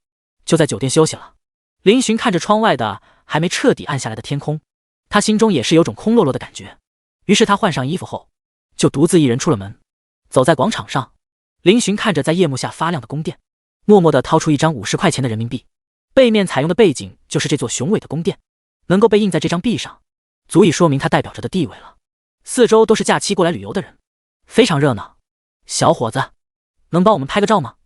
Speaker 1: 就在酒店休息了。林寻看着窗外的还没彻底暗下来的天空，他心中也是有种空落落的感觉。于是他换上衣服后，就独自一人出了门。走在广场上，林寻看着在夜幕下发亮的宫殿，默默地掏出一张50块钱的人民币。背面采用的背景就是这座雄伟的宫殿，能够被印在这张币上，足以说明它代表着的地位了。四周都是假期过来旅游的人，非常热闹。小伙子，能帮我们拍个照吗？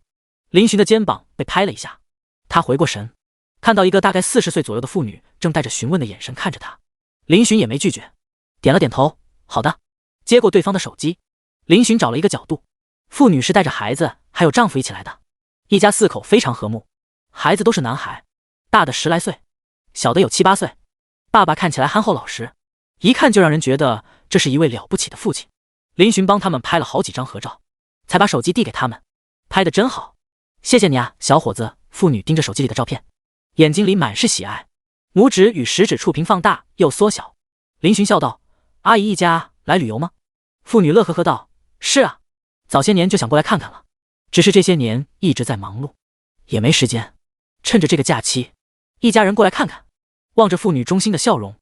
Speaker 1: 林寻的肩膀被拍了一下，他回过神，看到一个大概40岁左右的妇女正带着询问的眼神看着他。林寻也没拒绝，点了点头，好的。接过对方的手机，林寻找了一个角度，妇女是带着孩子还有丈夫一起来的，一家4口非常和睦，孩子都是男孩，大的10来岁，小的有7、8岁。爸爸看起来憨厚老实，一看就让人觉得这是一位了不起的父亲。林寻帮他们拍了好几张合照，才把手机递给他们。拍得真好，谢谢你啊，小伙子。妇女盯着手机里的照片，眼睛里满是喜爱，拇指与食指触屏放大又缩小。林寻笑道，阿姨一家来旅游吗？妇女乐呵呵道，是啊，早些年就想过来看看了，只是这些年一直在忙碌，也没时间，趁着这个假期，一家人过来看看。望着妇女衷心的笑容，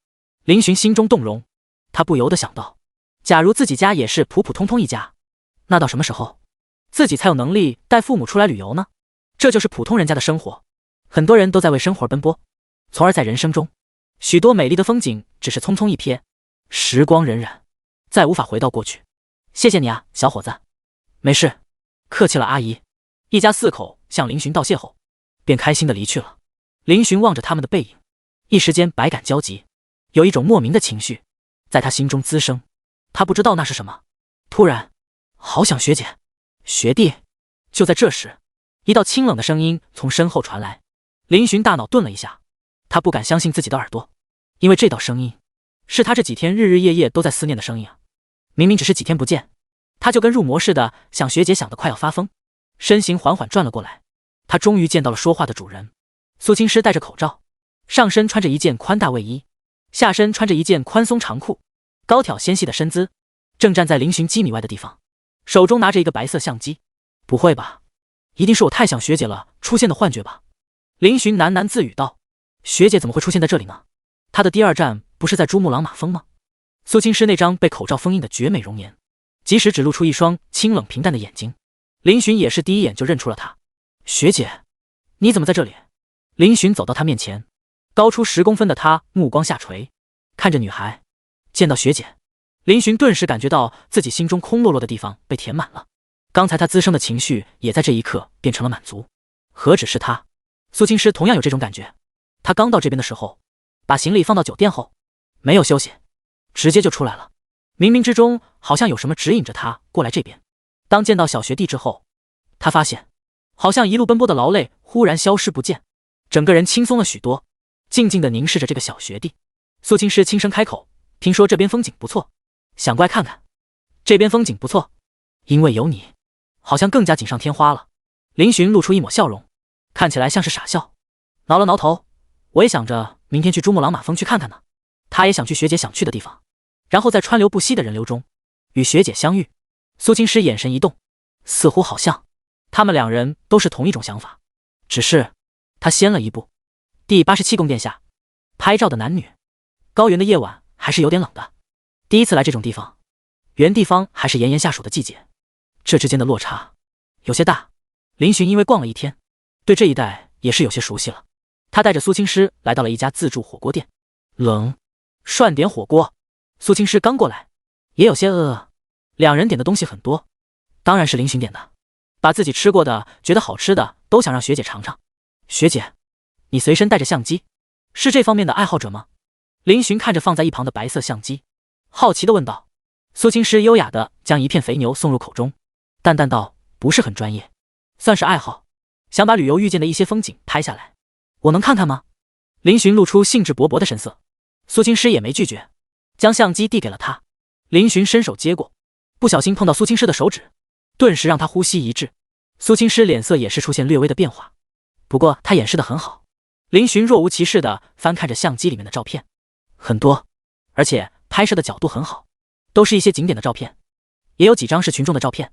Speaker 1: 林寻心中动容，他不由得想到，假如自己家也是普普通通一家，那到什么时候自己才有能力带父母出来旅游呢？这就是普通人家的生活，很多人都在为生活奔波，从而在人生中，许多美丽的风景只是匆匆一瞥，时光荏苒，再无法回到过去。谢谢你啊，小伙子。没事，客气了阿姨。一家4口向林寻道谢后，便开心的离去了。林寻望着他们的背影，一时间百感交集，有一种莫名的情绪在他心中滋生，他不知道那是什么。突然，好想学姐，学弟。就在这时，一道清冷的声音从身后传来。林寻大脑顿了一下，他不敢相信自己的耳朵，因为这道声音是他这几天日日夜夜都在思念的声音啊！明明只是几天不见，他就跟入魔似的，想学姐想得快要发疯。身形缓缓转了过来，他终于见到了说话的主人。苏青诗戴着口罩，上身穿着一件宽大卫衣，下身穿着一件宽松长裤，高挑纤细的身姿，正站在林寻几米外的地方，手中拿着一个白色相机。不会吧，一定是我太想学姐了出现的幻觉吧？林寻喃喃自语道，学姐怎么会出现在这里呢？她的第2站不是在珠穆朗玛峰吗？苏青诗那张被口罩封印的绝美容颜，即使只露出一双清冷平淡的眼睛，林寻也是第一眼就认出了她。学姐，你怎么在这里？林寻走到她面前，高出10公分的她目光下垂，看着女孩。见到学姐，林寻顿时感觉到自己心中空落落的地方被填满了，刚才他滋生的情绪也在这一刻变成了满足。何止是他，苏青诗同样有这种感觉。他刚到这边的时候，把行李放到酒店后，没有休息，直接就出来了。冥冥之中好像有什么指引着他过来这边。当见到小学弟之后，他发现好像一路奔波的劳累忽然消失不见，整个人轻松了许多，静静地凝视着这个小学弟。苏青诗轻声开口，听说这边风景不错，想过来看看。这边风景不错，因为有你，好像更加锦上添花了。林寻露出一抹笑容，看起来像是傻笑，挠了挠头。我也想着明天去珠穆朗玛峰去看看呢。他也想去学姐想去的地方，然后在川流不息的人流中与学姐相遇。苏青诗眼神一动，似乎好像他们2人都是同一种想法，只是他先了一步。第87宫殿下，拍照的男女。高原的夜晚还是有点冷的，第一次来这种地方，原地方还是炎炎夏暑的季节，这之间的落差有些大。林寻因为逛了一天，对这一带也是有些熟悉了。他带着苏青诗来到了一家自助火锅店。冷，涮点火锅。苏青诗刚过来，也有些饿。2人点的东西很多，当然是林寻点的，把自己吃过的觉得好吃的都想让学姐尝尝。学姐，你随身带着相机，是这方面的爱好者吗？林寻看着放在一旁的白色相机，好奇地问道。苏青诗优雅地将一片肥牛送入口中，淡淡道，不是很专业，算是爱好，想把旅游遇见的一些风景拍下来。我能看看吗？林寻露出兴致勃勃的神色。苏青诗也没拒绝，将相机递给了他。林寻伸手接过，不小心碰到苏青师的手指，顿时让他呼吸一滞。苏青师脸色也是出现略微的变化，不过他掩饰得很好。林寻若无其事地翻看着相机里面的照片，很多，而且拍摄的角度很好，都是一些景点的照片，也有几张是群众的照片，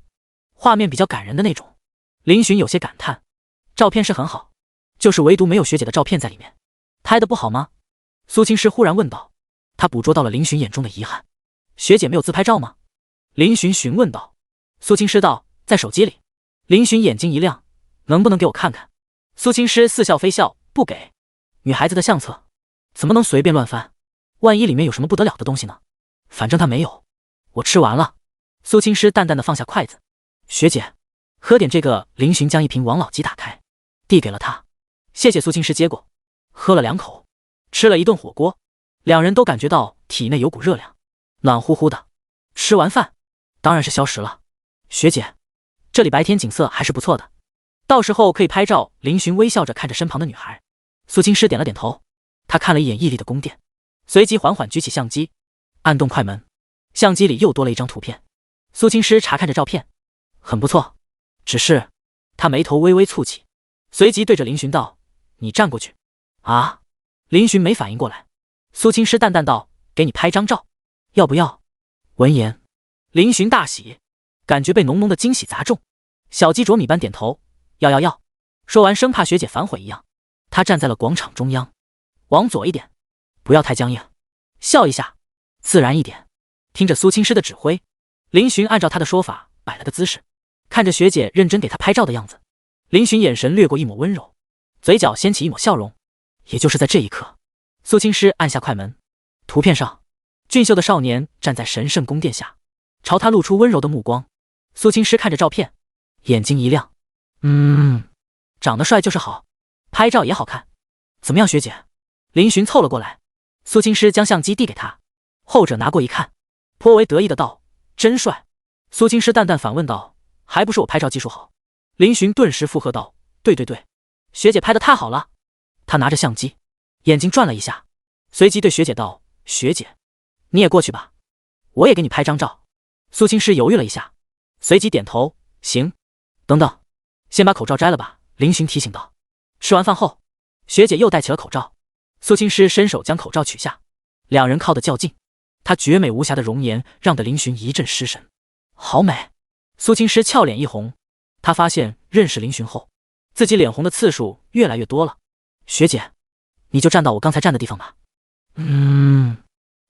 Speaker 1: 画面比较感人的那种。林寻有些感叹，照片是很好，就是唯独没有学姐的照片在里面，拍得不好吗？苏青师忽然问道。他捕捉到了林寻眼中的遗憾，学姐没有自拍照吗？林寻询问道。苏青师道，在手机里。林寻眼睛一亮，能不能给我看看？苏青师似笑非笑，不给。女孩子的相册怎么能随便乱翻？万一里面有什么不得了的东西呢？反正他没有。我吃完了。苏青师淡淡的放下筷子。学姐，喝点这个。林寻将一瓶王老吉打开，递给了他。谢谢。苏青师接过，喝了2口，吃了一顿火锅，两人都感觉到体内有股热量，暖乎乎的。吃完饭，当然是消食了。学姐，这里白天景色还是不错的，到时候可以拍照。林寻微笑着看着身旁的女孩。苏青师点了点头，他看了一眼屹立的宫殿，随即缓缓举起相机，按动快门，相机里又多了一张图片。苏青师查看着照片，很不错，只是他眉头微微蹙起，随即对着林寻道：“你站过去。”啊！林寻没反应过来。苏青师淡淡道：“给你拍张照，要不要？”闻言，林寻大喜，感觉被浓浓的惊喜砸中，小鸡啄米般点头：“要。”说完，生怕学姐反悔一样，他站在了广场中央，往左一点，不要太僵硬，笑一下，自然一点。听着苏青师的指挥，林寻按照他的说法摆了个姿势，看着学姐认真给他拍照的样子，林寻眼神掠过一抹温柔，嘴角掀起一抹笑容。也就是在这一刻，苏青师按下快门，图片上俊秀的少年站在神圣宫殿下，朝他露出温柔的目光。苏青师看着照片，眼睛一亮，长得帅就是好，拍照也好看。怎么样，学姐？林寻凑了过来，苏青师将相机递给他，后者拿过一看，颇为得意的道：“真帅。”苏青师淡淡反问道：“还不是我拍照技术好？”林寻顿时附和道：“对，学姐拍得太好了。”他拿着相机，眼睛转了一下，随即对学姐道：“学姐，你也过去吧，我也给你拍张照。”苏青师犹豫了一下，随即点头：“行。”等等，先把口罩摘了吧。林寻提醒道。吃完饭后，学姐又戴起了口罩，苏青师伸手将口罩取下，两人靠得较近，她绝美无瑕的容颜让得林寻一阵失神。好美！苏青师俏脸一红，他发现认识林寻后，自己脸红的次数越来越多了。学姐，你就站到我刚才站的地方吧。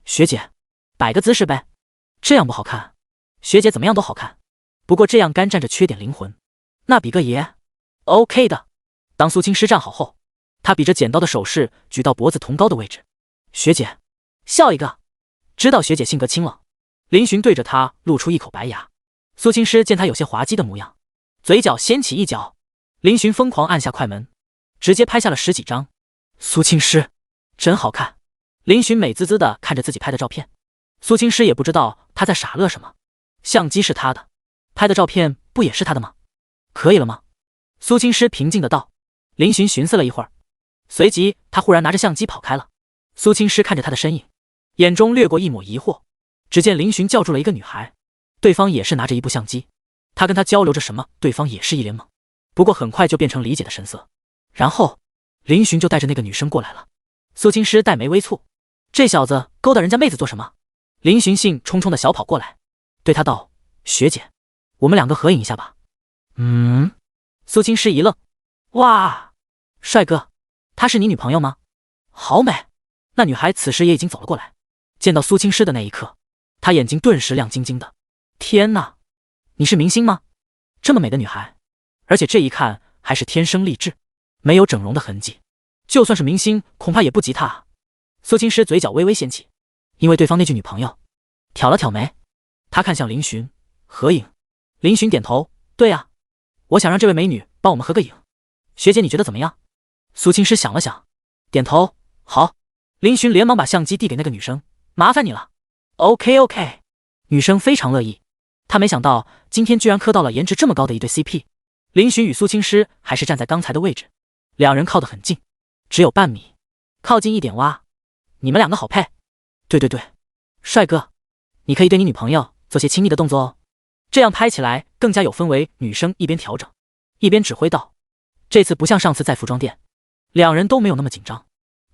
Speaker 1: 学姐，摆个姿势呗。这样不好看。学姐怎么样都好看，不过这样干站着缺点灵魂。那比个耶。OK 的。当苏青师站好后，他比着剪刀的手势举到脖子同高的位置。学姐，笑一个。知道学姐性格清冷。林寻对着他露出一口白牙。苏青师见他有些滑稽的模样，嘴角掀起一角。林寻疯狂按下快门，直接拍下了10几张。苏青师真好看。林寻美滋滋地看着自己拍的照片，苏青师也不知道他在傻乐什么。相机是他的，拍的照片不也是他的吗？可以了吗？苏青师平静的道。林寻寻思了一会儿，随即他忽然拿着相机跑开了。苏青师看着他的身影，眼中掠过一抹疑惑。只见林寻叫住了一个女孩，对方也是拿着一部相机，他跟他交流着什么，对方也是一脸懵，不过很快就变成理解的神色。然后林寻就带着那个女生过来了。苏青师黛眉微蹙，这小子勾搭人家妹子做什么？林寻兴冲冲的小跑过来，对他道：“学姐，我们两个合影一下吧。”苏青师一愣，哇，帅哥，她是你女朋友吗？好美。那女孩此时也已经走了过来，见到苏青师的那一刻，她眼睛顿时亮晶晶的。天哪，你是明星吗？这么美的女孩，而且这一看还是天生丽质，没有整容的痕迹，就算是明星恐怕也不及她啊。苏青师嘴角微微掀起，因为对方那句女朋友，挑了挑眉，他看向林寻，合影。林寻点头，对啊，我想让这位美女帮我们合个影，学姐你觉得怎么样？苏青师想了想，点头，好。林寻连忙把相机递给那个女生，麻烦你了。OK。女生非常乐意，她没想到今天居然磕到了颜值这么高的一对 CP。林寻与苏青师还是站在刚才的位置，两人靠得很近，只有半米，靠近一点哇，你们两个好配。对，帅哥，你可以对你女朋友做些亲密的动作哦。这样拍起来更加有氛围。女生一边调整，一边指挥道：“这次不像上次在服装店，两人都没有那么紧张，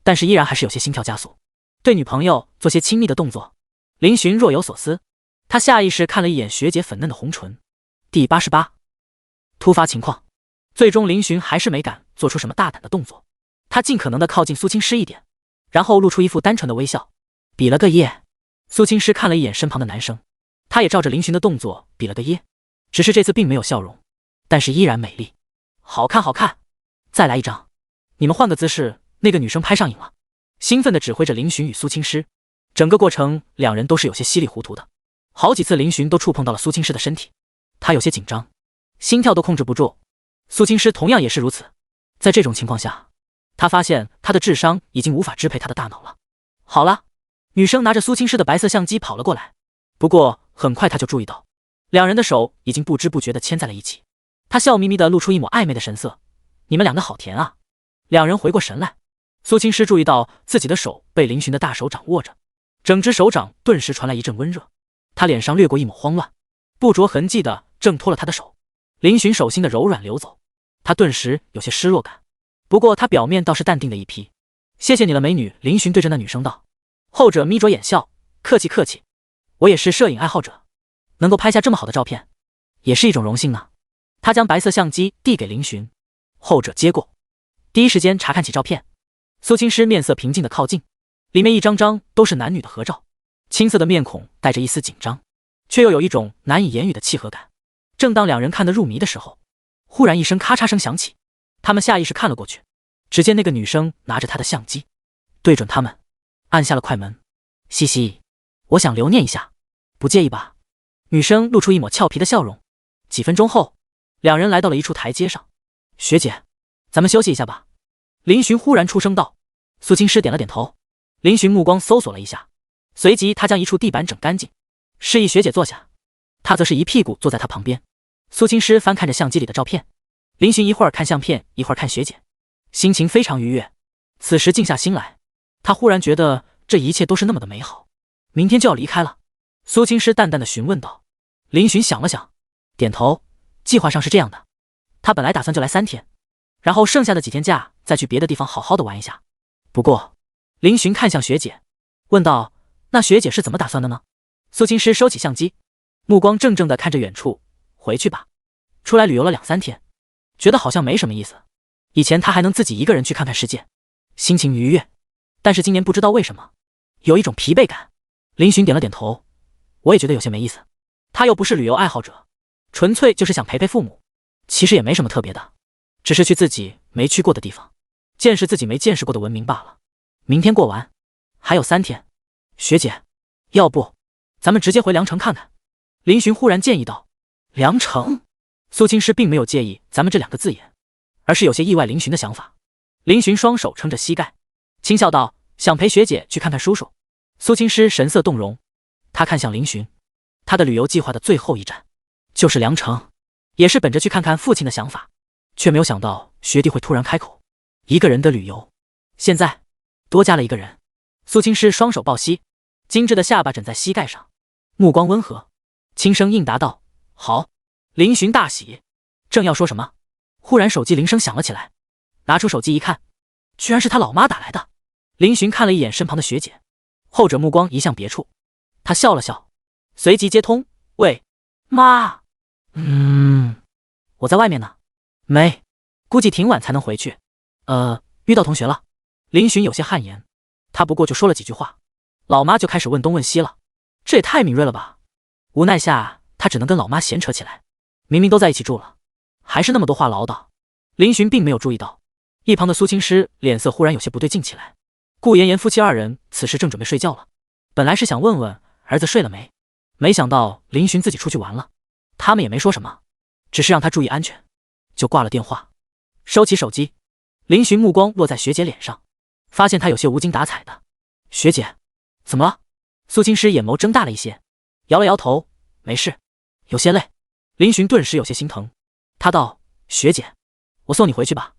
Speaker 1: 但是依然还是有些心跳加速，对女朋友做些亲密的动作。”林寻若有所思，他下意识看了一眼学姐粉嫩的红唇。第88突发情况，最终林寻还是没敢做出什么大胆的动作，他尽可能的靠近苏青诗一点，然后露出一副单纯的微笑，比了个耶。苏青诗看了一眼身旁的男生，他也照着林寻的动作比了个耶，只是这次并没有笑容，但是依然美丽。好看好看，再来一张，你们换个姿势。那个女生拍上瘾了，兴奋地指挥着林寻与苏青诗，整个过程两人都是有些稀里糊涂的，好几次林寻都触碰到了苏青诗的身体，他有些紧张，心跳都控制不住。苏青诗同样也是如此，在这种情况下，他发现他的智商已经无法支配他的大脑了。好了，女生拿着苏青诗的白色相机跑了过来，不过很快他就注意到，两人的手已经不知不觉地牵在了一起。他笑眯眯地露出一抹暧昧的神色，你们两个好甜啊。两人回过神来，苏青诗注意到自己的手被林寻的大手掌握着，整只手掌顿时传来一阵温热，他脸上掠过一抹慌乱，不着痕迹地挣脱了他的手。林寻手心的柔软流走，他顿时有些失落感，不过他表面倒是淡定的一批。谢谢你了美女。林寻对着那女生道，后者眯着眼笑，客气客气，我也是摄影爱好者，能够拍下这么好的照片也是一种荣幸呢。他将白色相机递给林寻，后者接过，第一时间查看起照片。苏青诗面色平静地靠近，里面一张张都是男女的合照，青涩的面孔带着一丝紧张，却又有一种难以言语的契合感。正当两人看得入迷的时候，忽然一声咔嚓声响起，他们下意识看了过去，只见那个女生拿着她的相机，对准他们按下了快门。嘻嘻，我想留念一下，不介意吧？女生露出一抹俏皮的笑容。几分钟后，两人来到了一处台阶上。学姐，咱们休息一下吧。林寻忽然出声道。苏青诗点了点头。林寻目光搜索了一下，随即他将一处地板整干净，示意学姐坐下，他则是一屁股坐在她旁边。苏青诗翻看着相机里的照片，林寻一会儿看相片一会儿看学姐，心情非常愉悦。此时静下心来，他忽然觉得这一切都是那么的美好。明天就要离开了，苏青诗淡淡的询问道。林寻想了想，点头，计划上是这样的，他本来打算就来3天，然后剩下的几天假再去别的地方好好的玩一下。不过林寻看向学姐，问道，那学姐是怎么打算的呢？苏青诗收起相机，目光怔怔地看着远处。回去吧，出来旅游了2、3天，觉得好像没什么意思。以前他还能自己一个人去看看世界，心情愉悦，但是今年不知道为什么有一种疲惫感。林寻点了点头，我也觉得有些没意思。他又不是旅游爱好者，纯粹就是想陪陪父母，其实也没什么特别的，只是去自己没去过的地方，见识自己没见识过的文明罢了。明天过完，还有3天。学姐，要不咱们直接回凉城看看？林寻忽然建议道。凉城？苏青诗并没有介意咱们这2个字眼，而是有些意外林寻的想法。林寻双手撑着膝盖，轻笑道，想陪学姐去看看叔叔。苏青诗神色动容，她看向林寻，她的旅游计划的最后一站就是凉城，也是本着去看看父亲的想法，却没有想到学弟会突然开口，一个人的旅游，现在多加了一个人。苏青诗双手抱膝，精致的下巴枕在膝盖上，目光温和，轻声应答道，好。林寻大喜，正要说什么，忽然手机铃声响了起来，拿出手机一看，居然是他老妈打来的。林寻看了一眼身旁的学姐，后者目光移向别处，他笑了笑，随即接通，喂，妈。我在外面呢，没，估计挺晚才能回去。遇到同学了。林寻有些汗颜，他不过就说了几句话，老妈就开始问东问西了，这也太敏锐了吧。无奈下，他只能跟老妈闲扯起来，明明都在一起住了，还是那么多话唠叨。林寻并没有注意到，一旁的苏青诗脸色忽然有些不对劲起来。顾妍妍夫妻2人此时正准备睡觉了，本来是想问问儿子睡了没，没想到林寻自己出去玩了，他们也没说什么，只是让他注意安全，就挂了电话。收起手机，林寻目光落在学姐脸上，发现她有些无精打采的。学姐，怎么了？苏青诗眼眸睁大了一些，摇了摇头，没事，有些累。林寻顿时有些心疼，他道，学姐，我送你回去吧。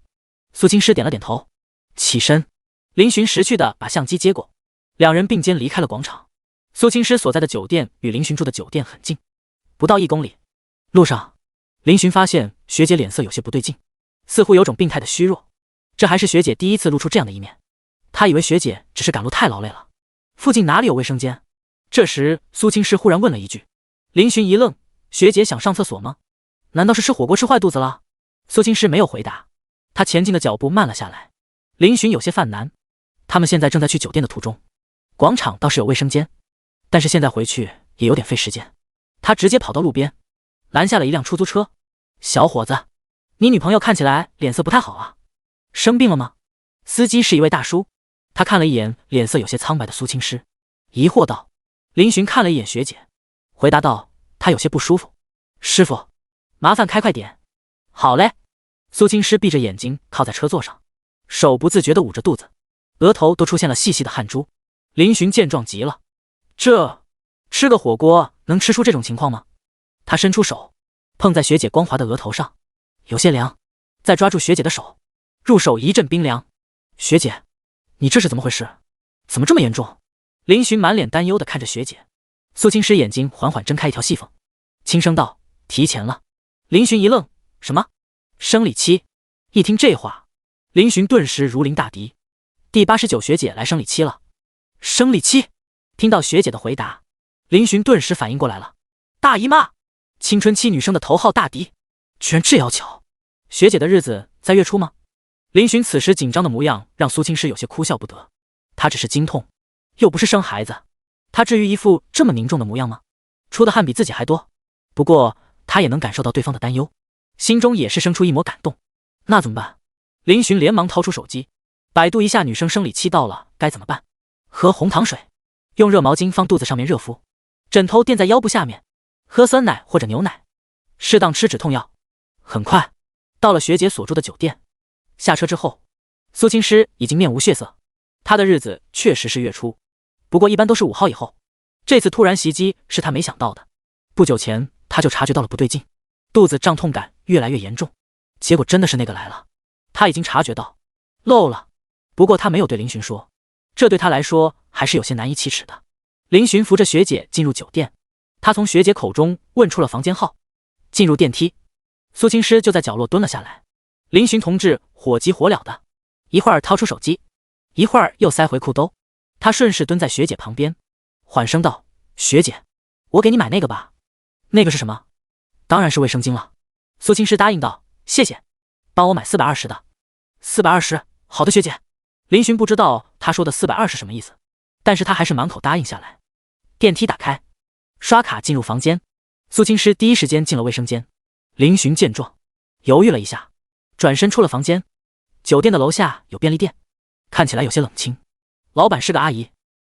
Speaker 1: 苏青诗点了点头，起身。林寻识趣的把相机接过，两人并肩离开了广场。苏青诗所在的酒店与林寻住的酒店很近，不到1公里。路上，林寻发现学姐脸色有些不对劲，似乎有种病态的虚弱。这还是学姐第一次露出这样的一面。他以为学姐只是赶路太劳累了，附近哪里有卫生间？这时苏青师忽然问了一句。林寻一愣，学姐想上厕所吗？难道是吃火锅吃坏肚子了？苏青师没有回答，他前进的脚步慢了下来。林寻有些犯难，他们现在正在去酒店的途中，广场倒是有卫生间，但是现在回去也有点费时间。他直接跑到路边，拦下了一辆出租车。小伙子，你女朋友看起来脸色不太好啊，生病了吗？司机是一位大叔，他看了一眼脸色有些苍白的苏青师，疑惑道。林寻看了一眼学姐，回答道，他有些不舒服。师傅，麻烦开快点。好嘞。苏青师闭着眼睛靠在车座上，手不自觉地捂着肚子，额头都出现了细细的汗珠。林寻见状急了，这吃个火锅能吃出这种情况吗？他伸出手碰在学姐光滑的额头上，有些凉，再抓住学姐的手，入手一阵冰凉。学姐，你这是怎么回事？怎么这么严重？林寻满脸担忧地看着学姐。苏青师眼睛缓缓睁开一条细缝，轻声道，提前了。林寻一愣，什么？生理期？一听这话，林寻顿时如临大敌。第89学姐来生理期了。生理期？听到学姐的回答，林寻顿时反应过来了。大姨妈，青春期女生的头号大敌，居然这要巧。学姐的日子在月初吗？林寻此时紧张的模样让苏青师有些哭笑不得。她只是经痛，又不是生孩子，她至于一副这么凝重的模样吗？出的汗比自己还多。不过她也能感受到对方的担忧，心中也是生出一抹感动。那怎么办？林寻连忙掏出手机，百度一下女生生理期到了该怎么办。喝红糖水，用热毛巾放肚子上面热敷，枕头垫在腰部下面，喝酸奶或者牛奶，适当吃止痛药。很快到了学姐所住的酒店，下车之后，苏青师已经面无血色。他的日子确实是月初，不过一般都是5号以后。这次突然袭击是他没想到的。不久前他就察觉到了不对劲，肚子胀痛感越来越严重，结果真的是那个来了。他已经察觉到漏了，不过他没有对林寻说，这对他来说还是有些难以启齿的。林寻扶着学姐进入酒店，他从学姐口中问出了房间号。进入电梯，苏青师就在角落蹲了下来。林寻同志火急火燎的，一会儿掏出手机，一会儿又塞回裤兜。他顺势蹲在学姐旁边，缓声道，学姐，我给你买那个吧。那个是什么？当然是卫生巾了。苏青师答应道，谢谢，帮我买420的。420，好的学姐。林寻不知道他说的420什么意思，但是他还是满口答应下来。电梯打开，刷卡进入房间。苏青师第一时间进了卫生间。林寻见状犹豫了一下，转身出了房间。酒店的楼下有便利店，看起来有些冷清，老板是个阿姨。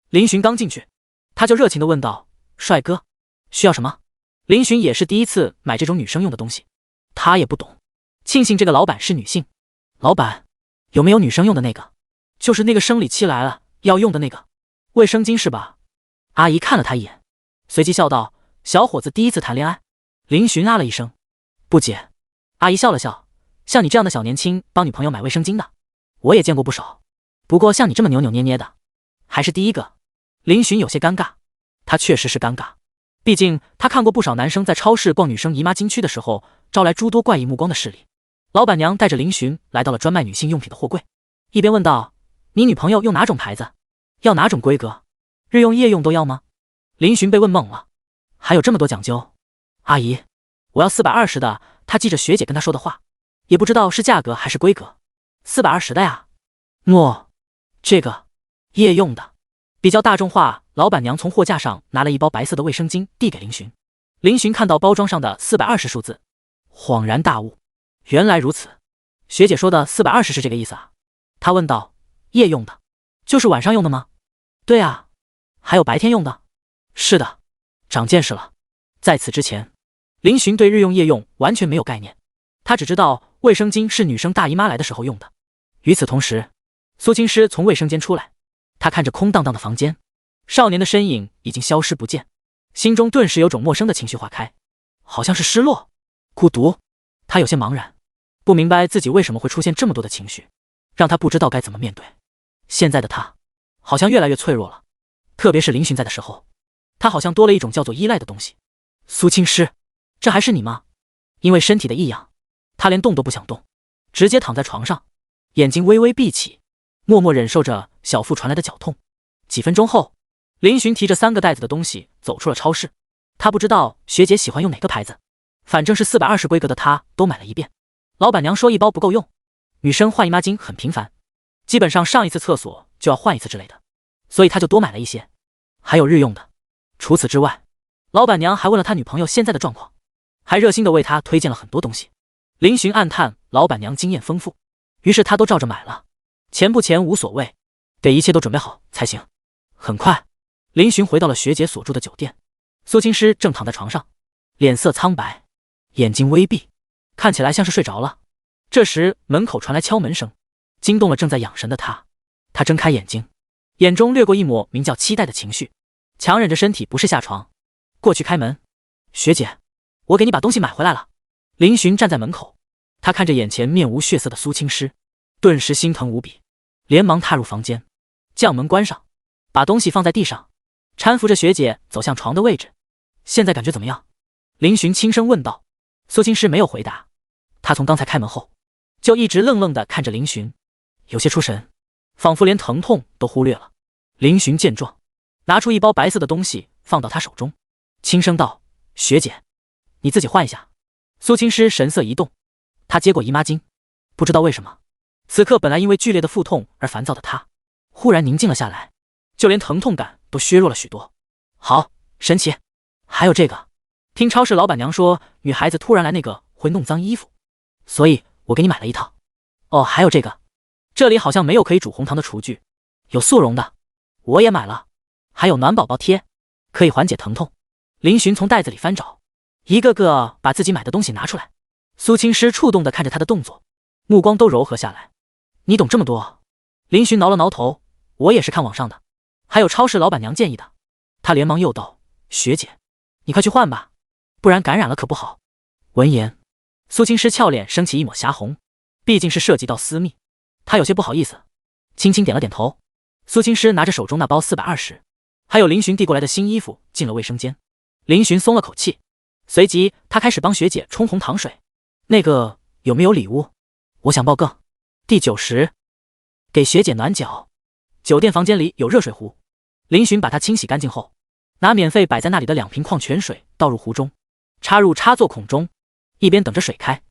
Speaker 1: 林寻刚进去，他就热情地问道，帅哥，需要什么？林寻也是第一次买这种女生用的东西，他也不懂，庆幸这个老板是女性。老板，有没有女生用的那个？就是那个生理期来了要用的那个卫生巾是吧？阿姨看了他一眼，随即笑道，小伙子第一次谈恋爱。林寻啊了一声，不解。阿姨笑了笑，像你这样的小年轻帮女朋友买卫生巾的，我也见过不少，不过像你这么扭扭捏捏的，还是第一个。林寻有些尴尬，他确实是尴尬，毕竟他看过不少男生在超市逛女生姨妈巾区的时候招来诸多怪异目光的事例。老板娘带着林寻来到了专卖女性用品的货柜，一边问道，你女朋友用哪种牌子？要哪种规格？日用夜用都要吗？林寻被问懵了，还有这么多讲究？阿姨，我要420的。他记着学姐跟他说的话，也不知道是价格还是规格。420的呀。这个夜用的比较大众化。老板娘从货架上拿了一包白色的卫生巾递给林寻。林寻看到包装上的420数字，恍然大悟，原来如此，学姐说的420是这个意思啊。他问道，夜用的就是晚上用的吗？对啊。还有白天用的？是的。长见识了。在此之前，林寻对日用夜用完全没有概念，他只知道卫生巾是女生大姨妈来的时候用的。与此同时，苏青师从卫生间出来，他看着空荡荡的房间，少年的身影已经消失不见，心中顿时有种陌生的情绪化开，好像是失落、孤独。他有些茫然，不明白自己为什么会出现这么多的情绪，让他不知道该怎么面对。现在的他好像越来越脆弱了，特别是林寻在的时候，他好像多了一种叫做依赖的东西。苏青师，这还是你吗？因为身体的异样，他连动都不想动，直接躺在床上，眼睛微微闭起，默默忍受着小腹传来的绞痛。几分钟后，林寻提着3个袋子的东西走出了超市。他不知道学姐喜欢用哪个牌子，反正是420规格的他都买了一遍。老板娘说1包不够用，女生换姨妈巾很频繁，基本上上一次厕所就要换一次之类的，所以他就多买了一些，还有日用的。除此之外，老板娘还问了他女朋友现在的状况，还热心的为他推荐了很多东西。林寻暗叹老板娘经验丰富，于是他都照着买了，钱不钱无所谓，得一切都准备好才行。很快，林寻回到了学姐所住的酒店，苏青师正躺在床上，脸色苍白，眼睛微闭，看起来像是睡着了。这时门口传来敲门声，惊动了正在养神的他。他睁开眼睛，眼中掠过一抹名叫期待的情绪，强忍着身体不适下床，过去开门。学姐，我给你把东西买回来了。林寻站在门口，他看着眼前面无血色的苏青师，顿时心疼无比，连忙踏入房间，将门关上，把东西放在地上，搀扶着学姐走向床的位置。现在感觉怎么样？林寻轻声问道。苏青师没有回答，他从刚才开门后就一直愣愣地看着林寻，有些出神，仿佛连疼痛都忽略了。林寻见状，拿出一包白色的东西放到他手中，轻声道：学姐，你自己换一下。苏青师神色一动，他接过姨妈巾，不知道为什么，此刻本来因为剧烈的腹痛而烦躁的他忽然宁静了下来，就连疼痛感都削弱了许多。好，神奇。还有这个，听超市老板娘说女孩子突然来那个会弄脏衣服，所以我给你买了一套。哦，还有这个，这里好像没有可以煮红糖的厨具，有速溶的，我也买了。还有暖宝宝贴，可以缓解疼痛。林寻从袋子里翻找，一个个把自己买的东西拿出来。苏青师触动地看着他的动作，目光都柔和下来。你懂这么多？林寻挠了挠头，我也是看网上的，还有超市老板娘建议的。他连忙又道：学姐，你快去换吧，不然感染了可不好。闻言，苏青师俏脸升起一抹霞红，毕竟是涉及到私密，他有些不好意思，轻轻点了点头。苏青师拿着手中那包420，还有林寻递过来的新衣服进了卫生间。林寻松了口气，随即他开始帮学姐冲红糖水。那个有没有礼物？我想报更。第90，给学姐暖脚。酒店房间里有热水壶，林寻把它清洗干净后，拿免费摆在那里的2瓶矿泉水倒入壶中，插入插座孔中，一边等着水开，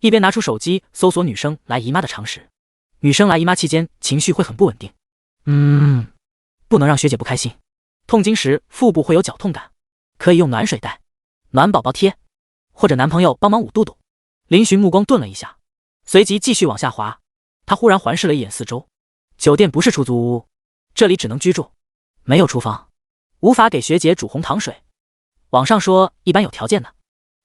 Speaker 1: 一边拿出手机搜索女生来姨妈的常识。女生来姨妈期间情绪会很不稳定，不能让学姐不开心。痛经时腹部会有绞痛感，可以用暖水袋、暖宝宝贴，或者男朋友帮忙捂肚肚。林寻目光顿了一下，随即继续往下滑。他忽然环视了一眼四周，酒店不是出租屋，这里只能居住，没有厨房，无法给学姐煮红糖水。网上说一般有条件的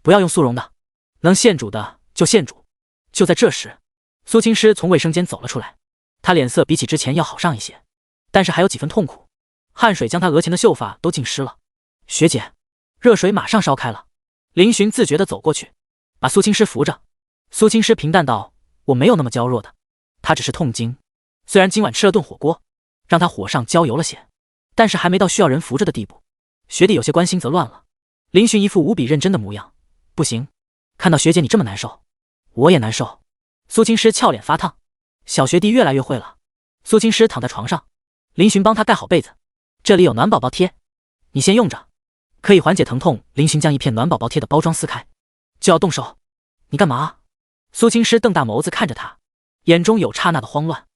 Speaker 1: 不要用速溶的，能现煮的就现煮。就在这时，苏青师从卫生间走了出来，他脸色比起之前要好上一些，但是还有几分痛苦，汗水将他额前的秀发都浸湿了。学姐，热水马上烧开了。林寻自觉地走过去，把苏青师扶着。苏青师平淡道：我没有那么娇弱的，他只是痛经，虽然今晚吃了顿火锅，让他火上浇油了些，但是还没到需要人扶着的地步。学弟有些关心则乱了。林寻一副无比认真的模样，不行，看到学姐你这么难受，我也难受。苏青师俏脸发烫，小学弟越来越会了。苏青师躺在床上，林寻帮他盖好被子，这里有暖宝宝贴，你先用着，可以缓解疼痛。林寻将一片暖宝宝贴的包装撕开，就要动手。你干嘛？苏青师瞪大眸子看着他，眼中有刹那的慌乱。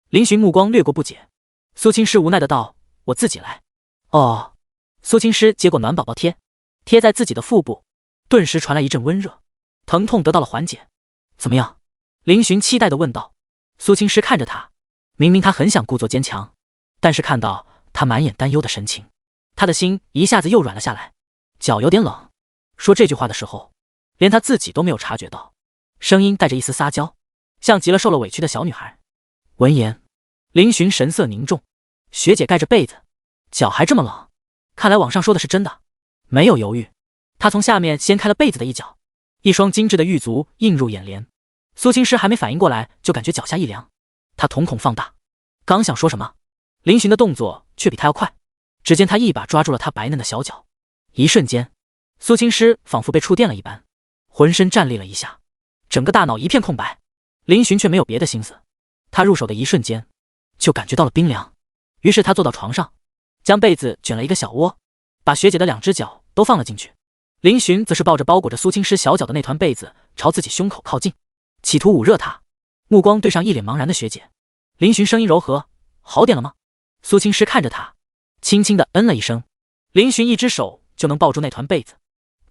Speaker 1: 林寻目光掠过不解。苏青师无奈的道：我自己来。哦。苏青师接过暖宝宝贴，贴在自己的腹部，顿时传来一阵温热，疼痛得到了缓解。怎么样？林寻期待的问道。苏青师看着他，明明他很想故作坚强，但是看到他满眼担忧的神情，他的心一下子又软了下来，脚有点冷。说这句话的时候，连他自己都没有察觉到，声音带着一丝撒娇，像极了受了委屈的小女孩。闻言，林寻神色凝重，学姐盖着被子，脚还这么冷，看来网上说的是真的。没有犹豫，他从下面掀开了被子的一角，一双精致的玉足映入眼帘。苏青师还没反应过来，就感觉脚下一凉，他瞳孔放大，刚想说什么，林寻的动作却比他要快。只见他一把抓住了他白嫩的小脚，一瞬间，苏青师仿佛被触电了一般，浑身站立了一下，整个大脑一片空白。林寻却没有别的心思，他入手的一瞬间就感觉到了冰凉，于是他坐到床上，将被子卷了一个小窝，把学姐的2只脚都放了进去。林寻则是抱着包裹着苏青师小脚的那团被子朝自己胸口靠近，企图捂热她，目光对上一脸茫然的学姐。林寻声音柔和：“好点了吗？”苏青师看着他，轻轻地嗯了一声。林寻一只手就能抱住那团被子，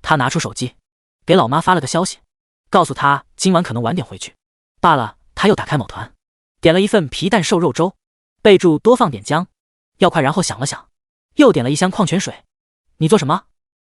Speaker 1: 他拿出手机给老妈发了个消息，告诉她今晚可能晚点回去。罢了，他又打开某团，点了一份皮蛋瘦肉粥，备注多放点姜，要快。然后想了想，又点了一箱矿泉水。你做什么？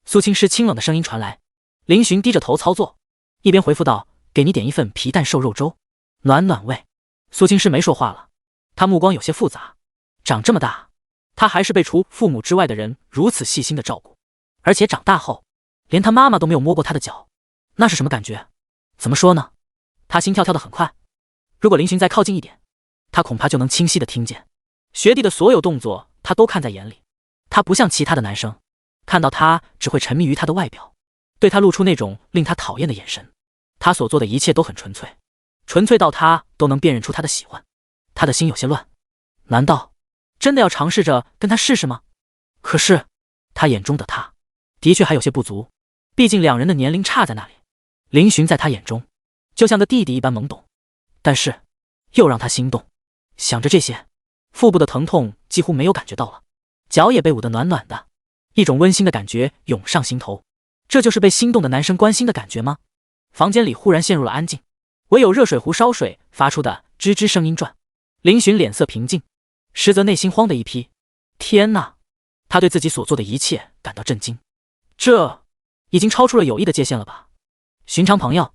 Speaker 1: 苏青师清冷的声音传来。林寻低着头操作，一边回复道：“给你点一份皮蛋瘦肉粥，暖暖胃。”苏青师没说话了，他目光有些复杂。长这么大，他还是被除父母之外的人如此细心的照顾，而且长大后，连他妈妈都没有摸过他的脚，那是什么感觉？怎么说呢？他心跳跳得很快，如果林寻再靠近一点，他恐怕就能清晰地听见学弟的所有动作，他都看在眼里。他不像其他的男生，看到他只会沉迷于他的外表，对他露出那种令他讨厌的眼神。他所做的一切都很纯粹，纯粹到他都能辨认出他的喜欢。他的心有些乱，难道真的要尝试着跟他试试吗？可是他眼中的他的确还有些不足，毕竟2人的年龄差在那里。林寻在他眼中就像个弟弟一般懵懂，但是又让他心动。想着这些，腹部的疼痛几乎没有感觉到了，脚也被捂得暖暖的，一种温馨的感觉涌上心头。这就是被心动的男生关心的感觉吗？房间里忽然陷入了安静，唯有热水壶烧水发出的吱吱声音转。林寻脸色平静，实则内心慌的一批。天哪！他对自己所做的一切感到震惊，这已经超出了友谊的界限了吧？寻常朋友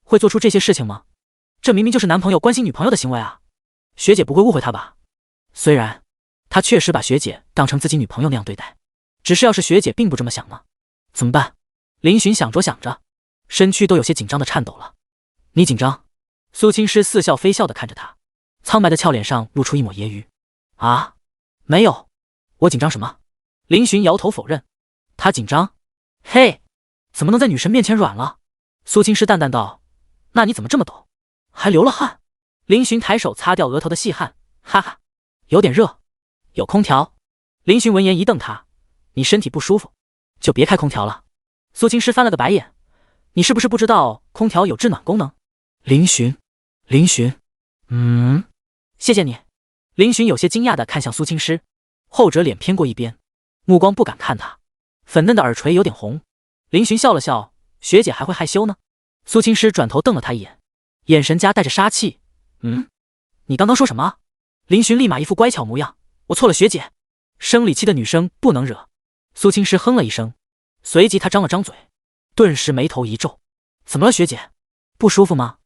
Speaker 1: 会做出这些事情吗？这明明就是男朋友关心女朋友的行为啊！学姐不会误会他吧？虽然他确实把学姐当成自己女朋友那样对待，只是要是学姐并不这么想呢？怎么办？林寻想着想着，身躯都有些紧张的颤抖了。你紧张？苏青师似笑非笑的看着他，苍白的俏脸上露出一抹揶揄。啊，没有，我紧张什么？林寻摇头否认。他紧张？嘿，怎么能在女神面前软了？苏青师淡淡道。那你怎么这么抖，还流了汗？林寻抬手擦掉额头的细汗，哈哈，有点热，有空调。林寻闻言一瞪他，你身体不舒服就别开空调了。苏青师翻了个白眼，你是不是不知道空调有制暖功能？林寻，谢谢你。林寻有些惊讶地看向苏青师，后者脸偏过一边，目光不敢看他，粉嫩的耳垂有点红。林寻笑了笑，学姐还会害羞呢。苏青师转头瞪了他一眼，眼神夹带着杀气。你刚刚说什么？林寻立马一副乖巧模样，我错了学姐，生理期的女生不能惹。苏青师哼了一声，随即他张了张嘴，顿时眉头一皱。怎么了学姐？不舒服吗？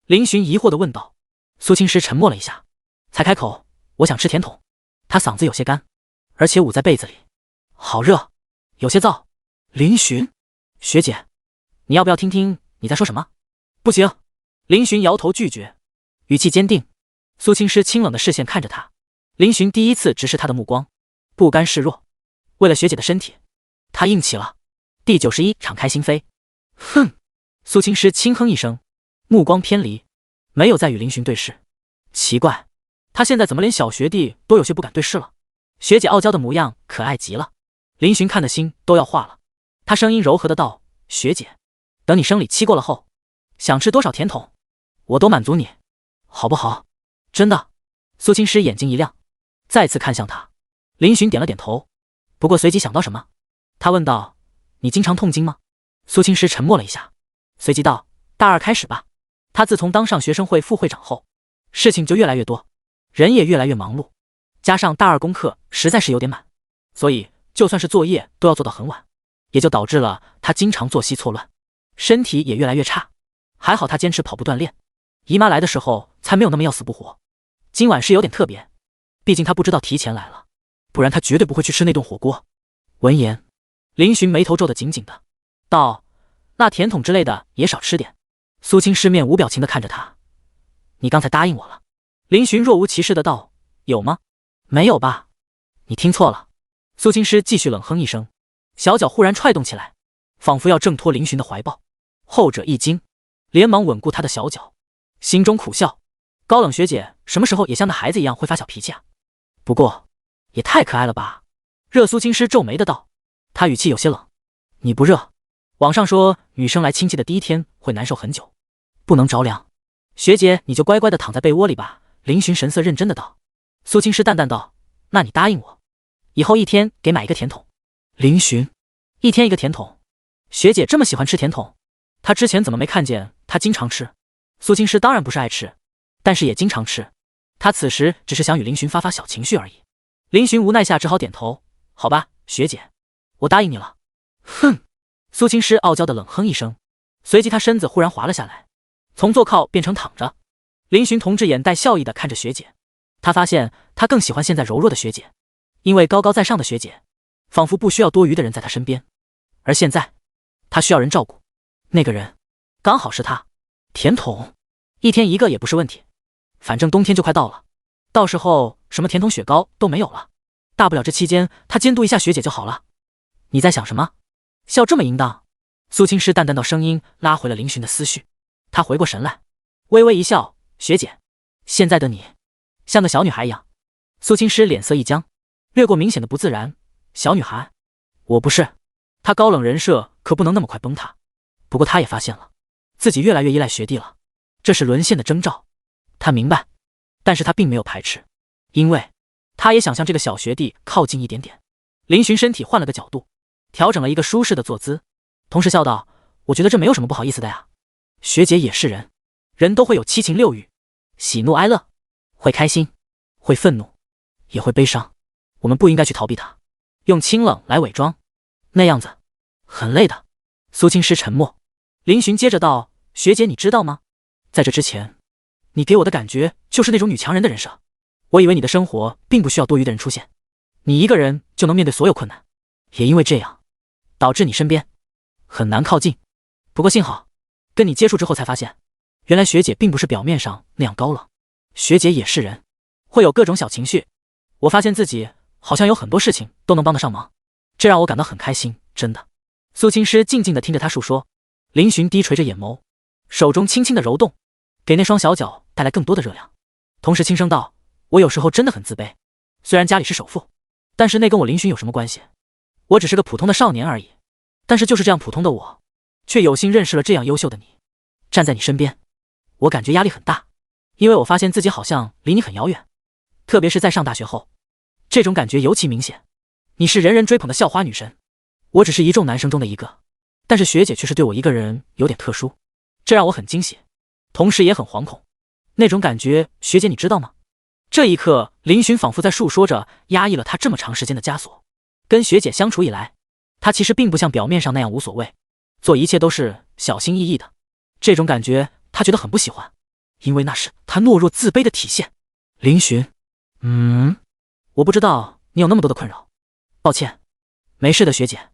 Speaker 1: 林寻疑惑地问道。苏青师沉默了一下，才开口，我想吃甜筒。他嗓子有些干，而且捂在被子里，好热，有些燥。林寻，学姐，你要不要听听你在说什么？不行。林寻摇头拒绝，语气坚定。苏青师清冷的视线看着他，林寻第一次直视他的目光，不甘示弱。为了学姐的身体，他硬气了。第91，敞开心扉。哼！苏青师轻哼一声，目光偏离，没有再与林寻对视。奇怪，他现在怎么连小学弟都有些不敢对视了？学姐傲娇的模样可爱极了，林寻看的心都要化了。他声音柔和的道：学姐，等你生理期过了后，想吃多少甜筒，我都满足你，好不好？真的。苏青师眼睛一亮，再次看向他。林寻点了点头，不过随即想到什么，他问道：你经常痛经吗？苏青师沉默了一下，随即道：大2开始吧。他自从当上学生会副会长后，事情就越来越多，人也越来越忙碌，加上大2功课实在是有点满，所以就算是作业都要做到很晚，也就导致了他经常作息错乱，身体也越来越差。还好他坚持跑步锻炼，姨妈来的时候才没有那么要死不活。今晚是有点特别，毕竟他不知道提前来了，不然他绝对不会去吃那顿火锅。闻言，林寻眉头皱得紧紧的，道：那甜筒之类的也少吃点。苏青师面无表情地看着他，你刚才答应我了。林寻若无其事的道：有吗？没有吧？你听错了。苏青师继续冷哼一声，小脚忽然踹动起来，仿佛要挣脱林寻的怀抱。后者一惊，连忙稳固他的小脚，心中苦笑，高冷学姐什么时候也像个孩子一样会发小脾气啊？不过也太可爱了吧。热苏青师皱眉的道，他语气有些冷，你不热？网上说女生来亲戚的第一天会难受很久，不能着凉。学姐你就乖乖的躺在被窝里吧。林寻神色认真的道。苏青师淡淡道，那你答应我，以后一天给买一个甜筒。林寻，一天一个甜筒？学姐这么喜欢吃甜筒，她之前怎么没看见她经常吃？苏青师当然不是爱吃，但是也经常吃。他此时只是想与林寻发发小情绪而已。林寻无奈下只好点头，好吧，学姐，我答应你了。哼！苏青师傲娇的冷哼一声，随即他身子忽然滑了下来，从坐靠变成躺着。林寻同志眼带笑意的看着学姐，他发现他更喜欢现在柔弱的学姐，因为高高在上的学姐仿佛不需要多余的人在他身边，而现在他需要人照顾，那个人刚好是他。甜筒一天一个也不是问题，反正冬天就快到了，到时候什么甜筒雪糕都没有了，大不了这期间他监督一下学姐就好了。你在想什么？笑这么淫荡？苏青师淡淡的声音拉回了林寻的思绪，他回过神来，微微一笑，学姐，现在的你像个小女孩一样。苏青师脸色一僵，略过明显的不自然，小女孩？我不是。他高冷人设可不能那么快崩塌。不过他也发现了自己越来越依赖学弟了，这是沦陷的征兆。他明白，但是他并没有排斥，因为他也想向这个小学弟靠近一点点。林寻身体换了个角度，调整了一个舒适的坐姿，同时笑道，我觉得这没有什么不好意思的呀。学姐也是人，人都会有七情六欲，喜怒哀乐，会开心，会愤怒，也会悲伤，我们不应该去逃避它，用清冷来伪装，那样子很累的。苏青师沉默，林寻接着道，学姐你知道吗，在这之前你给我的感觉就是那种女强人的人设，我以为你的生活并不需要多余的人出现，你一个人就能面对所有困难，也因为这样导致你身边很难靠近。不过幸好跟你接触之后才发现，原来学姐并不是表面上那样高冷，学姐也是人，会有各种小情绪。我发现自己好像有很多事情都能帮得上忙，这让我感到很开心，真的。苏青师静静地听着他述说，林寻低垂着眼眸，手中轻轻地揉动，给那双小脚带来更多的热量，同时轻声道，我有时候真的很自卑，虽然家里是首富，但是那跟我林寻有什么关系？我只是个普通的少年而已，但是就是这样普通的我，却有幸认识了这样优秀的你，站在你身边，我感觉压力很大，因为我发现自己好像离你很遥远，特别是在上大学后，这种感觉尤其明显。你是人人追捧的校花女神，我只是一众男生中的一个，但是学姐却是对我一个人有点特殊，这让我很惊喜，同时也很惶恐。那种感觉，学姐你知道吗？这一刻，林寻仿佛在述说着压抑了他这么长时间的枷锁。跟学姐相处以来，他其实并不像表面上那样无所谓，做一切都是小心翼翼的。这种感觉他觉得很不喜欢，因为那是他懦弱自卑的体现。林寻，我不知道你有那么多的困扰，抱歉。没事的学姐，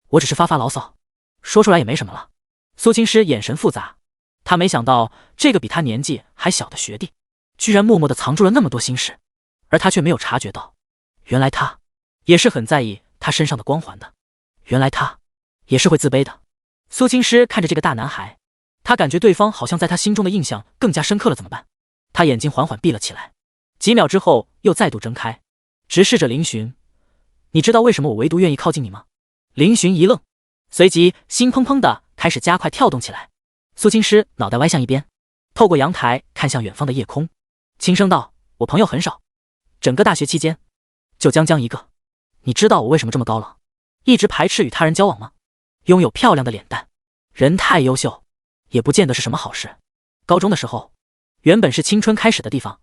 Speaker 1: 我只是发发牢骚，说出来也没什么了。苏青师眼神复杂，他没想到这个比他年纪还小的学弟居然默默地藏住了那么多心事，而他却没有察觉到，原来他也是很在意他身上的光环的，原来他也是会自卑的。苏青师看着这个大男孩，他感觉对方好像在他心中的印象更加深刻了，怎么办？他眼睛缓缓闭了起来，几秒之后又再度睁开，直视着林寻，你知道为什么我唯独愿意靠近你吗？林寻一愣，随即心砰砰的开始加快跳动起来。苏青师脑袋歪向一边，透过阳台看向远方的夜空，轻声道，我朋友很少，整个大学期间就江江一个。你知道我为什么这么高冷，一直排斥与他人交往吗？拥有漂亮的脸蛋，人太优秀也不见得是什么好事。高中的时候原本是青春开始的地方，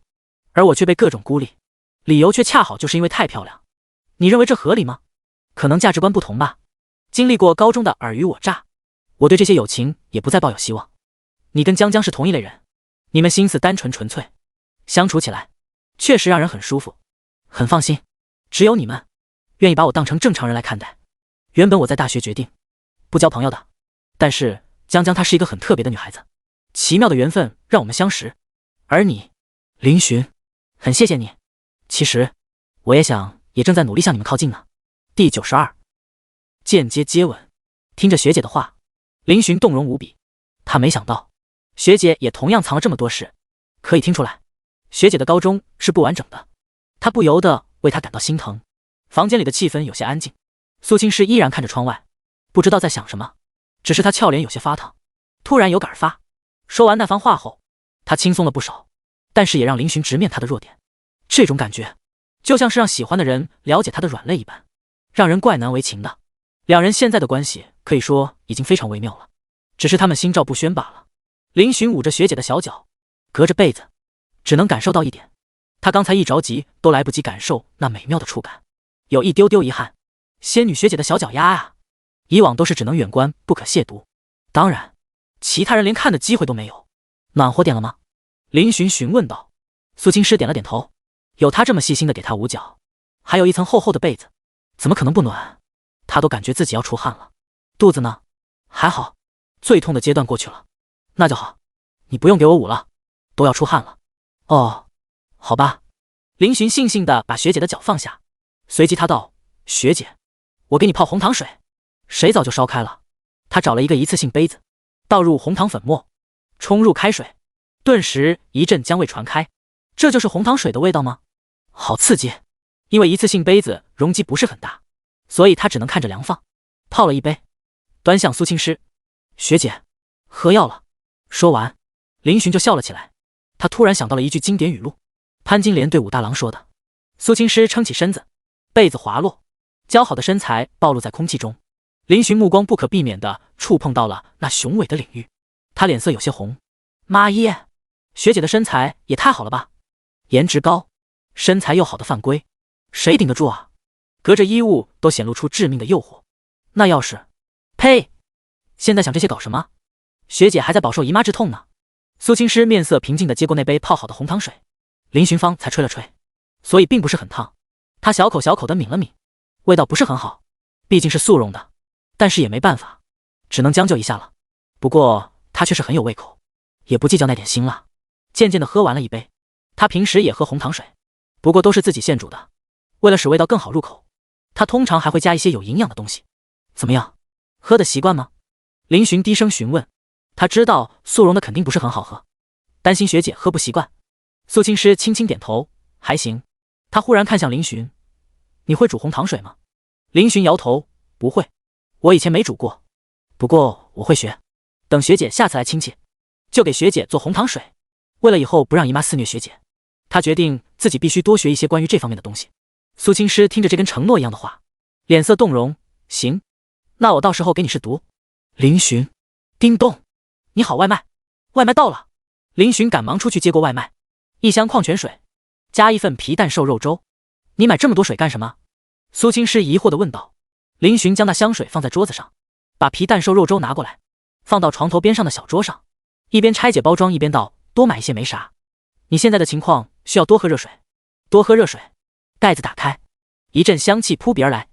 Speaker 1: 而我却被各种孤立，理由却恰好就是因为太漂亮。你认为这合理吗？可能价值观不同吧。经历过高中的尔虞我诈，我对这些友情也不再抱有希望。你跟江江是同一类人，你们心思单纯纯粹，相处起来确实让人很舒服，很放心。只有你们愿意把我当成正常人来看待。原本我在大学决定不交朋友的，但是江江她是一个很特别的女孩子，奇妙的缘分让我们相识。而你，林寻，很谢谢你。其实我也正在努力向你们靠近呢。第92，间接接吻。听着学姐的话，林寻动容无比，他没想到学姐也同样藏了这么多事，可以听出来，学姐的高中是不完整的。他不由得为她感到心疼。房间里的气氛有些安静，苏青诗依然看着窗外，不知道在想什么，只是她俏脸有些发烫，突然有感而发。说完那番话后，她轻松了不少，但是也让林寻直面她的弱点。这种感觉就像是让喜欢的人了解他的软肋一般，让人怪难为情的。两人现在的关系可以说已经非常微妙了，只是他们心照不宣罢了。林寻捂着学姐的小脚，隔着被子，只能感受到一点，他刚才一着急都来不及感受那美妙的触感，有一丢丢遗憾。仙女学姐的小脚丫啊，以往都是只能远观不可亵渎，当然其他人连看的机会都没有。暖和点了吗？林寻询问道。苏青诗点了点头，有他这么细心的给他捂脚，还有一层厚厚的被子，怎么可能不暖？他都感觉自己要出汗了。肚子呢？还好，最痛的阶段过去了。那就好，你不用给我捂了，都要出汗了。哦，好吧。林寻悻悻地把学姐的脚放下，随即他道：学姐，我给你泡红糖水。水早就烧开了，他找了一个一次性杯子，倒入红糖粉末，冲入开水，顿时一阵姜味传开。这就是红糖水的味道吗？好刺激！因为一次性杯子容积不是很大，所以他只能看着凉放。泡了一杯，端向苏青诗：学姐，喝药了。说完，林寻就笑了起来。他突然想到了一句经典语录，潘金莲对武大郎说的。苏青诗撑起身子，被子滑落，姣好的身材暴露在空气中。林寻目光不可避免地触碰到了那雄伟的领域，他脸色有些红。妈耶，学姐的身材也太好了吧！颜值高，身材又好的犯规，谁顶得住啊？隔着衣物都显露出致命的诱惑。那要是……呸！现在想这些搞什么？学姐还在饱受姨妈之痛呢。苏青诗面色平静地接过那杯泡好的红糖水，林寻芳才吹了吹，所以并不是很烫。他小口小口地抿了抿，味道不是很好，毕竟是速溶的，但是也没办法，只能将就一下了。不过他却是很有胃口，也不计较那点辛辣，渐渐地喝完了一杯。他平时也喝红糖水，不过都是自己现煮的，为了使味道更好入口，他通常还会加一些有营养的东西。怎么样，喝得习惯吗？林寻低声询问。他知道速溶的肯定不是很好喝，担心学姐喝不习惯。苏青诗轻轻点头，还行。他忽然看向林寻：你会煮红糖水吗？林寻摇头：不会，我以前没煮过，不过我会学，等学姐下次来亲戚，就给学姐做红糖水。为了以后不让姨妈肆虐学姐，他决定自己必须多学一些关于这方面的东西。苏青诗听着这跟承诺一样的话，脸色动容。行，那我到时候给你试毒。林寻，叮咚，你好，外卖。外卖到了。林寻赶忙出去接过外卖，一箱矿泉水，加一份皮蛋瘦肉粥。你买这么多水干什么？苏青诗疑惑地问道。林寻将那箱水放在桌子上，把皮蛋瘦肉粥拿过来，放到床头边上的小桌上，一边拆解包装一边道：多买一些没啥，你现在的情况需要多喝热水，多喝热水。盖子打开，一阵香气扑鼻而来，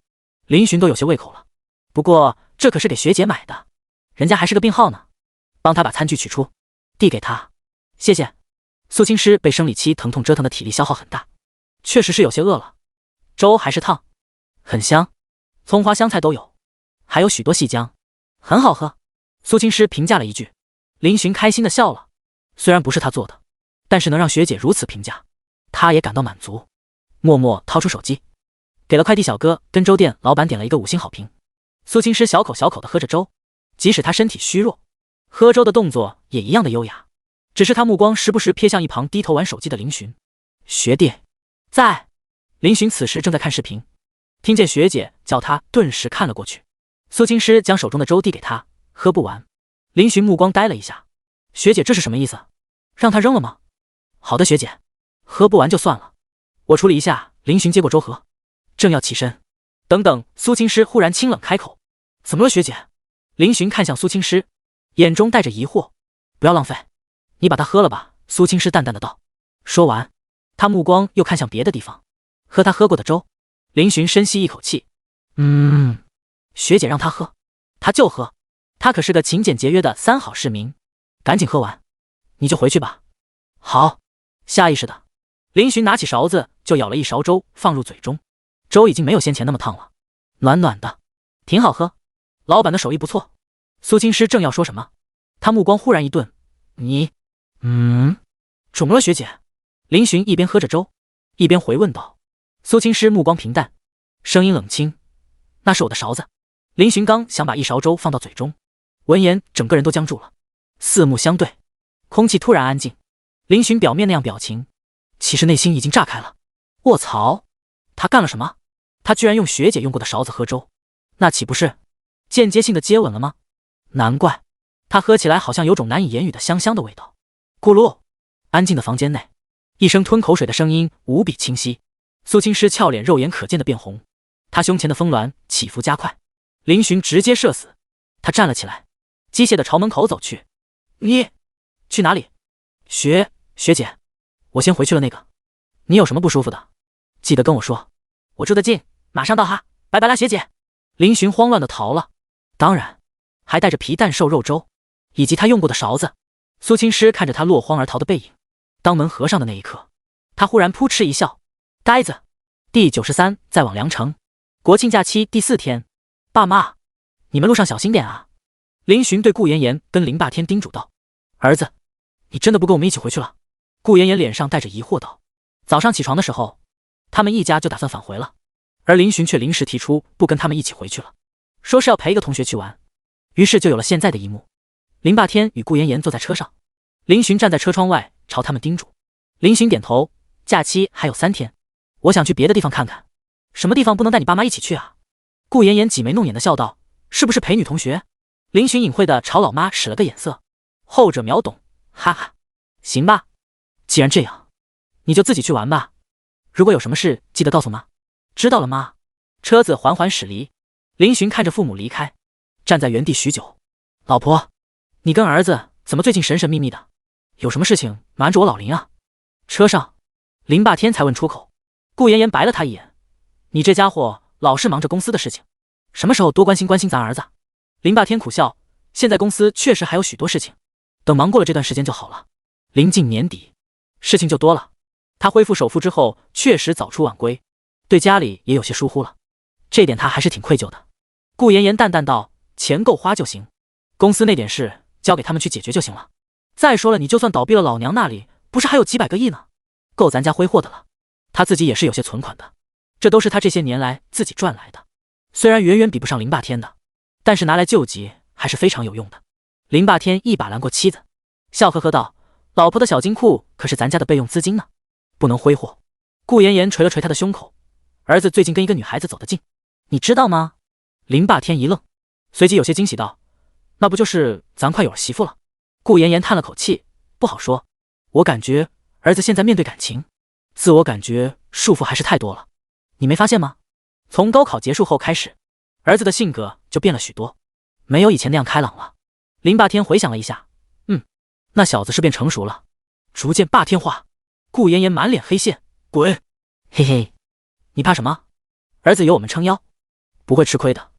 Speaker 1: 林寻都有些胃口了。不过这可是给学姐买的，人家还是个病号呢。帮他把餐具取出，递给他。谢谢。苏青诗被生理期疼痛折腾的体力消耗很大，确实是有些饿了。粥还是烫，很香，葱花香菜都有，还有许多细姜，很好喝。苏青诗评价了一句。林寻开心的笑了，虽然不是他做的，但是能让学姐如此评价，他也感到满足。默默掏出手机，给了快递小哥跟粥店老板点了一个5星好评。苏青诗小口小口的喝着粥，即使他身体虚弱，喝粥的动作也一样的优雅，只是他目光时不时瞥向一旁低头玩手机的林寻。学弟在。林寻此时正在看视频，听见学姐叫他，顿时看了过去。苏青诗将手中的粥递给他，喝不完。林寻目光呆了一下，学姐这是什么意思？让他扔了吗？好的学姐，喝不完就算了，我处理一下。林寻接过粥盒，正要起身，等等，苏青诗忽然清冷开口：怎么了学姐？林寻看向苏青诗，眼中带着疑惑。不要浪费，你把它喝了吧。苏青诗淡淡的道。说完，他目光又看向别的地方，喝他喝过的粥。林寻深吸一口气，学姐让他喝，他就喝，他可是个勤俭节约的3好市民，赶紧喝完，你就回去吧。好。下意识的，林寻拿起勺子就舀了一勺粥放入嘴中，粥已经没有先前那么烫了，暖暖的，挺好喝，老板的手艺不错。苏青诗正要说什么，他目光忽然一顿，你，肿了学姐。林寻一边喝着粥，一边回问道。苏青师目光平淡，声音冷清，那是我的勺子。林寻刚想把一勺粥放到嘴中，闻言整个人都僵住了，四目相对，空气突然安静。林寻表面那样表情，其实内心已经炸开了。卧槽，他干了什么？他居然用学姐用过的勺子喝粥，那岂不是间接性的接吻了吗？难怪他喝起来好像有种难以言语的香香的味道。咕噜，安静的房间内，一声吞口水的声音无比清晰。苏青师俏脸肉眼可见的变红，他胸前的峰峦起伏加快。林寻直接社死，他站了起来，机械的朝门口走去。你去哪里？学姐，我先回去了。那个，你有什么不舒服的，记得跟我说，我住得近，马上到哈，拜拜啦学姐。林寻慌乱的逃了，当然还带着皮蛋瘦肉粥以及他用过的勺子。苏青师看着他落荒而逃的背影，当门合上的那一刻，他忽然扑哧一笑。呆子。第93再往良城。国庆假期第4天，爸妈，你们路上小心点啊。林寻对顾妍妍跟林霸天叮嘱道。儿子，你真的不跟我们一起回去了？顾妍妍脸上带着疑惑道。早上起床的时候，他们一家就打算返回了，而林寻却临时提出不跟他们一起回去了，说是要陪一个同学去玩，于是就有了现在的一幕。林霸天与顾妍妍坐在车上，林寻站在车窗外朝他们叮嘱。林寻点头，假期还有3天，我想去别的地方看看。什么地方不能带你爸妈一起去啊？顾妍妍挤眉弄眼的笑道。是不是陪女同学？林寻隐晦的朝老妈使了个眼色，后者秒懂，哈哈，行吧，既然这样，你就自己去玩吧，如果有什么事记得告诉妈。知道了妈。车子缓缓驶离，林寻看着父母离开，站在原地许久。老婆，你跟儿子怎么最近神神秘秘的？有什么事情瞒着我老林啊？车上，林霸天才问出口。顾妍妍白了他一眼，你这家伙老是忙着公司的事情，什么时候多关心关心咱儿子？林霸天苦笑，现在公司确实还有许多事情，等忙过了这段时间就好了。临近年底，事情就多了。他恢复首富之后，确实早出晚归，对家里也有些疏忽了，这点他还是挺愧疚的。顾妍妍淡淡道，钱够花就行，公司那点事交给他们去解决就行了。再说了，你就算倒闭了，老娘那里不是还有几百个亿呢，够咱家挥霍的了。他自己也是有些存款的，这都是他这些年来自己赚来的，虽然远远比不上林霸天的，但是拿来救急还是非常有用的。林霸天一把拦过妻子，笑呵呵道，老婆的小金库可是咱家的备用资金呢，不能挥霍。顾妍妍捶了捶他的胸口，儿子最近跟一个女孩子走得近，你知道吗？林霸天一愣，随即有些惊喜道，那不就是咱快有儿媳妇了？顾妍妍叹了口气，不好说，我感觉儿子现在面对感情，自我感觉束缚还是太多了，你没发现吗？从高考结束后开始，儿子的性格就变了许多，没有以前那样开朗了。林霸天回想了一下，那小子是变成熟了，逐渐霸天化。顾妍妍满脸黑线，滚！嘿嘿，你怕什么？儿子有我们撑腰，不会吃亏的。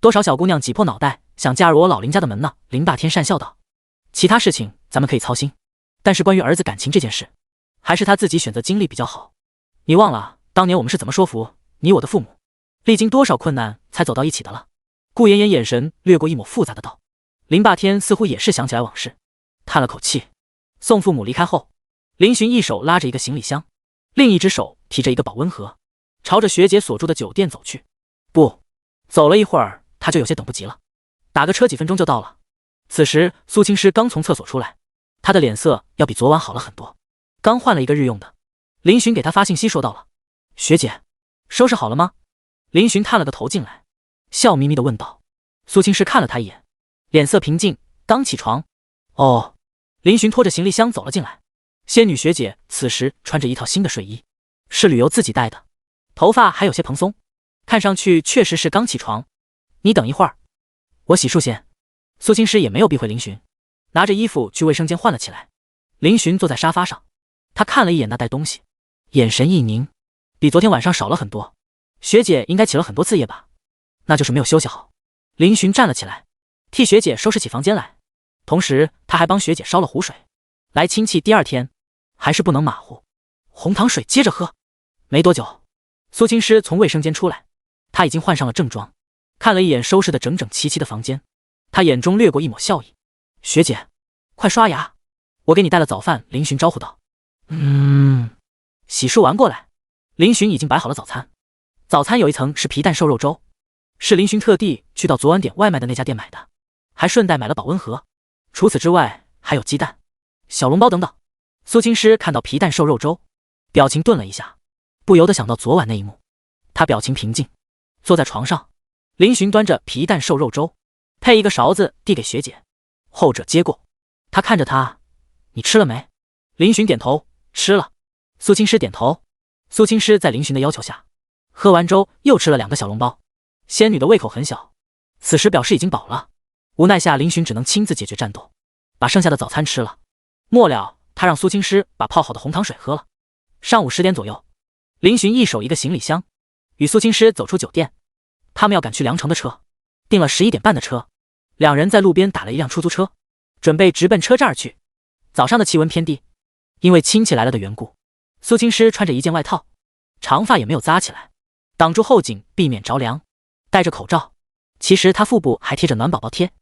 Speaker 1: 多少小姑娘挤破脑袋想嫁入我老林家的门呢？林霸天讪笑道。其他事情咱们可以操心，但是关于儿子感情这件事，还是他自己选择经历比较好。你忘了当年我们是怎么说服你我的父母，历经多少困难才走到一起的了？顾妍妍眼神掠过一抹复杂的道。林霸天似乎也是想起来往事，叹了口气。送父母离开后，林寻一手拉着一个行李箱，另一只手提着一个保温盒，朝着学姐所住的酒店走去。不，走了一会儿他就有些等不及了，打个车几分钟就到了。此时苏青师刚从厕所出来，他的脸色要比昨晚好了很多，刚换了一个日用的。林寻给他发信息说到了。学姐，收拾好了吗？林寻探了个头进来，笑眯眯地问道。苏青师看了他一眼，脸色平静，刚起床。哦。林寻拖着行李箱走了进来，仙女学姐此时穿着一套新的睡衣，是旅游自己带的，头发还有些蓬松，看上去确实是刚起床。你等一会儿，我洗漱先。苏青师也没有避讳林寻，拿着衣服去卫生间换了起来。林寻坐在沙发上，他看了一眼那袋东西，眼神一凝，比昨天晚上少了很多。学姐应该起了很多次夜吧？那就是没有休息好。林寻站了起来，替学姐收拾起房间来，同时他还帮学姐烧了壶水，来亲戚第二天还是不能马虎，红糖水接着喝。没多久，苏青师从卫生间出来，他已经换上了正装，看了一眼收拾的整整齐齐的房间，他眼中掠过一抹笑意。学姐，快刷牙，我给你带了早饭。林寻招呼道。洗漱完过来，林寻已经摆好了早餐。早餐有一层是皮蛋瘦肉粥，是林寻特地去到昨晚点外卖的那家店买的，还顺带买了保温盒。除此之外，还有鸡蛋、小笼包等等。苏青师看到皮蛋瘦肉粥，表情顿了一下，不由得想到昨晚那一幕。他表情平静，坐在床上。林寻端着皮蛋瘦肉粥，配一个勺子递给学姐，后者接过。他看着他，你吃了没？林寻点头，吃了。苏青师点头。苏青师在林寻的要求下，喝完粥又吃了2个小笼包。仙女的胃口很小，此时表示已经饱了。无奈下，林寻只能亲自解决战斗，把剩下的早餐吃了。末了，他让苏青师把泡好的红糖水喝了。上午10点左右，林寻一手一个行李箱，与苏青师走出酒店。他们要赶去凉城的车，订了11点半的车。两人在路边打了一辆出租车，准备直奔车站而去。早上的气温偏低，因为亲戚来了的缘故，苏青师穿着一件外套，长发也没有扎起来，挡住后颈，避免着凉，戴着口罩。其实他腹部还贴着暖宝宝贴，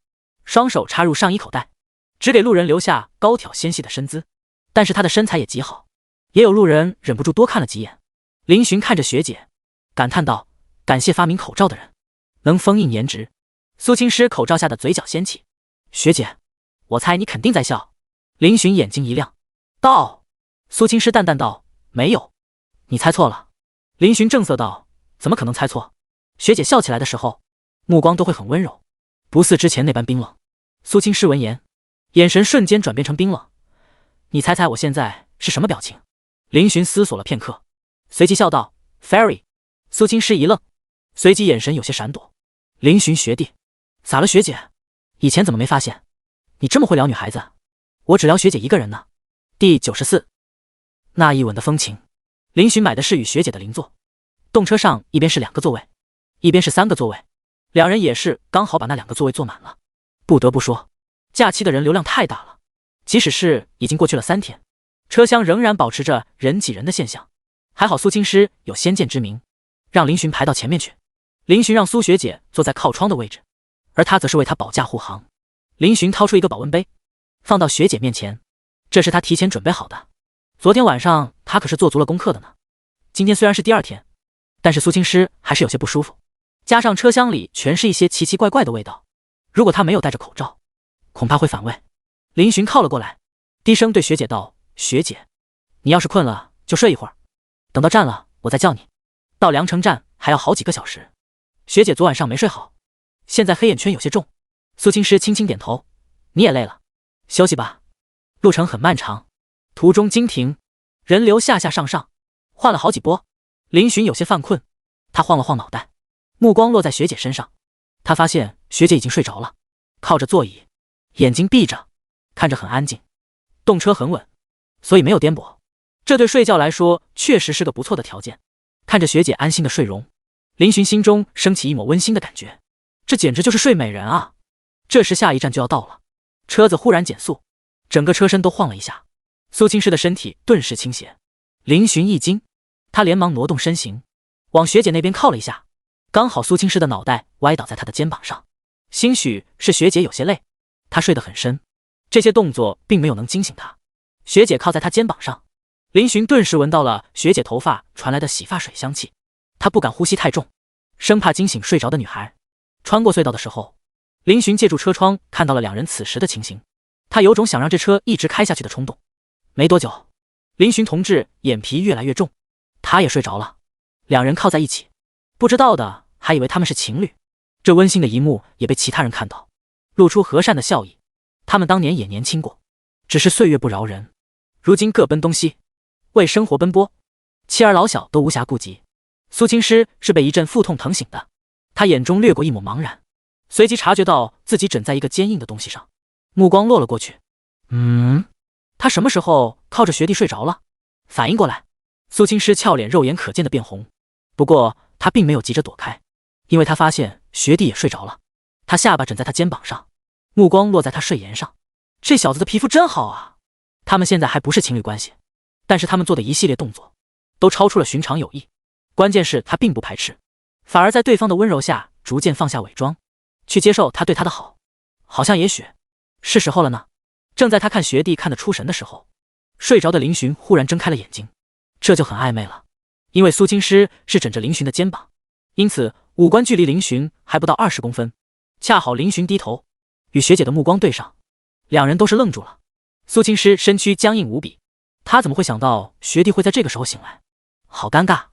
Speaker 1: 双手插入上衣口袋，只给路人留下高挑纤细的身姿。但是他的身材也极好，也有路人忍不住多看了几眼。林寻看着学姐，感叹道：感谢发明口罩的人，能封印颜值。苏青师口罩下的嘴角掀起。学姐，我猜你肯定在笑。林寻眼睛一亮，道。苏青师淡淡道：没有，你猜错了。林寻正色道：怎么可能猜错？学姐笑起来的时候，目光都会很温柔，不似之前那般冰冷。苏青师闻言，眼神瞬间转变成冰冷。你猜猜我现在是什么表情？林寻思索了片刻，随即笑道 Fairy。 苏青师一愣，随即眼神有些闪躲。林寻学弟，咋了学姐？以前怎么没发现？你这么会撩女孩子，我只撩学姐一个人呢。第94，那一吻的风情。林寻买的是与学姐的邻座，动车上一边是2个座位，一边是3个座位，两人也是刚好把那2个座位坐满了。不得不说，假期的人流量太大了，即使是已经过去了3天，车厢仍然保持着人挤人的现象。还好苏青师有先见之明，让林寻排到前面去。林寻让苏学姐坐在靠窗的位置，而他则是为她保驾护航。林寻掏出一个保温杯，放到学姐面前，这是他提前准备好的。昨天晚上他可是做足了功课的呢。今天虽然是第2天，但是苏青师还是有些不舒服，加上车厢里全是一些奇奇怪怪的味道，如果他没有戴着口罩，恐怕会反胃。林寻靠了过来，低声对学姐道：学姐，你要是困了就睡一会儿，等到站了我再叫你。到凉城站还要好几个小时，学姐昨晚上没睡好，现在黑眼圈有些重。苏青师轻轻点头，你也累了，休息吧。路程很漫长，途中经停，人流下下上上，换了好几波。林寻有些犯困，他晃了晃脑袋，目光落在学姐身上。他发现学姐已经睡着了，靠着座椅，眼睛闭着，看着很安静。动车很稳，所以没有颠簸，这对睡觉来说确实是个不错的条件。看着学姐安心的睡容，林寻心中升起一抹温馨的感觉，这简直就是睡美人啊。这时下一站就要到了，车子忽然减速，整个车身都晃了一下，苏青师的身体顿时倾斜。林寻一惊，他连忙挪动身形，往学姐那边靠了一下，刚好苏青师的脑袋歪倒在他的肩膀上。兴许是学姐有些累，她睡得很深，这些动作并没有能惊醒她。学姐靠在他肩膀上，林寻顿时闻到了学姐头发传来的洗发水香气，他不敢呼吸太重，生怕惊醒睡着的女孩。穿过隧道的时候，林寻借助车窗看到了两人此时的情形，他有种想让这车一直开下去的冲动。没多久，林寻同志眼皮越来越重，他也睡着了，两人靠在一起，不知道的还以为他们是情侣。这温馨的一幕也被其他人看到，露出和善的笑意。他们当年也年轻过，只是岁月不饶人，如今各奔东西，为生活奔波，妻儿老小都无暇顾及。苏青师是被一阵腹痛疼醒的，他眼中掠过一抹茫然，随即察觉到自己枕在一个坚硬的东西上，目光落了过去。他什么时候靠着学弟睡着了？反应过来，苏青师俏脸肉眼可见的变红，不过他并没有急着躲开，因为他发现学弟也睡着了。他下巴枕在他肩膀上，目光落在他睡颜上，这小子的皮肤真好啊。他们现在还不是情侣关系，但是他们做的一系列动作都超出了寻常友谊。关键是他并不排斥，反而在对方的温柔下逐渐放下伪装，去接受他对他的好。好像也许是时候了呢。正在他看学弟看得出神的时候，睡着的林寻忽然睁开了眼睛，这就很暧昧了。因为苏青师是枕着林寻的肩膀，因此五官距离林寻还不到20公分。恰好林寻低头与学姐的目光对上，两人都是愣住了。苏青师身躯僵硬无比，他怎么会想到学弟会在这个时候醒来？好尴尬，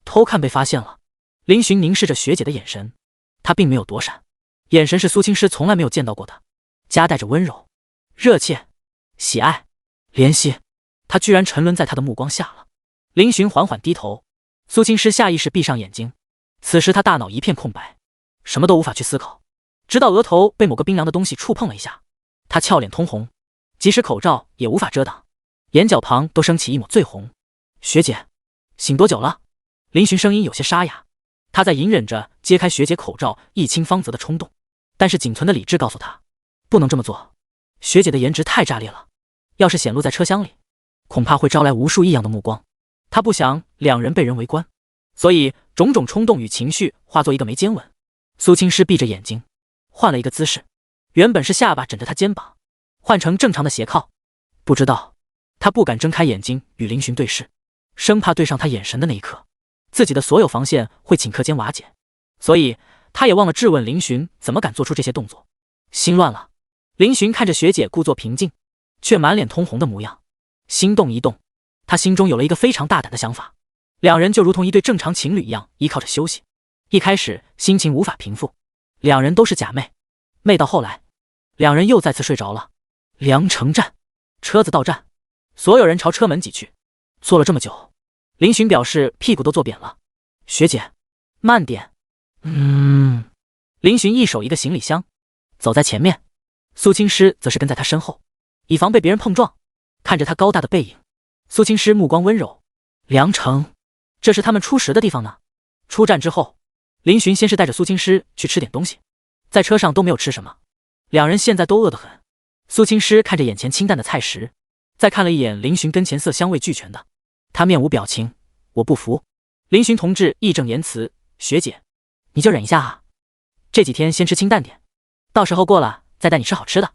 Speaker 1: 偷看被发现了。林寻凝视着学姐的眼神，他并没有躲闪，眼神是苏青师从来没有见到过的，夹带着温柔、热切、喜爱、怜惜。他居然沉沦在他的目光下了。林寻缓缓低头，苏青师下意识闭上眼睛。此时他大脑一片空白，什么都无法去思考，直到额头被某个冰凉的东西触碰了一下，他俏脸通红，即使口罩也无法遮挡，眼角旁都升起一抹醉红。学姐，醒多久了？林寻声音有些沙哑，他在隐忍着揭开学姐口罩一清芳泽的冲动，但是仅存的理智告诉他，不能这么做。学姐的颜值太炸裂了，要是显露在车厢里，恐怕会招来无数异样的目光。他不想两人被人围观，所以种种冲动与情绪化作一个眉间吻。苏青师闭着眼睛，换了一个姿势，原本是下巴枕着他肩膀，换成正常的斜靠。不知道，他不敢睁开眼睛与林寻对视，生怕对上他眼神的那一刻，自己的所有防线会顷刻间瓦解。所以他也忘了质问林寻怎么敢做出这些动作，心乱了。林寻看着学姐故作平静，却满脸通红的模样，心动一动。他心中有了一个非常大胆的想法，两人就如同一对正常情侣一样依靠着休息。一开始心情无法平复，两人都是假寐，寐到后来，两人又再次睡着了。凉城站，车子到站，所有人朝车门挤去。坐了这么久，林寻表示屁股都坐扁了。学姐，慢点。林寻一手一个行李箱，走在前面，苏青师则是跟在他身后，以防被别人碰撞。看着他高大的背影，苏青师目光温柔。凉城，这是他们初识的地方呢。出站之后，林寻先是带着苏青师去吃点东西，在车上都没有吃什么，两人现在都饿得很。苏青师看着眼前清淡的菜食，再看了一眼林寻跟前色香味俱全的，他面无表情。我不服。林寻同志义正言辞，学姐，你就忍一下啊，这几天先吃清淡点，到时候过了再带你吃好吃的。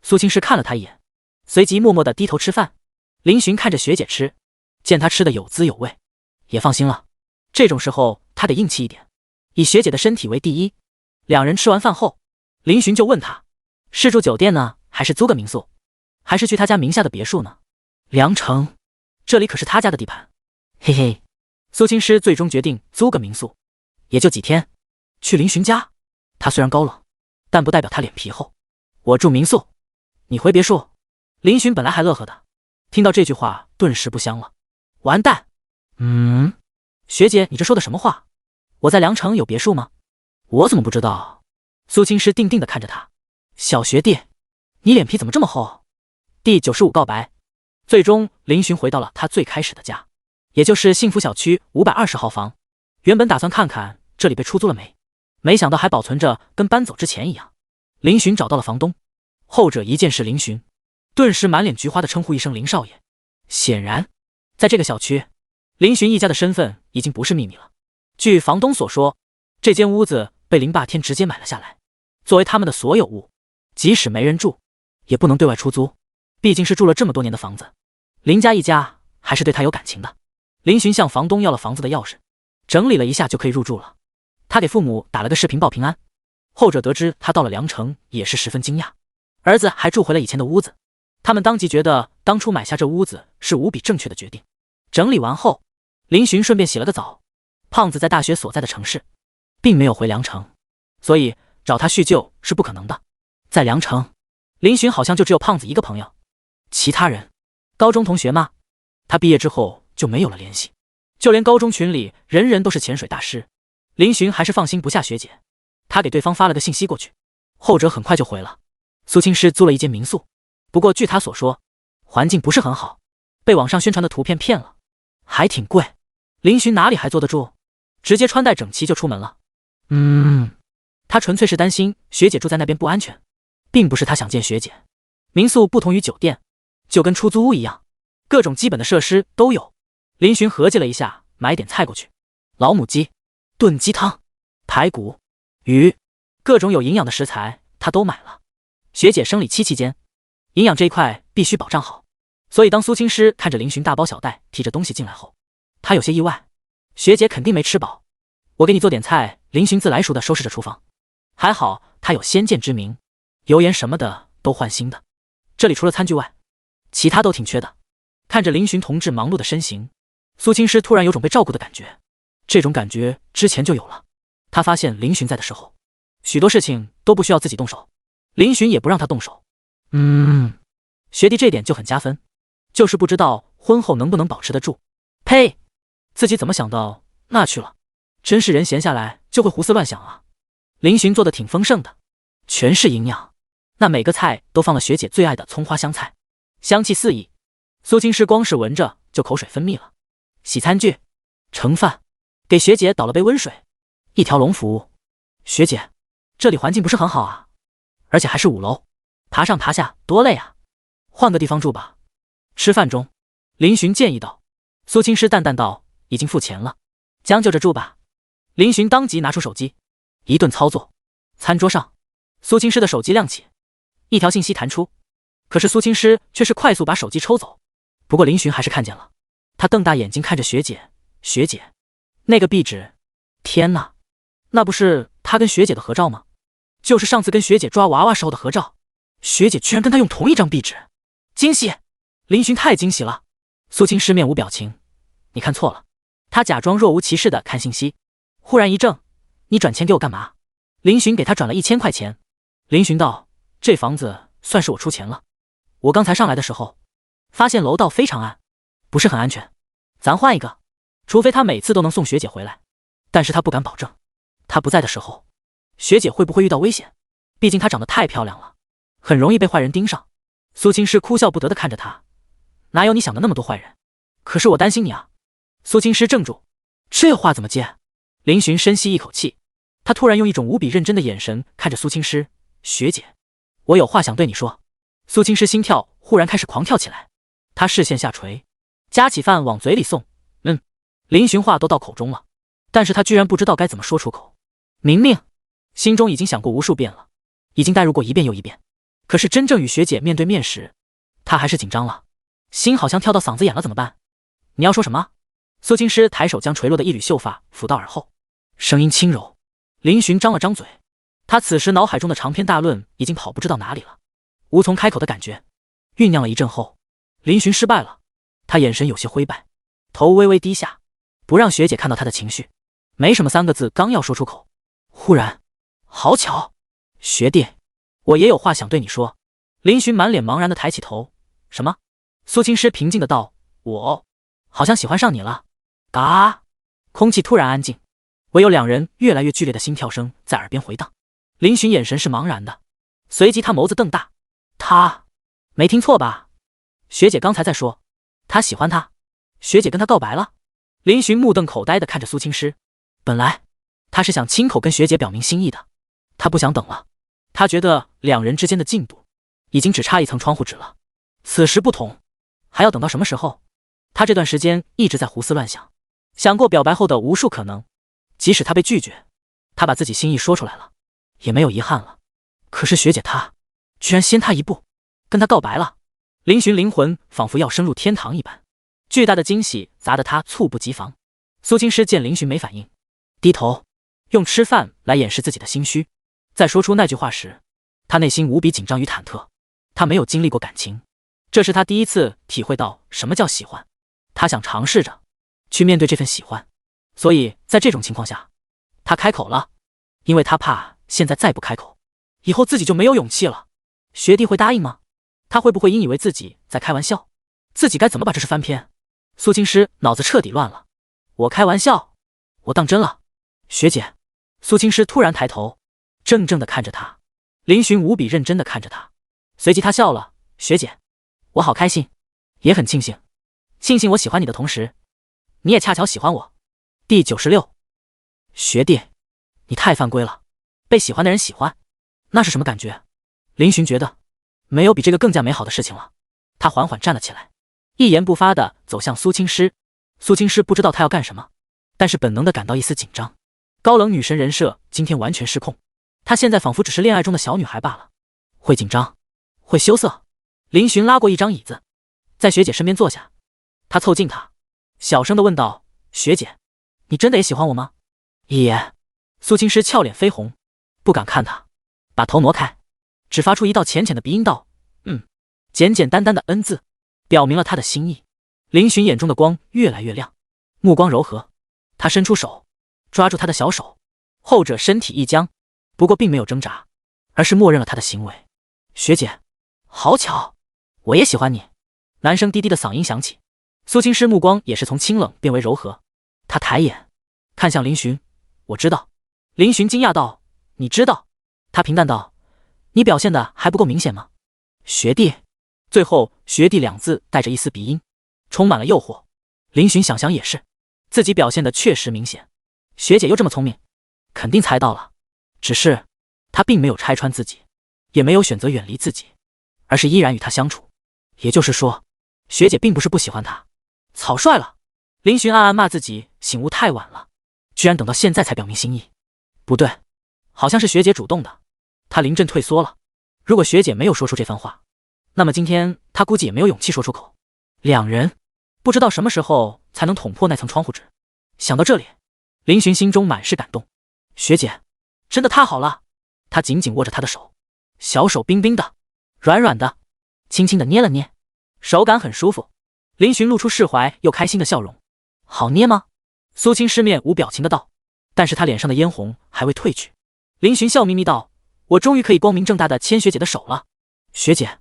Speaker 1: 苏青师看了他一眼，随即默默地低头吃饭。林寻看着学姐吃，见她吃得有滋有味，也放心了。这种时候他得硬气一点，以学姐的身体为第一。两人吃完饭后，林寻就问他，是住酒店呢，还是租个民宿，还是去他家名下的别墅呢？凉城，这里可是他家的地盘。嘿嘿，苏青师最终决定租个民宿，也就几天。去林寻家，他虽然高冷，但不代表他脸皮厚。我住民宿，你回别墅。林寻本来还乐呵的，听到这句话顿时不香了。完蛋。学姐，你这说的什么话？我在凉城有别墅吗？我怎么不知道？苏青师定定地看着他。小学弟，你脸皮怎么这么厚？第95告白。最终林寻回到了他最开始的家，也就是幸福小区520号房。原本打算看看这里被出租了没，没想到还保存着跟搬走之前一样。林寻找到了房东，后者一见是林寻，顿时满脸菊花的称呼一声林少爷。显然在这个小区，林寻一家的身份已经不是秘密了。据房东所说，这间屋子被林霸天直接买了下来，作为他们的所有物，即使没人住也不能对外出租，毕竟是住了这么多年的房子，林家一家还是对他有感情的。林寻向房东要了房子的钥匙，整理了一下就可以入住了。他给父母打了个视频报平安，后者得知他到了凉城也是十分惊讶，儿子还住回了以前的屋子。他们当即觉得当初买下这屋子是无比正确的决定。整理完后，林寻顺便洗了个澡。胖子在大学所在的城市并没有回凉城，所以找他叙旧是不可能的。在凉城，林寻好像就只有胖子一个朋友，其他人高中同学吗？他毕业之后就没有了联系，就连高中群里人人都是潜水大师。林寻还是放心不下学姐，他给对方发了个信息过去，后者很快就回了。苏青师租了一间民宿，不过据他所说，环境不是很好，被网上宣传的图片骗了，还挺贵。林寻哪里还坐得住，直接穿戴整齐就出门了。他纯粹是担心学姐住在那边不安全，并不是他想见学姐。民宿不同于酒店，就跟出租屋一样，各种基本的设施都有。林寻合计了一下，买点菜过去，老母鸡、炖鸡汤、排骨、鱼，各种有营养的食材他都买了。学姐生理期期间，营养这一块必须保障好。所以当苏青师看着林寻大包小袋提着东西进来后，他有些意外，学姐肯定没吃饱。我给你做点菜。林寻自来熟地收拾着厨房，还好他有先见之明，油盐什么的都换新的。这里除了餐具外，其他都挺缺的。看着林寻同志忙碌的身形，苏青师突然有种被照顾的感觉。这种感觉之前就有了。他发现林寻在的时候，许多事情都不需要自己动手，林寻也不让他动手。学弟这点就很加分，就是不知道婚后能不能保持得住。呸，自己怎么想到那去了？真是人闲下来就会胡思乱想啊。林寻做的挺丰盛的，全是营养，那每个菜都放了学姐最爱的葱花香菜，香气四溢。苏青师光是闻着就口水分泌了。洗餐具，盛饭，给学姐倒了杯温水，一条龙服务。学姐，这里环境不是很好啊，而且还是5楼，爬上爬下多累啊，换个地方住吧。吃饭中，林寻建议道。苏青师淡淡道，已经付钱了，将就着住吧。林寻当即拿出手机，一顿操作。餐桌上，苏青师的手机亮起，一条信息弹出，可是苏青师却是快速把手机抽走。不过林寻还是看见了，他瞪大眼睛看着学姐，学姐，那个壁纸，天哪，那不是他跟学姐的合照吗？就是上次跟学姐抓娃娃时候的合照，学姐居然跟他用同一张壁纸，惊喜！林寻太惊喜了。苏青师面无表情，你看错了。他假装若无其事的看信息，忽然一怔，你转钱给我干嘛？林寻给他转了1000块钱。林寻道，这房子算是我出钱了。我刚才上来的时候，发现楼道非常暗，不是很安全，咱换一个。除非他每次都能送学姐回来，但是他不敢保证，他不在的时候，学姐会不会遇到危险？毕竟她长得太漂亮了，很容易被坏人盯上。苏青师哭笑不得地看着他，哪有你想的那么多坏人？可是我担心你啊。苏青师怔住，这话怎么接？林寻深吸一口气，他突然用一种无比认真的眼神看着苏青师，学姐，我有话想对你说。苏青师心跳忽然开始狂跳起来，他视线下垂，夹起饭往嘴里送。林寻话都到口中了，但是他居然不知道该怎么说出口。明明心中已经想过无数遍了，已经代入过一遍又一遍，可是真正与学姐面对面时，他还是紧张了，心好像跳到嗓子眼了，怎么办？你要说什么？苏青师抬手将垂落的一缕秀发抚到耳后，声音轻柔。林寻张了张嘴，他此时脑海中的长篇大论已经跑不知道哪里了，无从开口的感觉。酝酿了一阵后，林寻失败了，他眼神有些灰败，头微微低下，不让学姐看到他的情绪。没什么3个字刚要说出口，忽然，好巧，学弟，我也有话想对你说。林寻满脸茫然的抬起头，什么？苏青师平静的道，我好像喜欢上你了。嘎！空气突然安静，唯有2人越来越剧烈的心跳声在耳边回荡。林寻眼神是茫然的，随即他眸子瞪大，他没听错吧？学姐刚才在说他喜欢他，学姐跟他告白了。林寻目瞪口呆的看着苏青师，本来他是想亲口跟学姐表明心意的，他不想等了，他觉得2人之间的进度已经只差一层窗户纸了。此时不同，还要等到什么时候？他这段时间一直在胡思乱想，想过表白后的无数可能，即使他被拒绝，他把自己心意说出来了，也没有遗憾了。可是学姐她居然先他一步跟他告白了。林寻灵魂仿佛要升入天堂一般，巨大的惊喜砸得他猝不及防。苏青师见林寻没反应，低头用吃饭来掩饰自己的心虚。在说出那句话时，他内心无比紧张与忐忑。他没有经历过感情，这是他第一次体会到什么叫喜欢。他想尝试着去面对这份喜欢，所以在这种情况下，他开口了，因为他怕现在再不开口，以后自己就没有勇气了。学弟会答应吗？他会不会因以为自己在开玩笑？自己该怎么把这事翻篇？苏青师脑子彻底乱了。我开玩笑？我当真了？学姐。苏青师突然抬头，怔怔地看着他。林寻无比认真地看着他，随即他笑了。学姐，我好开心，也很庆幸。庆幸我喜欢你的同时，你也恰巧喜欢我。第96。学弟，你太犯规了，被喜欢的人喜欢，那是什么感觉？林寻觉得没有比这个更加美好的事情了。他缓缓站了起来，一言不发地走向苏青师。苏青师不知道他要干什么，但是本能地感到一丝紧张。高冷女神人设今天完全失控，她现在仿佛只是恋爱中的小女孩罢了。会紧张，会羞涩。林寻拉过一张椅子，在学姐身边坐下，他凑近她，小声地问道：学姐，你真的也喜欢我吗？也。苏青师俏脸绯红，不敢看他，把头挪开，只发出一道浅浅的鼻音道：简简单单的N字，表明了他的心意。林寻眼中的光越来越亮，目光柔和，他伸出手抓住他的小手，后者身体一僵，不过并没有挣扎，而是默认了他的行为。学姐，好巧，我也喜欢你。男生低低的嗓音响起，苏青师目光也是从清冷变为柔和，他抬眼看向林寻，我知道。林寻惊讶道：你知道？他平淡道：你表现的还不够明显吗？学弟。最后学弟两字带着一丝鼻音，充满了诱惑。林寻想想也是，自己表现的确实明显，学姐又这么聪明，肯定猜到了。只是他并没有拆穿自己，也没有选择远离自己，而是依然与他相处。也就是说，学姐并不是不喜欢他。草率了。林寻暗暗骂自己醒悟太晚了，居然等到现在才表明心意。不对，好像是学姐主动的。他临阵退缩了。如果学姐没有说出这番话，那么今天他估计也没有勇气说出口。两人不知道什么时候才能捅破那层窗户纸。想到这里，林寻心中满是感动。学姐真的太好了。他紧紧握着她的手，小手冰冰的，软软的，轻轻的捏了捏，手感很舒服。林寻露出释怀又开心的笑容。好捏吗？苏青师面无表情的道，但是他脸上的嫣红还未褪去。林寻笑眯眯道：我终于可以光明正大的牵学姐的手了。学姐，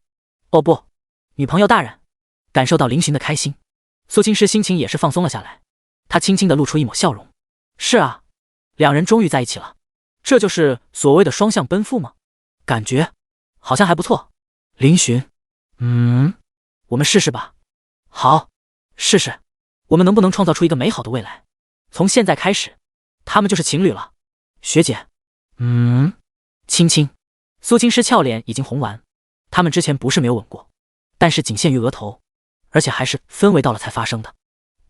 Speaker 1: 哦不，女朋友大人。感受到林寻的开心，苏青师心情也是放松了下来，他轻轻地露出一抹笑容。是啊，两人终于在一起了，这就是所谓的双向奔赴吗？感觉好像还不错。林寻，我们试试吧。好，试试。我们能不能创造出一个美好的未来？从现在开始，他们就是情侣了。学姐，亲亲。苏青师俏脸已经红完，他们之前不是没有吻过，但是仅限于额头，而且还是氛围到了才发生的。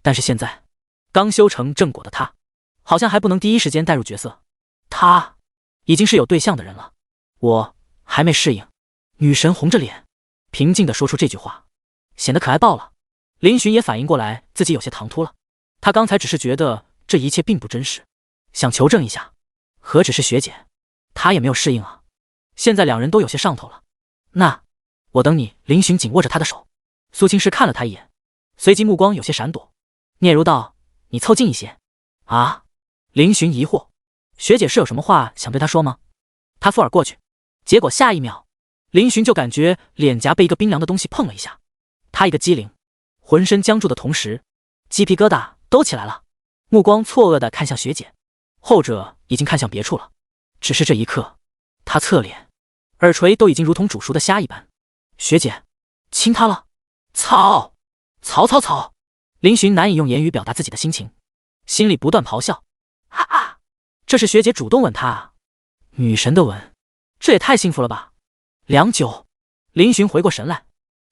Speaker 1: 但是现在，刚修成正果的他，好像还不能第一时间带入角色。他已经是有对象的人了，我还没适应。女神红着脸，平静地说出这句话，显得可爱爆了。林寻也反应过来自己有些唐突了，他刚才只是觉得这一切并不真实，想求证一下，何止是学姐，他也没有适应啊。现在两人都有些上头了。那我等你。林寻紧握着他的手。苏青师看了他一眼，随即目光有些闪躲。嗫嚅道：你凑近一些。啊？林寻疑惑，学姐是有什么话想对他说吗？他附耳过去，结果下一秒，林寻就感觉脸颊被一个冰凉的东西碰了一下，他一个机灵，浑身僵住的同时，鸡皮疙瘩都起来了，目光错愕地看向学姐，后者已经看向别处了。只是这一刻，他侧脸，耳垂都已经如同煮熟的虾一般。学姐亲他了。操！林寻难以用言语表达自己的心情，心里不断咆哮。这是学姐主动吻他啊，女神的吻，这也太幸福了吧。良久，林寻回过神来，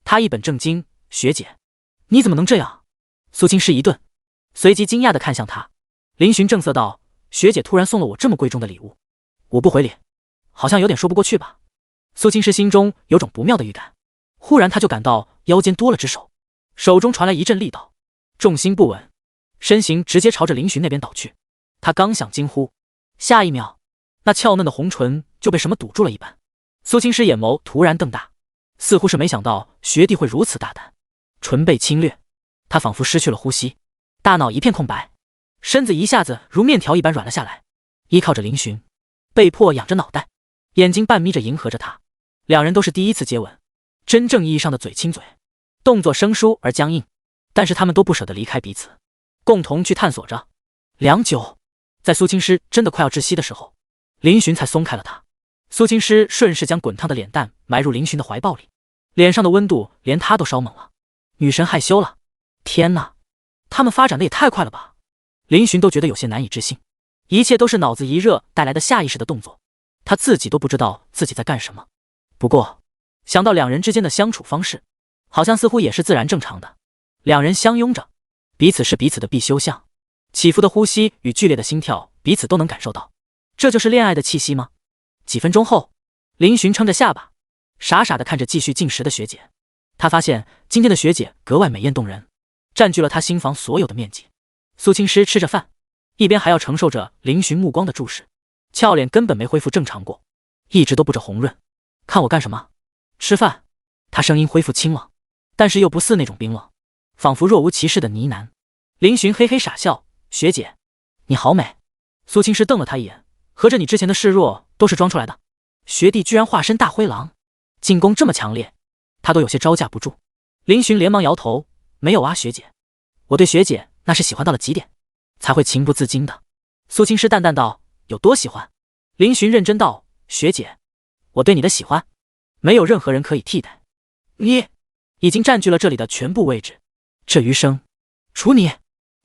Speaker 1: 他一本正经：学姐，你怎么能这样？苏青师一顿，随即惊讶地看向他。林寻正色道：学姐突然送了我这么贵重的礼物，我不回礼，好像有点说不过去吧。苏青师心中有种不妙的预感，忽然他就感到腰间多了只手，手中传来一阵力道，重心不稳，身形直接朝着林寻那边倒去。他刚想惊呼，下一秒，那俏嫩的红唇就被什么堵住了一般。苏青师眼眸突然瞪大，似乎是没想到学弟会如此大胆。唇被侵略，他仿佛失去了呼吸，大脑一片空白，身子一下子如面条一般软了下来，依靠着林寻，被迫仰着脑袋，眼睛半眯着迎合着他。两人都是第一次接吻，真正意义上的嘴亲嘴，动作生疏而僵硬，但是他们都不舍得离开彼此，共同去探索着。良久，在苏青师真的快要窒息的时候，林寻才松开了他。苏青师顺势将滚烫的脸蛋埋入林寻的怀抱里，脸上的温度连他都烧猛了。女神害羞了。天哪，他们发展的也太快了吧。林寻都觉得有些难以置信，一切都是脑子一热带来的下意识的动作，他自己都不知道自己在干什么。不过想到两人之间的相处方式，好像似乎也是自然正常的。两人相拥着，彼此是彼此的必修项，起伏的呼吸与剧烈的心跳彼此都能感受到，这就是恋爱的气息吗？几分钟后，林寻撑着下巴，傻傻地看着继续进食的学姐。他发现今天的学姐格外美艳动人，占据了他心房所有的面积。苏青诗吃着饭，一边还要承受着林寻目光的注视，俏脸根本没恢复正常过，一直都布着红润。看我干什么？吃饭。他声音恢复清冷，但是又不似那种冰冷，仿佛若无其事的呢喃。林寻嘿嘿傻笑，学姐，你好美。苏青诗瞪了他一眼，合着你之前的示弱都是装出来的？学弟居然化身大灰狼，进攻这么强烈，他都有些招架不住。林寻连忙摇头，没有啊学姐，我对学姐那是喜欢到了极点，才会情不自禁的。苏青诗淡淡道，有多喜欢？林寻认真道，学姐，我对你的喜欢，没有任何人可以替代。你已经占据了这里的全部位置，这余生，除你，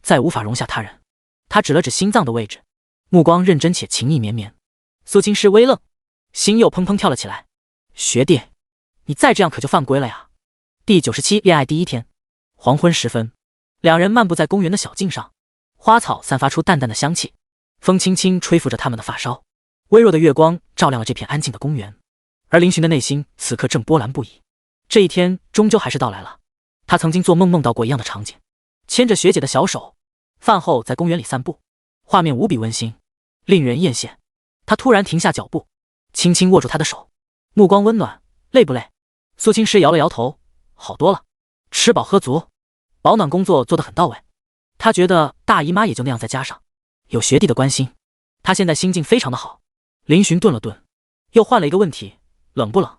Speaker 1: 再无法容下他人。他指了指心脏的位置，目光认真且情意绵绵。苏青诗微愣，心又砰砰跳了起来。学弟，你再这样可就犯规了呀。第97恋爱第一天，黄昏时分，两人漫步在公园的小径上，花草散发出淡淡的香气，风轻轻吹拂着他们的发梢，微弱的月光照亮了这片安静的公园。而林寻的内心此刻正波澜不已。这一天终究还是到来了，他曾经做梦梦到过一样的场景，牵着学姐的小手，饭后在公园里散步，画面无比温馨，令人艳羡。他突然停下脚步，轻轻握住她的手，目光温暖。累不累？苏青诗摇了摇头，好多了，吃饱喝足，保暖工作做得很到位。他觉得大姨妈也就那样，再加上有学弟的关心，他现在心境非常的好。林寻顿了顿，又换了一个问题，冷不冷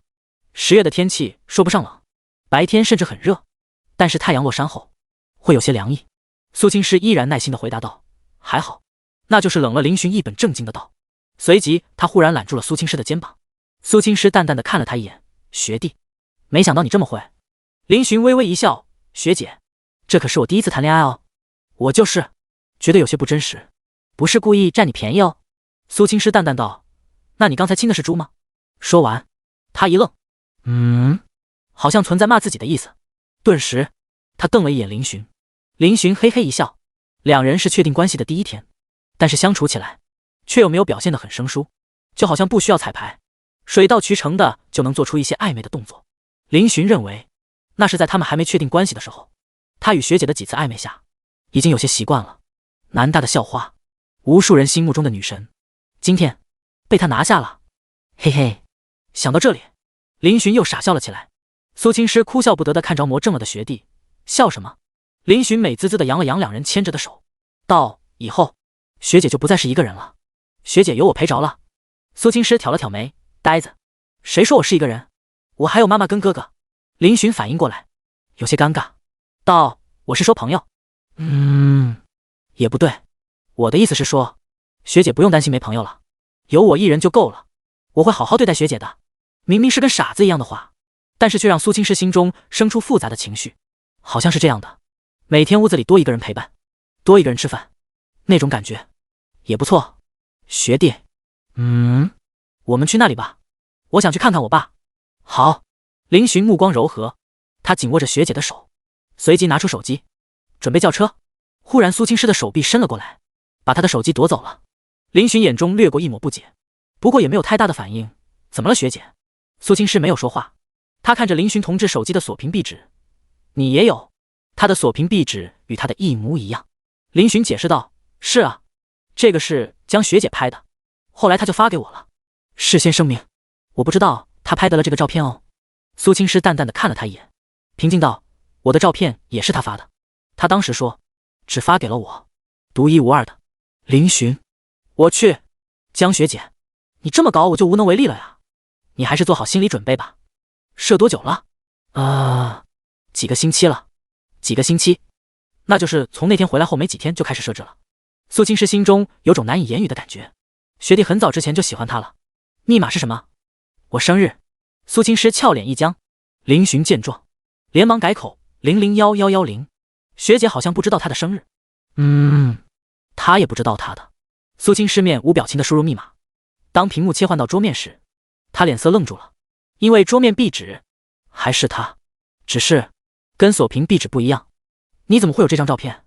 Speaker 1: ？10月的天气说不上冷，白天甚至很热，但是太阳落山后会有些凉意。苏青诗依然耐心地回答道，还好。那就是冷了。林寻一本正经的道，随即他忽然揽住了苏青诗的肩膀。苏青诗淡淡地看了他一眼，学弟，没想到你这么会。林寻微微一笑，学姐，这可是我第一次谈恋爱哦。我就是觉得有些不真实，不是故意占你便宜哦。苏青诗淡淡道，那你刚才亲的是猪吗？说完他一愣，好像存在骂自己的意思。顿时他瞪了一眼林寻。林寻嘿嘿一笑，两人是确定关系的第一天，但是相处起来却又没有表现得很生疏，就好像不需要彩排，水到渠成的就能做出一些暧昧的动作。林寻认为那是在他们还没确定关系的时候，他与学姐的几次暧昧下已经有些习惯了。南大的校花，无数人心目中的女神，今天被他拿下了，嘿嘿。想到这里，林寻又傻笑了起来。苏青诗哭笑不得地看着魔怔了的学弟，笑什么？林寻美滋滋地扬了扬两人牵着的手，道，以后学姐就不再是一个人了，学姐有我陪着了。苏青诗挑了挑眉，呆子，谁说我是一个人？我还有妈妈跟哥哥。林寻反应过来，有些尴尬，道，我是说朋友。也不对，我的意思是说，学姐不用担心没朋友了，有我一人就够了，我会好好对待学姐的。明明是跟傻子一样的话，但是却让苏青诗心中生出复杂的情绪。好像是这样的，每天屋子里多一个人陪伴，多一个人吃饭，那种感觉也不错。学弟，我们去那里吧，我想去看看我爸。好。林寻目光柔和，他紧握着学姐的手，随即拿出手机准备叫车。忽然苏青诗的手臂伸了过来，把他的手机夺走了。林寻眼中掠过一抹不解，不过也没有太大的反应。怎么了学姐？苏青诗没有说话，他看着林寻同志手机的锁屏壁纸，你也有？他的锁屏壁纸与他的一模一样。林寻解释道，是啊，这个是江学姐拍的，后来他就发给我了。事先声明，我不知道他拍的了这个照片哦。苏青诗淡淡的看了他一眼，平静道，我的照片也是他发的，他当时说只发给了我，独一无二的。林寻，我去，江学姐，你这么搞我就无能为力了呀，你还是做好心理准备吧。射多久了？几个星期了。几个星期？那就是从那天回来后没几天就开始设置了。苏青诗心中有种难以言语的感觉，学弟很早之前就喜欢他了。密码是什么？我生日。苏青诗俏脸一僵。林寻见状连忙改口001110。学姐好像不知道他的生日。他也不知道他的。苏青诗面无表情的输入密码，当屏幕切换到桌面时，他脸色愣住了，因为桌面壁纸还是他，只是跟锁屏壁纸不一样。你怎么会有这张照片？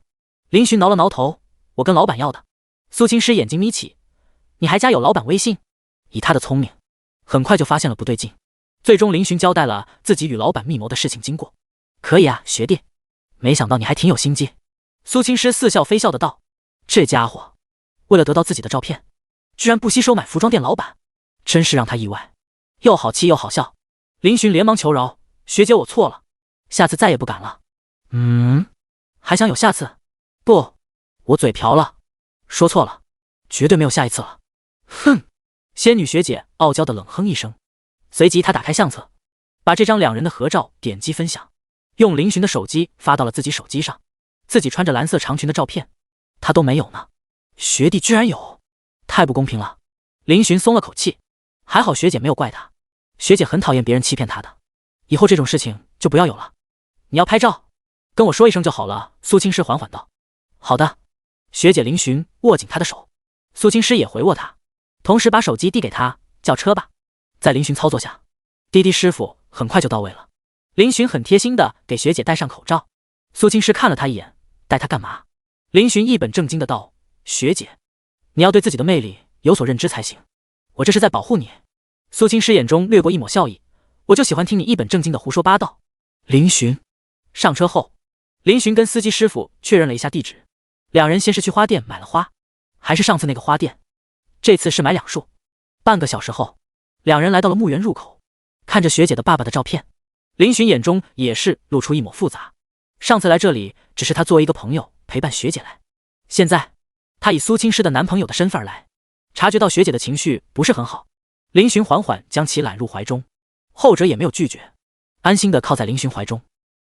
Speaker 1: 林寻挠了挠头，我跟老板要的。苏青诗眼睛眯起，你还加有老板微信？以他的聪明，很快就发现了不对劲。最终林寻交代了自己与老板密谋的事情经过。可以啊，学弟，没想到你还挺有心机。苏青师似笑非笑的道，这家伙为了得到自己的照片，居然不惜收买服装店老板，真是让他意外，又好气又好笑。林寻连忙求饶，学姐我错了，下次再也不敢了。还想有下次？不，我嘴瓢了，说错了，绝对没有下一次了。哼！仙女学姐傲娇的冷哼一声，随即她打开相册，把这张两人的合照点击分享，用林寻的手机发到了自己手机上。自己穿着蓝色长裙的照片，她都没有呢，学弟居然有，太不公平了。林寻松了口气，还好学姐没有怪他，学姐很讨厌别人欺骗她的，以后这种事情就不要有了。你要拍照，跟我说一声就好了。苏青师缓缓道。好的。学姐林寻握紧他的手，苏青师也回握他，同时把手机递给他，叫车吧。在林寻操作下，滴滴师傅很快就到位了。林寻很贴心的给学姐戴上口罩。苏青师看了他一眼，带他干嘛？林寻一本正经的道，学姐，你要对自己的魅力有所认知才行，我这是在保护你。苏青师眼中掠过一抹笑意，我就喜欢听你一本正经的胡说八道。林寻上车后，林寻跟司机师傅确认了一下地址，两人先是去花店买了花，还是上次那个花店，这次是买2束。半个小时后，两人来到了墓园入口，看着学姐的爸爸的照片，林寻眼中也是露出一抹复杂。上次来这里只是他作为一个朋友陪伴学姐来，现在他以苏青师的男朋友的身份而来，察觉到学姐的情绪不是很好，林寻缓缓将其揽入怀中，后者也没有拒绝，安心的靠在林寻怀中，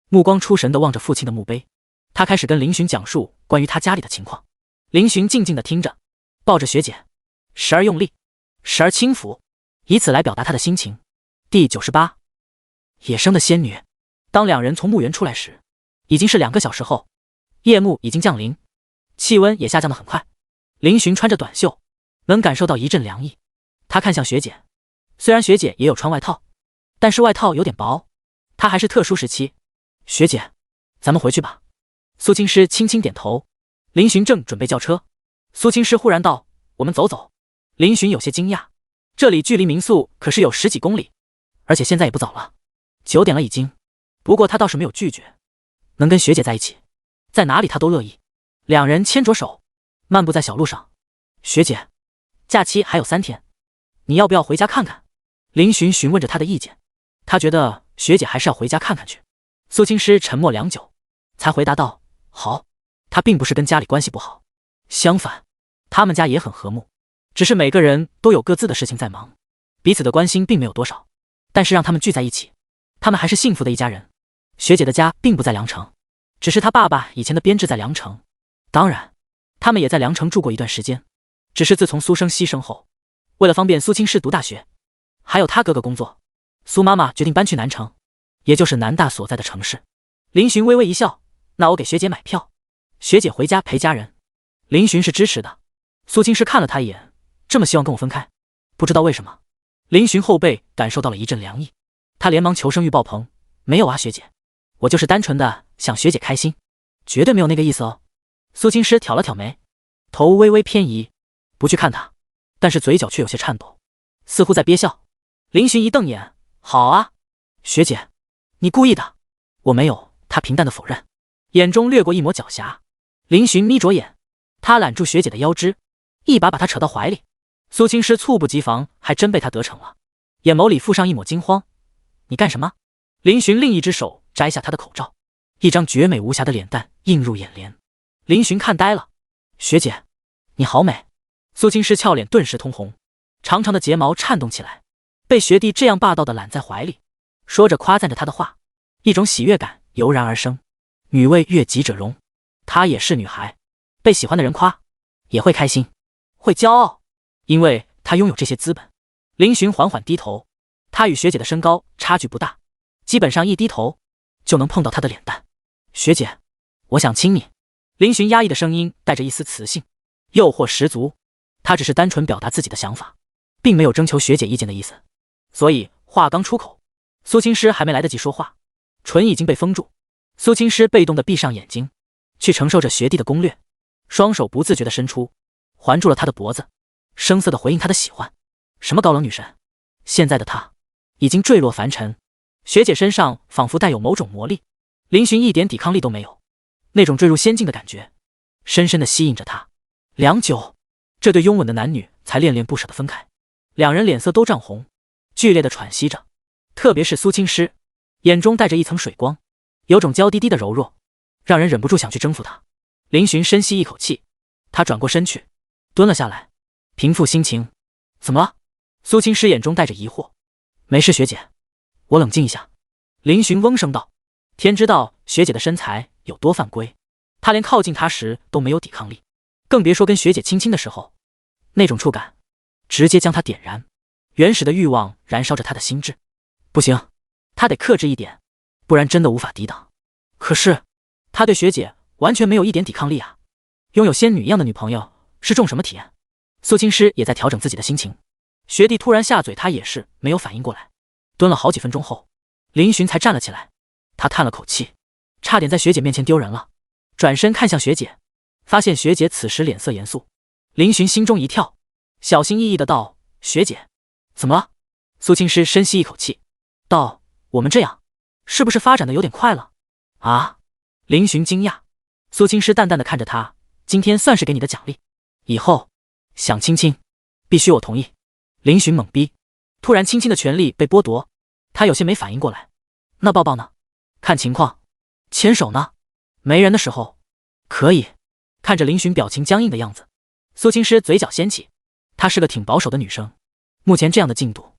Speaker 1: 目光出神的望着父亲的墓碑。他开始跟林寻讲述关于他家里的情况，林寻静静的听着，抱着学姐，时而用力，时而轻抚，以此来表达他的心情。第98，野生的仙女。当两人从墓园出来时，已经是2个小时后，夜幕已经降临，气温也下降得很快。林寻穿着短袖，能感受到一阵凉意。他看向学姐，虽然学姐也有穿外套，但是外套有点薄，她还是特殊时期。学姐，咱们回去吧。苏青师轻轻点头。林寻正准备叫车，苏青师忽然道，我们走走。林寻有些惊讶，这里距离民宿可是有10几公里，而且现在也不早了，9点了已经。不过他倒是没有拒绝，能跟学姐在一起，在哪里他都乐意。两人牵着手，漫步在小路上。学姐，假期还有3天，你要不要回家看看？林寻询问着他的意见，他觉得学姐还是要回家看看去。苏青师沉默良久，才回答道，好。他并不是跟家里关系不好，相反，他们家也很和睦，只是每个人都有各自的事情在忙，彼此的关心并没有多少，但是让他们聚在一起，他们还是幸福的一家人。学姐的家并不在梁城，只是她爸爸以前的编制在梁城，当然他们也在梁城住过一段时间，只是自从苏生牺牲后，为了方便苏青师读大学，还有他哥哥工作，苏妈妈决定搬去南城，也就是南大所在的城市。林寻微微一笑，那我给学姐买票，学姐回家陪家人。林寻是支持的。苏青师看了他一眼，这么希望跟我分开，不知道为什么。林寻后背感受到了一阵凉意，他连忙求生欲爆棚，没有啊学姐，我就是单纯的想学姐开心，绝对没有那个意思哦。苏青师挑了挑眉，头微微偏移，不去看他，但是嘴角却有些颤抖，似乎在憋笑。林寻一瞪眼，好啊，学姐，你故意的。我没有，他平淡的否认，眼中掠过一抹狡黠。林寻眯着眼，他揽住学姐的腰肢，一把把她扯到怀里。苏青师猝不及防，还真被他得逞了，眼眸里附上一抹惊慌。你干什么？林寻另一只手摘下她的口罩，一张绝美无瑕的脸蛋映入眼帘。林寻看呆了，学姐，你好美。苏青师俏脸顿时通红，长长的睫毛颤动起来，被学弟这样霸道的揽在怀里，说着夸赞着他的话，一种喜悦感油然而生。女为悦己者容，她也是女孩，被喜欢的人夸也会开心，会骄傲，因为她拥有这些资本。林寻缓缓低头，她与学姐的身高差距不大，基本上一低头就能碰到她的脸蛋。学姐，我想亲你。林寻压抑的声音带着一丝磁性，诱惑十足。他只是单纯表达自己的想法，并没有征求学姐意见的意思。所以话刚出口，苏青师还没来得及说话，唇已经被封住。苏青师被动地闭上眼睛，去承受着学弟的攻略，双手不自觉地伸出，环住了他的脖子，声色地回应他的喜欢。什么高冷女神，现在的他已经坠落凡尘。学姐身上仿佛带有某种魔力，林寻一点抵抗力都没有，那种坠入仙境的感觉深深地吸引着他。良久，这对拥吻的男女才恋恋不舍地分开，两人脸色都涨红，剧烈地喘息着，特别是苏青诗，眼中带着一层水光，有种娇滴滴的柔弱，让人忍不住想去征服她。林寻深吸一口气，他转过身去，蹲了下来，平复心情。怎么了？苏青诗眼中带着疑惑。没事，学姐，我冷静一下。林寻嗡声道。天知道学姐的身材有多犯规，他连靠近她时都没有抵抗力，更别说跟学姐亲亲的时候，那种触感直接将他点燃，原始的欲望燃烧着他的心智。不行，他得克制一点，不然真的无法抵挡。可是他对学姐完全没有一点抵抗力啊！拥有仙女一样的女朋友是种什么体验？苏青诗也在调整自己的心情。学弟突然下嘴，他也是没有反应过来。蹲了好几分钟后，林寻才站了起来。他叹了口气，差点在学姐面前丢人了。转身看向学姐，发现学姐此时脸色严肃。林寻心中一跳，小心翼翼的道：“学姐，怎么了？”苏青诗深吸一口气，道：“我们这样，是不是发展的有点快了？”啊！林寻惊讶。苏青诗淡淡的看着他：“今天算是给你的奖励，以后想亲亲，必须我同意。”林寻懵逼，突然亲亲的权利被剥夺，他有些没反应过来。那抱抱呢？看情况。牵手呢？没人的时候可以。看着林寻表情僵硬的样子，苏青诗嘴角掀起。她是个挺保守的女生，目前这样的进度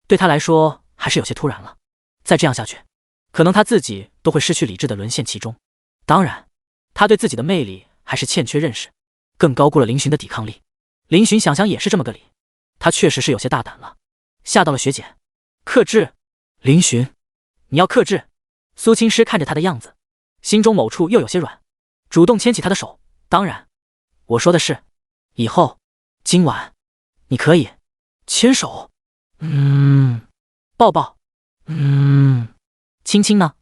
Speaker 1: 对她来说还是有些突然了。再这样下去，可能她自己都会失去理智的沦陷其中。当然，她对自己的魅力还是欠缺认识，更高估了林寻的抵抗力。林寻想想也是这么个理，他确实是有些大胆了，吓到了学姐。克制，林寻，你要克制。苏青诗看着他的样子，心中某处又有些软，主动牵起他的手。当然，我说的是，以后，今晚，你可以牵手，抱抱，亲亲呢，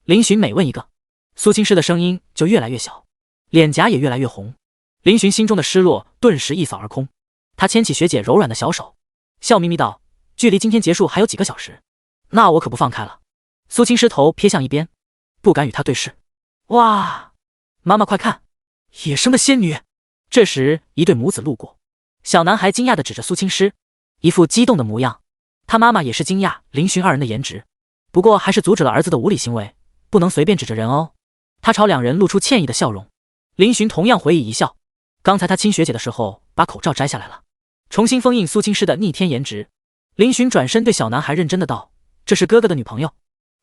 Speaker 1: 林寻每问一个，苏青诗的声音就越来越小，脸颊也越来越红。林寻心中的失落顿时一扫而空，他牵起学姐柔软的小手，笑眯眯道：“距离今天结束还有几个小时，那我可不放开了。”苏青诗头瞥向一边，不敢与他对视。哇，妈妈快看，野生的仙女！这时一对母子路过，小男孩惊讶地指着苏青诗，一副激动的模样。他妈妈也是惊讶林寻二人的颜值，不过还是阻止了儿子的无理行为，不能随便指着人哦。他朝两人露出歉意的笑容。林寻同样回以一笑。刚才他亲学姐的时候把口罩摘下来了，重新封印苏青诗的逆天颜值。林寻转身对小男孩认真的道：“这是哥哥的女朋友。”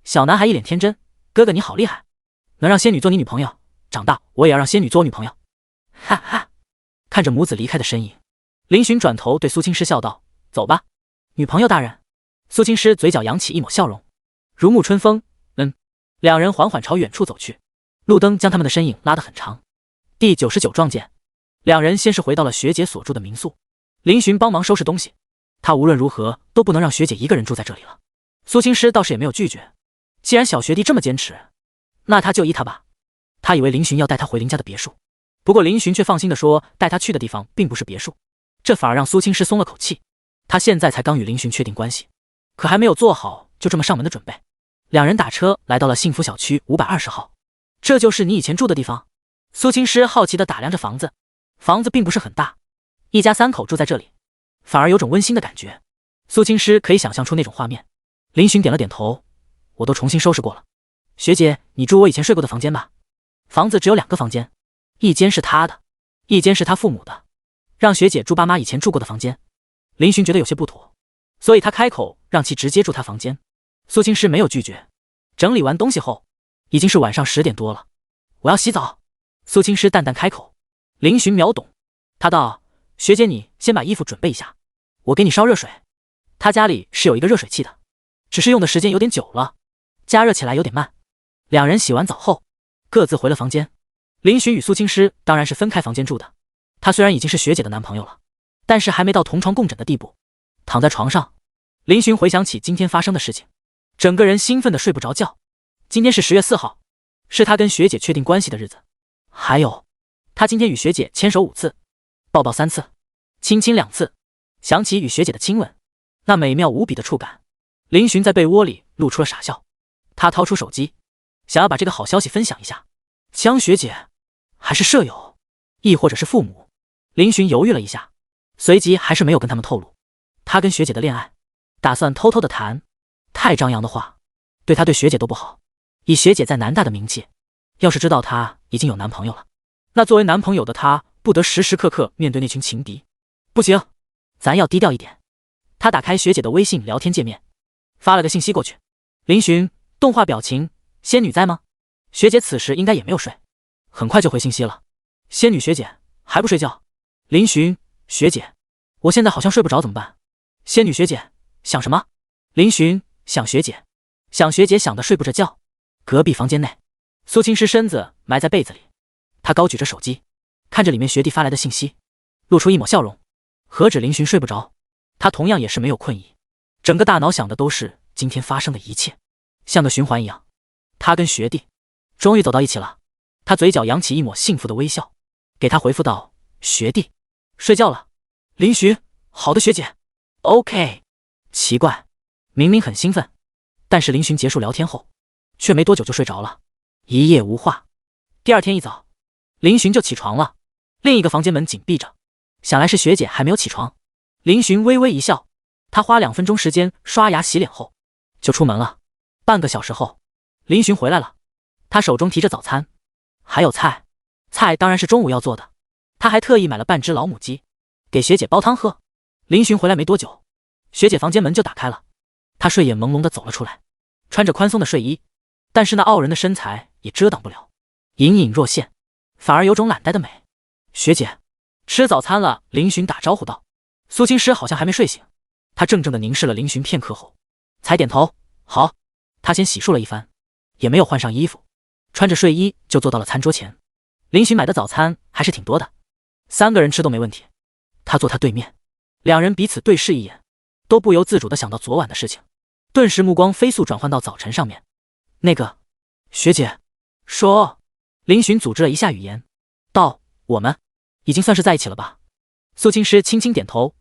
Speaker 1: 小男孩一脸天真：“哥哥你好厉害，能让仙女做你女朋友，长大我也要让仙女做我女朋友。”哈哈！看着母子离开的身影，林寻转头对苏青诗笑道：“走吧，女朋友大人。”苏青诗嘴角扬起一抹笑容，如沐春风。两人缓缓朝远处走去，路灯将他们的身影拉得很长。第99撞见。两人先是回到了学姐所住的民宿，林寻帮忙收拾东西，他无论如何都不能让学姐一个人住在这里了。苏青诗倒是也没有拒绝，既然小学弟这么坚持，那他就依他吧。他以为林寻要带他回林家的别墅，不过林寻却放心地说带他去的地方并不是别墅，这反而让苏青诗松了口气。他现在才刚与林寻确定关系，可还没有做好就这么上门的准备。两人打车来到了幸福小区520号。这就是你以前住的地方？苏青诗好奇地打量着房子，房子并不是很大，一家3口住在这里，反而有种温馨的感觉。苏青诗可以想象出那种画面。林寻点了点头，我都重新收拾过了。学姐，你住我以前睡过的房间吧？房子只有2个房间，一间是他的，一间是他父母的，让学姐住爸妈以前住过的房间。林寻觉得有些不妥，所以他开口让其直接住他房间。苏青诗没有拒绝。整理完东西后，已经是晚上10点多了。我要洗澡。苏青诗淡淡开口。林寻秒懂，他道：“学姐，你先把衣服准备一下，我给你烧热水。”他家里是有一个热水器的，只是用的时间有点久了，加热起来有点慢。两人洗完澡后，各自回了房间。林寻与苏青诗当然是分开房间住的。他虽然已经是学姐的男朋友了，但是还没到同床共枕的地步。躺在床上，林寻回想起今天发生的事情，整个人兴奋的睡不着觉。今天是10月4号，是他跟学姐确定关系的日子。还有，他今天与学姐牵手5次，抱抱3次，亲亲2次。想起与学姐的亲吻，那美妙无比的触感。林寻在被窝里露出了傻笑，他掏出手机，想要把这个好消息分享一下。江学姐，还是舍友，亦或者是父母？林寻犹豫了一下，随即还是没有跟他们透露他跟学姐的恋爱，打算偷偷的谈。太张扬的话，对他对学姐都不好。以学姐在南大的名气，要是知道她已经有男朋友了，那作为男朋友的他不得时时刻刻面对那群情敌。不行，咱要低调一点。他打开学姐的微信聊天界面，发了个信息过去。林寻，动画表情，仙女在吗？学姐此时应该也没有睡，很快就回信息了。仙女学姐还不睡觉？林寻，学姐，我现在好像睡不着怎么办？仙女学姐，想什么？林寻，想学姐，想学姐想得睡不着觉。隔壁房间内，苏青师身子埋在被子里，他高举着手机，看着里面学弟发来的信息，露出一抹笑容。何止林寻睡不着，他同样也是没有困意，整个大脑想的都是今天发生的一切，像个循环一样。他跟学弟终于走到一起了，他嘴角扬起一抹幸福的微笑，给他回复道：学弟睡觉了。林寻，好的学姐 OK。 奇怪，明明很兴奋，但是林寻结束聊天后却没多久就睡着了，一夜无话。第二天一早，林寻就起床了，另一个房间门紧闭着，想来是学姐还没有起床。林寻微微一笑，他花2分钟时间刷牙洗脸后就出门了。半个小时后，林寻回来了，他手中提着早餐，还有菜，菜当然是中午要做的。他还特意买了半只老母鸡，给学姐煲汤喝。林寻回来没多久，学姐房间门就打开了，她睡眼朦胧地走了出来，穿着宽松的睡衣，但是那傲人的身材也遮挡不了，隐隐若现，反而有种懒呆的美。学姐，吃早餐了。林寻打招呼道。苏青师好像还没睡醒，他怔怔地凝视了林寻片刻后，才点头，好。他先洗漱了一番，也没有换上衣服，穿着睡衣就坐到了餐桌前。林寻买的早餐还是挺多的，3个人吃都没问题。他坐他对面，两人彼此对视一眼，都不由自主地想到昨晚的事情，顿时目光飞速转换到早晨上面。那个学姐说，林寻组织了一下语言，道：我们已经算是在一起了吧？苏青师轻轻点头，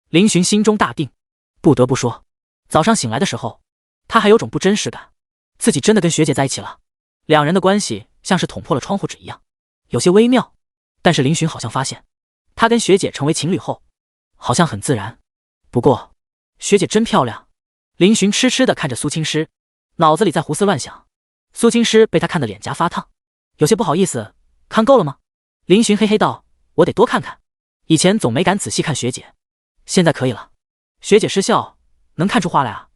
Speaker 1: 林寻心中大定，不得不说，早上醒来的时候，他还有种不真实感，自己真的跟学姐在一起了。两人的关系像是捅破了窗户纸一样，有些微妙。但是林寻好像发现，他跟学姐成为情侣后，好像很自然。不过，学姐真漂亮。林寻痴痴地看着苏青师，脑子里在胡思乱想。苏青师被他看得脸颊发烫，有些不好意思，看够了吗？林寻嘿嘿道：我得多看看，以前总没敢仔细看学姐，现在可以了。学姐失笑，能看出花来啊？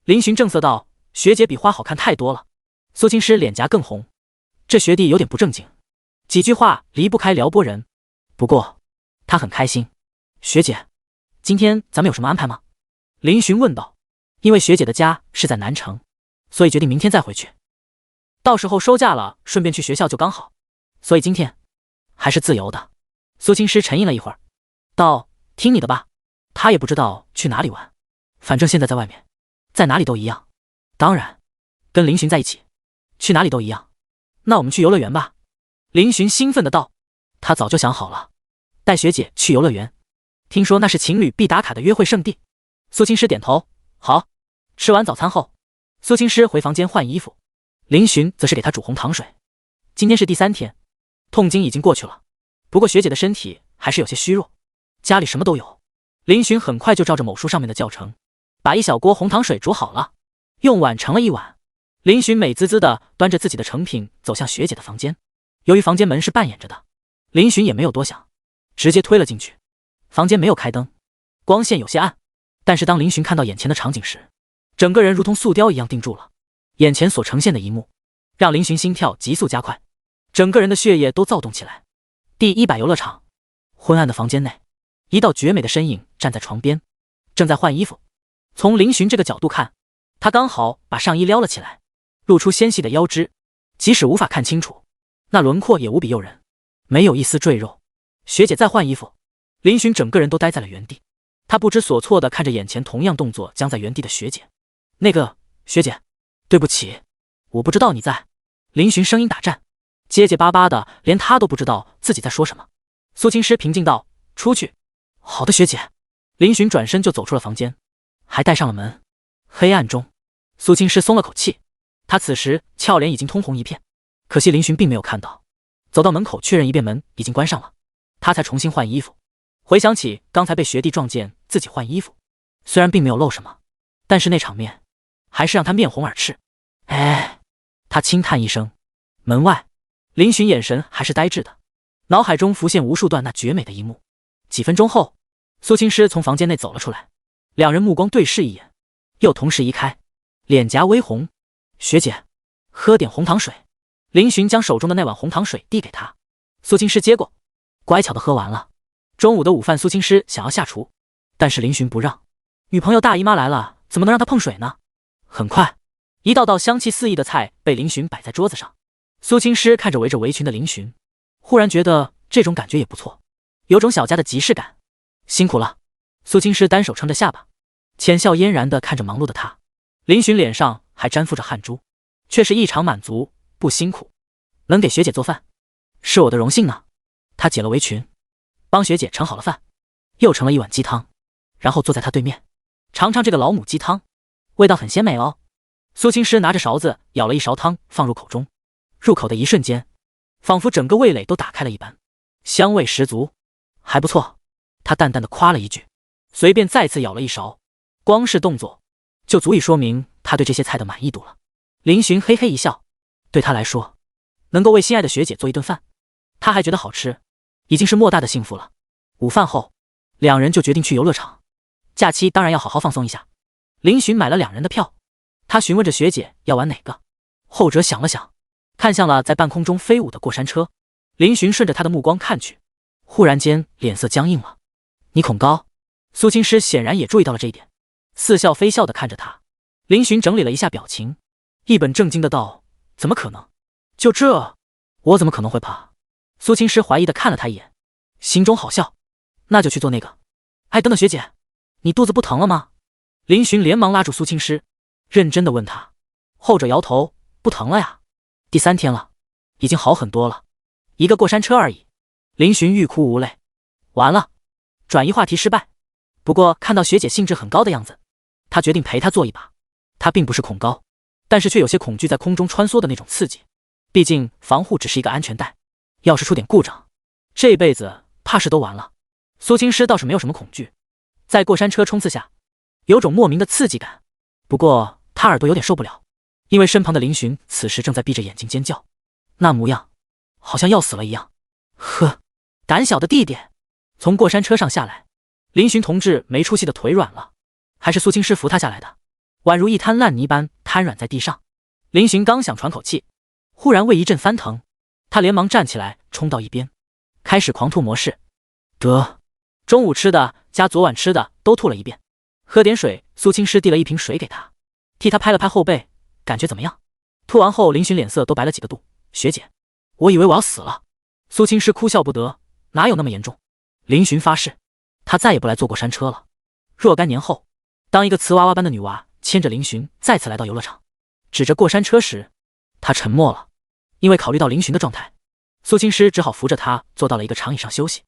Speaker 1: 林寻正色道：学姐比花好看太多了。苏青师脸颊更红，这学弟有点不正经，几句话离不开撩拨人。不过他很开心。学姐，今天咱们有什么安排吗？林寻问道。因为学姐的家是在南城，所以决定明天再回去，到时候收假了顺便去学校就刚好，所以今天还是自由的。苏青师沉吟了一会儿，道：听你的吧。他也不知道去哪里玩，反正现在在外面，在哪里都一样。当然跟林寻在一起，去哪里都一样。那我们去游乐园吧。林寻兴奋的道。他早就想好了，带学姐去游乐园，听说那是情侣必打卡的约会圣地。苏青师点头，好。吃完早餐后，苏青师回房间换衣服，林寻则是给他煮红糖水。今天是第3天，痛经已经过去了，不过学姐的身体还是有些虚弱，家里什么都有。林寻很快就照着某书上面的教程，把一小锅红糖水煮好了，用碗盛了一碗。林寻美滋滋的端着自己的成品走向学姐的房间。由于房间门是半掩着的，林寻也没有多想，直接推了进去。房间没有开灯，光线有些暗，但是当林寻看到眼前的场景时，整个人如同塑雕一样定住了。眼前所呈现的一幕让林寻心跳急速加快，整个人的血液都躁动起来。第100游乐场，昏暗的房间内，一道绝美的身影站在床边，正在换衣服。从林寻这个角度看，他刚好把上衣撩了起来，露出纤细的腰肢，即使无法看清楚，那轮廓也无比诱人，没有一丝赘肉。学姐在换衣服，林寻整个人都呆在了原地，他不知所措地看着眼前同样动作僵在原地的学姐。那个学姐，对不起，我不知道你在。林寻声音打颤，结结巴巴的，连他都不知道自己在说什么。苏青师平静道：出去。好的学姐。林寻转身就走出了房间，还带上了门。黑暗中，苏青师松了口气，他此时俏脸已经通红一片，可惜林寻并没有看到。走到门口确认一遍门已经关上了，他才重新换衣服。回想起刚才被学弟撞见自己换衣服，虽然并没有露什么，但是那场面还是让他面红耳赤。哎，他轻叹一声。门外，林寻眼神还是呆滞的，脑海中浮现无数段那绝美的一幕。几分钟后，苏青师从房间内走了出来，两人目光对视一眼，又同时移开，脸颊微红。学姐，喝点红糖水。林寻将手中的那碗红糖水递给他，苏青师接过，乖巧的喝完了。中午的午饭，苏青师想要下厨，但是林寻不让，女朋友大姨妈来了，怎么能让她碰水呢？很快，一道道香气四溢的菜被林寻摆在桌子上。苏青师看着围着围裙的林寻，忽然觉得这种感觉也不错，有种小家的即视感。辛苦了。苏青师单手撑着下巴，浅笑嫣然地看着忙碌的他。林寻脸上还沾附着汗珠，却是异常满足。不辛苦，能给学姐做饭，是我的荣幸呢。他解了围裙，帮学姐盛好了饭，又盛了一碗鸡汤，然后坐在她对面，尝尝这个老母鸡汤，味道很鲜美哦。苏青师拿着勺子舀了一勺汤放入口中，入口的一瞬间，仿佛整个味蕾都打开了一般，香味十足，还不错。他淡淡的夸了一句，随便再次舀了一勺，光是动作就足以说明他对这些菜的满意度了。林寻嘿嘿一笑，对他来说，能够为心爱的学姐做一顿饭，他还觉得好吃，已经是莫大的幸福了。午饭后，两人就决定去游乐场，假期当然要好好放松一下。林寻买了两人的票，他询问着学姐要玩哪个，后者想了想，看向了在半空中飞舞的过山车。林寻顺着他的目光看去，忽然间脸色僵硬了。你恐高？苏青师显然也注意到了这一点，似笑非笑地看着他。林寻整理了一下表情，一本正经的道：怎么可能？就这，我怎么可能会怕？苏青师怀疑的看了他一眼，心中好笑。那就去做那个。哎，等等学姐，你肚子不疼了吗？林寻连忙拉住苏青师，认真的问他。后者摇头，不疼了呀，第3天了，已经好很多了，一个过山车而已。林寻欲哭无泪。完了，转移话题失败。不过看到学姐兴致很高的样子，他决定陪她做一把。他并不是恐高，但是却有些恐惧在空中穿梭的那种刺激。毕竟防护只是一个安全带，要是出点故障，这辈子怕是都完了。苏青师倒是没有什么恐惧，在过山车冲刺下，有种莫名的刺激感。不过他耳朵有点受不了，因为身旁的林寻此时正在闭着眼睛尖叫，那模样好像要死了一样。呵，胆小的弟弟！从过山车上下来，林寻同志没出息的腿软了，还是苏青师扶他下来的，宛如一滩烂泥般瘫软在地上。林寻刚想喘口气，忽然胃一阵翻腾，他连忙站起来冲到一边，开始狂吐模式。得，中午吃的加昨晚吃的都吐了一遍。喝点水。苏青师递了一瓶水给他，替他拍了拍后背，感觉怎么样？吐完后，林寻脸色都白了几个度。学姐，我以为我要死了。苏青师哭笑不得，哪有那么严重？林寻发誓，他再也不来坐过山车了。若干年后，当一个瓷娃娃般的女娃牵着林寻再次来到游乐场，指着过山车时，他沉默了。因为考虑到林寻的状态，苏青师只好扶着他坐到了一个长椅上休息。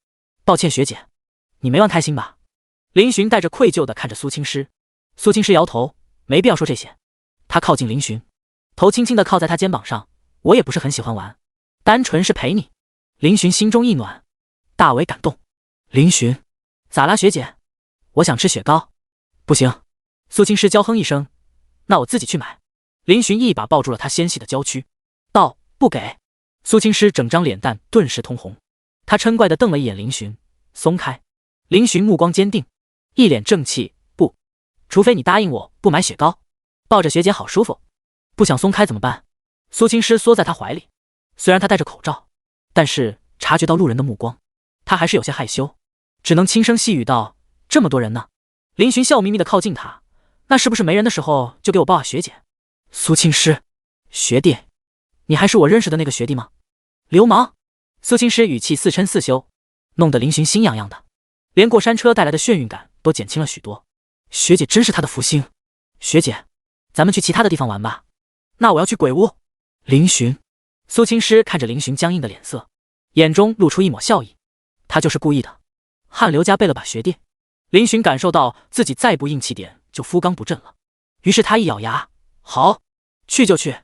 Speaker 1: 抱歉学姐，你没玩开心吧？林寻带着愧疚地看着苏青师。苏青师摇头，没必要说这些。他靠近林寻，头轻轻地靠在他肩膀上。我也不是很喜欢玩，单纯是陪你。林寻心中一暖，大为感动。林寻，咋啦学姐？我想吃雪糕。不行。苏青师娇哼一声，那我自己去买。林寻一把抱住了他纤细的娇躯，道：不给。苏青师整张脸蛋顿时通红，他嗔怪地瞪了一眼林寻，松开。林寻目光坚定，一脸正气，不，除非你答应我不买雪糕。抱着学姐好舒服，不想松开怎么办？苏青师缩在他怀里，虽然他戴着口罩，但是察觉到路人的目光，他还是有些害羞，只能轻声细语道：这么多人呢。林寻笑眯眯地靠近他，那是不是没人的时候就给我抱啊学姐？苏青师，学弟，你还是我认识的那个学弟吗？流氓！苏青师语气似嗔似羞，弄得林寻心痒痒的，连过山车带来的眩晕感都减轻了许多。学姐真是他的福星。学姐，咱们去其他的地方玩吧。那我要去鬼屋。林寻。苏青师看着林寻僵硬的脸色，眼中露出一抹笑意。他就是故意的。汗流浃背了吧学弟？林寻感受到自己再不硬气点就夫刚不振了。于是他一咬牙，好，去就去。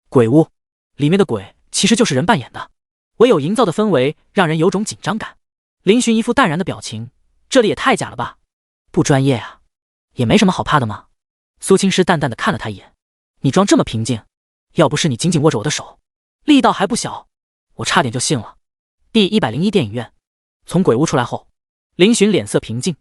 Speaker 1: 鬼屋里面的鬼其实就是人扮演的，唯有营造的氛围让人有种紧张感。林寻一副淡然的表情，这里也太假了吧，不专业啊，也没什么好怕的嘛。苏青师淡淡的看了他一眼，你装这么平静，要不是你紧紧握着我的手，力道还不小，我差点就信了。第101电影院，从鬼屋出来后，林寻脸色平静，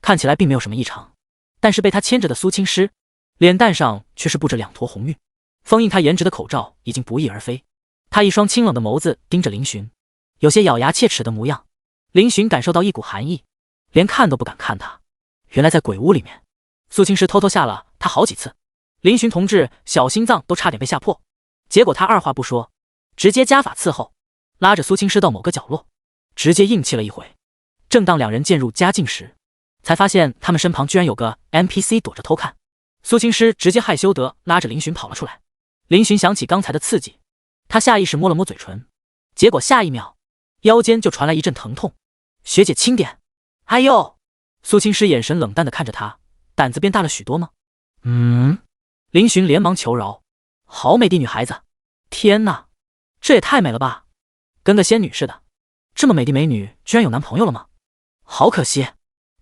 Speaker 1: 看起来并没有什么异常，但是被他牵着的苏青师脸蛋上却是布着2坨红晕，封印他颜值的口罩已经不翼而飞。他一双清冷的眸子盯着林寻，有些咬牙切齿的模样。林寻感受到一股寒意，连看都不敢看他。原来在鬼屋里面，苏青师偷偷吓了他好几次，林寻同志小心脏都差点被吓破。结果他二话不说，直接加法伺候，拉着苏青师到某个角落，直接硬气了一回。正当两人渐入佳境时，才发现他们身旁居然有个 NPC 躲着偷看。苏青师直接害羞得拉着林寻跑了出来。林寻想起刚才的刺激，他下意识摸了摸嘴唇，结果下一秒腰间就传来一阵疼痛。学姐轻点，哎呦！苏青师眼神冷淡地看着他，胆子变大了许多吗？林寻连忙求饶，好美的女孩子，天哪，这也太美了吧，跟个仙女似的，这么美的美女居然有男朋友了吗？好可惜，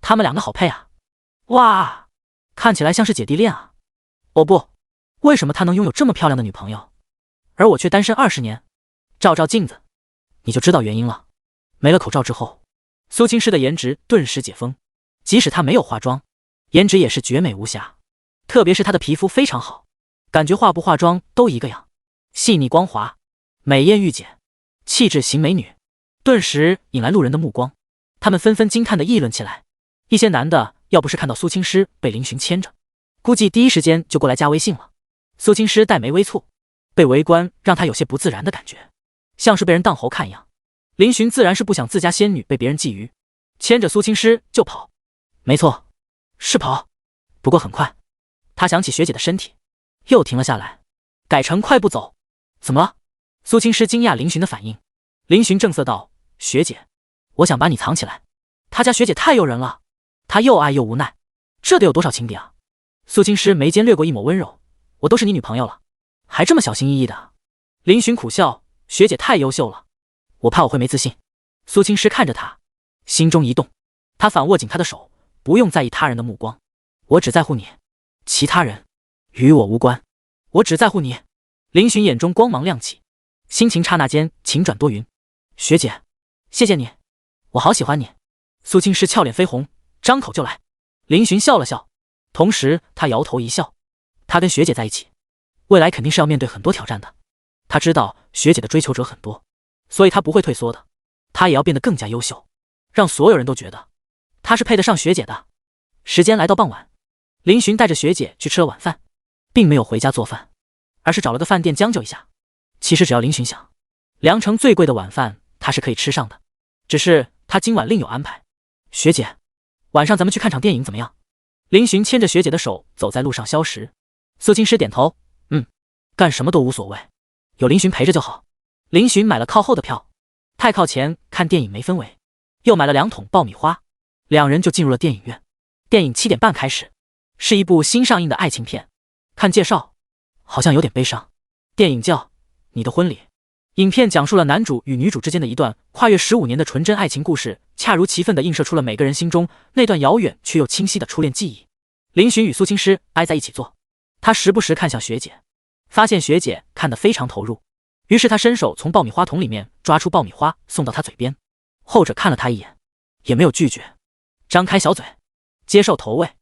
Speaker 1: 他们两个好配啊！哇，看起来像是姐弟恋啊！哦不，为什么他能拥有这么漂亮的女朋友，而我却单身20年？照照镜子，你就知道原因了。没了口罩之后，苏青师的颜值顿时解封，即使她没有化妆，颜值也是绝美无瑕。特别是她的皮肤非常好，感觉化不化妆都一个样，细腻光滑，美艳御姐，气质型美女，顿时引来路人的目光。他们纷纷惊叹地议论起来。一些男的要不是看到苏青师被林寻牵着，估计第一时间就过来加微信了。苏青师黛眉微蹙，被围观让他有些不自然的感觉，像是被人当猴看一样。林寻自然是不想自家仙女被别人觊觎，牵着苏青师就跑。没错，是跑。不过很快，他想起学姐的身体，又停了下来，改成快步走。怎么了？苏青师惊讶林寻的反应。林寻正色道：学姐，我想把你藏起来。他家学姐太诱人了，他又爱又无奈，这得有多少情敌啊？苏青师眉间掠过一抹温柔，我都是你女朋友了，还这么小心翼翼的。林寻苦笑，学姐太优秀了，我怕我会没自信。苏青师看着他，心中一动，他反握紧他的手，不用在意他人的目光，我只在乎你，其他人与我无关，我只在乎你。林寻眼中光芒亮起，心情刹那间晴转多云。学姐，谢谢你，我好喜欢你。苏青师俏脸绯红，张口就来。林寻笑了笑，同时他摇头一笑，他跟学姐在一起，未来肯定是要面对很多挑战的。他知道学姐的追求者很多，所以他不会退缩的，他也要变得更加优秀，让所有人都觉得他是配得上学姐的。时间来到傍晚，林寻带着学姐去吃了晚饭，并没有回家做饭，而是找了个饭店将就一下。其实只要林寻想，良城最贵的晚饭他是可以吃上的，只是他今晚另有安排。学姐，晚上咱们去看场电影怎么样？林寻牵着学姐的手走在路上消食。苏青师点头，干什么都无所谓，有林寻陪着就好。林寻买了靠后的票，太靠前看电影没氛围，又买了2桶爆米花，两人就进入了电影院。电影7点半开始，是一部新上映的爱情片。看介绍，好像有点悲伤。电影叫《你的婚礼》，影片讲述了男主与女主之间的一段跨越15年的纯真爱情故事，恰如其分地映射出了每个人心中那段遥远却又清晰的初恋记忆。林寻与苏青师挨在一起坐，他时不时看向学姐，发现学姐看得非常投入，于是他伸手从爆米花桶里面抓出爆米花送到她嘴边，后者看了他一眼，也没有拒绝，张开小嘴接受投喂。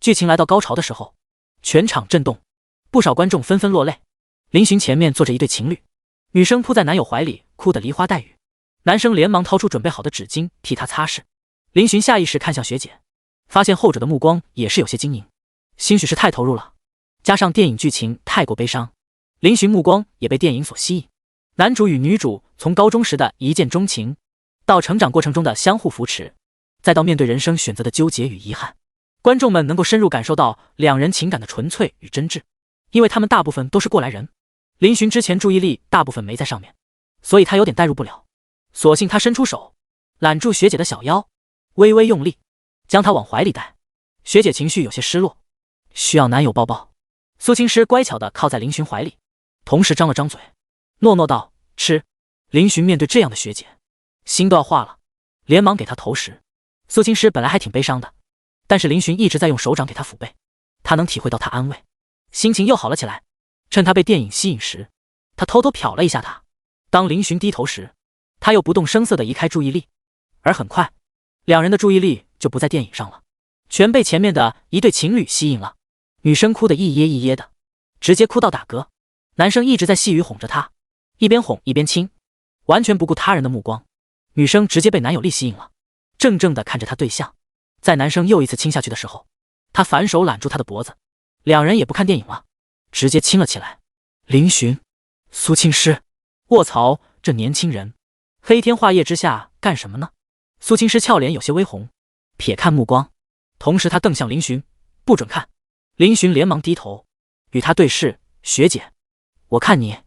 Speaker 1: 剧情来到高潮的时候，全场震动，不少观众纷纷落泪。林寻前面坐着一对情侣，女生扑在男友怀里，哭得梨花带雨，男生连忙掏出准备好的纸巾替她擦拭。林寻下意识看向学姐，发现后者的目光也是有些晶莹，兴许是太投入了，加上电影剧情太过悲伤，林寻目光也被电影所吸引。男主与女主从高中时的一见钟情，到成长过程中的相互扶持，再到面对人生选择的纠结与遗憾，观众们能够深入感受到两人情感的纯粹与真挚，因为他们大部分都是过来人。林寻之前注意力大部分没在上面，所以他有点代入不了，索性他伸出手揽住学姐的小腰，微微用力将她往怀里带。学姐情绪有些失落，需要男友抱抱。苏青师乖巧地靠在林寻怀里，同时张了张嘴，诺诺道：“吃。”林寻面对这样的学姐，心都要化了，连忙给她投食。苏青师本来还挺悲伤的，但是林寻一直在用手掌给她抚背，她能体会到她安慰，心情又好了起来。趁她被电影吸引时，她偷偷瞟了一下她。当林寻低头时，她又不动声色地移开注意力，而很快，两人的注意力就不在电影上了，全被前面的一对情侣吸引了。女生哭得一噎一噎的，直接哭到打嗝。男生一直在细语哄着她，一边哄一边亲，完全不顾他人的目光。女生直接被男友力吸引了，怔怔地看着他对象。在男生又一次亲下去的时候，她反手揽住他的脖子，两人也不看电影了，直接亲了起来。林寻，苏青师，卧槽，这年轻人黑天化夜之下干什么呢？苏青师俏脸有些微红，撇看目光，同时他瞪向林寻，不准看。林寻连忙低头与他对视，学姐，我看你。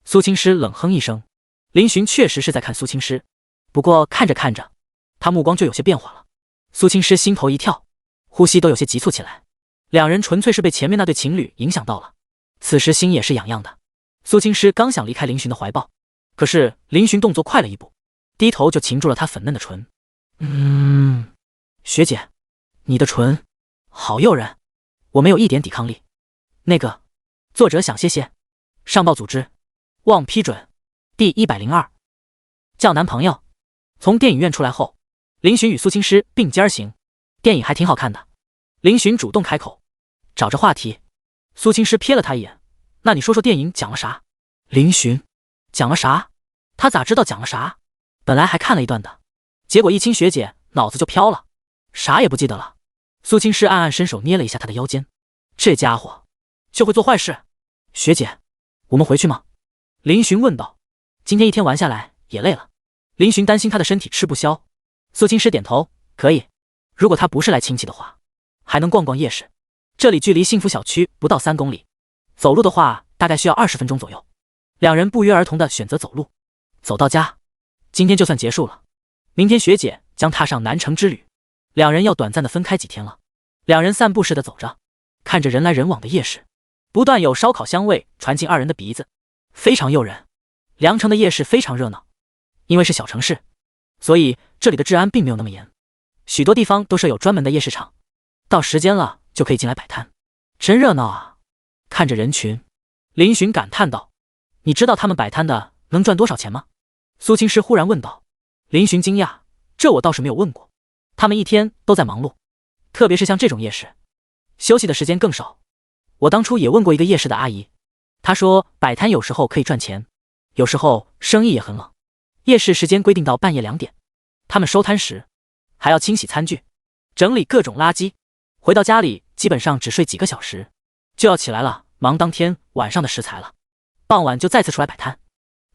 Speaker 1: 苏青师冷哼一声，林寻确实是在看苏青师，不过看着看着，他目光就有些变化了。苏青师心头一跳，呼吸都有些急促起来。两人纯粹是被前面那对情侣影响到了，此时心也是痒痒的。苏青师刚想离开林寻的怀抱，可是林寻动作快了一步，低头就擒住了他粉嫩的唇。学姐，你的唇好诱人，我没有一点抵抗力。那个，作者想谢谢，上报组织，望批准。第102，叫男朋友。从电影院出来后，林寻与苏青师并肩而行，电影还挺好看的。林寻主动开口，找着话题。苏青师瞥了他一眼，那你说说电影讲了啥？林寻，讲了啥？他咋知道讲了啥？本来还看了一段的，结果一亲学姐，脑子就飘了，啥也不记得了。苏青师暗暗伸手捏了一下他的腰间，这家伙就会做坏事。学姐，我们回去吗？林寻问道。今天一天玩下来也累了。林寻担心他的身体吃不消。苏青师点头，可以。如果他不是来亲戚的话，还能逛逛夜市。这里距离幸福小区不到3公里，走路的话大概需要20分钟左右。两人不约而同地选择走路。走到家，今天就算结束了。明天学姐将踏上南城之旅，两人要短暂地分开几天了。两人散步似的走着，看着人来人往的夜市，不断有烧烤香味传进二人的鼻子，非常诱人。梁城的夜市非常热闹，因为是小城市，所以这里的治安并没有那么严，许多地方都设有专门的夜市场，到时间了就可以进来摆摊，真热闹啊！看着人群，林寻感叹道：“你知道他们摆摊的能赚多少钱吗？”苏青师忽然问道。林寻惊讶，这我倒是没有问过。他们一天都在忙碌，特别是像这种夜市，休息的时间更少。我当初也问过一个夜市的阿姨，她说摆摊有时候可以赚钱，有时候生意也很冷。夜市时间规定到半夜2点，他们收摊时还要清洗餐具，整理各种垃圾，回到家里基本上只睡几个小时，就要起来了，忙当天晚上的食材了，傍晚就再次出来摆摊，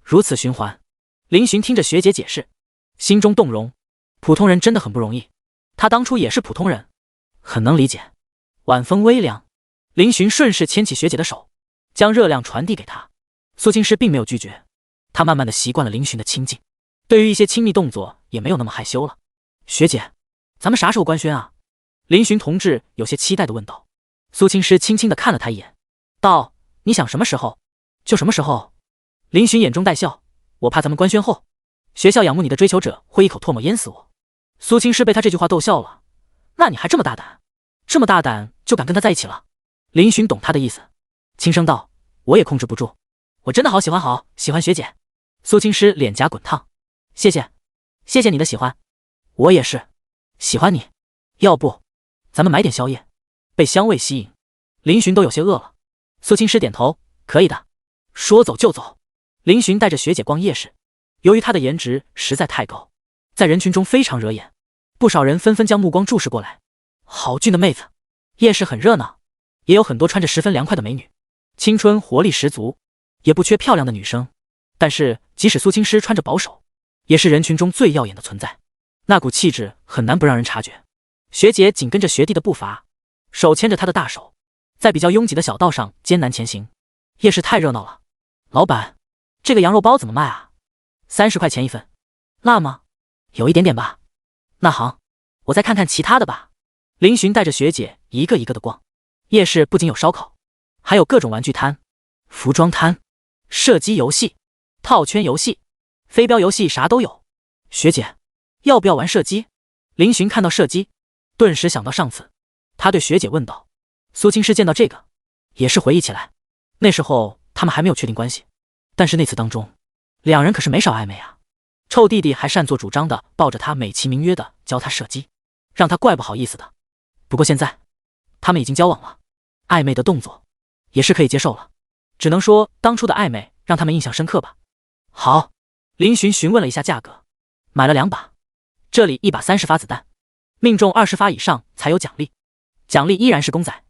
Speaker 1: 如此循环。林寻听着学姐解释，心中动容，普通人真的很不容易，他当初也是普通人，很能理解。晚风微凉，林寻顺势牵起学姐的手，将热量传递给她。苏青师并没有拒绝，他慢慢的习惯了林寻的亲近，对于一些亲密动作也没有那么害羞了。学姐，咱们啥时候官宣啊？林寻同志有些期待的问道。苏青师轻轻的看了他一眼，道：你想什么时候就什么时候。林寻眼中带笑，我怕咱们官宣后，学校仰慕你的追求者会一口唾沫淹死我。苏青师被他这句话逗笑了，那你还这么大胆？这么大胆就敢跟他在一起了？林寻懂他的意思，轻声道：我也控制不住，我真的好喜欢学姐。苏青师脸颊滚烫，谢谢你的喜欢，我也是喜欢你。要不咱们买点宵夜？被香味吸引，林寻都有些饿了。苏青师点头，可以的。说走就走，林寻带着学姐逛夜市。由于她的颜值实在太高，在人群中非常惹眼，不少人纷纷将目光注视过来。好俊的妹子，夜市很热闹，也有很多穿着十分凉快的美女，青春活力十足，也不缺漂亮的女生。但是即使苏青师穿着保守，也是人群中最耀眼的存在，那股气质很难不让人察觉。学姐紧跟着学弟的步伐，手牵着他的大手，在比较拥挤的小道上艰难前行。夜市太热闹了，老板，这个羊肉包怎么卖啊？30块钱一份。辣吗？有一点点吧。那行，我再看看其他的吧。林寻带着学姐一个一个的逛，夜市不仅有烧烤，还有各种玩具摊、服装摊、射击游戏、套圈游戏、飞镖游戏，啥都有。学姐，要不要玩射击？林寻看到射击，顿时想到上次，他对学姐问道。苏青师见到这个，也是回忆起来，那时候他们还没有确定关系，但是那次当中，两人可是没少暧昧啊。臭弟弟还擅作主张的抱着他美其名曰的教他射击，让他怪不好意思的。不过现在他们已经交往了，暧昧的动作也是可以接受了，只能说当初的暧昧让他们印象深刻吧。好，林寻询问了一下价格，买了2把，这里一把30发子弹，命中20发以上才有奖励，奖励依然是公仔。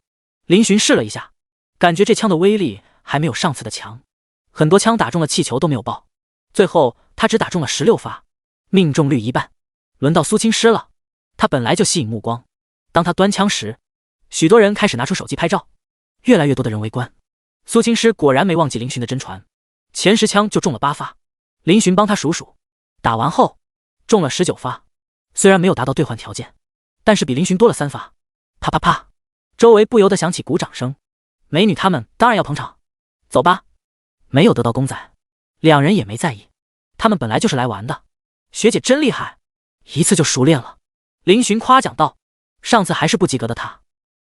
Speaker 1: 林寻试了一下，感觉这枪的威力还没有上次的强，很多枪打中了气球都没有爆，最后他只打中了16发，命中率一半。轮到苏青师了，他本来就吸引目光，当他端枪时，许多人开始拿出手机拍照，越来越多的人围观。苏青师果然没忘记林寻的真传，前10枪就中了8发。林寻帮他数数，打完后中了19发，虽然没有达到兑换条件，但是比林寻多了3发。啪啪啪，周围不由得响起鼓掌声，美女他们当然要捧场。走吧。没有得到公仔，两人也没在意，他们本来就是来玩的。学姐真厉害，一次就熟练了。林寻夸奖道，上次还是不及格的他，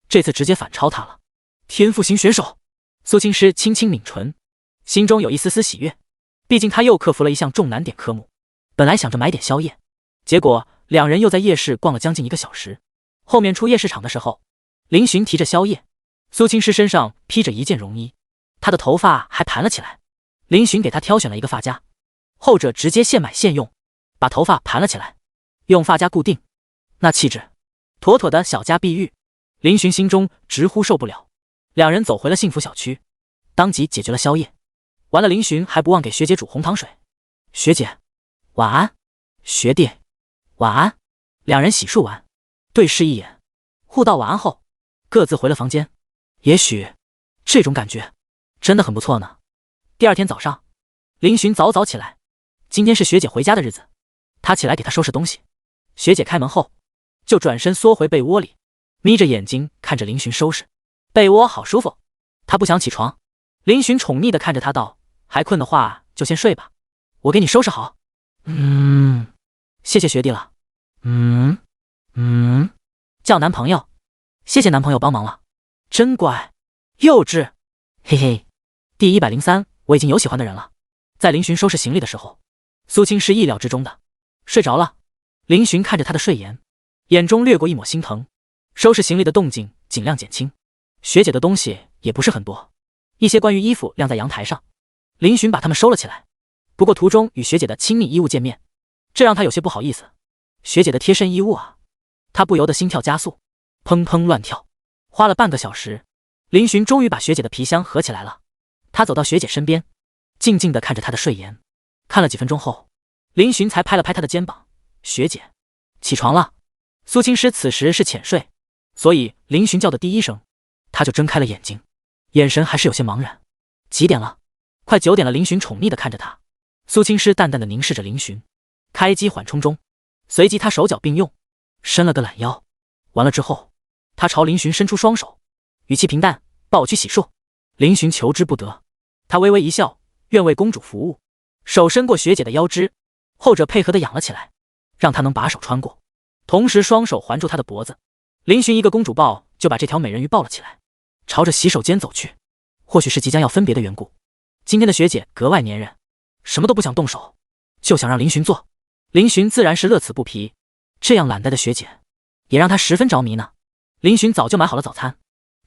Speaker 1: 这次直接反超他了。天赋型选手。苏青师轻轻抿唇，心中有一丝丝喜悦，毕竟他又克服了一项重难点科目。本来想着买点宵夜，结果两人又在夜市逛了将近1个小时。后面出夜市场的时候，林寻提着宵夜，苏青师身上披着一件绒衣，他的头发还盘了起来。林寻给他挑选了一个发夹，后者直接现买现用，把头发盘了起来，用发夹固定，那气质妥妥的小家碧玉。林寻心中直呼受不了。两人走回了幸福小区，当即解决了宵夜。完了，林寻还不忘给学姐煮红糖水。学姐晚安，学弟晚安。两人洗漱完，对视一眼，互道晚安后，各自回了房间。也许这种感觉真的很不错呢。第二天早上，林寻早早起来，今天是学姐回家的日子，他起来给她收拾东西。学姐开门后，就转身缩回被窝里，眯着眼睛看着林寻收拾。被窝好舒服，他不想起床。林寻宠溺地看着他道，还困的话就先睡吧，我给你收拾好。谢谢学弟了。叫男朋友，谢谢男朋友帮忙了，真乖，幼稚，嘿嘿。第103，我已经有喜欢的人了。在林寻收拾行李的时候，苏青是意料之中的睡着了。林寻看着他的睡颜，眼中掠过一抹心疼，收拾行李的动静尽量减轻。学姐的东西也不是很多，一些关于衣服晾在阳台上，林寻把它们收了起来。不过途中与学姐的亲密衣物见面，这让他有些不好意思。学姐的贴身衣物啊，他不由得心跳加速，砰砰乱跳。花了半个小时，林寻终于把学姐的皮箱合起来了。他走到学姐身边，静静地看着她的睡颜。看了几分钟后，林寻才拍了拍她的肩膀，学姐起床了。苏青师此时是浅睡，所以林寻叫的第一声，他就睁开了眼睛，眼神还是有些茫然。几点了？快9点了。林寻宠溺地看着他。苏青师淡淡地凝视着林寻，开机缓冲中，随即他手脚并用，伸了个懒腰。完了之后，他朝林寻伸出双手，语气平淡，抱我去洗漱。林寻求之不得，他微微一笑，愿为公主服务，手伸过学姐的腰肢，后者配合地仰了起来，让他能把手穿过，同时双手环住她的脖子。林寻一个公主抱就把这条美人鱼抱了起来，朝着洗手间走去。或许是即将要分别的缘故，今天的学姐格外粘人，什么都不想动手，就想让林寻做。林寻自然是乐此不疲，这样懒怠的学姐也让他十分着迷呢。林寻早就买好了早餐，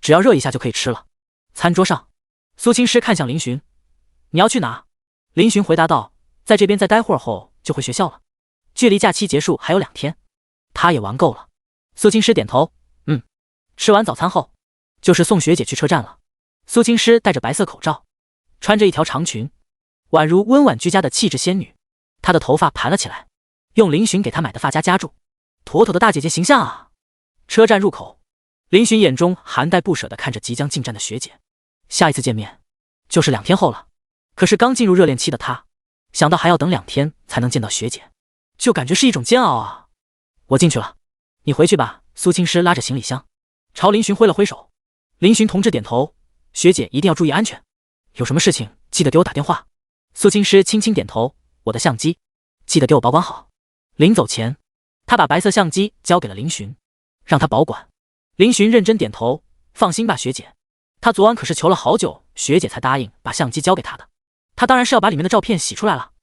Speaker 1: 只要热一下就可以吃了。餐桌上，苏青师看向林寻，你要去哪？林寻回答道，在这边再待会儿后就回学校了，距离假期结束还有2天，他也玩够了。苏青师点头，吃完早餐后，就是送学姐去车站了。苏青师戴着白色口罩，穿着一条长裙，宛如温婉居家的气质仙女。她的头发盘了起来，用林寻给她买的发夹夹住，妥妥的大姐姐形象啊。车站入口，林寻眼中含带不舍地看着即将进站的学姐。下一次见面就是2天后了，可是刚进入热恋期的他，想到还要等2天才能见到学姐，就感觉是一种煎熬啊。我进去了，你回去吧。苏青师拉着行李箱朝林寻挥了挥手，林寻同志点头，学姐一定要注意安全，有什么事情记得给我打电话。苏青师轻轻点头，我的相机记得给我保管好。临走前，他把白色相机交给了林寻，让他保管。林寻认真点头，放心吧学姐，他昨晚可是求了好久，学姐才答应把相机交给他的。他当然是要把里面的照片洗出来了，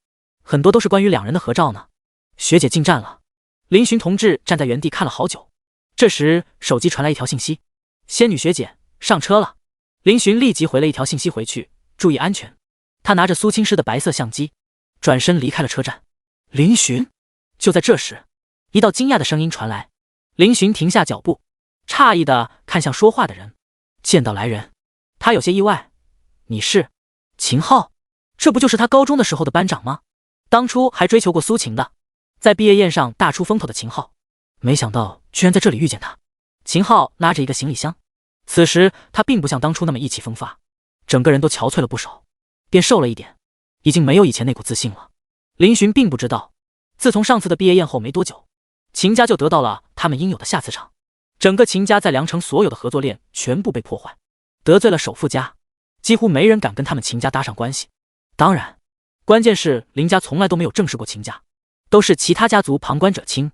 Speaker 1: 很多都是关于两人的合照呢。学姐进站了，林寻同志站在原地看了好久。这时手机传来一条信息，仙女学姐上车了。林寻立即回了一条信息回去，注意安全。他拿着苏青师的白色相机，转身离开了车站。林寻，就在这时，一道惊讶的声音传来。林寻停下脚步，诧异地看向说话的人。见到来人，他有些意外。你是秦昊？这不就是他高中的时候的班长吗？当初还追求过苏晴的，在毕业宴上大出风头的秦昊，没想到居然在这里遇见他。秦昊拉着一个行李箱，此时他并不像当初那么意气风发，整个人都憔悴了不少，变瘦了一点，已经没有以前那股自信了。林寻并不知道，自从上次的毕业宴后没多久，秦家就得到了他们应有的下次场。整个秦家在梁城所有的合作链全部被破坏，得罪了首富家，几乎没人敢跟他们秦家搭上关系。当然，关键是林家从来都没有正视过秦家，都是其他家族旁观者清，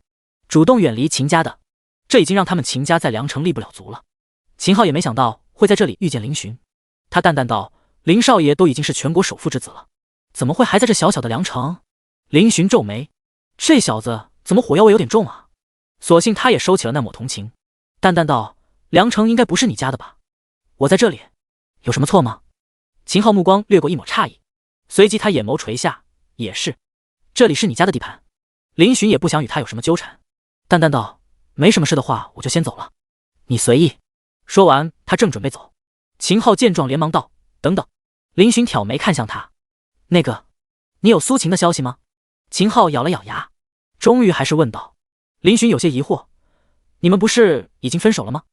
Speaker 1: 主动远离秦家的，这已经让他们秦家在梁城立不了足了。秦昊也没想到会在这里遇见林寻，他淡淡道：林少爷都已经是全国首富之子了，怎么会还在这小小的梁城？林寻皱眉，这小子怎么火药味有点重啊？索性他也收起了那抹同情，淡淡道：梁城应该不是你家的吧？我在这里有什么错吗？秦昊目光掠过一抹诧异，随即他眼眸垂下，也是，这里是你家的地盘。林寻也不想与他有什么纠缠，淡淡道：没什么事的话我就先走了，你随意。说完他正准备走，秦昊见状连忙道：等等。林寻挑眉看向他，那个，你有苏晴的消息吗？秦昊咬了咬牙，终于还是问道。林寻有些疑惑，你们不是已经分手了吗？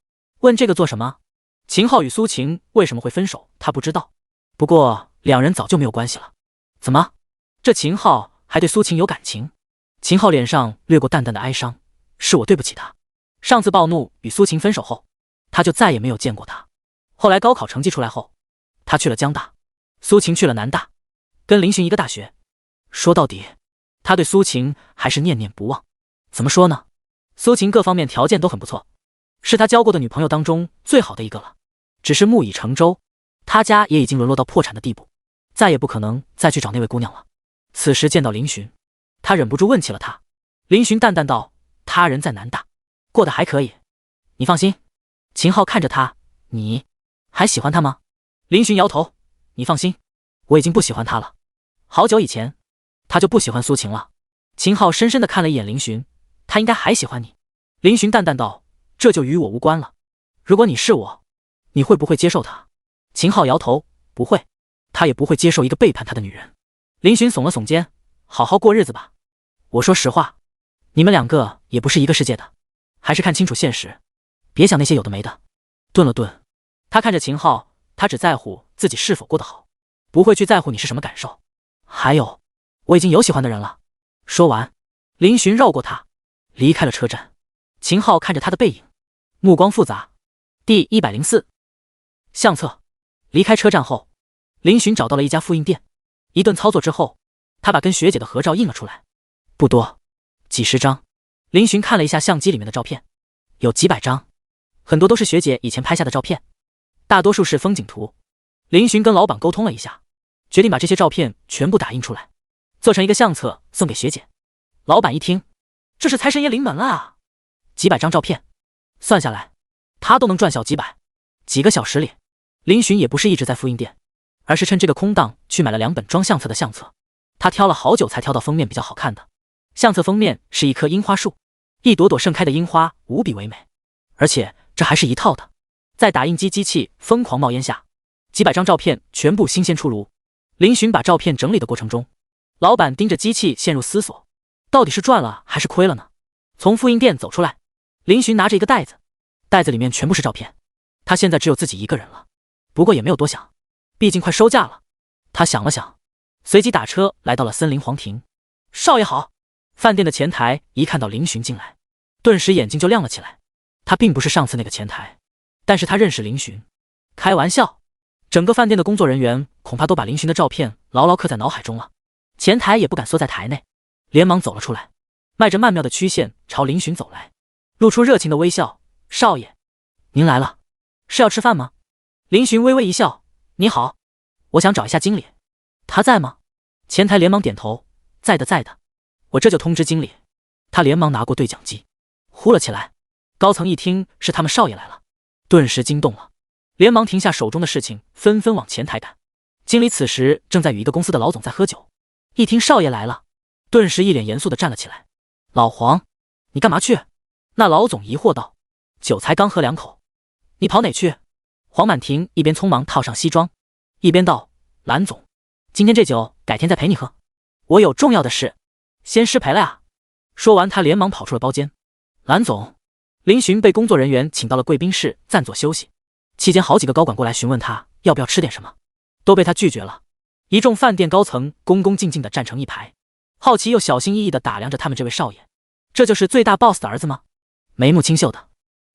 Speaker 1: 问这个做什么？秦昊与苏晴为什么会分手他不知道，不过两人早就没有关系了。怎么，这秦昊还对苏晴有感情？秦昊脸上掠过淡淡的哀伤，是我对不起他，上次暴怒与苏晴分手后，他就再也没有见过他。后来高考成绩出来后，他去了江大，苏晴去了南大，跟林寻一个大学。说到底，他对苏晴还是念念不忘。怎么说呢，苏晴各方面条件都很不错，是他交过的女朋友当中最好的一个了。只是木已成舟，他家也已经沦落到破产的地步，再也不可能再去找那位姑娘了。此时见到林寻，他忍不住问起了他。林寻淡淡道：他人在南大，过得还可以，你放心。秦昊看着他，你还喜欢他吗？林寻摇头，你放心，我已经不喜欢他了。好久以前他就不喜欢苏晴了。秦昊深深地看了一眼林寻，他应该还喜欢你。林寻淡淡道：这就与我无关了，如果你是我，你会不会接受他？秦昊摇头，不会，他也不会接受一个背叛他的女人。林寻耸了耸肩，好好过日子吧。我说实话，你们两个也不是一个世界的，还是看清楚现实，别想那些有的没的。顿了顿，他看着秦昊，他只在乎自己是否过得好，不会去在乎你是什么感受。还有，我已经有喜欢的人了。说完，林寻绕过他，离开了车站。秦昊看着他的背影，目光复杂。第104相册。离开车站后，林寻找到了一家复印店，一顿操作之后，他把跟学姐的合照印了出来，不多，几十张。林寻看了一下相机里面的照片，有几百张，很多都是学姐以前拍下的照片，大多数是风景图。林寻跟老板沟通了一下，决定把这些照片全部打印出来，做成一个相册送给学姐。老板一听，这是财神爷临门了啊！几百张照片，算下来，他都能赚小几百。几个小时里，林寻也不是一直在复印店，而是趁这个空档去买了2本装相册的相册。他挑了好久才挑到封面比较好看的。相册封面是一棵樱花树，一朵朵盛开的樱花无比唯美，而且这还是一套的。在打印机机器疯狂冒烟下，几百张照片全部新鲜出炉。林寻把照片整理的过程中，老板盯着机器陷入思索，到底是赚了还是亏了呢？从复印店走出来，林寻拿着一个袋子，袋子里面全部是照片。他现在只有自己一个人了，不过也没有多想，毕竟快收假了。他想了想，随即打车来到了森林皇庭。少爷好。饭店的前台一看到林寻进来，顿时眼睛就亮了起来。他并不是上次那个前台，但是他认识林寻，开玩笑，整个饭店的工作人员恐怕都把林寻的照片牢牢刻在脑海中了，前台也不敢缩在台内，连忙走了出来，迈着曼妙的曲线朝林寻走来，露出热情的微笑。少爷，您来了，是要吃饭吗？林寻微微一笑，你好，我想找一下经理，他在吗？前台连忙点头，在的在的，我这就通知经理。他连忙拿过对讲机，呼了起来。高层一听是他们少爷来了，顿时惊动了，连忙停下手中的事情，纷纷往前台赶。经理此时正在与一个公司的老总在喝酒，一听少爷来了，顿时一脸严肃地站了起来。老黄，你干嘛去？那老总疑惑道，酒才刚喝2口，你跑哪去？黄满庭一边匆忙套上西装，一边道，蓝总，今天这酒改天再陪你喝，我有重要的事，先失陪了呀。说完他连忙跑出了包间。蓝总，林寻被工作人员请到了贵宾室暂坐休息，期间好几个高管过来询问他要不要吃点什么，都被他拒绝了。一众饭店高层恭恭敬敬地站成一排，好奇又小心翼翼地打量着他们这位少爷。这就是最大 boss 的儿子吗？眉目清秀的，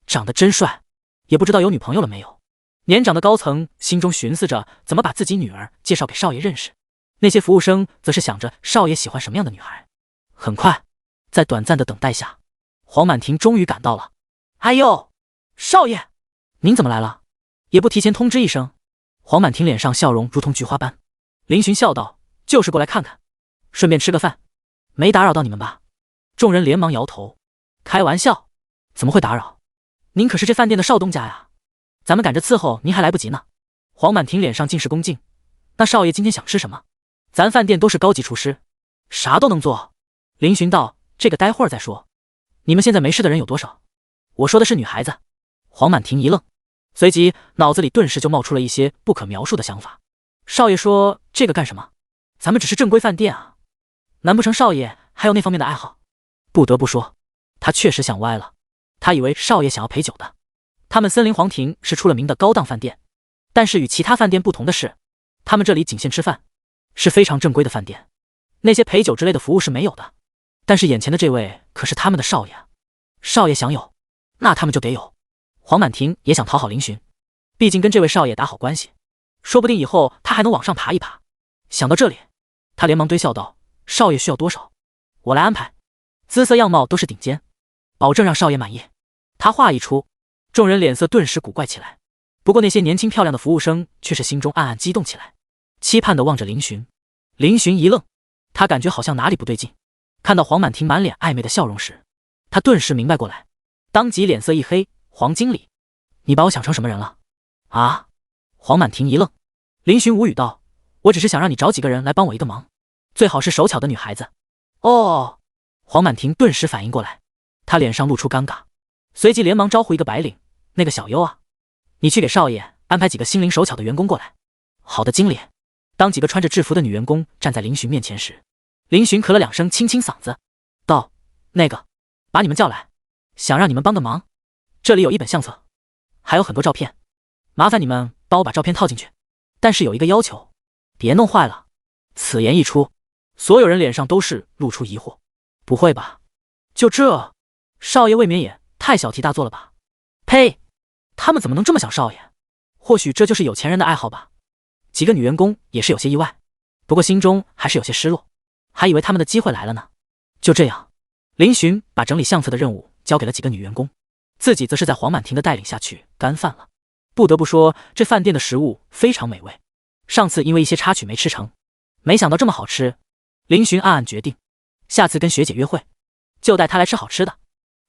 Speaker 1: 长得真帅，也不知道有女朋友了没有。年长的高层心中寻思着怎么把自己女儿介绍给少爷认识，那些服务生则是想着少爷喜欢什么样的女孩。很快，在短暂的等待下，黄满庭终于赶到了。哎呦，少爷，您怎么来了？也不提前通知一声。黄满庭脸上笑容如同菊花般。林寻笑道，就是过来看看，顺便吃个饭，没打扰到你们吧？众人连忙摇头，开玩笑，怎么会打扰？您可是这饭店的少东家呀，咱们赶着伺候您还来不及呢。黄满庭脸上尽是恭敬。那少爷今天想吃什么？咱饭店都是高级厨师，啥都能做。林寻道，这个待会儿再说。你们现在没事的人有多少？我说的是女孩子。黄满庭一愣，随即脑子里顿时就冒出了一些不可描述的想法。少爷说这个干什么？咱们只是正规饭店啊，难不成少爷还有那方面的爱好？不得不说，他确实想歪了。他以为少爷想要陪酒的。他们森林皇庭是出了名的高档饭店，但是与其他饭店不同的是，他们这里仅限吃饭，是非常正规的饭店，那些陪酒之类的服务是没有的。但是眼前的这位可是他们的少爷，少爷想有，那他们就得有。黄满庭也想讨好林寻，毕竟跟这位少爷打好关系，说不定以后他还能往上爬一爬。想到这里，他连忙堆笑道，少爷需要多少，我来安排，姿色样貌都是顶尖，保证让少爷满意。他话一出，众人脸色顿时古怪起来，不过那些年轻漂亮的服务生却是心中暗暗激动起来，期盼地望着林寻。林寻一愣，他感觉好像哪里不对劲，看到黄满庭满脸暧昧的笑容时，他顿时明白过来，当即脸色一黑，黄经理，你把我想成什么人了？啊？黄满庭一愣，林寻无语道，我只是想让你找几个人来帮我一个忙，最好是手巧的女孩子。哦。黄满庭顿时反应过来，他脸上露出尴尬，随即连忙招呼一个白领，那个小优啊，你去给少爷安排几个心灵手巧的员工过来。好的，经理。当几个穿着制服的女员工站在林寻面前时，林寻咳了2声，清清嗓子道，那个，把你们叫来，想让你们帮个忙，这里有一本相册，还有很多照片，麻烦你们帮我把照片套进去，但是有一个要求，别弄坏了。此言一出，所有人脸上都是露出疑惑，不会吧，就这，少爷未免也太小题大做了吧？呸，他们怎么能这么想少爷？或许这就是有钱人的爱好吧。几个女员工也是有些意外，不过心中还是有些失落，还以为他们的机会来了呢。就这样，林寻把整理相册的任务交给了几个女员工，自己则是在黄满庭的带领下去干饭了。不得不说，这饭店的食物非常美味，上次因为一些插曲没吃成，没想到这么好吃。林寻暗暗决定，下次跟学姐约会，就带她来吃好吃的。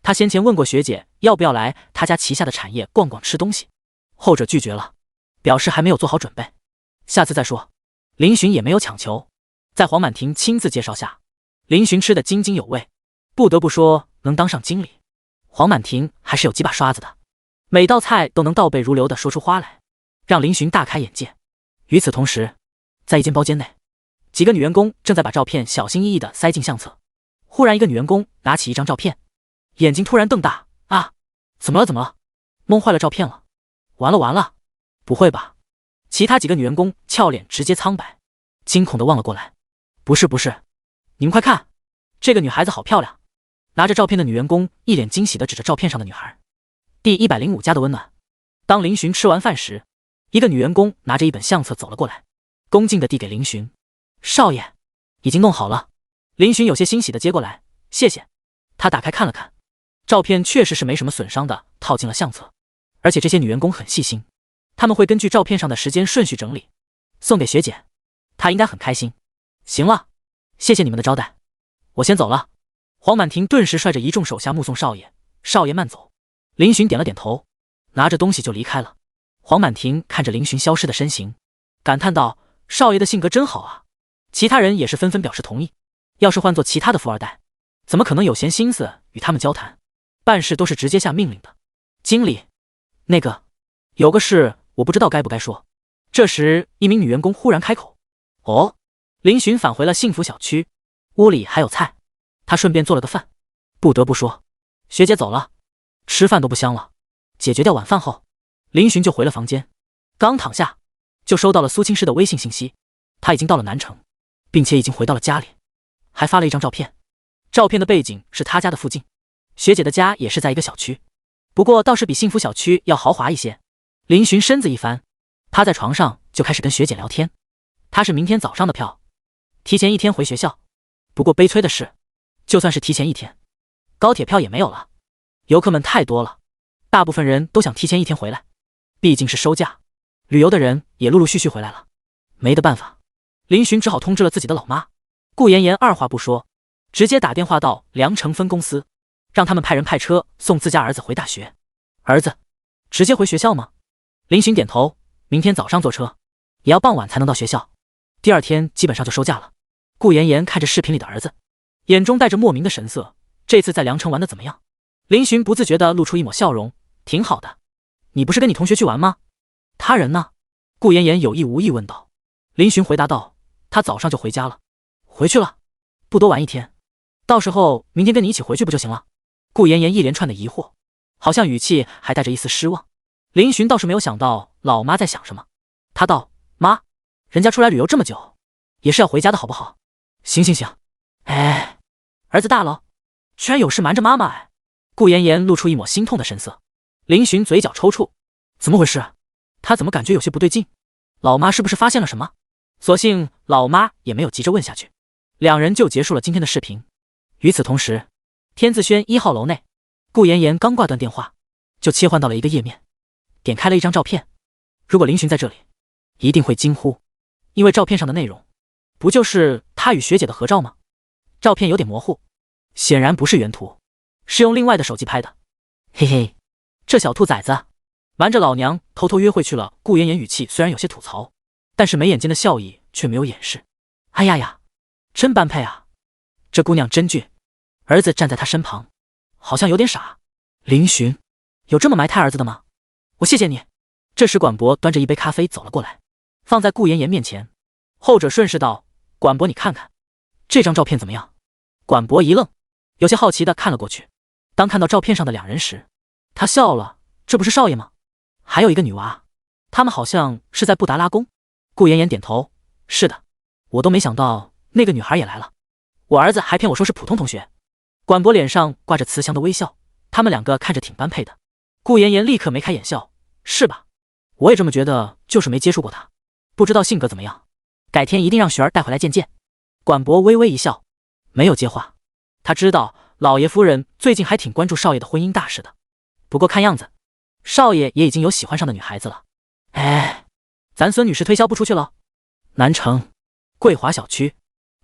Speaker 1: 他先前问过学姐要不要来他家旗下的产业逛逛吃东西，后者拒绝了，表示还没有做好准备，下次再说。林寻也没有强求，在黄满庭亲自介绍下，林寻吃得津津有味。不得不说，能当上经理，黄满庭还是有几把刷子的，每道菜都能倒背如流地说出花来，让林寻大开眼界。与此同时，在一间包间内，几个女员工正在把照片小心翼翼地塞进相册。忽然一个女员工拿起一张照片，眼睛突然瞪大，啊，怎么了怎么了？弄坏了照片了？完了完了，不会吧？其他几个女员工俏脸直接苍白，惊恐地望了过来。不是不是，你们快看，这个女孩子好漂亮。拿着照片的女员工一脸惊喜地指着照片上的女孩。第105家的温暖。当林寻吃完饭时，一个女员工拿着一本相册走了过来，恭敬地递给林寻。少爷，已经弄好了。林寻有些欣喜地接过来，谢谢。他打开看了看，照片确实是没什么损伤的，套进了相册。而且这些女员工很细心，他们会根据照片上的时间顺序整理，送给学姐，她应该很开心。行了，谢谢你们的招待，我先走了。黄满庭顿时率着一众手下目送少爷，少爷慢走。林寻点了点头，拿着东西就离开了。黄满庭看着林寻消失的身形，感叹道：少爷的性格真好啊。其他人也是纷纷表示同意，要是换做其他的富二代，怎么可能有闲心思与他们交谈，办事都是直接下命令的。经理，那个有个事我不知道该不该说。这时一名女员工忽然开口。哦。林寻返回了幸福小区，屋里还有菜，他顺便做了个饭。不得不说，学姐走了，吃饭都不香了。解决掉晚饭后，林寻就回了房间，刚躺下就收到了苏青师的微信信息，他已经到了南城，并且已经回到了家里，还发了一张照片。照片的背景是他家的附近，学姐的家也是在一个小区，不过倒是比幸福小区要豪华一些。林寻身子一翻，趴在床上就开始跟学姐聊天。他是明天早上的票，提前1天回学校。不过悲催的是，就算是提前1天，高铁票也没有了。游客们太多了，大部分人都想提前1天回来，毕竟是收假，旅游的人也陆陆续续回来了。没得办法，林寻只好通知了自己的老妈。顾妍妍二话不说，直接打电话到良城分公司，让他们派人派车送自家儿子回大学。儿子直接回学校吗？林寻点头，明天早上坐车，也要傍晚才能到学校，第2天基本上就收假了。顾妍妍看着视频里的儿子，眼中带着莫名的神色。这次在良城玩的怎么样？林寻不自觉地露出一抹笑容，挺好的。你不是跟你同学去玩吗？他人呢？顾妍妍有意无意问道。林寻回答道，他早上就回家了。回去了？不多玩1天，到时候明天跟你一起回去不就行了？顾妍妍一连串的疑惑，好像语气还带着一丝失望。林寻倒是没有想到老妈在想什么，他道：妈，人家出来旅游这么久，也是要回家的好不好？行行行。哎，儿子大了，居然有事瞒着妈妈。哎，顾妍妍露出一抹心痛的神色。林寻嘴角抽搐，怎么回事？他怎么感觉有些不对劲？老妈是不是发现了什么？所幸老妈也没有急着问下去，两人就结束了今天的视频。与此同时，天字轩1号楼内，顾妍妍刚挂断电话，就切换到了一个页面，点开了一张照片。如果林寻在这里，一定会惊呼，因为照片上的内容不就是他与学姐的合照吗？照片有点模糊，显然不是原图，是用另外的手机拍的。嘿嘿，这小兔崽子瞒着老娘偷偷约会去了。顾妍妍语气虽然有些吐槽，但是眉眼间的笑意却没有掩饰。哎呀呀，真般配啊，这姑娘真俊。儿子站在她身旁，好像有点傻。林寻，有这么埋汰儿子的吗？我谢谢你。这时管博端着一杯咖啡走了过来，放在顾妍妍面前。后者顺势道：管博，你看看这张照片怎么样？管博一愣，有些好奇地看了过去。当看到照片上的2人时，他笑了，这不是少爷吗？还有一个女娃，他们好像是在布达拉宫。顾妍妍点头，是的，我都没想到那个女孩也来了，我儿子还骗我说是普通同学。管博脸上挂着慈祥的微笑，他们2个看着挺般配的。顾妍妍立刻眉开眼笑，是吧？我也这么觉得，就是没接触过他，不知道性格怎么样，改天一定让雪儿带回来见见。管博微微一笑，没有接话。他知道老爷夫人最近还挺关注少爷的婚姻大事的，不过看样子少爷也已经有喜欢上的女孩子了。哎，咱孙女士推销不出去了。南城桂华小区，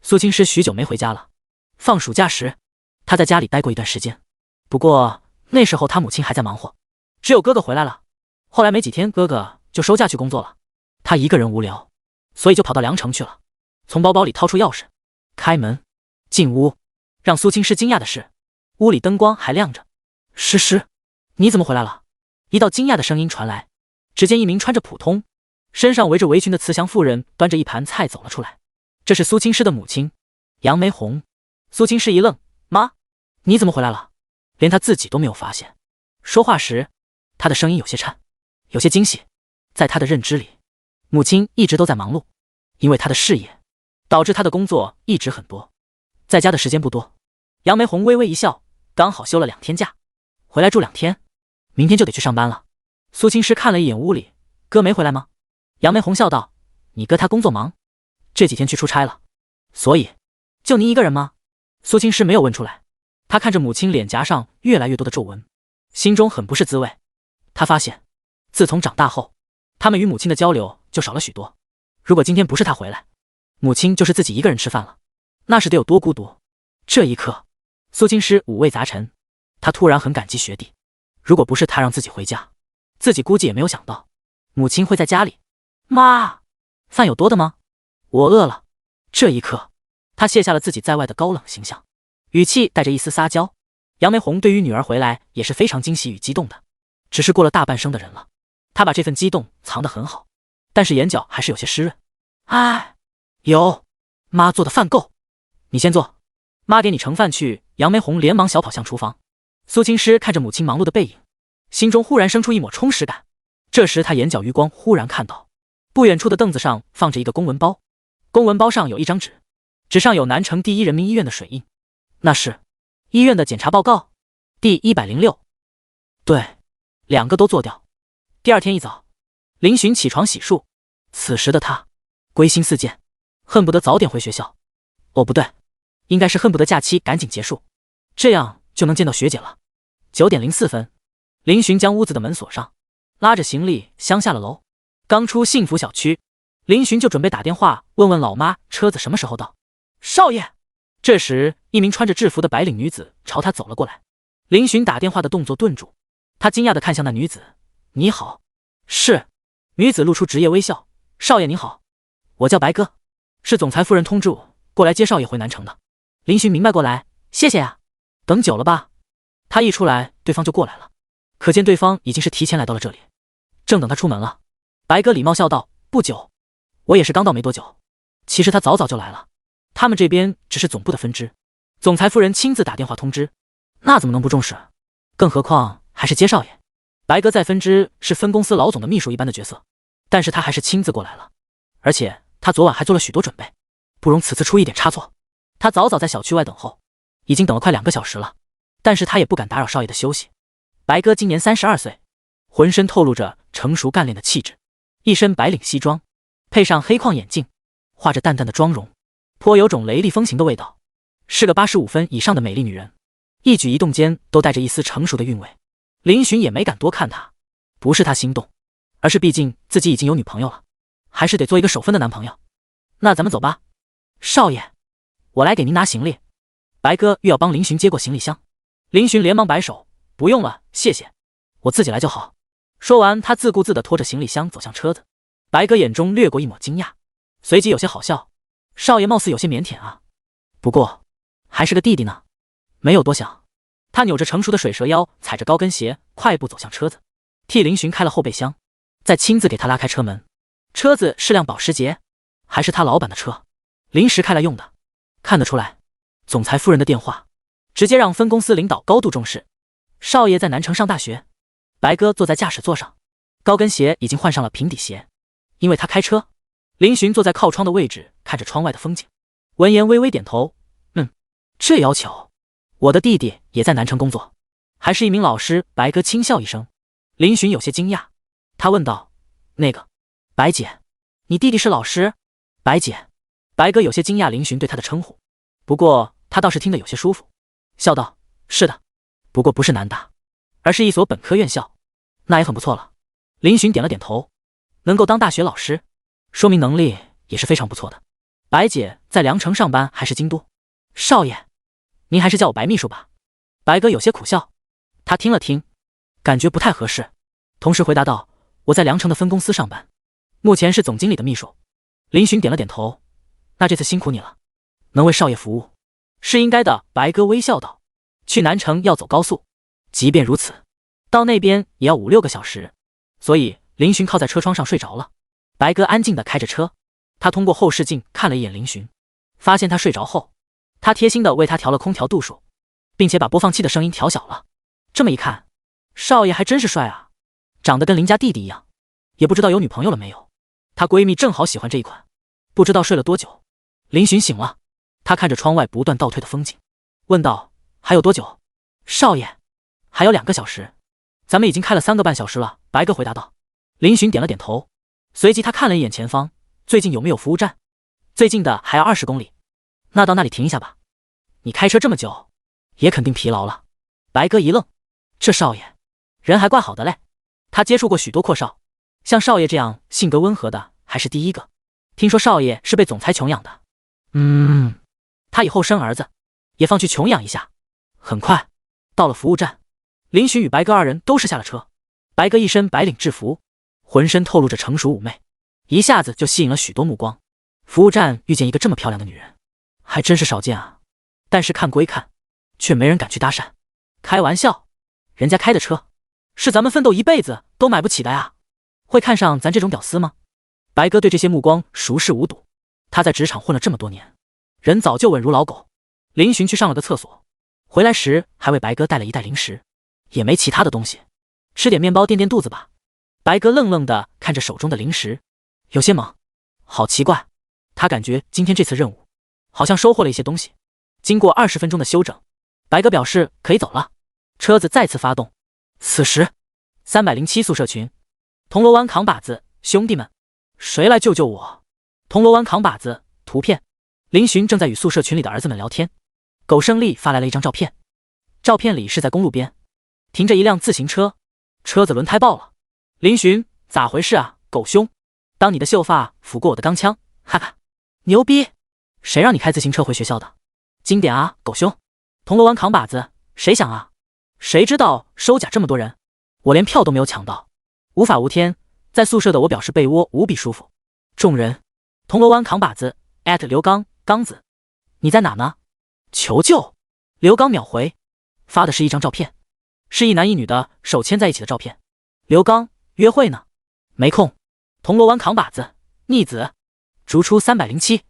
Speaker 1: 苏青师许久没回家了。放暑假时，他在家里待过一段时间，不过那时候他母亲还在忙活，只有哥哥回来了。后来没几天，哥哥就收假去工作了，他一个人无聊，所以就跑到良城去了。从包包里掏出钥匙，开门进屋。让苏青师惊讶的是，屋里灯光还亮着。诗诗，你怎么回来了？一道惊讶的声音传来，只见一名穿着普通、身上围着围裙的慈祥妇人端着一盘菜走了出来。这是苏青师的母亲杨梅红。苏青师一愣，妈，你怎么回来了？连他自己都没有发现。说话时，他的声音有些颤，有些惊喜。在他的认知里，母亲一直都在忙碌，因为他的事业导致他的工作一直很多，在家的时间不多。杨梅红微微一笑，刚好休了2天假，回来住2天，明天就得去上班了。苏青师看了一眼屋里，哥没回来吗？杨梅红笑道：“你哥他工作忙，这几天去出差了，所以就您一个人吗？”苏青师没有问出来，他看着母亲脸颊上越来越多的皱纹，心中很不是滋味。他发现，自从长大后，他们与母亲的交流就少了许多。如果今天不是他回来，母亲就是自己一个人吃饭了，那是得有多孤独。这一刻，苏青师五味杂陈，他突然很感激学弟。如果不是他让自己回家，自己估计也没有想到母亲会在家里。妈，饭有多的吗？我饿了。这一刻，他卸下了自己在外的高冷形象，语气带着一丝撒娇。杨梅红对于女儿回来也是非常惊喜与激动的，只是过了大半生的人了，她把这份激动藏得很好，但是眼角还是有些湿润。哎，有，妈做的饭够，你先坐，妈点你盛饭去。杨梅红连忙小跑向厨房。苏青师看着母亲忙碌的背影，心中忽然生出一抹充实感。这时他眼角余光忽然看到不远处的凳子上放着一个公文包，公文包上有一张纸，纸上有南城第一人民医院的水印，那是医院的检查报告第106。对，两个都做掉。第二天一早，林寻起床洗漱，此时的他归心似箭，恨不得早点回学校。哦，不对，应该是恨不得假期赶紧结束，这样就能见到学姐了。9点04分，林寻将屋子的门锁上，拉着行李箱下了楼。刚出幸福小区，林寻就准备打电话问问老妈车子什么时候到。少爷，这时一名穿着制服的白领女子朝他走了过来。林寻打电话的动作顿住，他惊讶地看向那女子。你好。是。女子露出职业微笑。少爷您好，我叫白哥，是总裁夫人通知我过来接少爷回南城的。林寻明白过来，谢谢呀。等久了吧？他一出来对方就过来了，可见对方已经是提前来到了这里，正等他出门了。白哥礼貌笑道，不久，我也是刚到没多久。其实他早就来了，他们这边只是总部的分支，总裁夫人亲自打电话通知，那怎么能不重视？更何况还是接少爷。白哥在分支是分公司老总的秘书一般的角色，但是他还是亲自过来了，而且他昨晚还做了许多准备，不容此次出一点差错。他早早在小区外等候，已经等了快2个小时了，但是他也不敢打扰少爷的休息。白哥今年32岁，浑身透露着成熟干练的气质，一身白领西装，配上黑框眼镜，画着淡淡的妆容，颇有种雷厉风行的味道，是个85分以上的美丽女人，一举一动间都带着一丝成熟的韵味。林寻也没敢多看她，不是他心动，而是毕竟自己已经有女朋友了，还是得做一个守分的男朋友。那咱们走吧。少爷，我来给您拿行李。白哥欲要帮林寻接过行李箱，林寻连忙摆手，不用了，谢谢，我自己来就好。说完，他自顾自地拖着行李箱走向车子。白哥眼中掠过一抹惊讶，随即有些好笑。少爷貌似有些腼腆啊，不过还是个弟弟呢。没有多想，他扭着成熟的水蛇腰，踩着高跟鞋，快步走向车子，替林寻开了后备箱，再亲自给他拉开车门。车子是辆保时捷，还是他老板的车，临时开来用的。看得出来，总裁夫人的电话直接让分公司领导高度重视。少爷在南城上大学。白哥坐在驾驶座上，高跟鞋已经换上了平底鞋，因为他开车。林寻坐在靠窗的位置，看着窗外的风景，闻言微微点头，这要求，我的弟弟也在南城工作，还是一名老师。白哥轻笑一声。林寻有些惊讶，他问道，那个白姐，你弟弟是老师？白姐。白哥有些惊讶林寻对他的称呼，不过他倒是听得有些舒服，笑道，是的，不过不是南大，而是一所本科院校，那也很不错了。林寻点了点头，能够当大学老师，说明能力也是非常不错的。白姐在凉城上班还是京都？少爷，您还是叫我白秘书吧。白哥有些苦笑，他听了听，感觉不太合适，同时回答道，我在凉城的分公司上班，目前是总经理的秘书。林寻点了点头，那这次辛苦你了，能为少爷服务是应该的。白哥微笑道，去南城要走高速，即便如此，到那边也要5-6个小时，所以林寻靠在车窗上睡着了。白哥安静地开着车，他通过后视镜看了一眼林寻，发现他睡着后，他贴心地为他调了空调度数，并且把播放器的声音调小了。这么一看，少爷还真是帅啊，长得跟林家弟弟一样，也不知道有女朋友了没有。她闺蜜正好喜欢这一款。不知道睡了多久，林寻醒了，他看着窗外不断倒退的风景，问道，还有多久？少爷，还有2个小时，咱们已经开了3个半小时了。白哥回答道。林寻点了点头，随即他看了一眼前方，最近有没有服务站？最近的还要20公里。那到那里停一下吧。你开车这么久，也肯定疲劳了。白鸽一愣，这少爷人还怪好的嘞。他接触过许多阔少，像少爷这样性格温和的还是第一个。听说少爷是被总裁穷养的，他以后生儿子也放去穷养一下。很快到了服务站，林寻与白鸽二人都是下了车。白鸽一身白领制服，浑身透露着成熟妩媚，一下子就吸引了许多目光。服务站遇见一个这么漂亮的女人，还真是少见啊。但是看归看，却没人敢去搭讪。开玩笑，人家开的车是咱们奋斗一辈子都买不起的呀，会看上咱这种屌丝吗？白鸽对这些目光熟视无睹，他在职场混了这么多年，人早就稳如老狗。林寻去上了个厕所，回来时还为白鸽带了一袋零食，也没其他的东西，吃点面包垫垫肚子吧。白鸽愣愣地看着手中的零食，有些懵，好奇怪，他感觉今天这次任务好像收获了一些东西。经过20分钟的休整，白鸽表示可以走了，车子再次发动。此时307宿舍群，铜锣湾扛把子，兄弟们，谁来救救我？铜锣湾扛把子图片，林寻正在与宿舍群里的儿子们聊天。苟胜利发来了一张照片，照片里是在公路边停着一辆自行车，车子轮胎爆了。林寻，咋回事啊，狗兄？当你的秀发抚过我的钢枪，哈哈，牛逼！谁让你开自行车回学校的？经典啊，狗兄！铜锣湾扛把子，谁想啊？谁知道收甲这么多人，我连票都没有抢到，无法无天。在宿舍的我表示被窝无比舒服。众人，铜锣湾扛把子刘刚刚子，你在哪呢？求救！刘刚秒回，发的是一张照片，是一男一女的手牵在一起的照片。刘刚，约会呢？没空。铜锣湾扛把子，逆子，逐出307。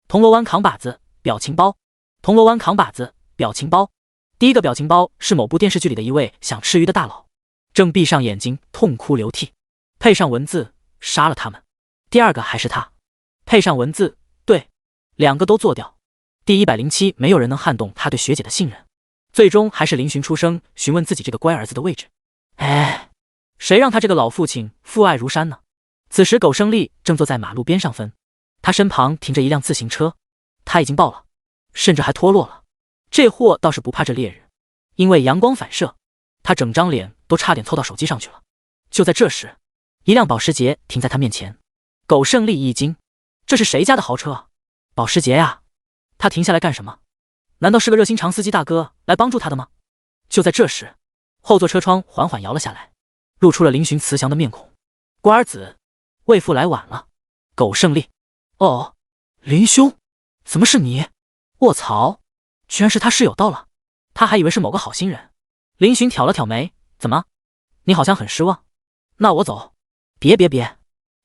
Speaker 1: 铜锣湾扛把子，表情包。铜锣湾扛把子，表情包。第一个表情包是某部电视剧里的一位想吃鱼的大佬，正闭上眼睛痛哭流涕，配上文字杀了他们。第二个还是他，配上文字，对，两个都做掉。第107，没有人能撼动他对学姐的信任，最终还是林寻出声询问自己这个乖儿子的位置。哎，谁让他这个老父亲父爱如山呢？此时苟胜利正坐在马路边上分，他身旁停着一辆自行车，他已经爆了，甚至还脱落了。这货倒是不怕这烈日，因为阳光反射，他整张脸都差点凑到手机上去了。就在这时，一辆保时捷停在他面前，苟胜利一惊，这是谁家的豪车啊？保时捷呀！他停下来干什么？难道是个热心肠司机大哥来帮助他的吗？就在这时，后座车窗缓缓摇了下来，露出了林寻慈祥的面孔。乖儿子，为父来晚了。苟胜利，哦，林兄，怎么是你？卧槽，居然是他室友到了，他还以为是某个好心人。林寻挑了挑眉，怎么？你好像很失望。那我走。别，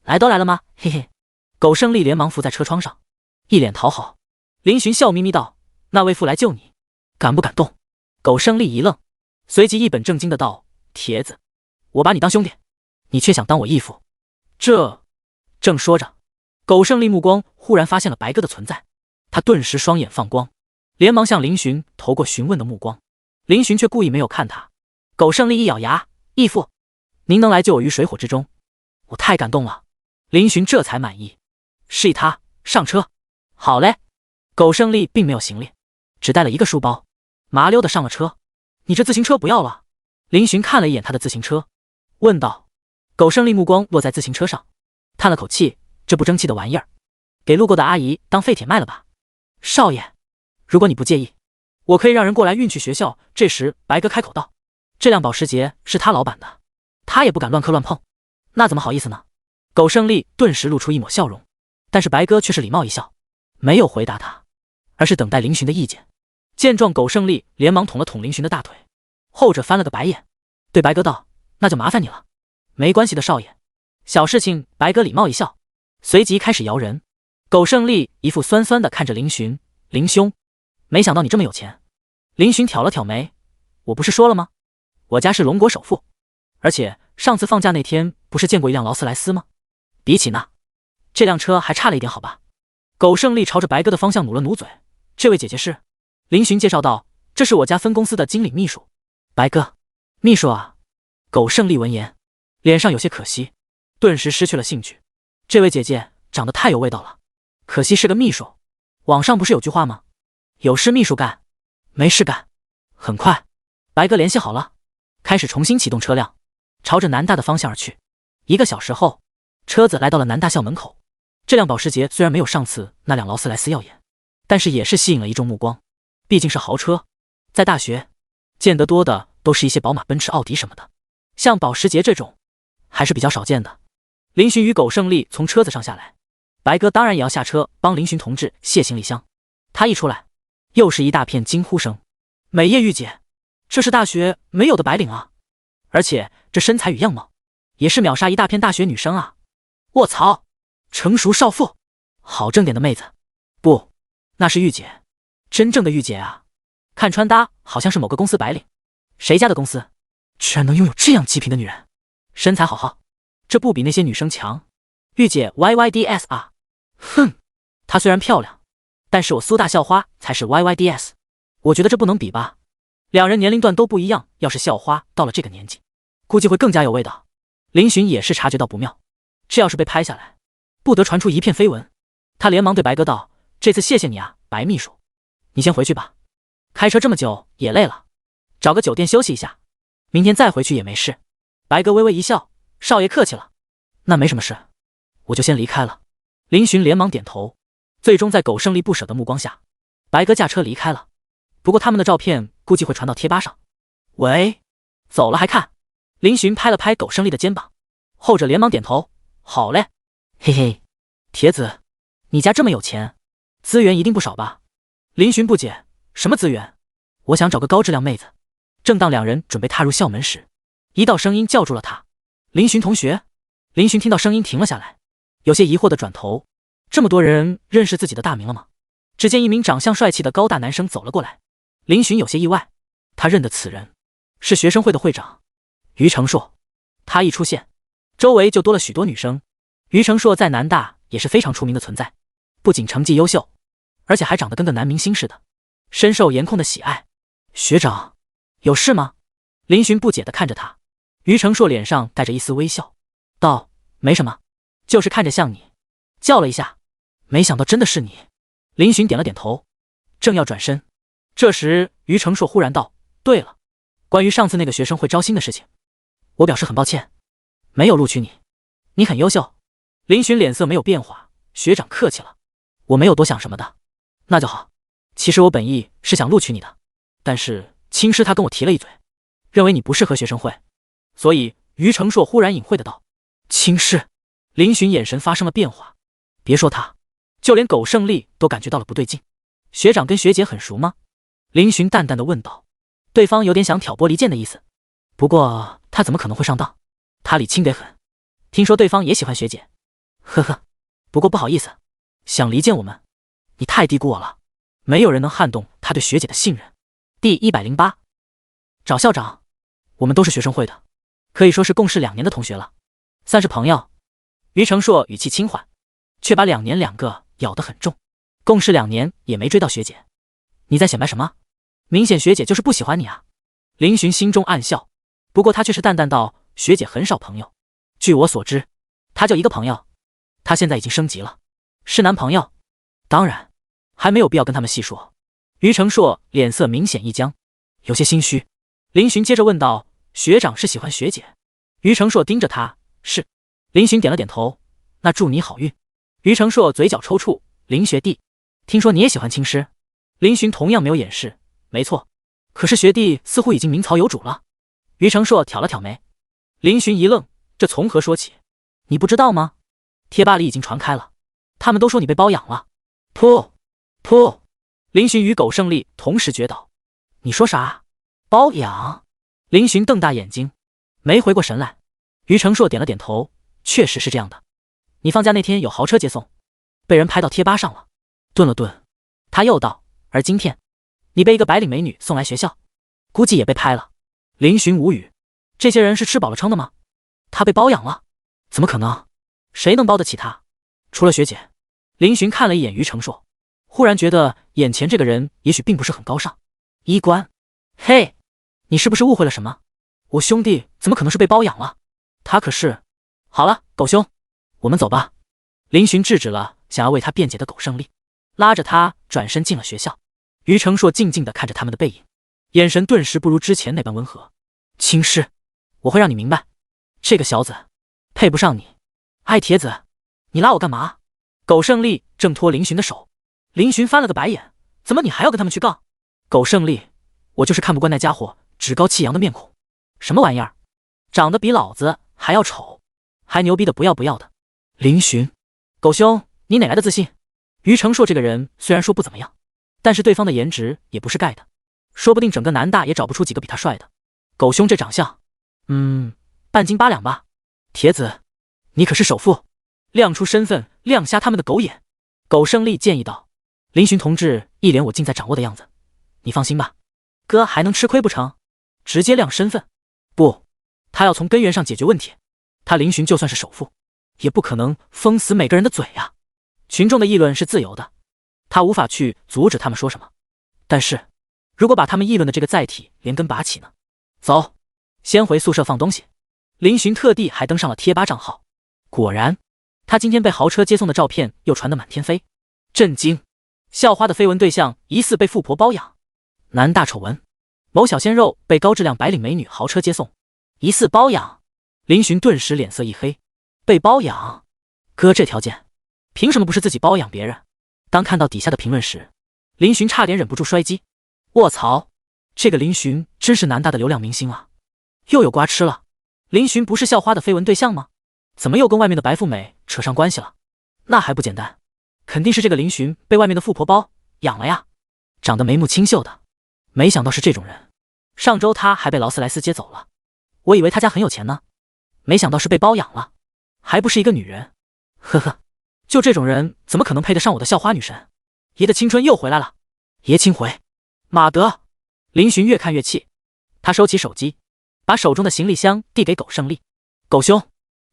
Speaker 1: 来都来了吗？嘿嘿。苟胜利连忙伏在车窗上，一脸讨好。林寻笑眯眯道，那为父来救你，敢不敢动？苟胜利一愣，随即一本正经的道，铁子，我把你当兄弟，你却想当我义父。这……正说着，苟胜利目光忽然发现了白鸽的存在，他顿时双眼放光，连忙向林寻投过询问的目光。林寻却故意没有看他。苟胜利一咬牙，义父，您能来救我于水火之中，我太感动了。林寻这才满意，示意他上车。好嘞。苟胜利并没有行李，只带了一个书包，麻溜的上了车。你这自行车不要了？林寻看了一眼他的自行车，问道。苟胜利目光落在自行车上，叹了口气，这不争气的玩意儿，给路过的阿姨当废铁卖了吧。少爷，如果你不介意，我可以让人过来运去学校。这时白鸽开口道，这辆保时捷是他老板的，他也不敢乱磕乱碰，那怎么好意思呢？苟胜利顿时露出一抹笑容，但是白鸽却是礼貌一笑，没有回答他，而是等待林寻的意见。见状，苟胜利连忙捅了捅林寻的大腿，后者翻了个白眼，对白鸽道，那就麻烦你了。没关系的，少爷，小事情。白鸽礼貌一笑，随即开始摇人。苟胜利一副酸酸的看着林寻，林兄，没想到你这么有钱。林寻挑了挑眉，我不是说了吗？我家是龙国首富，而且上次放假那天不是见过一辆劳斯莱斯吗？比起那，这辆车还差了一点好吧。苟胜利朝着白鸽的方向努了努嘴，这位姐姐是？林寻介绍道，这是我家分公司的经理秘书。白鸽，秘书啊。苟胜利闻言脸上有些可惜，顿时失去了兴趣。这位姐姐长得太有味道了，可惜是个秘书。网上不是有句话吗？有事秘书干，没事干。很快，白哥联系好了，开始重新启动车辆，朝着南大的方向而去。1个小时后，车子来到了南大校门口。这辆保时捷虽然没有上次那辆劳斯莱斯耀眼，但是也是吸引了一众目光，毕竟是豪车。在大学，见得多的都是一些宝马、奔驰、奥迪什么的，像保时捷这种还是比较少见的。林寻与苟胜利从车子上下来，白哥当然也要下车帮林寻同志卸行李箱。他一出来，又是一大片惊呼声。美叶玉姐，这是大学没有的白领啊，而且这身材与样貌也是秒杀一大片大学女生啊！卧槽，成熟少妇，好正点的妹子。不，那是御姐，真正的御姐啊！看穿搭好像是某个公司白领，谁家的公司居然能拥有这样极品的女人，身材好好，这不比那些女生强？御姐 YYDS 啊！哼，她虽然漂亮，但是我苏大校花才是 YYDS， 我觉得这不能比吧。两人年龄段都不一样，要是校花到了这个年纪，估计会更加有味道。林寻也是察觉到不妙，这要是被拍下来，不得传出一片绯闻。他连忙对白哥道：“这次谢谢你啊，白秘书，你先回去吧，开车这么久也累了，找个酒店休息一下，明天再回去也没事。”白哥微微一笑：“少爷客气了，那没什么事，我就先离开了。”林寻连忙点头。最终在苟胜利不舍的目光下，白哥驾车离开了。不过他们的照片估计会传到贴吧上。喂，走了还看？林寻拍了拍苟胜利的肩膀，后者连忙点头：“好嘞。”嘿嘿，铁子，你家这么有钱，资源一定不少吧？林寻不解：“什么资源？我想找个高质量妹子。”正当两人准备踏入校门时，一道声音叫住了他：“林寻同学。”林寻听到声音停了下来，有些疑惑地转头。这么多人认识自己的大名了吗？只见一名长相帅气的高大男生走了过来。林寻有些意外，他认得此人是学生会的会长于承硕。他一出现，周围就多了许多女生。于承硕在南大也是非常出名的存在，不仅成绩优秀，而且还长得跟个男明星似的，深受颜控的喜爱。学长，有事吗？林寻不解地看着他。于承硕脸上带着一丝微笑，道：“没什么，就是看着像你，叫了一下。没想到真的是你。”林寻点了点头，正要转身，这时于承硕忽然道：“对了，关于上次那个学生会招新的事情，我表示很抱歉，没有录取你。你很优秀。”林寻脸色没有变化：“学长客气了，我没有多想什么的。”“那就好。其实我本意是想录取你的，但是青师他跟我提了一嘴，认为你不适合学生会，所以……”于承硕忽然隐晦的道：“青师。”林寻眼神发生了变化，别说他，就连苟胜利都感觉到了不对劲。“学长跟学姐很熟吗？”林寻淡淡的问道。对方有点想挑拨离间的意思，不过他怎么可能会上当？他理清得很。听说对方也喜欢学姐。呵呵，不过不好意思，想离间我们，你太低估我了。没有人能撼动他对学姐的信任。第108，找校长。我们都是学生会的，可以说是共事2年的同学了，算是朋友。于承硕语气轻缓，却把2年2个咬得很重。共事2年也没追到学姐，你在显摆什么？明显学姐就是不喜欢你啊！林寻心中暗笑，不过他却是淡淡道：“学姐很少朋友，据我所知，她就一个朋友，她现在已经升级了，是男朋友。当然，还没有必要跟他们细说。”于承硕脸色明显一僵，有些心虚。林寻接着问道：“学长是喜欢学姐？”于承硕盯着他：“是。”林寻点了点头：“那祝你好运。”于承硕嘴角抽搐：“林学弟，听说你也喜欢青师？”林寻同样没有掩饰：“没错，可是学弟似乎已经名曹有主了。”于承硕挑了挑眉。林寻一愣：“这从何说起？你不知道吗？贴吧里已经传开了，他们都说你被包养了。”噗噗！林寻与苟胜利同时绝倒：“你说啥？包养？”林寻瞪大眼睛，没回过神来。于承硕点了点头：“确实是这样的。你放假那天有豪车接送，被人拍到贴吧上了。”顿了顿，他又道：“而今天，你被一个白领美女送来学校，估计也被拍了。”林寻无语，这些人是吃饱了撑的吗？他被包养了？怎么可能？谁能包得起他？除了学姐。林寻看了一眼于承硕，忽然觉得眼前这个人也许并不是很高尚。衣冠，嘿，你是不是误会了什么？我兄弟怎么可能是被包养了？他可是……好了，狗兄，我们走吧。林寻制止了想要为他辩解的苟胜丽，拉着他转身进了学校。于承硕静静地看着他们的背影，眼神顿时不如之前那般温和。青师，我会让你明白，这个小子配不上你。哎，铁子，你拉我干嘛？苟胜丽挣脱林寻的手，林寻翻了个白眼，怎么你还要跟他们去杠？苟胜丽，我就是看不惯那家伙趾高气扬的面孔，什么玩意儿，长得比老子还要丑，还牛逼的不要不要的。林寻，苟兄，你哪来的自信？于承硕这个人虽然说不怎么样，但是对方的颜值也不是盖的，说不定整个南大也找不出几个比他帅的。苟兄这长相，半斤八两吧。铁子，你可是首富，亮出身份，亮瞎他们的狗眼。苟胜丽建议道。林寻同志一脸我尽在掌握的样子，你放心吧，哥还能吃亏不成？直接亮身份？不，他要从根源上解决问题。他林寻就算是首富，也不可能封死每个人的嘴啊。群众的议论是自由的，他无法去阻止他们说什么，但是如果把他们议论的这个载体连根拔起呢？走，先回宿舍放东西。林寻特地还登上了贴吧账号，果然他今天被豪车接送的照片又传得满天飞。震惊，校花的绯闻对象疑似被富婆包养。南大丑闻，某小鲜肉被高质量白领美女豪车接送，疑似包养。林寻顿时脸色一黑，被包养？哥这条件凭什么不是自己包养别人？当看到底下的评论时，林寻差点忍不住摔机。卧槽，这个林寻真是南大的流量明星啊，又有瓜吃了。林寻不是校花的绯闻对象吗？怎么又跟外面的白富美扯上关系了？那还不简单，肯定是这个林寻被外面的富婆包养了呀，长得眉目清秀的，没想到是这种人。上周他还被劳斯莱斯接走了，我以为他家很有钱呢，没想到是被包养了，还不是一个女人。呵呵，就这种人怎么可能配得上我的校花女神？爷的青春又回来了。爷青回，马德。林寻越看越气，他收起手机，把手中的行李箱递给苟胜丽。苟兄，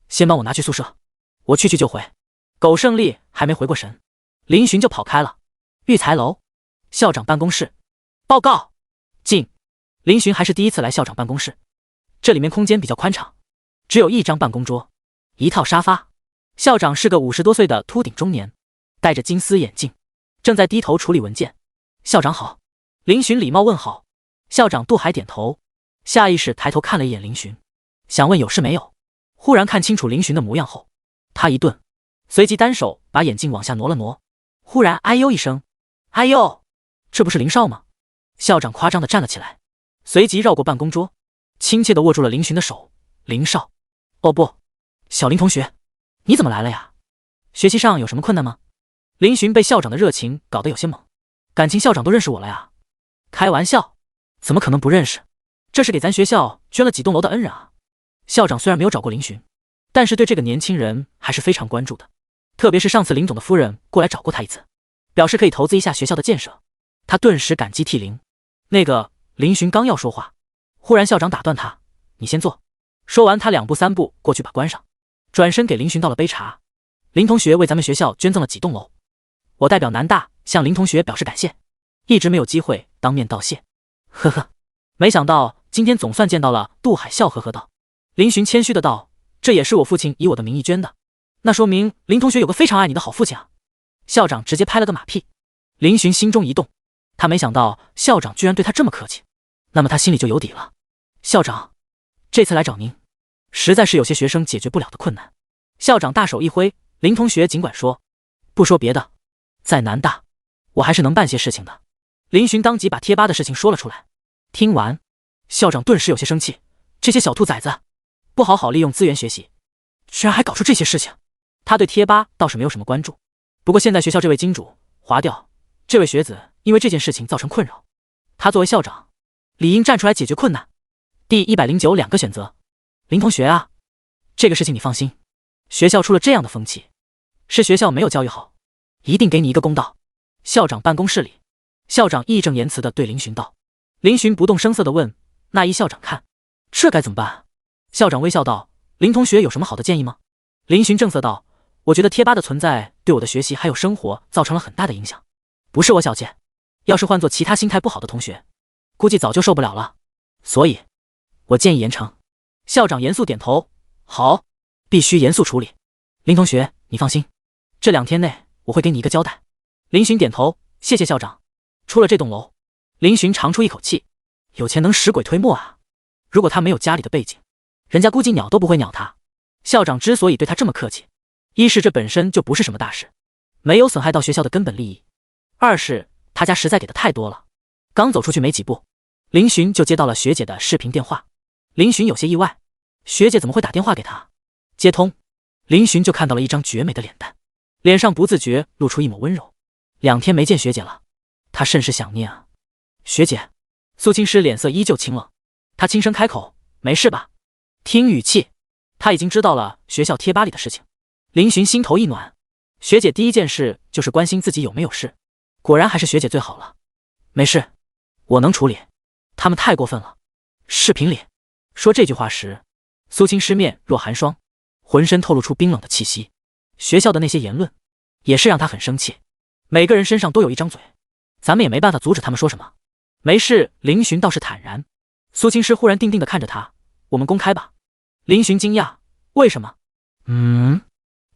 Speaker 1: 先帮我拿去宿舍，我去就回。苟胜丽还没回过神，林寻就跑开了。育才楼校长办公室，报告。进。林寻还是第一次来校长办公室，这里面空间比较宽敞，只有一张办公桌，一套沙发。校长是个50多岁的秃顶中年，戴着金丝眼镜，正在低头处理文件。校长好。林寻礼貌问好。校长杜海点头，下意识抬头看了一眼林寻，想问有事没有。忽然看清楚林寻的模样后，他一顿，随即单手把眼镜往下挪了挪，忽然哎呦一声。哎呦，这不是林少吗？校长夸张地站了起来，随即绕过办公桌，亲切地握住了林寻的手。林少，哦不，小林同学，你怎么来了呀？学习上有什么困难吗？林寻被校长的热情搞得有些懵，感情校长都认识我了呀？开玩笑，怎么可能不认识？这是给咱学校捐了几栋楼的恩人啊！校长虽然没有找过林寻，但是对这个年轻人还是非常关注的，特别是上次林总的夫人过来找过他一次，表示可以投资一下学校的建设，他顿时感激涕零。那个林寻刚要说话，忽然校长打断他，你先坐。说完他2步3步过去把关上，转身给林寻倒了杯茶。林同学为咱们学校捐赠了几栋楼，我代表南大向林同学表示感谢，一直没有机会当面道谢。呵呵，没想到今天总算见到了。杜海笑呵呵道。林寻谦虚的道，这也是我父亲以我的名义捐的，那说明林同学有个非常爱你的好父亲啊。校长直接拍了个马屁。林寻心中一动，他没想到校长居然对他这么客气，那么他心里就有底了。校长，这次来找您，实在是有些学生解决不了的困难。校长大手一挥，林同学尽管说，不说别的，在南大我还是能办些事情的。林寻当即把贴吧的事情说了出来。听完，校长顿时有些生气，这些小兔崽子不好好利用资源学习，居然还搞出这些事情。他对贴吧倒是没有什么关注，不过现在学校这位金主划掉，这位学子因为这件事情造成困扰，他作为校长理应站出来解决困难。第109两个选择。林同学啊，这个事情你放心，学校出了这样的风气，是学校没有教育好，一定给你一个公道。校长办公室里，校长义正言辞地对林寻道。林寻不动声色地问，那依校长看，这该怎么办？校长微笑道，林同学有什么好的建议吗？林寻正色道，我觉得贴吧的存在对我的学习还有生活造成了很大的影响，不是我小气，要是换做其他心态不好的同学，估计早就受不了了，所以我建议严惩。校长严肃点头，好，必须严肃处理。林同学，你放心，这2天内我会给你一个交代。林寻点头，谢谢校长。出了这栋楼，林寻长出一口气，有钱能使鬼推磨啊！如果他没有家里的背景，人家估计鸟都不会鸟他。校长之所以对他这么客气，一是这本身就不是什么大事，没有损害到学校的根本利益；二是他家实在给的太多了。刚走出去没几步，林寻就接到了学姐的视频电话。林寻有些意外，学姐怎么会打电话给他？接通，林寻就看到了一张绝美的脸蛋，脸上不自觉露出一抹温柔。2天没见学姐了，他甚是想念啊。学姐，苏青师脸色依旧清冷，他轻声开口，没事吧？听语气，他已经知道了学校贴吧里的事情。林寻心头一暖，学姐第一件事就是关心自己有没有事，果然还是学姐最好了。没事，我能处理。他们太过分了。视频里说这句话时，苏青师面若寒霜，浑身透露出冰冷的气息。学校的那些言论也是让他很生气。每个人身上都有一张嘴，咱们也没办法阻止他们说什么。没事，林寻倒是坦然。苏青师忽然定定地看着他，我们公开吧。林寻惊讶，为什么？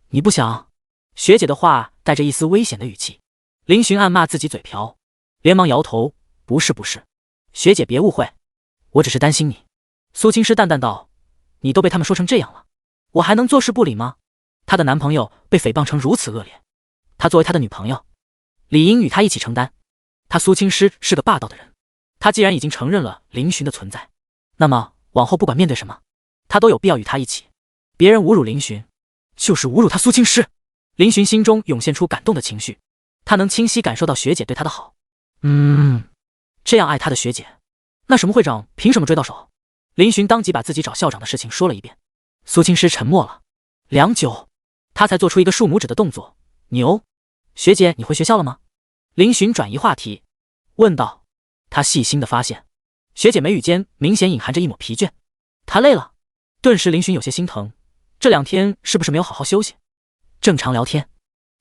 Speaker 1: 你不想？学姐的话带着一丝危险的语气。林寻暗骂自己嘴瓢，连忙摇头，不是，学姐别误会，我只是担心你。苏青师淡淡道，你都被他们说成这样了，我还能坐视不理吗？她的男朋友被诽谤成如此恶劣，她作为她的女朋友，理应与她一起承担。她苏青师是个霸道的人，她既然已经承认了林寻的存在，那么往后不管面对什么，她都有必要与他一起。别人侮辱林寻，就是侮辱她苏青师。林寻心中涌现出感动的情绪，他能清晰感受到学姐对他的好。这样爱他的学姐，那什么会长凭什么追到手？林寻当即把自己找校长的事情说了一遍。苏青师沉默了良久，他才做出一个竖拇指的动作。牛，学姐你回学校了吗？林寻转移话题问道。他细心地发现学姐眉宇间明显隐含着一抹疲倦，她累了。顿时林寻有些心疼，这2天是不是没有好好休息？正常聊天。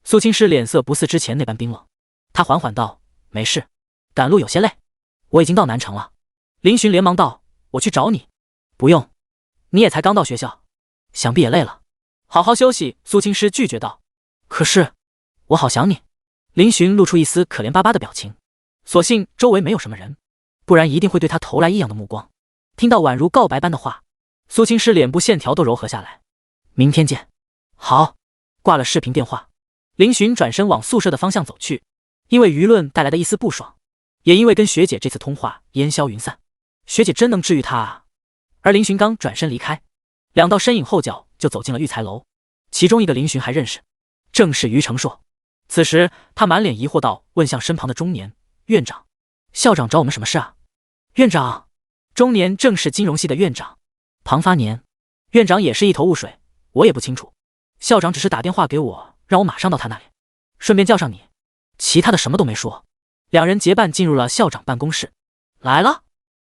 Speaker 1: 苏青师脸色不似之前那般冰冷，他缓缓道，没事，赶路有些累，我已经到南城了。林寻连忙道，我去找你。不用，你也才刚到学校，想必也累了，好好休息。苏青师拒绝道，可是我好想你。林寻露出一丝可怜巴巴的表情，所幸周围没有什么人，不然一定会对他投来异样的目光。听到宛如告白般的话，苏青师脸部线条都柔和下来。明天见。好。挂了视频电话，林寻转身往宿舍的方向走去。因为舆论带来的一丝不爽，也因为跟学姐这次通话烟消云散，学姐真能治愈他啊。而林寻刚转身离开，2道身影后脚就走进了育才楼，其中一个林寻还认识，正是于承硕。此时他满脸疑惑道，问向身旁的中年，院长，校长找我们什么事啊？院长。中年正是金融系的院长庞发年。院长也是一头雾水，我也不清楚，校长只是打电话给我，让我马上到他那里，顺便叫上你，其他的什么都没说。2人结伴进入了校长办公室。来了。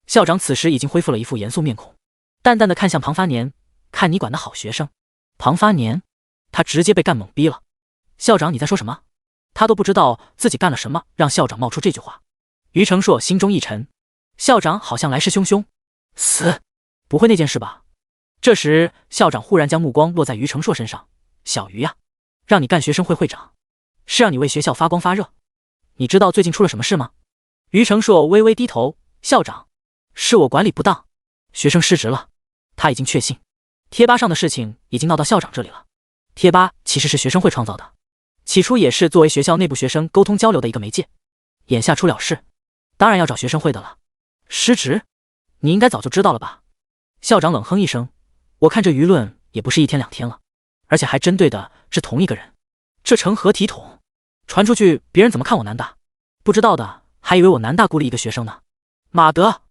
Speaker 1: 校长此时已经恢复了一副严肃面孔，淡淡的看向庞发年，看你管的好学生。庞发年，他直接被干懵逼了。校长你在说什么？他都不知道自己干了什么让校长冒出这句话。于承硕心中一沉，校长好像来势汹汹，死，不会那件事吧？这时校长忽然将目光落在于承硕身上，小于呀，让你干学生会会长，是让你为学校发光发热。你知道最近出了什么事吗？于承硕微微低头，校长，是我管理不当，学生失职了。他已经确信贴吧上的事情已经闹到校长这里了。贴吧其实是学生会创造的，起初也是作为学校内部学生沟通交流的一个媒介，眼下出了事，当然要找学生会的了。失职？你应该早就知道了吧？校长冷哼一声，我看这舆论也不是1天2天了，而且还针对的是同一个人，这成何体统？传出去别人怎么看我南大？不知道的还以为我南大孤立一个学生呢。马德，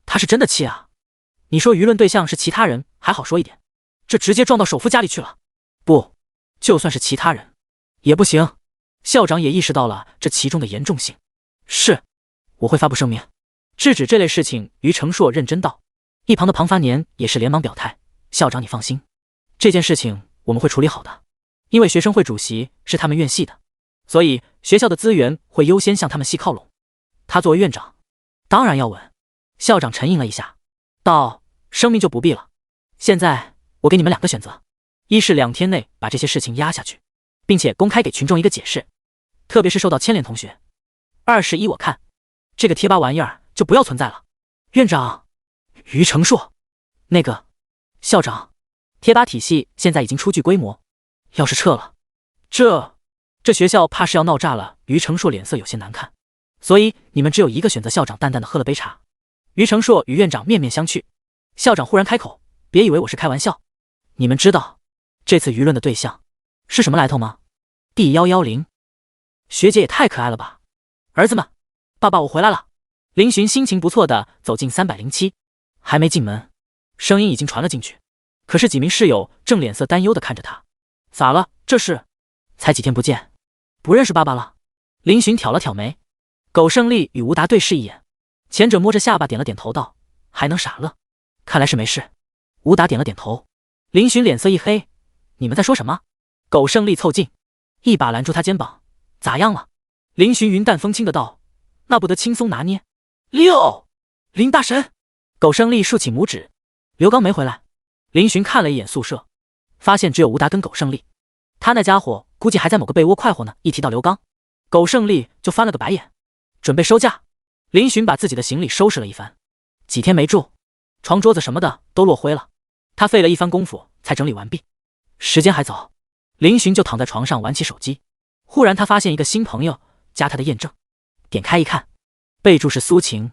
Speaker 1: 他是真的气啊！你说舆论对象是其他人还好说一点，这直接撞到首富家里去了。不，就算是其他人也不行。校长也意识到了这其中的严重性。是，我会发布声明制止这类事情。于承硕认真道。一旁的庞发年也是连忙表态，校长你放心，这件事情我们会处理好的，因为学生会主席是他们院系的，所以学校的资源会优先向他们系靠拢。他作为院长当然要稳。校长沉吟了一下道，声明就不必了，现在我给你们2个选择，一是2天内把这些事情压下去，并且公开给群众一个解释，特别是受到牵连同学。21我看这个贴吧玩意儿就不要存在了。院长，于承硕，那个校长，贴吧体系现在已经初具规模，要是撤了，这学校怕是要闹炸了。于承硕脸色有些难看，所以你们只有一个选择。校长淡淡的喝了杯茶。于承硕与院长面面相觑。校长忽然开口，别以为我是开玩笑，你们知道这次舆论的对象是什么来头吗？ D110。学姐也太可爱了吧。儿子们，爸爸我回来了。林寻心情不错的走进307，还没进门，声音已经传了进去。可是几名室友正脸色担忧的看着他。咋了？这是？才几天不见，不认识爸爸了？林寻挑了挑眉。苟胜利与吴达对视一眼，前者摸着下巴点了点头道，还能傻乐？看来是没事。吴达点了点头。林寻脸色一黑，你们在说什么？苟胜利凑近，一把拦住他肩膀，咋样了？林寻云淡风轻的道，那不得轻松拿捏。林大神。苟胜利竖起拇指。刘刚没回来。林寻看了一眼宿舍，发现只有吴达跟苟胜利，他那家伙估计还在某个被窝快活呢。一提到刘刚，苟胜利就翻了个白眼，准备收假。林寻把自己的行李收拾了一番，几天没住，床桌子什么的都落灰了，他费了一番功夫才整理完毕。时间还早，林寻就躺在床上玩起手机。忽然他发现一个新朋友加他的验证，点开一看，备注是苏晴。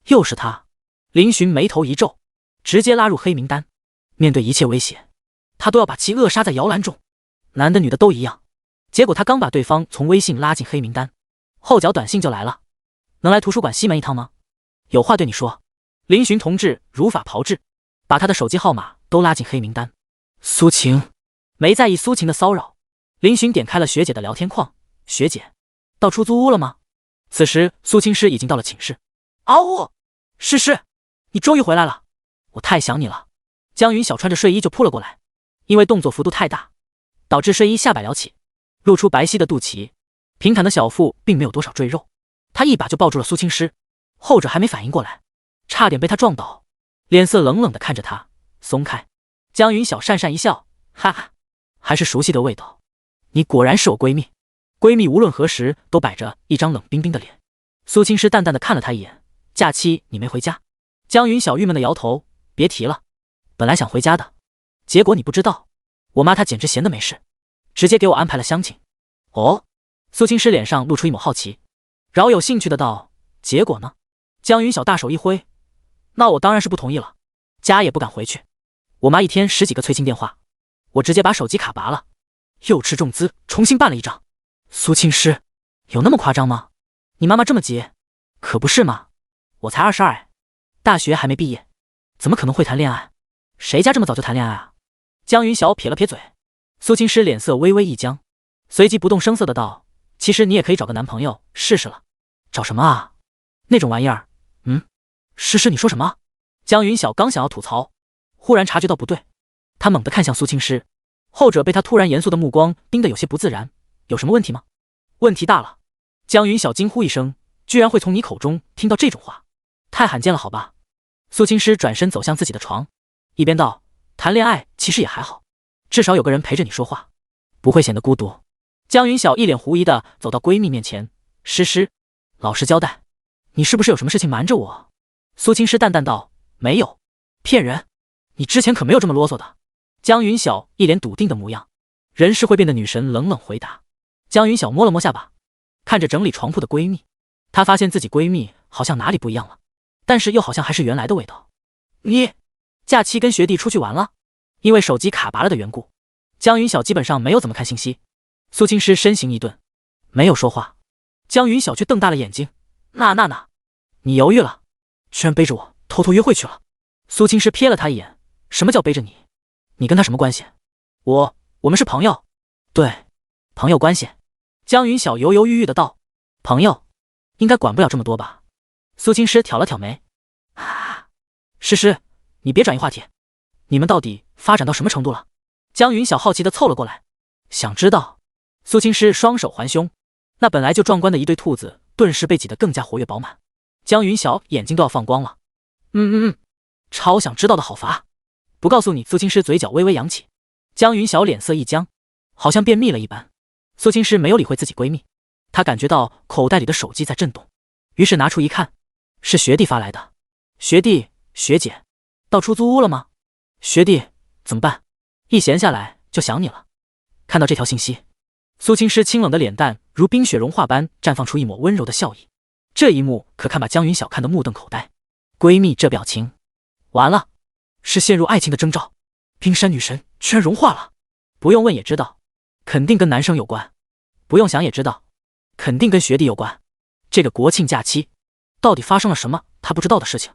Speaker 1: 又是他。林寻眉头一皱，直接拉入黑名单。面对一切威胁，他都要把其扼杀在摇篮中，男的女的都一样。结果他刚把对方从微信拉进黑名单，后脚短信就来了，能来图书馆西门一趟吗？有话对你说。林寻同志如法炮制，把他的手机号码都拉进黑名单。苏晴没在意苏晴的骚扰。林寻点开了学姐的聊天框，学姐到出租屋了吗？此时苏青师已经到了寝室。嗷呜，诗诗，你终于回来了，我太想你了。江云晓穿着睡衣就扑了过来，因为动作幅度太大，导致睡衣下摆撩起，露出白皙的肚脐，平坦的小腹并没有多少赘肉。他一把就抱住了苏青师，后者还没反应过来，差点被他撞倒，脸色冷冷地看着他，松开。江云晓讪讪一笑，哈哈，还是熟悉的味道，你果然是我闺蜜。闺蜜无论何时都摆着一张冷冰冰的脸。苏青师淡淡地看了他一眼，假期你没回家？江云晓郁闷地摇头，别提了，本来想回家的，结果你不知道，我妈她简直闲得没事，直接给我安排了相亲。哦，苏青师脸上露出一抹好奇，饶有兴趣的道，结果呢？江云晓大手一挥，那我当然是不同意了，家也不敢回去，我妈一天10几个催亲电话，我直接把手机卡拔了，又斥重资重新办了一张。苏青师，有那么夸张吗？你妈妈这么急？可不是嘛，我才22哎，大学还没毕业，怎么可能会谈恋爱？谁家这么早就谈恋爱啊？江云晓撇了撇嘴。苏青师脸色微微一僵，随即不动声色的道，其实你也可以找个男朋友试试了。找什么啊？那种玩意儿？诗诗你说什么？江云晓刚想要吐槽，忽然察觉到不对，他猛地看向苏青师，后者被他突然严肃的目光盯得有些不自然。有什么问题吗？问题大了。江云晓惊呼一声，居然会从你口中听到这种话，太罕见了好吧。苏青师转身走向自己的床，一边道，谈恋爱其实也还好，至少有个人陪着你说话，不会显得孤独。江云晓一脸狐疑的走到闺蜜面前，诗诗，老实交代，你是不是有什么事情瞒着我？苏青师淡淡道，没有，骗人，你之前可没有这么啰嗦的。江云晓一脸笃定的模样，人是会变的女神冷冷回答。江云晓摸了摸下巴，看着整理床铺的闺蜜，她发现自己闺蜜好像哪里不一样了，但是又好像还是原来的味道。你假期跟学弟出去玩了？因为手机卡拔了的缘故，江云晓基本上没有怎么看信息。苏青师身形一顿，没有说话。江云晓却瞪大了眼睛，那，你犹豫了，居然背着我偷偷约会去了。苏青师瞥了他一眼，什么叫背着你？你跟他什么关系？我们是朋友。对，朋友关系。江云晓犹犹豫豫的道，朋友应该管不了这么多吧。苏青师挑了挑眉，诗诗，你别转移话题，你们到底发展到什么程度了？江云晓好奇的凑了过来，想知道。苏青师双手环胸，那本来就壮观的一对兔子顿时被挤得更加活跃饱满。江云晓眼睛都要放光了。超想知道的好伐？不告诉你。苏青师嘴角微微扬起。江云晓脸色一僵，好像便秘了一般。苏青诗没有理会自己闺蜜，她感觉到口袋里的手机在震动，于是拿出一看，是学弟发来的。学弟，学姐，到出租屋了吗？学弟，怎么办？一闲下来就想你了。看到这条信息，苏青诗清冷的脸蛋如冰雪融化般绽放出一抹温柔的笑意。这一幕可看把江云晓看得目瞪口呆。闺蜜这表情，完了，是陷入爱情的征兆。冰山女神居然融化了，不用问也知道，肯定跟男生有关。不用想也知道，肯定跟学弟有关。这个国庆假期，到底发生了什么她不知道的事情？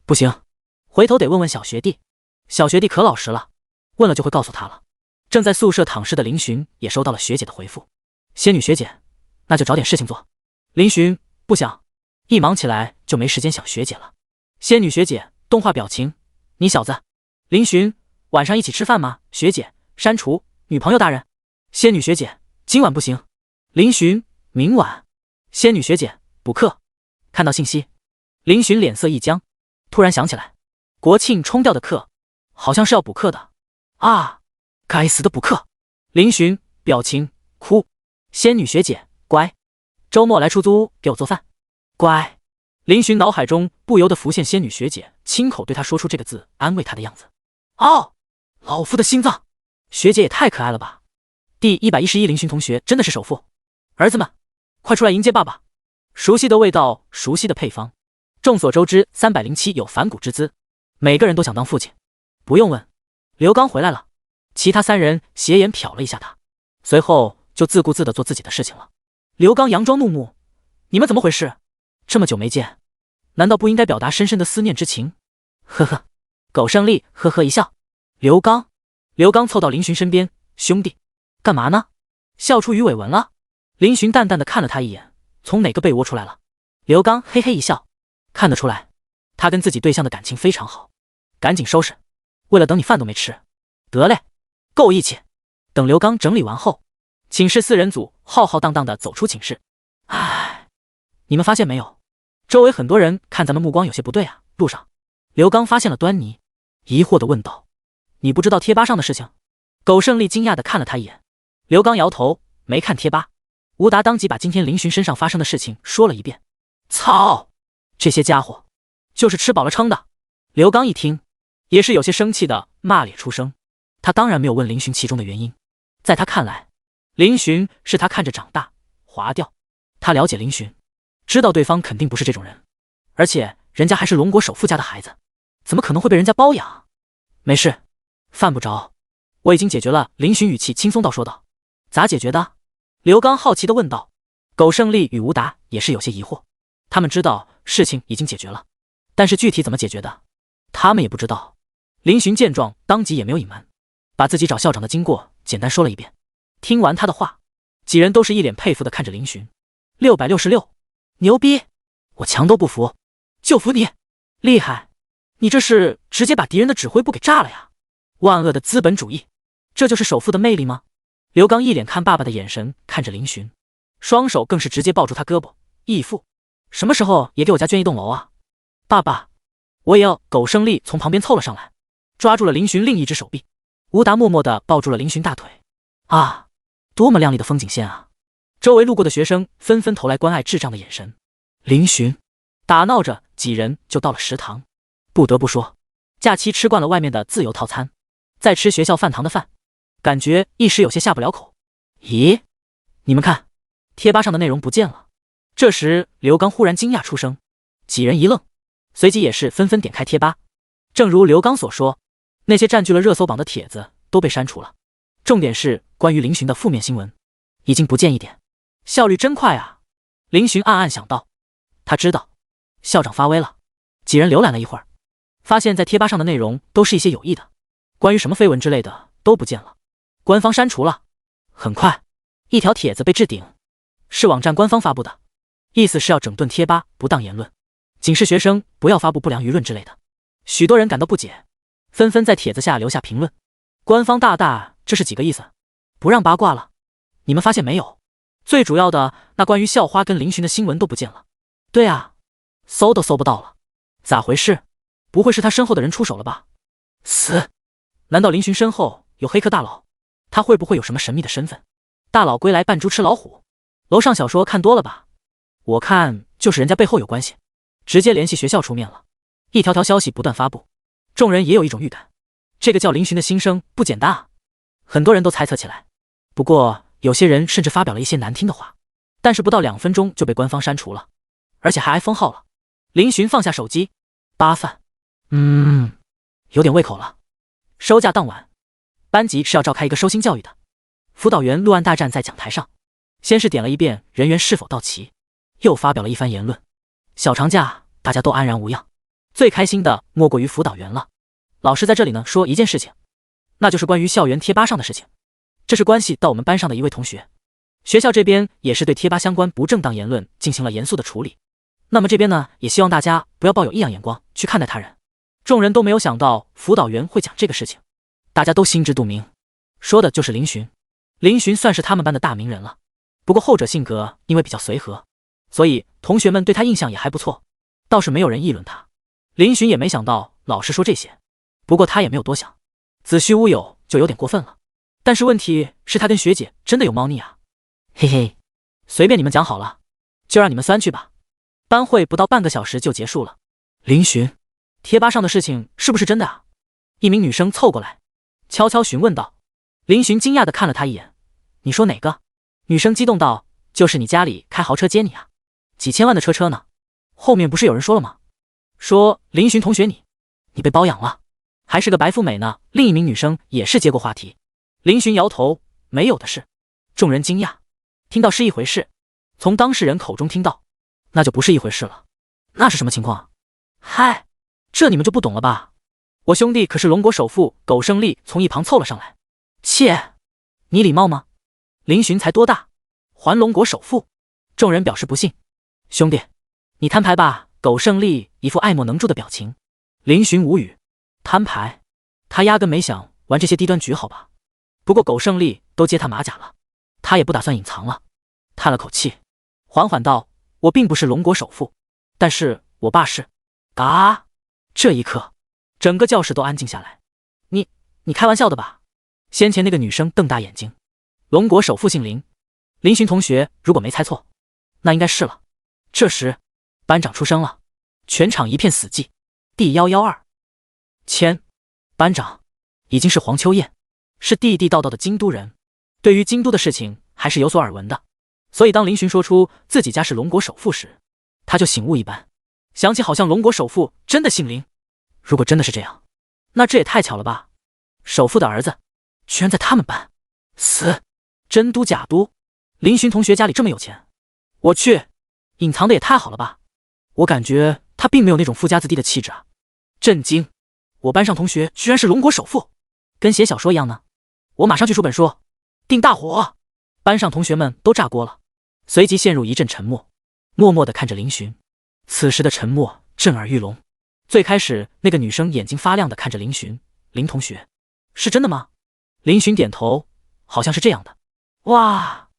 Speaker 1: 不行，回头得问问小学弟。小学弟可老实了，问了就会告诉他了。正在宿舍躺尸的林寻也收到了学姐的回复。仙女学姐，那就找点事情做。林寻不想，一忙起来就没时间想学姐了。仙女学姐动画表情，你小子。林寻，晚上一起吃饭吗？学姐删除，女朋友大人。仙女学姐，今晚不行。林寻，明晚。仙女学姐，补课。看到信息，林寻脸色一僵，突然想起来，国庆冲掉的课好像是要补课的啊！该死的补课！林寻表情哭。仙女学姐，乖，周末来出租屋给我做饭。乖。林寻脑海中不由得浮现仙女学姐亲口对他说出这个字安慰他的样子。哦，老夫的心脏！学姐也太可爱了吧！第111林寻同学真的是首富。儿子们，快出来迎接爸爸！熟悉的味道，熟悉的配方。众所周知，307有反骨之姿，每个人都想当父亲。不用问，刘刚回来了。其他三人斜眼瞟了一下他，随后就自顾自地做自己的事情了。刘刚佯装怒目：“你们怎么回事？这么久没见，难道不应该表达深深的思念之情？”呵呵。苟胜利呵呵一笑。刘刚凑到林寻身边：“兄弟，干嘛呢？笑出鱼尾纹了？”林寻淡淡地看了他一眼，从哪个被窝出来了？刘刚嘿嘿一笑，看得出来，他跟自己对象的感情非常好。赶紧收拾，为了等你饭都没吃。得嘞，够义气。等刘刚整理完后，寝室4人组浩浩荡荡地走出寝室。唉，你们发现没有，周围很多人看咱们目光有些不对啊。路上，刘刚发现了端倪，疑惑地问道：“你不知道贴吧上的事情？”苟胜利惊讶地看了他一眼。刘刚摇头，没看贴吧。吴达当即把今天林寻身上发生的事情说了一遍。操，这些家伙就是吃饱了撑的。刘刚一听，也是有些生气的骂咧出声。他当然没有问林寻其中的原因，在他看来，林寻是他看着长大滑掉。他了解林寻，知道对方肯定不是这种人，而且人家还是龙国首富家的孩子，怎么可能会被人家包养？没事，犯不着，我已经解决了。林寻语气轻松道说道。咋解决的？刘刚好奇地问道。苟胜利与吴达也是有些疑惑，他们知道事情已经解决了，但是具体怎么解决的，他们也不知道。林寻见状当即也没有隐瞒，把自己找校长的经过简单说了一遍。听完他的话，几人都是一脸佩服地看着林寻。666，牛逼！我强都不服，就服你！厉害！你这是直接把敌人的指挥部给炸了呀！万恶的资本主义，这就是首富的魅力吗？刘刚一脸看爸爸的眼神看着林寻，双手更是直接抱住他胳膊。义父，什么时候也给我家捐一栋楼啊？爸爸，我也要！苟胜利从旁边凑了上来，抓住了林寻另一只手臂。吴达默默地抱住了林寻大腿。啊，多么亮丽的风景线啊！周围路过的学生纷纷投来关爱智障的眼神。林寻打闹着，几人就到了食堂。不得不说，假期吃惯了外面的自由套餐，再吃学校饭堂的饭，感觉一时有些下不了口。咦，你们看，贴吧上的内容不见了。这时刘刚忽然惊讶出声，几人一愣，随即也是纷纷点开贴吧。正如刘刚所说，那些占据了热搜榜的帖子都被删除了，重点是关于林寻的负面新闻已经不见一点，效率真快啊！林寻暗暗想到，他知道校长发威了。几人浏览了一会儿，发现在贴吧上的内容都是一些有益的，关于什么绯闻之类的都不见了，官方删除了。很快，一条帖子被置顶，是网站官方发布的，意思是要整顿贴吧不当言论，警示学生不要发布不良舆论之类的。许多人感到不解，纷纷在帖子下留下评论。官方大大，这是几个意思？不让八卦了？你们发现没有？最主要的，那关于校花跟林寻的新闻都不见了。对啊，搜都搜不到了，咋回事？不会是他身后的人出手了吧？死！难道林寻身后有黑客大佬？他会不会有什么神秘的身份？大佬归来扮猪吃老虎，楼上小说看多了吧？我看就是人家背后有关系，直接联系学校出面了。一条条消息不断发布，众人也有一种预感，这个叫林寻的新生不简单啊。很多人都猜测起来，不过有些人甚至发表了一些难听的话，但是不到2分钟就被官方删除了，而且还挨封号了。林寻放下手机，扒饭，有点胃口了。收假当晚，班级是要召开一个收心教育的。辅导员陆安大站在讲台上，先是点了一遍人员是否到齐，又发表了一番言论。小长假大家都安然无恙，最开心的莫过于辅导员了。老师在这里呢说一件事情，那就是关于校园贴吧上的事情，这是关系到我们班上的一位同学。学校这边也是对贴吧相关不正当言论进行了严肃的处理。那么这边呢，也希望大家不要抱有异样眼光去看待他人。众人都没有想到辅导员会讲这个事情，大家都心知肚明，说的就是林寻。林寻算是他们班的大名人了，不过后者性格因为比较随和，所以同学们对他印象也还不错，倒是没有人议论他。林寻也没想到老师说这些，不过他也没有多想，子虚乌有就有点过分了。但是问题是他跟学姐真的有猫腻啊。嘿嘿，随便你们讲好了，就让你们酸去吧。班会不到半个小时就结束了。林寻，贴吧上的事情是不是真的啊？一名女生凑过来，悄悄询问道。林寻惊讶地看了她一眼，你说哪个？女生激动道，就是你家里开豪车接你啊，几千万的车呢。后面不是有人说了吗？说林寻同学你被包养了，还是个白富美呢。另一名女生也是接过话题。林寻摇头，没有的事。众人惊讶，听到是一回事，从当事人口中听到，那就不是一回事了。那是什么情况？嗨，这你们就不懂了吧？我兄弟可是龙国首富苟胜利从一旁凑了上来。切，你礼貌吗？林寻才多大，还龙国首富？众人表示不信。兄弟，你摊牌吧。苟胜利一副爱莫能助的表情。林寻无语，摊牌？他压根没想玩这些低端局好吧？不过苟胜利都接他马甲了，他也不打算隐藏了，叹了口气，缓缓道，我并不是龙国首富，但是我爸是。嘎！这一刻，整个教室都安静下来。你开玩笑的吧？先前那个女生瞪大眼睛。龙国首富姓林，林寻同学如果没猜错，那应该是了。这时，班长出声了，全场一片死寂。第112签，班长已经是黄秋燕，是地地道道的京都人，对于京都的事情还是有所耳闻的，所以当林寻说出自己家是龙国首富时，他就醒悟一般，想起好像龙国首富真的姓林。如果真的是这样，那这也太巧了吧？首富的儿子居然在他们班，死！真都假都？林寻同学家里这么有钱，我去，隐藏的也太好了吧？我感觉他并没有那种富家子弟的气质啊！震惊！我班上同学居然是龙国首富，跟写小说一样呢！我马上去出本书，定大火！班上同学们都炸锅了，随即陷入一阵沉默，默默地看着林寻。此时的沉默震耳欲聋。最开始那个女生眼睛发亮地看着林寻，林同学，是真的吗？林寻点头，好像是这样的。哇！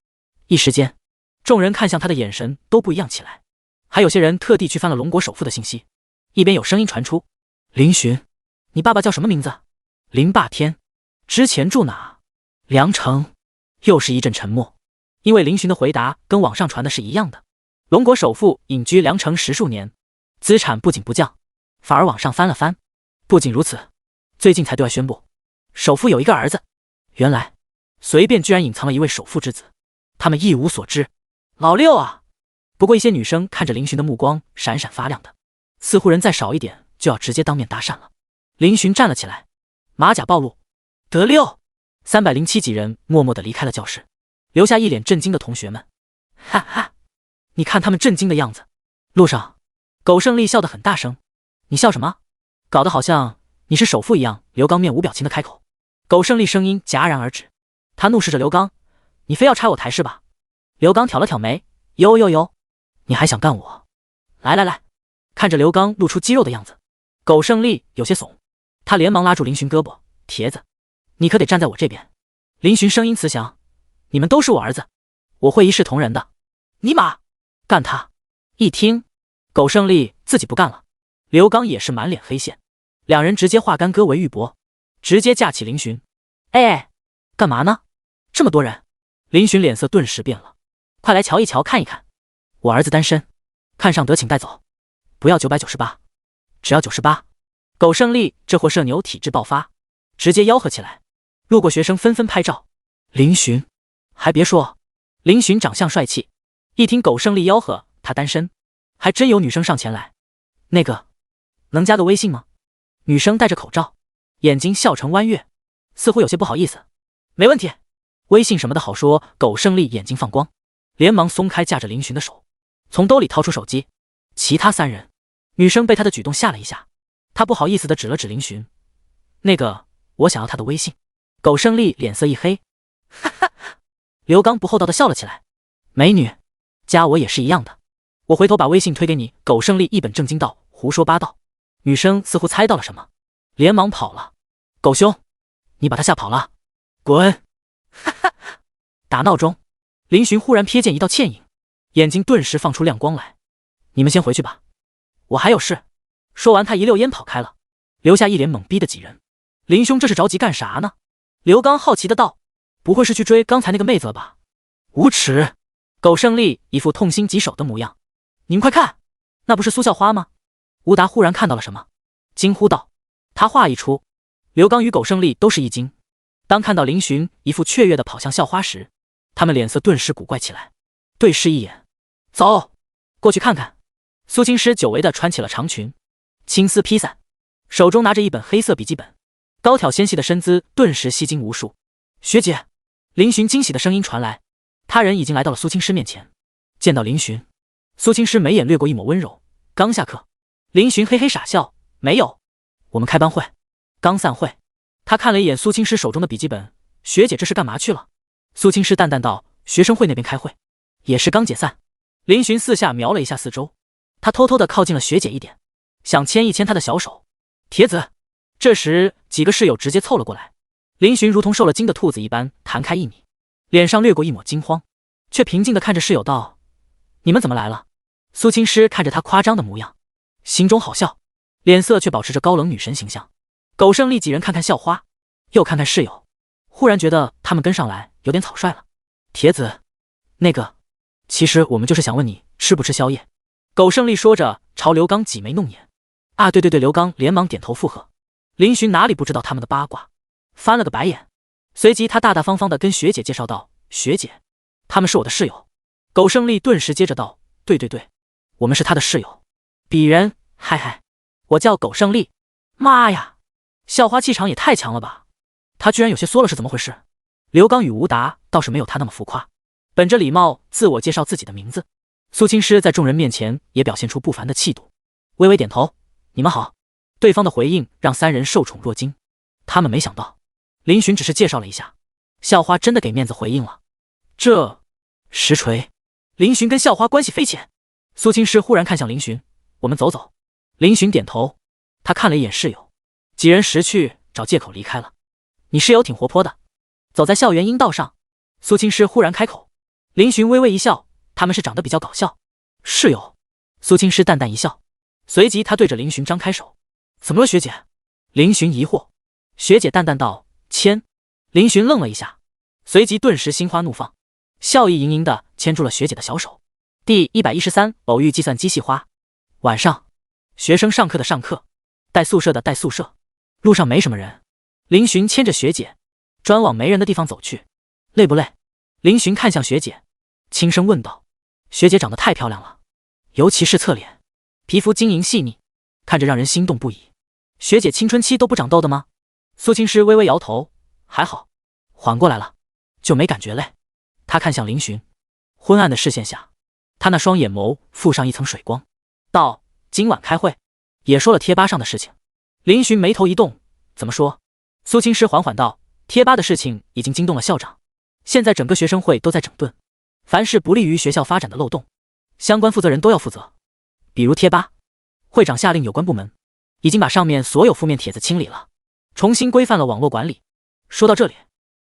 Speaker 1: 一时间，众人看向他的眼神都不一样起来，还有些人特地去翻了龙国首富的信息。一边有声音传出，林寻，你爸爸叫什么名字？林霸天。之前住哪？凉城。又是一阵沉默，因为林寻的回答跟网上传的是一样的。龙国首富隐居凉城10数年，资产不仅不降，反而往上翻了番。不仅如此，最近才对外宣布，首富有一个儿子。原来，随便居然隐藏了一位首富之子，他们一无所知。老六啊！不过一些女生看着林寻的目光闪闪发亮的，似乎人再少一点就要直接当面搭讪了。林寻站了起来，马甲暴露，得六！307几人默默地离开了教室，留下一脸震惊的同学们。哈哈，你看他们震惊的样子。路上，苟胜利笑得很大声。你笑什么？搞得好像你是首富一样。刘刚面无表情地开口。苟胜利声音戛然而止，他怒视着刘刚：“你非要拆我台是吧？”刘刚挑了挑眉：“有，你还想干我？来！”看着刘刚露出肌肉的样子，苟胜利有些怂，他连忙拉住林寻胳膊：“铁子，你可得站在我这边。”林寻声音慈祥：“你们都是我儿子，我会一视同仁的。”尼玛，干他！一听，苟胜利自己不干了，刘刚也是满脸黑线，两人直接化干戈为玉帛，直接架起林寻。哎，干嘛呢？这么多人，林寻脸色顿时变了，快来瞧一瞧看一看，我儿子单身，看上得请带走，不要998，只要98。苟胜利这货社牛体质爆发，直接吆喝起来，路过学生纷纷拍照。林寻，还别说，林寻长相帅气，一听苟胜利吆喝他单身，还真有女生上前来，那个能加个微信吗？女生戴着口罩，眼睛笑成弯月，似乎有些不好意思。没问题，微信什么的好说。苟胜利眼睛放光，连忙松开架着林寻的手，从兜里掏出手机。其他3人，女生被他的举动吓了一下，他不好意思地指了指林寻，那个我想要他的微信。苟胜利脸色一黑，哈哈，刘刚不厚道地笑了起来，美女，加我也是一样的，我回头把微信推给你。苟胜利一本正经道，胡说八道。女生似乎猜到了什么，连忙跑了。苟兄，你把他吓跑了，滚！哈哈，打闹中，林寻忽然瞥见一道倩影，眼睛顿时放出亮光来，你们先回去吧，我还有事。说完他一溜烟跑开了，留下一脸懵逼的几人。林兄这是着急干啥呢？刘刚好奇的道，不会是去追刚才那个妹子了吧？无耻！苟胜利一副痛心疾首的模样，你们快看，那不是苏校花吗？吴达忽然看到了什么，惊呼道。他话一出，刘刚与苟胜利都是一惊，当看到林寻一副雀跃的跑向校花时，他们脸色顿时古怪起来，对视一眼，走，过去看看。苏青诗久违的穿起了长裙，青丝披散，手中拿着一本黑色笔记本，高挑纤细的身姿顿时吸睛无数。学姐！林寻惊喜的声音传来，他人已经来到了苏青诗面前。见到林寻，苏青诗眉眼掠过一抹温柔，刚下课。林寻嘿嘿傻笑，没有，我们开班会，刚散会。他看了一眼苏青诗手中的笔记本，学姐这是干嘛去了？苏青诗淡淡道，学生会那边开会，也是刚解散。林寻四下瞄了一下四周，他偷偷地靠近了学姐一点，想牵一牵她的小手。铁子！这时几个室友直接凑了过来，林寻如同受了惊的兔子一般弹开1米，脸上掠过一抹惊慌，却平静地看着室友道，你们怎么来了？苏青诗看着他夸张的模样，心中好笑，脸色却保持着高冷女神形象。苟胜利几人看看校花，又看看室友，忽然觉得他们跟上来有点草率了。铁子，那个，其实我们就是想问你吃不吃宵夜。苟胜利说着朝刘刚挤眉弄眼。啊，对对对，刘刚连忙点头附和。林寻哪里不知道他们的八卦，翻了个白眼，随即他大大方方地跟学姐介绍道，学姐，他们是我的室友。苟胜利顿时接着道，对对对，我们是他的室友。鄙人，嗨嗨，我叫苟胜利。妈呀，校花气场也太强了吧，他居然有些缩了，是怎么回事？刘刚与吴达倒是没有他那么浮夸，本着礼貌自我介绍自己的名字。苏青诗在众人面前也表现出不凡的气度，微微点头，你们好。对方的回应让3人受宠若惊，他们没想到林寻只是介绍了一下，校花真的给面子回应了，这实锤。林寻跟校花关系匪浅。苏青诗忽然看向林寻，我们走走。林寻点头，他看了一眼室友，几人识趣找借口离开了。你室友挺活泼的。走在校园阴道上，苏青诗忽然开口。林寻微微一笑，他们是长得比较搞笑。室友？苏青诗淡淡一笑，随即他对着林寻张开手。怎么了学姐？林寻疑惑。学姐淡淡道，牵。林寻愣了一下，随即顿时心花怒放，笑意盈盈地牵住了学姐的小手。第113偶遇计算机系花。晚上，学生上课的上课，带宿舍的带宿舍，路上没什么人。林寻牵着学姐专往没人的地方走去。累不累？林寻看向学姐，轻声问道。学姐长得太漂亮了，尤其是侧脸，皮肤晶莹细腻，看着让人心动不已。学姐青春期都不长痘的吗？苏青诗微微摇头，还好，缓过来了，就没感觉累。她看向林寻，昏暗的视线下，她那双眼眸附上一层水光，道：今晚开会，也说了贴吧上的事情。林寻眉头一动，怎么说？苏青诗缓缓道：贴吧的事情已经惊动了校长，现在整个学生会都在整顿，凡是不利于学校发展的漏洞，相关负责人都要负责。比如贴吧，会长下令有关部门已经把上面所有负面帖子清理了，重新规范了网络管理。说到这里，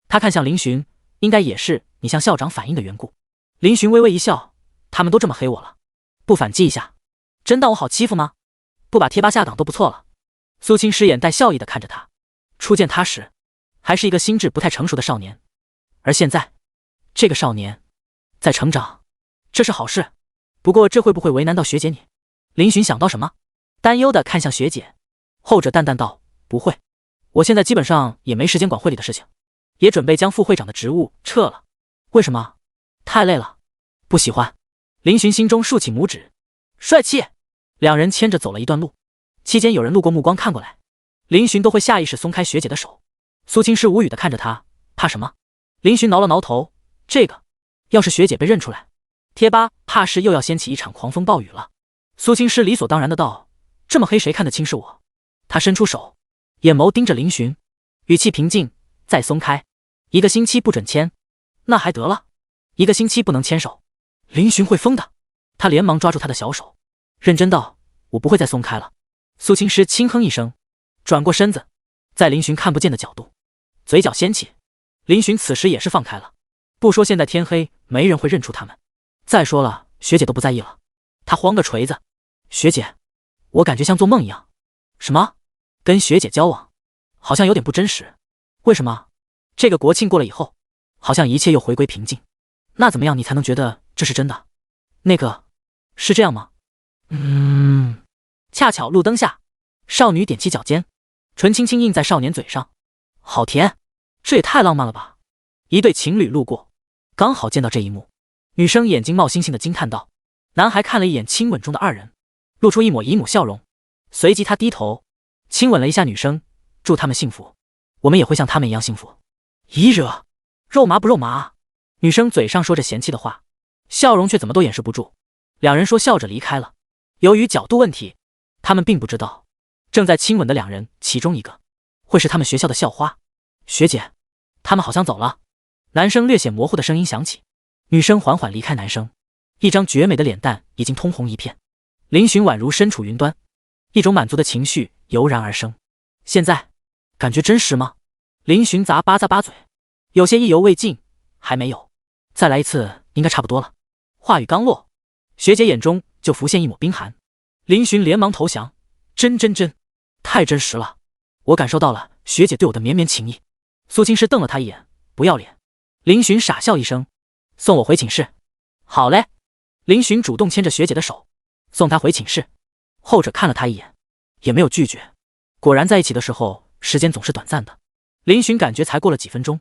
Speaker 1: 他看向林寻，应该也是你向校长反映的缘故。林寻微微一笑，他们都这么黑我了，不反击一下，真当我好欺负吗？不把贴吧下岗都不错了。苏青诗眼带笑意地看着他，初见他时还是一个心智不太成熟的少年，而现在这个少年在成长，这是好事。不过这会不会为难到学姐你？林寻想到什么，担忧地看向学姐，后者淡淡道：不会，我现在基本上也没时间管会里的事情，也准备将副会长的职务撤了。为什么？太累了。不喜欢。林寻心中竖起拇指，帅气。两人牵着走了一段路，期间有人路过，目光看过来，林寻都会下意识松开学姐的手。苏青师无语地看着他，怕什么？林寻挠了挠头，这个要是学姐被认出来，贴吧怕是又要掀起一场狂风暴雨了。苏青师理所当然的道：这么黑谁看得清是我？他伸出手，眼眸盯着林寻，语气平静，再松开。1个星期不准牵。那还得了，1个星期不能牵手，林寻会疯的。他连忙抓住他的小手，认真道：我不会再松开了。苏青师轻哼一声，转过身子，在林寻看不见的角度，嘴角掀起。林寻此时也是放开了，不说现在天黑没人会认出他们，再说了学姐都不在意了。他慌个锤子，学姐，我感觉像做梦一样。什么？跟学姐交往好像有点不真实。为什么？这个国庆过了以后，好像一切又回归平静。那怎么样你才能觉得这是真的？那个是这样吗？恰巧路灯下，少女踮起脚尖，唇轻轻印在少年嘴上，好甜，这也太浪漫了吧。一对情侣路过，刚好见到这一幕，女生眼睛冒星星的惊叹道。男孩看了一眼亲吻中的二人，露出一抹姨母笑容，随即他低头亲吻了一下女生，祝他们幸福，我们也会像他们一样幸福。咦惹，肉麻不肉麻啊？女生嘴上说着嫌弃的话，笑容却怎么都掩饰不住。两人说笑着离开了。由于角度问题，他们并不知道正在亲吻的两人其中一个会是他们学校的校花。学姐，他们好像走了。男生略显模糊的声音响起，女生缓缓离开男生，一张绝美的脸蛋已经通红一片。林寻宛如身处云端，一种满足的情绪油然而生。现在感觉真实吗？林寻咂巴嘴，有些意犹未尽。还没有，再来一次应该差不多了。话语刚落，学姐眼中就浮现一抹冰寒。林寻连忙投降，真，太真实了，我感受到了学姐对我的绵绵情意。苏青师瞪了他一眼，不要脸。林寻傻笑一声，送我回寝室。好嘞。林寻主动牵着学姐的手，送她回寝室。后者看了他一眼，也没有拒绝。果然在一起的时候，时间总是短暂的。林寻感觉才过了几分钟，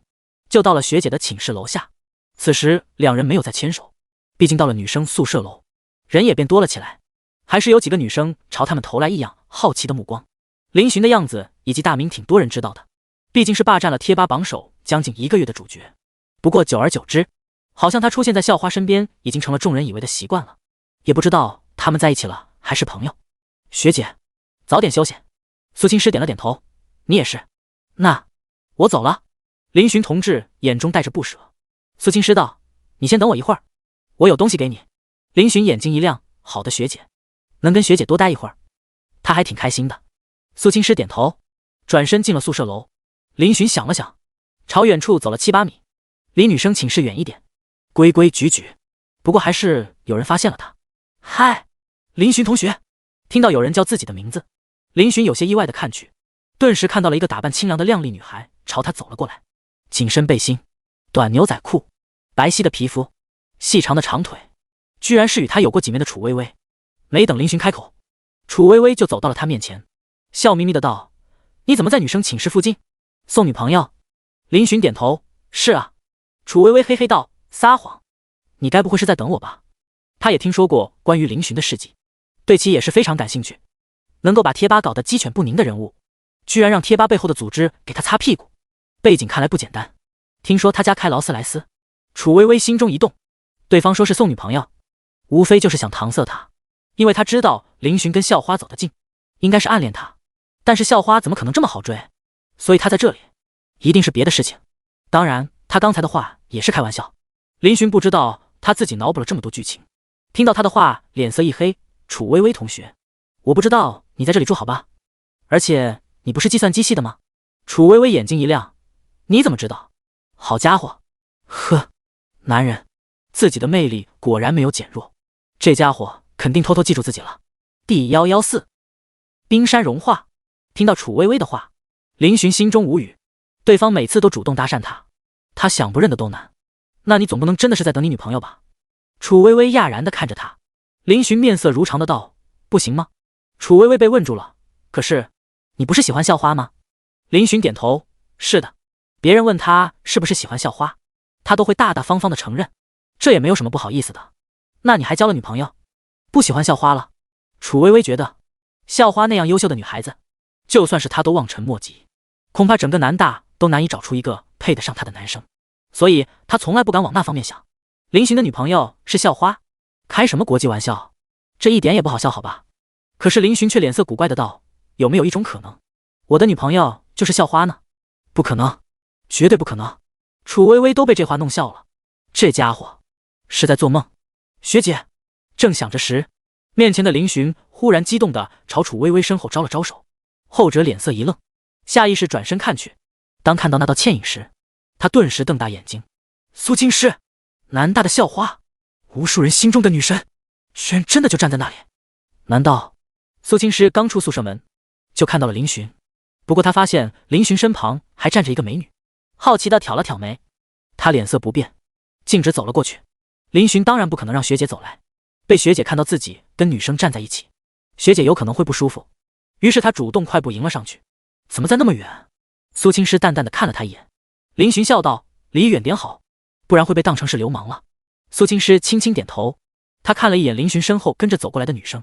Speaker 1: 就到了学姐的寝室楼下。此时两人没有再牵手，毕竟到了女生宿舍楼，人也变多了起来，还是有几个女生朝他们投来异样好奇的目光。林寻的样子以及大名挺多人知道的，毕竟是霸占了贴吧榜首将近1个月的主角。不过久而久之，好像他出现在校花身边已经成了众人以为的习惯了，也不知道他们在一起了还是朋友。学姐，早点休息。苏青师点了点头，你也是。那我走了。林寻同志眼中带着不舍。苏青师道，你先等我一会儿，我有东西给你。林寻眼睛一亮，好的学姐，能跟学姐多待一会儿，他还挺开心的。苏青师点头，转身进了宿舍楼。林寻想了想，朝远处走了7、8米，离女生寝室远一点，规规矩矩。不过还是有人发现了他。嗨，林寻同学。听到有人叫自己的名字，林寻有些意外的看去，顿时看到了一个打扮清凉的靓丽女孩朝他走了过来。紧身背心，短牛仔裤，白皙的皮肤，细长的长腿，居然是与他有过几面的楚微微。没等林寻开口，楚微微就走到了他面前，笑眯眯的道：你怎么在女生寝室附近？送女朋友？林寻点头，是啊。楚微微嘿嘿道：撒谎，你该不会是在等我吧？他也听说过关于林寻的事迹，对其也是非常感兴趣。能够把贴吧搞得鸡犬不宁的人物，居然让贴吧背后的组织给他擦屁股，背景看来不简单。听说他家开劳斯莱斯，楚微微心中一动，对方说是送女朋友，无非就是想搪塞他，因为他知道林寻跟校花走得近，应该是暗恋他，但是校花怎么可能这么好追？所以他在这里一定是别的事情。当然他刚才的话也是开玩笑。林寻不知道他自己脑补了这么多剧情，听到他的话脸色一黑。楚微微同学，我不知道你在这里住好吧？而且你不是计算机系的吗？楚微微眼睛一亮，你怎么知道？好家伙，呵，男人自己的魅力果然没有减弱，这家伙肯定偷偷记住自己了。第114，冰山融化。听到楚微微的话，林寻心中无语，对方每次都主动搭讪他，他想不认得都难。那你总不能真的是在等你女朋友吧？楚微微讶然地看着他，林寻面色如常的道：“不行吗？”楚微微被问住了，可是你不是喜欢校花吗？林寻点头，是的。别人问他是不是喜欢校花，他都会大大方方的承认，这也没有什么不好意思的。那你还交了女朋友，不喜欢校花了？楚微微觉得校花那样优秀的女孩子，就算是她都望尘莫及，恐怕整个南大都难以找出一个配得上她的男生，所以她从来不敢往那方面想。林寻的女朋友是校花，开什么国际玩笑，这一点也不好笑好吧？可是林寻却脸色古怪的道：“有没有一种可能，我的女朋友就是校花呢？”不可能，绝对不可能。楚微微都被这话弄笑了，这家伙是在做梦。学姐，正想着时，面前的林寻忽然激动地朝楚微微身后招了招手，后者脸色一愣，下意识转身看去，当看到那道倩影时，他顿时瞪大眼睛。苏青诗，南大的校花，无数人心中的女神，居然真的就站在那里。难道苏青诗刚出宿舍门就看到了林寻？不过他发现林寻身旁还站着一个美女，好奇地挑了挑眉。他脸色不变，径直走了过去。林寻当然不可能让学姐走来，被学姐看到自己跟女生站在一起，学姐有可能会不舒服，于是他主动快步迎了上去。怎么在那么远？苏青诗淡淡地看了他一眼。林寻笑道：“离远点好，不然会被当成是流氓了。”苏青诗轻轻点头，他看了一眼林寻身后跟着走过来的女生，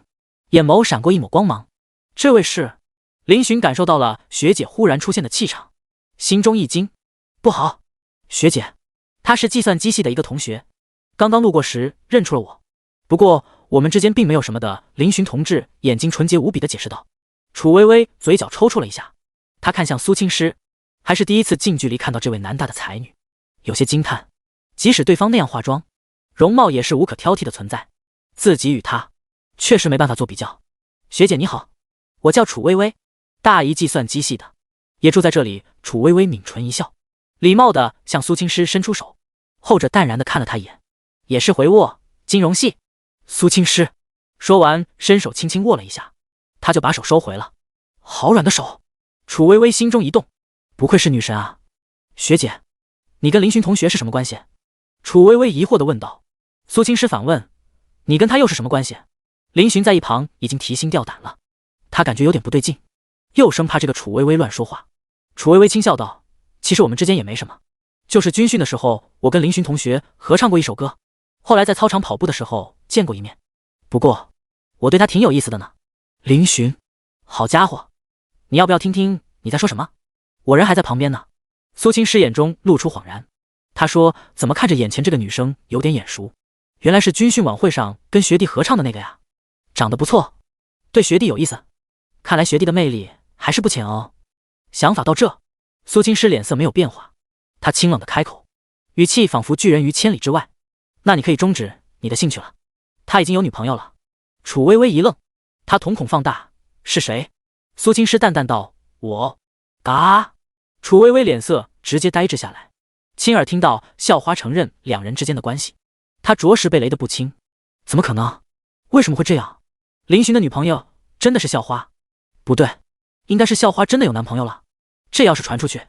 Speaker 1: 眼眸闪过一抹光芒。这位是……林寻感受到了学姐忽然出现的气场，心中一惊，不好，学姐，她是计算机系的一个同学，刚刚路过时认出了我，不过我们之间并没有什么的。林寻同志眼睛纯洁无比的解释道。楚微微嘴角抽搐了一下，她看向苏青诗，还是第一次近距离看到这位南大的才女，有些惊叹，即使对方那样化妆，容貌也是无可挑剔的存在，自己与她确实没办法做比较。学姐你好，我叫楚微微，大一计算机系的，也住在这里。楚微微抿唇一笑，礼貌地向苏青诗伸出手，后者淡然地看了他一眼，也是回握金融系。苏青诗说完，伸手轻轻握了一下，他就把手收回了。好软的手，楚微微心中一动，不愧是女神啊。学姐，你跟林寻同学是什么关系？楚微微疑惑地问道。苏青诗反问，你跟他又是什么关系？林寻在一旁已经提心吊胆了，他感觉有点不对劲，又生怕这个楚微微乱说话。楚微微轻笑道，其实我们之间也没什么，就是军训的时候我跟林寻同学合唱过一首歌，后来在操场跑步的时候见过一面，不过我对他挺有意思的呢。林寻，好家伙，你要不要听听你在说什么？我人还在旁边呢。苏青诗眼中露出恍然，他说怎么看着眼前这个女生有点眼熟，原来是军训晚会上跟学弟合唱的那个呀，长得不错，对学弟有意思，看来学弟的魅力还是不浅哦。想法到这，苏青诗脸色没有变化，她清冷的开口，语气仿佛拒人于千里之外。那你可以终止你的兴趣了，他已经有女朋友了。楚微微一愣，她瞳孔放大，是谁？苏青诗淡淡道，我。嘎！楚微微脸色直接呆滞下来，亲耳听到校花承认两人之间的关系，她着实被雷得不轻。怎么可能？为什么会这样？林寻的女朋友真的是校花？不对，应该是校花真的有男朋友了。这要是传出去，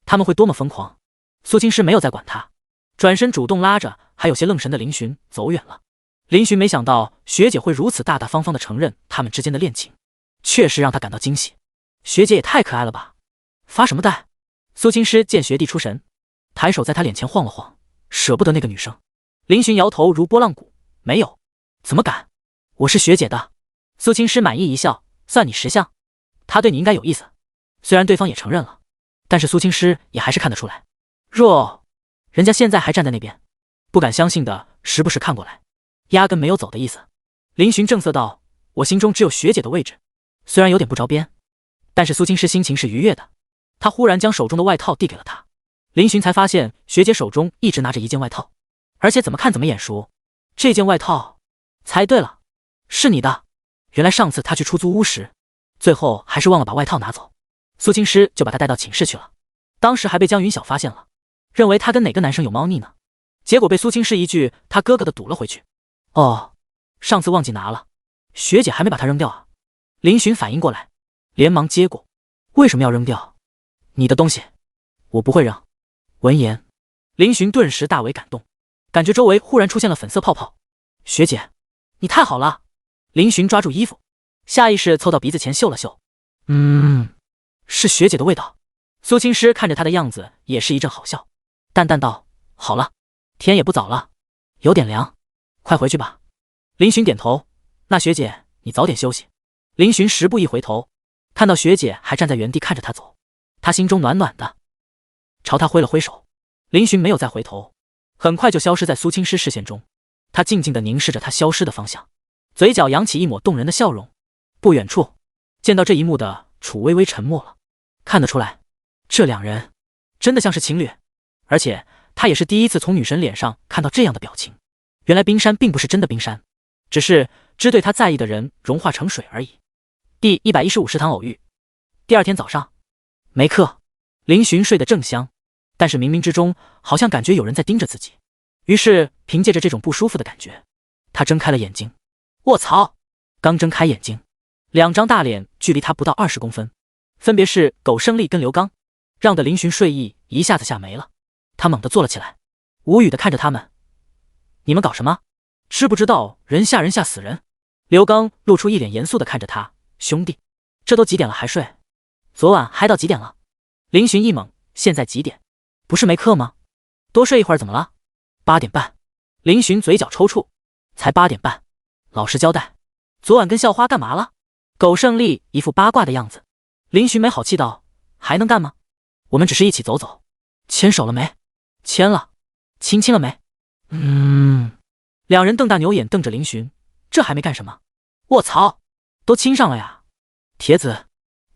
Speaker 1: 他们会多么疯狂。苏青诗没有再管他，转身主动拉着还有些愣神的林寻走远了。林寻没想到学姐会如此大大方方地承认他们之间的恋情，确实让他感到惊喜。学姐也太可爱了吧，发什么呆？苏青诗见学弟出神，抬手在他脸前晃了晃，舍不得那个女生。林寻摇头如拨浪鼓，没有，怎么敢，我是学姐的。苏青诗满意一笑，算你识相，他对你应该有意思。虽然对方也承认了，但是苏青诗也还是看得出来，若人家现在还站在那边，不敢相信的时不时看过来，压根没有走的意思。林寻正色道，我心中只有学姐的位置，虽然有点不着边，但是苏青诗心情是愉悦的。他忽然将手中的外套递给了他，林寻才发现学姐手中一直拿着一件外套，而且怎么看怎么眼熟。这件外套，猜对了，是你的。原来上次他去出租屋时，最后还是忘了把外套拿走，苏青诗就把他带到寝室去了。当时还被江云晓发现了，认为他跟哪个男生有猫腻呢，结果被苏青诗一句他哥哥的堵了回去。哦，上次忘记拿了，学姐还没把它扔掉啊。林寻反应过来，连忙接过，为什么要扔掉？你的东西我不会扔。闻言，林寻顿时大为感动，感觉周围忽然出现了粉色泡泡。学姐，你太好了！林寻抓住衣服，下意识凑到鼻子前嗅了嗅，是学姐的味道。苏青师看着他的样子，也是一阵好笑，淡淡道：“好了，天也不早了，有点凉，快回去吧。”林寻点头：“那学姐，你早点休息。”林寻10步一回头，看到学姐还站在原地看着他走，他心中暖暖的，朝他挥了挥手。林寻没有再回头，很快就消失在苏青师视线中。他静静地凝视着他消失的方向，嘴角扬起一抹动人的笑容。不远处，见到这一幕的楚微微沉默了，看得出来，这两人真的像是情侣，而且他也是第一次从女神脸上看到这样的表情。原来冰山并不是真的冰山，只是只对他在意的人融化成水而已。第115食堂偶遇。第二天早上，没课，林寻睡得正香，但是冥冥之中好像感觉有人在盯着自己，于是凭借着这种不舒服的感觉，他睁开了眼睛。卧槽！刚睁开眼睛，两张大脸距离他不到20公分，分别是苟胜利跟刘刚，让得林寻睡意一下子吓没了。他猛地坐了起来，无语地看着他们：“你们搞什么？知不知道人吓人吓死人？”刘刚露出一脸严肃地看着他：“兄弟，这都几点了还睡？昨晚嗨到几点了？”林寻一懵：“现在几点？不是没课吗？多睡一会儿怎么了？8点半。”林寻嘴角抽搐：“才8点半，老实交代，昨晚跟校花干嘛了？”苟胜利一副八卦的样子。林寻没好气道：“还能干吗？我们只是一起走走。牵手了没？牵了。亲亲了没？两人瞪大牛眼瞪着林寻，这还没干什么？卧槽，都亲上了呀！铁子，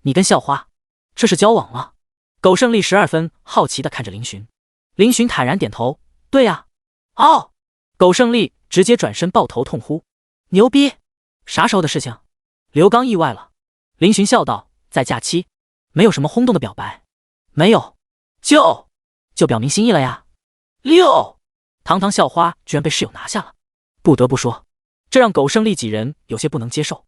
Speaker 1: 你跟校花这是交往了？苟胜利12分好奇地看着林寻。林寻坦然点头：“对呀。”哦！苟胜利直接转身抱头痛呼：“牛逼！啥时候的事情？”刘刚意外了。林寻笑道：“在假期，没有什么轰动的表白。”“没有，就表明心意了呀。”6！堂堂校花居然被室友拿下了，不得不说，这让苟胜利几人有些不能接受。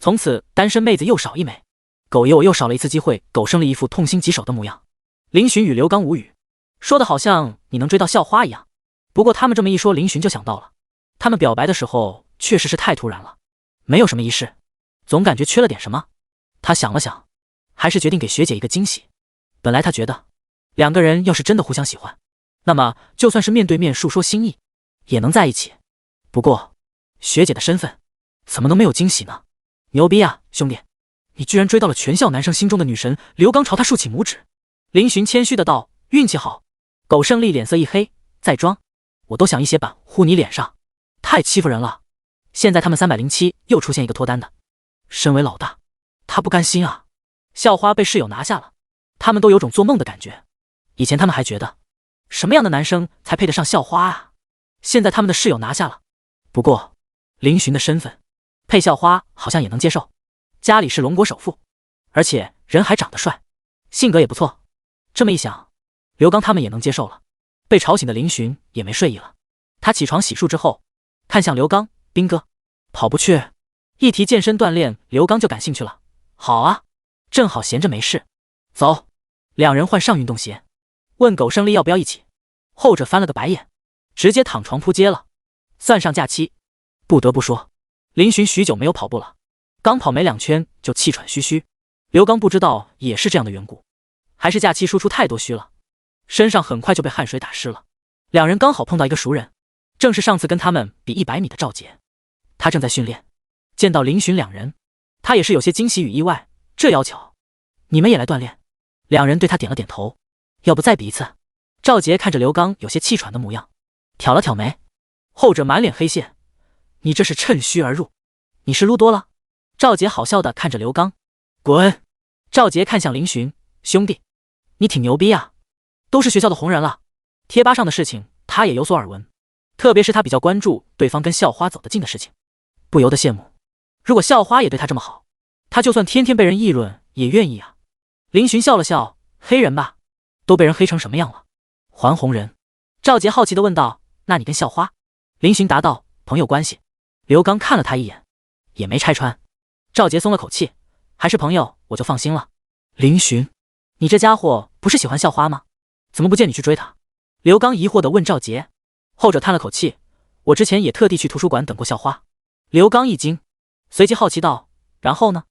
Speaker 1: 从此单身妹子又少一枚，苟爷我又少了一次机会。苟胜利一副痛心疾首的模样。林寻与刘刚无语，说的好像你能追到校花一样。不过他们这么一说，林寻就想到了，他们表白的时候确实是太突然了，没有什么仪式，总感觉缺了点什么。他想了想，还是决定给学姐一个惊喜。本来他觉得两个人要是真的互相喜欢，那么就算是面对面述说心意也能在一起。不过学姐的身份怎么能没有惊喜呢？牛逼啊，兄弟，你居然追到了全校男生心中的女神！刘刚朝他竖起拇指。林寻谦虚的道：“运气好。”苟胜利脸色一黑：“再装，我都想一鞋板呼你脸上，太欺负人了。”现在他们307又出现一个脱单的，身为老大，他不甘心啊！校花被室友拿下了，他们都有种做梦的感觉。以前他们还觉得什么样的男生才配得上校花啊？现在他们的室友拿下了。不过林寻的身份配校花好像也能接受，家里是龙国首富，而且人还长得帅，性格也不错。这么一想，刘刚他们也能接受了。被吵醒的林寻也没睡意了，他起床洗漱之后，看向刘刚：“兵哥，跑步去？”一提健身锻炼，刘刚就感兴趣了。好啊，正好闲着没事。走。两人换上运动鞋，问苟胜利要不要一起，后者翻了个白眼，直接躺床扑街了。算上假期，不得不说，林寻许久没有跑步了，刚跑没2圈就气喘吁吁。刘刚不知道也是这样的缘故，还是假期输出太多虚了，身上很快就被汗水打湿了。两人刚好碰到一个熟人，正是上次跟他们比100米的赵杰，他正在训练。见到林寻两人，他也是有些惊喜与意外。这要巧，你们也来锻炼？两人对他点了点头。要不再比一次？赵杰看着刘刚有些气喘的模样，挑了挑眉。后者满脸黑线：“你这是趁虚而入，你是撸多了？”赵杰好笑的看着刘刚：“滚！”赵杰看向林寻：“兄弟，你挺牛逼啊，都是学校的红人了，贴吧上的事情他也有所耳闻，特别是他比较关注对方跟校花走得近的事情，不由得羡慕。如果校花也对他这么好，他就算天天被人议论也愿意啊。”林寻笑了笑：“黑人吧，都被人黑成什么样了，还红人？”赵杰好奇地问道：“那你跟校花？”林寻答道：“朋友关系。”刘刚看了他一眼，也没拆穿。赵杰松了口气：“还是朋友，我就放心了。”林寻，你这家伙不是喜欢校花吗？怎么不见你去追她？刘刚疑惑地问赵杰。后者叹了口气，我之前也特地去图书馆等过校花。刘刚一惊，随即好奇道，然后呢？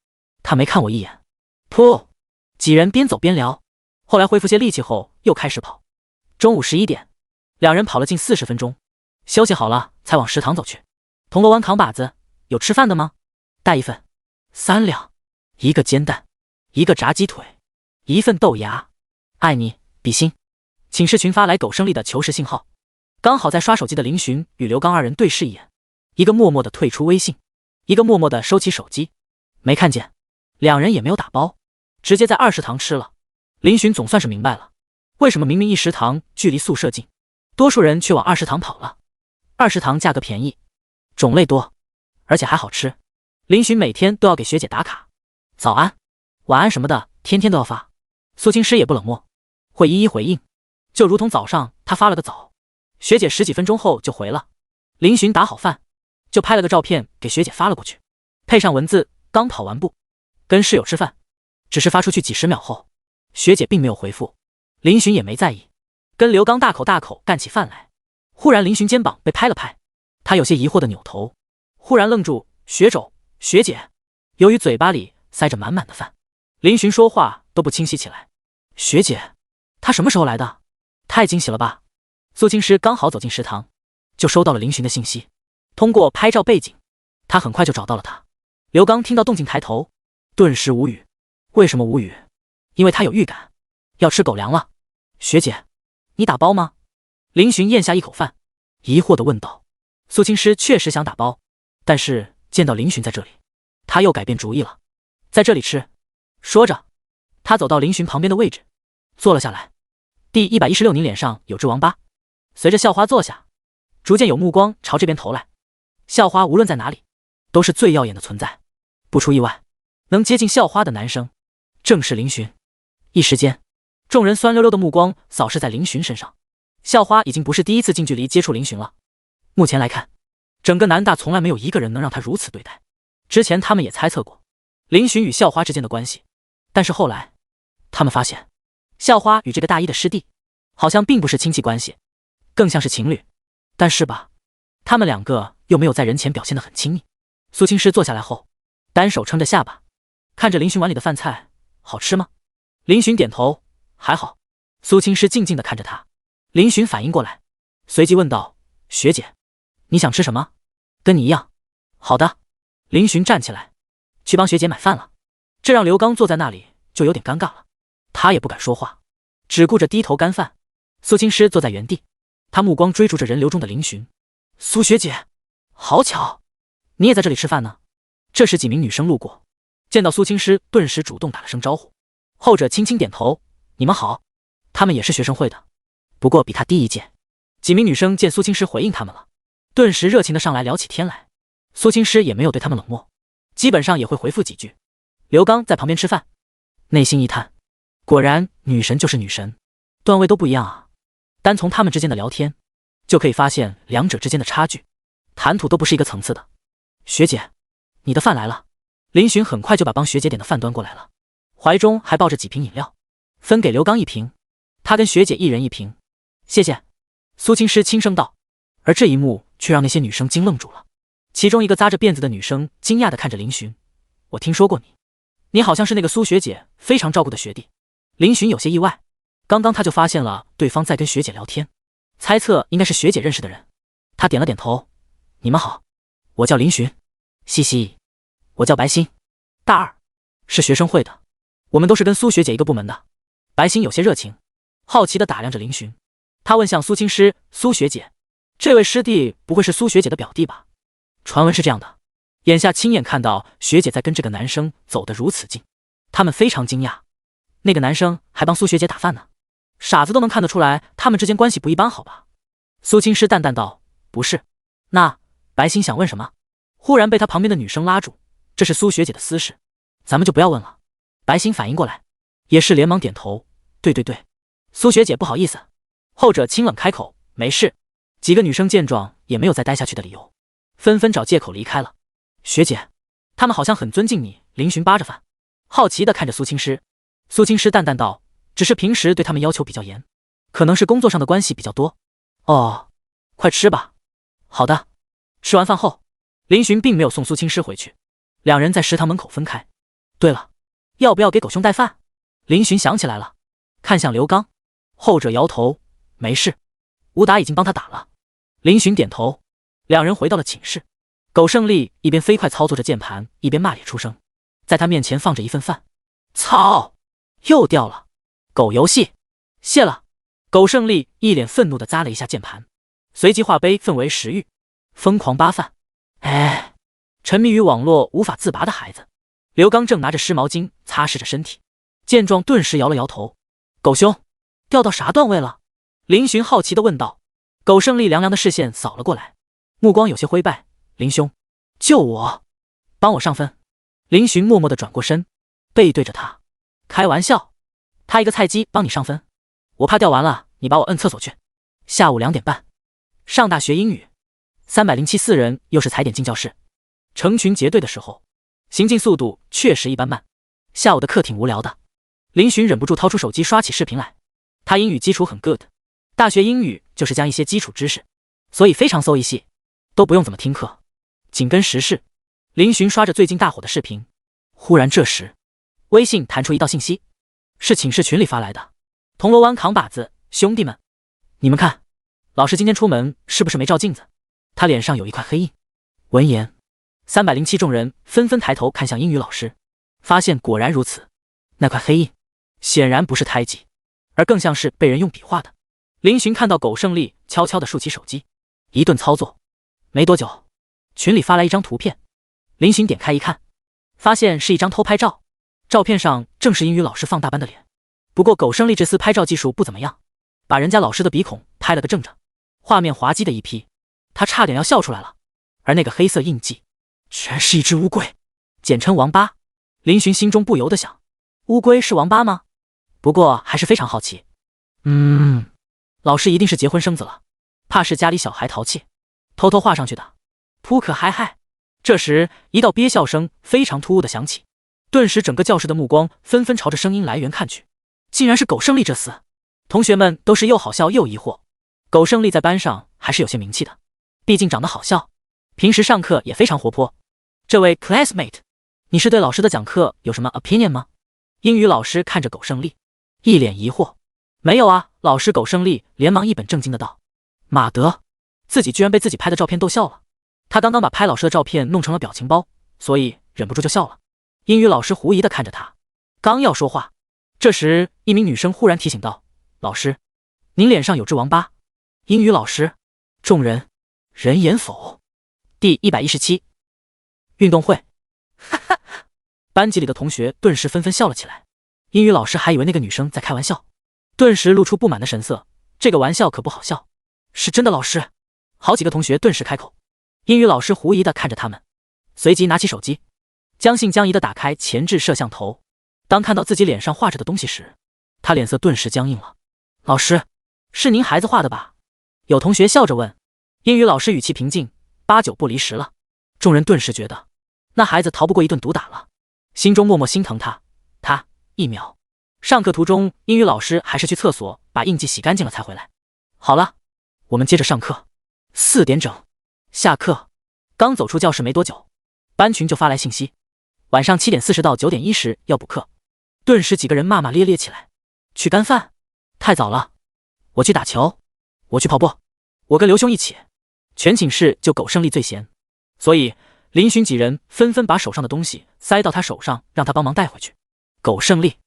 Speaker 1: 他没看我一眼。噗！几人边走边聊，后来恢复些力气后又开始跑。中午11点，两人跑了近40分钟，休息好了才往食堂走去。铜锣湾扛把子，有吃饭的吗？带一份。3两，一个煎蛋，一个炸鸡腿，一份豆芽。爱你，比心。寝室群发来狗胜利的求实信号，刚好在刷手机的林寻与刘刚二人对视一眼，一个默默地退出微信，一个默默地收起手机，没看见。两人也没有打包，直接在2食堂吃了。林寻总算是明白了，为什么明明1食堂距离宿舍近，多数人却往2食堂跑了。2食堂价格便宜，种类多，而且还好吃。林寻每天都要给学姐打卡，早安、晚安什么的，天天都要发。苏青师也不冷漠，会一一回应，就如同早上他发了个早，学姐10几分钟后就回了。林寻打好饭，就拍了个照片给学姐发了过去，配上文字刚跑完步，跟室友吃饭。只是发出去几10秒后，学姐并没有回复，林寻也没在意，跟刘刚大口大口干起饭来。忽然林寻肩膀被拍了拍，他有些疑惑的扭头，忽然愣住，学长、学姐。由于嘴巴里塞着满满的饭，林寻说话都不清晰起来。学姐，她什么时候来的？太惊喜了吧。苏青师刚好走进食堂，就收到了林寻的信息，通过拍照背景，他很快就找到了他。刘刚听到动静抬头，顿时无语。为什么无语？因为他有预感要吃狗粮了。学姐，你打包吗？林寻咽下一口饭，疑惑地问道。苏青师确实想打包，但是见到林寻在这里，他又改变主意了，在这里吃。说着，他走到林寻旁边的位置，坐了下来。第116您脸上有只王八。随着校花坐下，逐渐有目光朝这边投来。校花无论在哪里，都是最耀眼的存在。不出意外，能接近校花的男生正是林寻。一时间，众人酸溜溜的目光扫视在林寻身上。校花已经不是第一次近距离接触林寻了。目前来看，整个南大从来没有一个人能让他如此对待。之前他们也猜测过林寻与校花之间的关系，但是后来他们发现，校花与这个大一的师弟好像并不是亲戚关系，更像是情侣。但是吧，他们两个又没有在人前表现得很亲密。苏青师坐下来后，单手撑着下巴，看着林寻碗里的饭菜，好吃吗？林寻点头，还好。苏青师静静地看着他。林寻反应过来，随即问道，学姐，你想吃什么？跟你一样。好的。林寻站起来，去帮学姐买饭了。这让刘刚坐在那里就有点尴尬了，他也不敢说话，只顾着低头干饭。苏青师坐在原地，他目光追逐着人流中的林寻。苏学姐，好巧，你也在这里吃饭呢。这时几名女生路过，见到苏青师顿时主动打了声招呼，后者轻轻点头，你们好。他们也是学生会的，不过比他低一届。几名女生见苏青师回应他们了，顿时热情的上来聊起天来。苏青师也没有对他们冷漠，基本上也会回复几句。刘刚在旁边吃饭，内心一叹，果然女神就是女神，段位都不一样啊。单从他们之间的聊天就可以发现两者之间的差距，谈吐都不是一个层次的。学姐，你的饭来了。林寻很快就把帮学姐点的饭端过来了，怀中还抱着几瓶饮料，分给刘刚1瓶，他跟学姐一人1瓶。谢谢。苏青师轻声道，而这一幕却让那些女生惊愣住了。其中一个扎着辫子的女生惊讶地看着林寻，我听说过你，你好像是那个苏学姐非常照顾的学弟。林寻有些意外，刚刚他就发现了对方在跟学姐聊天，猜测应该是学姐认识的人。他点了点头，你们好，我叫林寻。嘻嘻，我叫白昕，大2，是学生会的，我们都是跟苏学姐一个部门的。白昕有些热情，好奇地打量着林寻。他问向苏青师，苏学姐，这位师弟不会是苏学姐的表弟吧？传闻是这样的，眼下亲眼看到学姐在跟这个男生走得如此近，他们非常惊讶。那个男生还帮苏学姐打饭呢，傻子都能看得出来他们之间关系不一般好吧？苏青师淡淡道，不是。那白昕想问什么，忽然被他旁边的女生拉住，这是苏学姐的私事，咱们就不要问了。白昕反应过来，也是连忙点头，对对对，苏学姐不好意思。后者清冷开口，没事。几个女生见状也没有再待下去的理由，纷纷找借口离开了。学姐，他们好像很尊敬你。林寻扒着饭，好奇地看着苏青师。苏青师淡淡道，只是平时对他们要求比较严，可能是工作上的关系比较多。哦。快吃吧。好的。吃完饭后，林寻并没有送苏青师回去，两人在食堂门口分开。对了，要不要给狗兄带饭？林寻想起来了，看向刘刚，后者摇头，没事，武打已经帮他打了。林寻点头，两人回到了寝室。苟胜利一边飞快操作着键盘，一边骂咧出声，在他面前放着一份饭。操，又掉了，狗游戏，谢了。苟胜利一脸愤怒地咂了一下键盘，随即化悲愤为食欲，疯狂扒饭。哎，沉迷于网络无法自拔的孩子。刘刚正拿着湿毛巾擦拭着身体，见状顿时摇了摇头。苟兄，掉到啥段位了？林寻好奇地问道。苟胜利凉凉的视线扫了过来，目光有些灰败。林兄，救我，帮我上分。林寻默默地转过身，背对着他。开玩笑，他一个菜鸡帮你上分？我怕掉完了你把我摁厕所去。下午2点半，上大学英语307四人又是踩点进教室，成群结队的时候，行进速度确实一般慢。下午的课挺无聊的，林寻忍不住掏出手机刷起视频来。他英语基础很 good， 大学英语就是将一些基础知识，所以非常搜一系，都不用怎么听课，紧跟时事。林寻刷着最近大火的视频，忽然这时微信弹出一道信息，是寝室群里发来的。铜锣湾扛把子，兄弟们，你们看，老师今天出门是不是没照镜子？他脸上有一块黑印。闻言，307众人纷纷抬头看向英语老师，发现果然如此。那块黑印显然不是胎记，而更像是被人用笔画的。林寻看到苟胜利悄悄地竖起手机，一顿操作，没多久，群里发来一张图片。林寻点开一看，发现是一张偷拍照，照片上正是英语老师放大班的脸。不过苟胜利这次拍照技术不怎么样，把人家老师的鼻孔拍了个正着，画面滑稽的一批，他差点要笑出来了。而那个黑色印记全是一只乌龟，简称王八。林寻心中不由得想，乌龟是王八吗？不过还是非常好奇。老师一定是结婚生子了，怕是家里小孩淘气，偷偷画上去的。扑克嗨嗨。这时一道憋笑声非常突兀的响起，顿时整个教室的目光纷纷朝着声音来源看去，竟然是苟胜利这厮。同学们都是又好笑又疑惑。苟胜利在班上还是有些名气的，毕竟长得好笑，平时上课也非常活泼。这位 classmate， 你是对老师的讲课有什么 opinion 吗？英语老师看着苟胜利，一脸疑惑。没有啊，老师。苟胜利连忙一本正经的道。马德，自己居然被自己拍的照片逗笑了。他刚刚把拍老师的照片弄成了表情包，所以忍不住就笑了。英语老师狐疑的看着他，刚要说话，这时一名女生忽然提醒道：老师，您脸上有只王八。英语老师，众人人言否？第117运动会。哈哈，班级里的同学顿时纷纷笑了起来。英语老师还以为那个女生在开玩笑，顿时露出不满的神色。这个玩笑可不好笑，是真的。老师，好几个同学顿时开口。英语老师狐疑的看着他们，随即拿起手机，将信将疑的打开前置摄像头。当看到自己脸上画着的东西时，他脸色顿时僵硬了。老师，是您孩子画的吧？有同学笑着问。英语老师语气平静，8、9不离10了。众人顿时觉得那孩子逃不过一顿毒打了，心中默默心疼他。1秒。上课途中，英语老师还是去厕所把印记洗干净了才回来。好了，我们接着上课。4点整下课。刚走出教室没多久，班群就发来信息，晚上7点40到9点10要补课。顿时几个人骂骂咧咧起来。去干饭？太早了。我去打球。我去跑步。我跟刘兄一起。全寝室就苟胜利最闲，所以林寻几人纷纷把手上的东西塞到他手上，让他帮忙带回去。苟胜利。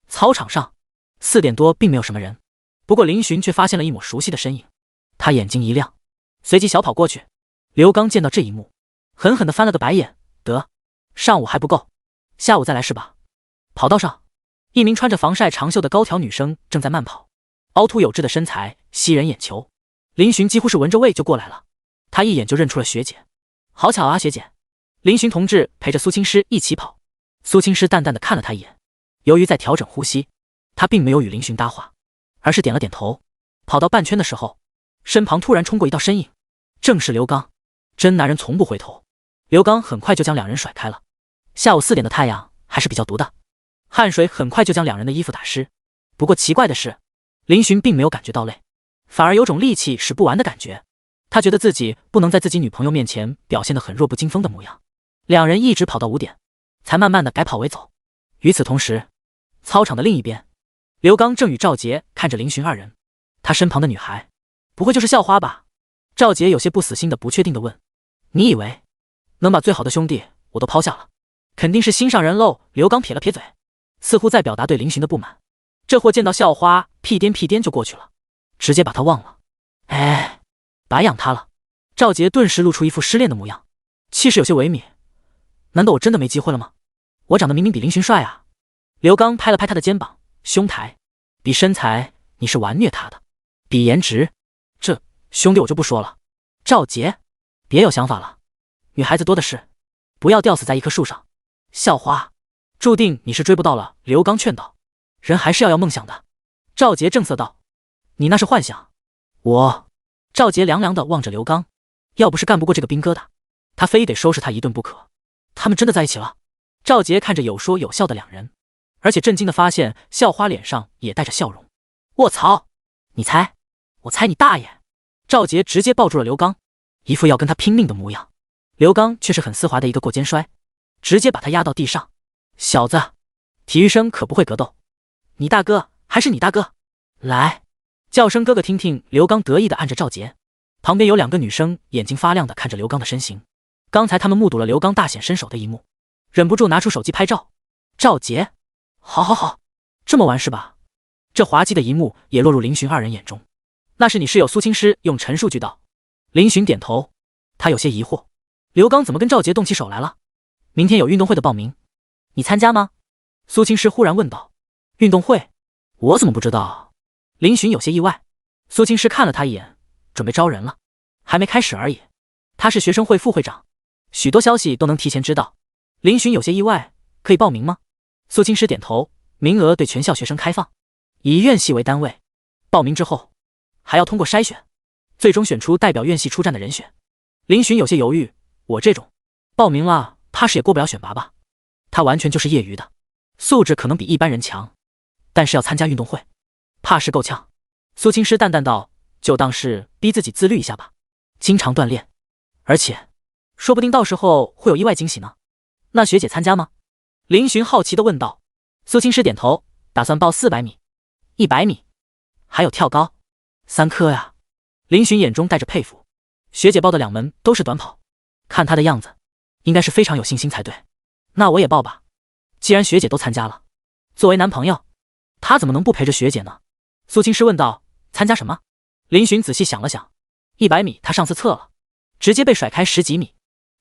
Speaker 1: 操场上4点多并没有什么人，不过林寻却发现了一抹熟悉的身影。他眼睛一亮，随即小跑过去。刘刚见到这一幕，狠狠地翻了个白眼。得，上午还不够，下午再来是吧？跑道上，一名穿着防晒长袖的高挑女生正在慢跑，凹凸有致的身材吸人眼球。林寻几乎是闻着味就过来了，他一眼就认出了学姐。好巧啊，学姐。林寻同志陪着苏青师一起跑。苏青师淡淡的看了他一眼，由于在调整呼吸，他并没有与林寻搭话，而是点了点头。跑到半圈的时候，身旁突然冲过一道身影，正是刘刚。真男人从不回头，刘刚很快就将两人甩开了。下午4点的太阳还是比较毒的，汗水很快就将两人的衣服打湿。不过奇怪的是，林寻并没有感觉到累，反而有种力气使不完的感觉。他觉得自己不能在自己女朋友面前表现得很弱不禁风的模样。两人一直跑到5点，才慢慢的改跑为走。与此同时，操场的另一边，刘刚正与赵杰看着林寻二人。他身旁的女孩，不会就是校花吧？赵杰有些不死心的不确定的问。你以为能把最好的兄弟我都抛下了？肯定是心上人喽。刘刚撇了撇嘴，似乎在表达对林寻的不满。这货见到校花屁颠屁颠就过去了，直接把他忘了。哎，白养他了。赵杰顿时露出一副失恋的模样，气势有些萎靡。难道我真的没机会了吗？我长得明明比林寻帅啊。刘刚拍了拍他的肩膀，兄台，比身材你是玩虐他的，比颜值这兄弟我就不说了。赵杰，别有想法了，女孩子多的是，不要吊死在一棵树上。校花，注定你是追不到了。刘刚劝道，人还是要梦想的。赵杰正色道，你那是幻想。我，赵杰凉凉地望着刘刚，要不是干不过这个兵疙瘩，他非得收拾他一顿不可。他们真的在一起了。赵杰看着有说有笑的两人，而且震惊地发现校花脸上也带着笑容。卧槽，你猜？我猜你大爷！赵杰直接抱住了刘刚，一副要跟他拼命的模样。刘刚却是很丝滑的一个过肩摔，直接把他压到地上。小子，体育生可不会格斗，你大哥还是你大哥？来，叫声哥哥听听。刘刚得意地按着赵杰，旁边有2个女生眼睛发亮地看着刘刚的身形。刚才他们目睹了刘刚大显身手的一幕，忍不住拿出手机拍照。赵杰，好，这么玩是吧？这滑稽的一幕也落入林寻二人眼中。那是你室友苏青师用陈述句道。林寻点头，他有些疑惑，刘刚怎么跟赵杰动起手来了？明天有运动会的报名，你参加吗？苏青师忽然问道。运动会？我怎么不知道？林寻有些意外。苏青师看了他一眼，准备招人了，还没开始而已。他是学生会副会长，许多消息都能提前知道。林寻有些意外，可以报名吗？苏青师点头，名额对全校学生开放，以院系为单位，报名之后还要通过筛选，最终选出代表院系出战的人选。林寻有些犹豫，我这种报名了怕是也过不了选拔吧。他完全就是业余的，素质可能比一般人强，但是要参加运动会，怕是够呛。苏青师淡淡道，就当是逼自己自律一下吧，经常锻炼，而且说不定到时候会有意外惊喜呢。那学姐参加吗？林寻好奇地问道。苏青师点头，打算报400米、100米，还有跳高，3科呀。林寻眼中带着佩服，学姐报的2门都是短跑，看她的样子，应该是非常有信心才对。那我也报吧，既然学姐都参加了，作为男朋友，他怎么能不陪着学姐呢？苏青师问道。参加什么？林寻仔细想了想，100米他上次测了，直接被甩开10几米，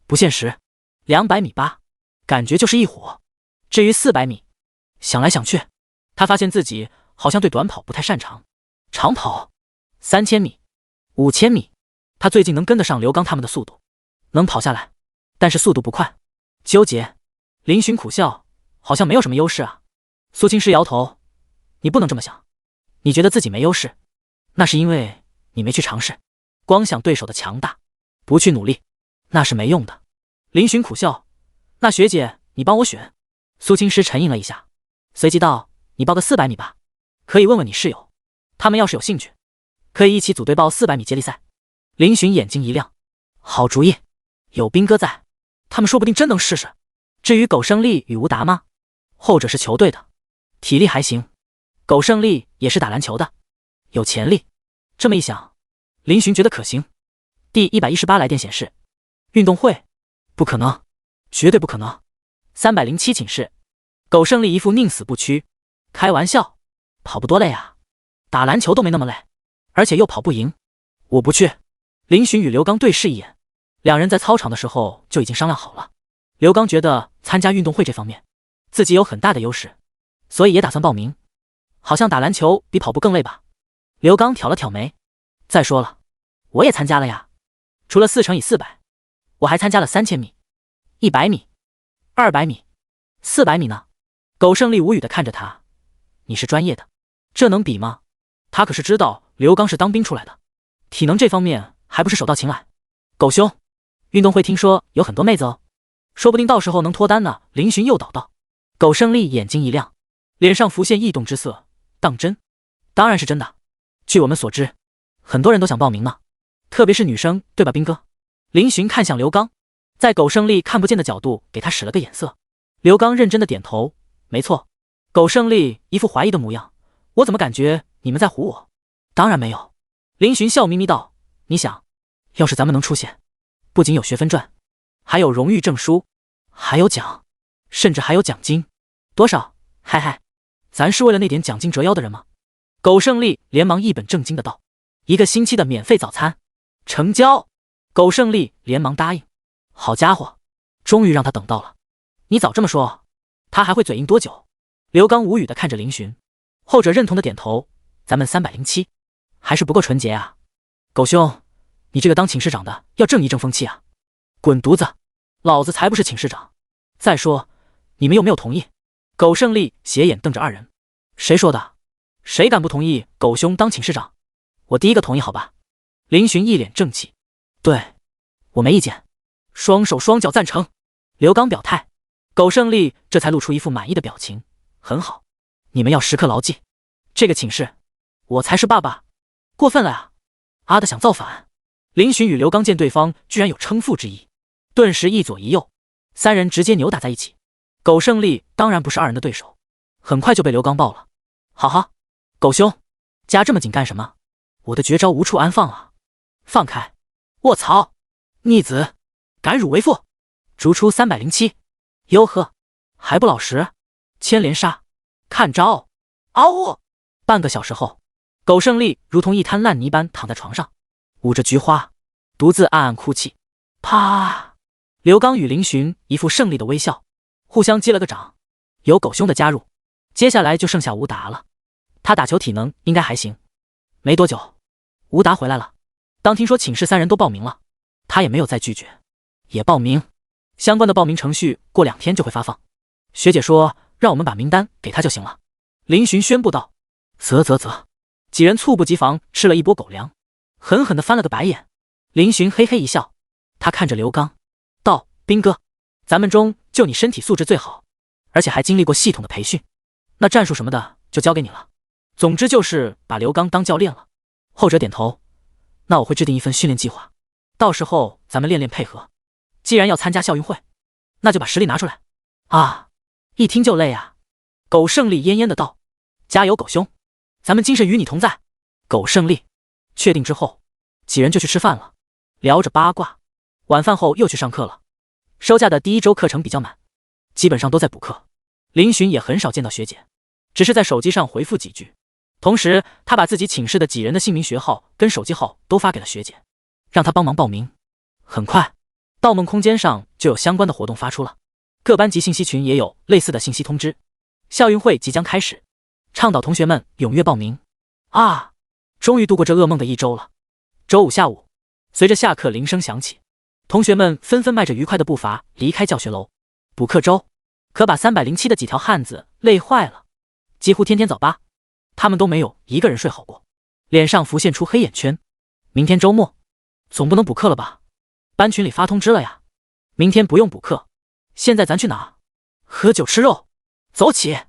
Speaker 1: 不现实。200米8，感觉就是一伙。至于400米，想来想去，他发现自己好像对短跑不太擅长。长跑3000米、5000米，他最近能跟得上刘刚他们的速度，能跑下来，但是速度不快。纠结。林寻苦笑，好像没有什么优势啊。苏青师摇头，你不能这么想，你觉得自己没优势，那是因为你没去尝试，光想对手的强大，不去努力，那是没用的。林寻苦笑，那学姐你帮我选。苏青师沉吟了一下，随即道，你报个400米吧，可以问问你室友，他们要是有兴趣，可以一起组队报400米接力赛。林寻眼睛一亮，好主意，有兵哥在，他们说不定真能试试。至于苟胜利与吴达吗？后者是球队的，体力还行，苟胜利也是打篮球的，有潜力。这么一想，林寻觉得可行。第118来电显示，运动会？不可能，绝对不可能。307寝室，苟胜利一副宁死不屈。开玩笑，跑步多累啊，打篮球都没那么累，而且又跑不赢。我不去。林寻与刘刚对视一眼，两人在操场的时候就已经商量好了。刘刚觉得参加运动会这方面自己有很大的优势，所以也打算报名。好像打篮球比跑步更累吧？刘刚挑了挑眉，再说了，我也参加了呀，除了4乘以400，我还参加了3000米、100米、200米、400米呢。苟胜利无语地看着他，你是专业的，这能比吗？他可是知道刘刚是当兵出来的，体能这方面还不是手到擒来。苟兄，运动会听说有很多妹子哦，说不定到时候能脱单呢。林寻诱导道。苟胜利眼睛一亮，脸上浮现异动之色，当真？当然是真的。据我们所知，很多人都想报名呢。特别是女生，对吧，兵哥？林寻看向刘刚，在苟胜利看不见的角度给他使了个眼色。刘刚认真的点头，没错。苟胜利一副怀疑的模样，我怎么感觉你们在唬我？当然没有。林寻笑眯眯道，你想，要是咱们能出现，不仅有学分赚，还有荣誉证书，还有奖，甚至还有奖金。多少？嗨嗨，咱是为了那点奖金折腰的人吗？苟胜利连忙一本正经的道，1个星期的免费早餐。成交。苟胜利连忙答应。好家伙，终于让他等到了。你早这么说，他还会嘴硬多久？刘刚无语的看着林寻，后者认同的点头。咱们307，还是不够纯洁啊。苟兄，你这个当寝室长的要正一正风气啊。滚犊子，老子才不是寝室长。再说，你们有没有同意？苟胜利斜眼瞪着二人。谁说的？谁敢不同意苟兄当寝室长？我第一个同意好吧。林寻一脸正气，对，我没意见，双手双脚赞成。刘刚表态。苟胜利这才露出一副满意的表情。很好，你们要时刻牢记，这个寝室我才是爸爸。过分了啊，阿的想造反。林寻与刘刚见对方居然有称父之意，顿时一左一右，3人直接扭打在一起。苟胜利当然不是2人的对手，很快就被刘刚爆了。好好，苟兄，夹这么紧干什么？我的绝招无处安放啊！放开！卧槽！逆子，敢辱为父！逐出307！哟呵，还不老实！牵连杀！看招！嗷呜！半个小时后，苟胜利如同一滩烂泥般躺在床上，捂着菊花，独自暗暗哭泣。啪！刘刚与林寻一副胜利的微笑，互相击了个掌。有苟兄的加入，接下来就剩下吴达了。他打球体能应该还行。没多久，吴达回来了。当听说寝室3人都报名了，他也没有再拒绝，也报名。相关的报名程序过2天就会发放。学姐说让我们把名单给他就行了。林寻宣布道。啧。几人猝不及防吃了一波狗粮，狠狠地翻了个白眼。林寻嘿嘿一笑，他看着刘刚道，兵哥，咱们中就你身体素质最好，而且还经历过系统的培训，那战术什么的就交给你了。总之就是把刘刚当教练了。后者点头，那我会制定一份训练计划，到时候咱们练练配合。既然要参加校运会，那就把实力拿出来。啊，一听就累啊。苟胜利奄奄的道，加油苟兄，咱们精神与你同在。苟胜利确定之后，几人就去吃饭了，聊着八卦。晚饭后又去上课了。收假的第1周课程比较满，基本上都在补课。林寻也很少见到学姐，只是在手机上回复几句。同时他把自己寝室的几人的姓名学号跟手机号都发给了学姐，让她帮忙报名。很快盗梦空间上就有相关的活动发出了，各班级信息群也有类似的信息通知。校运会即将开始，倡导同学们踊跃报名。啊，终于度过这噩梦的1周了。周五下午，随着下课铃声响起，同学们纷纷迈着愉快的步伐离开教学楼。补课周可把307的几条汉子累坏了，几乎天天早八，他们都没有一个人睡好过，脸上浮现出黑眼圈。明天周末，总不能补课了吧？班群里发通知了呀，明天不用补课。现在咱去哪？喝酒吃肉，走起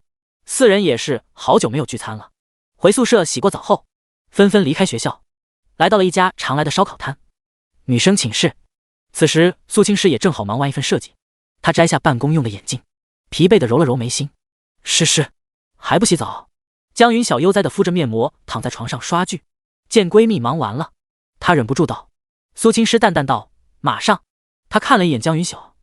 Speaker 1: ！4人也是好久没有聚餐了，回宿舍洗过澡后，纷纷离开学校，来到了一家常来的烧烤摊。女生寝室，此时苏青师也正好忙完一份设计，她摘下办公用的眼镜，疲惫地揉了揉眉心。诗，还不洗澡？江云晓悠哉地敷着面膜躺在床上刷剧，见闺蜜忙完了，她忍不住道。苏青师淡淡道，马上。她看了一眼江云晓，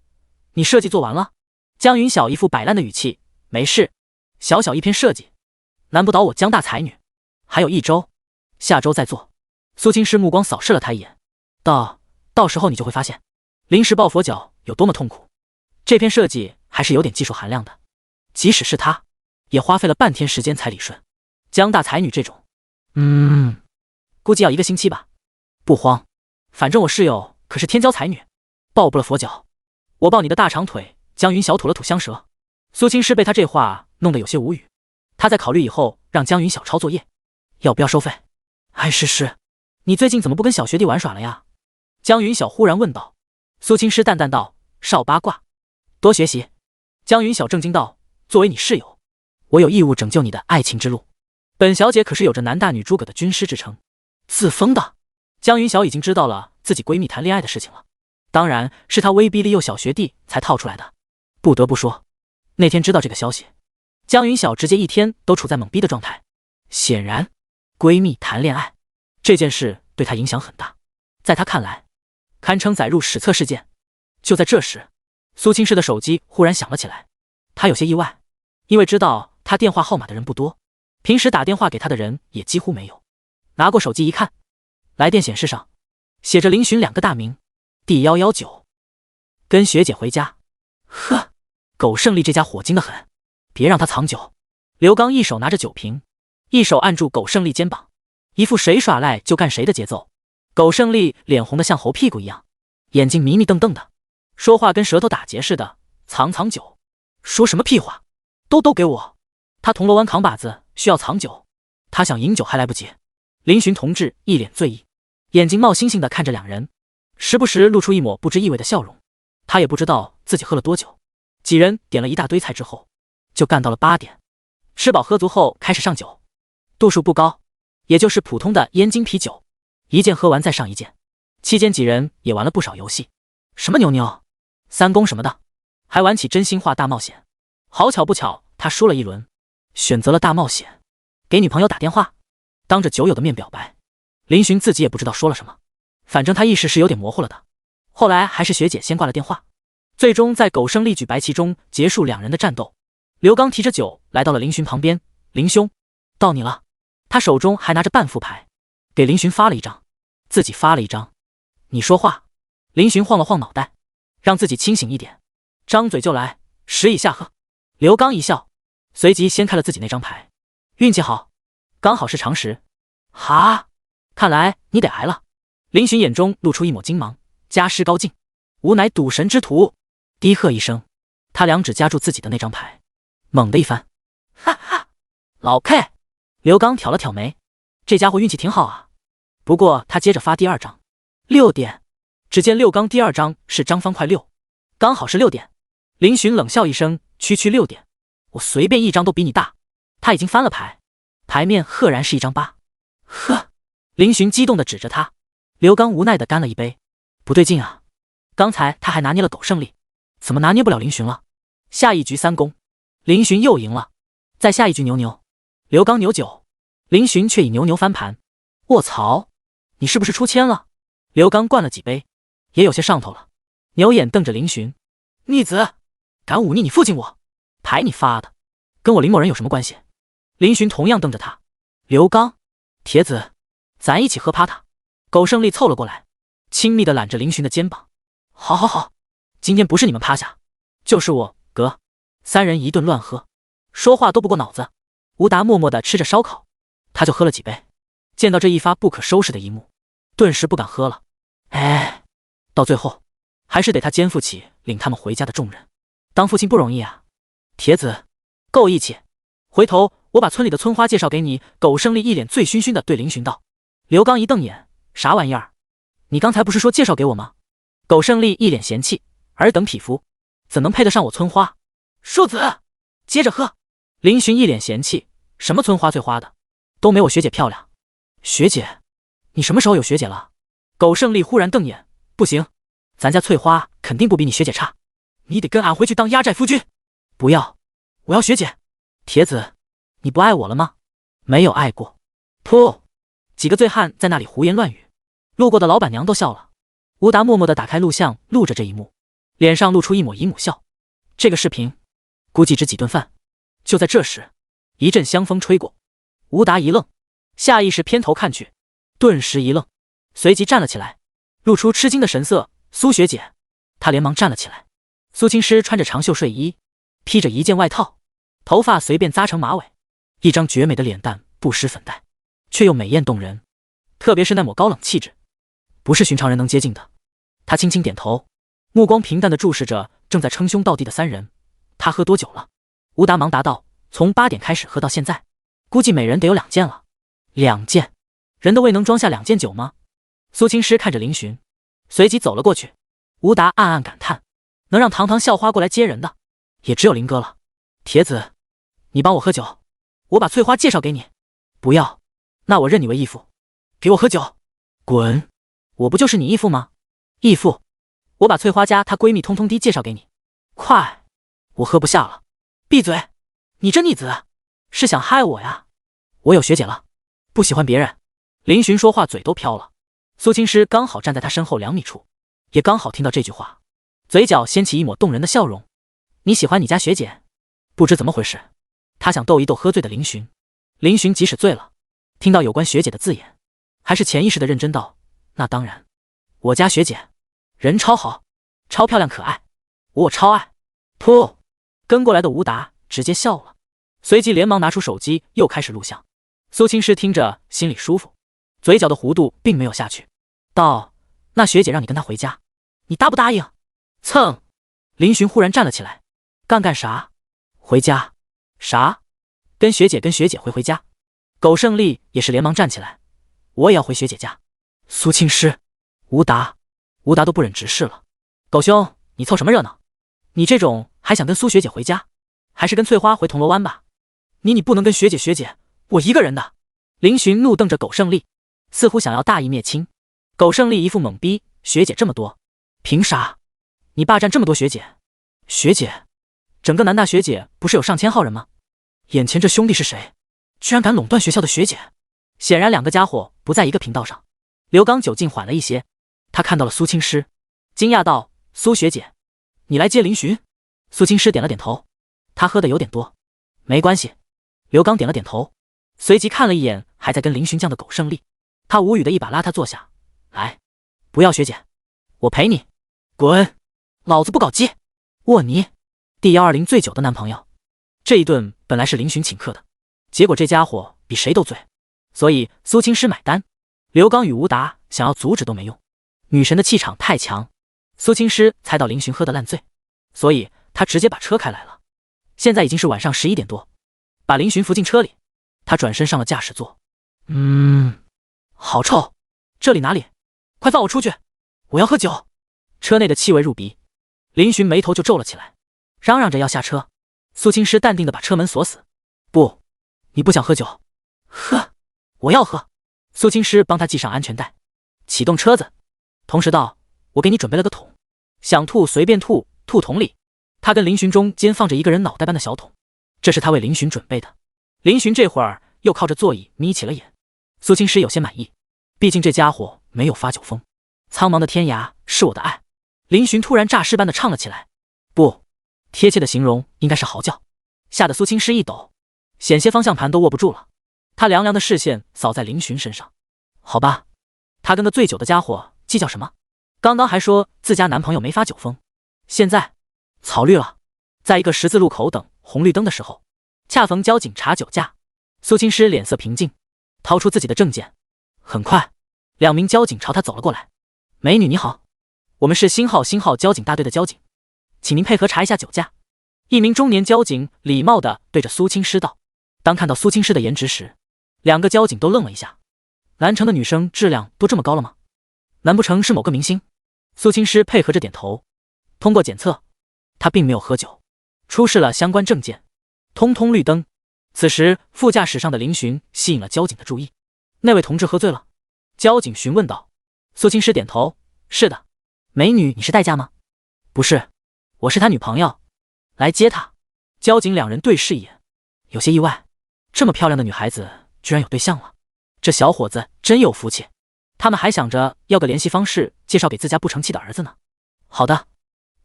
Speaker 1: 你设计做完了？江云晓一副摆烂的语气，没事，小小一篇设计，难不倒我江大才女，还有1周，下周再做。苏青师目光扫视了她一眼，道，到时候你就会发现临时抱佛脚有多么痛苦。这篇设计还是有点技术含量的，即使是他也花费了半天时间才理顺。江大才女这种估计要1个星期吧。不慌，反正我室友可是天骄才女，抱不了佛脚，我抱你的大长腿。江云晓吐了吐香舌。苏青师被他这话弄得有些无语，他在考虑以后让江云晓抄作业，要不要收费。哎，诗，你最近怎么不跟小学弟玩耍了呀？江云晓忽然问道。苏青师淡淡道，少八卦，多学习。江云晓正经道，作为你室友，我有义务拯救你的爱情之路。本小姐可是有着男大女诸葛的军师之称。自封的。江云晓已经知道了自己闺蜜谈恋爱的事情了，当然是她威逼利诱小学弟才套出来的。不得不说，那天知道这个消息，江云晓直接一天都处在懵逼的状态。显然，闺蜜谈恋爱这件事对她影响很大，在她看来，堪称载入史册事件。就在这时，苏青诗的手机忽然响了起来，她有些意外，因为知道她电话号码的人不多，平时打电话给她的人也几乎没有。拿过手机一看，来电显示上写着林寻2个大名，第119，跟学姐回家。呵，苟胜利这家伙精得很，别让他藏酒。刘刚一手拿着酒瓶，一手按住苟胜利肩膀，一副谁耍赖就干谁的节奏。苟胜利脸红得像猴屁股一样，眼睛迷迷瞪瞪的，说话跟舌头打结似的。藏酒？说什么屁话？都给我！他铜锣湾扛把子需要藏酒，他想饮酒还来不及。林寻同志一脸醉意，眼睛冒星星的看着两人，时不时露出一抹不知意味的笑容。他也不知道自己喝了多久，几人点了一大堆菜之后，就干到了8点。吃饱喝足后开始上酒，度数不高，也就是普通的燕京啤酒，一件喝完再上一件。期间几人也玩了不少游戏，什么牛牛、3公什么的，还玩起真心话大冒险。好巧不巧，他输了一轮，选择了大冒险，给女朋友打电话，当着酒友的面表白。林寻自己也不知道说了什么，反正他意识是有点模糊了的。后来还是学姐先挂了电话，最终在苟胜利举白旗中结束两人的战斗。刘刚提着酒来到了林寻旁边，林兄，到你了。他手中还拿着半副牌，给林寻发了一张，自己发了一张。你说话。林寻晃了晃脑袋，让自己清醒一点，张嘴就来，10以下喝。刘刚一笑，随即掀开了自己那张牌，运气好，刚好是常识。哈，看来你得挨了。林寻眼中露出一抹金芒，家师高进，吾乃赌神之徒。低喝一声，他2指夹住自己的那张牌，猛地一翻，哈哈，老 K。 刘刚挑了挑眉，这家伙运气挺好啊。不过他接着发第2张，6点。只见6刚第2张是张方块6，刚好是6点。林寻冷笑一声，区6点，我随便一张都比你大。他已经翻了牌，牌面赫然是一张8。呵，林寻激动地指着他。刘刚无奈地干了一杯，不对劲啊，刚才他还拿捏了苟胜利，怎么拿捏不了林寻了？下一局3公，林寻又赢了。再下一局牛牛，刘刚牛9，林寻却以牛牛翻盘。卧槽，你是不是出千了？刘刚灌了几杯，也有些上头了，牛眼瞪着林寻，逆子，敢忤逆你父亲我，牌你发的，跟我林某人有什么关系？林寻同样瞪着他。刘刚，铁子，咱一起喝趴他。苟胜利凑了过来，亲密地揽着林寻的肩膀。好好好，今天不是你们趴下，就是我哥。3人一顿乱喝，说话都不过脑子。吴达默默地吃着烧烤，他就喝了几杯，见到这一发不可收拾的一幕，顿时不敢喝了。哎，到最后还是得他肩负起领他们回家的重任。当父亲不容易啊，铁子，够义气。回头我把村里的村花介绍给你。苟胜利一脸醉醺醺地对林寻道。刘刚一瞪眼，啥玩意儿？你刚才不是说介绍给我吗？苟胜利一脸嫌弃，尔等匹夫，怎能配得上我村花？庶子，接着喝。林寻一脸嫌弃，什么村花最花的，都没我学姐漂亮。学姐？你什么时候有学姐了？苟胜利忽然瞪眼，不行，咱家翠花肯定不比你学姐差，你得跟俺回去当压寨夫君。不要，我要学姐。铁子，你不爱我了吗？没有爱过。噗！几个醉汉在那里胡言乱语，路过的老板娘都笑了。吴达默默地打开录像，录着这一幕，脸上露出一抹姨母笑。这个视频估计值几顿饭。就在这时，一阵香风吹过，吴达一愣，下意识偏头看去，顿时一愣，随即站了起来，露出吃惊的神色。苏学姐。他连忙站了起来。苏青诗穿着长袖睡衣，披着一件外套，头发随便扎成马尾，一张绝美的脸蛋不施粉黛，却又美艳动人，特别是那抹高冷气质，不是寻常人能接近的。他轻轻点头，目光平淡地注视着正在称兄道弟的3人。他喝多久了？吴达忙答道，从8点开始喝到现在，估计每人得有2件了。2件？人的胃能装下2件酒吗？苏青诗看着林寻，随即走了过去。吴达暗暗感叹，能让堂堂校花过来接人的，也只有林哥了。铁子，你帮我喝酒，我把翠花介绍给你。不要，那我认你为义父。给我喝酒。滚！我不就是你义父吗？义父，我把翠花家她闺蜜通通滴介绍给你。快，我喝不下了。闭嘴！你这逆子，是想害我呀？我有学姐了，不喜欢别人。林寻说话嘴都飘了。苏青师刚好站在他身后2米处，也刚好听到这句话，嘴角掀起一抹动人的笑容。你喜欢你家学姐？不知怎么回事，他想逗一逗喝醉的林寻。林寻即使醉了，听到有关学姐的字眼，还是潜意识的认真道：那当然，我家学姐人超好，超漂亮可爱，我超爱。噗！跟过来的吴达直接笑了，随即连忙拿出手机又开始录像。苏青师听着心里舒服，嘴角的弧度并没有下去，道：那学姐让你跟她回家，你答不答应？蹭！林寻忽然站了起来，干啥？回家？啥？跟学姐回家。苟胜利也是连忙站起来，我也要回学姐家。苏青师，吴达都不忍直视了。狗兄，你凑什么热闹？你这种还想跟苏学姐回家，还是跟翠花回铜锣湾吧？你不能跟学姐，我一个人的。林寻怒瞪着苟胜利，似乎想要大义灭亲。苟胜利一副懵逼，学姐这么多，凭啥？你霸占这么多学姐？学姐？整个南大学姐不是有上千号人吗？眼前这兄弟是谁？居然敢垄断学校的学姐？显然2个家伙不在一个频道上。刘刚酒劲缓了一些，他看到了苏青师，惊讶道：苏学姐，你来接林寻？苏青师点了点头，他喝的有点多，没关系。刘刚点了点头，随即看了一眼还在跟林寻犟的苟胜利，他无语的一把拉他坐下。来，不要学姐，我陪你。滚！老子不搞基。沃尼，第120醉酒的男朋友。这一顿本来是林寻请客的，结果这家伙比谁都醉，所以苏青师买单。刘刚与吴达想要阻止都没用，女神的气场太强。苏青师猜到林寻喝得烂醉，所以他直接把车开来了。现在已经是晚上11点多，把林寻扶进车里，他转身上了驾驶座。好臭，这里哪里？快放我出去，我要喝酒。车内的气味入鼻，林寻眉头就皱了起来，嚷嚷着要下车。苏青师淡定地把车门锁死。不，你不想喝酒？喝，我要喝。苏青师帮他系上安全带，启动车子，同时道：我给你准备了个桶，想吐随便吐，吐桶里。他跟林寻中间放着一个人脑袋般的小桶，这是他为林寻准备的。林寻这会儿又靠着座椅眯起了眼。苏青师有些满意，毕竟这家伙没有发酒疯。苍茫的天涯是我的爱。林寻突然诈尸般的唱了起来，不，贴切的形容应该是嚎叫，吓得苏青师一抖，险些方向盘都握不住了。他凉凉的视线扫在林寻身上，好吧，他跟个醉酒的家伙计较什么？刚刚还说自家男朋友没发酒疯，现在草绿了。在一个十字路口等红绿灯的时候，恰逢交警查酒驾，苏青师脸色平静，掏出自己的证件。很快2名交警朝他走了过来。美女你好，我们是星号交警大队的交警，请您配合查一下酒驾。一名中年交警礼貌地对着苏青师道。当看到苏青师的颜值时，2个交警都愣了一下。南城的女生质量都这么高了吗？难不成是某个明星？苏青师配合着点头。通过检测，他并没有喝酒，出示了相关证件，通通绿灯。此时副驾驶上的林寻吸引了交警的注意。那位同志喝醉了？交警询问道。苏青师点头，是的。美女你是代驾吗？不是，我是他女朋友，来接他。交警2人对视一眼，有些意外，这么漂亮的女孩子居然有对象了，这小伙子真有福气。他们还想着要个联系方式介绍给自家不成器的儿子呢。好的，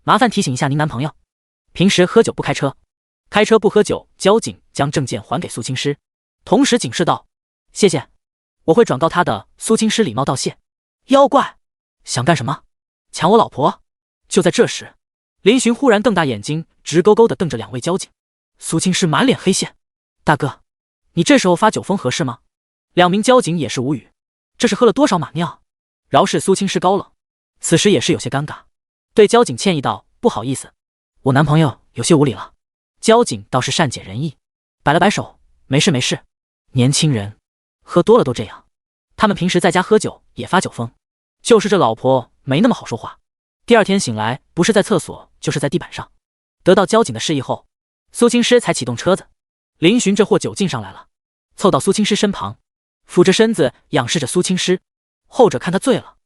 Speaker 1: 麻烦提醒一下您男朋友，平时喝酒不开车，开车不喝酒。交警将证件还给苏青师，同时警示道：谢谢，我会转告他的。苏青师礼貌道谢。妖怪，想干什么？抢我老婆？就在这时，林寻忽然瞪大眼睛，直勾勾地瞪着2位交警。苏青师满脸黑线，大哥，你这时候发酒疯合适吗？2名交警也是无语，这是喝了多少马尿？饶是苏青师高冷，此时也是有些尴尬，对交警歉意道：不好意思，我男朋友有些无礼了。交警倒是善解人意，摆了摆手，没事没事，年轻人喝多了都这样，他们平时在家喝酒也发酒疯，就是这老婆没那么好说话。第2天醒来，不是在厕所就是在地板上。得到交警的示意后，苏青师才启动车子。林寻这货酒劲上来了，凑到苏青师身旁，俯着身子仰视着苏青师。后者看他醉了，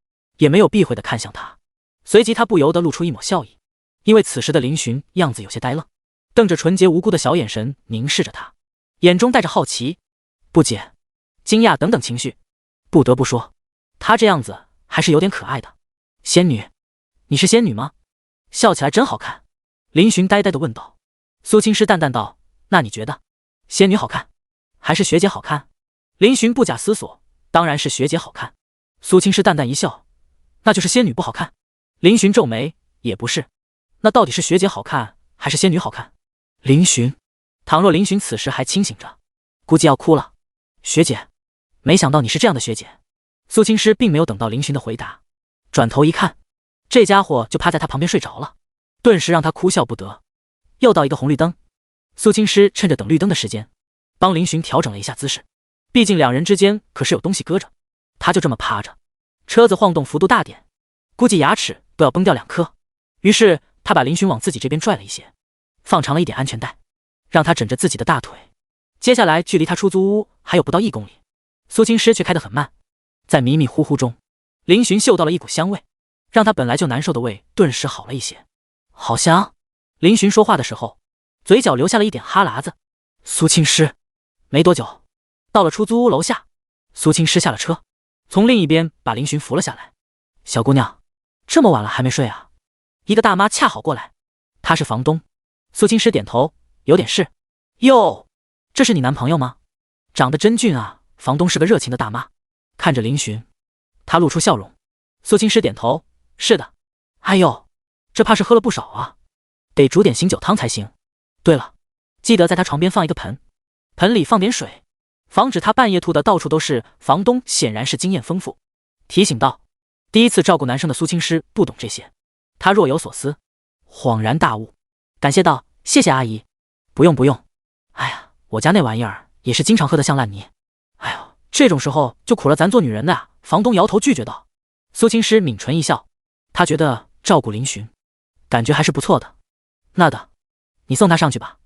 Speaker 1: 也没有避讳地看向他。随即他不由得露出一抹笑意，因为此时的林寻样子有些呆愣，瞪着纯洁无辜的小眼神凝视着他，眼中带着好奇、不解、惊讶等等情绪。不得不说，他这样子还是有点可爱的。仙女，你是仙女吗？笑起来真好看。林寻呆呆地问道。苏青诗淡淡道，那你觉得仙女好看还是学姐好看？林寻不假思索，当然是学姐好看。苏青诗淡淡一笑，那就是仙女不好看。林寻皱眉，也不是，那到底是学姐好看还是仙女好看？林寻，倘若林寻此时还清醒着，估计要哭了。学姐，没想到你是这样的学姐。苏青诗并没有等到林寻的回答，转头一看，这家伙就趴在他旁边睡着了，顿时让他哭笑不得。又到一个红绿灯，苏青诗趁着等绿灯的时间，帮林寻调整了一下姿势，毕竟两人之间可是有东西搁着。他就这么趴着，车子晃动幅度大点，估计牙齿都要崩掉2颗。于是他把林寻往自己这边拽了一些，放长了一点安全带，让他枕着自己的大腿。接下来距离他出租屋还有不到1公里，苏青诗却开得很慢。在迷迷糊糊中，林寻嗅到了一股香味，让他本来就难受的胃顿时好了一些。好香！林寻说话的时候，嘴角流下了一点哈喇子。苏青诗，没多久，到了出租屋楼下，苏青诗下了车，从另一边把林寻扶了下来。小姑娘，这么晚了还没睡啊？一个大妈恰好过来，她是房东。苏青诗点头，有点事。哟，这是你男朋友吗？长得真俊啊。房东是个热情的大妈，看着林寻，她露出笑容。苏青诗点头，是的。哎呦，这怕是喝了不少啊，得煮点醒酒汤才行。对了，记得在他床边放一个盆，盆里放点水，防止他半夜吐的到处都是。房东显然是经验丰富，提醒道。第一次照顾男生的苏青诗不懂这些，他若有所思，恍然大悟，感谢道，谢谢阿姨。不用不用，哎呀，我家那玩意儿也是经常喝得像烂泥。哎呦，这种时候就苦了咱做女人的啊。房东摇头拒绝道。苏青诗抿唇一笑，他觉得照顾林寻感觉还是不错的。那的，你送他上去吧，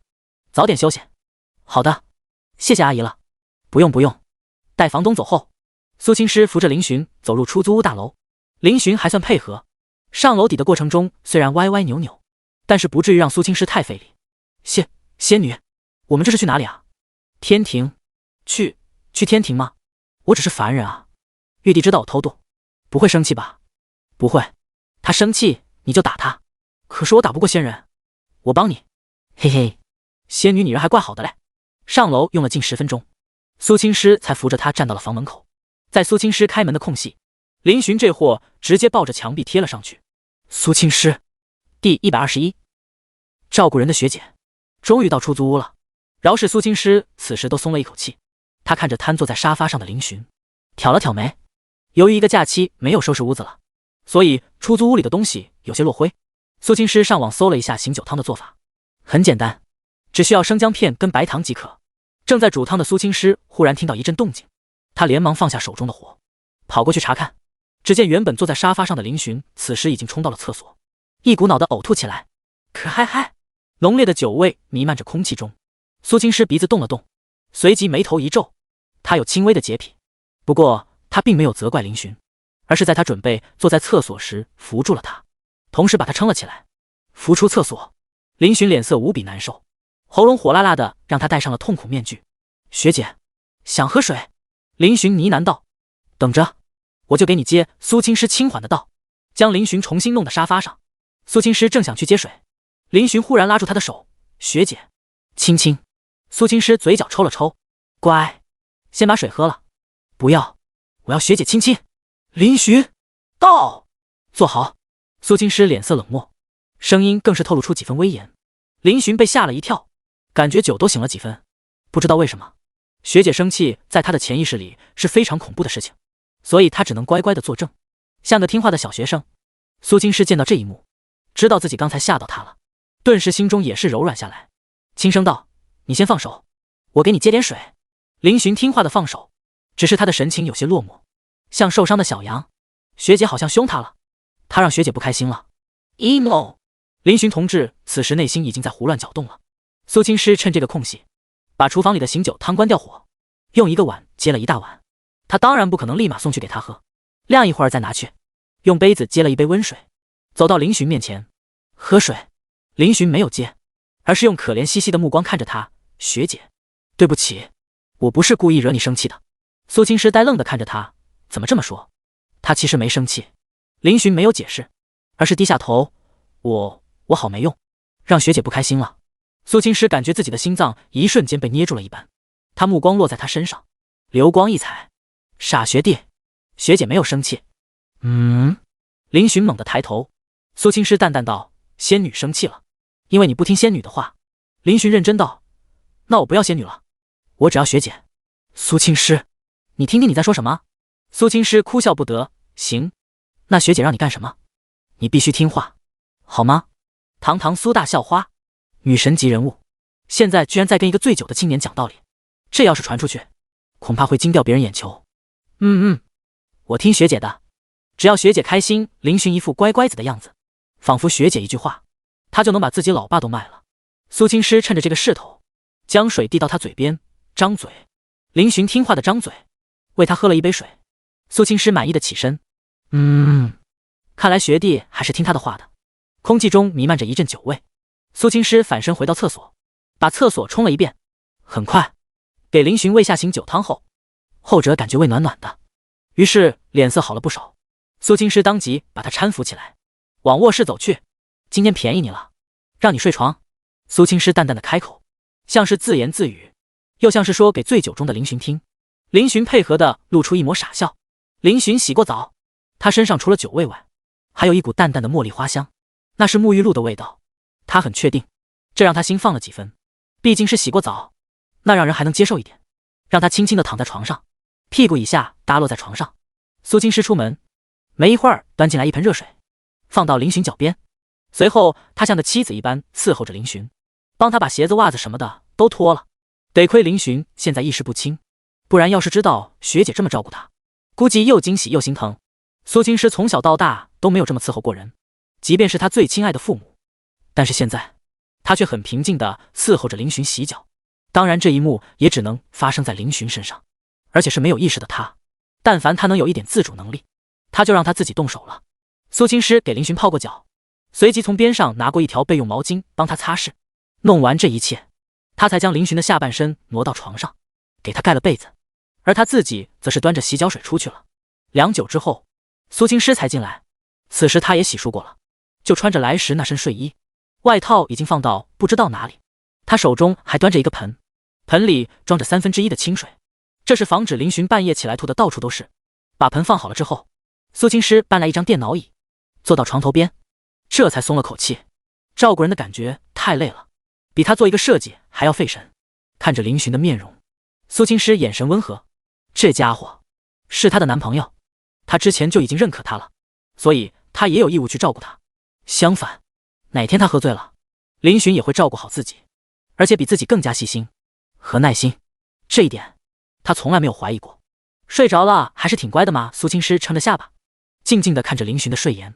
Speaker 1: 早点休息。好的，谢谢阿姨了。不用不用。待房东走后，苏青诗扶着林寻走入出租屋大楼。林寻还算配合，上楼底的过程中虽然歪歪扭扭，但是不至于让苏青诗太费力。仙女，我们这是去哪里啊？天庭。去天庭吗？我只是凡人啊。玉帝知道我偷渡，不会生气吧？不会，他生气你就打他。可是我打不过仙人，我帮你。嘿嘿，仙女你人还怪好的嘞。上楼用了近10分钟，苏青诗才扶着他站到了房门口。在苏青诗开门的空隙，林寻这货直接抱着墙壁贴了上去。苏青诗，第121，照顾人的学姐，终于到出租屋了。饶是苏青诗此时都松了一口气，她看着瘫坐在沙发上的林寻，挑了挑眉。由于一个假期没有收拾屋子了，所以出租屋里的东西有些落灰。苏青诗上网搜了一下醒酒汤的做法，很简单，只需要生姜片跟白糖即可。正在煮汤的苏青诗忽然听到一阵动静，她连忙放下手中的活，跑过去查看。只见原本坐在沙发上的林寻此时已经冲到了厕所，一股脑的呕吐起来。可嗨嗨，浓烈的酒味弥漫着空气中。苏青诗鼻子动了动，随即眉头一皱。她有轻微的洁癖，不过她并没有责怪林寻，而是在他准备坐在厕所时扶住了他，同时把他撑了起来。扶出厕所，林寻脸色无比难受，喉咙火辣辣的，让他戴上了痛苦面具。学姐，想喝水？林寻呢喃道。等着，我就给你接。苏青诗轻缓的道，将林寻重新弄到沙发上。苏青诗正想去接水，林寻忽然拉住他的手。学姐，亲亲。苏青诗嘴角抽了抽，乖，先把水喝了。不要，我要学姐亲亲。林寻道，坐好。苏青诗脸色冷漠，声音更是透露出几分威严。林寻被吓了一跳，感觉酒都醒了几分。不知道为什么，学姐生气在他的潜意识里是非常恐怖的事情，所以他只能乖乖的作证，像个听话的小学生。苏青诗见到这一幕，知道自己刚才吓到他了，顿时心中也是柔软下来，轻声道，你先放手，我给你接点水。林寻听话的放手，只是他的神情有些落寞，像受伤的小羊。学姐好像凶他了，他让学姐不开心了。emo， 林寻同志此时内心已经在胡乱搅动了。苏青诗趁这个空隙，把厨房里的醒酒汤关掉火，用一个碗接了一大碗。他当然不可能立马送去给他喝，晾一会儿再拿去。用杯子接了一杯温水，走到林寻面前，喝水。林寻没有接，而是用可怜兮兮的目光看着他，学姐，对不起，我不是故意惹你生气的。苏青诗呆愣地看着他，怎么这么说？他其实没生气。林寻没有解释，而是低下头，我好没用，让学姐不开心了。苏青诗感觉自己的心脏一瞬间被捏住了一般，他目光落在他身上，流光溢彩。傻学弟，学姐没有生气。林寻猛地抬头，苏青诗淡淡道，仙女生气了，因为你不听仙女的话。林寻认真道，那我不要仙女了，我只要学姐。苏青诗，你听听你在说什么？苏青诗哭笑不得，行，那学姐让你干什么？你必须听话，好吗？堂堂苏大校花，女神级人物，现在居然在跟一个醉酒的青年讲道理，这要是传出去，恐怕会惊掉别人眼球。我听学姐的，只要学姐开心。林寻一副乖乖子的样子，仿佛学姐一句话，他就能把自己老爸都卖了。苏青诗趁着这个势头，将水递到他嘴边，张嘴。林寻听话的张嘴，为他喝了一杯水。苏青诗满意的起身，看来学弟还是听他的话的。空气中弥漫着一阵酒味。苏青诗反身回到厕所，把厕所冲了一遍。很快，给林寻喂下醒酒汤后，后者感觉胃暖暖的，于是脸色好了不少。苏青诗当即把他搀扶起来，往卧室走去。今天便宜你了，让你睡床。苏青诗淡淡的开口，像是自言自语，又像是说给醉酒中的林寻听。林寻配合的露出一抹傻笑。林寻洗过澡，他身上除了酒味外，还有一股淡淡的茉莉花香，那是沐浴露的味道。他很确定，这让他心放了几分。毕竟是洗过澡，那让人还能接受一点。让他轻轻的躺在床上，屁股以下搭落在床上。苏青诗出门，没一会儿端进来一盆热水，放到林寻脚边。随后他像个妻子一般伺候着林寻，帮他把鞋子袜子什么的都脱了。得亏林寻现在意识不清，不然要是知道学姐这么照顾他，估计又惊喜又心疼。苏青诗从小到大都没有这么伺候过人，即便是他最亲爱的父母，但是现在他却很平静地伺候着林寻洗脚。当然这一幕也只能发生在林寻身上，而且是没有意识的他。但凡他能有一点自主能力，他就让他自己动手了。苏青诗给林寻泡过脚，随即从边上拿过一条备用毛巾帮他擦拭。弄完这一切，他才将林寻的下半身挪到床上，给他盖了被子，而他自己则是端着洗脚水出去了。良久之后，苏青诗才进来，此时他也洗漱过了，就穿着来时那身睡衣，外套已经放到不知道哪里。他手中还端着一个盆，盆里装着1/3的清水，这是防止林寻半夜起来吐的到处都是。把盆放好了之后，苏青诗搬来一张电脑椅，坐到床头边，这才松了口气。照顾人的感觉太累了，比他做一个设计还要费神。看着林寻的面容，苏青诗眼神温和，这家伙是她的男朋友，她之前就已经认可他了，所以她也有义务去照顾他。相反，哪天他喝醉了，林寻也会照顾好自己，而且比自己更加细心和耐心。这一点他从来没有怀疑过。睡着了还是挺乖的嘛。苏青诗撑着下巴，静静地看着林寻的睡颜。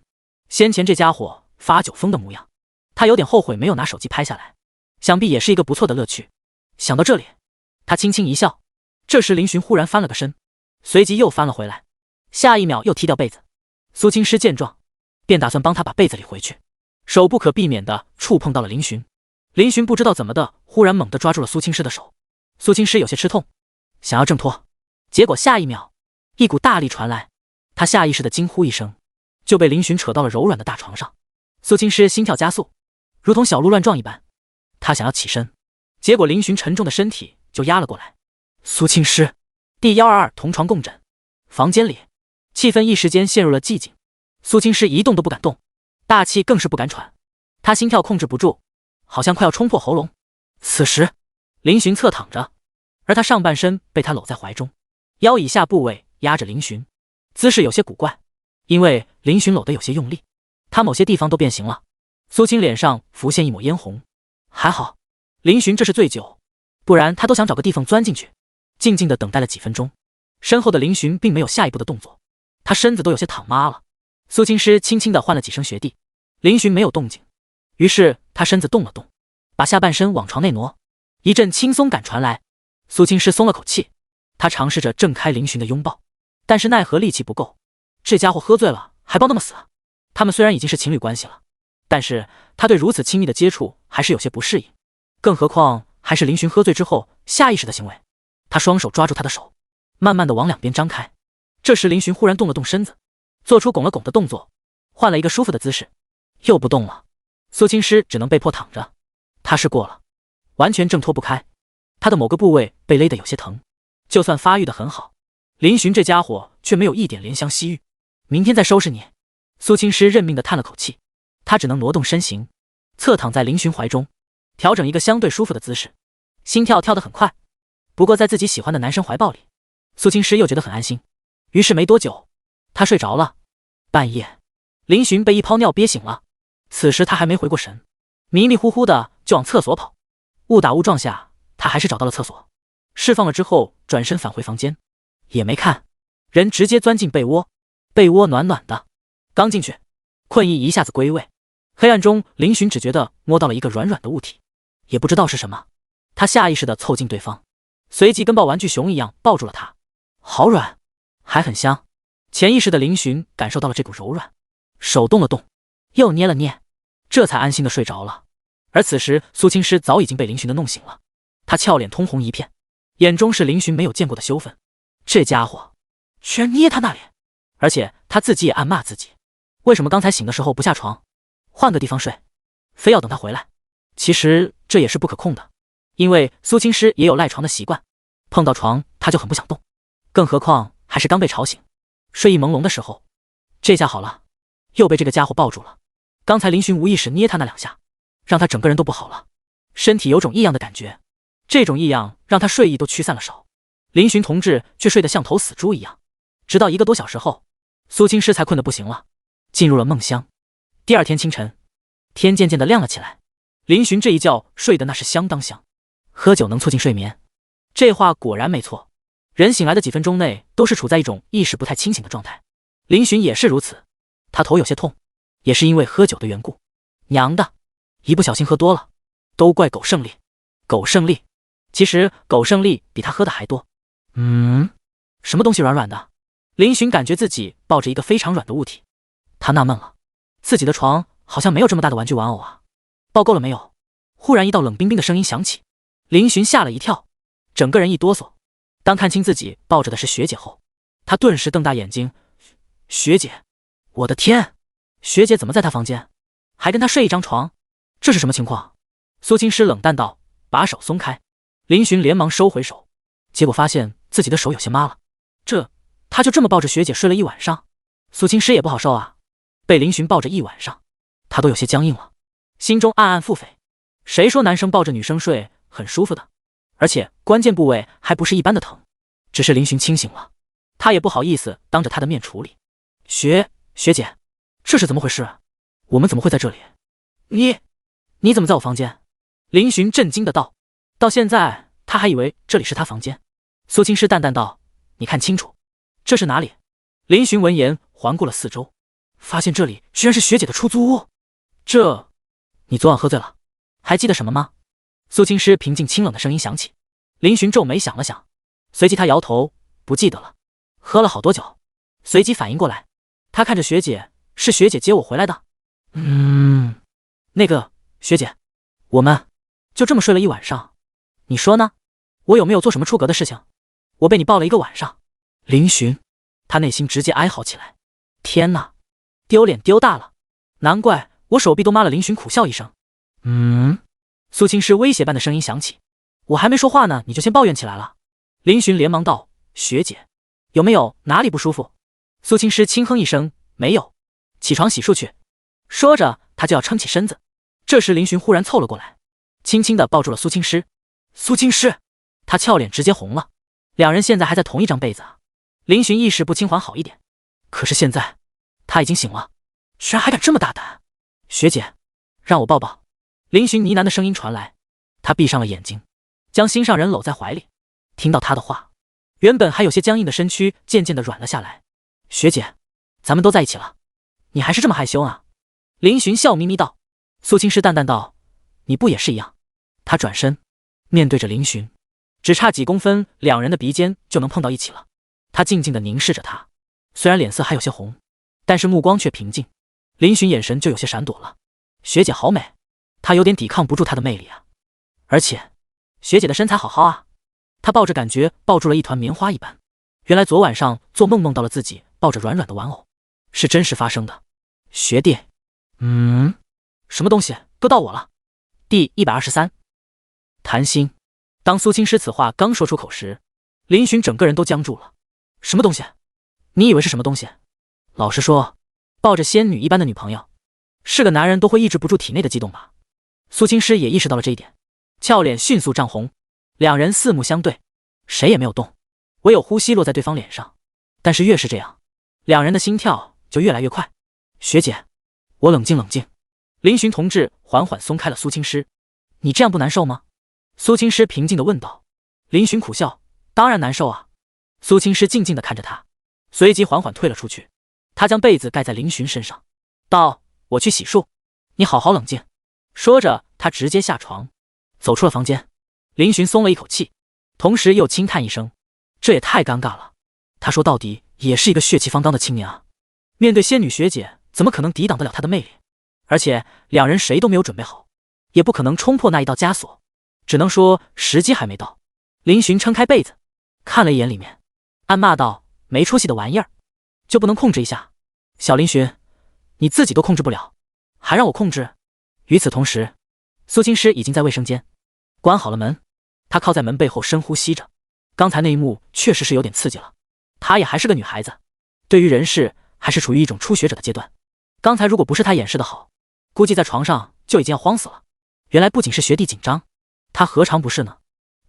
Speaker 1: 先前这家伙发酒疯的模样，他有点后悔没有拿手机拍下来，想必也是一个不错的乐趣。想到这里，他轻轻一笑。这时林寻忽然翻了个身，随即又翻了回来，下一秒又踢掉被子。苏青诗见状，便打算帮他把被子里回去，手不可避免地触碰到了林寻。林寻不知道怎么的，忽然猛地抓住了苏青诗的手。苏青诗有些吃痛，想要挣脱，结果下一秒一股大力传来，他下意识地惊呼一声，就被林寻扯到了柔软的大床上。苏青诗心跳加速，如同小鹿乱撞一般，他想要起身，结果林寻沉重的身体就压了过来。苏青诗第122同床共枕。房间里气氛一时间陷入了寂静，苏青诗一动都不敢动，大气更是不敢喘，他心跳控制不住，好像快要冲破喉咙。此时林寻侧躺着，而他上半身被他搂在怀中，腰以下部位压着林寻，姿势有些古怪，因为林寻搂得有些用力，他某些地方都变形了。苏青脸上浮现一抹嫣红，还好林寻这是醉酒，不然他都想找个地方钻进去。静静地等待了几分钟，身后的林寻并没有下一步的动作，他身子都有些躺麻了。苏青诗轻轻地唤了几声学弟，林寻没有动静，于是他身子动了动，把下半身往床内挪，一阵轻松感传来。苏青诗松了口气，他尝试着挣开林寻的拥抱，但是奈何力气不够，这家伙喝醉了还抱那么死。他们虽然已经是情侣关系了，但是他对如此亲密的接触还是有些不适应，更何况还是林寻喝醉之后下意识的行为。他双手抓住他的手，慢慢的往两边张开。这时林寻忽然动了动身子，做出拱了拱的动作，换了一个舒服的姿势，又不动了。苏青师只能被迫躺着，他试过了，完全挣脱不开，他的某个部位被勒得有些疼。就算发育得很好，林寻这家伙却没有一点怜香惜玉。明天再收拾你。苏青师认命的叹了口气，他只能挪动身形，侧躺在林寻怀中，调整一个相对舒服的姿势，心跳跳得很快。不过在自己喜欢的男生怀抱里，苏青师又觉得很安心。于是没多久，他睡着了。半夜，林寻被一泡尿憋醒了，此时他还没回过神，迷迷糊糊的就往厕所跑。误打误撞下，他还是找到了厕所，释放了之后转身返回房间，也没看，人直接钻进被窝。被窝暖暖的，刚进去，困意一下子归位。黑暗中，林寻只觉得摸到了一个软软的物体，也不知道是什么。他下意识地凑近对方，随即跟抱玩具熊一样抱住了他。好软，还很香。潜意识的林寻感受到了这股柔软，手动了动，又捏了捏，这才安心的睡着了。而此时苏青师早已经被林寻的弄醒了，他俏脸通红一片，眼中是林寻没有见过的羞愤。这家伙居然捏他那脸，而且他自己也暗骂自己，为什么刚才醒的时候不下床，换个地方睡，非要等他回来。其实这也是不可控的，因为苏青师也有赖床的习惯，碰到床他就很不想动，更何况还是刚被吵醒，睡意朦胧的时候。这下好了，又被这个家伙抱住了。刚才林寻无意识捏他那两下，让他整个人都不好了，身体有种异样的感觉，这种异样让他睡意都驱散了少。林寻同志却睡得像头死猪一样，直到1个多小时后，苏青师才困得不行了，进入了梦乡。第二天清晨，天渐渐的亮了起来，林寻这一觉睡得那是相当香。喝酒能促进睡眠，这话果然没错，人醒来的几分钟内都是处在一种意识不太清醒的状态。林寻也是如此，他头有些痛，也是因为喝酒的缘故。娘的，一不小心喝多了，都怪狗胜利。狗胜利，其实狗胜利比他喝的还多。什么东西软软的？林寻感觉自己抱着一个非常软的物体，他纳闷了，自己的床好像没有这么大的玩具玩偶啊，抱够了没有？忽然一道冷冰冰的声音响起，林寻吓了一跳，整个人一哆嗦。当看清自己抱着的是学姐后，他顿时瞪大眼睛。学姐，我的天，学姐怎么在他房间，还跟他睡一张床？这是什么情况？苏青师冷淡道，把手松开。林寻连忙收回手，结果发现自己的手有些麻了。他就这么抱着学姐睡了一晚上。苏青师也不好受啊，被林寻抱着一晚上，他都有些僵硬了，心中暗暗腹诽。谁说男生抱着女生睡很舒服的？而且关键部位还不是一般的疼。只是林寻清醒了，他也不好意思当着他的面处理。学姐，这是怎么回事？我们怎么会在这里？你怎么在我房间？林寻震惊的道。到现在他还以为这里是他房间。苏青师淡淡道，你看清楚，这是哪里？林寻闻言环顾了四周，发现这里居然是学姐的出租屋。你昨晚喝醉了，还记得什么吗？苏青师平静清冷的声音响起。林寻皱眉想了想，随即他摇头，不记得了。喝了好多酒，随即反应过来，他看着学姐，是学姐接我回来的。那个学姐，我们就这么睡了一晚上，你说呢？我有没有做什么出格的事情？我被你抱了一个晚上。林寻，他内心直接哀嚎起来。天哪，丢脸丢大了，难怪我手臂都麻了。林寻苦笑一声。苏青师威胁般的声音响起，我还没说话呢，你就先抱怨起来了。林寻连忙道，学姐，有没有哪里不舒服？苏青师轻哼一声，没有，起床洗漱去。说着他就要撑起身子，这时林寻忽然凑了过来，轻轻地抱住了苏青师。苏青师，他俏脸直接红了。两人现在还在同一张被子啊。林寻意识不清还好一点，可是现在他已经醒了，居然还敢这么大胆。学姐，让我抱抱。林寻呢喃的声音传来，他闭上了眼睛，将心上人搂在怀里。听到他的话，原本还有些僵硬的身躯渐渐的软了下来。学姐，咱们都在一起了，你还是这么害羞啊？林寻笑眯眯道。苏青师淡淡道，你不也是一样？他转身面对着林寻，只差几公分，两人的鼻尖就能碰到一起了。他静静地凝视着他，虽然脸色还有些红，但是目光却平静。林寻眼神就有些闪躲了。学姐好美，他有点抵抗不住她的魅力啊。而且，学姐的身材好好啊。他抱着感觉抱住了一团棉花一般。原来昨晚上做梦梦到了自己抱着软软的玩偶，是真实发生的。学弟，什么东西？都到我了。第123，谈心。当苏青诗此话刚说出口时，林寻整个人都僵住了。什么东西？你以为是什么东西？老实说，抱着仙女一般的女朋友，是个男人都会抑制不住体内的激动吧？苏青诗也意识到了这一点，俏脸迅速涨红。两人四目相对，谁也没有动，唯有呼吸落在对方脸上。但是越是这样，两人的心跳就越来越快。学姐，我冷静冷静。林寻同志缓缓松开了苏青诗。你这样不难受吗？苏青诗平静地问道。林寻苦笑，当然难受啊。苏青诗静静地看着他，随即缓缓退了出去。他将被子盖在林寻身上，道：我去洗漱，你好好冷静。说着，他直接下床，走出了房间。林寻松了一口气，同时又轻叹一声，这也太尴尬了。他说到底也是一个血气方刚的青年啊，面对仙女学姐，怎么可能抵挡得了她的魅力？而且两人谁都没有准备好，也不可能冲破那一道枷锁，只能说时机还没到。林寻撑开被子，看了一眼里面，暗骂道：没出息的玩意儿，就不能控制一下？小林寻，你自己都控制不了，还让我控制？与此同时，苏青诗已经在卫生间关好了门，她靠在门背后深呼吸着。刚才那一幕确实是有点刺激了，她也还是个女孩子，对于人事还是处于一种初学者的阶段。刚才如果不是她掩饰的好，估计在床上就已经要慌死了。原来不仅是学弟紧张，他何尝不是呢？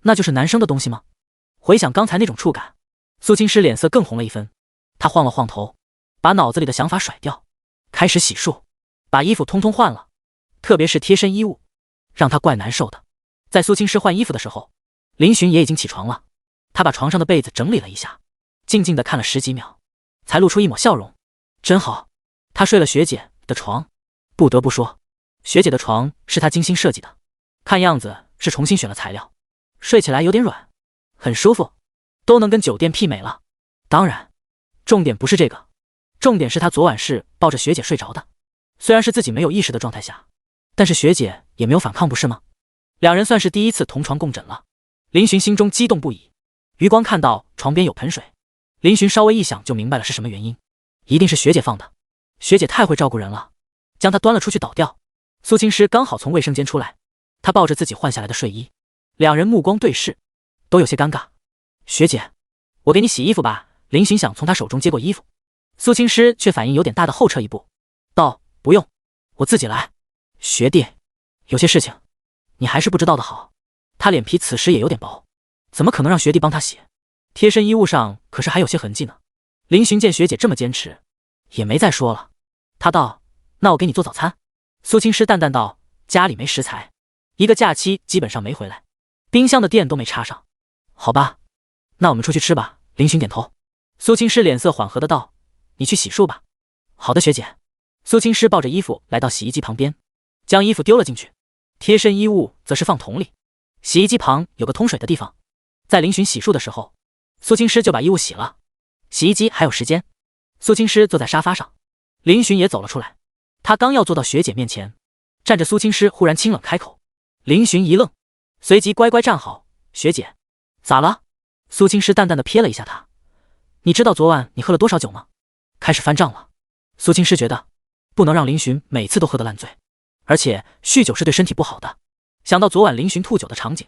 Speaker 1: 那就是男生的东西吗？回想刚才那种触感，苏青诗脸色更红了一分。她晃了晃头，把脑子里的想法甩掉，开始洗漱，把衣服通通换了，特别是贴身衣物，让她怪难受的。在苏青诗换衣服的时候，林寻也已经起床了。他把床上的被子整理了一下，静静地看了10几秒，才露出一抹笑容。真好，他睡了学姐的床。不得不说，学姐的床是他精心设计的，看样子是重新选了材料，睡起来有点软，很舒服，都能跟酒店媲美了。当然，重点不是这个，重点是他昨晚是抱着学姐睡着的。虽然是自己没有意识的状态下，但是学姐也没有反抗，不是吗？两人算是第一次同床共枕了。林寻心中激动不已，余光看到床边有盆水，林寻稍微一想就明白了是什么原因，一定是学姐放的。学姐太会照顾人了，将她端了出去倒掉。苏青诗刚好从卫生间出来，她抱着自己换下来的睡衣，两人目光对视，都有些尴尬。学姐，我给你洗衣服吧。林寻想从她手中接过衣服，苏青诗却反应有点大的后撤一步，道：不用，我自己来。学弟，有些事情你还是不知道的好。他脸皮此时也有点薄，怎么可能让学弟帮他洗？贴身衣物上可是还有些痕迹呢。林寻见学姐这么坚持，也没再说了。他道：那我给你做早餐。苏青诗淡淡道：家里没食材，一个假期基本上没回来，冰箱的电都没插上。好吧，那我们出去吃吧。林寻点头。苏青诗脸色缓和的道：你去洗漱吧。好的，学姐。苏青诗抱着衣服来到洗衣机旁边，将衣服丢了进去，贴身衣物则是放桶里。洗衣机旁有个通水的地方，在林寻洗漱的时候，苏青诗就把衣物洗了。洗衣机还有时间。苏青诗坐在沙发上，林寻也走了出来。他刚要坐到学姐面前，站着苏青诗忽然清冷开口。林寻一愣，随即乖乖站好。学姐，咋了？苏青诗淡淡的瞥了一下他。你知道昨晚你喝了多少酒吗？开始翻账了。苏青诗觉得不能让林寻每次都喝得烂醉，而且酗酒是对身体不好的。想到昨晚林寻吐酒的场景，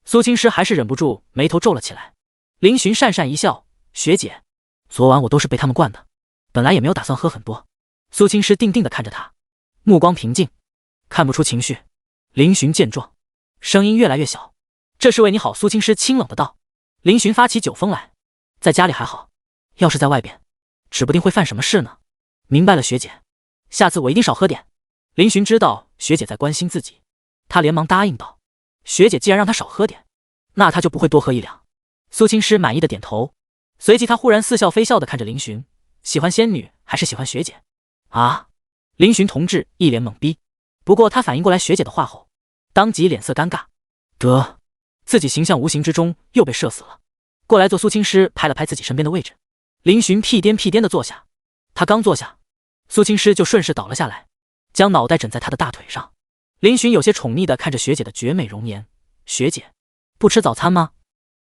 Speaker 1: 苏青诗还是忍不住眉头皱了起来。林寻讪讪一笑：学姐，昨晚我都是被他们惯的，本来也没有打算喝很多。苏青诗定定地看着他，目光平静，看不出情绪。林寻见状，声音越来越小：这是为你好。苏青诗清冷的道。林寻发起酒疯来，在家里还好，要是在外边，指不定会犯什么事呢。明白了，学姐，下次我一定少喝点。林寻知道学姐在关心自己，他连忙答应道：学姐既然让他少喝点，那他就不会多喝一两。苏青诗满意的点头，随即他忽然似笑非笑的看着林寻：喜欢仙女还是喜欢学姐？啊！林寻同志一脸懵逼，不过他反应过来学姐的话后，当即脸色尴尬，得，自己形象无形之中又被射死了。过来坐。苏青诗拍了拍自己身边的位置，林寻屁颠屁颠的坐下。他刚坐下，苏青诗就顺势倒了下来，将脑袋枕在他的大腿上。林寻有些宠溺地看着学姐的绝美容颜。学姐，不吃早餐吗？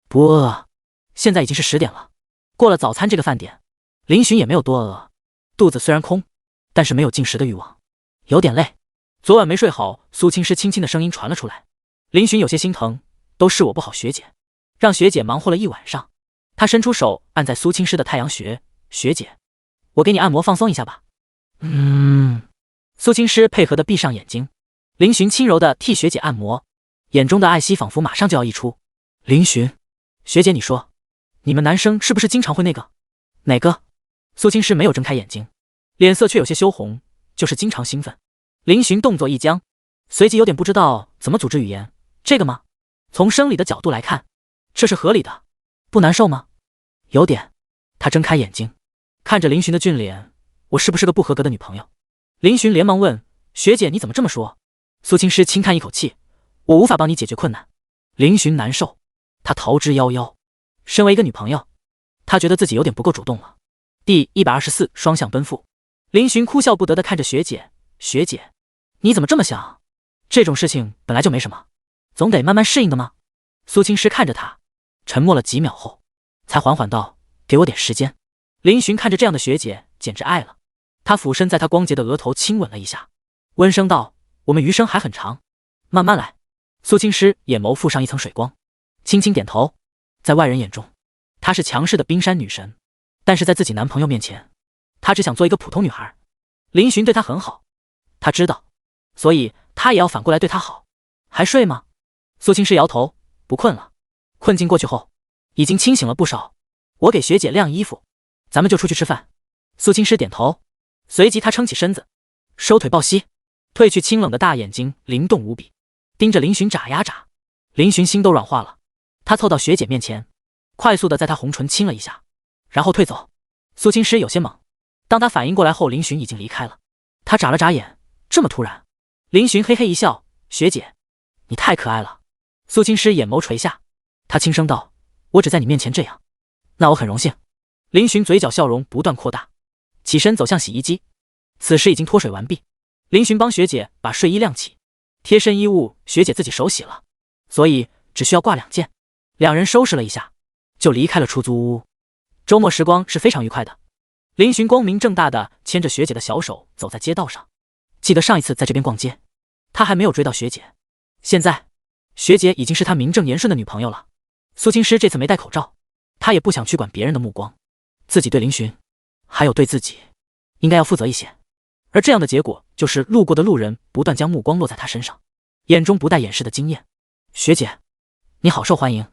Speaker 1: 不饿，现在已经是10点了，过了早餐这个饭点，林寻也没有多饿，肚子虽然空，但是没有进食的欲望，有点累。昨晚没睡好，苏青诗轻轻的声音传了出来。林寻有些心疼，都是我不好，学姐，让学姐忙活了一晚上。他伸出手按在苏青诗的太阳穴，学姐，我给你按摩放松一下吧。苏青诗配合的闭上眼睛，林寻轻柔的替学姐按摩，眼中的爱惜仿佛马上就要溢出。林寻，学姐你说，你们男生是不是经常会那个？哪个？苏青诗没有睁开眼睛，脸色却有些羞红，就是经常兴奋。林寻动作一僵，随即有点不知道怎么组织语言，这个吗？从生理的角度来看，这是合理的，不难受吗？有点。他睁开眼睛，看着林寻的俊脸，我是不是个不合格的女朋友？林寻连忙问，学姐你怎么这么说？苏青诗轻叹一口气，我无法帮你解决困难。林寻难受，他逃之夭夭。身为一个女朋友，他觉得自己有点不够主动了。第124双向奔赴。林寻哭笑不得地看着学姐，学姐，你怎么这么想？这种事情本来就没什么，总得慢慢适应的吗？苏青诗看着他，沉默了几秒后，才缓缓道，给我点时间。林寻看着这样的学姐，简直爱了。他俯身在她光洁的额头亲吻了一下，温声道，我们余生还很长，慢慢来。苏青诗眼眸附上一层水光，轻轻点头。在外人眼中，她是强势的冰山女神，但是在自己男朋友面前，她只想做一个普通女孩。林寻对她很好，她知道，所以她也要反过来对她好。还睡吗？苏青诗摇头，不困了。困境过去后，已经清醒了不少。我给学姐晾衣服，咱们就出去吃饭。苏青诗点头，随即她撑起身子，收腿抱膝，褪去清冷的大眼睛，灵动无比，盯着林寻眨呀眨。林寻心都软化了，他凑到学姐面前，快速的在她红唇亲了一下，然后退走。苏青诗有些懵，当他反应过来后，林寻已经离开了。他眨了眨眼，这么突然？林寻嘿嘿一笑，学姐，你太可爱了。苏青诗眼眸垂下，她轻声道，我只在你面前这样，那我很荣幸。林寻嘴角笑容不断扩大，起身走向洗衣机，此时已经脱水完毕。林寻帮学姐把睡衣晾起，贴身衣物学姐自己手洗了，所以只需要挂2件。两人收拾了一下，就离开了出租屋。周末时光是非常愉快的。林寻光明正大的牵着学姐的小手走在街道上，记得上一次在这边逛街，他还没有追到学姐，现在学姐已经是他名正言顺的女朋友了。苏青诗这次没戴口罩，他也不想去管别人的目光，自己对林寻还有对自己应该要负责一些，而这样的结果就是路过的路人不断将目光落在他身上，眼中不带掩饰的惊艳。学姐，你好受欢迎。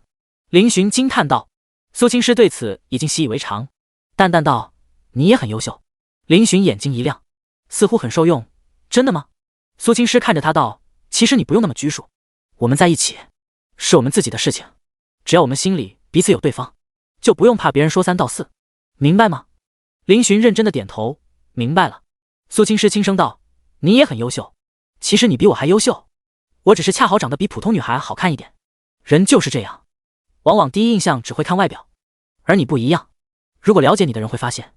Speaker 1: 林寻惊叹道。苏青诗对此已经习以为常，淡淡道，你也很优秀。林寻眼睛一亮，似乎很受用。真的吗？苏青诗看着他道，其实你不用那么拘束，我们在一起是我们自己的事情，只要我们心里彼此有对方，就不用怕别人说3道4，明白吗？林寻认真的点头，明白了。苏青诗轻声道，你也很优秀，其实你比我还优秀，我只是恰好长得比普通女孩好看一点。人就是这样，往往第一印象只会看外表，而你不一样，如果了解你的人会发现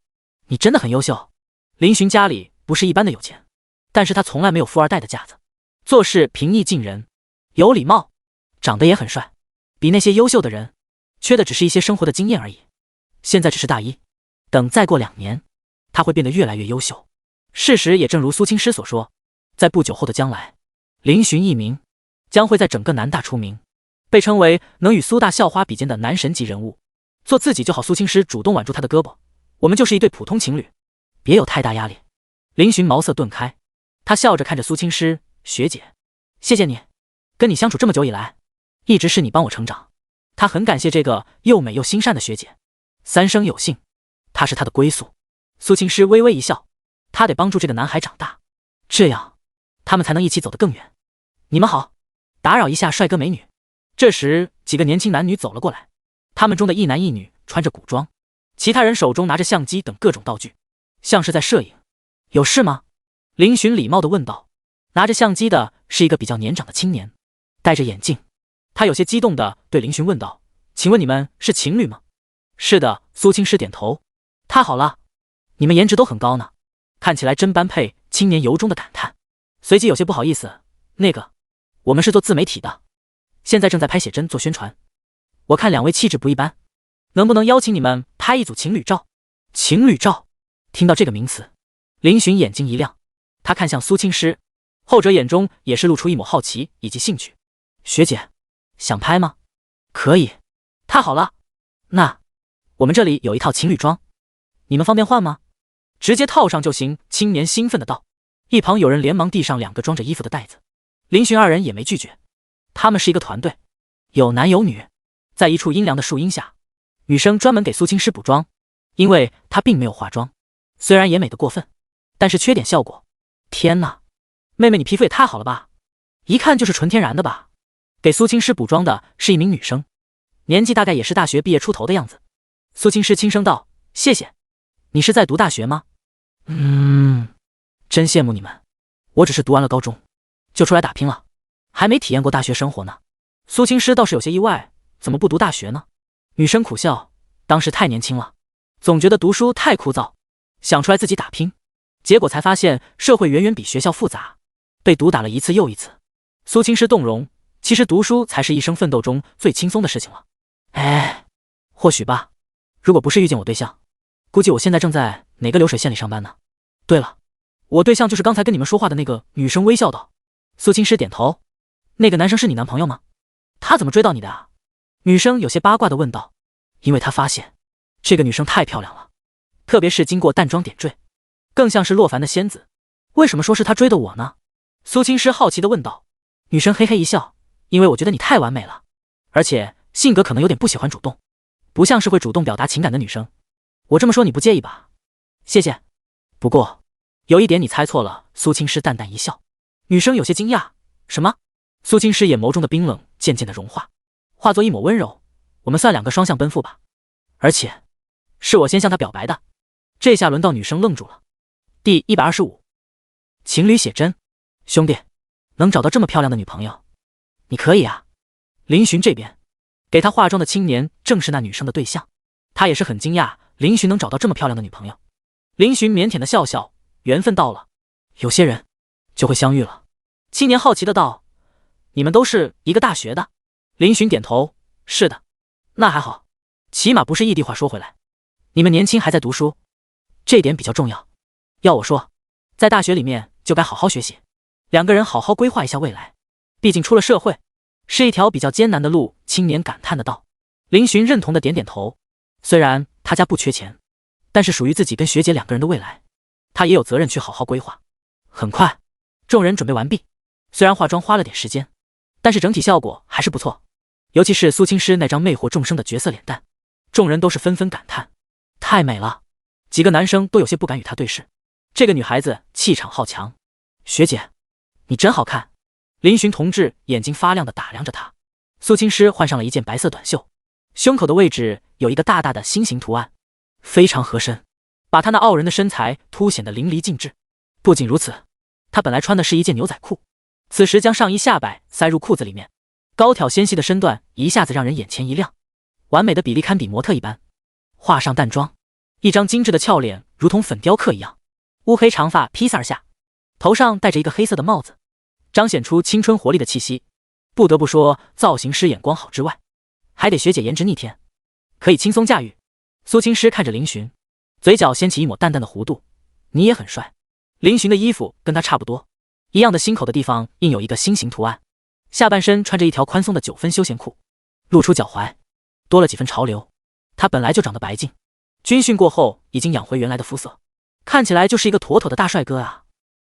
Speaker 1: 你真的很优秀。林寻家里不是一般的有钱，但是他从来没有富二代的架子，做事平易近人，有礼貌，长得也很帅，比那些优秀的人缺的只是一些生活的经验而已。现在只是大一，等再过2年，他会变得越来越优秀。事实也正如苏青诗所说，在不久后的将来，林寻一名将会在整个南大出名，被称为能与苏大校花比肩的男神级人物。做自己就好。苏青诗主动挽住他的胳膊，我们就是一对普通情侣，别有太大压力。林寻茅塞顿开，他笑着看着苏青诗，学姐，谢谢你，跟你相处这么久以来，一直是你帮我成长。他很感谢这个又美又心善的学姐，三生有幸，她是他的归宿。苏青诗微微一笑，他得帮助这个男孩长大，这样他们才能一起走得更远。你们好，打扰一下帅哥美女。这时几个年轻男女走了过来，他们中的一男一女穿着古装，其他人手中拿着相机等各种道具，像是在摄影。有事吗？林寻礼貌地问道。拿着相机的是一个比较年长的青年，戴着眼镜。他有些激动地对林寻问道，请问你们是情侣吗？是的，苏青诗点头。太好了，你们颜值都很高呢，看起来真般配。青年由衷的感叹，随即有些不好意思，那个，我们是做自媒体的，现在正在拍写真做宣传，我看两位气质不一般，能不能邀请你们拍一组情侣照？情侣照，听到这个名词，林寻眼睛一亮，他看向苏青诗，后者眼中也是露出一抹好奇以及兴趣。学姐，想拍吗？可以，太好了，那我们这里有一套情侣装，你们方便换吗？直接套上就行。青年兴奋的道。一旁有人连忙递上2个装着衣服的袋子，林寻2人也没拒绝。他们是一个团队，有男有女，在一处阴凉的树荫下，女生专门给苏青诗补妆，因为她并没有化妆，虽然也美得过分，但是缺点效果。天哪，妹妹你皮肤也太好了吧，一看就是纯天然的吧。给苏青诗补妆的是一名女生，年纪大概也是大学毕业出头的样子。苏青诗轻声道，谢谢，你是在读大学吗？真羡慕你们，我只是读完了高中就出来打拼了，还没体验过大学生活呢。苏青诗倒是有些意外，怎么不读大学呢？女生苦笑，当时太年轻了，总觉得读书太枯燥，想出来自己打拼，结果才发现社会远远比学校复杂，被毒打了一次又一次。苏青诗动容，其实读书才是一生奋斗中最轻松的事情了。或许吧，如果不是遇见我对象，估计我现在正在哪个流水线里上班呢。对了，我对象就是刚才跟你们说话的那个。女生微笑道。苏青诗点头，那个男生是你男朋友吗？他怎么追到你的啊？女生有些八卦的问道。因为他发现这个女生太漂亮了，特别是经过淡妆点缀，更像是洛凡的仙子。为什么说是他追的我呢？苏青诗好奇的问道。女生嘿嘿一笑，因为我觉得你太完美了，而且性格可能有点不喜欢主动，不像是会主动表达情感的女生。我这么说你不介意吧？谢谢。不过有一点你猜错了。苏青诗淡淡一笑。女生有些惊讶，什么？苏青诗眼眸中的冰冷渐渐的融化，化作一抹温柔。我们算2个双向奔赴吧，而且是我先向她表白的。这下轮到女生愣住了。第125，情侣写真。兄弟，能找到这么漂亮的女朋友，你可以啊。林寻这边给他化妆的青年正是那女生的对象，他也是很惊讶林寻能找到这么漂亮的女朋友。林寻腼腆的笑笑，缘分到了，有些人就会相遇了。青年好奇的道，你们都是一个大学的？林寻点头，是的。那还好，起码不是异地。话说回来，你们年轻还在读书，这点比较重要。要我说，在大学里面就该好好学习，2个人好好规划一下未来，毕竟出了社会是一条比较艰难的路。青年感叹的道。林寻认同的点点头，虽然他家不缺钱，但是属于自己跟学姐2个人的未来，他也有责任去好好规划。很快众人准备完毕，虽然化妆花了点时间，但是整体效果还是不错，尤其是苏青诗那张魅惑众生的绝色脸蛋，众人都是纷纷感叹，太美了。几个男生都有些不敢与她对视，这个女孩子气场好强。学姐，你真好看。林寻同志眼睛发亮的打量着她。苏青诗换上了一件白色短袖，胸口的位置有一个大大的心形图案，非常合身，把她那傲人的身材凸显得淋漓尽致。不仅如此，她本来穿的是一件牛仔裤，此时将上衣下摆塞入裤子里面，高挑纤细的身段一下子让人眼前一亮，完美的比例堪比模特一般。画上淡妆，一张精致的俏脸如同粉雕刻一样，乌黑长发披散而下，头上戴着一个黑色的帽子，彰显出青春活力的气息。不得不说，造型师眼光好之外，还得学姐颜值逆天，可以轻松驾驭。苏青诗看着林寻，嘴角掀起一抹淡淡的弧度，你也很帅。林寻的衣服跟他差不多，一样的心口的地方印有一个心形图案，下半身穿着一条宽松的9分休闲裤，露出脚踝，多了几分潮流。他本来就长得白净，军训过后已经养回原来的肤色，看起来就是一个妥妥的大帅哥啊。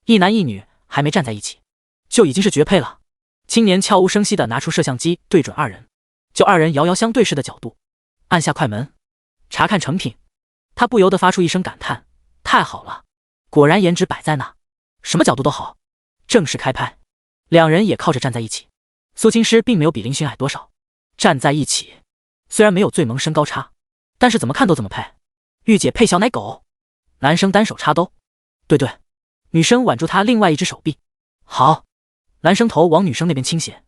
Speaker 1: 一男一女还没站在一起，就已经是绝配了。青年悄无声息地拿出摄像机对准2人，就2人遥遥相对视的角度，按下快门查看成品。他不由得发出一声感叹，太好了，果然颜值摆在那，什么角度都好。正式开拍，2人也靠着站在一起。苏青诗并没有比林寻矮多少，站在一起虽然没有最萌身高差，但是怎么看都怎么配。御姐配小奶狗，男生单手插兜，对，女生挽住他另外一只手臂，好。男生头往女生那边倾斜，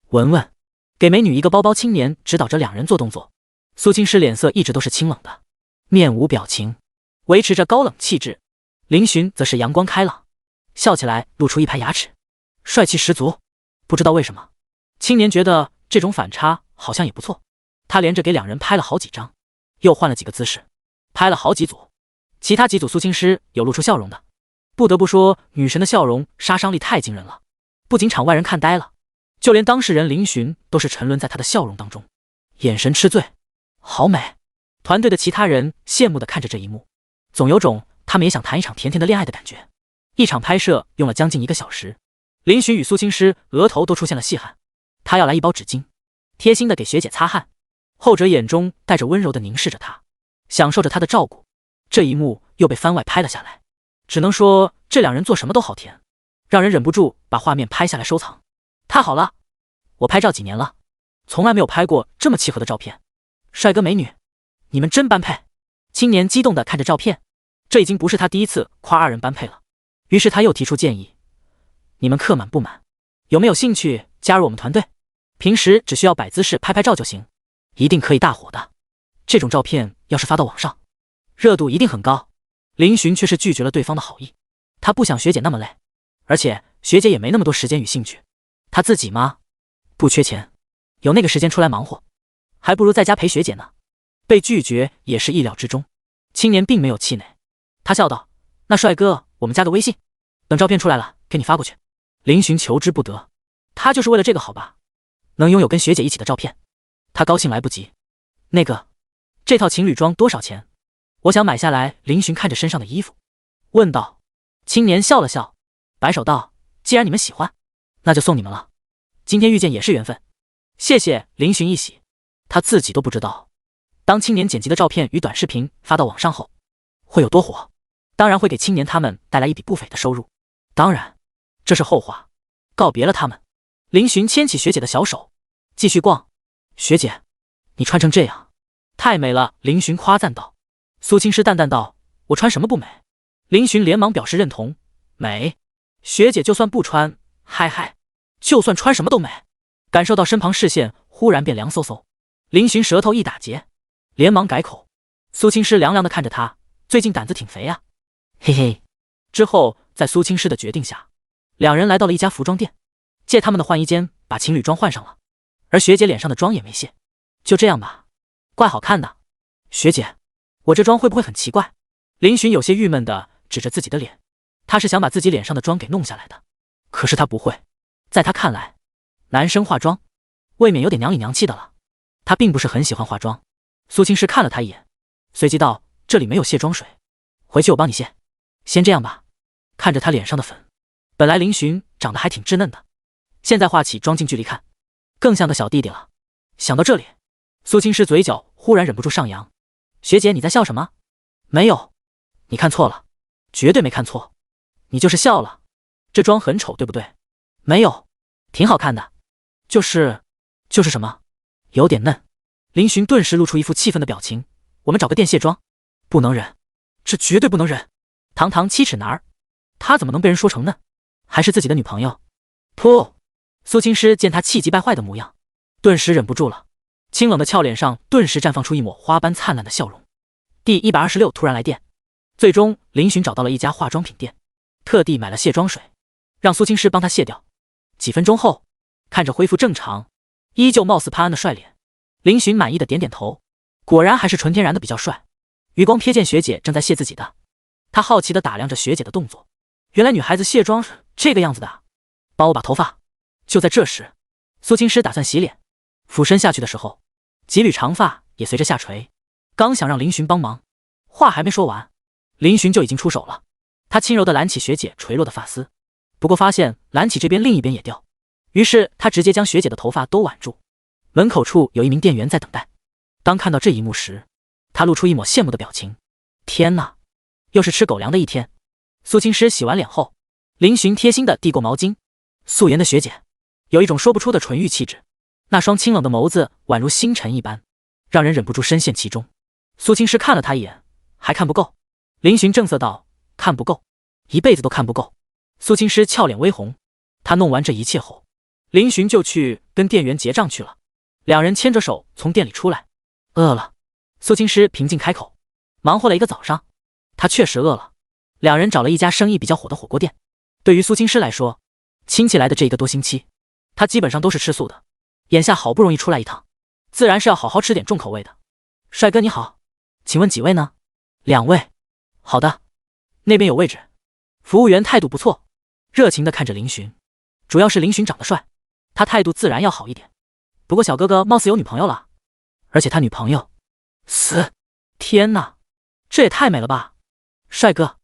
Speaker 1: 文文给美女一个包包。青年指导着2人做动作。苏青诗脸色一直都是清冷的，面无表情，维持着高冷气质。林寻则是阳光开朗，笑起来露出一排牙齿，帅气十足。不知道为什么，青年觉得这种反差好像也不错。他连着给两人拍了好几张，又换了几个姿势，拍了好几组。其他几组苏青师有露出笑容的，不得不说女神的笑容杀伤力太惊人了，不仅场外人看呆了，就连当事人林寻都是沉沦在她的笑容当中，眼神痴醉，好美。团队的其他人羡慕地看着这一幕，总有种他们也想谈一场甜甜的恋爱的感觉。一场拍摄用了将近1个小时，林寻与苏青师额头都出现了细汗，他要来一包纸巾，贴心地给学姐擦汗，后者眼中带着温柔地凝视着她，享受着她的照顾。这一幕又被番外拍了下来，只能说这两人做什么都好甜，让人忍不住把画面拍下来收藏。太好了，我拍照几年了，从来没有拍过这么契合的照片。帅哥美女，你们真般配。青年激动地看着照片，这已经不是他第一次夸二人般配了。于是他又提出建议，你们客满不满，有没有兴趣加入我们团队？平时只需要摆姿势拍拍照就行，一定可以大火的。这种照片要是发到网上，热度一定很高。林寻却是拒绝了对方的好意，他不想学姐那么累，而且学姐也没那么多时间与兴趣。他自己嘛，不缺钱，有那个时间出来忙活，还不如在家陪学姐呢。被拒绝也是意料之中，青年并没有气馁，他笑道，那帅哥，我们加个微信，等照片出来了给你发过去。林寻求之不得，他就是为了这个好吧，能拥有跟学姐一起的照片，他高兴来不及。那个，这套情侣装多少钱？我想买下来。林寻看着身上的衣服问道。青年笑了笑，摆手道，既然你们喜欢，那就送你们了，今天遇见也是缘分。谢谢。林寻一喜，他自己都不知道，当青年剪辑的照片与短视频发到网上后会有多火，当然会给青年他们带来一笔不菲的收入。当然这是后话。告别了他们，林寻牵起学姐的小手继续逛。学姐，你穿成这样太美了。林寻夸赞道。苏青师淡淡道，我穿什么不美？林寻连忙表示认同，美。学姐就算不穿，嗨嗨，就算穿什么都美。感受到身旁视线忽然变凉飕飕，林寻舌头一打结，连忙改口。苏青师凉凉地看着他，最近胆子挺肥啊，嘿嘿。之后在苏青师的决定下，两人来到了一家服装店，借他们的换衣间把情侣装换上了，而学姐脸上的妆也没卸。就这样吧，怪好看的。学姐，我这妆会不会很奇怪？林寻有些郁闷地指着自己的脸，他是想把自己脸上的妆给弄下来的，可是他不会。在他看来，男生化妆未免有点娘里娘气的了，他并不是很喜欢化妆。苏青师看了他一眼，随即道，这里没有卸妆水，回去我帮你卸。先这样吧。看着他脸上的粉，本来林寻长得还挺稚嫩的，现在画起妆近距离看，更像个小弟弟了。想到这里，苏青师嘴角忽然忍不住上扬。学姐，你在笑什么？没有，你看错了，绝对没看错，你就是笑了。这妆很丑对不对？没有，挺好看的。就是什么？有点嫩。林寻顿时露出一副气愤的表情。我们找个店卸妆。不能忍，这绝对不能忍。堂堂7尺男儿，他怎么能被人说成嫩？还是自己的女朋友？噗！苏青师见他气急败坏的模样，顿时忍不住了，清冷的俏脸上顿时绽放出一抹花般灿烂的笑容。第126突然来电。最终林寻找到了一家化妆品店，特地买了卸妆水，让苏青师帮他卸掉。几分钟后，看着恢复正常，依旧貌似潘安的帅脸，林寻满意的点点头，果然还是纯天然的比较帅。余光瞥见学姐正在卸自己的，他好奇地打量着学姐的动作，原来女孩子卸妆是这个样子的。帮我把头发。就在这时，苏青师打算洗脸，俯身下去的时候，几缕长发也随着下垂，刚想让林寻帮忙，话还没说完，林寻就已经出手了。他轻柔地揽起学姐垂落的发丝，不过发现揽起这边另一边也掉，于是他直接将学姐的头发都挽住。门口处有一名店员在等待，当看到这一幕时，他露出一抹羡慕的表情。天哪，又是吃狗粮的一天。苏青师洗完脸后，林寻贴心地递过毛巾。素颜的学姐有一种说不出的纯欲气质，那双清冷的眸子宛如星辰一般，让人忍不住深陷其中。苏青师看了他一眼，还看不够？林寻正色道，看不够，一辈子都看不够。苏青师俏脸微红，他弄完这一切后，林寻就去跟店员结账去了。两人牵着手从店里出来。饿了。苏青师平静开口，忙活了一个早上，他确实饿了。两人找了一家生意比较火的火锅店。对于苏青师来说，亲戚来的这一个多星期，他基本上都是吃素的，眼下好不容易出来一趟，自然是要好好吃点重口味的。帅哥你好，请问几位呢？2位。好的，那边有位置。服务员态度不错，热情地看着林寻，主要是林寻长得帅，他态度自然要好一点。不过小哥哥貌似有女朋友了，而且他女朋友天哪，这也太美了吧！帅哥，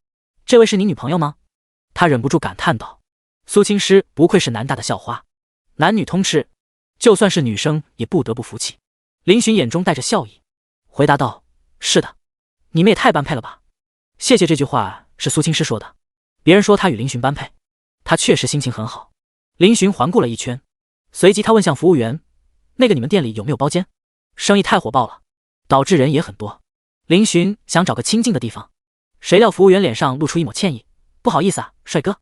Speaker 1: 这位是你女朋友吗？他忍不住感叹道。苏青师不愧是南大的校花，男女通吃，就算是女生也不得不服气。林寻眼中带着笑意，回答道：是的，你们也太般配了吧。谢谢。这句话是苏青师说的，别人说他与林寻般配，他确实心情很好。林寻环顾了一圈，随即他问向服务员：那个你们店里有没有包间？生意太火爆了，导致人也很多。林寻想找个清静的地方，谁料服务员脸上露出一抹歉意：不好意思啊，帅哥，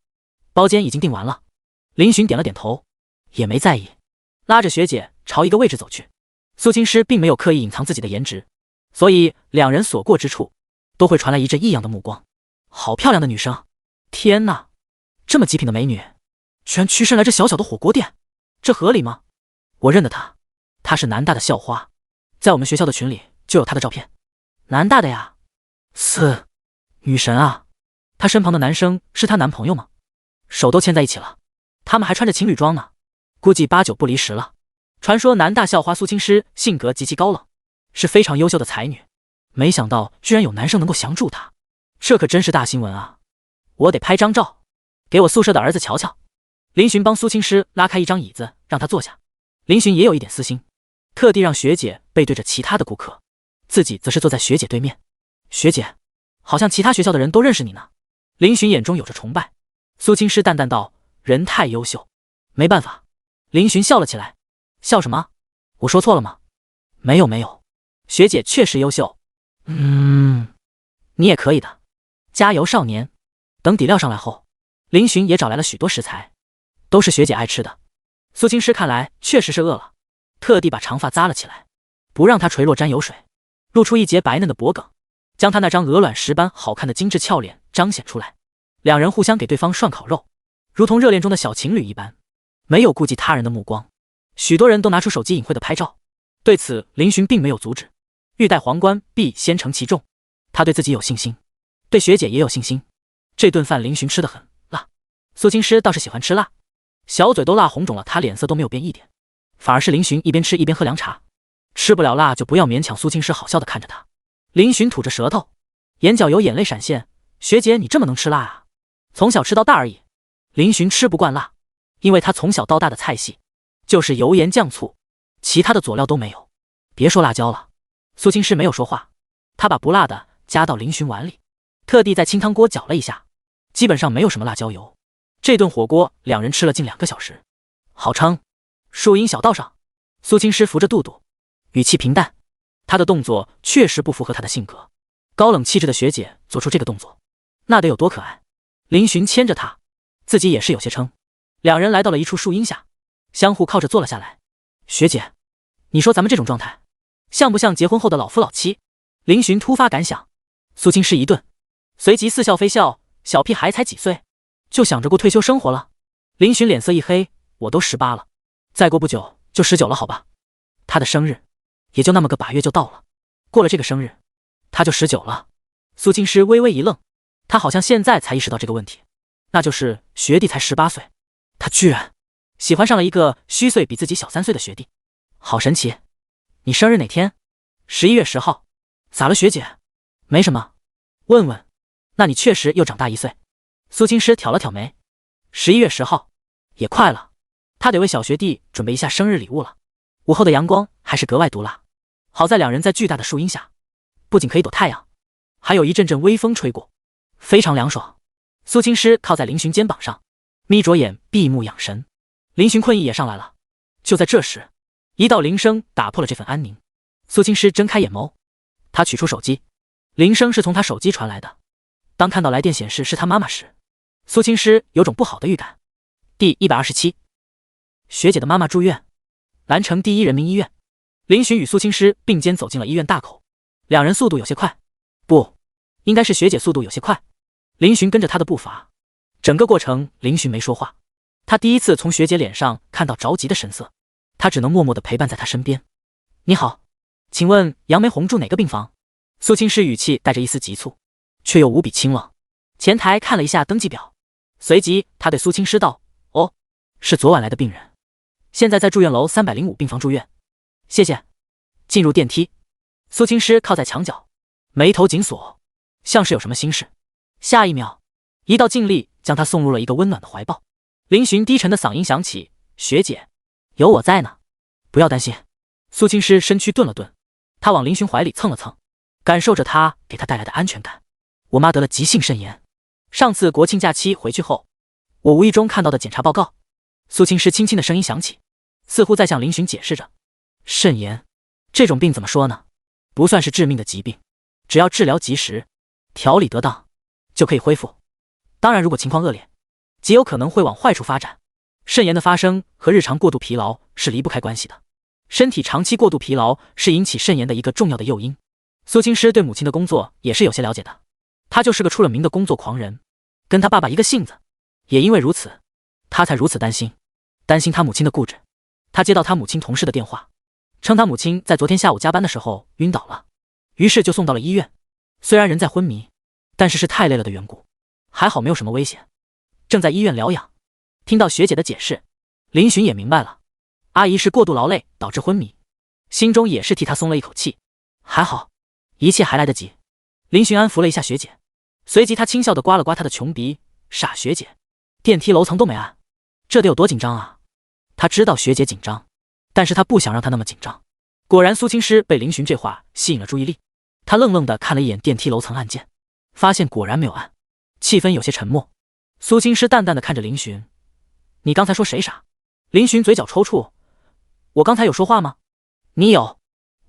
Speaker 1: 包间已经订完了。林寻点了点头，也没在意，拉着学姐朝一个位置走去。苏青师并没有刻意隐藏自己的颜值，所以两人所过之处都会传来一阵异样的目光。好漂亮的女生，天哪，这么极品的美女居然屈身来这小小的火锅店，这合理吗？我认得她，她是南大的校花，在我们学校的群里就有她的照片。南大的呀？女神啊！她身旁的男生是她男朋友吗？手都牵在一起了，他们还穿着情侣装呢，估计8、9不离10了。传说南大校花苏青师性格极其高冷，是非常优秀的才女，没想到居然有男生能够降住她，这可真是大新闻啊！我得拍张照，给我宿舍的儿子瞧瞧。林寻帮苏青师拉开一张椅子，让他坐下。林寻也有一点私心，特地让学姐背对着其他的顾客，自己则是坐在学姐对面。学姐，好像其他学校的人都认识你呢。林寻眼中有着崇拜。苏青师淡淡道：人太优秀，没办法。林寻笑了起来。笑什么？我说错了吗？没有，学姐确实优秀。你也可以的，加油少年。等底料上来后，林寻也找来了许多食材，都是学姐爱吃的。苏青师看来确实是饿了，特地把长发扎了起来，不让她垂落沾油水，露出一截白嫩的脖颈，将她那张鹅卵石般好看的精致俏脸彰显出来。两人互相给对方涮烤肉，如同热恋中的小情侣一般，没有顾及他人的目光。许多人都拿出手机隐晦的拍照，对此林寻并没有阻止。欲戴皇冠必先承其重，他对自己有信心，对学姐也有信心。这顿饭林寻吃得很辣，苏青师倒是喜欢吃辣，小嘴都辣红肿了，他脸色都没有变一点，反而是林寻一边吃一边喝凉茶。吃不了辣就不要勉强。苏青师好笑地看着他。林寻吐着舌头，眼角有眼泪闪现。学姐你这么能吃辣啊？从小吃到大而已。林寻吃不惯辣，因为他从小到大的菜系就是油盐酱醋，其他的佐料都没有，别说辣椒了。苏青师没有说话，他把不辣的加到林寻碗里，特地在清汤锅搅了一下，基本上没有什么辣椒油。这顿火锅两人吃了近2个小时，好撑。树荫小道上，苏青师扶着肚肚，语气平淡，他的动作确实不符合他的性格。高冷气质的学姐做出这个动作，那得有多可爱。林寻牵着她，自己也是有些撑。两人来到了一处树荫下，相互靠着坐了下来。学姐，你说咱们这种状态像不像结婚后的老夫老妻？林寻突发感想。苏青师一顿，随即似笑非笑：小屁孩才几岁，就想着过退休生活了。林寻脸色一黑：我都18了，再过不久就19了，好吧。他的生日也就那么个把月就到了，过了这个生日他就19了。苏青师微微一愣，他好像现在才意识到这个问题，那就是学弟才18岁，他居然喜欢上了一个虚岁比自己小3岁的学弟，好神奇。你生日哪天？11月10号。咋了学姐？没什么，问问。那你确实又长大1岁。苏青师挑了挑眉。11月10号也快了，他得为小学弟准备一下生日礼物了。午后的阳光还是格外毒辣，好在两人在巨大的树荫下，不仅可以躲太阳，还有一阵阵微风吹过，非常凉爽。苏青师靠在林寻肩膀上，眯着眼闭目养神。林寻困意也上来了。就在这时，一道铃声打破了这份安宁。苏青师睁开眼眸，他取出手机，铃声是从他手机传来的。当看到来电显示是他妈妈时，苏青师有种不好的预感。第127，学姐的妈妈住院，兰城第一人民医院。林寻与苏青师并肩走进了医院大口，两人速度有些快，不，应该是学姐速度有些快。林寻跟着他的步伐，整个过程林寻没说话。他第一次从学姐脸上看到着急的神色，他只能默默地陪伴在她身边。你好，请问杨梅红住哪个病房？苏青师语气带着一丝急促，却又无比清冷。前台看了一下登记表，随即他对苏青师道：哦，是昨晚来的病人，现在在住院楼305病房住院。谢谢。进入电梯，苏青师靠在墙角，眉头紧锁，像是有什么心事。下一秒，一道劲力将他送入了一个温暖的怀抱。林寻低沉的嗓音响起：学姐，有我在呢，不要担心。苏青师身躯顿了顿，他往林寻怀里蹭了蹭，感受着他给他带来的安全感。我妈得了急性肾炎，上次国庆假期回去后，我无意中看到的检查报告。苏青师轻轻的声音响起，似乎在向林寻解释着，肾炎这种病怎么说呢，不算是致命的疾病，只要治疗及时，调理得当，就可以恢复。当然如果情况恶劣，极有可能会往坏处发展。肾炎的发生和日常过度疲劳是离不开关系的，身体长期过度疲劳是引起肾炎的一个重要的诱因。苏青师对母亲的工作也是有些了解的，他就是个出了名的工作狂人，跟他爸爸一个性子，也因为如此，他才如此担心他母亲的固执。他接到他母亲同事的电话，称他母亲在昨天下午加班的时候晕倒了，于是就送到了医院。虽然人在昏迷，但是太累了的缘故，还好没有什么危险，正在医院疗养。听到学姐的解释，林寻也明白了，阿姨是过度劳累导致昏迷，心中也是替她松了一口气。还好，一切还来得及。林寻安抚了一下学姐，随即他轻笑地刮了刮她的穷鼻：傻学姐，电梯楼层都没按，这得有多紧张啊。他知道学姐紧张，但是他不想让她那么紧张。果然苏青师被林寻这话吸引了注意力，他愣愣地看了一眼电梯楼层按键，发现果然没有按，气氛有些沉默。苏青师淡淡地看着林寻：你刚才说谁傻？林寻嘴角抽搐：我刚才有说话吗？你有。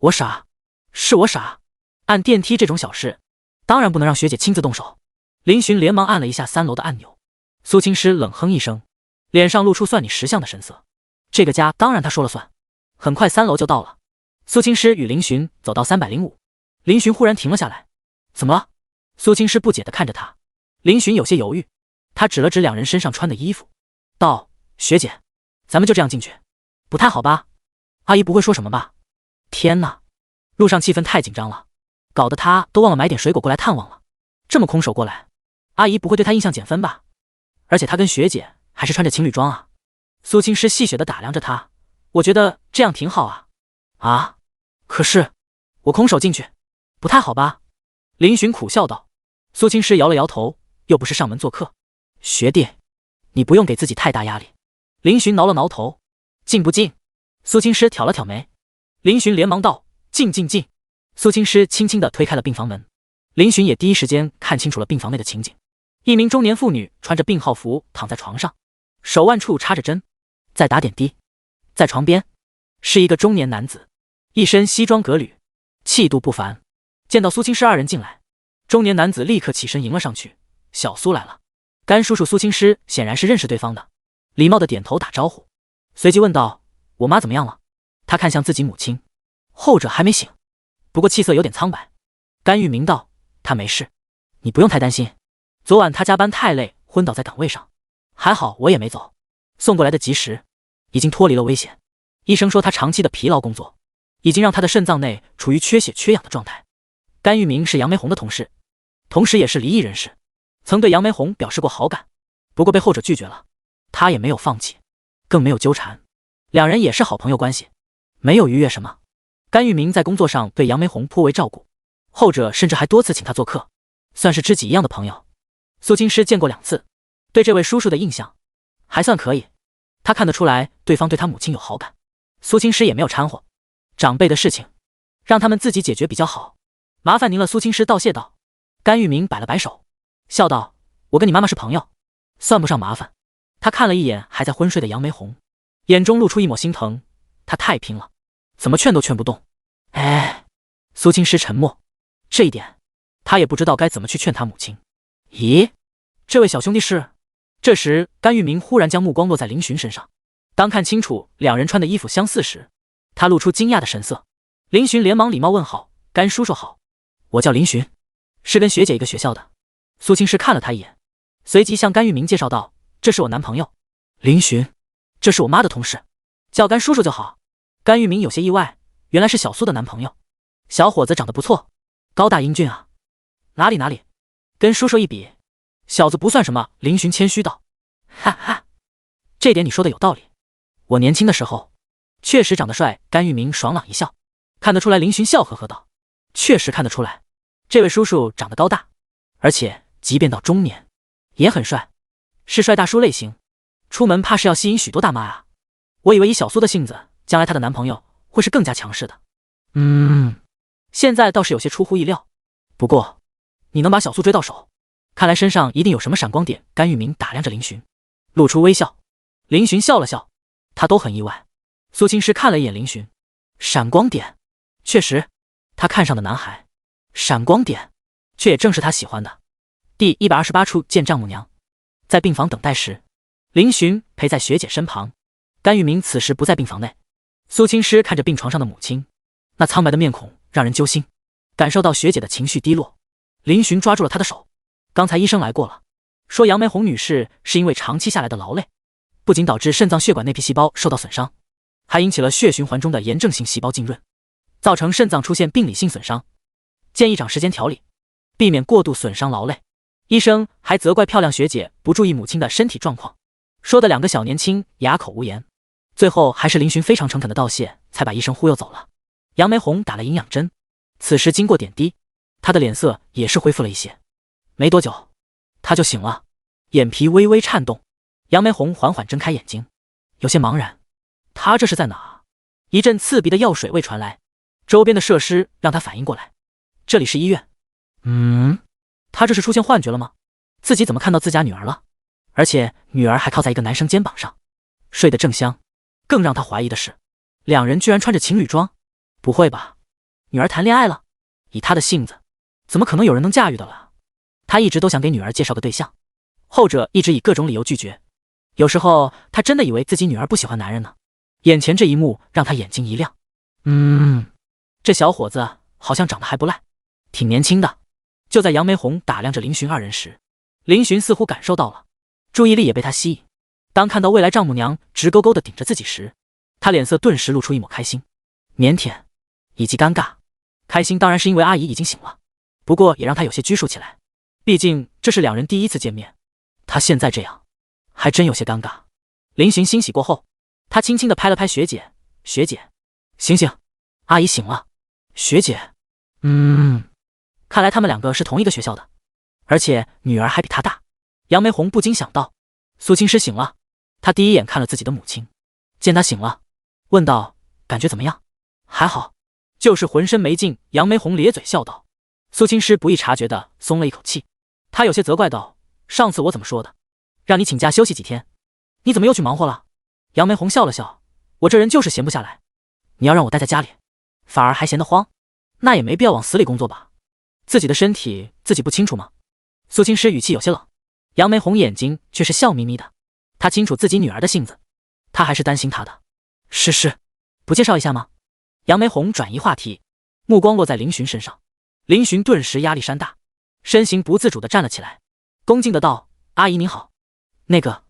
Speaker 1: 我傻？是我傻。按电梯这种小事，当然不能让学姐亲自动手。林寻连忙按了一下3楼的按钮。苏青师冷哼一声，脸上露出算你识相的神色。这个家当然他说了算。很快3楼就到了，苏青师与林寻走到305，林寻忽然停了下来。怎么了？苏青师不解地看着他。林寻有些犹豫，他指了指两人身上穿的衣服，道：学姐，咱们就这样进去，不太好吧？阿姨不会说什么吧？天哪，路上气氛太紧张了，搞得他都忘了买点水果过来探望了。这么空手过来，阿姨不会对他印象减分吧？而且他跟学姐还是穿着情侣装啊。苏青师戏谑地打量着他，我觉得这样挺好啊。啊？可是我空手进去，不太好吧？林寻苦笑道。苏青师摇了摇头，又不是上门做客。学弟，你不用给自己太大压力。林寻挠了挠头，进不进？苏青师挑了挑眉。林寻连忙道：进。苏青师轻轻地推开了病房门，林寻也第一时间看清楚了病房内的情景。一名中年妇女穿着病号服躺在床上，手腕处插着针，在打点滴。在床边是一个中年男子，一身西装革履，气度不凡。见到苏青师二人进来，中年男子立刻起身迎了上去：小苏来了。甘叔叔苏青师显然是认识对方的，礼貌的点头打招呼，随即问道：我妈怎么样了？他看向自己母亲，后者还没醒，不过气色有点苍白。甘玉明道：他没事，你不用太担心，昨晚他加班太累昏倒在岗位上，还好我也没走，送过来的及时，已经脱离了危险。医生说他长期的疲劳工作已经让他的肾脏内处于缺血缺氧的状态。甘玉明是杨梅红的同事，同时也是离异人士，曾对杨梅红表示过好感，不过被后者拒绝了。他也没有放弃，更没有纠缠，两人也是好朋友关系，没有逾越什么。甘玉明在工作上对杨梅红颇为照顾，后者甚至还多次请他做客，算是知己一样的朋友。苏青师见过2次，对这位叔叔的印象还算可以，他看得出来对方对他母亲有好感。苏青师也没有掺和，长辈的事情让他们自己解决比较好，麻烦您了。苏青师道谢道。甘玉明摆了摆手，笑道：我跟你妈妈是朋友，算不上麻烦。他看了一眼还在昏睡的杨梅红，眼中露出一抹心疼，他太拼了，怎么劝都劝不动。哎，苏青师沉默，这一点他也不知道该怎么去劝他母亲。咦，这位小兄弟是？这时甘玉明忽然将目光落在林寻身上，当看清楚两人穿的衣服相似时，他露出惊讶的神色。林寻连忙礼貌问好：甘叔叔好，我叫林寻，是跟学姐一个学校的。苏青诗看了他一眼，随即向甘玉明介绍道：“这是我男朋友，林寻，这是我妈的同事，叫甘叔叔就好。”甘玉明有些意外，原来是小苏的男朋友。小伙子长得不错，高大英俊啊。哪里，跟叔叔一比，小子不算什么。林寻谦虚道：“哈哈，这点你说的有道理。我年轻的时候确实长得帅。”甘玉明爽朗一笑，看得出来林寻笑呵呵道：“确实看得出来，这位叔叔长得高大，而且即便到中年也很帅，是帅大叔类型。出门怕是要吸引许多大妈啊。我以为以小苏的性子，将来她的男朋友会是更加强势的。现在倒是有些出乎意料。不过你能把小苏追到手，看来身上一定有什么闪光点。”甘玉明打量着林寻，露出微笑。林寻笑了笑，他都很意外。苏青诗看了一眼林寻，闪光点，确实，他看上的男孩，闪光点，却也正是他喜欢的。第128处见丈母娘。在病房等待时，林寻陪在学姐身旁，甘玉明此时不在病房内。苏青诗看着病床上的母亲，那苍白的面孔让人揪心，感受到学姐的情绪低落。林寻抓住了她的手，刚才医生来过了，说杨梅红女士是因为长期下来的劳累，不仅导致肾脏血管内皮细胞受到损伤，还引起了血循环中的炎症性细胞浸润，造成肾脏出现病理性损伤，建议长时间调理，避免过度损伤劳累。医生还责怪漂亮学姐不注意母亲的身体状况，说的两个小年轻哑口无言。最后还是林寻非常诚恳的道谢，才把医生忽悠走了。杨梅红打了营养针，此时经过点滴，她的脸色也是恢复了一些。没多久，她就醒了，眼皮微微颤动。杨梅红缓缓睁开眼睛，有些茫然，她这是在哪？一阵刺鼻的药水味传来，周边的设施让她反应过来，这里是医院。她这是出现幻觉了吗？自己怎么看到自家女儿了？而且女儿还靠在一个男生肩膀上，睡得正香。更让她怀疑的是，两人居然穿着情侣装。不会吧，女儿谈恋爱了？以她的性子，怎么可能有人能驾驭的了？她一直都想给女儿介绍个对象，后者一直以各种理由拒绝。有时候她真的以为自己女儿不喜欢男人呢。眼前这一幕让她眼睛一亮。这小伙子好像长得还不赖，挺年轻的。就在杨梅红打量着林寻二人时，林寻似乎感受到了，注意力也被他吸引。当看到未来丈母娘直勾勾地顶着自己时，他脸色顿时露出一抹开心、腼腆以及尴尬。开心当然是因为阿姨已经醒了，不过也让他有些拘束起来，毕竟这是两人第一次见面，他现在这样还真有些尴尬。林寻欣喜过后，他轻轻地拍了拍学姐：“学姐，醒醒，阿姨醒了。”学姐，看来他们两个是同一个学校的，而且女儿还比他大。杨梅红不禁想到。苏青诗醒了，她第一眼看了自己的母亲，见她醒了，问道：“感觉怎么样？”“还好，就是浑身没劲。”杨梅红咧嘴笑道。苏青诗不易察觉地松了一口气，她有些责怪道：“上次我怎么说的？让你请假休息几天，你怎么又去忙活了？”杨梅红笑了笑：“我这人就是闲不下来，你要让我待在家里，反而还闲得慌，那也没必要往死里工作吧？自己的身体自己不清楚吗？”苏青诗语气有些冷，杨梅红眼睛却是笑眯眯的。她清楚自己女儿的性子，她还是担心她的。是，不介绍一下吗？杨梅红转移话题，目光落在林寻身上。林寻顿时压力山大，身形不自主地站了起来，恭敬的道：“阿姨您好，那个，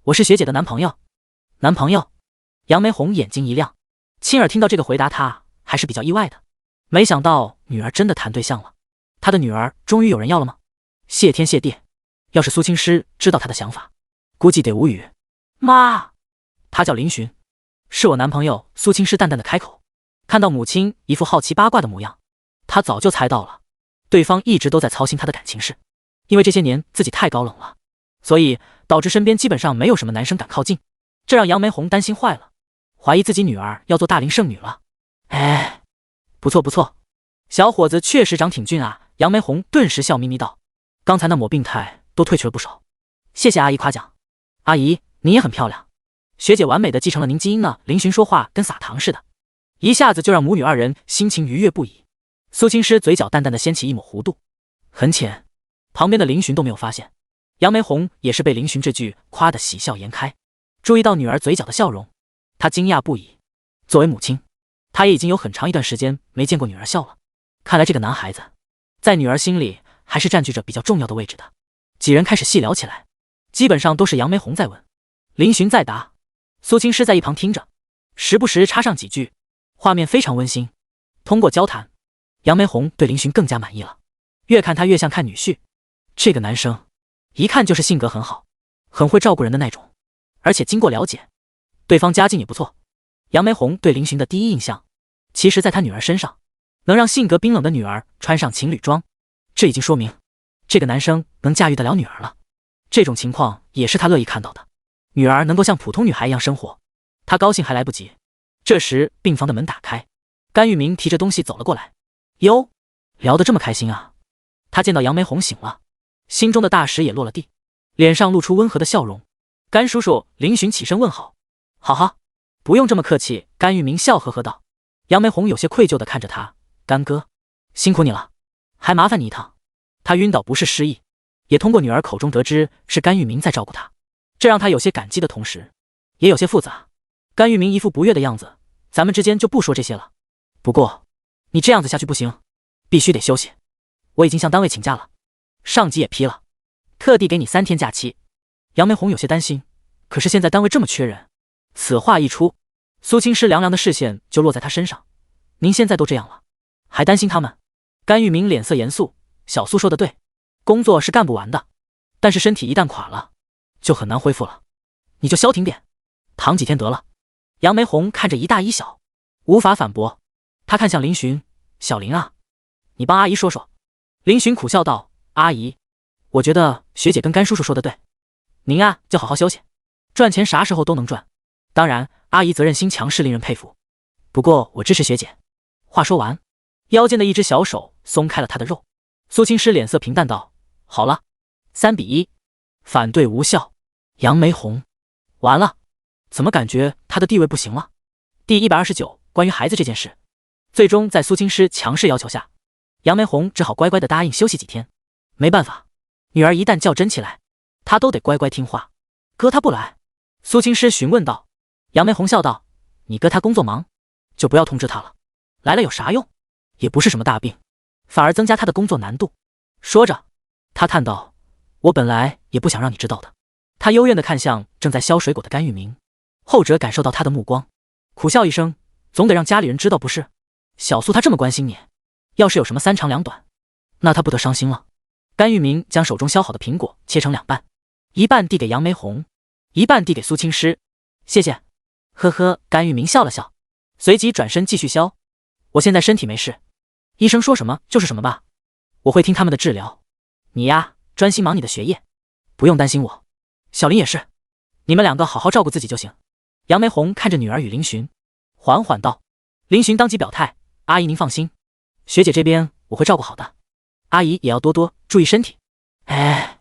Speaker 1: 我是学姐的男朋友。”男朋友？杨梅红眼睛一亮，亲耳听到这个回答，她还是比较意外的。没想到女儿真的谈对象了，她的女儿终于有人要了吗？谢天谢地！要是苏青诗知道她的想法，估计得无语。妈，他叫林寻，是我男朋友。苏青诗淡淡的开口。看到母亲一副好奇八卦的模样，她早就猜到了，对方一直都在操心她的感情事。因为这些年自己太高冷了，所以导致身边基本上没有什么男生敢靠近，这让杨梅红担心坏了，怀疑自己女儿要做大龄剩女了。哎，不错，小伙子确实长挺俊啊。杨梅红顿时笑眯眯道：“刚才那抹病态都褪去了不少，谢谢阿姨夸奖。阿姨，您也很漂亮，学姐完美的继承了您基因呢。”林寻说话跟撒糖似的，一下子就让母女二人心情愉悦不已。苏青诗嘴角淡淡的掀起一抹弧度，很浅，旁边的林寻都没有发现。杨梅红也是被林寻这句夸得喜笑颜开，注意到女儿嘴角的笑容，她惊讶不已。作为母亲，她也已经有很长一段时间没见过女儿笑了，看来这个男孩子在女儿心里还是占据着比较重要的位置的。几人开始细聊起来，基本上都是杨梅红在问，林寻在答，苏青诗在一旁听着，时不时插上几句，画面非常温馨。通过交谈，杨梅红对林寻更加满意了，越看他越像看女婿。这个男生一看就是性格很好，很会照顾人的那种，而且经过了解，对方家境也不错。杨梅红对林寻的第一印象，其实在他女儿身上，能让性格冰冷的女儿穿上情侣装，这已经说明这个男生能驾驭得了女儿了。这种情况也是他乐意看到的，女儿能够像普通女孩一样生活，他高兴还来不及。这时病房的门打开，甘玉明提着东西走了过来。哟，聊得这么开心啊。他见到杨梅红醒了，心中的大石也落了地，脸上露出温和的笑容。甘叔叔，林寻起身问好。好好，不用这么客气。甘玉明笑呵呵道。杨梅红有些愧疚地看着他，甘哥，辛苦你了，还麻烦你一趟。他晕倒不是失忆，也通过女儿口中得知是甘玉明在照顾他，这让他有些感激的同时也有些复杂。甘玉明一副不悦的样子，咱们之间就不说这些了，不过你这样子下去不行，必须得休息。我已经向单位请假了，上级也批了，特地给你3天假期。杨梅红有些担心，可是现在单位这么缺人。此话一出，苏青诗凉凉的视线就落在他身上。您现在都这样了，还担心他们？甘玉明脸色严肃，小苏说的对，工作是干不完的，但是身体一旦垮了，就很难恢复了。你就消停点，躺几天得了。杨梅红看着一大一小，无法反驳。他看向林寻，小林啊，你帮阿姨说说。林寻苦笑道，阿姨，我觉得学姐跟甘叔叔说的对，您啊就好好休息，赚钱啥时候都能赚，当然阿姨责任心强是令人佩服，不过我支持学姐。话说完，腰间的一只小手松开了他的肉。苏青诗脸色平淡道，好了，3比1，反对无效。杨梅红，完了，怎么感觉他的地位不行了？第129，关于孩子这件事，最终在苏青诗强势要求下，杨梅红只好乖乖的答应休息几天。没办法，女儿一旦较真起来，他都得乖乖听话。哥他不来？苏青诗询问道。杨梅红笑道，你哥他工作忙，就不要通知他了，来了有啥用？也不是什么大病，反而增加他的工作难度。说着，他叹道，我本来也不想让你知道的。他幽怨地看向正在削水果的甘玉明，后者感受到他的目光，苦笑一声，总得让家里人知道不是？小苏他这么关心你，要是有什么3长2短，那他不得伤心了。甘玉明将手中削好的苹果切成2半，一半递给杨梅红，一半递给苏青诗。谢谢。呵呵，甘玉明笑了笑，随即转身继续削。我现在身体没事，医生说什么就是什么吧，我会听他们的治疗。你呀，专心忙你的学业，不用担心我。小林也是，你们2个好好照顾自己就行。杨梅红看着女儿与林寻，缓缓道。林寻当即表态，阿姨您放心，学姐这边我会照顾好的，阿姨也要多多注意身体。哎，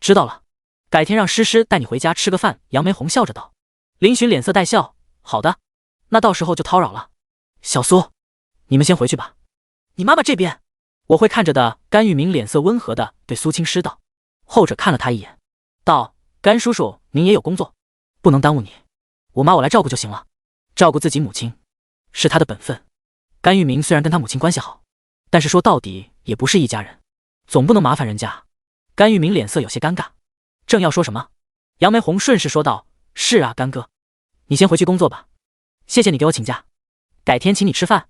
Speaker 1: 知道了，改天让诗诗带你回家吃个饭。杨梅红笑着道。林寻脸色带笑，好的，那到时候就叨扰了。小苏，你们先回去吧，你妈妈这边我会看着的。甘玉明脸色温和的对苏青诗道。后者看了他一眼，道，甘叔叔您也有工作，不能耽误你，我妈我来照顾就行了。照顾自己母亲是他的本分。甘玉明虽然跟他母亲关系好，但是说到底也不是一家人，总不能麻烦人家。甘玉明脸色有些尴尬，正要说什么，杨梅红顺势说道，是啊，甘哥，你先回去工作吧，谢谢你给我请假，改天请你吃饭。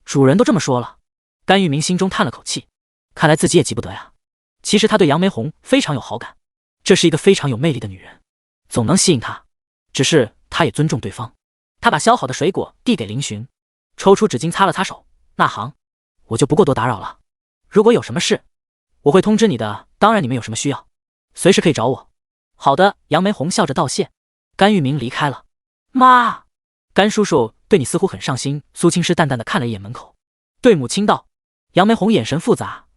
Speaker 1: 主人都这么说了，甘玉明心中叹了口气，看来自己也急不得呀。其实他对杨梅红非常有好感，这是一个非常有魅力的女人，总能吸引他，只是他也尊重对方。他把削好的水果递给林寻，抽出纸巾擦了擦手，那行，我就不过多打扰了，如果有什么事我会通知你的，当然你们有什么需要随时可以找我。好的，杨梅红笑着道谢。甘玉明离开了。妈，甘叔叔对你似乎很上心。苏青诗淡淡的看了一眼门口，对母亲道。杨梅红眼神复杂，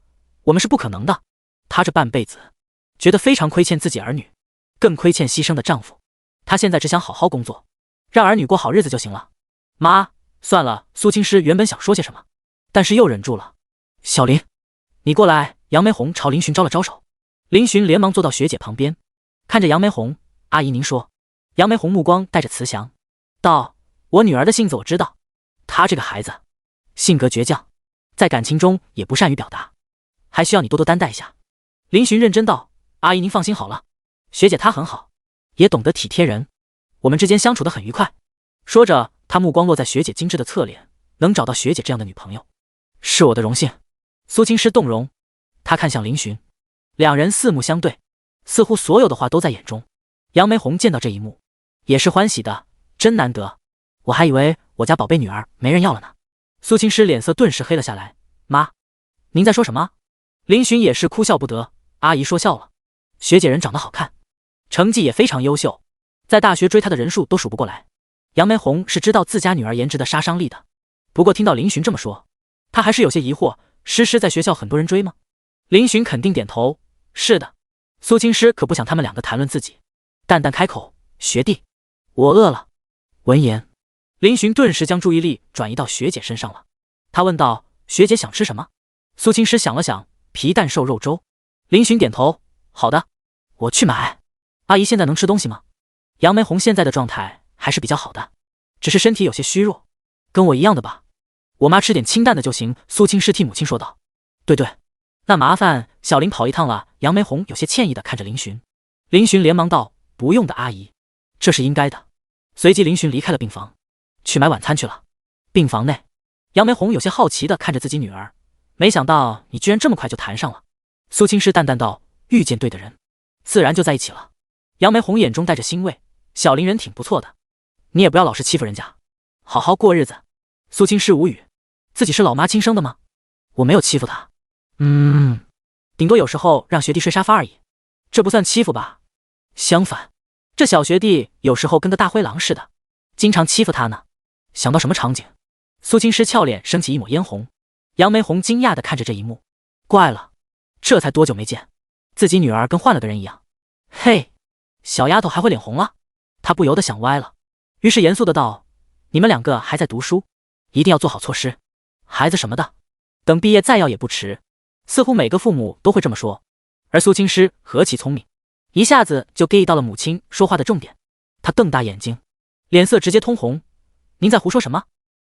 Speaker 1: 我们是不可能的，她这半辈子觉得非常亏欠自己儿女，更亏欠牺牲的丈夫，她现在只想好好工作，让儿女过好日子就行了。妈，算了。苏青诗原本想说些什么，但是又忍住了。小林，你过来。杨梅红朝林寻招了招手，林寻连忙坐到学姐旁边，看着杨梅红，阿姨您说。杨梅红目光带着慈祥道，我女儿的性子我知道，她这个孩子性格倔强，在感情中也不善于表达，还需要你多多担待一下。林寻认真道：“阿姨您放心好了，学姐她很好，也懂得体贴人，我们之间相处得很愉快。”说着，他目光落在学姐精致的侧脸，能找到学姐这样的女朋友，是我的荣幸。苏青诗动容，她看向林寻，两人四目相对，似乎所有的话都在眼中。杨梅红见到这一幕，也是欢喜的，真难得，我还以为我家宝贝女儿没人要了呢。苏青诗脸色顿时黑了下来，妈，您在说什么？林寻也是哭笑不得，阿姨说笑了，学姐人长得好看，成绩也非常优秀，在大学追她的人数都数不过来。杨梅红是知道自家女儿颜值的杀伤力的，不过听到林寻这么说，她还是有些疑惑，诗诗在学校很多人追吗？林寻肯定点头，是的。苏青诗可不想他们两个谈论自己，淡淡开口，学弟，我饿了。闻言，林寻顿时将注意力转移到学姐身上了，他问道，学姐想吃什么？苏青诗想了想，皮蛋瘦肉粥。林寻点头，好的，我去买。阿姨现在能吃东西吗？杨梅红现在的状态还是比较好的，只是身体有些虚弱，跟我一样的吧。我妈吃点清淡的就行。苏青诗替母亲说道。对对，那麻烦小林跑一趟了。杨梅红有些歉意的看着林寻。林寻连忙道，不用的阿姨，这是应该的。随即林寻离开了病房，去买晚餐去了。病房内，杨梅红有些好奇的看着自己女儿，没想到你居然这么快就谈上了。苏青诗淡淡道，遇见对的人，自然就在一起了。杨梅红眼中带着欣慰，小林人挺不错的，你也不要老是欺负人家，好好过日子。苏青诗无语，自己是老妈亲生的吗？我没有欺负她，顶多有时候让学弟睡沙发而已，这不算欺负吧？相反，这小学弟有时候跟个大灰狼似的，经常欺负他呢。想到什么场景，苏青诗俏脸升起一抹嫣红。杨梅红惊讶地看着这一幕，怪了，这才多久没见，自己女儿跟换了个人一样。嘿，小丫头还会脸红了？她不由得想歪了，于是严肃的道，你们两个还在读书，一定要做好措施，孩子什么的，等毕业再要也不迟。似乎每个父母都会这么说，而苏青诗何其聪明，一下子就 get 到了母亲说话的重点。她瞪大眼睛，脸色直接通红，您在胡说什么？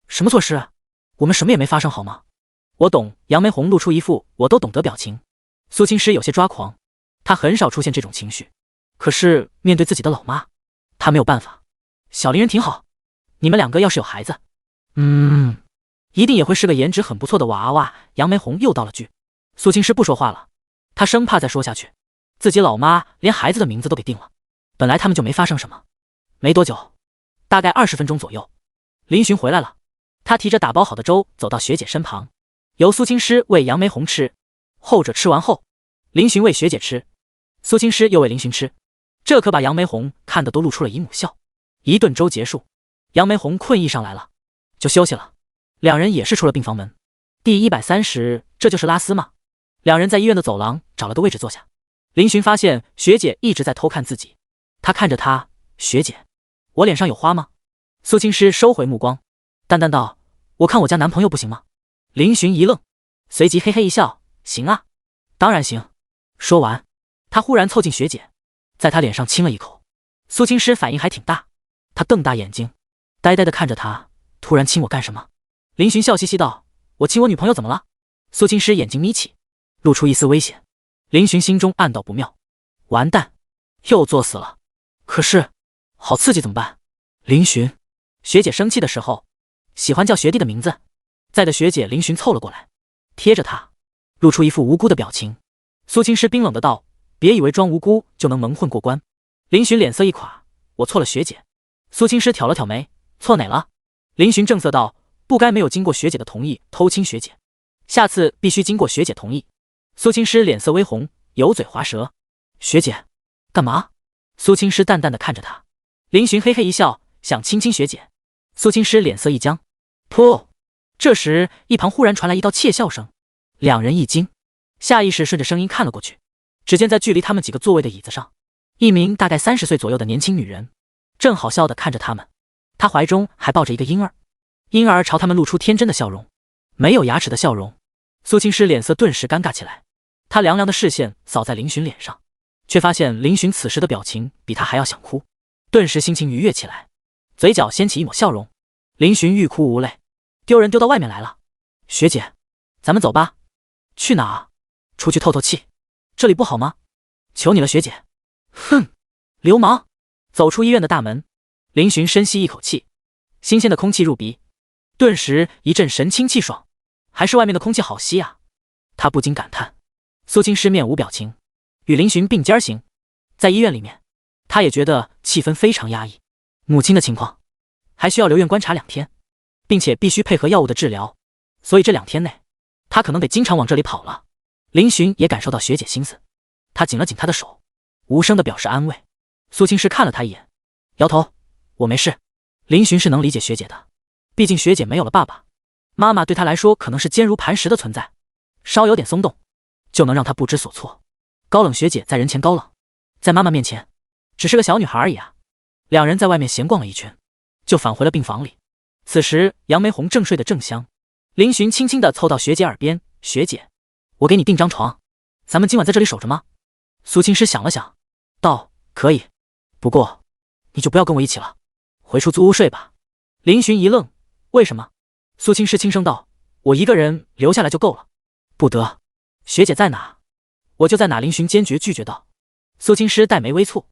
Speaker 1: 什么措施？我们什么也没发生好吗？我懂。杨梅红露出一副我都懂得表情。苏青诗有些抓狂，她很少出现这种情绪，可是面对自己的老妈，她没有办法。小林人挺好，你们两个要是有孩子，一定也会是个颜值很不错的娃娃。杨梅红又道了句。苏青诗不说话了，她生怕再说下去，自己老妈连孩子的名字都给定了。本来他们就没发生什么。没多久，大概20分钟左右，林寻回来了，他提着打包好的粥走到学姐身旁，由苏青诗喂杨梅红吃，后者吃完后，林寻喂学姐吃，苏青诗又喂林寻吃，这可把杨梅红看得都露出了一抹笑。一顿粥结束，杨梅红困意上来了，就休息了。两人也是出了病房门。第130，这就是拉丝吗？两人在医院的走廊找了个位置坐下。林寻发现学姐一直在偷看自己，他看着她，学姐，我脸上有花吗？苏青诗收回目光，淡淡道，我看我家男朋友不行吗？林寻一愣，随即嘿嘿一笑，行啊，当然行。说完，他忽然凑近学姐，在她脸上亲了一口。苏青诗反应还挺大，她瞪大眼睛，呆呆地看着他，突然亲我干什么？林寻笑嘻嘻道，我亲我女朋友怎么了？苏青诗眼睛眯起，露出一丝危险。林寻心中暗道不妙，完蛋，又作死了。可是好刺激怎么办？林寻，学姐生气的时候喜欢叫学弟的名字。在的学姐林寻凑了过来，贴着他，露出一副无辜的表情。苏青诗冰冷的道，别以为装无辜就能蒙混过关。林寻脸色一垮，我错了学姐。苏青诗挑了挑眉，错哪了？林寻正色道，不该没有经过学姐的同意偷亲学姐，下次必须经过学姐同意。苏青诗脸色微红，油嘴滑舌，学姐干嘛？苏青诗淡淡的看着他。林寻嘿嘿一笑，想亲亲学姐。苏青诗脸色一僵，噗！这时一旁忽然传来一道窃笑声，两人一惊，下意识顺着声音看了过去，只见在距离他们几个座位的椅子上，一名大概30岁左右的年轻女人正好笑的看着他们，她怀中还抱着一个婴儿，婴儿朝他们露出天真的笑容，没有牙齿的笑容。苏青诗脸色顿时尴尬起来，她凉凉的视线扫在林寻脸上，却发现林寻此时的表情比她还要想哭，顿时心情愉悦起来，嘴角掀起一抹笑容。林寻欲哭无泪，丢人丢到外面来了。学姐，咱们走吧。去哪？出去透透气，这里不好吗？求你了，学姐。哼，流氓！走出医院的大门，林寻深吸一口气，新鲜的空气入鼻，顿时一阵神清气爽，还是外面的空气好吸啊！他不禁感叹。苏青师面无表情，与林寻并肩行。在医院里面，他也觉得气氛非常压抑。母亲的情况还需要留院观察2天，并且必须配合药物的治疗，所以这2天内他可能得经常往这里跑了。林寻也感受到学姐心思，他紧了紧她的手，无声地表示安慰。苏青师看了他一眼，摇头，我没事。林寻是能理解学姐的，毕竟学姐没有了爸爸，妈妈对他来说可能是坚如磐石的存在，稍有点松动就能让他不知所措。高冷学姐在人前高冷，在妈妈面前只是个小女孩而已啊。2人在外面闲逛了一圈，就返回了病房里。此时杨梅红正睡得正香，林寻轻轻地凑到学姐耳边，学姐，我给你订张床，咱们今晚在这里守着吗？苏青师想了想，道，可以，不过你就不要跟我一起了，回出租屋睡吧。林寻一愣，为什么？苏青师轻声道，我一个人留下来就够了。不得，学姐在哪我就在哪。林寻坚决拒绝道。苏青师黛眉微蹙，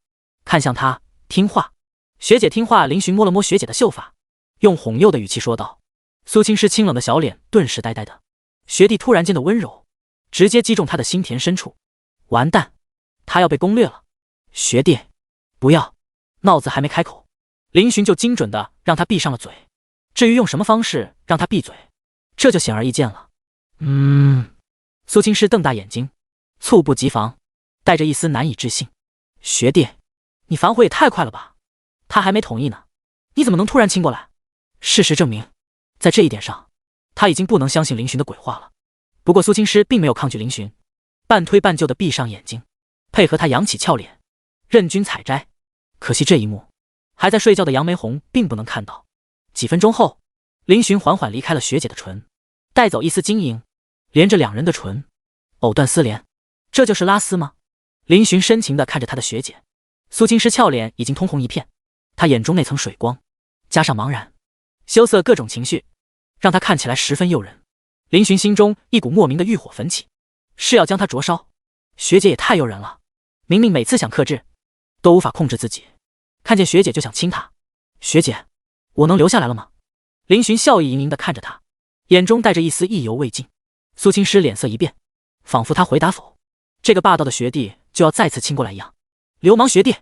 Speaker 1: 看向他，听话。学姐听话。林寻摸了摸学姐的秀发，用哄诱的语气说道。苏青师清冷的小脸顿时呆呆的，学弟突然间的温柔直接击中他的心田深处。完蛋，他要被攻略了。学弟，不要！闹子还没开口，林寻就精准的让他闭上了嘴。至于用什么方式让他闭嘴，这就显而易见了。苏青师瞪大眼睛，猝不及防，带着一丝难以置信。学弟，你反悔也太快了吧，他还没同意呢，你怎么能突然亲过来？事实证明，在这一点上，他已经不能相信林寻的鬼话了。不过苏青师并没有抗拒林寻，半推半就的闭上眼睛，配合他扬起俏脸，任君采摘。可惜这一幕，还在睡觉的杨梅红并不能看到。几分钟后，林寻缓缓离开了学姐的唇，带走一丝晶莹，连着2人的唇，藕断丝连。这就是拉丝吗？林寻深情地看着他的学姐，苏青师俏脸已经通红一片，他眼中那层水光，加上茫然、羞涩各种情绪，让他看起来十分诱人。林寻心中一股莫名的欲火焚起，是要将他灼烧。学姐也太诱人了，明明每次想克制，都无法控制自己，看见学姐就想亲她。学姐，我能留下来了吗？林寻笑意盈盈地看着他，眼中带着一丝意犹未尽。苏青师脸色一变，仿佛他回答否，这个霸道的学弟就要再次亲过来一样。流氓学弟！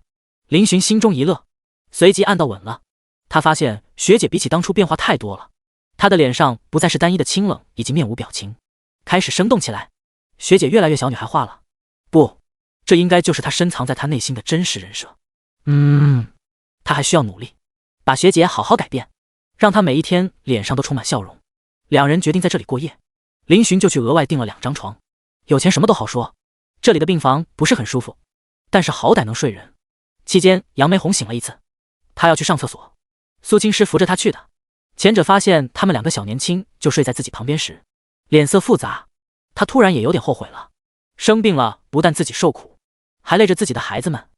Speaker 1: 林寻心中一乐，随即暗道稳了。他发现学姐比起当初变化太多了，她的脸上不再是单一的清冷以及面无表情，开始生动起来。学姐越来越小女孩化了，不，这应该就是她深藏在她内心的真实人设。她还需要努力，把学姐好好改变，让她每一天脸上都充满笑容。2人决定在这里过夜，林寻就去额外订了2张床。有钱什么都好说，这里的病房不是很舒服，但是好歹能睡人。期间杨梅红醒了一次，她要去上厕所，苏青师扶着她去的。前者发现他们2个小年轻就睡在自己旁边时，脸色复杂，他突然也有点后悔了。生病了不但自己受苦，还累着自己的孩子们。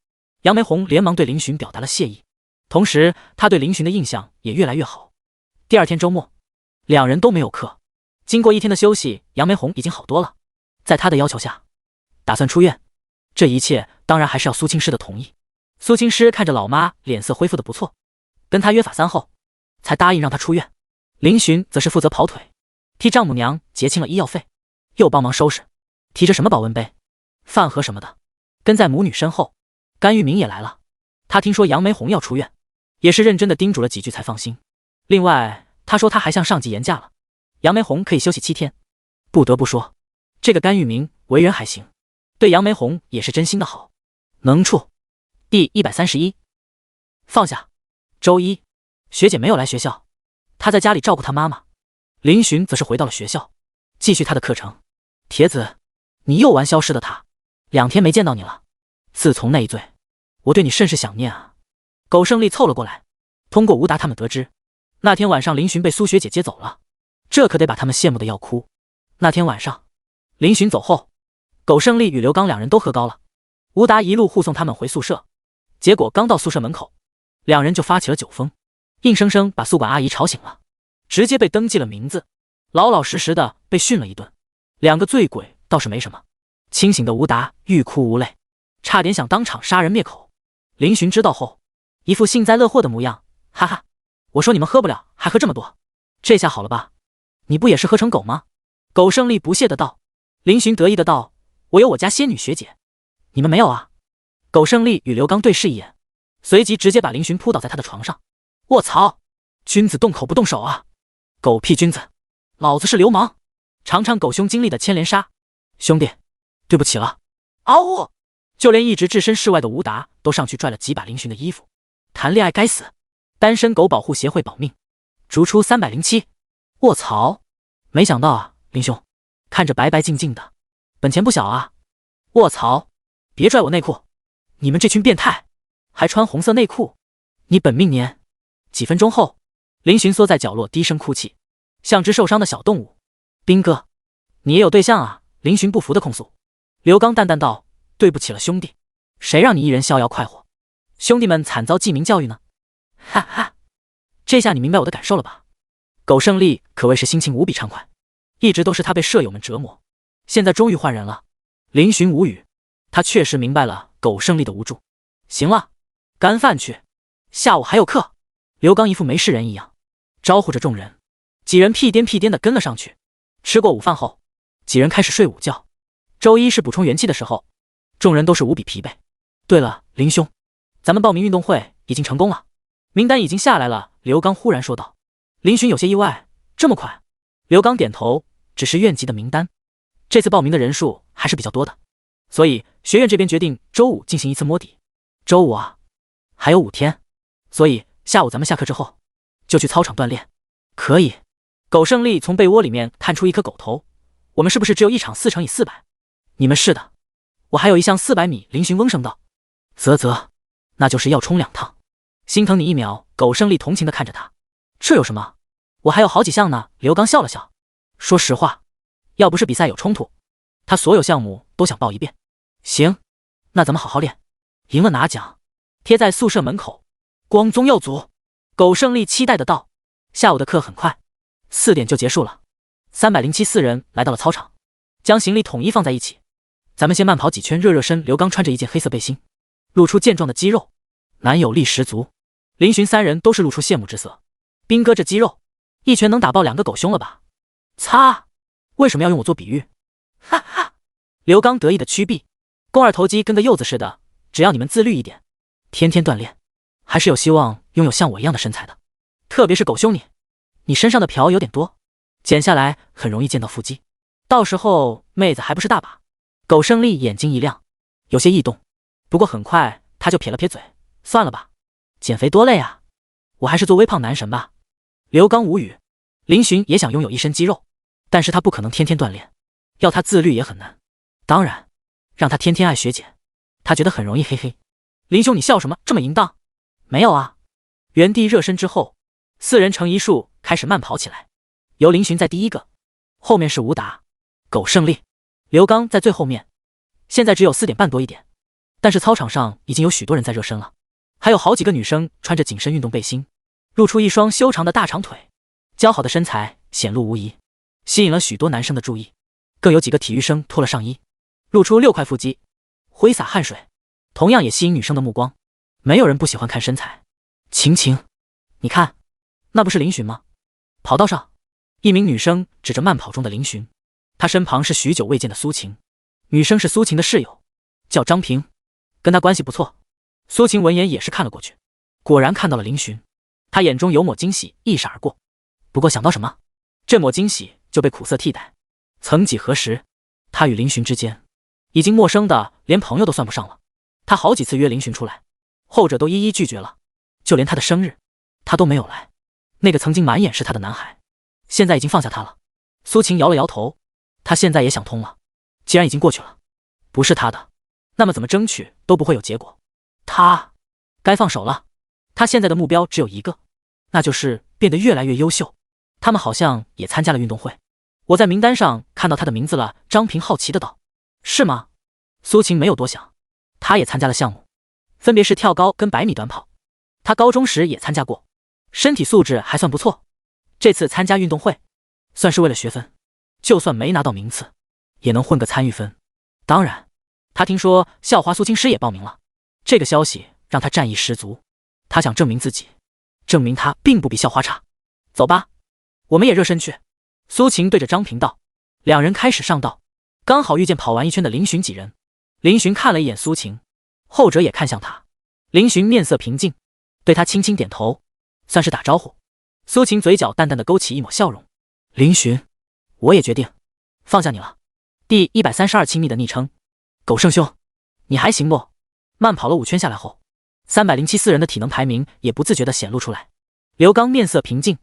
Speaker 1: 杨梅红连忙对林寻表达了谢意，同时他对林寻的印象也越来越好。第2天周末，2人都没有课。经过1天的休息，杨梅红已经好多了，在他的要求下打算出院。这一切当然还是要苏青师的同意。苏青师看着老妈脸色恢复的不错，跟他约法3后才答应让他出院。林寻则是负责跑腿，替丈母娘结清了医药费，又帮忙收拾，提着什么保温杯、饭盒什么的，跟在母女身后。甘玉明也来了，他听说杨梅红要出院，也是认真的叮嘱了几句才放心。另外他说他还向上级言价了，杨梅红可以休息7天。不得不说，这个甘玉明为人还行，对杨梅红也是真心的好，能处。第131，放下。周一，学姐没有来学校，她在家里照顾她妈妈。林寻则是回到了学校，继续他的课程。铁子，你又玩消失的他，2天没见到你了。自从那一醉，我对你甚是想念啊。苟胜利凑了过来，通过吴达他们得知，那天晚上林寻被苏学姐接走了，这可得把他们羡慕的要哭。那天晚上，林寻走后，苟胜利与刘刚2人都喝高了，吴达一路护送他们回宿舍，结果刚到宿舍门口，2人就发起了酒疯，硬生生把宿管阿姨吵醒了，直接被登记了名字，老老实实的被训了一顿。2个醉鬼倒是没什么，清醒的吴达欲哭无泪，差点想当场杀人灭口。林寻知道后，一副幸灾乐祸的模样，哈哈，我说你们喝不了，还喝这么多，这下好了吧？你不也是喝成狗吗？苟胜利不屑的道。林寻得意的道，我有我家仙女学姐，你们没有啊？苟胜利与刘刚对视一眼，随即直接把林寻扑倒在他的床上。卧槽，君子动口不动手啊！狗屁君子，老子是流氓，尝尝狗兄经历的牵连杀。兄弟，对不起了。嗷呜！就连一直置身事外的吴达都上去拽了几把林寻的衣服。谈恋爱该死，单身狗保护协会保命，逐出307。卧槽，没想到啊，林兄，看着白白净净的，本钱不小啊。卧槽，别拽我内裤，你们这群变态，还穿红色内裤，你本命年。几分钟后，林寻缩在角落低声哭泣，像只受伤的小动物。兵哥，你也有对象啊？林寻不服的控诉。刘刚淡淡道，对不起了兄弟，谁让你一人逍遥快活，兄弟们惨遭记名教育呢？哈哈，这下你明白我的感受了吧？苟胜利可谓是心情无比畅快，一直都是他被舍友们折磨，现在终于换人了。林寻无语，他确实明白了苟胜利的无助。行了，干饭去，下午还有课。刘刚一副没事人一样，招呼着众人，几人屁颠屁颠的跟了上去。吃过午饭后，几人开始睡午觉。周一是补充元气的时候，众人都是无比疲惫。对了，林兄，咱们报名运动会已经成功了，名单已经下来了。刘刚忽然说道。林寻有些意外，这么快？刘刚点头，只是院级的名单，这次报名的人数还是比较多的，所以学院这边决定周五进行一次摸底。周五啊，还有5天，所以下午咱们下课之后就去操场锻炼。可以。苟胜利从被窝里面探出一颗狗头，我们是不是只有一场4×400？你们是的，我还有一项400米。林寻嗡声道。啧，那就是要冲2趟，心疼你1秒。苟胜利同情的看着他，这有什么？我还有好几项呢。刘刚笑了笑，说实话，要不是比赛有冲突，他所有项目都想报一遍。行，那咱们好好练，赢了拿奖，贴在宿舍门口，光宗耀祖。苟胜利期待的道。下午的课很快，4点就结束了。307 4人来到了操场，将行李统一放在一起。咱们先慢跑几圈热身。刘刚穿着一件黑色背心，露出健壮的肌肉，男友力十足。林寻3人都是露出羡慕之色。兵哥这肌肉，一拳能打爆2个狗兄了吧？擦，为什么要用我做比喻？哈哈！刘刚得意的屈臂，肱二头肌跟个柚子似的。只要你们自律一点，天天锻炼，还是有希望拥有像我一样的身材的。特别是狗兄你身上的瓢有点多，剪下来很容易见到腹肌，到时候妹子还不是大把。苟胜利眼睛一亮，有些异动，不过很快他就撇了撇嘴，算了吧，减肥多累啊，我还是做微胖男神吧。刘刚无语。林寻也想拥有一身肌肉，但是他不可能天天锻炼，要他自律也很难。当然，让他天天爱学姐，他觉得很容易，嘿嘿。林兄你笑什么这么淫荡？没有啊。原地热身之后，4人成一束开始慢跑起来，由林寻在第一个，后面是吴达、苟胜利，刘刚在最后面。现在只有4点半多一点，但是操场上已经有许多人在热身了，还有好几个女生穿着紧身运动背心，露出一双修长的大长腿，姣好的身材显露无遗，吸引了许多男生的注意。更有几个体育生脱了上衣，露出6块腹肌，挥洒汗水，同样也吸引女生的目光。没有人不喜欢看身材。晴晴，你看，那不是林寻吗？跑道上，一名女生指着慢跑中的林寻，她身旁是许久未见的苏晴，女生是苏晴的室友，叫张平，跟她关系不错。苏晴闻言也是看了过去，果然看到了林寻，她眼中有抹惊喜一闪而过，不过想到什么，这抹惊喜就被苦涩替代。曾几何时，她与林寻之间已经陌生的连朋友都算不上了。她好几次约林寻出来，后者都一一拒绝了，就连她的生日她都没有来。那个曾经满眼是她的男孩，现在已经放下她了。苏晴摇了摇头，她现在也想通了，既然已经过去了，不是她的，那么怎么争取都不会有结果。她该放手了。她现在的目标只有一个，那就是变得越来越优秀。他们好像也参加了运动会，我在名单上看到他的名字了。张平好奇的道。是吗？苏晴没有多想，他也参加了项目，分别是跳高跟100米短跑。他高中时也参加过，身体素质还算不错。这次参加运动会算是为了学分，就算没拿到名次也能混个参与分。当然，他听说校花苏青师也报名了，这个消息让他战意十足。他想证明自己，证明他并不比校花差。走吧，我们也热身去。苏晴对着张平道。两人开始上道，刚好遇见跑完一圈的林寻几人。林寻看了一眼苏晴，后者也看向他。林寻面色平静，对他轻轻点头，算是打招呼。苏晴嘴角淡淡的勾起一抹笑容。林寻，我也决定放下你了。第132亲密的昵称，狗剩兄，你还行不？慢跑了5圈下来后，307人的体能排名也不自觉地显露出来。刘刚面色平静，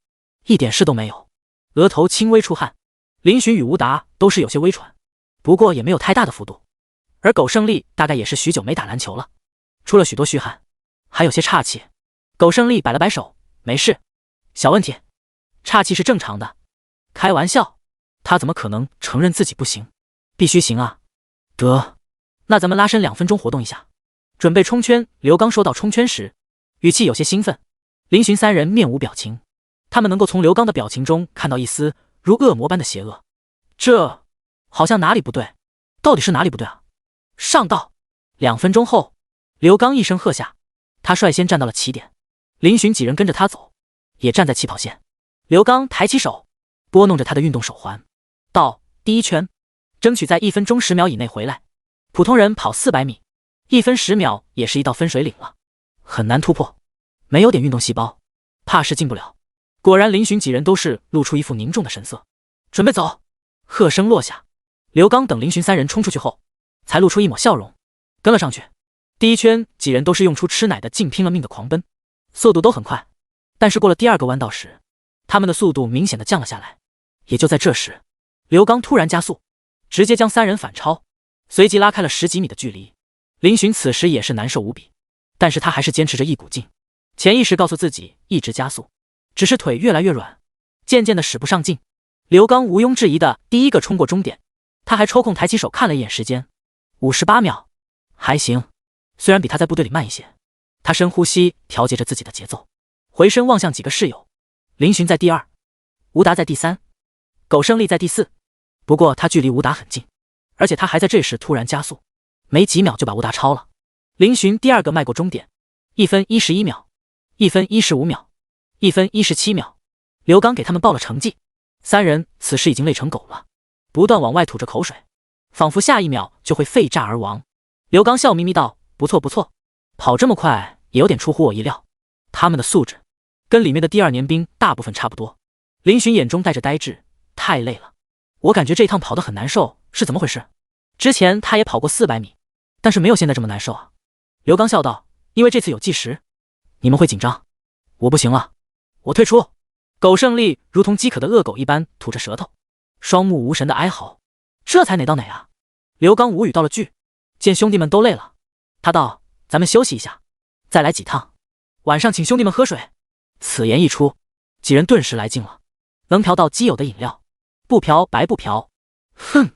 Speaker 1: 一点事都没有，额头轻微出汗。林寻与吴达都是有些微喘，不过也没有太大的幅度。而苟胜利大概也是许久没打篮球了，出了许多虚汗，还有些岔气。苟胜利摆了摆手，没事，小问题，岔气是正常的。开玩笑，他怎么可能承认自己不行？必须行啊！得，那咱们拉伸2分钟活动一下，准备冲圈。刘刚说到冲圈时，语气有些兴奋。林寻3人面无表情，他们能够从刘刚的表情中看到一丝如恶魔般的邪恶。这好像哪里不对，到底是哪里不对啊？上道！2分钟后，刘刚一声喝下，他率先站到了起点，林寻几人跟着他走，也站在起跑线。刘刚抬起手，拨弄着他的运动手环，道：第一圈，争取在1分钟10秒以内回来。普通人跑400米，1分10秒也是一道分水岭了，很难突破。没有点运动细胞，怕是进不了。果然，林寻几人都是露出一副凝重的神色。准备走！喝声落下，刘刚等林寻3人冲出去后，才露出一抹笑容，跟了上去。第一圈，几人都是用出吃奶的劲拼了命的狂奔，速度都很快。但是过了第2个弯道时，他们的速度明显的降了下来。也就在这时，刘刚突然加速，直接将3人反超，随即拉开了10几米的距离。林寻此时也是难受无比，但是他还是坚持着一股劲，潜意识告诉自己一直加速，只是腿越来越软，渐渐的使不上劲。刘刚毋庸置疑的第一个冲过终点，他还抽空抬起手看了一眼时间，58秒，还行，虽然比他在部队里慢一些。他深呼吸，调节着自己的节奏，回身望向几个室友，林寻在第2，吴达在第3，苟胜利在第4。不过他距离吴达很近，而且他还在这时突然加速，没几秒就把吴达超了。林寻第2个迈过终点，1分11秒，1分15秒，1分17秒。刘刚给他们报了成绩，3人此时已经累成狗了，不断往外吐着口水，仿佛下一秒就会肺炸而亡。刘刚笑眯眯道：不错不错，跑这么快也有点出乎我意料，他们的素质跟里面的第2年兵大部分差不多。林寻眼中带着呆滞，太累了，我感觉这一趟跑得很难受，是怎么回事？之前他也跑过400米，但是没有现在这么难受啊。刘刚笑道：因为这次有计时，你们会紧张，我不行了，我退出。苟胜利如同饥渴的恶狗一般吐着舌头，双目无神的哀嚎，这才哪到哪啊？刘刚无语到了句，见兄弟们都累了，他道：咱们休息一下，再来几趟，晚上请兄弟们喝水。此言一出，几人顿时来劲了，能嫖到基友的饮料，不嫖白不嫖。哼，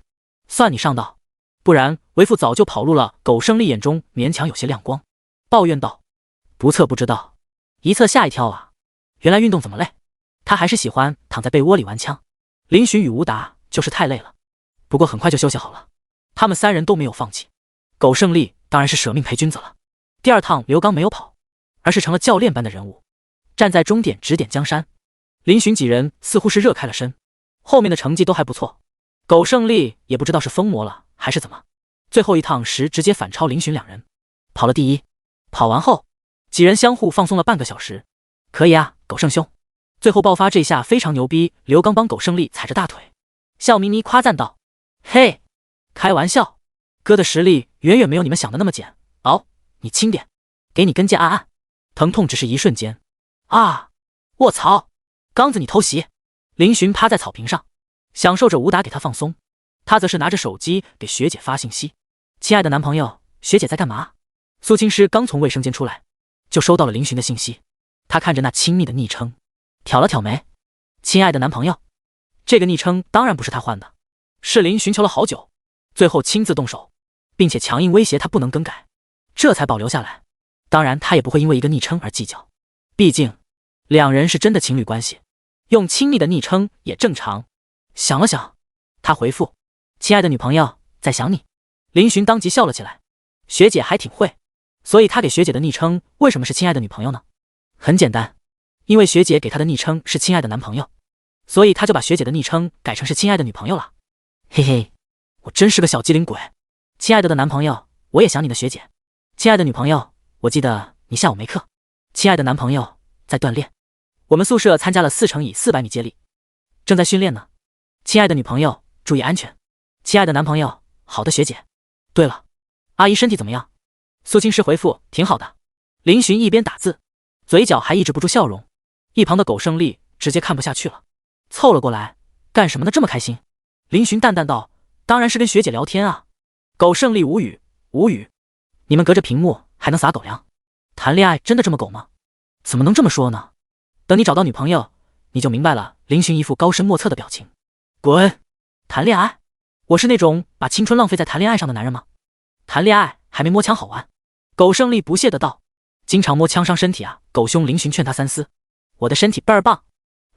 Speaker 1: 算你上道，不然为父早就跑路了。苟胜利眼中勉强有些亮光，抱怨道：不测不知道，一测吓一跳啊，原来运动怎么累，他还是喜欢躺在被窝里玩枪。林寻与吴达就是太累了，不过很快就休息好了。他们3人都没有放弃，苟胜利当然是舍命陪君子了。第2趟刘刚没有跑，而是成了教练般的人物，站在终点指点江山。林寻几人似乎是热开了身，后面的成绩都还不错。苟胜利也不知道是疯魔了还是怎么，最后一趟时直接反超林寻2人，跑了第1。跑完后，几人相互放松了半个小时。可以啊，苟胜兄，最后爆发这下非常牛逼。刘刚帮苟胜利踩着大腿，笑眯眯夸赞道：嘿，开玩笑，哥的实力远远没有你们想的那么简。你轻点，给你跟腱按按，疼痛只是一瞬间。啊，卧槽，刚子你偷袭。林寻趴在草坪上，享受着武打给他放松，他则是拿着手机给学姐发信息：亲爱的男朋友，学姐在干嘛？苏青师刚从卫生间出来，就收到了林寻的信息。他看着那亲密的昵称，挑了挑眉。亲爱的男朋友，这个昵称当然不是他换的，是林寻求了好久，最后亲自动手，并且强硬威胁他不能更改，这才保留下来。当然他也不会因为一个昵称而计较，毕竟2人是真的情侣关系，用亲密的昵称也正常。想了想，他回复：亲爱的女朋友，在想你。林寻当即笑了起来，学姐还挺会，所以他给学姐的昵称为什么是亲爱的女朋友呢？很简单，因为学姐给他的昵称是亲爱的男朋友，所以他就把学姐的昵称改成是亲爱的女朋友了。嘿嘿，我真是个小机灵鬼。亲爱的男朋友，我也想你的学姐。亲爱的女朋友，我记得你下午没课。亲爱的男朋友，在锻炼。我们宿舍参加了4×400米接力，正在训练呢。亲爱的女朋友，注意安全。亲爱的男朋友，好的学姐。对了，阿姨身体怎么样？苏青师回复挺好的。林寻一边打字，嘴角还抑制不住笑容。一旁的苟胜丽直接看不下去了，凑了过来，干什么呢？这么开心？林寻淡淡道：当然是跟学姐聊天啊。苟胜丽无语，无语。你们隔着屏幕还能撒狗粮？谈恋爱真的这么狗吗？怎么能这么说呢？等你找到女朋友，你就明白了。林寻一副高深莫测的表情。滚！谈恋爱？我是那种把青春浪费在谈恋爱上的男人吗？谈恋爱还没摸枪好玩。苟胜丽不屑的道：经常摸枪伤身体啊。狗兄林寻劝他三思。我的身体倍儿棒，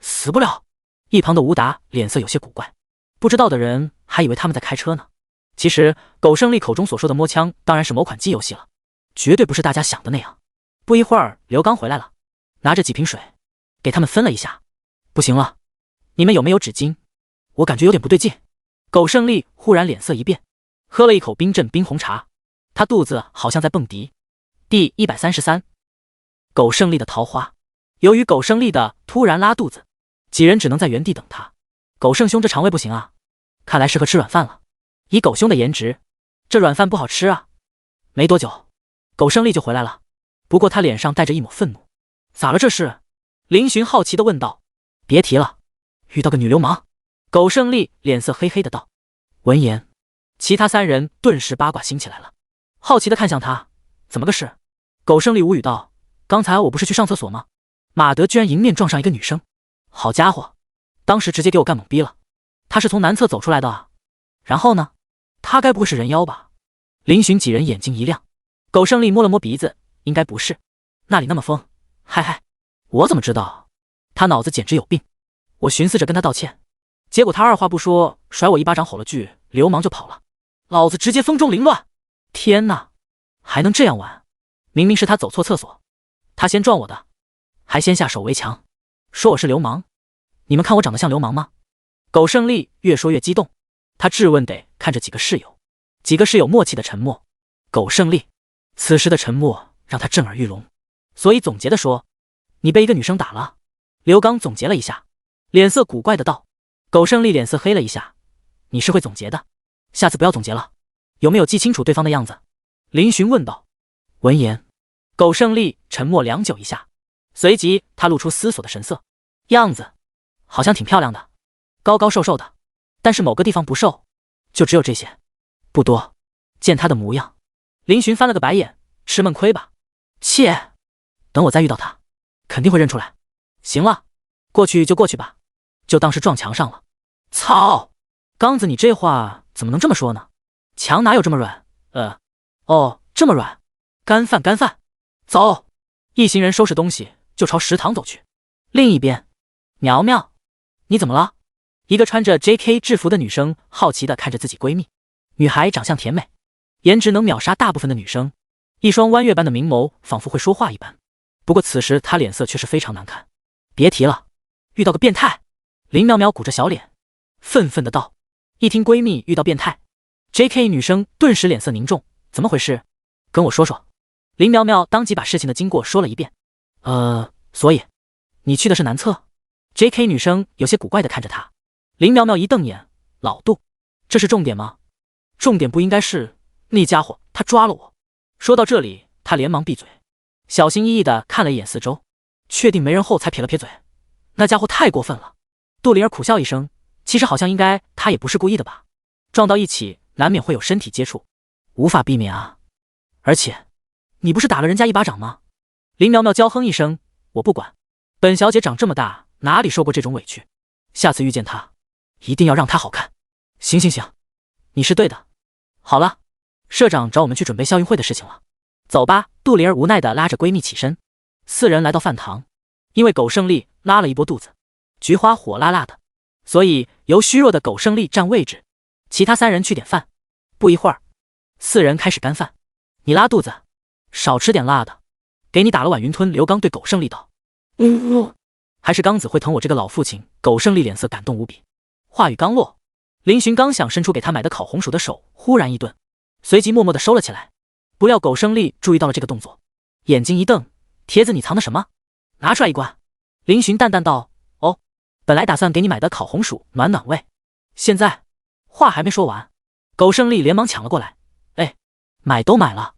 Speaker 1: 死不了。一旁的吴达脸色有些古怪，不知道的人还以为他们在开车呢。其实苟胜丽口中所说的摸枪当然是某款机游戏了，绝对不是大家想的那样。不一会儿刘刚回来了，拿着几瓶水给他们分了一下。不行了，你们有没有纸巾？我感觉有点不对劲。苟胜丽忽然脸色一变，喝了一口冰镇冰红茶，他肚子好像在蹦迪。第133，苟胜丽的桃花。由于苟胜丽的突然拉肚子，几人只能在原地等他。苟胜兄这肠胃不行啊，看来适合吃软饭了。以苟兄的颜值，这软饭不好吃啊。没多久，苟胜丽就回来了，不过他脸上带着一抹愤怒。咋了这是？林寻好奇地问道。别提了，遇到个女流氓。苟胜丽脸色黑黑的道。闻言，其他三人顿时八卦心起来了，好奇地看向他，怎么个事？苟胜丽无语道：刚才我不是去上厕所吗？马德居然迎面撞上一个女生，好家伙，当时直接给我干懵逼了。他是从男厕走出来的啊。然后呢？他该不会是人妖吧？林寻几人眼睛一亮。苟胜丽摸了摸鼻子，应该不是，那里那么疯。嗨嗨，我怎么知道？他脑子简直有病。我寻思着跟他道歉，结果他二话不说甩我一巴掌，吼了句流氓就跑了，老子直接风中凌乱。天哪，还能这样玩？明明是他走错厕所，他先撞我的，还先下手为强，说我是流氓。你们看我长得像流氓吗？苟胜丽越说越激动，他质问地看着几个室友，几个室友默契的沉默。苟胜丽此时的沉默让他震耳欲聋，所以总结的说：你被一个女生打了。刘刚总结了一下，脸色古怪的道。苟胜丽脸色黑了一下，你是会总结的，下次不要总结了。有没有记清楚对方的样子？林寻问道。闻言，苟胜丽沉默良久一下，随即他露出思索的神色。样子好像挺漂亮的，高高瘦瘦的，但是某个地方不瘦，就只有这些，不多。见他的模样，林寻翻了个白眼，吃闷亏吧。切，等我再遇到他，肯定会认出来。行了，过去就过去吧，就当是撞墙上了。操，刚子你这话怎么能这么说呢？墙哪有这么软？哦，这么软。干饭干饭。走。一行人收拾东西就朝食堂走去。另一边，苗苗，你怎么了？一个穿着 JK 制服的女生好奇地看着自己闺蜜。女孩长相甜美，颜值能秒杀大部分的女生，一双弯月般的明眸仿佛会说话一般。不过此时她脸色却是非常难看。别提了，遇到个变态。林苗苗鼓着小脸，愤愤的道。一听闺蜜遇到变态， JK 女生顿时脸色凝重，怎么回事？跟我说说。林苗苗当即把事情的经过说了一遍。所以你去的是男厕？ JK 女生有些古怪的看着她。林苗苗一瞪眼，老杜，这是重点吗？重点不应该是那家伙他抓了我。说到这里，她连忙闭嘴，小心翼翼的看了一眼四周，确定没人后才撇了撇嘴。那家伙太过分了。杜灵儿苦笑一声，其实好像应该他也不是故意的吧，撞到一起难免会有身体接触，无法避免啊。而且你不是打了人家一巴掌吗？林苗苗娇哼一声，我不管，本小姐长这么大哪里受过这种委屈，下次遇见她一定要让她好看。行行行，你是对的。好了，社长找我们去准备校运会的事情了，走吧。杜灵儿无奈地拉着闺蜜起身，四人来到饭堂。因为苟胜丽拉了一波肚子，菊花火辣辣的，所以由虚弱的苟胜丽占位置，其他三人去点饭。不一会儿，四人开始干饭。你拉肚子，少吃点辣的。给你打了碗云吞。刘刚对苟胜利道。还是刚子会疼我这个老父亲。苟胜利脸色感动无比。话语刚落，林寻刚想伸出给他买的烤红薯的手，忽然一顿，随即默默地收了起来。不料苟胜利注意到了这个动作，眼睛一瞪：铁子，你藏的什么？拿出来一罐。林寻淡淡道：哦，本来打算给你买的烤红薯暖暖胃，现在……话还没说完，苟胜利连忙抢了过来：哎，买都买了，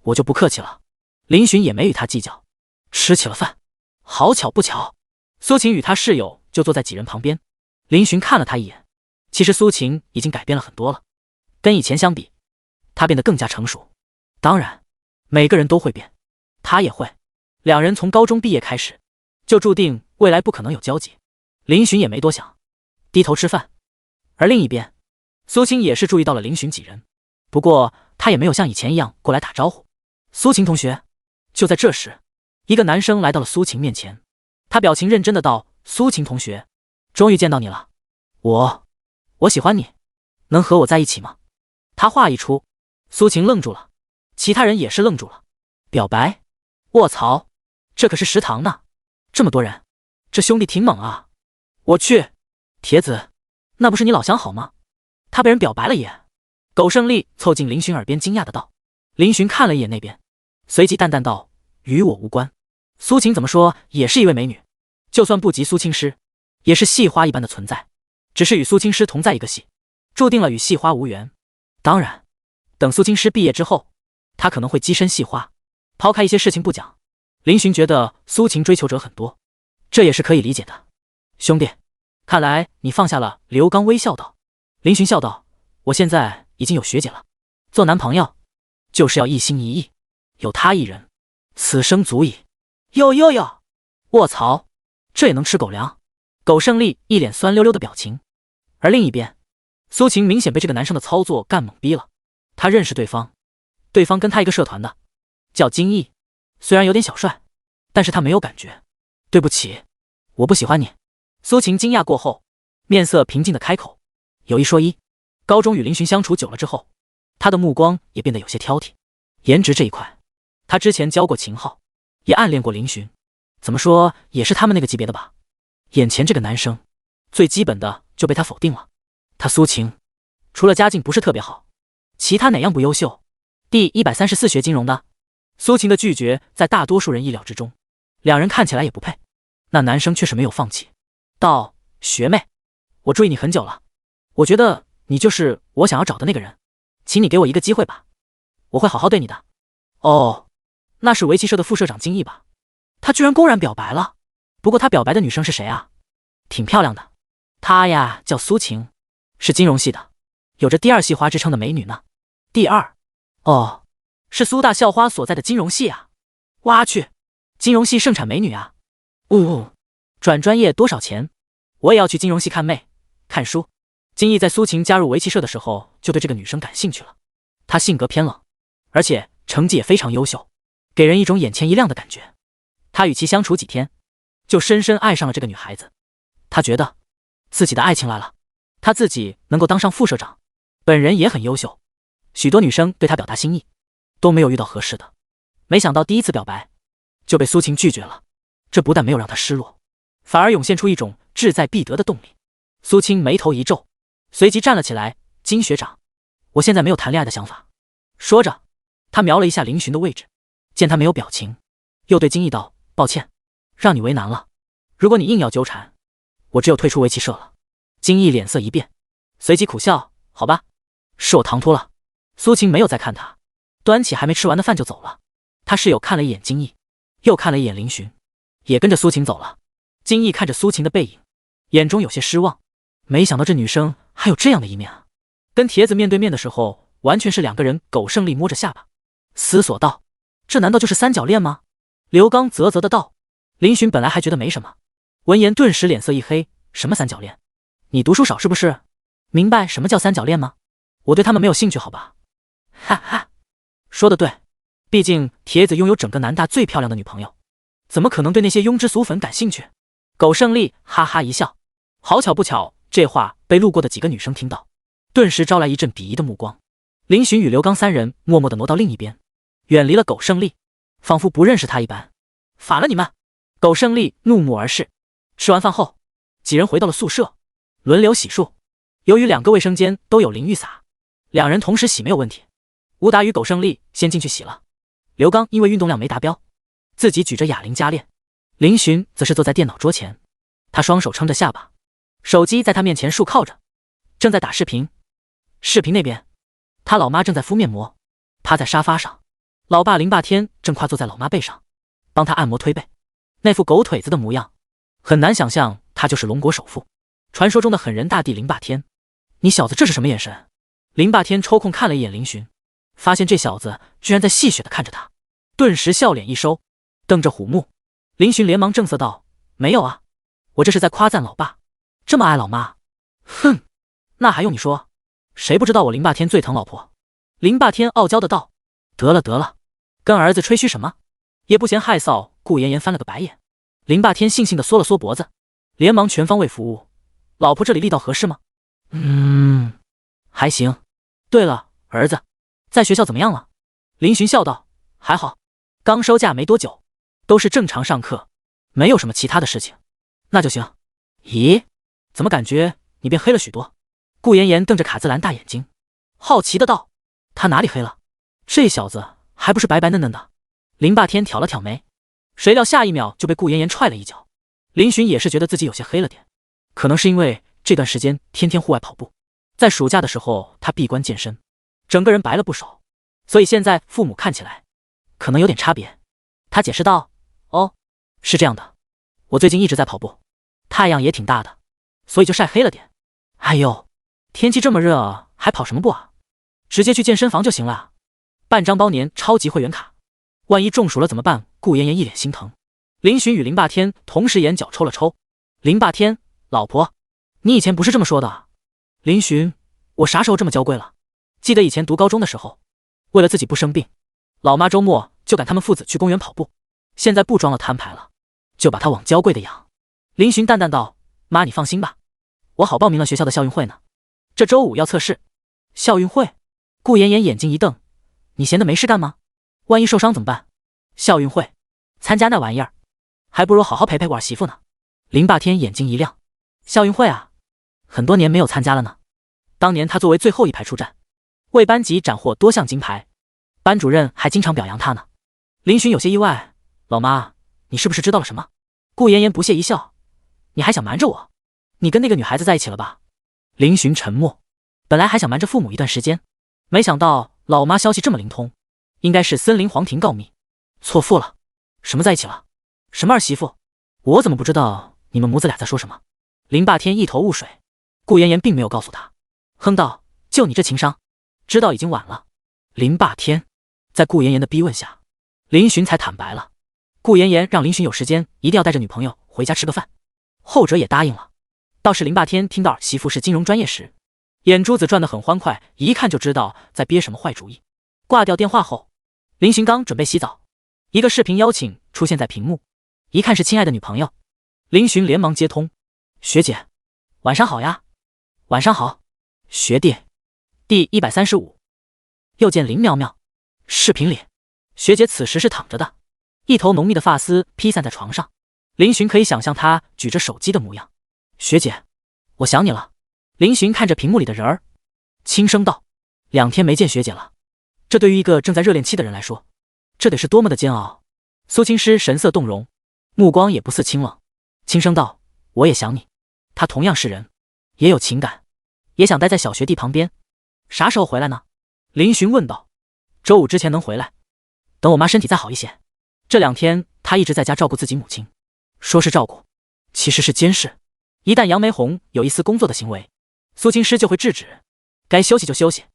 Speaker 1: 我就不客气了。林寻也没与他计较，吃起了饭。好巧不巧，苏秦与他室友就坐在几人旁边。林寻看了他一眼，其实苏秦已经改变了很多了，跟以前相比，他变得更加成熟。当然，每个人都会变，他也会。两人从高中毕业开始，就注定未来不可能有交集。林寻也没多想，低头吃饭。而另一边，苏秦也是注意到了林寻几人，不过他也没有像以前一样过来打招呼。苏秦同学。就在这时，一个男生来到了苏秦面前，他表情认真的道：苏秦同学，终于见到你了，我喜欢你，能和我在一起吗？他话一出，苏秦愣住了，其他人也是愣住了。表白？卧槽，这可是食堂呢，这么多人，这兄弟挺猛啊。我去，铁子，那不是你老相好吗？他被人表白了也。苟胜利凑近林寻耳边惊讶的道。林寻看了一眼那边，随即淡淡道：与我无关。苏秦怎么说也是一位美女，就算不及苏青师，也是系花一般的存在，只是与苏青师同在一个系，注定了与系花无缘。当然，等苏青师毕业之后，他可能会跻身系花。抛开一些事情不讲，林寻觉得苏秦追求者很多，这也是可以理解的。兄弟，看来你放下了。刘刚微笑道。林寻笑道：我现在已经有学姐了，做男朋友就是要一心一意，有他一人，此生足矣。哟，卧槽，这也能吃狗粮？苟胜利一脸酸溜溜的表情。而另一边，苏秦明显被这个男生的操作干懵逼了。他认识对方跟他一个社团的，叫金毅，虽然有点小帅，但是他没有感觉。对不起，我不喜欢你。苏秦惊讶过后，面色平静的开口。有一说一，高中与林寻相处久了之后，他的目光也变得有些挑剔。颜值这一块，他之前交过秦昊，也暗恋过林寻，怎么说也是他们那个级别的吧。眼前这个男生，最基本的就被他否定了。他苏秦，除了家境不是特别好，其他哪样不优秀？第134学金融的。苏秦的拒绝在大多数人意料之中，两人看起来也不配。那男生却是没有放弃，道：学妹，我注意你很久了，我觉得你就是我想要找的那个人，请你给我一个机会吧，我会好好对你的。哦，那是围棋社的副社长金毅吧？他居然公然表白了。不过他表白的女生是谁啊？挺漂亮的。她呀叫苏晴，是金融系的，有着第二系花之称的美女呢。第二？哦，是苏大校花所在的金融系啊。哇去，金融系盛产美女啊。转专业多少钱？我也要去金融系看妹看书。金毅在苏晴加入围棋社的时候就对这个女生感兴趣了。她性格偏冷，而且成绩也非常优秀，给人一种眼前一亮的感觉。他与其相处几天，就深深爱上了这个女孩子。他觉得自己的爱情来了，他自己能够当上副社长，本人也很优秀，许多女生对他表达心意，都没有遇到合适的。没想到第一次表白就被苏晴拒绝了，这不但没有让他失落，反而涌现出一种志在必得的动力。苏青眉头一皱，随即站了起来：金学长，我现在没有谈恋爱的想法。说着，他瞄了一下林寻的位置，见他没有表情，又对金毅道：抱歉，让你为难了，如果你硬要纠缠，我只有退出围棋社了。金毅脸色一变，随即苦笑：好吧，是我唐突了。苏晴没有再看他，端起还没吃完的饭就走了。他室友看了一眼金毅，又看了一眼林寻，也跟着苏晴走了。金毅看着苏晴的背影，眼中有些失望，没想到这女生还有这样的一面啊。跟铁子面对面的时候，完全是两个人。苟胜利摸着下巴思索道：这难道就是三角恋吗？刘刚啧啧的道。林寻本来还觉得没什么，闻言顿时脸色一黑：什么三角恋？你读书少是不是？明白什么叫三角恋吗？我对他们没有兴趣好吧。哈哈，说得对，毕竟铁子拥有整个南大最漂亮的女朋友，怎么可能对那些庸脂俗粉感兴趣？苟胜利哈哈一笑，好巧不巧，这话被路过的几个女生听到，顿时招来一阵鄙夷的目光。林寻与刘刚三人默默地挪到另一边，远离了苟胜利，仿佛不认识他一般。反了你们！苟胜利怒目而视。吃完饭后，几人回到了宿舍，轮流洗漱。由于2个卫生间都有淋浴洒，2人同时洗没有问题。吴达与苟胜利先进去洗了，刘刚因为运动量没达标，自己举着哑铃加练。林寻则是坐在电脑桌前，他双手撑着下巴，手机在他面前竖靠着，正在打视频。视频那边，他老妈正在敷面膜，趴在沙发上，老爸林霸天正跨坐在老妈背上，帮他按摩推背。那副狗腿子的模样，很难想象他就是龙国首富，传说中的狠人大帝林霸天。你小子这是什么眼神？林霸天抽空看了一眼林寻，发现这小子居然在戏谑地看着他，顿时笑脸一收，瞪着虎目。林寻连忙正色道：没有啊，我这是在夸赞老爸这么爱老妈。哼，那还用你说，谁不知道我林霸天最疼老婆？林霸天傲娇的道：得了得了，跟儿子吹嘘什么？也不嫌害臊。顾妍妍翻了个白眼，林霸天悻悻地缩了缩脖子，连忙全方位服务。老婆这里力道合适吗？还行。对了，儿子，在学校怎么样了？林寻笑道：还好，刚收假没多久，都是正常上课，没有什么其他的事情。那就行。咦，怎么感觉你变黑了许多？顾妍妍瞪着卡姿兰大眼睛，好奇的道：他哪里黑了？这小子还不是白白嫩嫩的。林霸天挑了挑眉，谁料下一秒就被顾妍妍踹了一脚。林寻也是觉得自己有些黑了点，可能是因为这段时间天天户外跑步，在暑假的时候他闭关健身，整个人白了不少，所以现在父母看起来可能有点差别。他解释道：哦，是这样的，我最近一直在跑步，太阳也挺大的，所以就晒黑了点。哎呦，天气这么热还跑什么步啊？直接去健身房就行了啊，办张包年超级会员卡，万一中暑了怎么办？顾妍妍一脸心疼。林寻与林霸天同时眼角抽了抽。林霸天，老婆，你以前不是这么说的。林寻，我啥时候这么娇贵了？记得以前读高中的时候，为了自己不生病，老妈周末就赶他们父子去公园跑步，现在不装了摊牌了，就把他往娇贵的养。林寻淡淡道：妈你放心吧，我好报名了学校的校运会呢，这周5要测试。校运会？顾妍妍眼睛一瞪，你闲的没事干吗？万一受伤怎么办？校运会参加那玩意儿，还不如好好陪陪我儿媳妇呢。林霸天眼睛一亮，校运会啊，很多年没有参加了呢。当年他作为最后一排出战，为班级斩获多项金牌，班主任还经常表扬他呢。林寻有些意外，老妈，你是不是知道了什么？顾妍妍不屑一笑，你还想瞒着我？你跟那个女孩子在一起了吧？林寻沉默，本来还想瞒着父母一段时间，没想到老妈消息这么灵通，应该是森林皇庭告密，错付了。什么在一起了？什么儿媳妇？我怎么不知道你们母子俩在说什么？林霸天一头雾水，顾妍妍并没有告诉他，哼道：就你这情商，知道已经晚了。林霸天在顾妍妍的逼问下，林寻才坦白了。顾妍妍让林寻有时间一定要带着女朋友回家吃个饭，后者也答应了。倒是林霸天听到儿媳妇是金融专业时，眼珠子转得很欢快，一看就知道在憋什么坏主意。挂掉电话后，林寻刚准备洗澡，一个视频邀请出现在屏幕，一看是亲爱的女朋友。林寻连忙接通：学姐，晚上好呀。晚上好，学弟。第135。又见林苗苗。视频里，学姐此时是躺着的，一头浓密的发丝披散在床上，林寻可以想象她举着手机的模样。学姐，我想你了。林寻看着屏幕里的人儿，轻声道：2天没见学姐了，这对于一个正在热恋期的人来说，这得是多么的煎熬。苏青诗神色动容，目光也不似清冷，轻声道：我也想你。他同样是人，也有情感，也想待在小学弟旁边。啥时候回来呢？林寻问道。周5之前能回来，等我妈身体再好一些。这2天他一直在家照顾自己母亲，说是照顾，其实是监视。一旦杨梅红有一丝工作的行为，苏青诗就会制止，该休息就休息。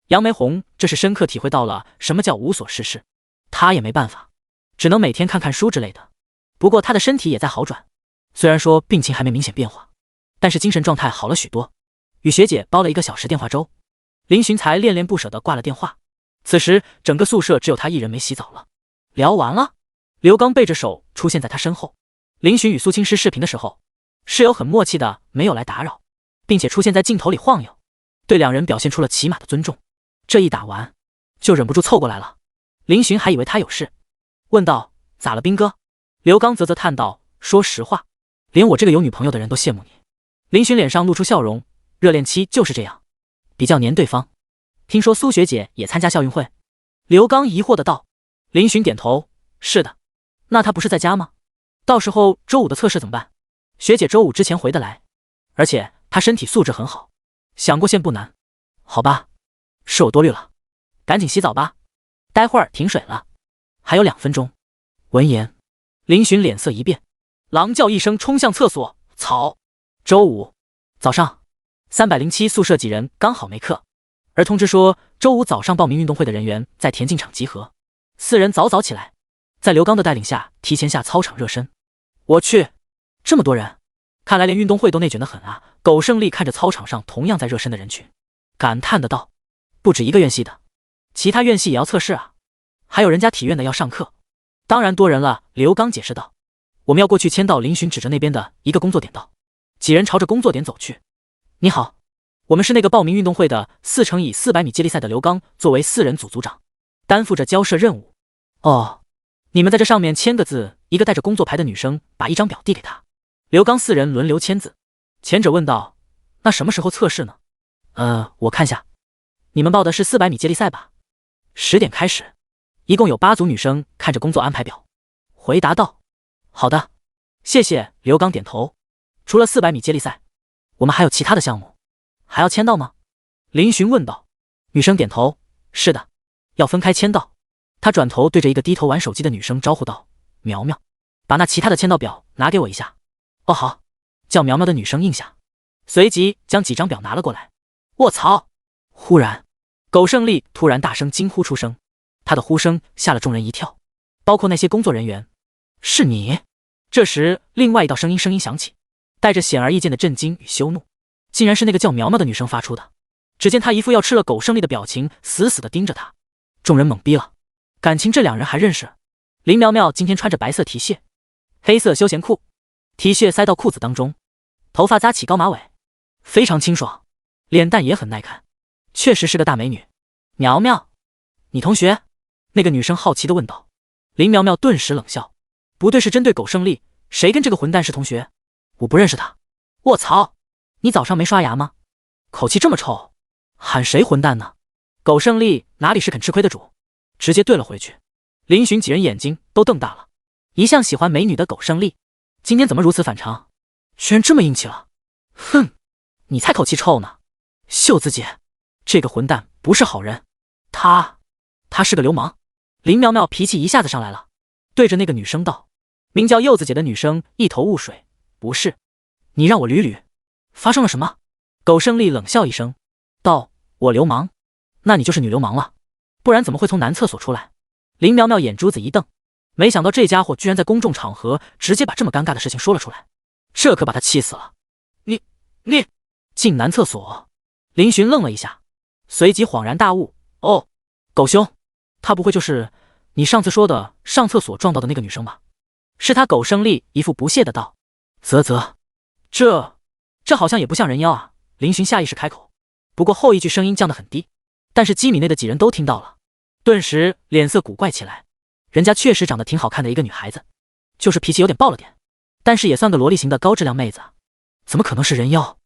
Speaker 1: 杨梅红这是深刻体会到了什么叫无所事事，他也没办法，只能每天看看书之类的。不过他的身体也在好转，虽然说病情还没明显变化，但是精神状态好了许多。与学姐煲了1个小时电话粥，林寻才恋恋不舍地挂了电话。此时整个宿舍只有他一人没洗澡了。聊完了，刘刚背着手出现在他身后。林寻与苏青诗视频的时候，室友很默契的没有来打扰，并且出现在镜头里晃悠，对2人表现出了起码的尊重。这一打完，就忍不住凑过来了。林寻还以为他有事，问道：“咋了，兵哥？”刘刚啧啧叹道：“说实话，连我这个有女朋友的人都羡慕你。”林寻脸上露出笑容，热恋期就是这样，比较黏对方。听说苏学姐也参加校运会？刘刚疑惑的道。林寻点头：“是的。”那她不是在家吗？到时候周五的测试怎么办？学姐周五之前回得来，而且她身体素质很好，想过线不难。好吧，是我多虑了，赶紧洗澡吧，待会儿停水了，还有2分钟。闻言，林寻脸色一变，狼叫一声冲向厕所。操！周五早上307宿舍几人刚好没课，而通知说周五早上报名运动会的人员在田径场集合。4人早早起来，在刘刚的带领下提前下操场热身。我去，这么多人，看来连运动会都内卷得很啊！苟胜利看着操场上同样在热身的人群，感叹的道：“不止一个院系的，其他院系也要测试啊，还有人家体院的要上课，当然多人了。”刘刚解释道：“我们要过去签到。”林寻指着那边的一个工作点道。几人朝着工作点走去。你好，我们是那个报名运动会的4乘以400米接力赛的。刘刚作为4人组组长，担负着交涉任务。哦，你们在这上面签个字。一个带着工作牌的女生把一张表递给他。刘刚4人轮流签字。前者问道：“那什么时候测试呢？”我看下。你们报的是400米接力赛吧？10点开始。一共有8组女生看着工作安排表，回答道：“好的，谢谢。”刘刚点头。除了400米接力赛，我们还有其他的项目，还要签到吗？林寻问道。女生点头：“是的，要分开签到。”他转头对着一个低头玩手机的女生招呼道：“苗苗，把那其他的签到表拿给我一下。”哦好，叫苗苗的女生应下，随即将几张表拿了过来。卧槽！忽然，苟胜利突然大声惊呼出声，他的呼声吓了众人一跳，包括那些工作人员。是你？这时，另外一道声音响起，带着显而易见的震惊与羞怒，竟然是那个叫苗苗的女生发出的。只见她一副要吃了苟胜利的表情，死死地盯着他。众人懵逼了，感情这2人还认识？林苗苗今天穿着白色 T 恤，黑色休闲裤，T 恤塞到裤子当中，头发扎起高马尾，非常清爽，脸蛋也很耐看，确实是个大美女。苗苗，你同学？那个女生好奇地问道。林苗苗顿时冷笑，不对，是针对苟胜利，谁跟这个混蛋是同学？我不认识他。卧槽，你早上没刷牙吗？口气这么臭，喊谁混蛋呢？苟胜利哪里是肯吃亏的主，直接怼了回去。林寻几人眼睛都瞪大了，一向喜欢美女的苟胜利，今天怎么如此反常，居然这么硬气了？哼，你才口气臭呢！秀子姐，这个混蛋不是好人，他是个流氓。林苗苗脾气一下子上来了，对着那个女生道。名叫柚子姐的女生一头雾水，不是，你让我捋捋，发生了什么？苟胜利冷笑一声道：“我流氓，那你就是女流氓了，不然怎么会从男厕所出来？”林苗苗眼珠子一瞪，没想到这家伙居然在公众场合直接把这么尴尬的事情说了出来，这可把他气死了。你进男厕所？林寻愣了一下，随即恍然大悟：“哦，狗兄，他不会就是你上次说的上厕所撞到的那个女生吧？”是他。苟胜利一副不屑的道：“啧，这好像也不像人妖啊。”林寻下意识开口，不过后一句声音降得很低，但是机米内的几人都听到了，顿时脸色古怪起来。人家确实长得挺好看的一个女孩子，就是脾气有点爆了点，但是也算个萝莉型的高质量妹子，怎么可能是人妖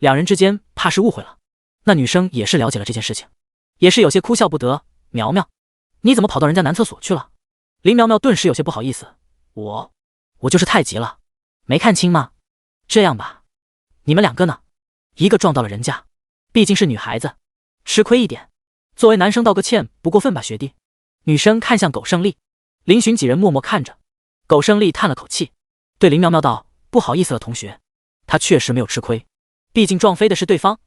Speaker 1: ？2人之间怕是误会了。那女生也是了解了这件事情，也是有些哭笑不得。苗苗，你怎么跑到人家男厕所去了？林苗苗顿时有些不好意思，我就是太急了，没看清吗？这样吧，你们2个呢？一个撞到了人家，毕竟是女孩子，吃亏一点，作为男生道个歉不过分吧，学弟。女生看向苟胜利，林寻几人默默看着。苟胜利叹了口气，对林苗苗道：“不好意思了，同学，他确实没有吃亏，毕竟撞飞的是对方，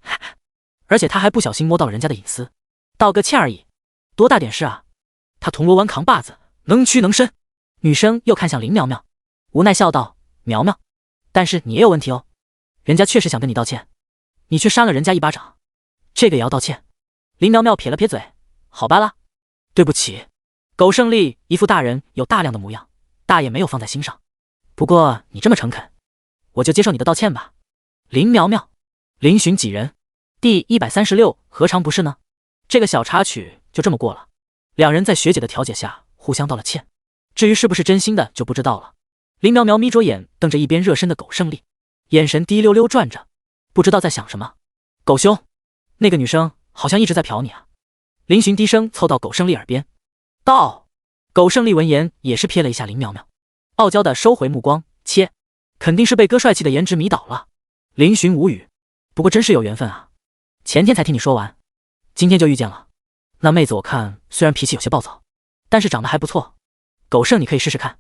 Speaker 1: 而且他还不小心摸到了人家的隐私，道个歉而已，多大点事啊？他铜锣湾扛把子，能屈能伸。”女生又看向林苗苗，无奈笑道：“苗苗，但是你也有问题哦，人家确实想跟你道歉，你却扇了人家一巴掌，这个也要道歉？”林苗苗撇了撇嘴：“好吧啦，对不起。”苟胜利一副大人有大量的模样，大爷没有放在心上。不过你这么诚恳，我就接受你的道歉吧。林苗苗、林寻几人，第136何尝不是呢？这个小插曲就这么过了。两人在学姐的调解下互相道了歉，至于是不是真心的就不知道了。林苗苗眯着眼瞪着一边热身的苟胜利，眼神滴溜溜转着，不知道在想什么。苟兄，那个女生好像一直在瞟你啊。林寻低声凑到苟胜利耳边道。苟胜利闻言也是瞥了一下林苗苗，傲娇的收回目光，切，肯定是被哥帅气的颜值迷倒了。林寻无语，不过真是有缘分啊，前天才听你说完，今天就遇见了。那妹子我看虽然脾气有些暴躁，但是长得还不错，苟胜你可以试试看，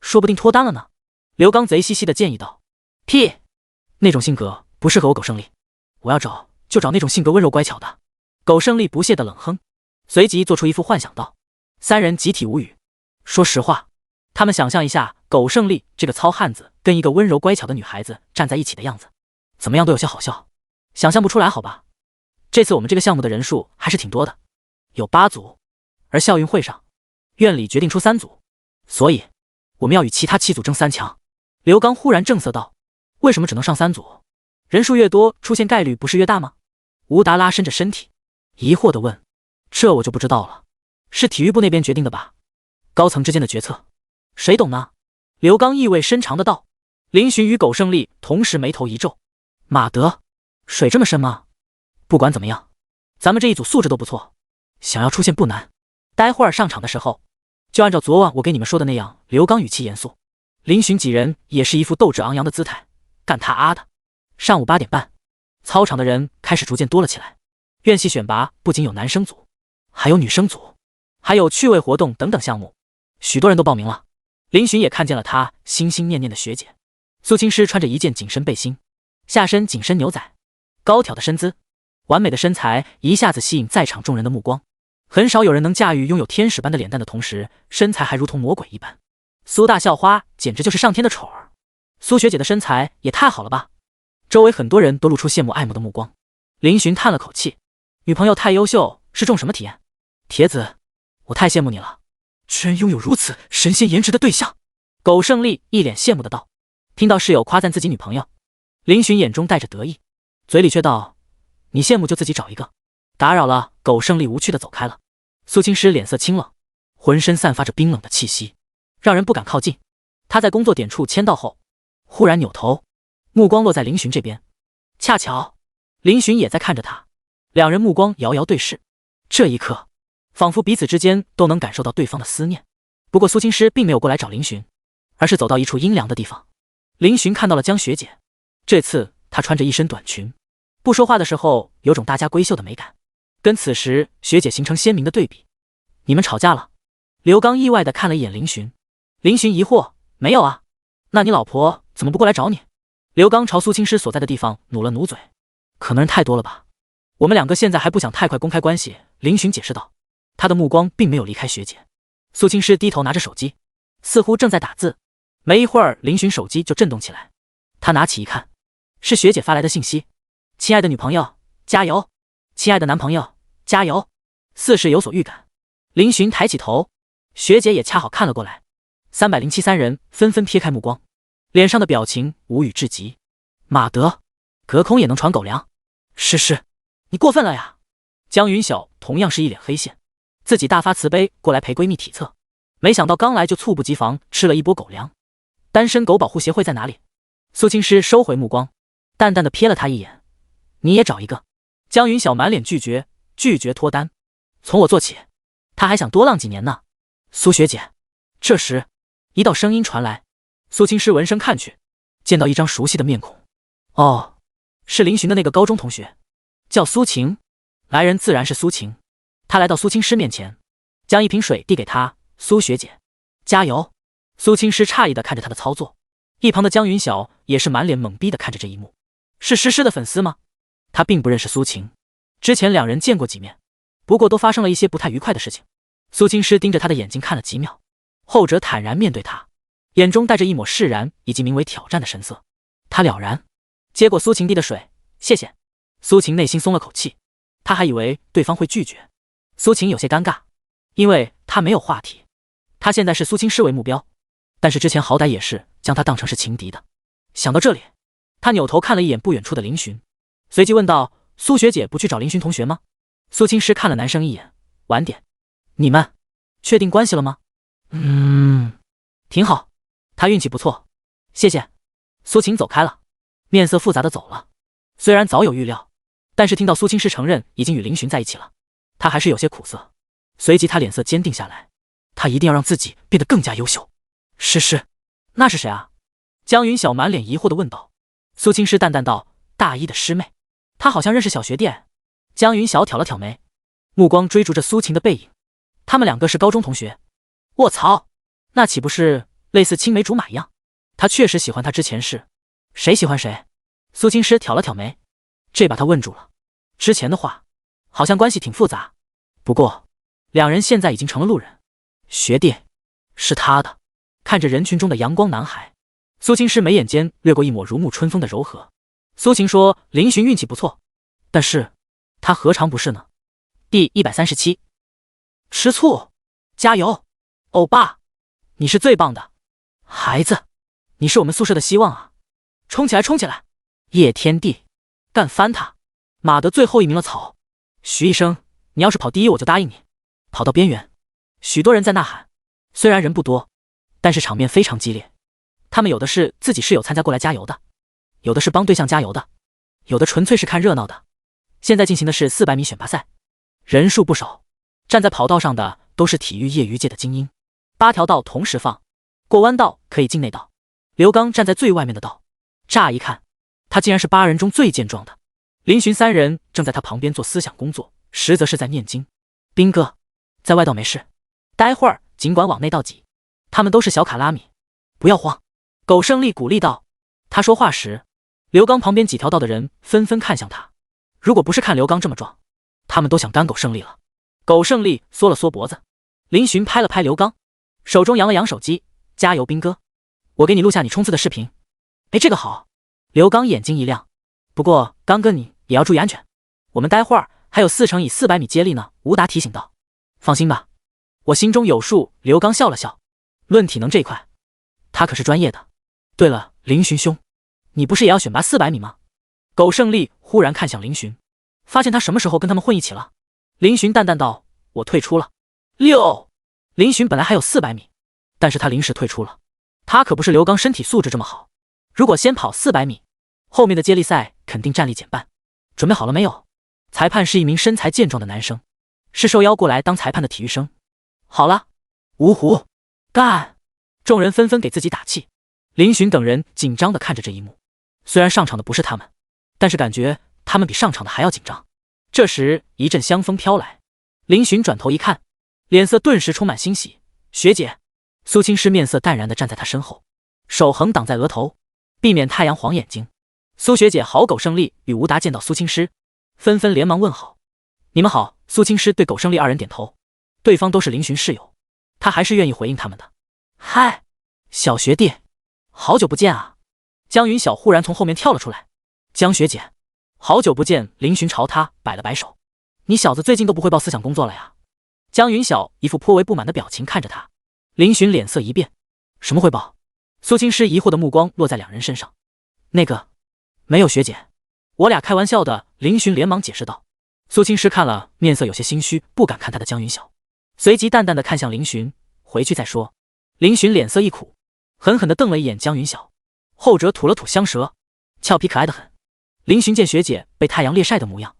Speaker 1: 说不定脱单了呢。刘刚贼兮兮的建议道。屁，那种性格不适合我苟胜利，我要找就找那种性格温柔乖巧的。苟胜利不屑的冷哼，随即做出一副幻想道。三人集体无语。说实话，他们想象一下苟胜利这个糙汉子跟一个温柔乖巧的女孩子站在一起的样子，怎么样都有些好笑。想象不出来好吧？这次我们这个项目的人数还是挺多的，有8组，而校运会上院里决定出3组，所以我们要与其他7组争3强。刘刚忽然正色道。为什么只能上3组？人数越多出现概率不是越大吗？吴达拉伸着身体疑惑地问。这我就不知道了，是体育部那边决定的吧，高层之间的决策谁懂呢？刘刚意味深长的道。林寻与苟胜利同时眉头一皱，马德，水这么深吗？不管怎么样，咱们这一组素质都不错，想要出现不难，待会儿上场的时候就按照昨晚我给你们说的那样。刘刚语气严肃，林寻几人也是一副斗志昂扬的姿态。干他啊的！上午8点半，操场的人开始逐渐多了起来。院系选拔不仅有男生组，还有女生组，还有趣味活动等等项目，许多人都报名了。林寻也看见了他心心念念的学姐苏青师，穿着一件紧身背心，下身紧身牛仔，高挑的身姿，完美的身材一下子吸引在场众人的目光。很少有人能驾驭拥有天使般的脸蛋的同时，身材还如同魔鬼一般。苏大校花简直就是上天的宠儿。苏学姐的身材也太好了吧！周围很多人都露出羡慕爱慕的目光。林寻叹了口气，女朋友太优秀是种什么体验？铁子，我太羡慕你了，居然拥有如此神仙颜值的对象。苟胜利一脸羡慕的道。听到室友夸赞自己女朋友，林寻眼中带着得意，嘴里却道：你羡慕就自己找一个。打扰了。苟胜利无趣的走开了。苏青师脸色清冷，浑身散发着冰冷的气息，让人不敢靠近。他在工作点处签到后，忽然扭头，目光落在林寻这边，恰巧林寻也在看着他，两人目光遥遥对视。这一刻，仿佛彼此之间都能感受到对方的思念。不过苏青师并没有过来找林寻，而是走到一处阴凉的地方。林寻看到了江学姐，这次她穿着一身短裙，不说话的时候有种大家闺秀的美感，跟此时学姐形成鲜明的对比。你们吵架了？刘刚意外地看了一眼林寻。林寻疑惑，没有啊，那你老婆怎么不过来找你？刘刚朝苏青师所在的地方努了努嘴，可能人太多了吧，我们两个现在还不想太快公开关系。林寻解释道，他的目光并没有离开学姐。苏青师低头拿着手机，似乎正在打字。没一会儿，林寻手机就震动起来，他拿起一看，是学姐发来的信息：亲爱的女朋友，加油！亲爱的男朋友，加油！似是有所预感，林寻抬起头，学姐也恰好看了过来。307人纷纷撇开目光，脸上的表情无语至极。马德，隔空也能传狗粮？是，你过分了呀！江云晓同样是一脸黑线，自己大发慈悲过来陪闺蜜体测，没想到刚来就猝不及防吃了一波狗粮。单身狗保护协会在哪里？苏青师收回目光，淡淡的瞥了他一眼，你也找一个。江云晓满脸拒绝脱单，从我做起，他还想多浪几年呢。苏学姐，这时一道声音传来，苏青师闻声看去，见到一张熟悉的面孔。哦，是林寻的那个高中同学，叫苏晴。来人自然是苏晴。他来到苏青师面前，将一瓶水递给他，苏学姐，加油！苏青师诧异地看着他的操作，一旁的江云晓也是满脸懵逼地看着这一幕。是诗诗的粉丝吗？他并不认识苏晴，之前两人见过几面，不过都发生了一些不太愉快的事情。苏青师盯着他的眼睛看了几秒，后者坦然面对他，眼中带着一抹释然以及名为挑战的神色。他了然接过苏晴递的水，谢谢。苏晴内心松了口气，他还以为对方会拒绝。苏晴有些尴尬，因为他没有话题，他现在是苏青师为目标，但是之前好歹也是将他当成是情敌的。想到这里，他扭头看了一眼不远处的林寻，随即问道，苏学姐不去找林寻同学吗？苏青诗看了男生一眼，晚点。你们确定关系了吗？挺好，他运气不错，谢谢。苏晴走开了，面色复杂的走了。虽然早有预料，但是听到苏青诗承认已经与林寻在一起了，他还是有些苦涩。随即他脸色坚定下来，他一定要让自己变得更加优秀。诗，那是谁啊？江云晓满脸疑惑地问道。苏青诗淡淡道，大一的师妹，她好像认识小学弟。江云晓挑了挑眉，目光追逐着苏晴的背影，他们两个是高中同学。卧槽，那岂不是类似青梅竹马一样？他确实喜欢她，之前是谁喜欢谁？苏青诗挑了挑眉，这把他问住了。之前的话好像关系挺复杂，不过两人现在已经成了路人。学弟是他的。看着人群中的阳光男孩，苏青诗眉眼间掠过一抹如沐春风的柔和。苏晴说林寻运气不错，但是他何尝不是呢？第137，吃醋，加油，欧巴，你是最棒的孩子，你是我们宿舍的希望啊！冲起来，冲起来！叶天地，干翻他！马得最后一名了，草！徐医生，你要是跑第一，我就答应你。跑到边缘，许多人在呐喊，虽然人不多，但是场面非常激烈。他们有的是自己室友参加过来加油的，有的是帮对象加油的，有的纯粹是看热闹的。现在进行的是400米选拔赛，人数不少，站在跑道上的都是体育业余界的精英。8条道同时放，过弯道可以进内道。刘刚站在最外面的道，乍一看，他竟然是8人中最健壮的。林寻3人正在他旁边做思想工作，实则是在念经。兵哥，在外道没事，待会儿尽管往内道挤，他们都是小卡拉米，不要慌。苟胜利鼓励道。他说话时，刘刚旁边几条道的人纷纷看向他，如果不是看刘刚这么壮，他们都想干苟胜利了。苟胜利缩了缩脖子，林寻拍了拍刘刚，手中扬了扬手机，加油兵哥，我给你录下你冲刺的视频。哎，这个好。刘刚眼睛一亮，不过刚哥你也要注意安全，我们待会儿还有4乘以400米接力呢。吴达提醒道。放心吧，我心中有数。刘刚笑了笑，论体能这一块他可是专业的。对了，林寻兄，你不是也要选拔400米吗？苟胜利忽然看向林寻，发现他什么时候跟他们混一起了。林寻淡淡道，我退出了。6，林寻本来还有400米，但是他临时退出了。他可不是刘刚身体素质这么好，如果先跑400米，后面的接力赛肯定战力减半。准备好了没有？裁判是一名身材健壮的男生，是受邀过来当裁判的体育生。好了，芜湖，干！众人纷纷给自己打气。林寻等人紧张地看着这一幕，虽然上场的不是他们，但是感觉他们比上场的还要紧张。这时一阵香风飘来，林寻转头一看，脸色顿时充满欣喜。学姐！苏青诗面色淡然地站在他身后，手横挡在额头，避免太阳晃眼睛。苏学姐好。苟胜利与吴达见到苏青诗，纷纷连忙问好。你们好。苏青诗对苟胜利2人点头，对方都是林寻室友，他还是愿意回应他们的。嗨，小学弟，好久不见啊！江云晓忽然从后面跳了出来。江学姐，好久不见。林寻朝他摆了摆手。你小子最近都不汇报思想工作了呀？江云晓一副颇为不满的表情看着他。林寻脸色一变，什么汇报？苏青诗疑惑的目光落在2人身上。那个，没有学姐，我俩开玩笑的。林寻连忙解释道。苏青诗看了，面色有些心虚，不敢看他的江云晓，随即淡淡的看向林寻，回去再说。林寻脸色一苦，狠狠地瞪了一眼江云晓，后者吐了吐香舌，俏皮可爱的很。林寻见学姐被太阳烈晒的模样，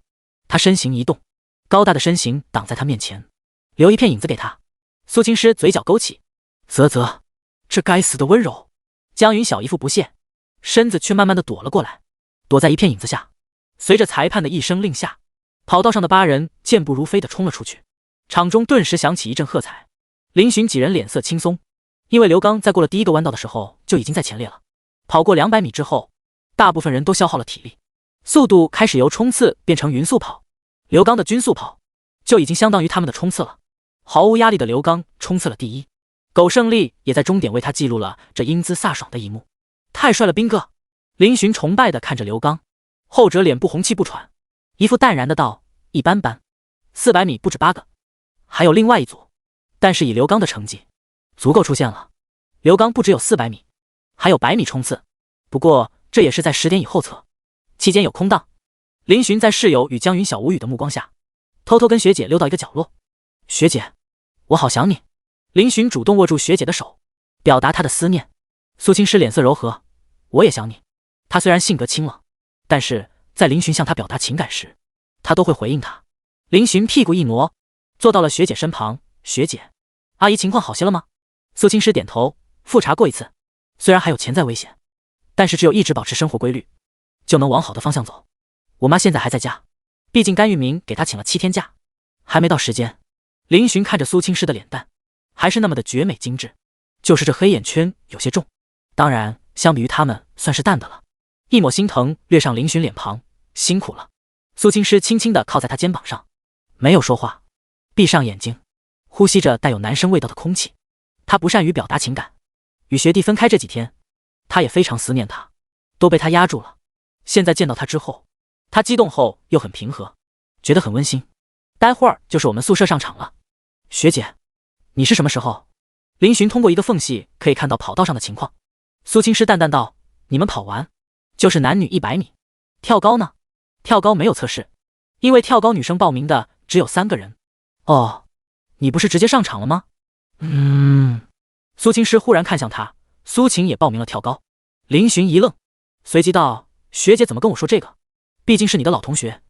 Speaker 1: 他身形一动，高大的身形挡在他面前，留一片影子给他。苏青诗嘴角勾起，啧，这该死的温柔。江云晓一副不屑，身子却慢慢的躲了过来，躲在一片影子下。随着裁判的一声令下，跑道上的8人健步如飞的冲了出去，场中顿时响起一阵喝彩。林寻几人脸色轻松，因为刘刚在过了第1个弯道的时候就已经在前列了。跑过200米之后，大部分人都消耗了体力，速度开始由冲刺变成匀速跑。刘刚的均速跑就已经相当于他们的冲刺了。毫无压力的刘刚冲刺了第1，苟胜利也在终点为他记录了这英姿飒爽的一幕。太帅了，兵哥！林寻崇拜的看着刘刚，后者脸部红气不喘，一副淡然的道，一般般，400米不止8个，还有另外一组，但是以刘刚的成绩足够出现了。刘刚不只有400米，还有100米冲刺，不过这也是在10点以后测，期间有空档。林寻在室友与江云晓无语的目光下，偷偷跟学姐溜到一个角落。学姐，我好想你。林寻主动握住学姐的手，表达他的思念。苏青诗脸色柔和，我也想你。他虽然性格清冷，但是在林寻向他表达情感时，他都会回应他。林寻屁股一挪，坐到了学姐身旁。学姐，阿姨情况好些了吗？苏青诗点头，复查过一次，虽然还有潜在危险，但是只有一直保持生活规律，就能往好的方向走。我妈现在还在家，毕竟甘玉明给她请了7天假，还没到时间。林寻看着苏青诗的脸蛋，还是那么的绝美精致，就是这黑眼圈有些重，当然相比于他们算是淡的了。一抹心疼掠上林寻脸庞，辛苦了。苏青诗轻轻地靠在他肩膀上，没有说话，闭上眼睛，呼吸着带有男生味道的空气。他不善于表达情感，与学弟分开这几天，他也非常思念他，都被他压住了。现在见到他之后，他激动后又很平和，觉得很温馨。待会儿就是我们宿舍上场了。学姐，你是什么时候？林寻通过一个缝隙可以看到跑道上的情况。苏青诗淡淡道，你们跑完就是男女100米。跳高呢？跳高没有测试，因为跳高女生报名的只有3个人。哦，你不是直接上场了吗？苏青诗忽然看向他，苏晴也报名了跳高。林寻一愣，随即道，学姐怎么跟我说这个？毕竟是你的老同学。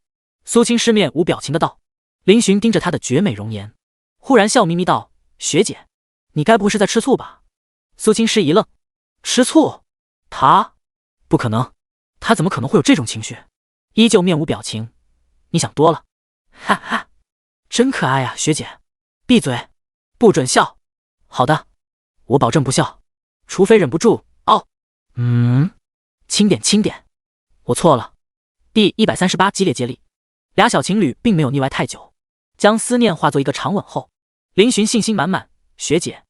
Speaker 1: 苏青诗面无表情的道。林寻盯着她的绝美容颜，忽然笑眯眯道，学姐，你该不会是在吃醋吧？苏青诗一愣，吃醋？他？不可能，他怎么可能会有这种情绪？依旧面无表情，你想多了。哈哈，真可爱啊，学姐。闭嘴，不准笑。好的，我保证不笑，除非忍不住。哦，轻点轻点，我错了。第138激烈接力，俩小情侣并没有腻歪太久，将思念化作一个长吻后，林寻信心满满，学姐，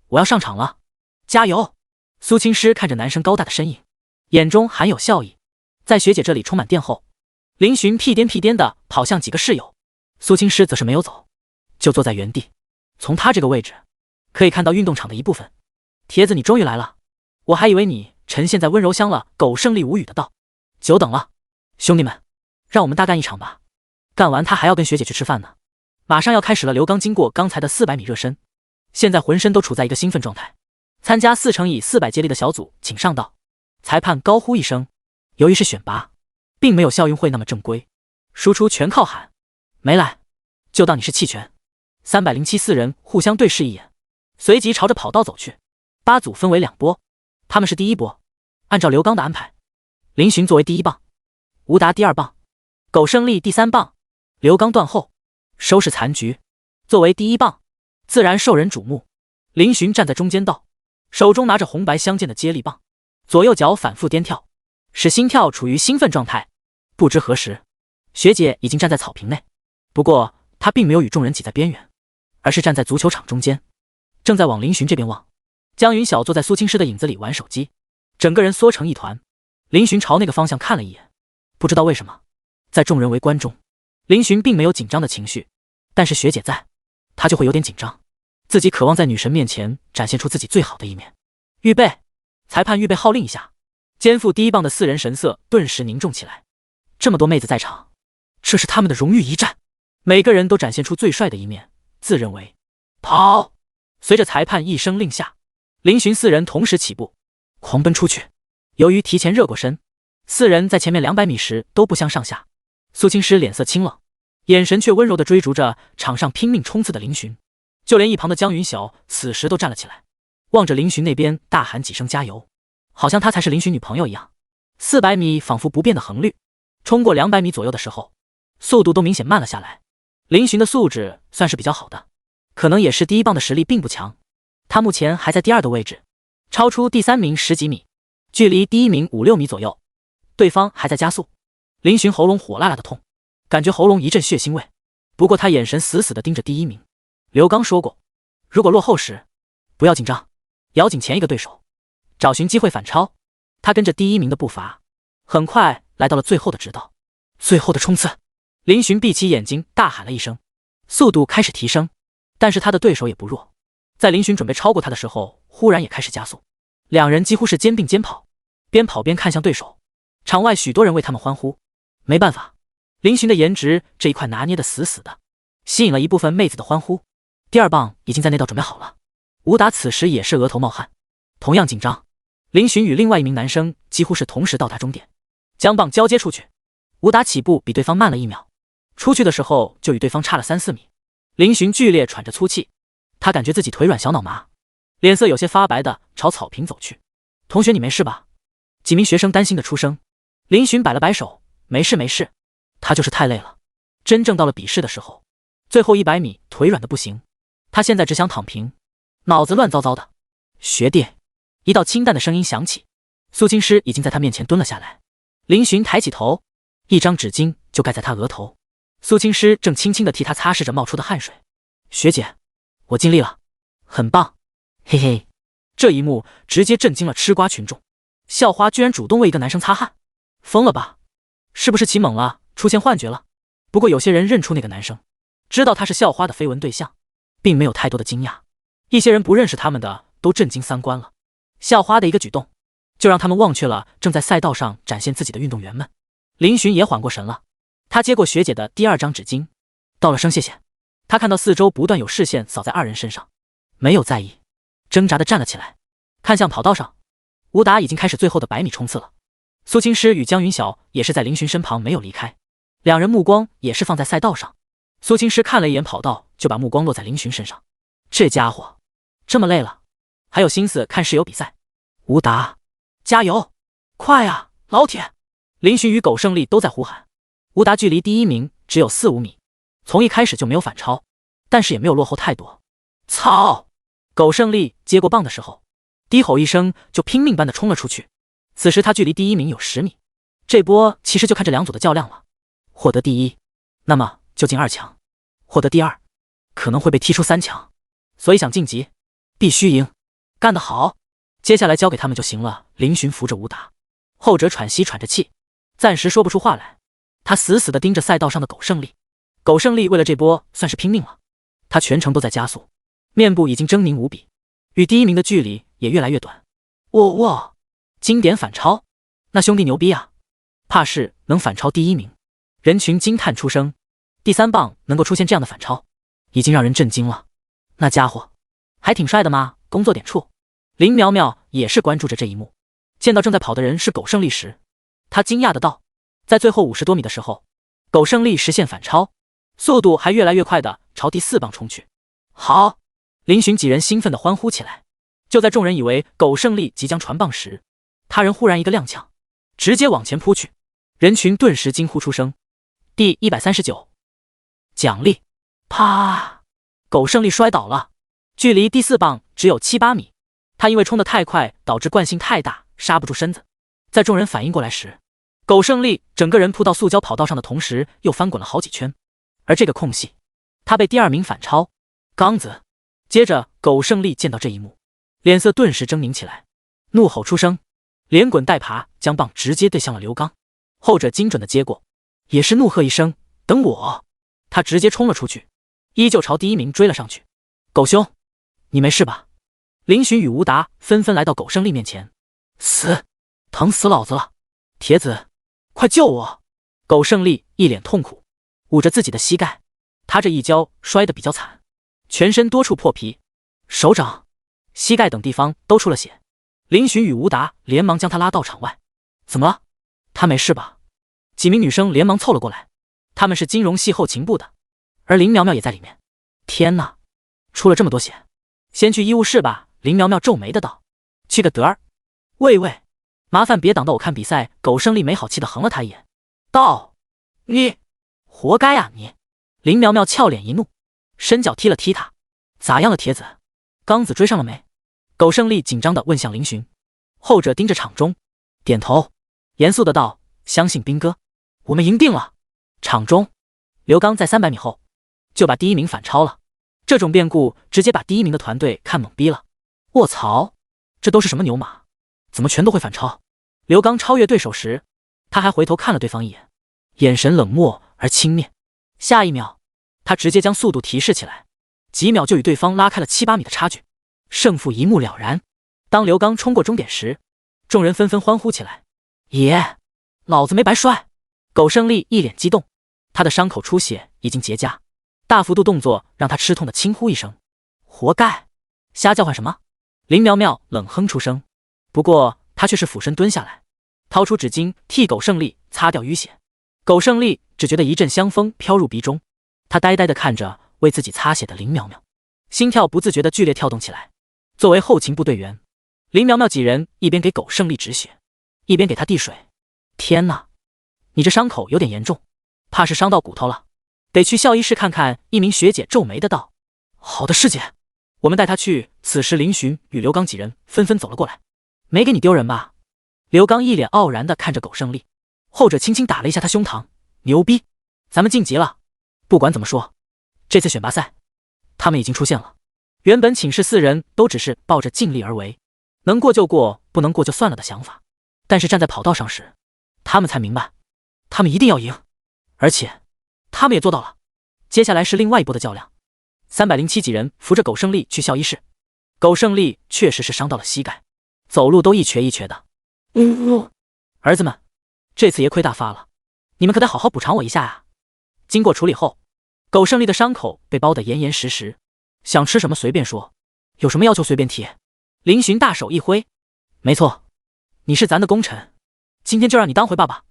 Speaker 1: 我要上场了，加油！苏青诗看着男生高大的身影，眼中含有笑意。在学姐这里充满电后，林寻屁颠屁颠地跑向几个室友，苏青诗则是没有走，就坐在原地。从他这个位置可以看到运动场的一部分。铁子，你终于来了，我还以为你沉陷在温柔乡了。苟胜利无语的道，久等了，兄弟们，让我们大干一场吧。干完他还要跟学姐去吃饭呢。马上要开始了。刘刚经过刚才的400米热身，现在浑身都处在一个兴奋状态。参加4×400接力的小组请上道。裁判高呼一声，由于是选拔，并没有校运会那么正规，输出全靠喊，没来就当你是弃权。307 4人互相对视一眼，随即朝着跑道走去。8组分为2波，他们是第一波。按照刘刚的安排，林寻作为第1棒，吴达第2棒，苟胜利第3棒。刘刚断后，收拾残局。作为第1棒，自然受人瞩目。林寻站在中间道，手中拿着红白相间的接力棒，左右脚反复颠跳，使心跳处于兴奋状态。不知何时，学姐已经站在草坪内，不过她并没有与众人挤在边缘，而是站在足球场中间，正在往林寻这边望。江云晓坐在苏青诗的影子里玩手机，整个人缩成一团。林寻朝那个方向看了一眼，不知道为什么，在众人围观中，林寻并没有紧张的情绪，但是学姐在，他就会有点紧张。自己渴望在女神面前展现出自己最好的一面。预备！裁判预备号令一下。肩负第1棒的4人神色顿时凝重起来。这么多妹子在场，这是他们的荣誉一战，每个人都展现出最帅的一面，自认为跑。随着裁判一声令下，林寻4人同时起步，狂奔出去。由于提前热过身，4人在前面200米时都不相上下。苏青诗脸色清冷，眼神却温柔地追逐着场上拼命冲刺的林寻。就连一旁的江云晓此时都站了起来，望着林寻那边大喊几声加油，好像他才是林寻女朋友一样。400米仿佛不变的横率，冲过200米左右的时候，速度都明显慢了下来。林寻的素质算是比较好的，可能也是第1棒的实力并不强，他目前还在第2的位置，超出第3名10几米，距离第1名5、6米左右。对方还在加速。林寻喉咙火辣辣的痛，感觉喉咙一阵血腥味，不过他眼神死死地盯着第1名。刘刚说过，如果落后时不要紧张，咬紧前一个对手，找寻机会反超。他跟着第1名的步伐，很快来到了最后的直道。最后的冲刺，林寻闭起眼睛大喊了一声，速度开始提升，但是他的对手也不弱，在林寻准备超过他的时候，忽然也开始加速。2人几乎是肩并肩跑，边跑边看向对手。场外许多人为他们欢呼。没办法，林寻的颜值这一块拿捏的死死的，吸引了一部分妹子的欢呼。第二棒已经在内道准备好了，吴达此时也是额头冒汗，同样紧张。林寻与另外一名男生几乎是同时到达终点，将棒交接出去。吴达起步比对方慢了1秒，出去的时候就与对方差了3、4米。林寻剧烈喘着粗气，他感觉自己腿软小脑麻，脸色有些发白的朝草坪走去。同学，你没事吧？几名学生担心的出声。林寻摆了摆手，没事没事，他就是太累了。真正到了比试的时候，最后100米腿软的不行，他现在只想躺平，脑子乱糟糟的。学弟，一道清淡的声音响起，苏青师已经在他面前蹲了下来。林寻抬起头，一张纸巾就盖在他额头。苏青师正轻轻地替他擦拭着冒出的汗水。学姐，我尽力了，很棒，嘿嘿。这一幕直接震惊了吃瓜群众，校花居然主动为一个男生擦汗，疯了吧？是不是起猛了，出现幻觉了？不过有些人认出那个男生，知道他是校花的绯闻对象，并没有太多的惊讶。一些人不认识他们的都震惊3观了。校花的一个举动，就让他们忘却了正在赛道上展现自己的运动员们。林寻也缓过神了，他接过学姐的第2张纸巾，道了声谢谢。他看到四周不断有视线扫在2人身上，没有在意，挣扎地站了起来，看向跑道上。吴达已经开始最后的100米冲刺了，苏青师与江云晓也是在林寻身旁没有离开，两人目光也是放在赛道上。苏青师看了一眼跑道，就把目光落在林寻身上。这家伙这么累了，还有心思看室友比赛。吴达，加油，快啊，老铁！林寻与苟胜利都在呼喊。吴达距离第1名只有4、5米，从一开始就没有反超，但是也没有落后太多。操！苟胜利接过棒的时候，低吼一声就拼命般的冲了出去。此时他距离第1名有10米，这波其实就看这2组的较量了。获得第1，那么就进2强；获得第2，可能会被踢出3强。所以想晋级，必须赢。干得好！接下来交给他们就行了。林寻扶着吴达，后者喘息喘着气，暂时说不出话来。他死死地盯着赛道上的苟胜利。苟胜利为了这波算是拼命了，他全程都在加速，面部已经狰狞无比，与第1名的距离也越来越短。哇，经典反超，那兄弟牛逼啊！怕是能反超第1名。人群惊叹出声。第3棒能够出现这样的反超，已经让人震惊了。那家伙还挺帅的嘛，工作点处。林苗苗也是关注着这一幕，见到正在跑的人是苟胜利时，他惊讶的道，在最后50多米的时候，苟胜利实现反超，速度还越来越快的朝第4棒冲去。好！林寻几人兴奋的欢呼起来。就在众人以为苟胜利即将传棒时，他人忽然一个踉跄，直接往前扑去，人群顿时惊呼出声。第139，奖励！啪！苟胜利摔倒了，距离第4棒只有7、8米。他因为冲得太快，导致惯性太大，刹不住身子。在众人反应过来时，苟胜利整个人扑到塑胶跑道上的同时，又翻滚了好几圈。而这个空隙，他被第2名反超。刚子！接着，苟胜利见到这一幕，脸色顿时狰狞起来，怒吼出声，连滚带爬将棒直接对向了刘刚。后者精准的接过，也是怒喝一声：“等我！”他直接冲了出去，依旧朝第1名追了上去。苟兄，你没事吧？林寻与吴达纷纷来到苟胜利面前。死！疼死老子了！铁子，快救我！苟胜利一脸痛苦，捂着自己的膝盖，他这一跤摔得比较惨，全身多处破皮，手掌、膝盖等地方都出了血。林寻与吴达连忙将他拉到场外。怎么了？他没事吧？几名女生连忙凑了过来，他们是金融系后勤部的，而林苗苗也在里面。天哪，出了这么多血，先去医务室吧。林苗苗皱眉的道。去个得儿！喂，麻烦别挡到我看比赛。苟胜利没好气的横了他一眼，道：你活该啊你！林苗苗俏脸一怒，伸脚踢了踢他。咋样了铁子？刚子追上了没？苟胜利紧张的问向林寻。后者盯着场中，点头，严肃的道：相信兵哥，我们赢定了。场中，刘刚在300米后就把第1名反超了，这种变故直接把第1名的团队看懵逼了。卧槽，这都是什么牛马？怎么全都会反超？刘刚超越对手时，他还回头看了对方一眼，眼神冷漠而轻蔑。下一秒，他直接将速度提示起来，几秒就与对方拉开了7、8米的差距，胜负一目了然。当刘刚冲过终点时，众人纷纷欢呼起来。爷，老子没白摔！苟胜利一脸激动，他的伤口出血已经结痂，大幅度动作让他吃痛的轻呼一声：“活该！”瞎叫唤什么？林苗苗冷哼出声，不过他却是俯身蹲下来，掏出纸巾替苟胜利擦掉淤血。苟胜利只觉得一阵香风飘入鼻中，他呆呆地看着为自己擦血的林苗苗，心跳不自觉地剧烈跳动起来。作为后勤部队员，林苗苗几人一边给苟胜利止血，一边给他递水。天哪，你这伤口有点严重，怕是伤到骨头了，得去校医室看看。一名学姐皱眉的道：“好的，师姐，我们带他去。”此时林寻与刘刚几人纷纷走了过来。没给你丢人吧？刘刚一脸傲然地看着苟胜利，后者轻轻打了一下他胸膛：“牛逼，咱们晋级了。不管怎么说，这次选拔赛他们已经出现了。”原本寝室4人都只是抱着尽力而为，能过就过，不能过就算了的想法，但是站在跑道上时，他们才明白，他们一定要赢，而且他们也做到了。接下来是另外一波的较量。307几人扶着苟胜利去校医室。苟胜利确实是伤到了膝盖，走路都一瘸一瘸的。儿子们，这次爷亏大发了，你们可得好好补偿我一下啊！经过处理后，苟胜利的伤口被包得严严实实，想吃什么随便说，有什么要求随便提。林寻大手一挥：“没错，你是咱的功臣，今天就让你当回爸爸。”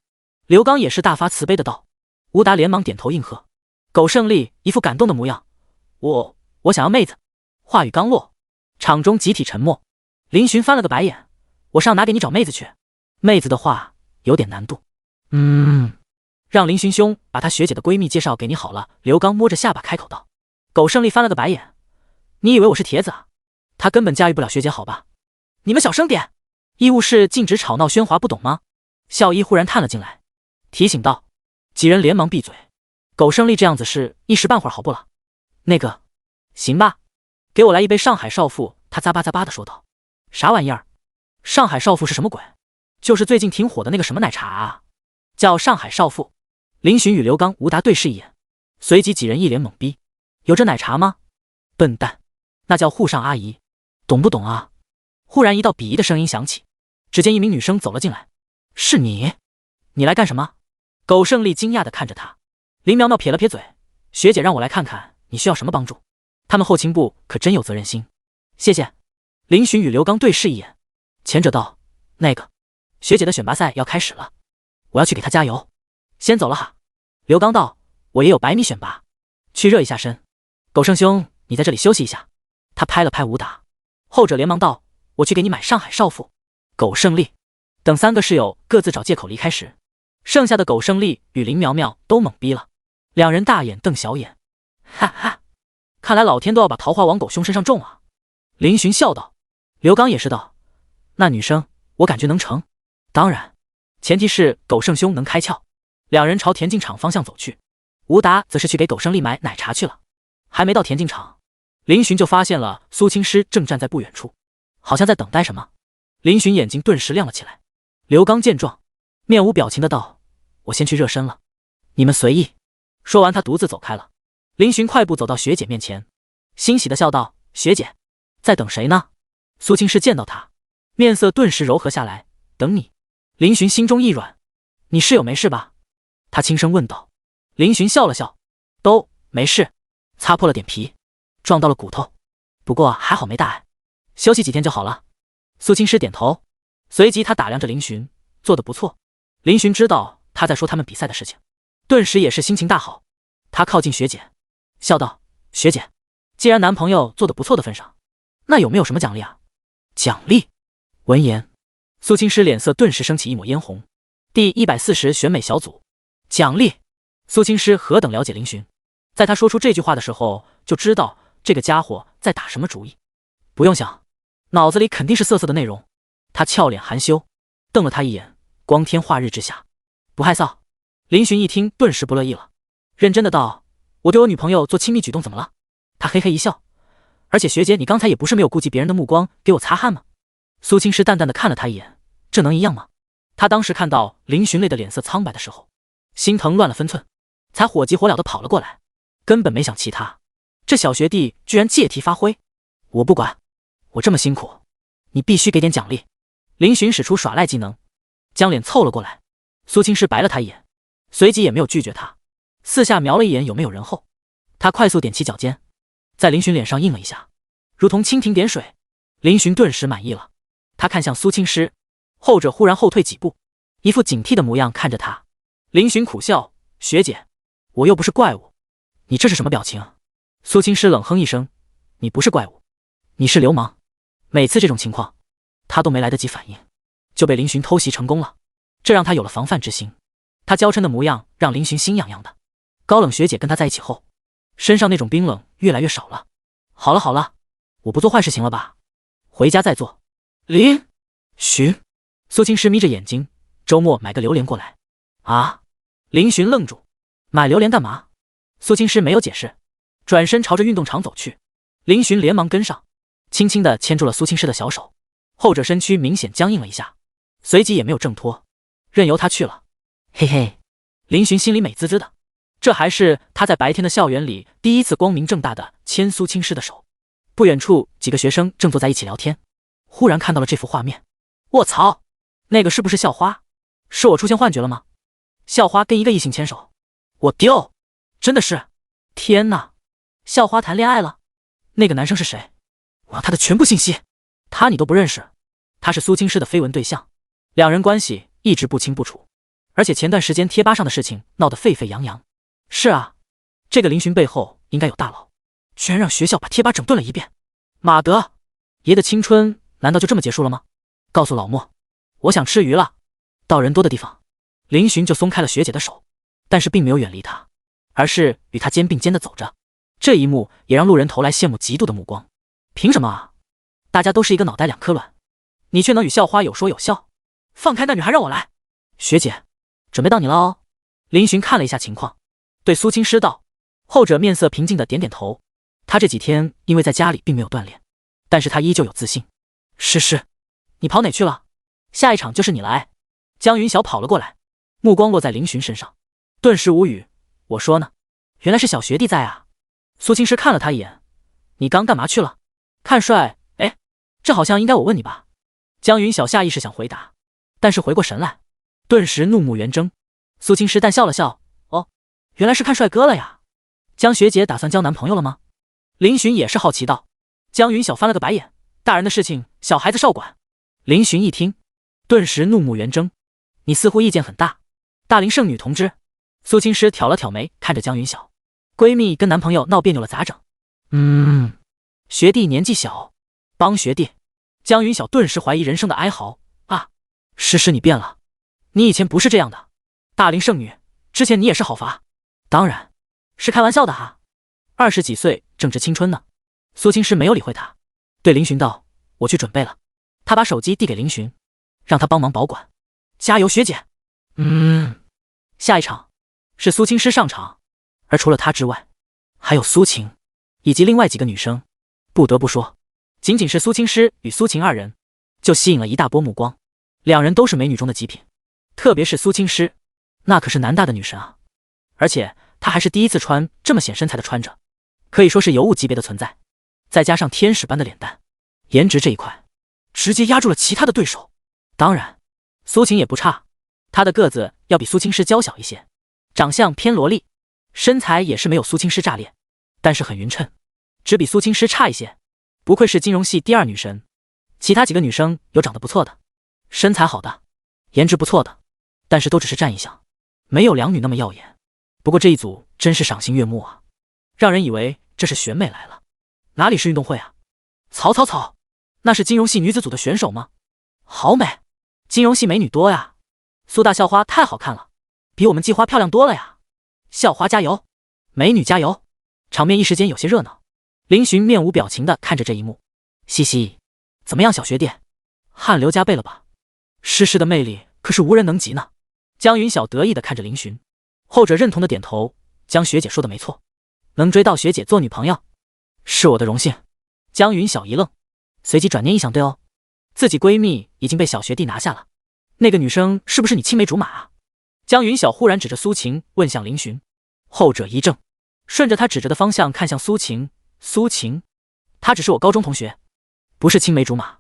Speaker 1: 刘刚也是大发慈悲的道。吴达连忙点头应和。苟胜利一副感动的模样：“我想要妹子。”话语刚落，场中集体沉默。林寻翻了个白眼：“我上哪给你找妹子去？妹子的话有点难度。”让林寻兄把他学姐的闺蜜介绍给你好了。刘刚摸着下巴开口道。苟胜利翻了个白眼：“你以为我是铁子啊？他根本驾驭不了学姐好吧？你们小声点，医务室禁止吵闹喧哗，不懂吗？”校医忽然探了进来，提醒道。几人连忙闭嘴。苟胜利这样子是一时半会儿好不了。那个，行吧，给我来一杯上海少妇。他咂巴咂巴的说道。啥玩意儿？上海少妇是什么鬼？就是最近挺火的那个什么奶茶啊，叫上海少妇。林寻与刘刚、吴达对视一眼，随即几人一脸懵逼。有这奶茶吗？笨蛋，那叫沪上阿姨，懂不懂啊？忽然一道鄙夷的声音响起，只见一名女生走了进来。是你？你来干什么？苟胜利惊讶地看着他。林苗苗撇了撇嘴：“学姐让我来看看你需要什么帮助，他们后勤部可真有责任心。”谢谢。林寻与刘刚对视一眼，前者道：“那个，学姐的选拔赛要开始了，我要去给她加油，先走了哈。”刘刚道：“我也有100米选拔，去热一下身。苟胜兄，你在这里休息一下。”他拍了拍吴达，后者连忙道：“我去给你买上海少妇。”苟胜利等3个室友各自找借口离开时，剩下的苟胜利与林苗苗都懵逼了，两人大眼瞪小眼，哈哈，看来老天都要把桃花往苟兄身上种啊。林寻笑道。刘刚也是道：“那女生我感觉能成，当然前提是苟胜兄能开窍。”两人朝田径场方向走去，吴达则是去给苟胜利买奶茶去了。还没到田径场，林寻就发现了苏青师正站在不远处，好像在等待什么。林寻眼睛顿时亮了起来。刘刚见状，面无表情的道：“我先去热身了，你们随意。”说完他独自走开了。林寻快步走到学姐面前，欣喜的笑道：“学姐，在等谁呢？”苏青师见到他，面色顿时柔和下来：“等你。”林寻心中一软：“你室友没事吧？”他轻声问道。林寻笑了笑：“都没事，擦破了点皮，撞到了骨头，不过还好没大碍，休息几天就好了。”苏青师点头，随即他打量着林寻：“做得不错。”林寻知道他在说他们比赛的事情，顿时也是心情大好。他靠近学姐，笑道：“学姐，既然男朋友做得不错的份上，那有没有什么奖励啊？”奖励。闻言，苏青师脸色顿时升起一抹嫣红。第140选美小组奖励。苏青师何等了解林寻，在他说出这句话的时候，就知道这个家伙在打什么主意。不用想，脑子里肯定是色色的内容。他俏脸含羞，瞪了他一眼，光天化日之下，不害臊。林寻一听，顿时不乐意了，认真的道：“我对我女朋友做亲密举动怎么了？”他嘿嘿一笑：“而且学姐，你刚才也不是没有顾及别人的目光给我擦汗吗？”苏青师淡淡的看了他一眼：“这能一样吗？”他当时看到林寻累的脸色苍白的时候，心疼乱了分寸，才火急火燎的跑了过来，根本没想其他。这小学弟居然借题发挥，我不管，我这么辛苦，你必须给点奖励。林寻使出耍赖技能，将脸凑了过来。苏青师白了他一眼，随即也没有拒绝他，四下瞄了一眼有没有人后，他快速点起脚尖，在林寻脸上印了一下，如同蜻蜓点水。林寻顿时满意了，他看向苏青狮，后者忽然后退几步，一副警惕的模样看着他。林寻苦笑：“学姐，我又不是怪物，你这是什么表情？”苏青狮冷哼一声：“你不是怪物，你是流氓。”每次这种情况，他都没来得及反应，就被林寻偷袭成功了，这让他有了防范之心。他娇嗔的模样让林寻心痒痒的。高冷学姐跟他在一起后，身上那种冰冷越来越少了。好了好了，我不做坏事行了吧？回家再做。林寻，苏青狮眯着眼睛，周末买个榴莲过来。啊！林寻愣住，买榴莲干嘛？苏青狮没有解释，转身朝着运动场走去。林寻连忙跟上，轻轻地牵住了苏青狮的小手，后者身躯明显僵硬了一下，随即也没有挣脱，任由他去了。嘿嘿，林寻心里美滋滋的，这还是他在白天的校园里第一次光明正大的牵苏青狮的手。不远处几个学生正坐在一起聊天，忽然看到了这幅画面。卧槽，那个是不是校花？是我出现幻觉了吗？校花跟一个异性牵手，我丢，真的是，天哪，校花谈恋爱了？那个男生是谁？我要他的全部信息。他你都不认识？他是苏青狮的绯闻对象，两人关系一直不清不楚，而且前段时间贴吧上的事情闹得沸沸扬扬。是啊，这个林寻背后应该有大佬，居然让学校把贴吧整顿了一遍。马德，爷的青春难道就这么结束了吗？告诉老莫，我想吃鱼了。到人多的地方，林寻就松开了学姐的手，但是并没有远离她，而是与她肩并肩的走着。这一幕也让路人投来羡慕嫉妒的目光。凭什么啊？大家都是一个脑袋两颗卵，你却能与校花有说有笑。放开那女孩，让我来。学姐，准备到你了哦。林寻看了一下情况，对苏青狮道，后者面色平静的点点头。他这几天因为在家里并没有锻炼，但是他依旧有自信。是，你跑哪去了？下一场就是你了哎。江云晓跑了过来，目光落在林寻身上，顿时无语。我说呢，原来是小学弟在啊。苏青狮看了他一眼，你刚干嘛去了？看帅？哎，这好像应该我问你吧。江云晓下意识想回答，但是回过神来，顿时怒目圆睁。苏青狮淡笑了笑，哦，原来是看帅哥了呀。江学姐打算交男朋友了吗？林寻也是好奇道。江云晓翻了个白眼，大人的事情小孩子少管。林寻一听，顿时怒目圆睁，你似乎意见很大。大龄剩女同志。苏青狮挑了挑眉，看着江云晓，闺蜜跟男朋友闹别扭了咋整？学弟年纪小，帮学弟。江云晓顿时怀疑人生的哀嚎啊！诗你变了，你以前不是这样的。大龄剩女，之前你也是好伐？当然是开玩笑的哈，20几岁正值青春呢。苏青狮没有理会他，对林寻道：“我去准备了。”他把手机递给林寻，让他帮忙保管。加油，学姐。下一场是苏青狮上场，而除了他之外，还有苏晴以及另外几个女生。不得不说，仅仅是苏青狮与苏晴二人，就吸引了一大波目光。两人都是美女中的极品，特别是苏青狮，那可是男大的女神啊！而且她还是第一次穿这么显身材的穿着，可以说是尤物级别的存在。再加上天使般的脸蛋，颜值这一块直接压住了其他的对手。当然，苏晴也不差，她的个子要比苏青狮娇小一些，长相偏萝莉，身材也是没有苏青狮炸裂，但是很匀称，只比苏青狮差一些。不愧是金融系第二女神。其他几个女生有长得不错的，身材好的，颜值不错的，但是都只是占一项，没有两女那么耀眼。不过这一组真是赏心悦目啊，让人以为这是选美来了，哪里是运动会啊？草，那是金融系女子组的选手吗？好美，金融系美女多呀。苏大校花太好看了，比我们季花漂亮多了呀。校花加油，美女加油。场面一时间有些热闹。林寻面无表情地看着这一幕，嘻嘻，怎么样小学弟，汗流浃背了吧？诗的魅力可是无人能及呢。江云晓得意地看着林寻，后者认同的点头，江学姐说的没错，能追到学姐做女朋友是我的荣幸。江云晓一愣，随即转念一想，对哦，自己闺蜜已经被小学弟拿下了，那个女生是不是你青梅竹马啊？江云晓忽然指着苏晴问向林寻，后者一怔，顺着他指着的方向看向苏晴。苏晴，她只是我高中同学，不是青梅竹马。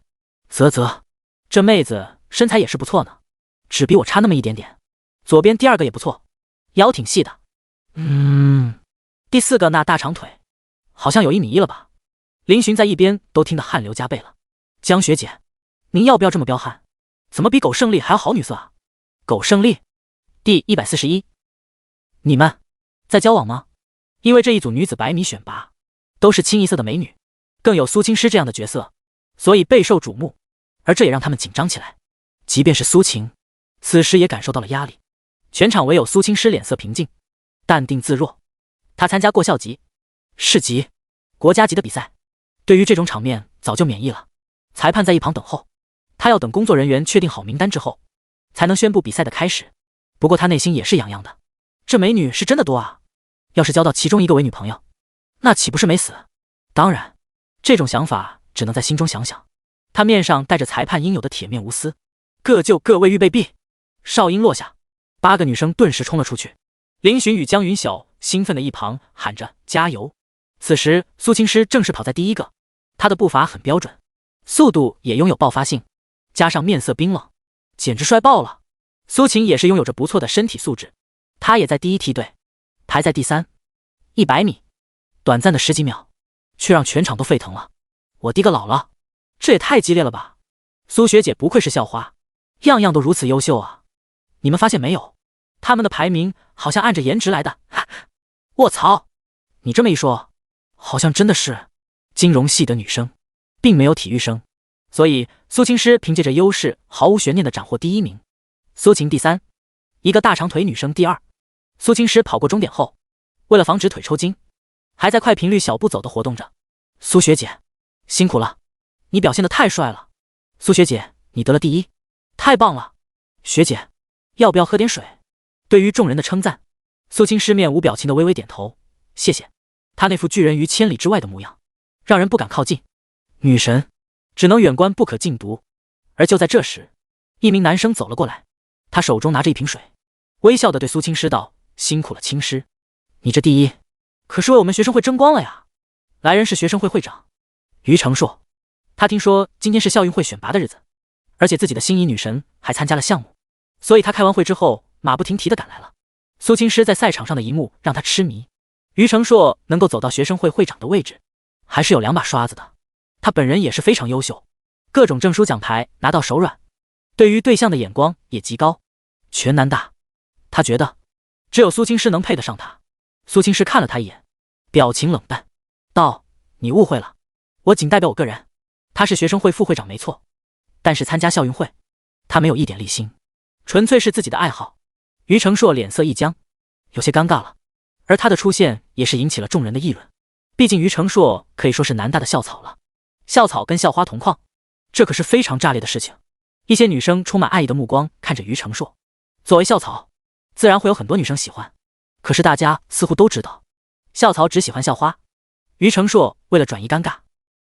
Speaker 1: 啧，这妹子身材也是不错呢，只比我差那么一点点。左边第二个也不错，腰挺细的。第4个那大长腿，好像有1.1米了吧？林寻在一边都听得汗流浃背了。江学姐，您要不要这么彪悍？怎么比苟胜丽还要好女色啊？苟胜丽，第141。你们在交往吗？因为这一组女子100米选拔都是清一色的美女，更有苏青诗这样的角色，所以备受瞩目，而这也让他们紧张起来。即便是苏晴，此时也感受到了压力。全场唯有苏青诗脸色平静，淡定自若。她参加过校级、市级、国家级的比赛，对于这种场面早就免疫了。裁判在一旁等候，他要等工作人员确定好名单之后，才能宣布比赛的开始。不过他内心也是痒痒的，这美女是真的多啊，要是交到其中一个为女朋友，那岂不是没死？当然，这种想法只能在心中想想。他面上带着裁判应有的铁面无私。各就各位，预备毕。哨音落下，8个女生顿时冲了出去。林寻与江云晓兴奋的一旁喊着加油。此时苏青诗正是跑在第1个，她的步伐很标准，速度也拥有爆发性，加上面色冰冷，简直帅爆了。苏晴也是拥有着不错的身体素质，她也在第1梯队，排在第3。100米，短暂的10几秒，却让全场都沸腾了。我的个姥姥，这也太激烈了吧！苏学姐不愧是校花，样样都如此优秀啊！你们发现没有，他们的排名好像按着颜值来的。卧槽，你这么一说，好像真的是。金融系的女生并没有体育生，所以苏青诗凭借着优势毫无悬念地斩获第1名。苏晴第3，一个大长腿女生第2。苏青诗跑过终点后，为了防止腿抽筋，还在快频率小步走地活动着。苏学姐辛苦了，你表现得太帅了。苏学姐，你得了第1，太棒了。学姐，要不要喝点水？对于众人的称赞，苏青诗面无表情的微微点头，谢谢。她那副拒人于千里之外的模样，让人不敢靠近。女神只能远观不可近读。而就在这时，一名男生走了过来，他手中拿着一瓶水，微笑地对苏青诗道：辛苦了青诗，你这第1可是为我们学生会争光了呀。来人是学生会会长于承硕，他听说今天是校运会选拔的日子，而且自己的心仪女神还参加了项目，所以他开完会之后马不停蹄地赶来了。苏青诗在赛场上的一幕让他痴迷，于承硕能够走到学生会会长的位置，还是有2把刷子的。他本人也是非常优秀，各种证书奖牌拿到手软，对于对象的眼光也极高，全南大，他觉得只有苏青诗能配得上他。苏青诗看了他一眼，表情冷淡，道：你误会了，我仅代表我个人，他是学生会副会长没错，但是参加校运会，他没有一点利心，纯粹是自己的爱好。于承硕脸色一僵，有些尴尬了，而他的出现也是引起了众人的议论。毕竟于承硕可以说是南大的校草了，校草跟校花同框，这可是非常炸裂的事情。一些女生充满爱意的目光看着于承硕，作为校草，自然会有很多女生喜欢，可是大家似乎都知道，校草只喜欢校花。于承硕为了转移尴尬，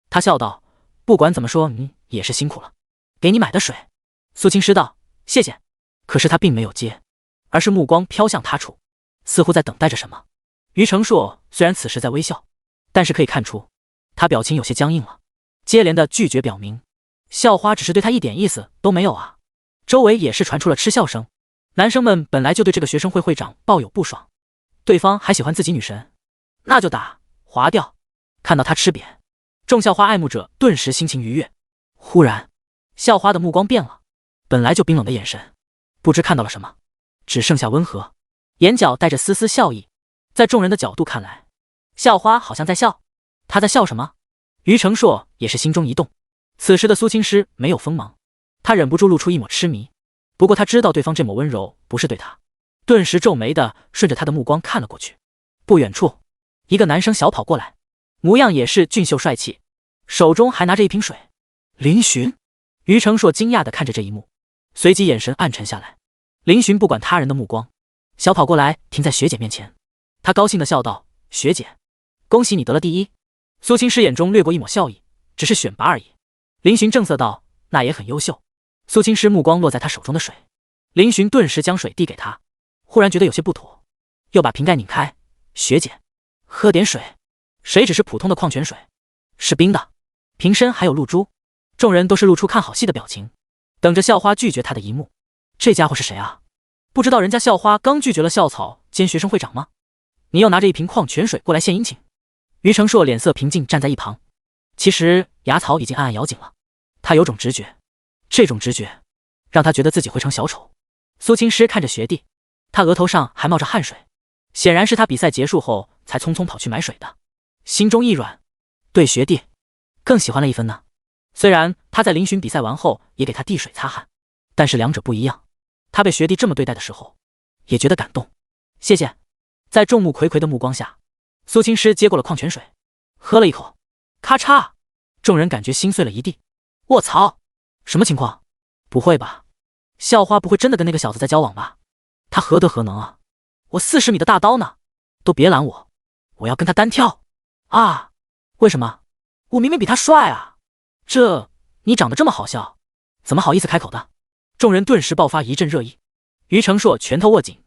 Speaker 1: 他笑道：不管怎么说，你也是辛苦了，给你买的水。苏青诗道：谢谢。可是他并没有接，而是目光飘向他处，似乎在等待着什么。于承硕虽然此时在微笑，但是可以看出他表情有些僵硬了，接连的拒绝表明校花只是对他一点意思都没有啊。周围也是传出了嗤笑声，男生们本来就对这个学生会会长抱有不爽，对方还喜欢自己女神，那就打划掉。看到他吃瘪，众校花爱慕者顿时心情愉悦。忽然校花的目光变了，本来就冰冷的眼神不知看到了什么，只剩下温和，眼角带着丝丝笑意。在众人的角度看来，校花好像在笑，她在笑什么？于承硕也是心中一动。此时的苏青诗没有锋芒，他忍不住露出一抹痴迷。不过他知道对方这抹温柔不是对他，顿时皱眉的顺着他的目光看了过去。不远处，一个男生小跑过来，模样也是俊秀帅气，手中还拿着一瓶水。林寻，于承硕惊讶的看着这一幕，随即眼神暗沉下来。林寻不管他人的目光，小跑过来停在学姐面前，他高兴的笑道：学姐，恭喜你得了第1。苏青诗眼中掠过一抹笑意，只是选拔而已。林寻正色道：那也很优秀。苏青诗目光落在他手中的水，林寻顿时将水递给他，忽然觉得有些不妥，又把瓶盖拧开：学姐，喝点水。谁只是普通的矿泉水，是冰的，瓶身还有露珠。众人都是露出看好戏的表情，等着校花拒绝他的一幕。这家伙是谁啊？不知道人家校花刚拒绝了校草兼学生会长吗？你又拿着一瓶矿泉水过来献殷勤。于承硕脸色平静，站在一旁。其实牙槽已经暗暗咬紧了，他有种直觉，这种直觉让他觉得自己会成小丑。苏青师看着学弟，他额头上还冒着汗水，显然是他比赛结束后才匆匆跑去买水的，心中一软，对学弟更喜欢了一分呢。虽然他在林寻比赛完后也给他递水擦汗，但是两者不一样。他被学弟这么对待的时候，也觉得感动。谢谢。在众目睽睽的目光下，苏青师接过了矿泉水，喝了一口，咔嚓，众人感觉心碎了一地。卧槽，什么情况？不会吧，校花不会真的跟那个小子在交往吧？他何德何能啊？我40米的大刀呢，都别拦我，我要跟他单挑啊！为什么？我明明比他帅啊！你长得这么好笑，怎么好意思开口的？众人顿时爆发一阵热议。于承硕拳头握紧，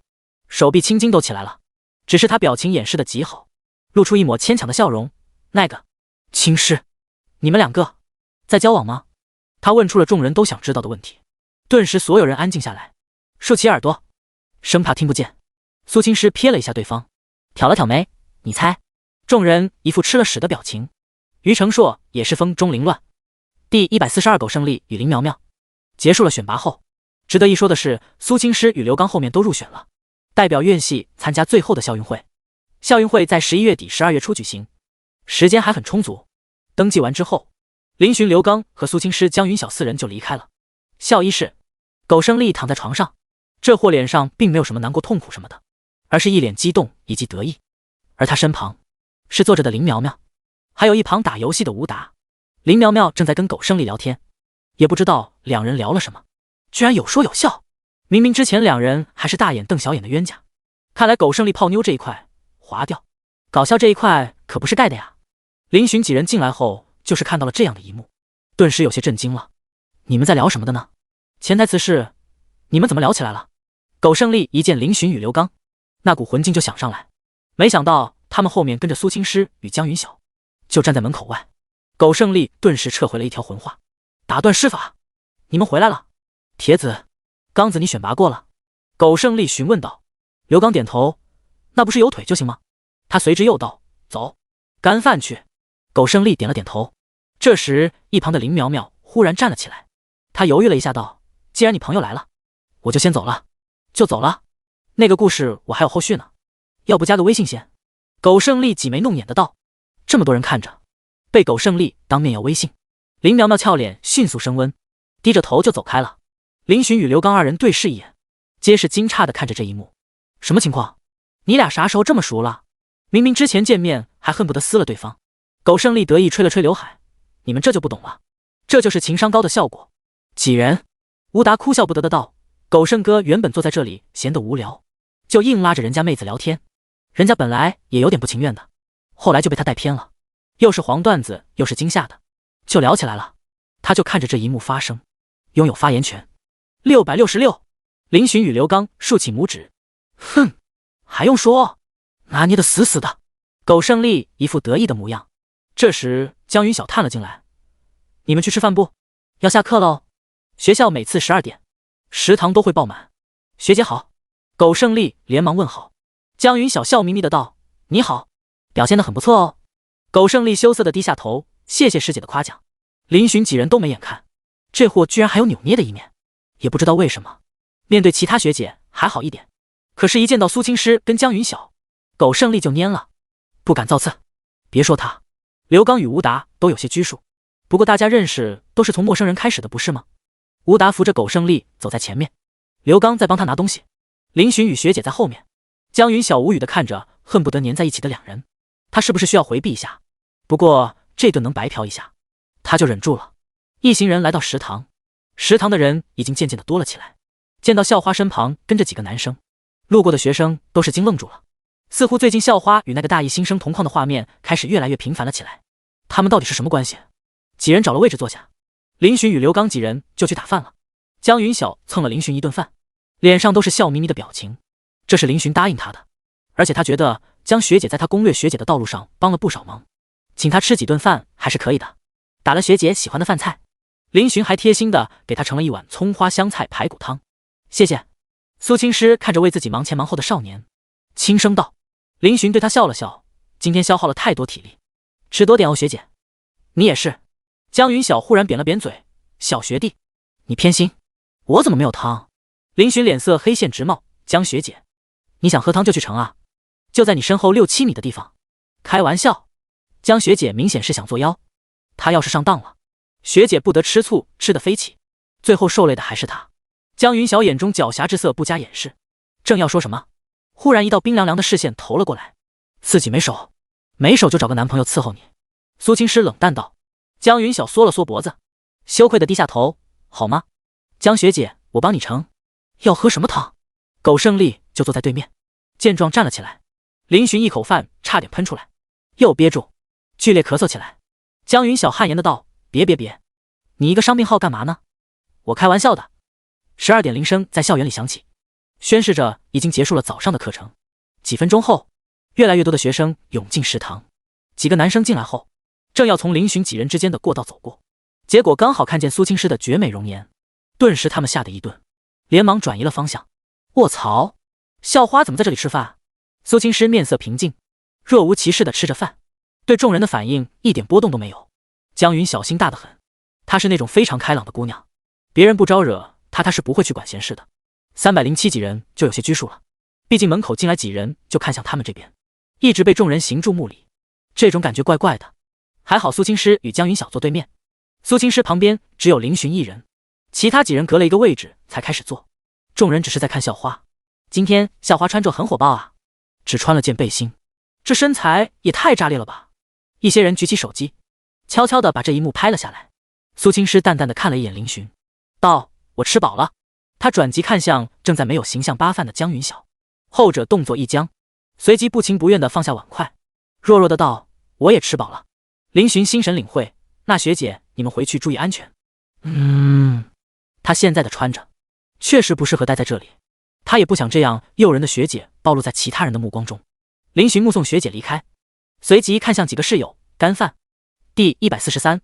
Speaker 1: 手臂青筋都起来了，只是他表情掩饰的极好，露出一抹牵强的笑容。那个青师，你们两个在交往吗？他问出了众人都想知道的问题。顿时所有人安静下来，竖起耳朵，生怕听不见。苏青师瞥了一下对方，挑了挑眉，你猜？众人一副吃了屎的表情。于承硕也是风中凌乱。第142狗胜利与林苗苗结束了选拔后，值得一说的是，苏青师与刘刚后面都入选了，代表院系参加最后的校运会。校运会在11月底12月初举行，时间还很充足。登记完之后，林寻、刘刚和苏青师、江云晓4人就离开了。校医室，苟胜利躺在床上，这货脸上并没有什么难过痛苦什么的，而是一脸激动以及得意。而他身旁是坐着的林苗苗，还有一旁打游戏的吴达。林苗苗正在跟苟胜利聊天，也不知道两人聊了什么，居然有说有笑。明明之前两人还是大眼瞪小眼的冤家，看来苟胜利泡妞这一块划掉，搞笑这一块可不是盖的呀。林寻几人进来后，就是看到了这样的一幕，顿时有些震惊了。你们在聊什么的呢？潜台词是你们怎么聊起来了？苟胜利一见林寻与刘刚，那股魂劲就想上来，没想到他们后面跟着苏青师与江云晓，就站在门口外。苟胜利顿时撤回了一条魂话，打断施法，你们回来了。铁子、刚子你选拔过了？苟胜利询问道。刘刚点头，那不是有腿就行吗？他随之又道，走，干饭去。苟胜利点了点头。这时一旁的林苗苗忽然站了起来，他犹豫了一下道，既然你朋友来了，我就先走了。就走了？那个故事我还有后续呢，要不加个微信先？苟胜利挤眉弄眼的道。这么多人看着，被苟胜利当面要微信，林苗苗俏脸迅速升温，低着头就走开了。林寻与刘刚二人对视一眼，皆是惊诧的看着这一幕。什么情况？你俩啥时候这么熟了？明明之前见面还恨不得撕了对方。苟胜利得意吹了吹刘海，你们这就不懂了，这就是情商高的效果。几人？吴达哭笑不得的道。苟胜哥原本坐在这里闲得无聊，就硬拉着人家妹子聊天，人家本来也有点不情愿的，后来就被他带偏了，又是黄段子又是惊吓的，就聊起来了。他就看着这一幕发生，拥有发言权。666，林寻与刘刚竖起拇指，哼，还用说，拿捏得死死的。苟胜利一副得意的模样。这时江云晓探了进来，你们去吃饭不？要下课喽。学校每次12点，食堂都会爆满。学姐好。苟胜利连忙问好。江云晓笑眯眯的道，你好，表现得很不错哦。苟胜利羞涩的低下头，谢谢师姐的夸奖。林寻几人都没眼看，这货居然还有扭捏的一面，也不知道为什么，面对其他学姐还好一点，可是一见到苏青师跟江云晓，苟胜利就蔫了，不敢造次。别说他，刘刚与吴达都有些拘束，不过大家认识都是从陌生人开始的，不是吗？吴达扶着苟胜利走在前面，刘刚在帮他拿东西，林寻与学姐在后面。江云晓无语的看着恨不得粘在一起的两人，他是不是需要回避一下？不过这顿能白嫖一下，他就忍住了。一行人来到食堂，食堂的人已经渐渐的多了起来。见到校花身旁跟着几个男生，路过的学生都是惊愣住了，似乎最近校花与那个大一新生同框的画面开始越来越频繁了起来。他们到底是什么关系？几人找了位置坐下，林寻与刘刚几人就去打饭了。江云晓蹭了林寻一顿饭，脸上都是笑眯眯的表情。这是林寻答应他的，而且他觉得江学姐在他攻略学姐的道路上帮了不少忙，请他吃几顿饭还是可以的。打了学姐喜欢的饭菜，林寻还贴心的给他盛了一碗葱花香菜排骨汤。谢谢。苏青师看着为自己忙前忙后的少年，轻声道。林寻对他笑了笑，今天消耗了太多体力，吃多点哦，学姐。你也是。江云晓忽然扁了扁嘴，小学弟，你偏心，我怎么没有汤？林寻脸色黑线直冒，江学姐，你想喝汤就去盛啊，就在你身后6、7米的地方。开玩笑，江学姐明显是想作妖，她要是上当了，学姐不得吃醋吃得飞起，最后受累的还是她。江云晓眼中狡黠之色不加掩饰，正要说什么，忽然一道冰凉凉的视线投了过来，自己没手，没手就找个男朋友伺候你。苏青诗冷淡道。江云晓缩了缩脖子，羞愧的低下头，好吗？江学姐，我帮你盛。要喝什么汤？苟胜利就坐在对面，见状站了起来。林寻一口饭差点喷出来，又憋住，剧烈咳嗽起来。江云晓汗颜的道：别，你一个伤病号干嘛呢？我开玩笑的。12点铃声在校园里响起，宣示着已经结束了早上的课程。几分钟后，越来越多的学生涌进食堂。几个男生进来后，正要从林寻几人之间的过道走过，结果刚好看见苏青诗的绝美容颜，顿时他们吓得一顿，连忙转移了方向。卧槽，校花怎么在这里吃饭？苏青诗面色平静，若无其事地吃着饭，对众人的反应一点波动都没有。江云小心大得很，她是那种非常开朗的姑娘，别人不招惹她是不会去管闲事的。307几人就有些拘束了，毕竟门口进来几人就看向他们这边，一直被众人行注目礼，这种感觉怪怪的。还好苏青诗与江云晓坐对面，苏青诗旁边只有林寻一人，其他几人隔了一个位置才开始坐。众人只是在看校花，今天校花穿着很火爆啊，只穿了件背心，这身材也太炸裂了吧。一些人举起手机，悄悄地把这一幕拍了下来。苏青诗淡淡地看了一眼林寻，道：我吃饱了。他转级看向正在没有形象扒饭的江云晓，后者动作一僵，随即不情不愿地放下碗筷，弱弱的道：我也吃饱了。林寻心神领会，那学姐你们回去注意安全。他现在的穿着确实不适合待在这里，他也不想这样诱人的学姐暴露在其他人的目光中。林寻目送学姐离开，随即看向几个室友，干饭。第143，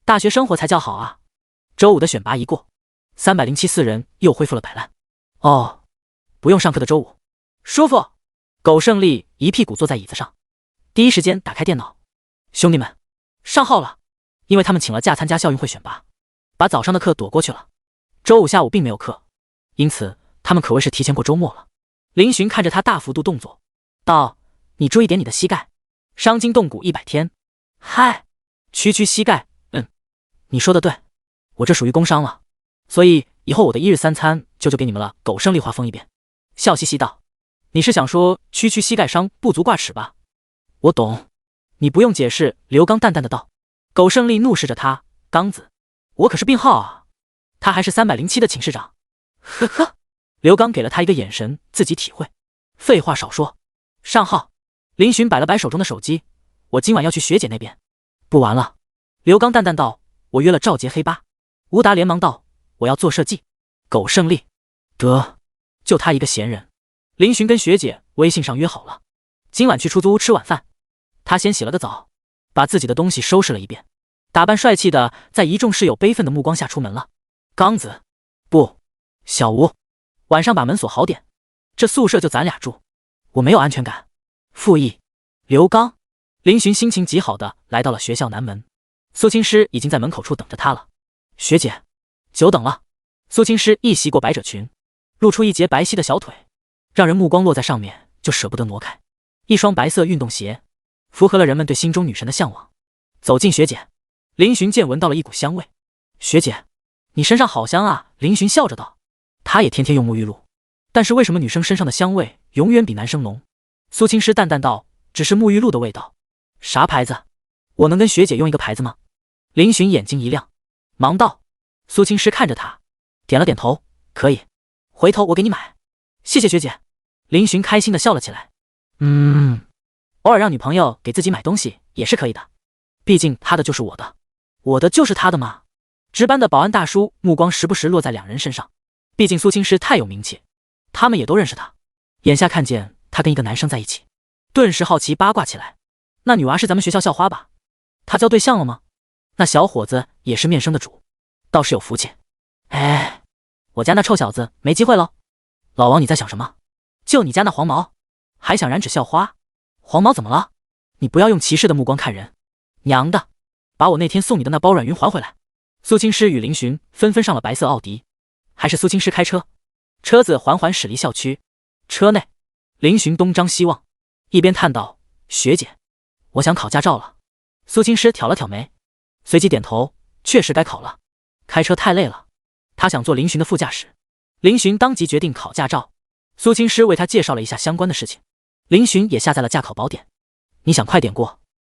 Speaker 1: 大学生活才叫好啊。周五的选拔一过，307人又恢复了摆烂。哦，不用上课的周五，舒服。苟胜利一屁股坐在椅子上，第一时间打开电脑。兄弟们，上号了！因为他们请了假参加校运会选拔，把早上的课躲过去了。周五下午并没有课，因此他们可谓是提前过周末了。林寻看着他大幅度动作，道：你注意点你的膝盖，伤筋动骨100天。嗨，区膝盖，你说的对，我这属于工伤了，所以以后我的1日3餐就给你们了。苟胜利话锋一遍，笑嘻嘻道：你是想说区膝盖伤不足挂齿吧？我懂，你不用解释。刘刚淡淡的道。苟胜利怒视着他，刚子，我可是病号啊，他还是307的寝室长。呵呵，刘刚给了他一个眼神，自己体会。废话少说，上号。林寻摆了摆手中的手机，我今晚要去学姐那边。不玩了。刘刚淡淡道，我约了赵杰黑八。吴达连忙道，我要做设计。苟胜利，得，就他一个闲人。林寻跟学姐微信上约好了，今晚去出租屋吃晚饭。他先洗了个澡，把自己的东西收拾了一遍，打扮帅气的在一众室友悲愤的目光下出门了。刚子，不，小吴，晚上把门锁好点，这宿舍就咱俩住，我没有安全感。复议。刘刚。林寻心情极好的来到了学校南门，苏青诗已经在门口处等着他了。学姐，久等了。苏青诗一袭过百褶裙，露出一截白皙的小腿，让人目光落在上面就舍不得挪开。一双白色运动鞋符合了人们对心中女神的向往。走近学姐，林寻见闻到了一股香味。学姐，你身上好香啊。林寻笑着道，他也天天用沐浴露，但是为什么女生身上的香味永远比男生浓？苏青诗淡淡道，只是沐浴露的味道。啥牌子？我能跟学姐用一个牌子吗？林寻眼睛一亮，忙道。苏青诗看着他，点了点头，可以，回头我给你买。谢谢学姐。林寻开心的笑了起来。偶尔让女朋友给自己买东西也是可以的，毕竟她的就是我的，我的就是她的嘛。值班的保安大叔目光时不时落在两人身上，毕竟苏青诗太有名气，他们也都认识她。眼下看见她跟一个男生在一起，顿时好奇八卦起来。那女娃是咱们学校校花吧？她交对象了吗？那小伙子也是面生的主，倒是有福气。哎，我家那臭小子没机会喽。老王，你在想什么？就你家那黄毛，还想染指校花？黄毛怎么了？你不要用歧视的目光看人。娘的，把我那天送你的那包软云还回来。苏青师与林寻纷纷上了白色奥迪，还是苏青师开车。车子缓缓驶离校区，车内林寻东张西望，一边叹道：学姐，我想考驾照了。苏青师挑了挑眉，随即点头，确实该考了。开车太累了，他想坐林寻的副驾驶。林寻当即决定考驾照。苏青师为他介绍了一下相关的事情，林寻也下载了驾考宝典。你想快点过，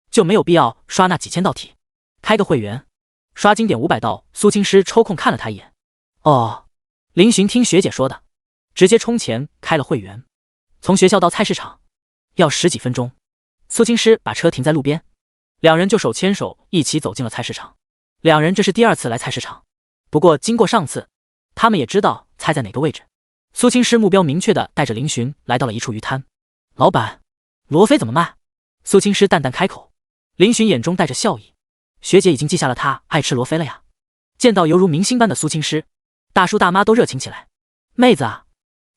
Speaker 1: 就没有必要刷那几千道题，开个会员，刷经典500道。苏青师抽空看了他一眼。哦，林寻听学姐说的，直接冲前开了会员。从学校到菜市场要10几分钟。苏青师把车停在路边，两人就手牵手一起走进了菜市场。两人这是第2次来菜市场，不过经过上次，他们也知道菜在哪个位置。苏青师目标明确地带着林寻来到了一处鱼摊。老板，罗非怎么卖？苏青师淡淡开口。林寻眼中带着笑意，学姐已经记下了他爱吃罗非了呀。见到犹如明星般的苏青师，大叔大妈都热情起来。妹子啊，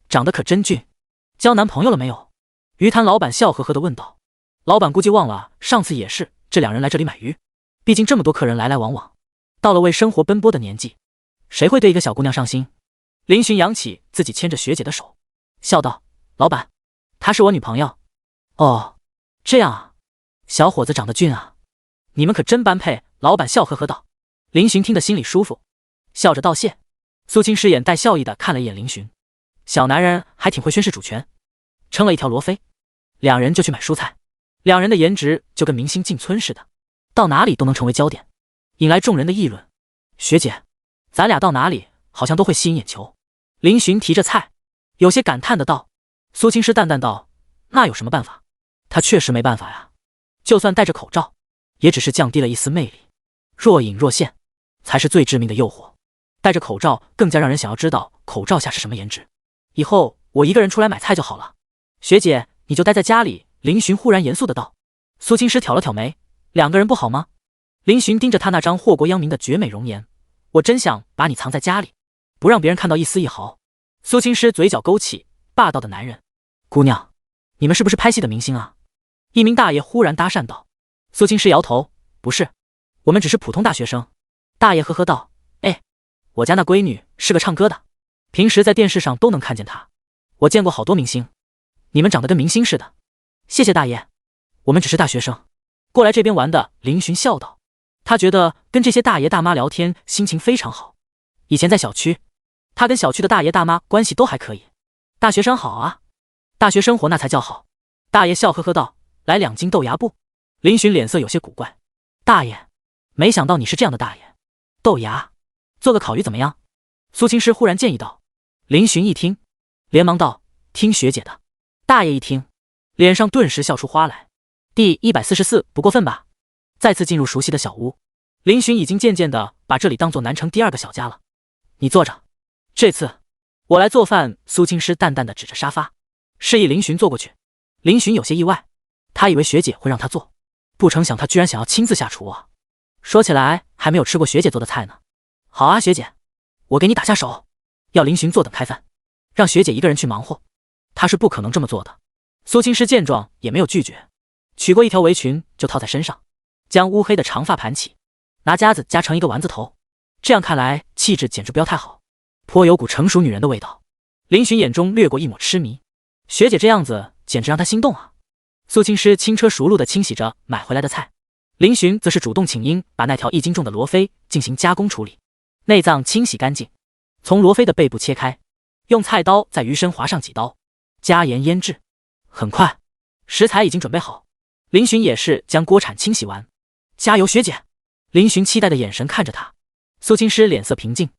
Speaker 1: 长得可真俊，交男朋友了没有？鱼摊老板笑呵呵地问道。老板估计忘了上次也是这两人来这里买鱼，毕竟这么多客人来来往往，到了为生活奔波的年纪，谁会对一个小姑娘上心？林寻扬起自己牵着学姐的手，笑道：老板，她是我女朋友。哦，这样啊，小伙子长得俊啊，你们可真般配。老板笑呵呵道。林寻听得心里舒服，笑着道谢。苏青师眼带笑意的看了一眼林寻，小男人还挺会宣示主权。称了一条罗非，两人就去买蔬菜。两人的颜值就跟明星进村似的，到哪里都能成为焦点，引来众人的议论。学姐，咱俩到哪里好像都会吸引眼球。林寻提着菜，有些感叹的道。苏青师淡淡道：那有什么办法？他确实没办法呀，就算戴着口罩，也只是降低了一丝魅力，若隐若现才是最致命的诱惑。戴着口罩更加让人想要知道口罩下是什么颜值。以后我一个人出来买菜就好了。学姐，你就待在家里。林寻忽然严肃的道。苏青师挑了挑眉，两个人不好吗？林寻盯着他那张祸国殃民的绝美容颜，我真想把你藏在家里，不让别人看到一丝一毫。苏青师嘴角勾起，霸道的男人。姑娘，你们是不是拍戏的明星啊？一名大爷忽然搭讪道。苏青师摇头，不是，我们只是普通大学生。大爷呵呵道，哎，我家那闺女是个唱歌的，平时在电视上都能看见她，我见过好多明星，你们长得跟明星似的。谢谢大爷，我们只是大学生，过来这边玩的。林寻笑道，他觉得跟这些大爷大妈聊天心情非常好。以前在小区，他跟小区的大爷大妈关系都还可以。大学生好啊，大学生活那才叫好。大爷笑呵呵道，来2斤豆芽不？林寻脸色有些古怪，大爷，没想到你是这样的大爷。豆芽，做个烤鱼怎么样？苏青师忽然建议道。林寻一听，连忙道，听学姐的。大爷一听，脸上顿时笑出花来。第144，不过分吧？再次进入熟悉的小屋，林寻已经渐渐地把这里当作南城第2个小家了。你坐着，这次我来做饭。苏青师淡淡地指着沙发，示意林寻坐过去。林寻有些意外，他以为学姐会让他做，不成想他居然想要亲自下厨啊。说起来还没有吃过学姐做的菜呢。好啊，学姐，我给你打下手。要林寻坐等开饭，让学姐一个人去忙活，他是不可能这么做的。苏青师见状也没有拒绝，取过一条围裙就套在身上，将乌黑的长发盘起，拿夹子夹成一个丸子头，这样看来气质简直不要太好，颇有股成熟女人的味道。林寻眼中掠过一抹痴迷，学姐这样子简直让他心动啊。苏青师轻车熟路地清洗着买回来的菜，林寻则是主动请缨把那条1斤重的罗非进行加工处理，内脏清洗干净，从罗非的背部切开，用菜刀在鱼身划上几刀，加盐腌制。很快，食材已经准备好，林寻也是将锅铲清洗完。加油，学姐！林寻期待的眼神看着他。苏青师脸色平静，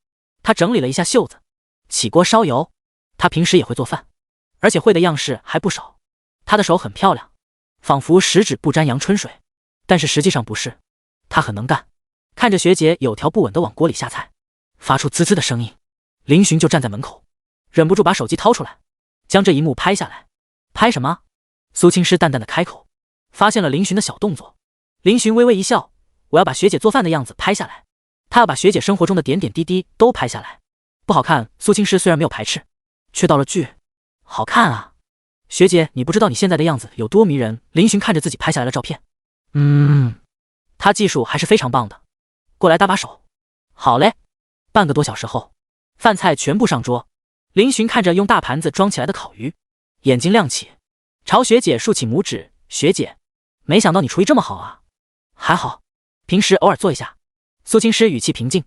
Speaker 1: 他整理了一下袖子，起锅烧油。他平时也会做饭，而且会的样式还不少。他的手很漂亮，仿佛十指不沾阳春水，但是实际上不是，他很能干。看着学姐有条不紊地往锅里下菜，发出滋滋的声音，林寻就站在门口，忍不住把手机掏出来，将这一幕拍下来。拍什么？苏青师淡淡的开口，发现了林寻的小动作。林寻微微一笑，我要把学姐做饭的样子拍下来，他要把学姐生活中的点点滴滴都拍下来。不好看，苏青师虽然没有排斥，却道了句好看啊。学姐，你不知道你现在的样子有多迷人。林寻看着自己拍下来的照片，他技术还是非常棒的。过来搭把手。好嘞。半个多小时后，饭菜全部上桌。林寻看着用大盘子装起来的烤鱼，眼睛亮起，朝学姐竖起拇指。学姐，没想到你厨艺这么好啊。还好，平时偶尔做一下。苏青师语气平静，